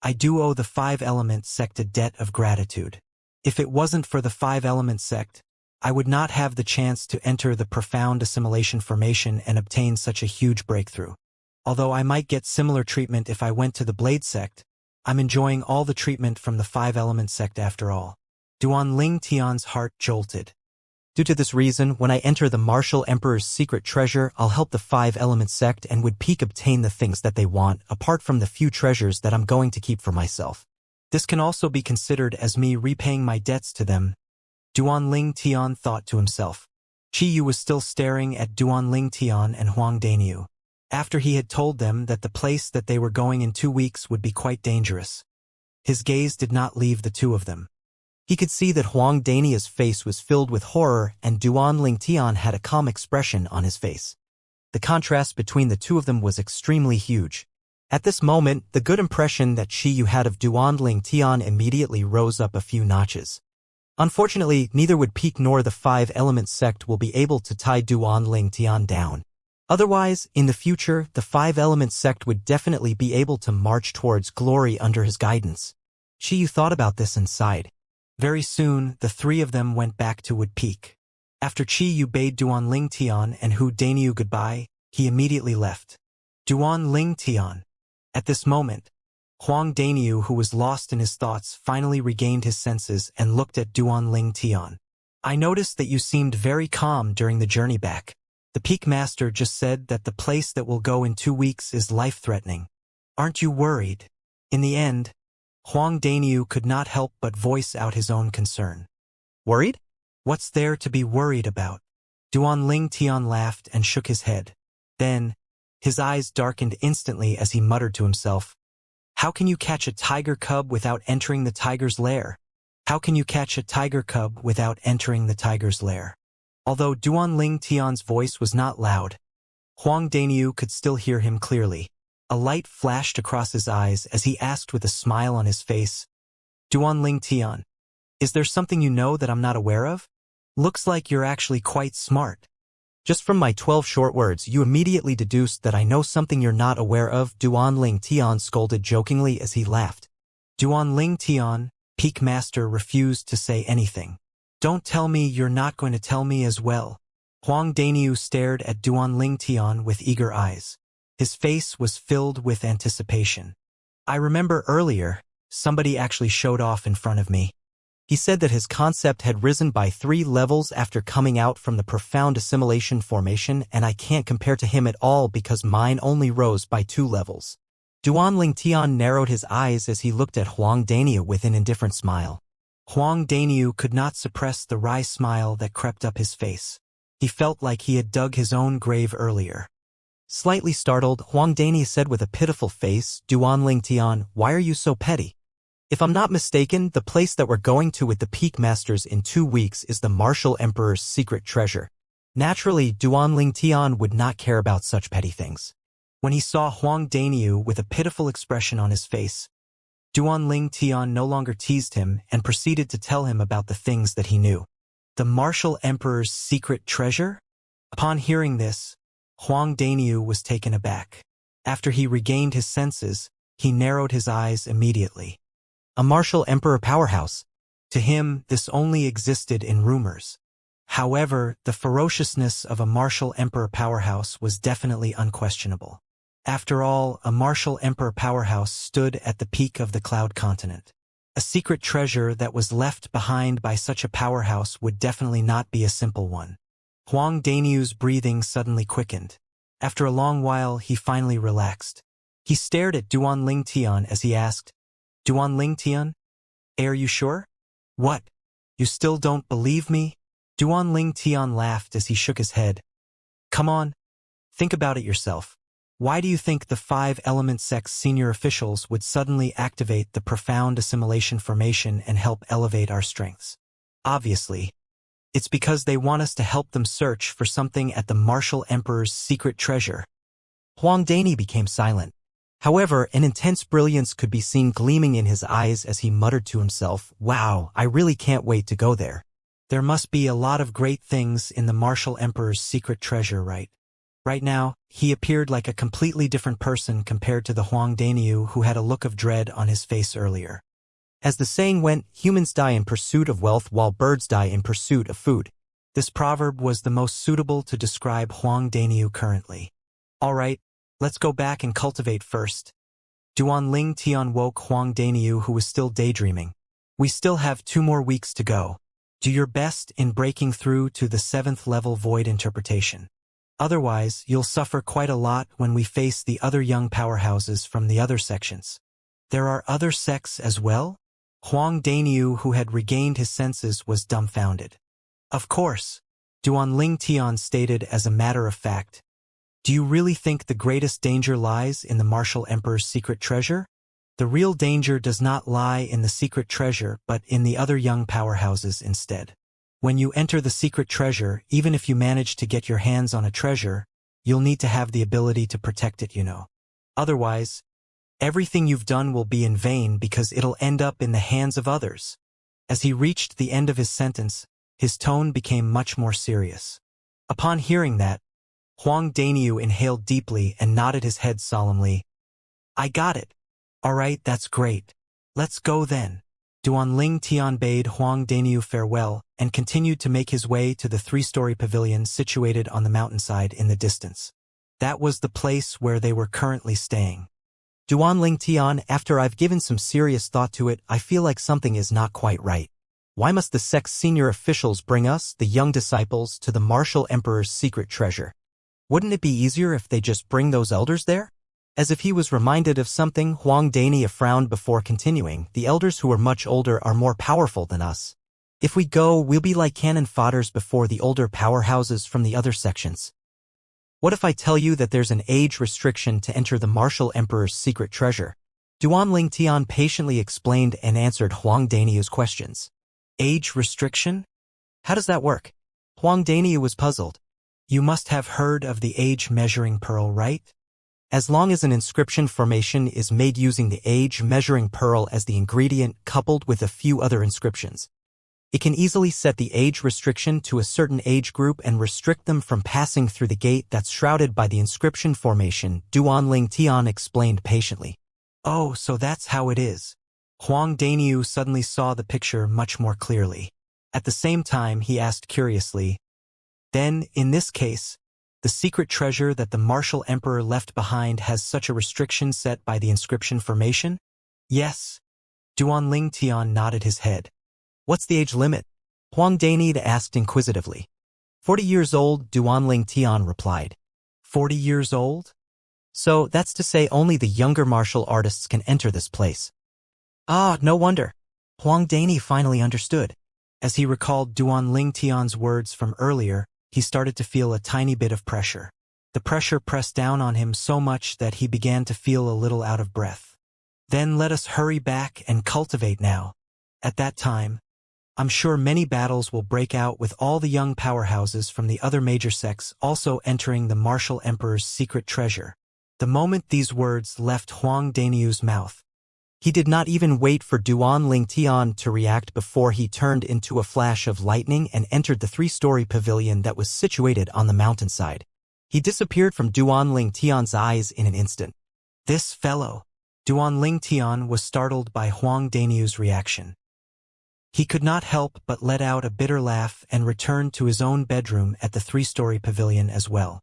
I do owe the Five Elements sect a debt of gratitude. If it wasn't for the Five Elements sect, I would not have the chance to enter the profound assimilation formation and obtain such a huge breakthrough. Although I might get similar treatment if I went to the Blade sect, I'm enjoying all the treatment from the Five Elements sect after all. Duan Tian's heart jolted. Due to this reason, when I enter the Martial Emperor's secret treasure, I'll help the Five Elements sect and Wood Peak obtain the things that they want, apart from the few treasures that I'm going to keep for myself. This can also be considered as me repaying my debts to them. Duan Tian thought to himself. Qi Yu was still staring at Duan Tian and Huang Daniu, after he had told them that the place that they were going in 2 weeks would be quite dangerous. His gaze did not leave the two of them. He could see that Huang Dania's face was filled with horror and Duan Tian had a calm expression on his face. The contrast between the two of them was extremely huge. At this moment, the good impression that Qi Yu had of Duan Tian immediately rose up a few notches. Unfortunately, neither Wood Peak nor the Five Elements sect will be able to tie Duan Tian down. Otherwise, in the future, the Five Elements sect would definitely be able to march towards glory under his guidance. Qi Yu thought about this and sighed. Very soon, the 3 of them went back to Wood Peak. After Qi Yu bade Duan Tian and Hu Daniu goodbye, he immediately left. Duan Tian. At this moment, Huang Daniu, who was lost in his thoughts, finally regained his senses and looked at Duan Tian. I noticed that you seemed very calm during the journey back. The Peak Master just said that the place that will go in 2 weeks is life-threatening. Aren't you worried? In the end, Huang Daniu could not help but voice out his own concern. Worried? What's there to be worried about? Duan Tian laughed and shook his head. Then, his eyes darkened instantly as he muttered to himself, How can you catch a tiger cub without entering the tiger's lair? How can you catch a tiger cub without entering the tiger's lair? Although Duan Tian's voice was not loud, Huang Daniu could still hear him clearly. A light flashed across his eyes as he asked with a smile on his face, Duan Tian, is there something you know that I'm not aware of? Looks like you're actually quite smart. Just from my 12 short words, you immediately deduced that I know something you're not aware of, Duan Tian scolded jokingly as he laughed. Duan Tian, Peak Master, refused to say anything. Don't tell me you're not going to tell me as well. Huang Daniu stared at Duan Tian with eager eyes. His face was filled with anticipation. I remember earlier, somebody actually showed off in front of me. He said that his concept had risen by 3 levels after coming out from the profound assimilation formation, and I can't compare to him at all because mine only rose by 2 levels. Duan Tian narrowed his eyes as he looked at Huang Daniu with an indifferent smile. Huang Daniu could not suppress the wry smile that crept up his face. He felt like he had dug his own grave earlier. Slightly startled, Huang Daniu said with a pitiful face, Duan Tian, why are you so petty? If I'm not mistaken, the place that we're going to with the Peak Masters in 2 weeks is the Martial Emperor's secret treasure. Naturally, Duanling Tian would not care about such petty things. When he saw Huang Daniu with a pitiful expression on his face, Duanling Tian no longer teased him and proceeded to tell him about the things that he knew. The Martial Emperor's secret treasure? Upon hearing this, Huang Daniu was taken aback. After he regained his senses, he narrowed his eyes immediately. A Martial Emperor powerhouse. To him, this only existed in rumors. However, the ferociousness of a Martial Emperor powerhouse was definitely unquestionable. After all, a Martial Emperor powerhouse stood at the peak of the Cloud Continent. A secret treasure that was left behind by such a powerhouse would definitely not be a simple one. Huang Daniu's breathing suddenly quickened. After a long while, he finally relaxed. He stared at Duanling Tian as he asked, Duanling Tian? Are you sure? What? You still don't believe me? Duanling Tian laughed as he shook his head. Come on. Think about it yourself. Why do you think the 5-element sect's senior officials would suddenly activate the profound assimilation formation and help elevate our strengths? Obviously, it's because they want us to help them search for something at the Martial Emperor's secret treasure. Huang Dani became silent. However, an intense brilliance could be seen gleaming in his eyes as he muttered to himself, Wow, I really can't wait to go there. There must be a lot of great things in the Martial Emperor's secret treasure, right? Right now, he appeared like a completely different person compared to the Huang Daniu who had a look of dread on his face earlier. As the saying went, humans die in pursuit of wealth while birds die in pursuit of food. This proverb was the most suitable to describe Huang Daniu currently. All right, let's go back and cultivate first. Duanling Tian woke Huang Daniu who was still daydreaming. We still have 2 more weeks to go. Do your best in breaking through to the 7th level void interpretation. Otherwise, you'll suffer quite a lot when we face the other young powerhouses from the other sections. There are other sects as well? Huang Daniu, who had regained his senses, was dumbfounded. Of course, Duanling Tian stated as a matter of fact. Do you really think the greatest danger lies in the Martial Emperor's secret treasure? The real danger does not lie in the secret treasure but in the other young powerhouses instead. When you enter the secret treasure, even if you manage to get your hands on a treasure, you'll need to have the ability to protect it, you know. Otherwise, everything you've done will be in vain because it'll end up in the hands of others. As he reached the end of his sentence, his tone became much more serious. Upon hearing that, Huang Daniu inhaled deeply and nodded his head solemnly. I got it. All right, that's great. Let's go then. Duanling Tian bade Huang Daniu farewell and continued to make his way to the 3-story pavilion situated on the mountainside in the distance. That was the place where they were currently staying. Duanling Tian, after I've given some serious thought to it, I feel like something is not quite right. Why must the sect's senior officials bring us, the young disciples, to the Martial Emperor's secret treasure? Wouldn't it be easier if they just bring those elders there? As if he was reminded of something, Huang Dani frowned before continuing. The elders who are much older are more powerful than us. If we go, we'll be like cannon fodders before the older powerhouses from the other sections. What if I tell you that there's an age restriction to enter the Martial Emperor's secret treasure? Duanling Tian patiently explained and answered Huang Daniu's questions. Age restriction? How does that work? Huang Daniu was puzzled. You must have heard of the age measuring pearl, right? As long as an inscription formation is made using the age measuring pearl as the ingredient coupled with a few other inscriptions, it can easily set the age restriction to a certain age group and restrict them from passing through the gate that's shrouded by the inscription formation, Duanling Tian explained patiently. Oh, so that's how it is. Huang Daniu suddenly saw the picture much more clearly. At the same time, he asked curiously, then, in this case, the secret treasure that the Martial Emperor left behind has such a restriction set by the inscription formation? Yes. Duanling Tian nodded his head. What's the age limit? Huang Dani asked inquisitively. 40 years old, Duanling Tian replied. 40 years old? So that's to say only the younger martial artists can enter this place. Ah, no wonder. Huang Dani finally understood. As he recalled Duanling Tian's words from earlier, he started to feel a tiny bit of pressure. The pressure pressed down on him so much that he began to feel a little out of breath. Then let us hurry back and cultivate now. At that time, I'm sure many battles will break out with all the young powerhouses from the other major sects also entering the martial emperor's secret treasure. The moment these words left Huang Daniu's mouth, he did not even wait for Duan Lingtian to react before he turned into a flash of lightning and entered the 3-story pavilion that was situated on the mountainside. He disappeared from Duan Lingtian's eyes in an instant. This fellow! Duan Lingtian was startled by Huang Daniu's reaction. He could not help but let out a bitter laugh and returned to his own bedroom at the 3-story pavilion as well.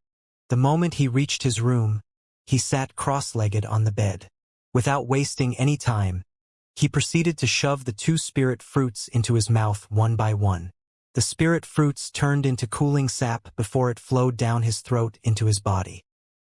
The moment he reached his room, he sat cross-legged on the bed. Without wasting any time, he proceeded to shove the 2 spirit fruits into his mouth one by one. The spirit fruits turned into cooling sap before it flowed down his throat into his body.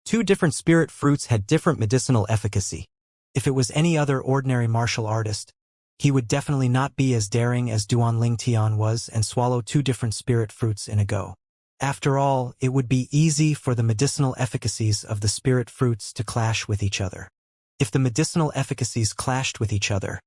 2 different spirit fruits had different medicinal efficacy. If it was any other ordinary martial artist, he would definitely not be as daring as Duan Lingtian was and swallow 2 different spirit fruits in a go. After all, it would be easy for the medicinal efficacies of the spirit fruits to clash with each other. If the medicinal efficacies clashed with each other,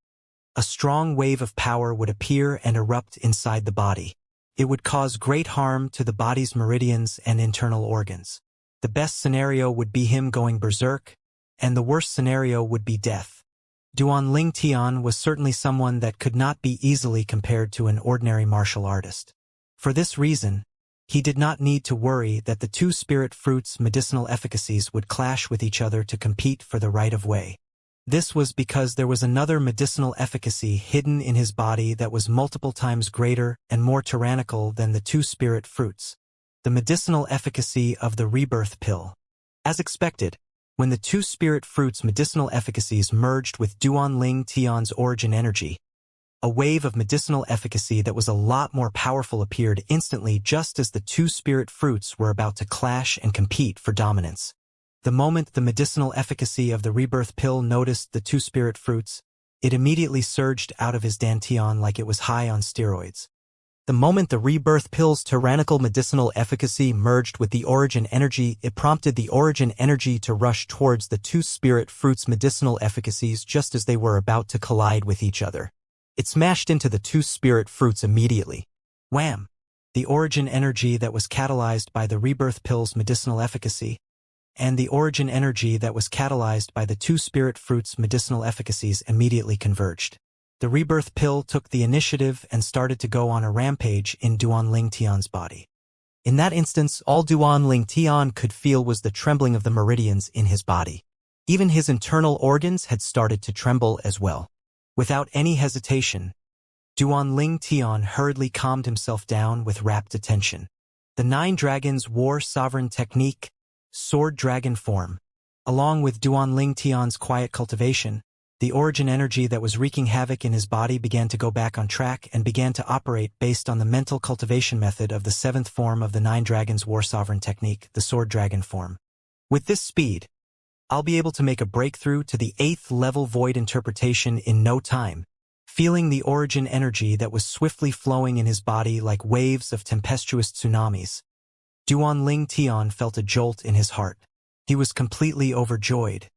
a strong wave of power would appear and erupt inside the body. It would cause great harm to the body's meridians and internal organs. The best scenario would be him going berserk, and the worst scenario would be death. Duan Lingtian was certainly someone that could not be easily compared to an ordinary martial artist. For this reason, he did not need to worry that the 2 spirit fruits' medicinal efficacies would clash with each other to compete for the right of way. This was because there was another medicinal efficacy hidden in his body that was multiple times greater and more tyrannical than the 2 spirit fruits. The medicinal efficacy of the rebirth pill. As expected, when the 2 spirit fruits' medicinal efficacies merged with Duan Lingtian's origin energy, a wave of medicinal efficacy that was a lot more powerful appeared instantly just as the 2 spirit fruits were about to clash and compete for dominance. The moment the medicinal efficacy of the rebirth pill noticed the 2 spirit fruits, it immediately surged out of his dantian like it was high on steroids. The moment the rebirth pill's tyrannical medicinal efficacy merged with the origin energy, it prompted the origin energy to rush towards the 2 spirit fruits' medicinal efficacies just as they were about to collide with each other. It smashed into the 2 spirit fruits immediately. Wham! The origin energy that was catalyzed by the rebirth pill's medicinal efficacy, and the origin energy that was catalyzed by the 2 spirit fruits' medicinal efficacies immediately converged. The rebirth pill took the initiative and started to go on a rampage in Duan Lingtian's body. In that instance, all Duan Lingtian could feel was the trembling of the meridians in his body. Even his internal organs had started to tremble as well. Without any hesitation, Duan Lingtian hurriedly calmed himself down with rapt attention. The 9 dragons war sovereign technique, sword dragon form, along with Duan Lingtian's quiet cultivation, the origin energy that was wreaking havoc in his body began to go back on track and began to operate based on the mental cultivation method of the 7th form of the 9 dragons war sovereign technique, the sword dragon form. With this speed, I'll be able to make a breakthrough to the 8th level void interpretation in no time. Feeling the origin energy that was swiftly flowing in his body like waves of tempestuous tsunamis, Duan Lingtian felt a jolt in his heart. He was completely overjoyed.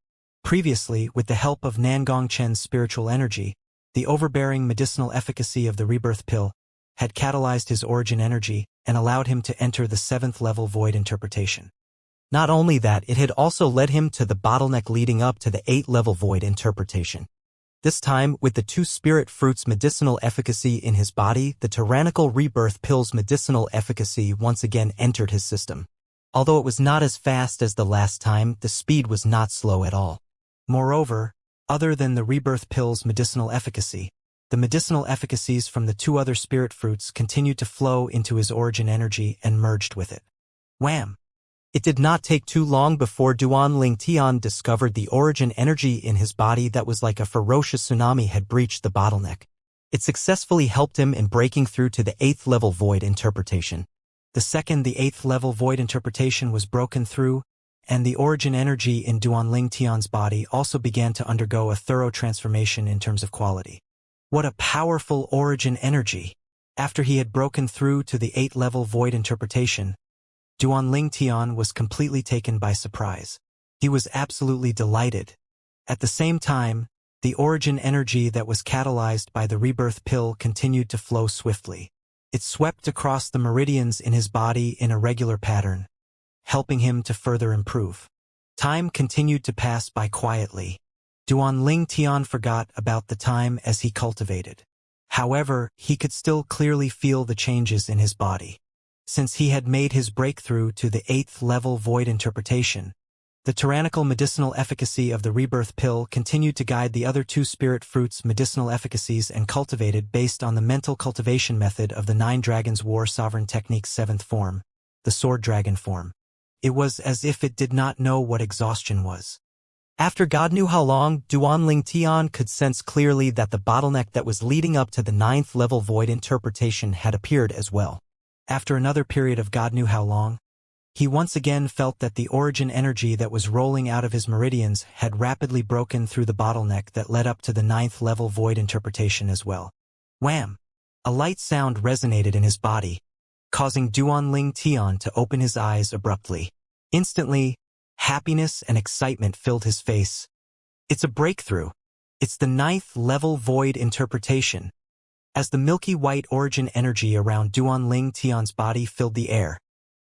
Previously, with the help of Nangong Chen's spiritual energy, the overbearing medicinal efficacy of the rebirth pill had catalyzed his origin energy and allowed him to enter the 7th level void interpretation. Not only that, it had also led him to the bottleneck leading up to the 8th level void interpretation. This time, with the 2 spirit fruits' medicinal efficacy in his body, the tyrannical rebirth pill's medicinal efficacy once again entered his system. Although it was not as fast as the last time, the speed was not slow at all. Moreover, other than the rebirth pill's medicinal efficacy, the medicinal efficacies from the 2 other spirit fruits continued to flow into his origin energy and merged with it. Wham! It did not take too long before Duan Lingtian discovered the origin energy in his body that was like a ferocious tsunami had breached the bottleneck. It successfully helped him in breaking through to the 8th level void interpretation. The second the 8th level void interpretation was broken through, and the origin energy in Duan Lingtian's body also began to undergo a thorough transformation in terms of quality. What a powerful origin energy! After he had broken through to the 8th level void interpretation, Duan Lingtian was completely taken by surprise. He was absolutely delighted. At the same time, The origin energy that was catalyzed by the rebirth pill continued to flow swiftly. It swept across the meridians in his body in a regular pattern, helping him to further improve. Time continued to pass by quietly. Duanling Tian forgot about the time as he cultivated. However, he could still clearly feel the changes in his body. Since he had made his breakthrough to the 8th level void interpretation, the tyrannical medicinal efficacy of the rebirth pill continued to guide the other 2 spirit fruits' medicinal efficacies and cultivated based on the mental cultivation method of the 9 Dragons War Sovereign Technique's 7th form, the Sword Dragon form. It was as if it did not know what exhaustion was. After God knew how long, Duanling Tian could sense clearly that the bottleneck that was leading up to the 9th level void interpretation had appeared as well. After another period of God knew how long, he once again felt that the origin energy that was rolling out of his meridians had rapidly broken through the bottleneck that led up to the 9th level void interpretation as well. Wham! A light sound resonated in his body, causing Duanling Tian to open his eyes abruptly. Instantly, happiness and excitement filled his face. It's a breakthrough. It's the 9th level void interpretation. As the milky white origin energy around Duanling Tian's body filled the air,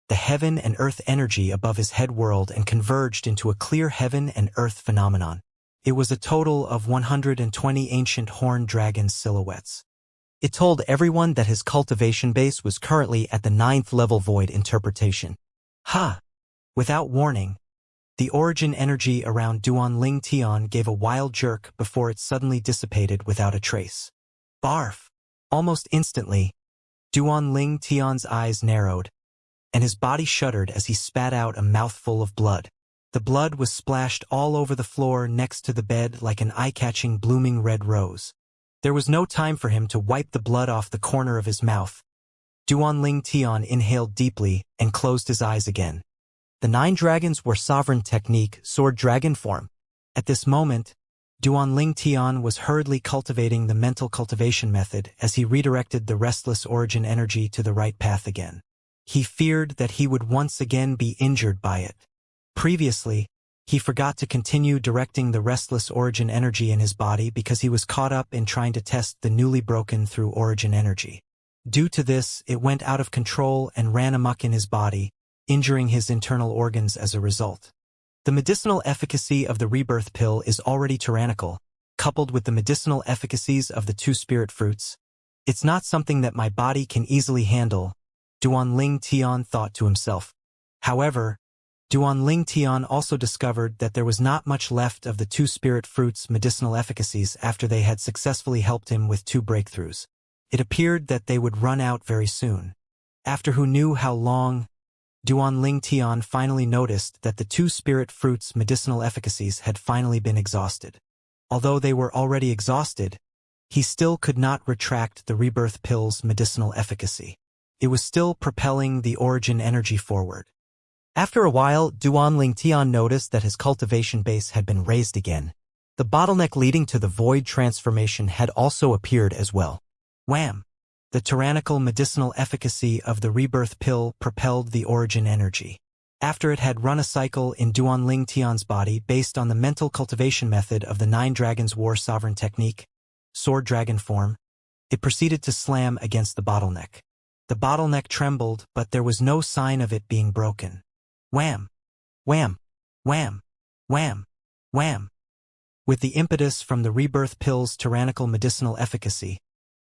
the heaven and earth energy above his head whirled and converged into a clear heaven and earth phenomenon. It was a total of 120 ancient horned dragon silhouettes. It told everyone that his cultivation base was currently at the 9th level void interpretation. Ha! Without warning, the origin energy around Duanling Tian gave a wild jerk before it suddenly dissipated without a trace. Barf! Almost instantly, Duanling Tian's eyes narrowed, and his body shuddered as he spat out a mouthful of blood. The blood was splashed all over the floor next to the bed like an eye-catching blooming red rose. There was no time for him to wipe the blood off the corner of his mouth. Duanling Tian inhaled deeply and closed his eyes again. The 9 dragons were sovereign technique, sword dragon form. At this moment, Duanling Tian was hurriedly cultivating the mental cultivation method as he redirected the restless origin energy to the right path again. He feared that he would once again be injured by it. Previously, he forgot to continue directing the restless origin energy in his body because he was caught up in trying to test the newly broken through origin energy. Due to this, it went out of control and ran amok in his body, injuring his internal organs as a result. The medicinal efficacy of the rebirth pill is already tyrannical, coupled with the medicinal efficacies of the 2 spirit fruits. It's not something that my body can easily handle, Duanling Tian thought to himself. However, Duanling Tian also discovered that there was not much left of the 2 spirit fruits' medicinal efficacies after they had successfully helped him with 2 breakthroughs. It appeared that they would run out very soon. After who knew how long, Duanling Tian finally noticed that the 2 spirit fruits' medicinal efficacies had finally been exhausted. Although they were already exhausted, he still could not retract the rebirth pill's medicinal efficacy. It was still propelling the origin energy forward. After a while, Duanling Tian noticed that his cultivation base had been raised again. The bottleneck leading to the void transformation had also appeared as well. Wham! The tyrannical medicinal efficacy of the rebirth pill propelled the origin energy. After it had run a cycle in Duanling Tian's body based on the mental cultivation method of the 9 Dragons War Sovereign Technique, Sword Dragon form, it proceeded to slam against the bottleneck. The bottleneck trembled, but there was no sign of it being broken. Wham! Wham! Wham! Wham! Wham! With the impetus from the rebirth pill's tyrannical medicinal efficacy,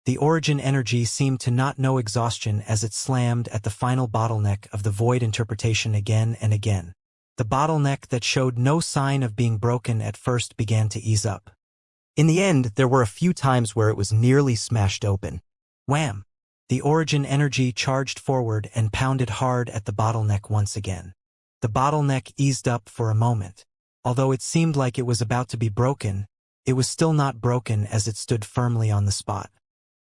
the origin energy seemed to not know exhaustion as it slammed at the final bottleneck of the void interpretation again and again. The bottleneck that showed no sign of being broken at first began to ease up. In the end, there were a few times where it was nearly smashed open. Wham! The origin energy charged forward and pounded hard at the bottleneck once again. The bottleneck eased up for a moment. Although it seemed like it was about to be broken, it was still not broken as it stood firmly on the spot.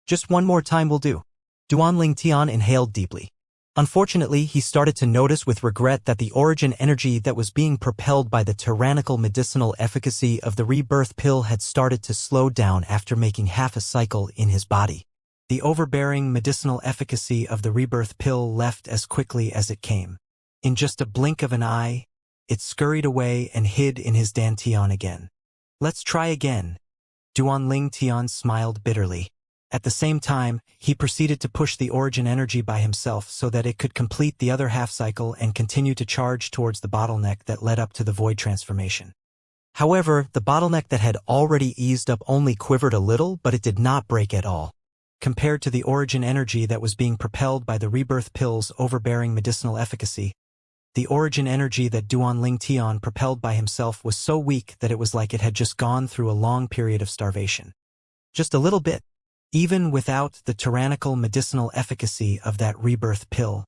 Just one more time will do. Duanling Tian inhaled deeply. Unfortunately, he started to notice with regret that the origin energy that was being propelled by the tyrannical medicinal efficacy of the rebirth pill had started to slow down after making half a cycle in his body. The overbearing medicinal efficacy of the rebirth pill left as quickly as it came. In just a blink of an eye, it scurried away and hid in his dantian again. Let's try again, Duanling Tian smiled bitterly. At the same time, he proceeded to push the origin energy by himself so that it could complete the other half cycle and continue to charge towards the bottleneck that led up to the void transformation. However, the bottleneck that had already eased up only quivered a little, but it did not break at all. Compared to the origin energy that was being propelled by the rebirth pill's overbearing medicinal efficacy, the origin energy that Duanling Tian propelled by himself was so weak that it was like it had just gone through a long period of starvation. Just a little bit. Even without the tyrannical medicinal efficacy of that rebirth pill,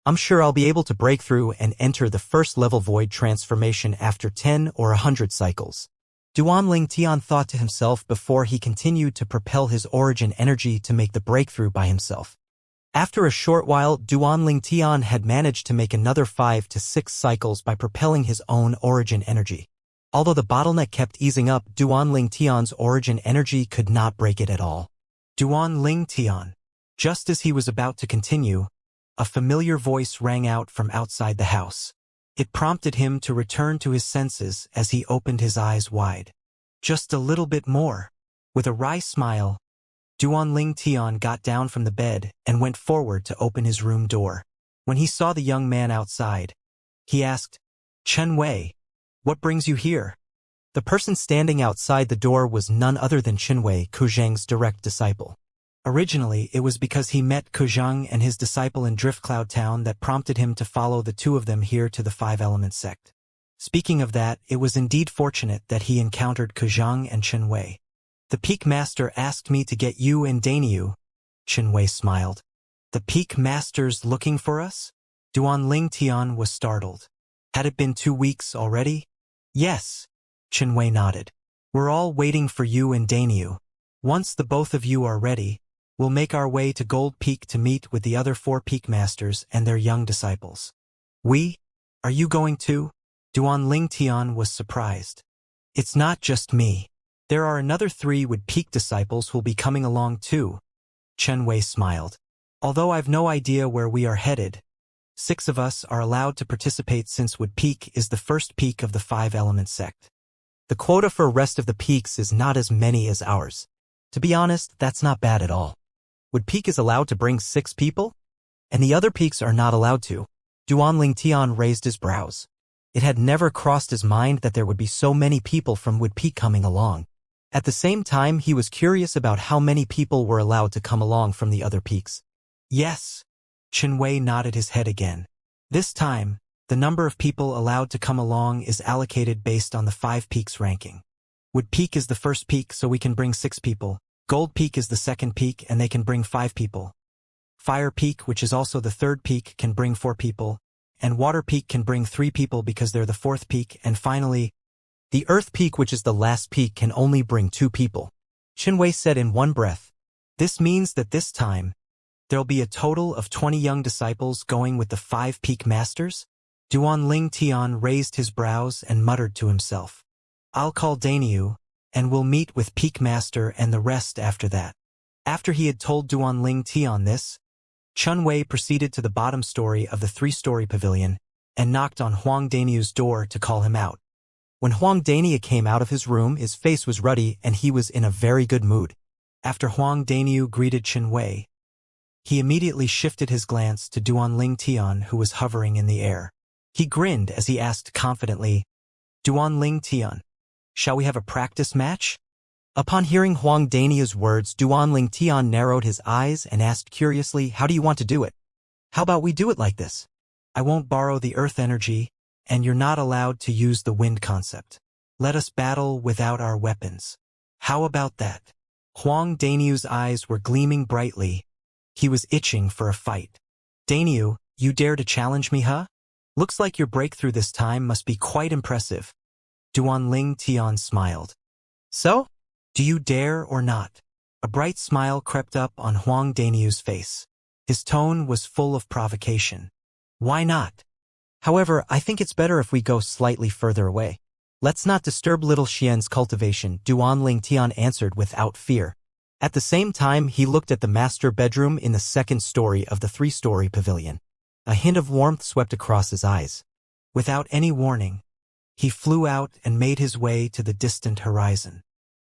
I'm sure I'll be able to break through and enter the first level void transformation after 10 or 100 cycles. Duanling Tian thought to himself before he continued to propel his origin energy to make the breakthrough by himself. After a short while, Duanling Tian had managed to make another 5 to 6 cycles by propelling his own origin energy. Although the bottleneck kept easing up, Duanling Tian's origin energy could not break it at all. Duanling Tian. Just as he was about to continue, a familiar voice rang out from outside the house. It prompted him to return to his senses as he opened his eyes wide. Just a little bit more. With a wry smile, Duanling Tian got down from the bed and went forward to open his room door. When he saw the young man outside, he asked, "Chen Wei, what brings you here?" The person standing outside the door was none other than Chen Wei, Ku Zhang's direct disciple. Originally, it was because he met Ku Zhang and his disciple in Driftcloud Town that prompted him to follow the two of them here to the Five-Element sect. Speaking of that, it was indeed fortunate that he encountered Ku Zhang and Chen Wei. "The Peak Master asked me to get you and Daniu," Chen Wei smiled. "The Peak Master's looking for us?" Duanling Tian was startled. Had it been 2 weeks already? "Yes," Chen Wei nodded. "We're all waiting for you and Daniu. Once the both of you are ready, we'll make our way to Gold Peak to meet with the other 4 Peak Masters and their young disciples." "We? Are you going too?" Duanling Tian was surprised. "It's not just me. There are another 3 Wood Peak disciples who'll be coming along too," Chen Wei smiled. "Although I've no idea where we are headed, 6 of us are allowed to participate since Wood Peak is the first peak of the Five-Element sect. The quota for rest of the peaks is not as many as ours. To be honest, that's not bad at all. Wood Peak is allowed to bring 6 people? And the other peaks are not allowed to." Duanling Tian raised his brows. It had never crossed his mind that there would be so many people from Wood Peak coming along. At the same time, he was curious about how many people were allowed to come along from the other peaks. "Yes." Chen Wei nodded his head again. "This time, the number of people allowed to come along is allocated based on the 5 peaks ranking. Wood Peak is the first peak, so we can bring 6 people. Gold Peak is the second peak, and they can bring 5 people. Fire Peak, which is also the third peak, can bring 4 people. And Water Peak can bring 3 people because they're the 4th peak. And finally, the Earth Peak, which is the last peak, can only bring 2 people." Chen Wei said in one breath. "This means that this time, there'll be a total of 20 young disciples going with the 5 Peak Masters?" Duanling Tian raised his brows and muttered to himself. "I'll call Daniu, and we'll meet with Peak Master and the rest after that." After he had told Duanling Tian this, Chen Wei proceeded to the bottom story of the 3-story pavilion and knocked on Huang Daniu's door to call him out. When Huang Daniu came out of his room, his face was ruddy and he was in a very good mood. After Huang Daniu greeted Chen Wei, he immediately shifted his glance to Duanling Tian, who was hovering in the air. He grinned as he asked confidently, "Duanling Tian, shall we have a practice match?" Upon hearing Huang Daniu's words, Duanling Tian narrowed his eyes and asked curiously, "How do you want to do it?" "How about we do it like this? I won't borrow the earth energy, and you're not allowed to use the wind concept. Let us battle without our weapons. How about that?" Huang Daniu's eyes were gleaming brightly. He was itching for a fight. "Daniu, you dare to challenge me, huh? Looks like your breakthrough this time must be quite impressive." Duanling Tian smiled. "So? Do you dare or not?" A bright smile crept up on Huang Daniu's face. His tone was full of provocation. "Why not? However, I think it's better if we go slightly further away. Let's not disturb little Xian's cultivation," Duanling Tian answered without fear. At the same time, he looked at the master bedroom in the 2nd story of the 3-story pavilion. A hint of warmth swept across his eyes. Without any warning, he flew out and made his way to the distant horizon.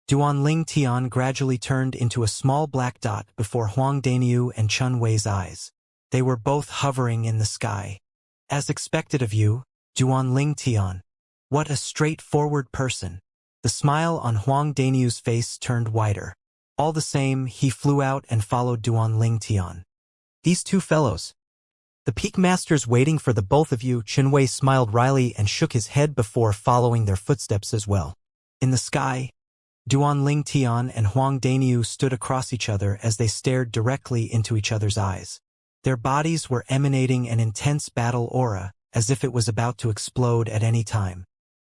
Duanling Tian gradually turned into a small black dot before Huang Daniu and Chun Wei's eyes. They were both hovering in the sky. As expected of you, Duanling Tian. What a straightforward person. The smile on Huang Daniu's face turned wider. All the same, he flew out and followed Duanling Tian. These two fellows. The peak masters waiting for the both of you. Chun Wei smiled wryly and shook his head before following their footsteps as well. In the sky, Duanling Tian and Huang Daniu stood across each other as they stared directly into each other's eyes. Their bodies were emanating an intense battle aura, as if it was about to explode at any time.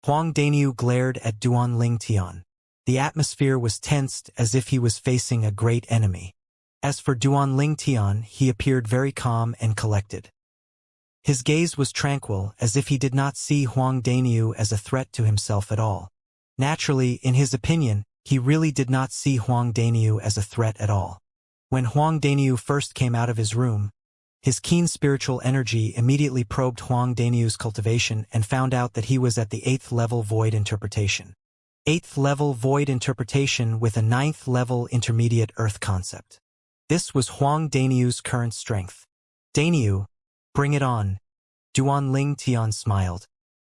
Huang Daniu glared at Duanling Tian. The atmosphere was tensed as if he was facing a great enemy. As for Duanling Tian, he appeared very calm and collected. His gaze was tranquil, as if he did not see Huang Daniu as a threat to himself at all. Naturally, in his opinion, he really did not see Huang Daniu as a threat at all. When Huang Daniu first came out of his room, his keen spiritual energy immediately probed Huang Daniu's cultivation and found out that he was at the 8th level void interpretation. 8th level void interpretation with a 9th level intermediate earth concept. This was Huang Daniu's current strength. Daniu, bring it on. Duanling Tian smiled.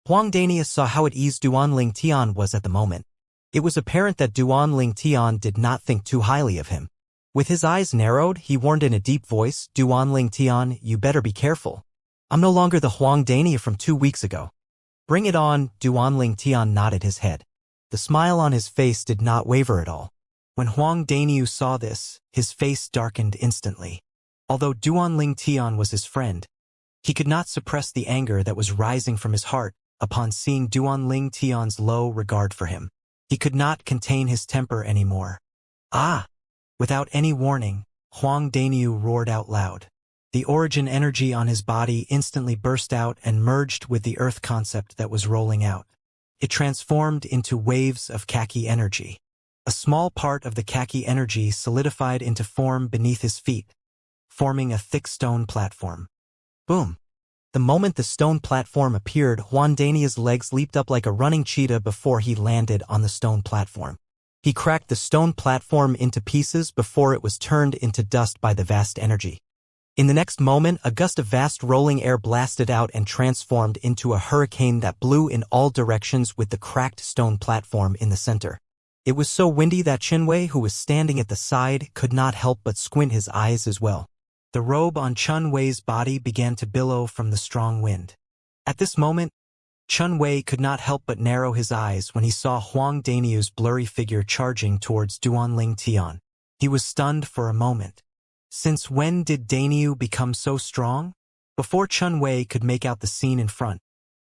Huang Daniu saw how at ease Duanling Tian was at the moment. It was apparent that Duanling Tian did not think too highly of him. With his eyes narrowed, he warned in a deep voice, Duanling Tian, you better be careful. I'm no longer the Huang Daniu from 2 weeks ago. Bring it on. Duanling Tian nodded his head. The smile on his face did not waver at all. When Huang Daniu saw this, his face darkened instantly. Although Duanling Tian was his friend, he could not suppress the anger that was rising from his heart upon seeing Duanling Tian's low regard for him. He could not contain his temper anymore. Ah! Without any warning, Huang Daniu roared out loud. The origin energy on his body instantly burst out and merged with the earth concept that was rolling out. It transformed into waves of khaki energy. A small part of the khaki energy solidified into form beneath his feet, forming a thick stone platform. Boom! The moment the stone platform appeared, Huang Daniu's legs leaped up like a running cheetah before he landed on the stone platform. He cracked the stone platform into pieces before it was turned into dust by the vast energy. In the next moment, a gust of vast rolling air blasted out and transformed into a hurricane that blew in all directions with the cracked stone platform in the center. It was so windy that Chun Wei, who was standing at the side, could not help but squint his eyes as well. The robe on Chun Wei's body began to billow from the strong wind. At this moment, Chun Wei could not help but narrow his eyes when he saw Huang Daniu's blurry figure charging towards Duanling Tian. He was stunned for a moment. Since when did Daniu become so strong? Before Chun Wei could make out the scene in front,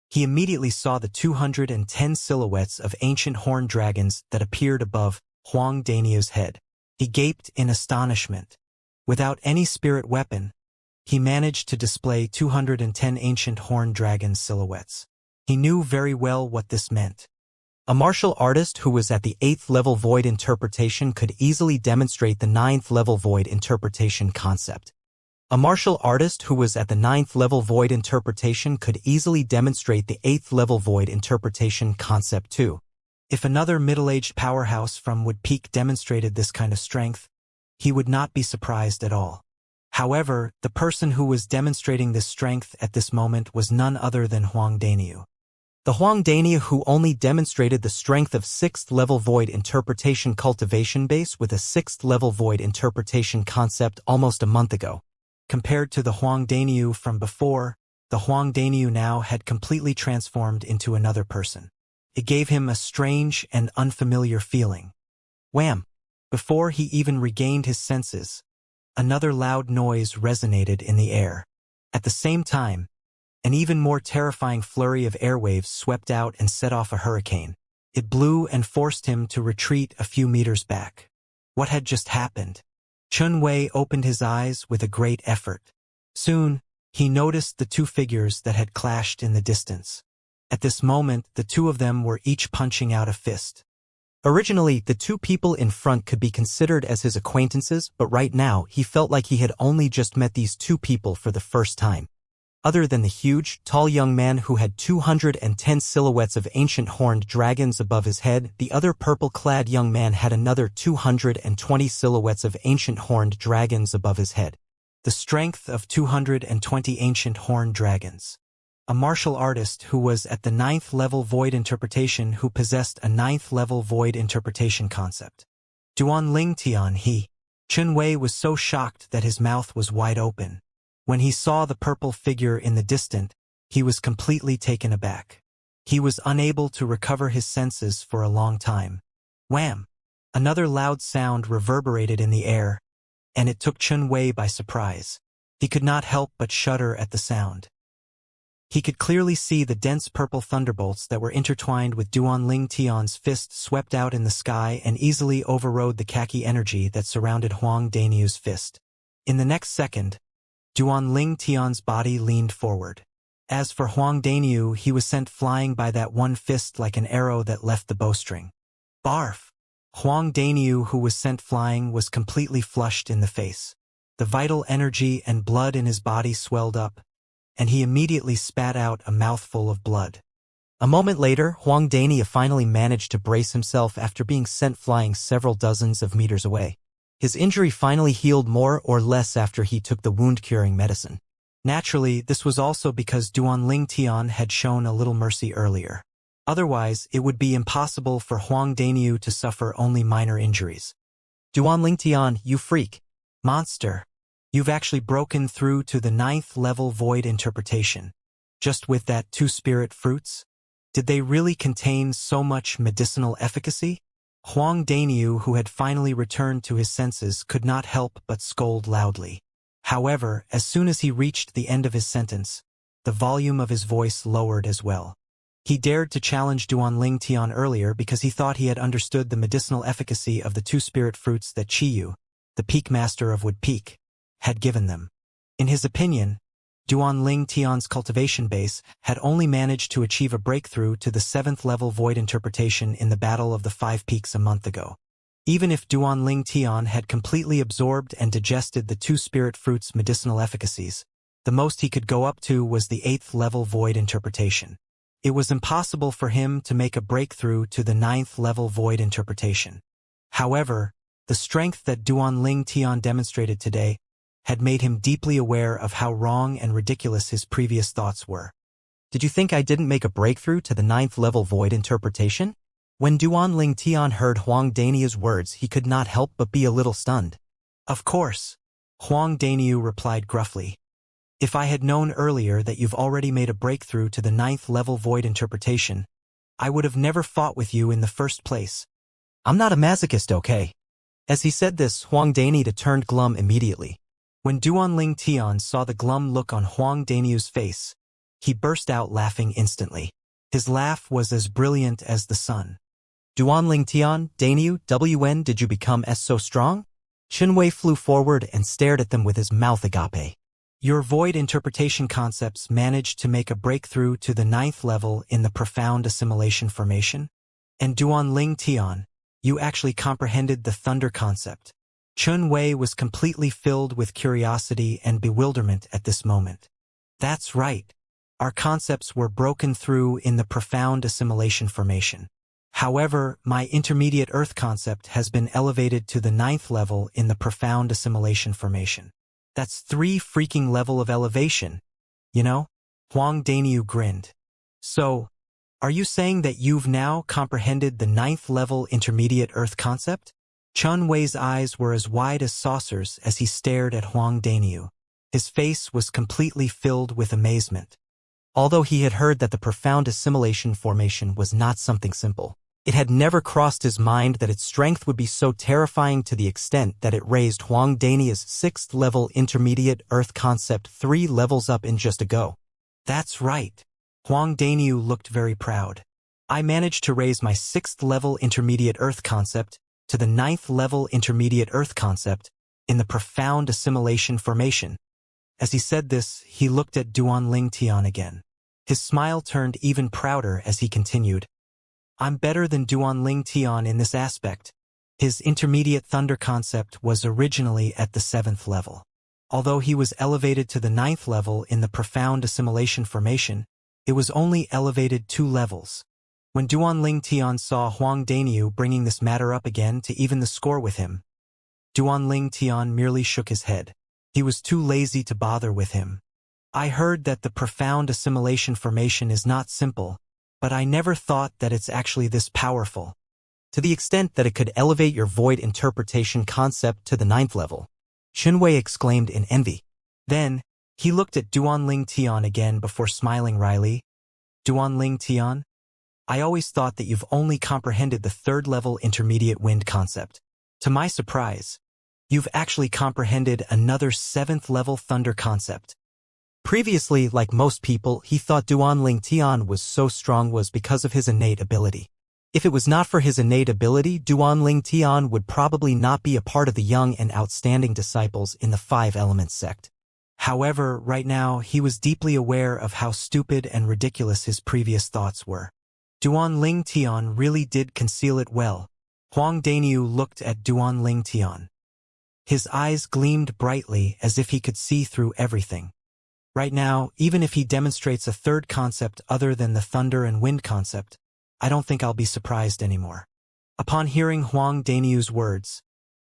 he immediately saw the 210 silhouettes of ancient horned dragons that appeared above Huang Daniu's head. He gaped in astonishment. Without any spirit weapon, he managed to display 210 ancient horned dragon silhouettes. He knew very well what this meant. A martial artist who was at the 8th level void interpretation could easily demonstrate the 9th level void interpretation concept. A martial artist who was at the 9th level void interpretation could easily demonstrate the 8th level void interpretation concept too. If another middle-aged powerhouse from Wood Peak demonstrated this kind of strength, he would not be surprised at all. However, the person who was demonstrating this strength at this moment was none other than Huang Daniu. The Huang Daniu who only demonstrated the strength of 6th level void interpretation cultivation base with a 6th level void interpretation concept almost a month ago. Compared to the Huang Daniu from before, the Huang Daniu now had completely transformed into another person. It gave him a strange and unfamiliar feeling. Wham! Before he even regained his senses, another loud noise resonated in the air. At the same time, an even more terrifying flurry of airwaves swept out and set off a hurricane. It blew and forced him to retreat a few meters back. What had just happened? Chun Wei opened his eyes with a great effort. Soon, he noticed the two figures that had clashed in the distance. At this moment, the two of them were each punching out a fist. Originally, the two people in front could be considered as his acquaintances, but right now, he felt like he had only just met these two people for the first time. Other than the huge, tall young man who had 210 silhouettes of ancient horned dragons above his head, the other purple-clad young man had another 220 silhouettes of ancient horned dragons above his head. The strength of 220 ancient horned dragons. A martial artist who was at the 9th level void interpretation who possessed a 9th level void interpretation concept. Duanling Tian he. Chun Wei was so shocked that his mouth was wide open. When he saw the purple figure in the distance, he was completely taken aback. He was unable to recover his senses for a long time. Wham! Another loud sound reverberated in the air, and it took Chun Wei by surprise. He could not help but shudder at the sound. He could clearly see the dense purple thunderbolts that were intertwined with Duanling Tian's fist swept out in the sky and easily overrode the khaki energy that surrounded Huang Daniu's fist. In the next second, Duanling Tian's body leaned forward. As for Huang Daniu, he was sent flying by that one fist like an arrow that left the bowstring. Barf! Huang Daniu, who was sent flying, was completely flushed in the face. The vital energy and blood in his body swelled up, and he immediately spat out a mouthful of blood. A moment later, Huang Daniu finally managed to brace himself after being sent flying several dozens of meters away. His injury finally healed more or less after he took the wound-curing medicine. Naturally, this was also because Duanling Tian had shown a little mercy earlier. Otherwise, it would be impossible for Huang Daniu to suffer only minor injuries. Duanling Tian, you freak. Monster. You've actually broken through to the 9th level void interpretation. Just with that 2 spirit fruits? Did they really contain so much medicinal efficacy? Huang Daniu, who had finally returned to his senses, could not help but scold loudly. However, as soon as he reached the end of his sentence, the volume of his voice lowered as well. He dared to challenge Duanling Tian earlier because he thought he had understood the medicinal efficacy of the 2 spirit fruits that Qiyu, the peak master of Wood Peak, had given them. In his opinion, Duanling Tian's cultivation base had only managed to achieve a breakthrough to the 7th level void interpretation in the Battle of the 5 Peaks a month ago. Even if Duanling Tian had completely absorbed and digested the 2 spirit fruits' medicinal efficacies, the most he could go up to was the 8th level void interpretation. It was impossible for him to make a breakthrough to the 9th level void interpretation. However, the strength that Duanling Tian demonstrated today had made him deeply aware of how wrong and ridiculous his previous thoughts were. Did you think I didn't make a breakthrough to the 9th level void interpretation? When Duanling Tian heard Huang Daniu's words, he could not help but be a little stunned. Of course, Huang Daniu replied gruffly. If I had known earlier that you've already made a breakthrough to the 9th level void interpretation, I would have never fought with you in the first place. I'm not a masochist, okay? As he said this, Huang Daniu turned glum immediately. When Duanling Tian saw the glum look on Huang Daniu's face, he burst out laughing instantly. His laugh was as brilliant as the sun. Duanling Tian, Daniu, when did you become so strong? Chun Wei flew forward and stared at them with his mouth agape. Your void interpretation concepts managed to make a breakthrough to the 9th level in the profound assimilation formation? And Duanling Tian, you actually comprehended the thunder concept. Chun Wei was completely filled with curiosity and bewilderment at this moment. That's right. Our concepts were broken through in the profound assimilation formation. However, my intermediate Earth concept has been elevated to the 9th level in the profound assimilation formation. That's 3 freaking level of elevation, you know? Huang Daniu grinned. So, are you saying that you've now comprehended the 9th level intermediate Earth concept? Chun Wei's eyes were as wide as saucers as he stared at Huang Daniu. His face was completely filled with amazement. Although he had heard that the profound assimilation formation was not something simple, it had never crossed his mind that its strength would be so terrifying to the extent that it raised Huang Daniu's 6th level intermediate Earth concept 3 levels up in just a go. That's right. Huang Daniu looked very proud. I managed to raise my 6th level intermediate Earth concept to the 9th level intermediate Earth concept in the profound assimilation formation. As he said this, he looked at Duanling Tian again. His smile turned even prouder as he continued. I'm better than Duanling Tian in this aspect. His intermediate thunder concept was originally at the 7th level. Although he was elevated to the 9th level in the profound assimilation formation, it was only elevated 2 levels. When Duanling Tian saw Huang Daniu bringing this matter up again to even the score with him, Duanling Tian merely shook his head. He was too lazy to bother with him. I heard that the profound assimilation formation is not simple, but I never thought that it's actually this powerful. To the extent that it could elevate your void interpretation concept to the 9th level, Qinwei exclaimed in envy. Then, he looked at Duanling Tian again before smiling wryly. Duanling Tian, I always thought that you've only comprehended the 3rd level intermediate wind concept. To my surprise, you've actually comprehended another 7th level thunder concept. Previously, like most people, he thought Duanling Tian was so strong was because of his innate ability. If it was not for his innate ability, Duanling Tian would probably not be a part of the young and outstanding disciples in the 5 Elements sect. However, right now, he was deeply aware of how stupid and ridiculous his previous thoughts were. Duanling Tian really did conceal it well. Huang Daniu looked at Duanling Tian. His eyes gleamed brightly as if he could see through everything. Right now, even if he demonstrates a 3rd concept other than the thunder and wind concept, I don't think I'll be surprised anymore. Upon hearing Huang Daniu's words,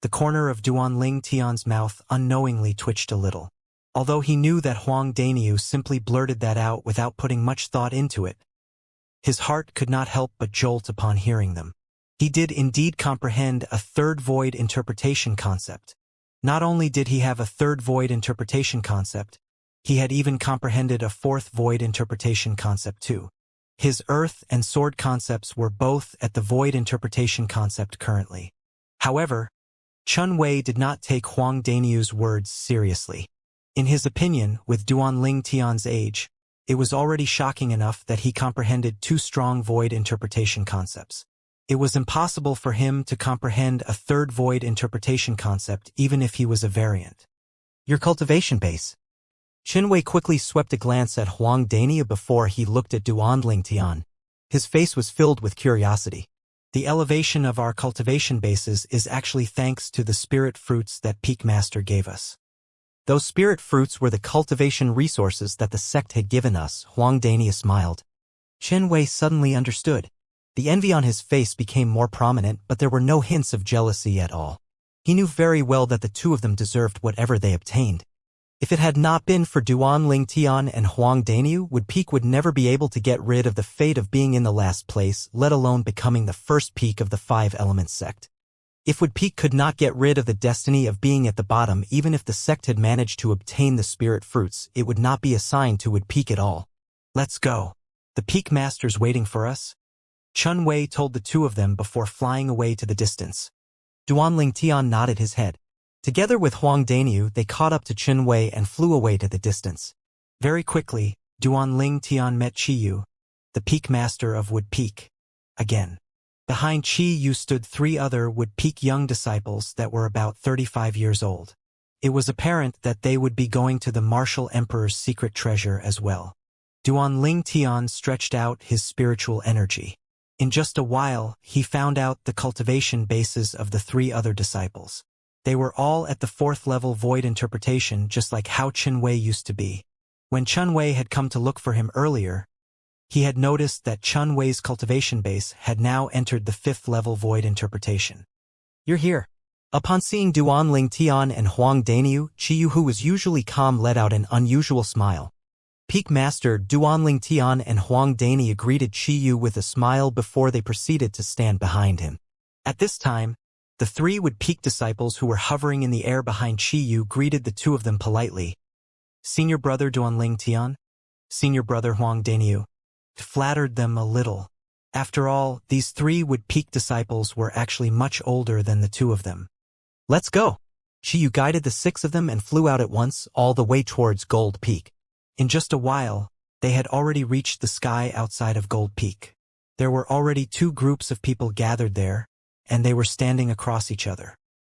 the corner of Duanling Tian's mouth unknowingly twitched a little. Although he knew that Huang Daniu simply blurted that out without putting much thought into it, his heart could not help but jolt upon hearing them. He did indeed comprehend a 3rd void interpretation concept. Not only did he have a 3rd void interpretation concept, he had even comprehended a 4th void interpretation concept too. His earth and sword concepts were both at the void interpretation concept currently. However, Chun Wei did not take Huang Daniu's words seriously. In his opinion, with Duanling Tian's age, it was already shocking enough that he comprehended 2 strong void interpretation concepts. It was impossible for him to comprehend a 3rd void interpretation concept even if he was a variant. Your cultivation base. Qinwei quickly swept a glance at Huang Daniu before he looked at Duanling Tian. His face was filled with curiosity. The elevation of our cultivation bases is actually thanks to the spirit fruits that Peak Master gave us. Those spirit fruits were the cultivation resources that the sect had given us, Huang Daniu smiled. Qinwei suddenly understood. The envy on his face became more prominent, but there were no hints of jealousy at all. He knew very well that the 2 of them deserved whatever they obtained. If it had not been for Duanling Tian and Huang Daniu, Peak would never be able to get rid of the fate of being in the last place, let alone becoming the first peak of the 5 Elements sect. If Peak could not get rid of the destiny of being at the bottom, even if the sect had managed to obtain the spirit fruits, it would not be assigned to Peak at all. Let's go. The Peak Master's waiting for us. Chun Wei told the 2 of them before flying away to the distance. Duanling Tian nodded his head. Together with Huang Daniu, they caught up to Chun Wei and flew away to the distance. Very quickly, Duanling Tian met Qiyu, the Peak Master of Wood Peak. Again. Behind Qiyu stood 3 other Wood Peak young disciples that were about 35 years old. It was apparent that they would be going to the Martial Emperor's secret treasure as well. Duanling Tian stretched out his spiritual energy. In just a while, he found out the cultivation bases of the 3 other disciples. They were all at the 4th level void interpretation, just like how Chun Wei used to be. When Chun Wei had come to look for him earlier, he had noticed that Chun Wei's cultivation base had now entered the 5th level void interpretation. You're here. Upon seeing Duanling Tian and Huang Daniu, Qiyu, who was usually calm, let out an unusual smile. Peak Master Duanling Tian and Huang Daniu greeted Qiyu with a smile before they proceeded to stand behind him. At this time, the 3 Wood Peak disciples who were hovering in the air behind Qiyu greeted the 2 of them politely. Senior Brother Duanling Tian, Senior Brother Huang Daniu. Flattered them a little. After all, these 3 Wood Peak disciples were actually much older than the 2 of them. Let's go. Qiyu guided the 6 of them and flew out at once, all the way towards Gold Peak. In just a while, they had already reached the sky outside of Gold Peak. There were already 2 groups of people gathered there, and they were standing across each other.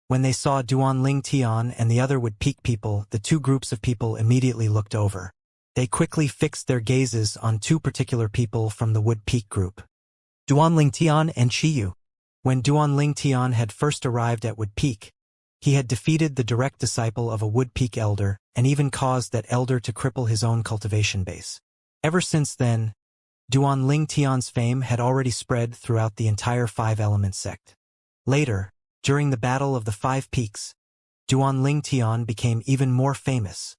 When they saw Duanling Tian and the other Wood Peak people, the 2 groups of people immediately looked over. They quickly fixed their gazes on 2 particular people from the Wood Peak group. Duanling Tian and Qiyu. When Duanling Tian had first arrived at Wood Peak, He had defeated the direct disciple of a Wood-Peak elder and even caused that elder to cripple his own cultivation base. Ever since then, Duanling Tian's fame had already spread throughout the entire Five-Element sect. Later, during the Battle of the Five Peaks, Duanling Tian became even more famous.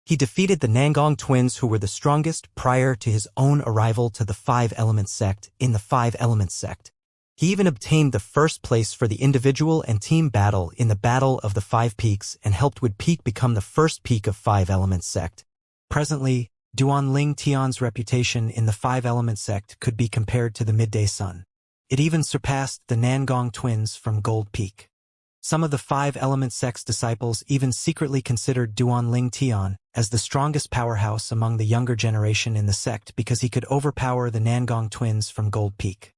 He defeated the Nangong twins who were the strongest prior to his own arrival to the Five-Element sect in the Five-Element sect. He even obtained the first place for the individual and team battle in the Battle of the Five Peaks and helped Wood Peak become the first peak of Five-Element sect. Presently, Duanling Tian's reputation in the Five-Element sect could be compared to the midday sun. It even surpassed the Nangong twins from Gold Peak. Some of the Five-Element sect's disciples even secretly considered Duanling Tian as the strongest powerhouse among the younger generation in the sect because he could overpower the Nangong twins from Gold Peak.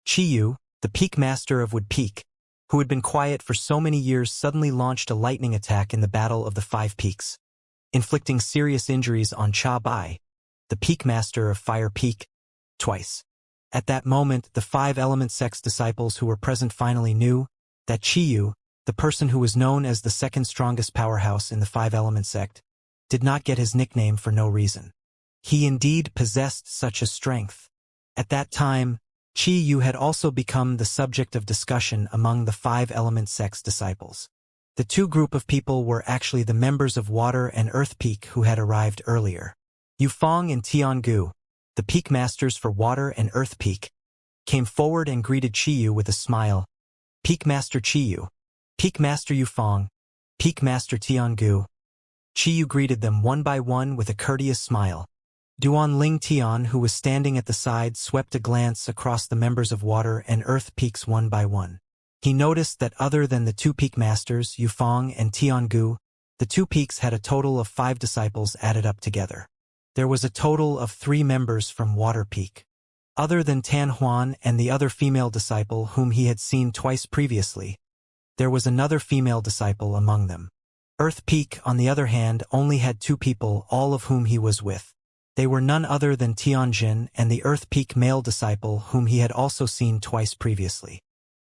Qiyu, the Peak Master of Wood Peak, who had been quiet for so many years, suddenly launched a lightning attack in the Battle of the Five Peaks, inflicting serious injuries on Cha Bai, the Peak Master of Fire Peak, twice. At that moment, the Five-Element sect's disciples who were present finally knew that Qiyu, the person who was known as the second strongest powerhouse in the Five-Element sect, did not get his nickname for no reason. He indeed possessed such a strength. At that time, Qiyu had also become the subject of discussion among the Five-Element sect's disciples. The two group of people were actually the members of Water and Earth Peak who had arrived earlier. Yufeng and Tiangu, the Peak Masters for Water and Earth Peak, came forward and greeted Qiyu with a smile. Peak Master Qiyu, Peak Master Yufeng, Peak Master Tiangu. Qiyu greeted them one by one with a courteous smile. Duanling Tian, who was standing at the side, swept a glance across the members of Water and Earth Peaks one by one. He noticed that other than the two Peak Masters, Yufeng and Tiangu, the two peaks had a total of 5 disciples added up together. There was a total of 3 members from Water Peak. Other than Tan Huan and the other female disciple whom he had seen twice previously, there was another female disciple among them. Earth Peak, on the other hand, only had 2 people, all of whom he was with. They were none other than Tianjin and the Earth Peak male disciple whom he had also seen twice previously.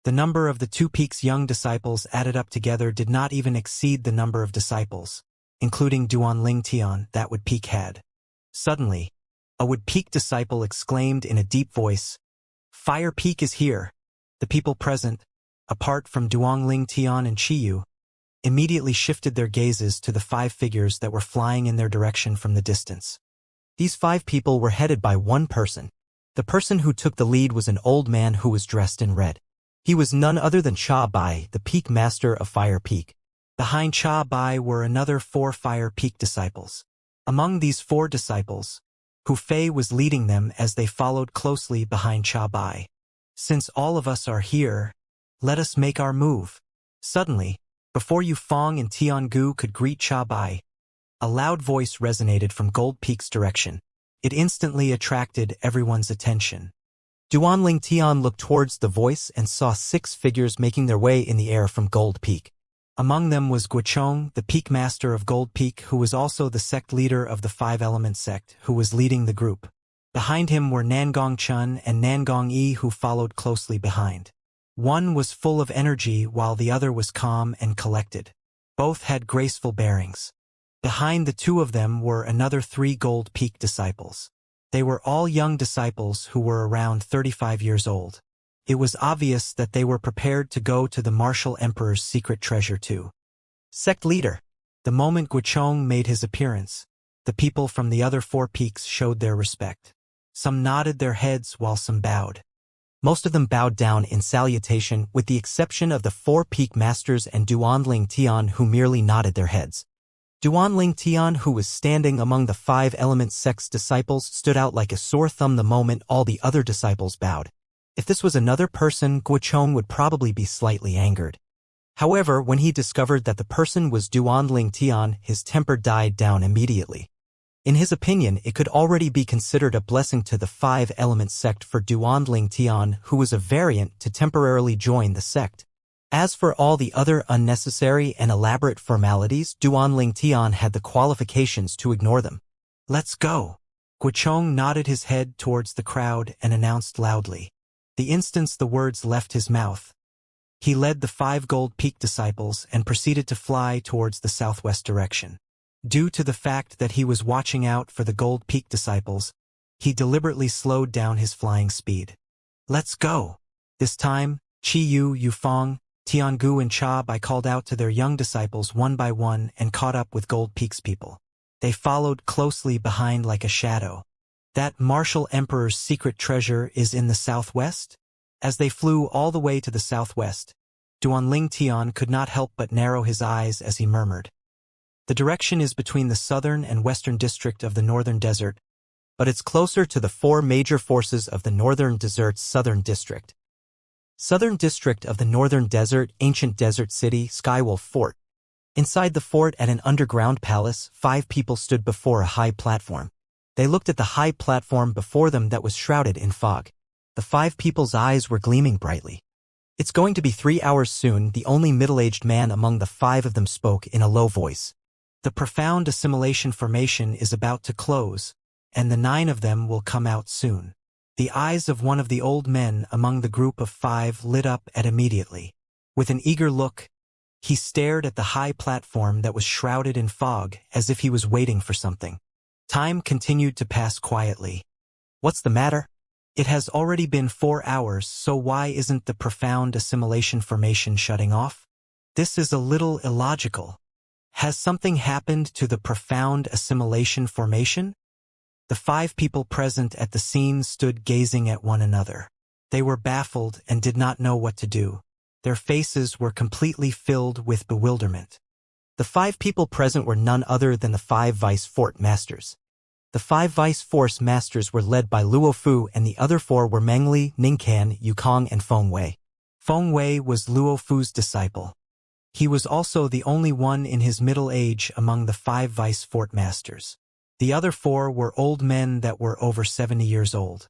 The number of the 2 peaks' young disciples added up together did not even exceed the number of disciples, including Duanling Tian, that Wood Peak had. Suddenly, a Wood Peak disciple exclaimed in a deep voice, "Fire Peak is here!" The people present, apart from Duanling Tian and Qiyu, immediately shifted their gazes to the 5 figures that were flying in their direction from the distance. These 5 people were headed by one person. The person who took the lead was an old man who was dressed in red. He was none other than Cha Bai, the Peak Master of Fire Peak. Behind Cha Bai were another 4 Fire Peak disciples. Among these 4 disciples, Hu Fei was leading them as they followed closely behind Cha Bai. "Since all of us are here, let us make our move." Suddenly, before Yufeng and Tiangu could greet Cha Bai, a loud voice resonated from Gold Peak's direction. It instantly attracted everyone's attention. Duanling Tian looked towards the voice and saw 6 figures making their way in the air from Gold Peak. Among them was Guochong, the Peak Master of Gold Peak, who was also the sect leader of the Five-Element sect, who was leading the group. Behind him were Nangong Chun and Nangong Yi, who followed closely behind. One was full of energy while the other was calm and collected. Both had graceful bearings. Behind the 2 of them were another 3 Gold Peak disciples. They were all young disciples who were around 35 years old. It was obvious that they were prepared to go to the Martial Emperor's secret treasure too. Sect leader. The moment Guochong made his appearance, the people from the other 4 peaks showed their respect. Some nodded their heads while some bowed. Most of them bowed down in salutation, with the exception of the 4 Peak Masters and Duanling Tian, who merely nodded their heads. Duanling Tian, who was standing among the Five-Element sect's disciples, stood out like a sore thumb the moment all the other disciples bowed. If this was another person, Guochong would probably be slightly angered. However, when he discovered that the person was Duanling Tian, his temper died down immediately. In his opinion, it could already be considered a blessing to the Five-Element sect for Duanling Tian, who was a variant, to temporarily join the sect. As for all the other unnecessary and elaborate formalities, Duanling Tian had the qualifications to ignore them. "Let's go." Guochong nodded his head towards the crowd and announced loudly. The instant the words left his mouth, He led the 5 Gold Peak disciples and proceeded to fly towards the southwest direction. Due to the fact that he was watching out for the Gold Peak disciples, he deliberately slowed down his flying speed. "Let's go!" This time, Qi Yu, Yufeng, Tiangu and Cha Bai called out to their young disciples one by one and caught up with Gold Peak's people. They followed closely behind like a shadow. "That martial emperor's secret treasure is in the southwest?" As they flew all the way to the southwest, Duanling Tian could not help but narrow his eyes as he murmured. "The direction is between the southern and western district of the northern desert, but it's closer to the 4 major forces of the northern desert's southern district. Southern district of the northern desert, ancient desert city, Skywolf Fort. Inside the fort at an underground palace, 5 people stood before a high platform. They looked at the high platform before them that was shrouded in fog. The 5 people's eyes were gleaming brightly. "It's going to be 3 hours soon," the only middle-aged man among the 5 of them spoke in a low voice. "The profound assimilation formation is about to close, and the 9 of them will come out soon." The eyes of one of the old men among the group of 5 lit up immediately. With an eager look, he stared at the high platform that was shrouded in fog as if he was waiting for something. Time continued to pass quietly. "What's the matter? It has already been 4 hours, so why isn't the profound assimilation formation shutting off? This is a little illogical. Has something happened to the profound assimilation formation?" The 5 people present at the scene stood gazing at one another. They were baffled and did not know what to do. Their faces were completely filled with bewilderment. The 5 people present were none other than the 5 Vice Fort Masters. The 5 Vice Force Masters were led by Luo Fu, and the other 4 were Meng Li, Ningcan, Yukong, and Feng Wei. Feng Wei was Luo Fu's disciple. He was also the only one in his middle age among the 5 Vice Fort Masters. The other 4 were old men that were over 70 years old.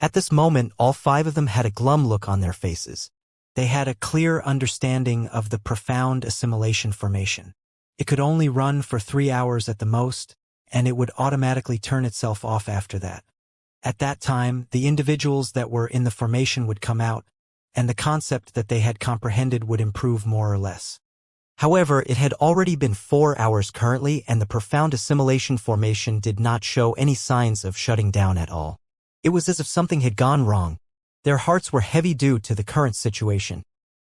At this moment, all 5 of them had a glum look on their faces. They had a clear understanding of the profound assimilation formation. It could only run for 3 hours at the most, and it would automatically turn itself off after that. At that time, the individuals that were in the formation would come out, and the concept that they had comprehended would improve more or less. However, it had already been 4 hours currently, and the profound assimilation formation did not show any signs of shutting down at all. It was as if something had gone wrong. Their hearts were heavy due to the current situation.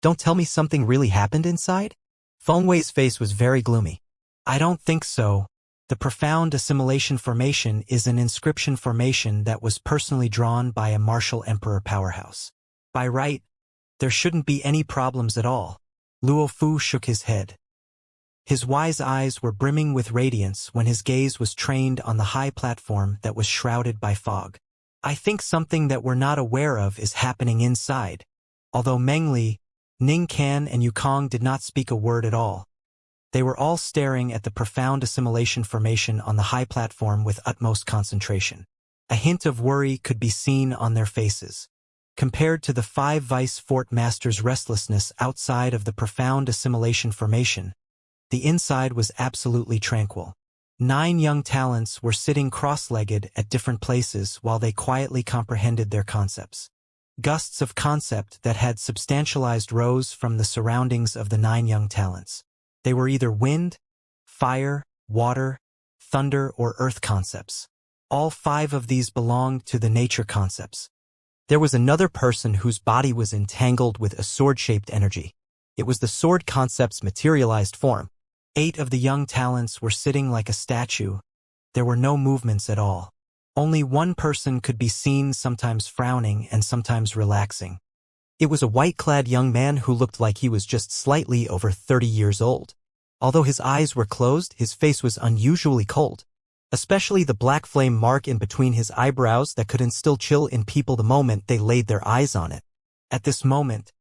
"Don't tell me something really happened inside?" Feng Wei's face was very gloomy. "I don't think so. The profound assimilation formation is an inscription formation that was personally drawn by a martial emperor powerhouse. By right, there shouldn't be any problems at all." Luo Fu shook his head. His wise eyes were brimming with radiance when his gaze was trained on the high platform that was shrouded by fog. "I think something that we're not aware of is happening inside." Although Meng Li, Ning Can, and Yukong did not speak a word at all, they were all staring at the profound assimilation formation on the high platform with utmost concentration. A hint of worry could be seen on their faces. Compared to the 5 Vice Fort Masters' restlessness outside of the profound assimilation formation, the inside was absolutely tranquil. 9 young talents were sitting cross-legged at different places while they quietly comprehended their concepts. Gusts of concept that had substantialized rose from the surroundings of the 9 young talents. They were either wind, fire, water, thunder, or earth concepts. All 5 of these belonged to the nature concepts. There was another person whose body was entangled with a sword-shaped energy. It was the sword concept's materialized form. 8 of the young talents were sitting like a statue. There were no movements at all. Only one person could be seen sometimes frowning and sometimes relaxing. It was a white-clad young man who looked like he was just slightly over 30 years old. Although his eyes were closed, his face was unusually cold. Especially the black flame mark in between his eyebrows that could instill chill in people the moment they laid their eyes on it. At this moment,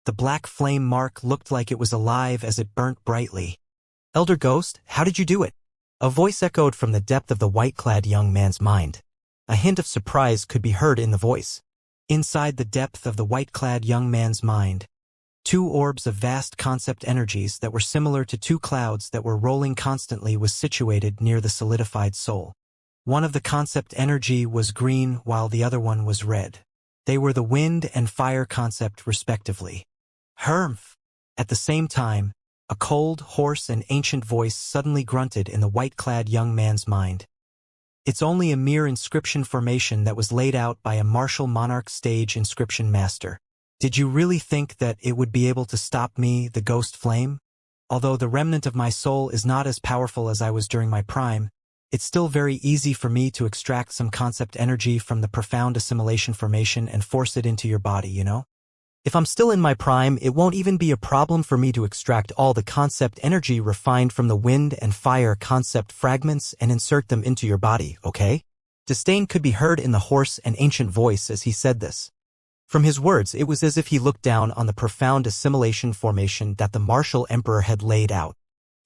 the black flame mark looked like it was alive as it burnt brightly. "Elder Ghost, how did you do it?" A voice echoed from the depth of the white-clad young man's mind. A hint of surprise could be heard in the voice. Inside the depth of the white-clad young man's mind, 2 orbs of vast concept energies that were similar to 2 clouds that were rolling constantly was situated near the solidified soul. One of the concept energy was green while the other one was red. They were the wind and fire concept respectively. Humph! At the same time, a cold, hoarse, and ancient voice suddenly grunted in the white-clad young man's mind. It's only a mere inscription formation that was laid out by a martial monarch stage inscription master. Did you really think that it would be able to stop me, the ghost flame? Although the remnant of my soul is not as powerful as I was during my prime, it's still very easy for me to extract some concept energy from the profound assimilation formation and force it into your body, you know? If I'm still in my prime, it won't even be a problem for me to extract all the concept energy refined from the wind and fire concept fragments and insert them into your body, okay? Disdain could be heard in the hoarse and ancient voice as he said this. From his words, it was as if he looked down on the profound assimilation formation that the martial emperor had laid out.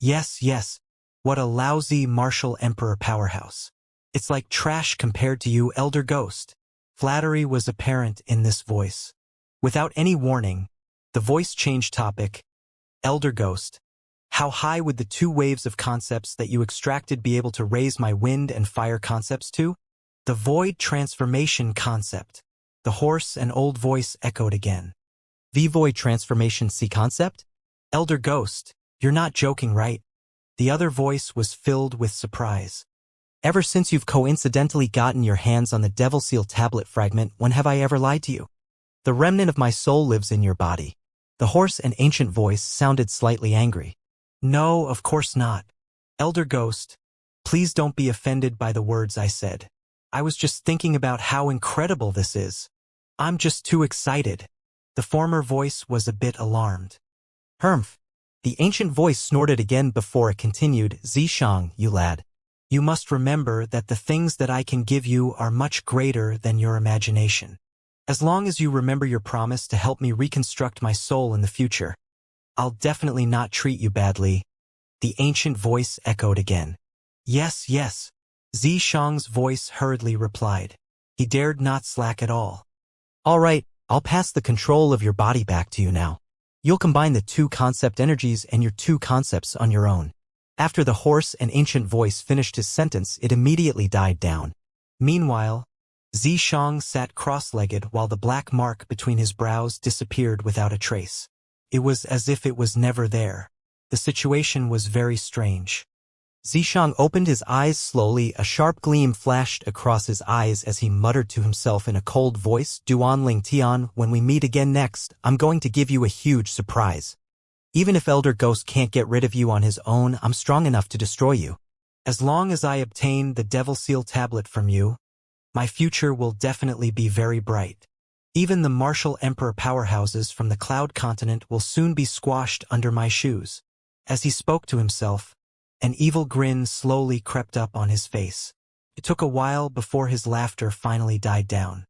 Yes, yes, what a lousy martial emperor powerhouse. It's like trash compared to you, elder ghost. Flattery was apparent in this voice. Without any warning, the voice changed topic. Elder Ghost, how high would the 2 waves of concepts that you extracted be able to raise my wind and fire concepts to? The void transformation concept. The hoarse and old voice echoed again. The void transformation C concept? Elder Ghost, you're not joking, right? The other voice was filled with surprise. Ever since you've coincidentally gotten your hands on the Devil Seal tablet fragment, when have I ever lied to you? The remnant of my soul lives in your body. The hoarse and ancient voice sounded slightly angry. No, of course not. Elder Ghost, please don't be offended by the words I said. I was just thinking about how incredible this is. I'm just too excited. The former voice was a bit alarmed. Humph! The ancient voice snorted again before it continued. Xianxia, you lad. You must remember that the things that I can give you are much greater than your imagination. As long as you remember your promise to help me reconstruct my soul in the future, I'll definitely not treat you badly. The ancient voice echoed again. Yes, yes. Xianxia's voice hurriedly replied. He dared not slack at all. All right, I'll pass the control of your body back to you now. You'll combine the 2 concept energies and your 2 concepts on your own. After the hoarse and ancient voice finished his sentence, it immediately died down. Meanwhile, Xianxia sat cross-legged while the black mark between his brows disappeared without a trace. It was as if it was never there. The situation was very strange. Xianxia opened his eyes slowly. A sharp gleam flashed across his eyes as he muttered to himself in a cold voice, Duanling Tian, when we meet again next, I'm going to give you a huge surprise. Even if Elder Ghost can't get rid of you on his own, I'm strong enough to destroy you. As long as I obtain the Devil Seal tablet from you, my future will definitely be very bright. Even the martial emperor powerhouses from the Cloud Continent will soon be squashed under my shoes. As he spoke to himself, an evil grin slowly crept up on his face. It took a while before his laughter finally died down.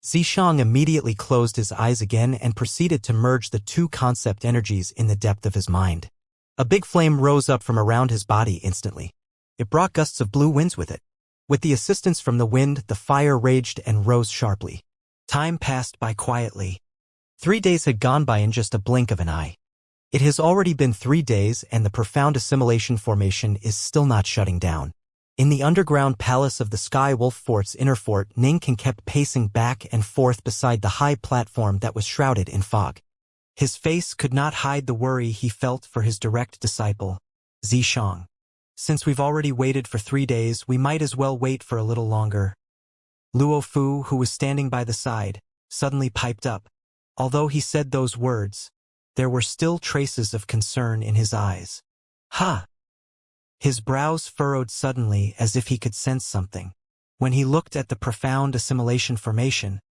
Xianxia immediately closed his eyes again and proceeded to merge the 2 concept energies in the depth of his mind. A big flame rose up from around his body instantly. It brought gusts of blue winds with it. With the assistance from the wind, the fire raged and rose sharply. Time passed by quietly. 3 days had gone by in just a blink of an eye. It has already been 3 days and the profound assimilation formation is still not shutting down. In the underground palace of the Sky Wolf Fort's inner fort, Ningkan kept pacing back and forth beside the high platform that was shrouded in fog. His face could not hide the worry he felt for his direct disciple, Xianxia. Since we've already waited for 3 days, we might as well wait for a little longer. Luo Fu, who was standing by the side, suddenly piped up. Although he said those words, there were still traces of concern in his eyes. Ha! His brows furrowed suddenly as if he could sense something. When he looked at the profound assimilation formation,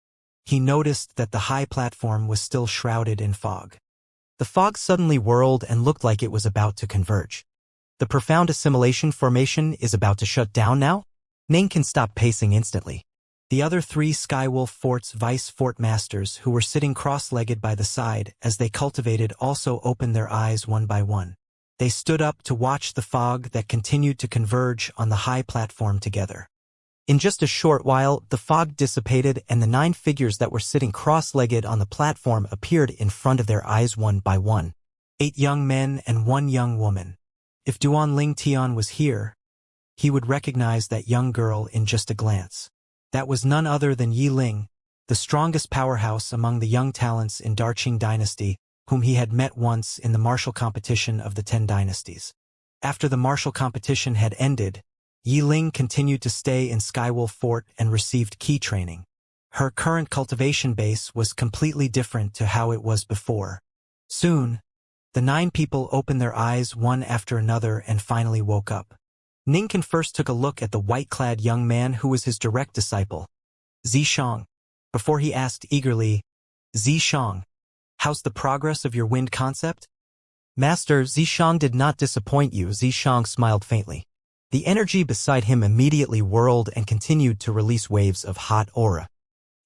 he noticed that the high platform was still shrouded in fog. The fog suddenly whirled and looked like it was about to converge. The profound assimilation formation is about to shut down now? Ningkan stopped pacing instantly. The other 3 Skywolf Fort's vice fort masters who were sitting cross-legged by the side as they cultivated also opened their eyes one by one. They stood up to watch the fog that continued to converge on the high platform together. In just a short while, the fog dissipated and the 9 figures that were sitting cross-legged on the platform appeared in front of their eyes one by one. 8 young men and 1 young woman. If Duanling Tian was here, he would recognize that young girl in just a glance. That was none other than Yi Ling, the strongest powerhouse among the young talents in Darqing Dynasty. whom he had met once in the martial competition of the 10 dynasties. After the martial competition had ended, Yi Ling continued to stay in Skywolf Fort and received key training. Her current cultivation base was completely different to how it was before. Soon, the 9 people opened their eyes one after another and finally woke up. Ninkan first took a look at the white-clad young man who was his direct disciple, Zishang, before he asked eagerly, Zishang, how's the progress of your wind concept? Master, Zishang did not disappoint you. Zishang smiled faintly. The energy beside him immediately whirled and continued to release waves of hot aura.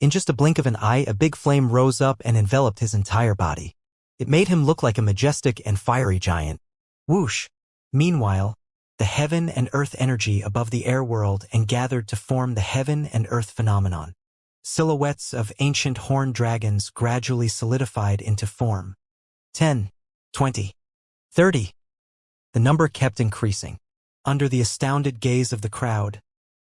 In just a blink of an eye, a big flame rose up and enveloped his entire body. It made him look like a majestic and fiery giant. Whoosh! Meanwhile, the heaven and earth energy above the air whirled and gathered to form the heaven and earth phenomenon. Silhouettes of ancient horned dragons gradually solidified into form. 10, 20, 30. The number kept increasing. Under the astounded gaze of the crowd,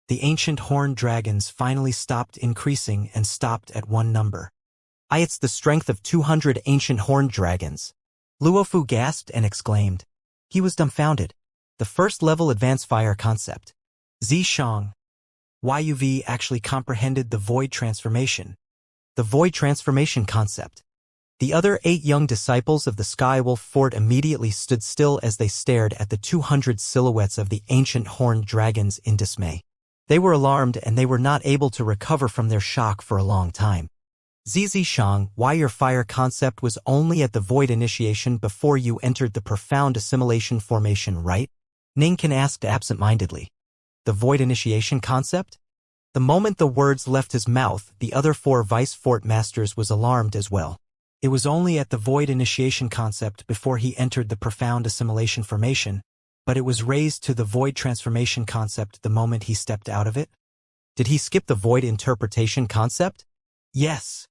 the ancient horned dragons finally stopped increasing and stopped at one number. It's the strength of 200 ancient horned dragons. Luofu gasped and exclaimed. He was dumbfounded. The first level advanced fire concept. Zishang. YUV actually comprehended the void transformation. The void transformation concept. The other 8 young disciples of the Skywolf Fort immediately stood still as they stared at the 200 silhouettes of the ancient horned dragons in dismay. They were alarmed and they were not able to recover from their shock for a long time. Zishang, why your fire concept was only at the void initiation before you entered the profound assimilation formation, right? Ninkan asked absent-mindedly. The void initiation concept? The moment the words left his mouth, the other 4 vice fort masters was alarmed as well. It was only at the void initiation concept before he entered the profound assimilation formation, but it was raised to the void transformation concept the moment he stepped out of it. Did he skip the void interpretation concept? Yes.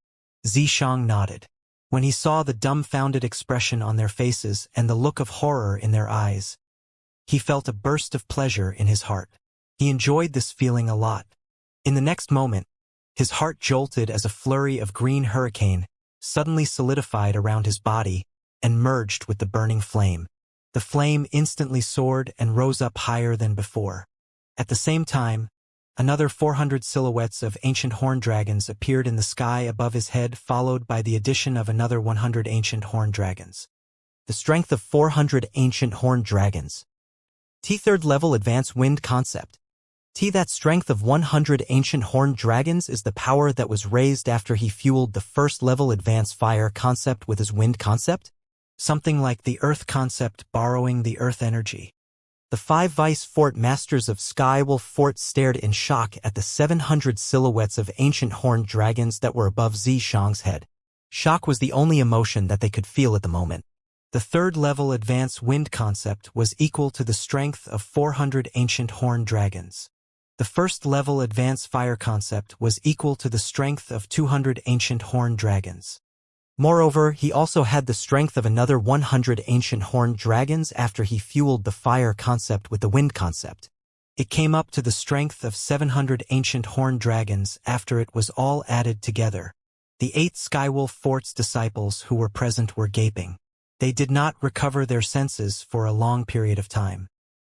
Zishang nodded. When he saw the dumbfounded expression on their faces and the look of horror in their eyes, he felt a burst of pleasure in his heart. He enjoyed this feeling a lot. In the next moment, his heart jolted as a flurry of green hurricane suddenly solidified around his body and merged with the burning flame. The flame instantly soared and rose up higher than before. At the same time, another 400 silhouettes of ancient horned dragons appeared in the sky above his head, followed by the addition of another 100 ancient horned dragons. The strength of 400 ancient horned dragons. T3rd level advanced wind concept. That strength of 100 ancient horned dragons is the power that was raised after he fueled the first level advanced fire concept with his wind concept? Something like the earth concept borrowing the earth energy. The 5 vice fort masters of Skywolf Fort stared in shock at the 700 silhouettes of ancient horned dragons that were above Zishang's head. Shock was the only emotion that they could feel at the moment. The 3rd level advanced wind concept was equal to the strength of 400 ancient horned dragons. The 1st level advanced fire concept was equal to the strength of 200 ancient horned dragons. Moreover, he also had the strength of another 100 ancient horned dragons after he fueled the fire concept with the wind concept. It came up to the strength of 700 ancient horned dragons after it was all added together. The 8 Skywolf Fort's disciples who were present were gaping. They did not recover their senses for a long period of time.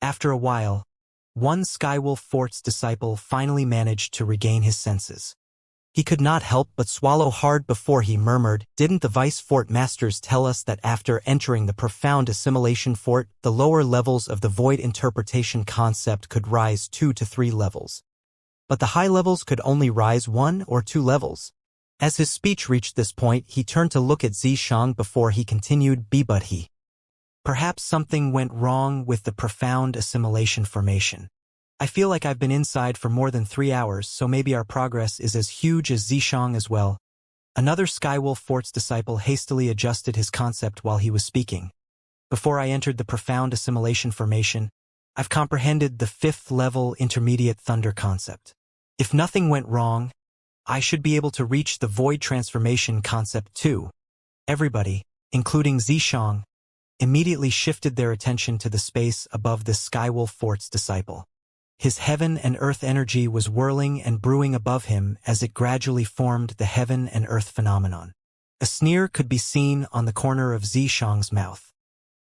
After a while, one Skywolf Fort's disciple finally managed to regain his senses. He could not help but swallow hard before he murmured, "Didn't the Vice Fort Masters tell us that after entering the profound assimilation fort, the lower levels of the void interpretation concept could rise 2 to 3 levels? But the high levels could only rise 1 or 2 levels. As his speech reached this point, he turned to look at Zishang before he continued, But he. Perhaps something went wrong with the profound assimilation formation. I feel like I've been inside for more than 3 hours, so maybe our progress is as huge as Zishang as well." Another Skywolf Fort's disciple hastily adjusted his concept while he was speaking. "Before I entered the profound assimilation formation, I've comprehended the 5th level intermediate thunder concept. If nothing went wrong, I should be able to reach the void transformation concept too." Everybody, including Zishang, immediately shifted their attention to the space above the Skywolf Fort's disciple. His heaven and earth energy was whirling and brewing above him as it gradually formed the heaven and earth phenomenon. A sneer could be seen on the corner of Xianxia's mouth.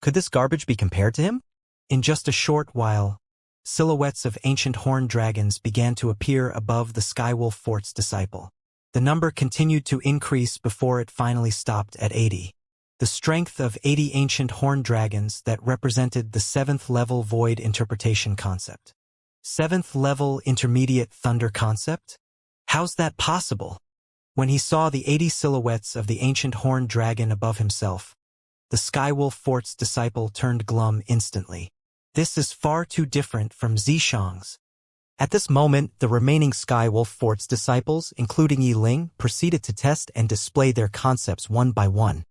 Could this garbage be compared to him? In just a short while, silhouettes of ancient horned dragons began to appear above the Skywolf Fort's disciple. The number continued to increase before it finally stopped at 80. The strength of 80 ancient horned dragons that represented the 7th level void interpretation concept. 7th level intermediate thunder concept? How's that possible? When he saw the 80 silhouettes of the ancient horned dragon above himself, the Skywolf Fort's disciple turned glum instantly. This is far too different from Xianxia's. At this moment, the remaining Skywolf Fort's disciples, including Yi Ling, proceeded to test and display their concepts one by one.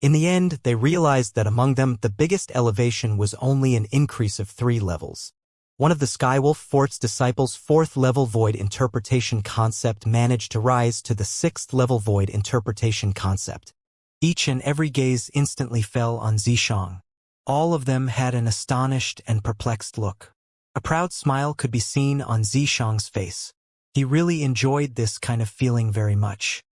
In the end, they realized that among them, the biggest elevation was only an increase of 3 levels. One of the Skywolf Fort's disciples' 4th level void interpretation concept managed to rise to the 6th level void interpretation concept. Each and every gaze instantly fell on Xianxia. All of them had an astonished and perplexed look. A proud smile could be seen on Xianxia's face. He really enjoyed this kind of feeling very much.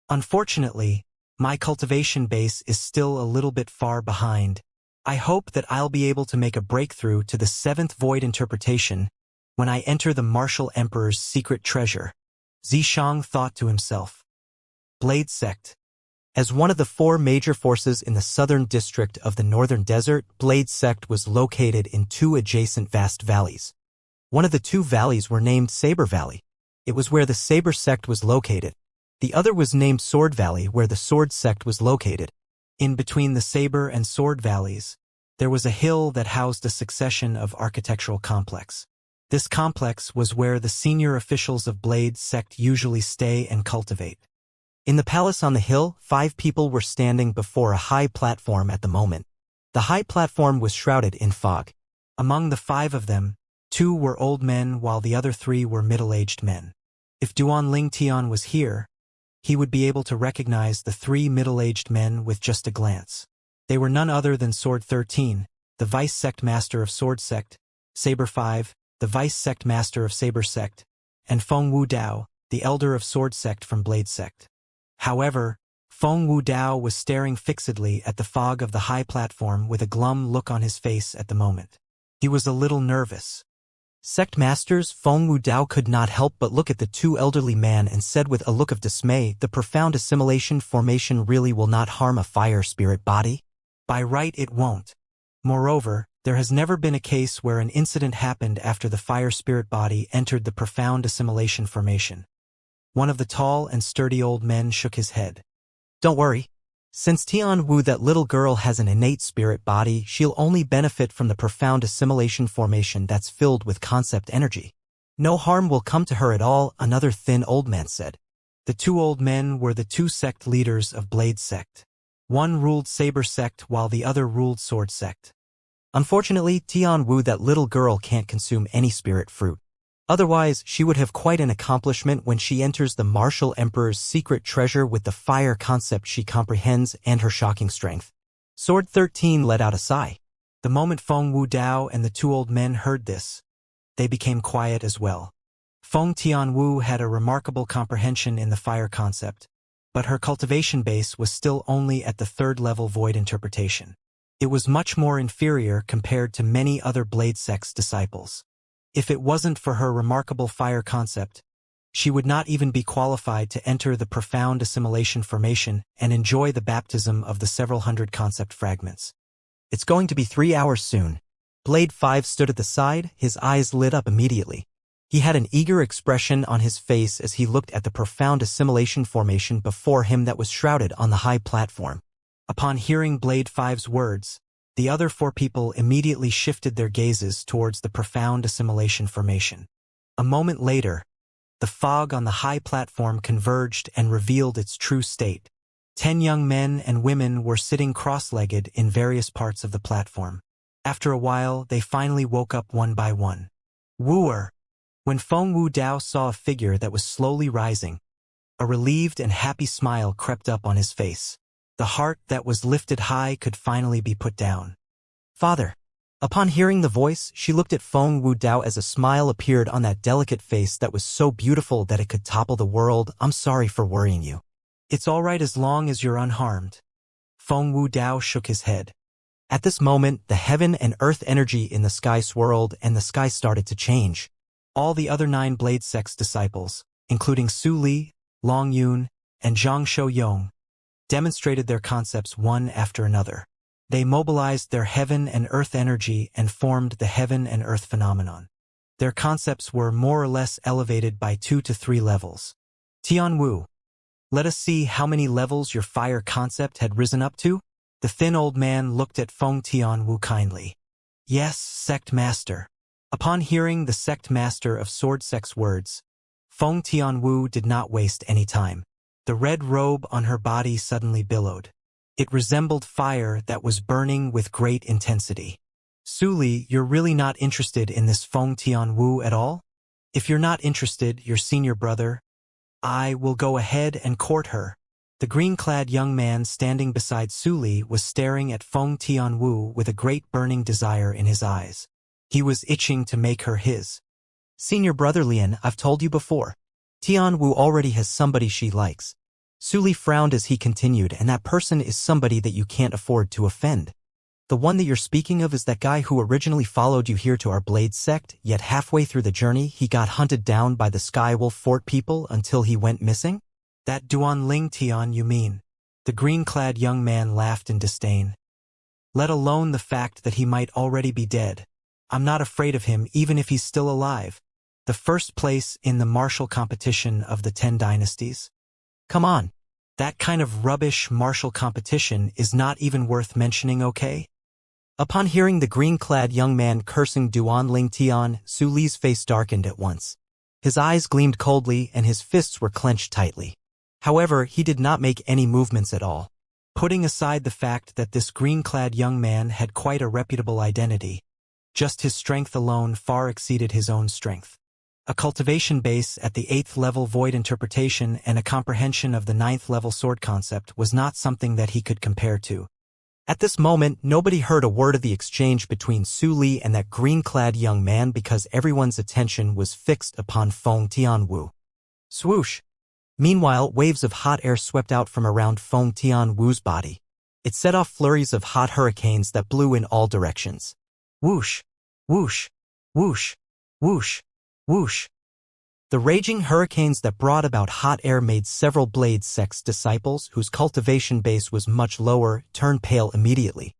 Unfortunately, my cultivation base is still a little bit far behind. I hope that I'll be able to make a breakthrough to the 7th void interpretation when I enter the Martial Emperor's secret treasure, Xianxia thought to himself. Blade Sect. As one of the 4 major forces in the southern district of the northern desert, Blade Sect was located in 2 adjacent vast valleys. One of the 2 valleys were named Saber Valley. It was where the Saber Sect was located. The other was named Sword Valley, where the Sword Sect was located. In between the Saber and Sword Valleys, there was a hill that housed a succession of architectural complex. This complex was where the senior officials of Blade Sect usually stay and cultivate. In the palace on the hill, 5 people were standing before a high platform at the moment. The high platform was shrouded in fog. Among the 5 of them, 2 were old men while the other 3 were middle-aged men. If Duan Ling Tian was here, he would be able to recognize the 3 middle-aged men with just a glance. They were none other than Sword 13, the Vice Sect Master of Sword Sect, Saber 5, the Vice Sect Master of Saber Sect, and Feng Wu Dao, the Elder of Sword Sect from Blade Sect. However, Feng Wu Dao was staring fixedly at the fog of the high platform with a glum look on his face at the moment. He was a little nervous. Sect Masters, Feng Wu Dao could not help but look at the 2 elderly men and said with a look of dismay, the profound assimilation formation really will not harm a fire spirit body? By right it won't. Moreover, there has never been a case where an incident happened after the fire spirit body entered the profound assimilation formation. One of the tall and sturdy old men shook his head. Don't worry. Since Tian Wu, that little girl, has an innate spirit body, she'll only benefit from the profound assimilation formation that's filled with concept energy. No harm will come to her at all, another thin old man said. The 2 old men were the 2 sect leaders of Blade Sect. One ruled Saber Sect while the other ruled Sword Sect. Unfortunately, Tian Wu, that little girl, can't consume any spirit fruit. Otherwise, she would have quite an accomplishment when she enters the Martial Emperor's secret treasure with the fire concept she comprehends and her shocking strength. Sword 13 let out a sigh. The moment Feng Wu Dao and the 2 old men heard this, they became quiet as well. Feng Tian Wu had a remarkable comprehension in the fire concept, but her cultivation base was still only at the 3rd level void interpretation. It was much more inferior compared to many other Blade Sect's disciples. If it wasn't for her remarkable fire concept, she would not even be qualified to enter the profound assimilation formation and enjoy the baptism of the several hundred concept fragments. It's going to be 3 hours soon. Blade 5 stood at the side, his eyes lit up immediately. He had an eager expression on his face as he looked at the profound assimilation formation before him that was shrouded on the high platform. Upon hearing Blade 5's words, the other 4 people immediately shifted their gazes towards the profound assimilation formation. A moment later, the fog on the high platform converged and revealed its true state. 10 young men and women were sitting cross-legged in various parts of the platform. After a while, they finally woke up one by one. Wooer! When Feng Wu Dao saw a figure that was slowly rising, a relieved and happy smile crept up on his face. The heart that was lifted high could finally be put down. Father. Upon hearing the voice, she looked at Feng Wu Dao as a smile appeared on that delicate face that was so beautiful that it could topple the world. I'm sorry for worrying you. It's all right as long as you're unharmed. Feng Wu Dao shook his head. At this moment, the heaven and earth energy in the sky swirled and the sky started to change. All the other 9 Blade Sect's disciples, including Su Li, Long Yun, and Zhang Shouyong, demonstrated their concepts one after another. They mobilized their heaven and earth energy and formed the heaven and earth phenomenon. Their concepts were more or less elevated by 2 to 3 levels. Tian Wu, let us see how many levels your fire concept had risen up to? The thin old man looked at Feng Tian Wu kindly. Yes, sect master. Upon hearing the sect master of Sword Sect's words, Feng Tian Wu did not waste any time. The red robe on her body suddenly billowed. It resembled fire that was burning with great intensity. Su Li, you're really not interested in this Feng Tian Wu at all? If you're not interested, your senior brother, I will go ahead and court her. The green-clad young man standing beside Su Li was staring at Feng Tian Wu with a great burning desire in his eyes. He was itching to make her his. Senior brother Lian, I've told you before. Tian Wu already has somebody she likes. Su Li frowned as he continued, and that person is somebody that you can't afford to offend. The one that you're speaking of is that guy who originally followed you here to our Blade sect, yet halfway through the journey he got hunted down by the Skywolf Fort people until he went missing? That Duan Ling Tian, you mean? The green-clad young man laughed in disdain. Let alone the fact that he might already be dead. I'm not afraid of him even if he's still alive. The first place in the martial competition of the 10 dynasties? Come on. That kind of rubbish martial competition is not even worth mentioning, okay? Upon hearing the green-clad young man cursing Duan Ling Tian, Su Li's face darkened at once. His eyes gleamed coldly and his fists were clenched tightly. However, he did not make any movements at all. Putting aside the fact that this green-clad young man had quite a reputable identity, just his strength alone far exceeded his own strength. A cultivation base at the 8th level void interpretation and a comprehension of the 9th level sword concept was not something that he could compare to. At this moment, nobody heard a word of the exchange between Su Li and that green-clad young man because everyone's attention was fixed upon Feng Tian Wu. Swoosh! Meanwhile, waves of hot air swept out from around Feng Tian Wu's body. It set off flurries of hot hurricanes that blew in all directions. Whoosh! Whoosh! Whoosh! Whoosh! Whoosh! The raging hurricanes that brought about hot air made several Blade Sect's disciples, whose cultivation base was much lower, turn pale immediately.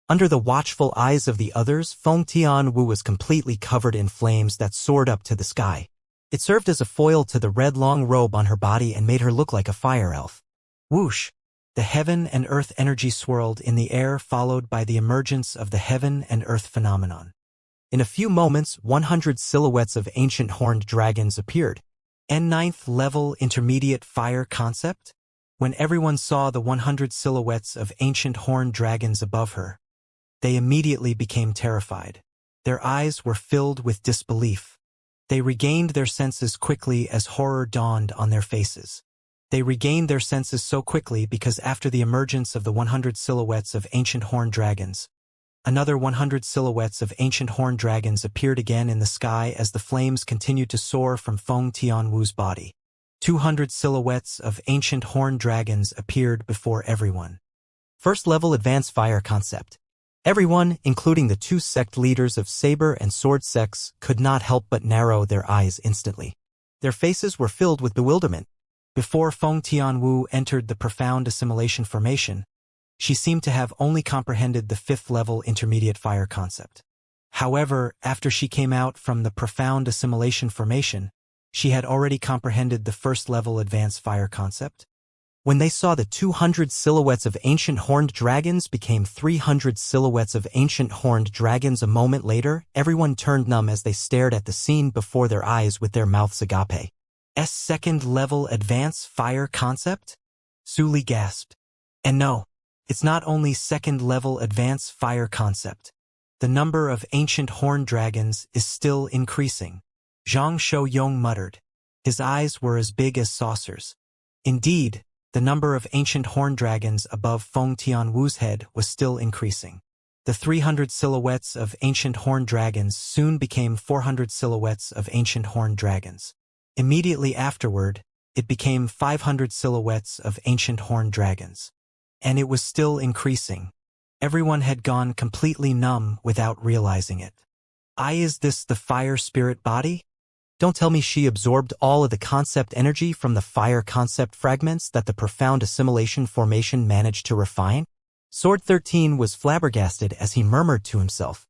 Under the watchful eyes of the others, Feng Tian Wu was completely covered in flames that soared up to the sky. It served as a foil to the red long robe on her body and made her look like a fire elf. Whoosh! The heaven and earth energy swirled in the air, followed by the emergence of the heaven and earth phenomenon. In a few moments, 100 silhouettes of ancient horned dragons appeared. N9th level intermediate fire concept? When everyone saw the 100 silhouettes of ancient horned dragons above her, they immediately became terrified. Their eyes were filled with disbelief. They regained their senses quickly as horror dawned on their faces. They regained their senses so quickly because after the emergence of the 100 silhouettes of ancient horned dragons, another 100 silhouettes of ancient horned dragons appeared again in the sky as the flames continued to soar from Feng Tian Wu's body. 200 silhouettes of ancient horned dragons appeared before everyone. First level advanced fire concept. Everyone, including the 2 sect leaders of Saber and Sword sects, could not help but narrow their eyes instantly. Their faces were filled with bewilderment. Before Feng Tian Wu entered the profound assimilation formation, she seemed to have only comprehended the 5th level intermediate fire concept. However, after she came out from the profound assimilation formation, she had already comprehended the 1st level advanced fire concept. When they saw the 200 silhouettes of ancient horned dragons became 300 silhouettes of ancient horned dragons a moment later, everyone turned numb as they stared at the scene before their eyes with their mouths agape. S2nd level advanced fire concept? Su Li gasped. And no, it's not only 2nd level advanced fire concept. The number of ancient horned dragons is still increasing. Zhang Shouyong muttered. His eyes were as big as saucers. Indeed, the number of ancient horned dragons above Feng Tian Wu's head was still increasing. The 300 silhouettes of ancient horned dragons soon became 400 silhouettes of ancient horned dragons. Immediately afterward, It became 500 silhouettes of ancient horned dragons. And it was still increasing. Everyone had gone completely numb without realizing it. Is this the fire spirit body? Don't tell me she absorbed all of the concept energy from the fire concept fragments that the profound assimilation formation managed to refine? Sword 13 was flabbergasted as he murmured to himself,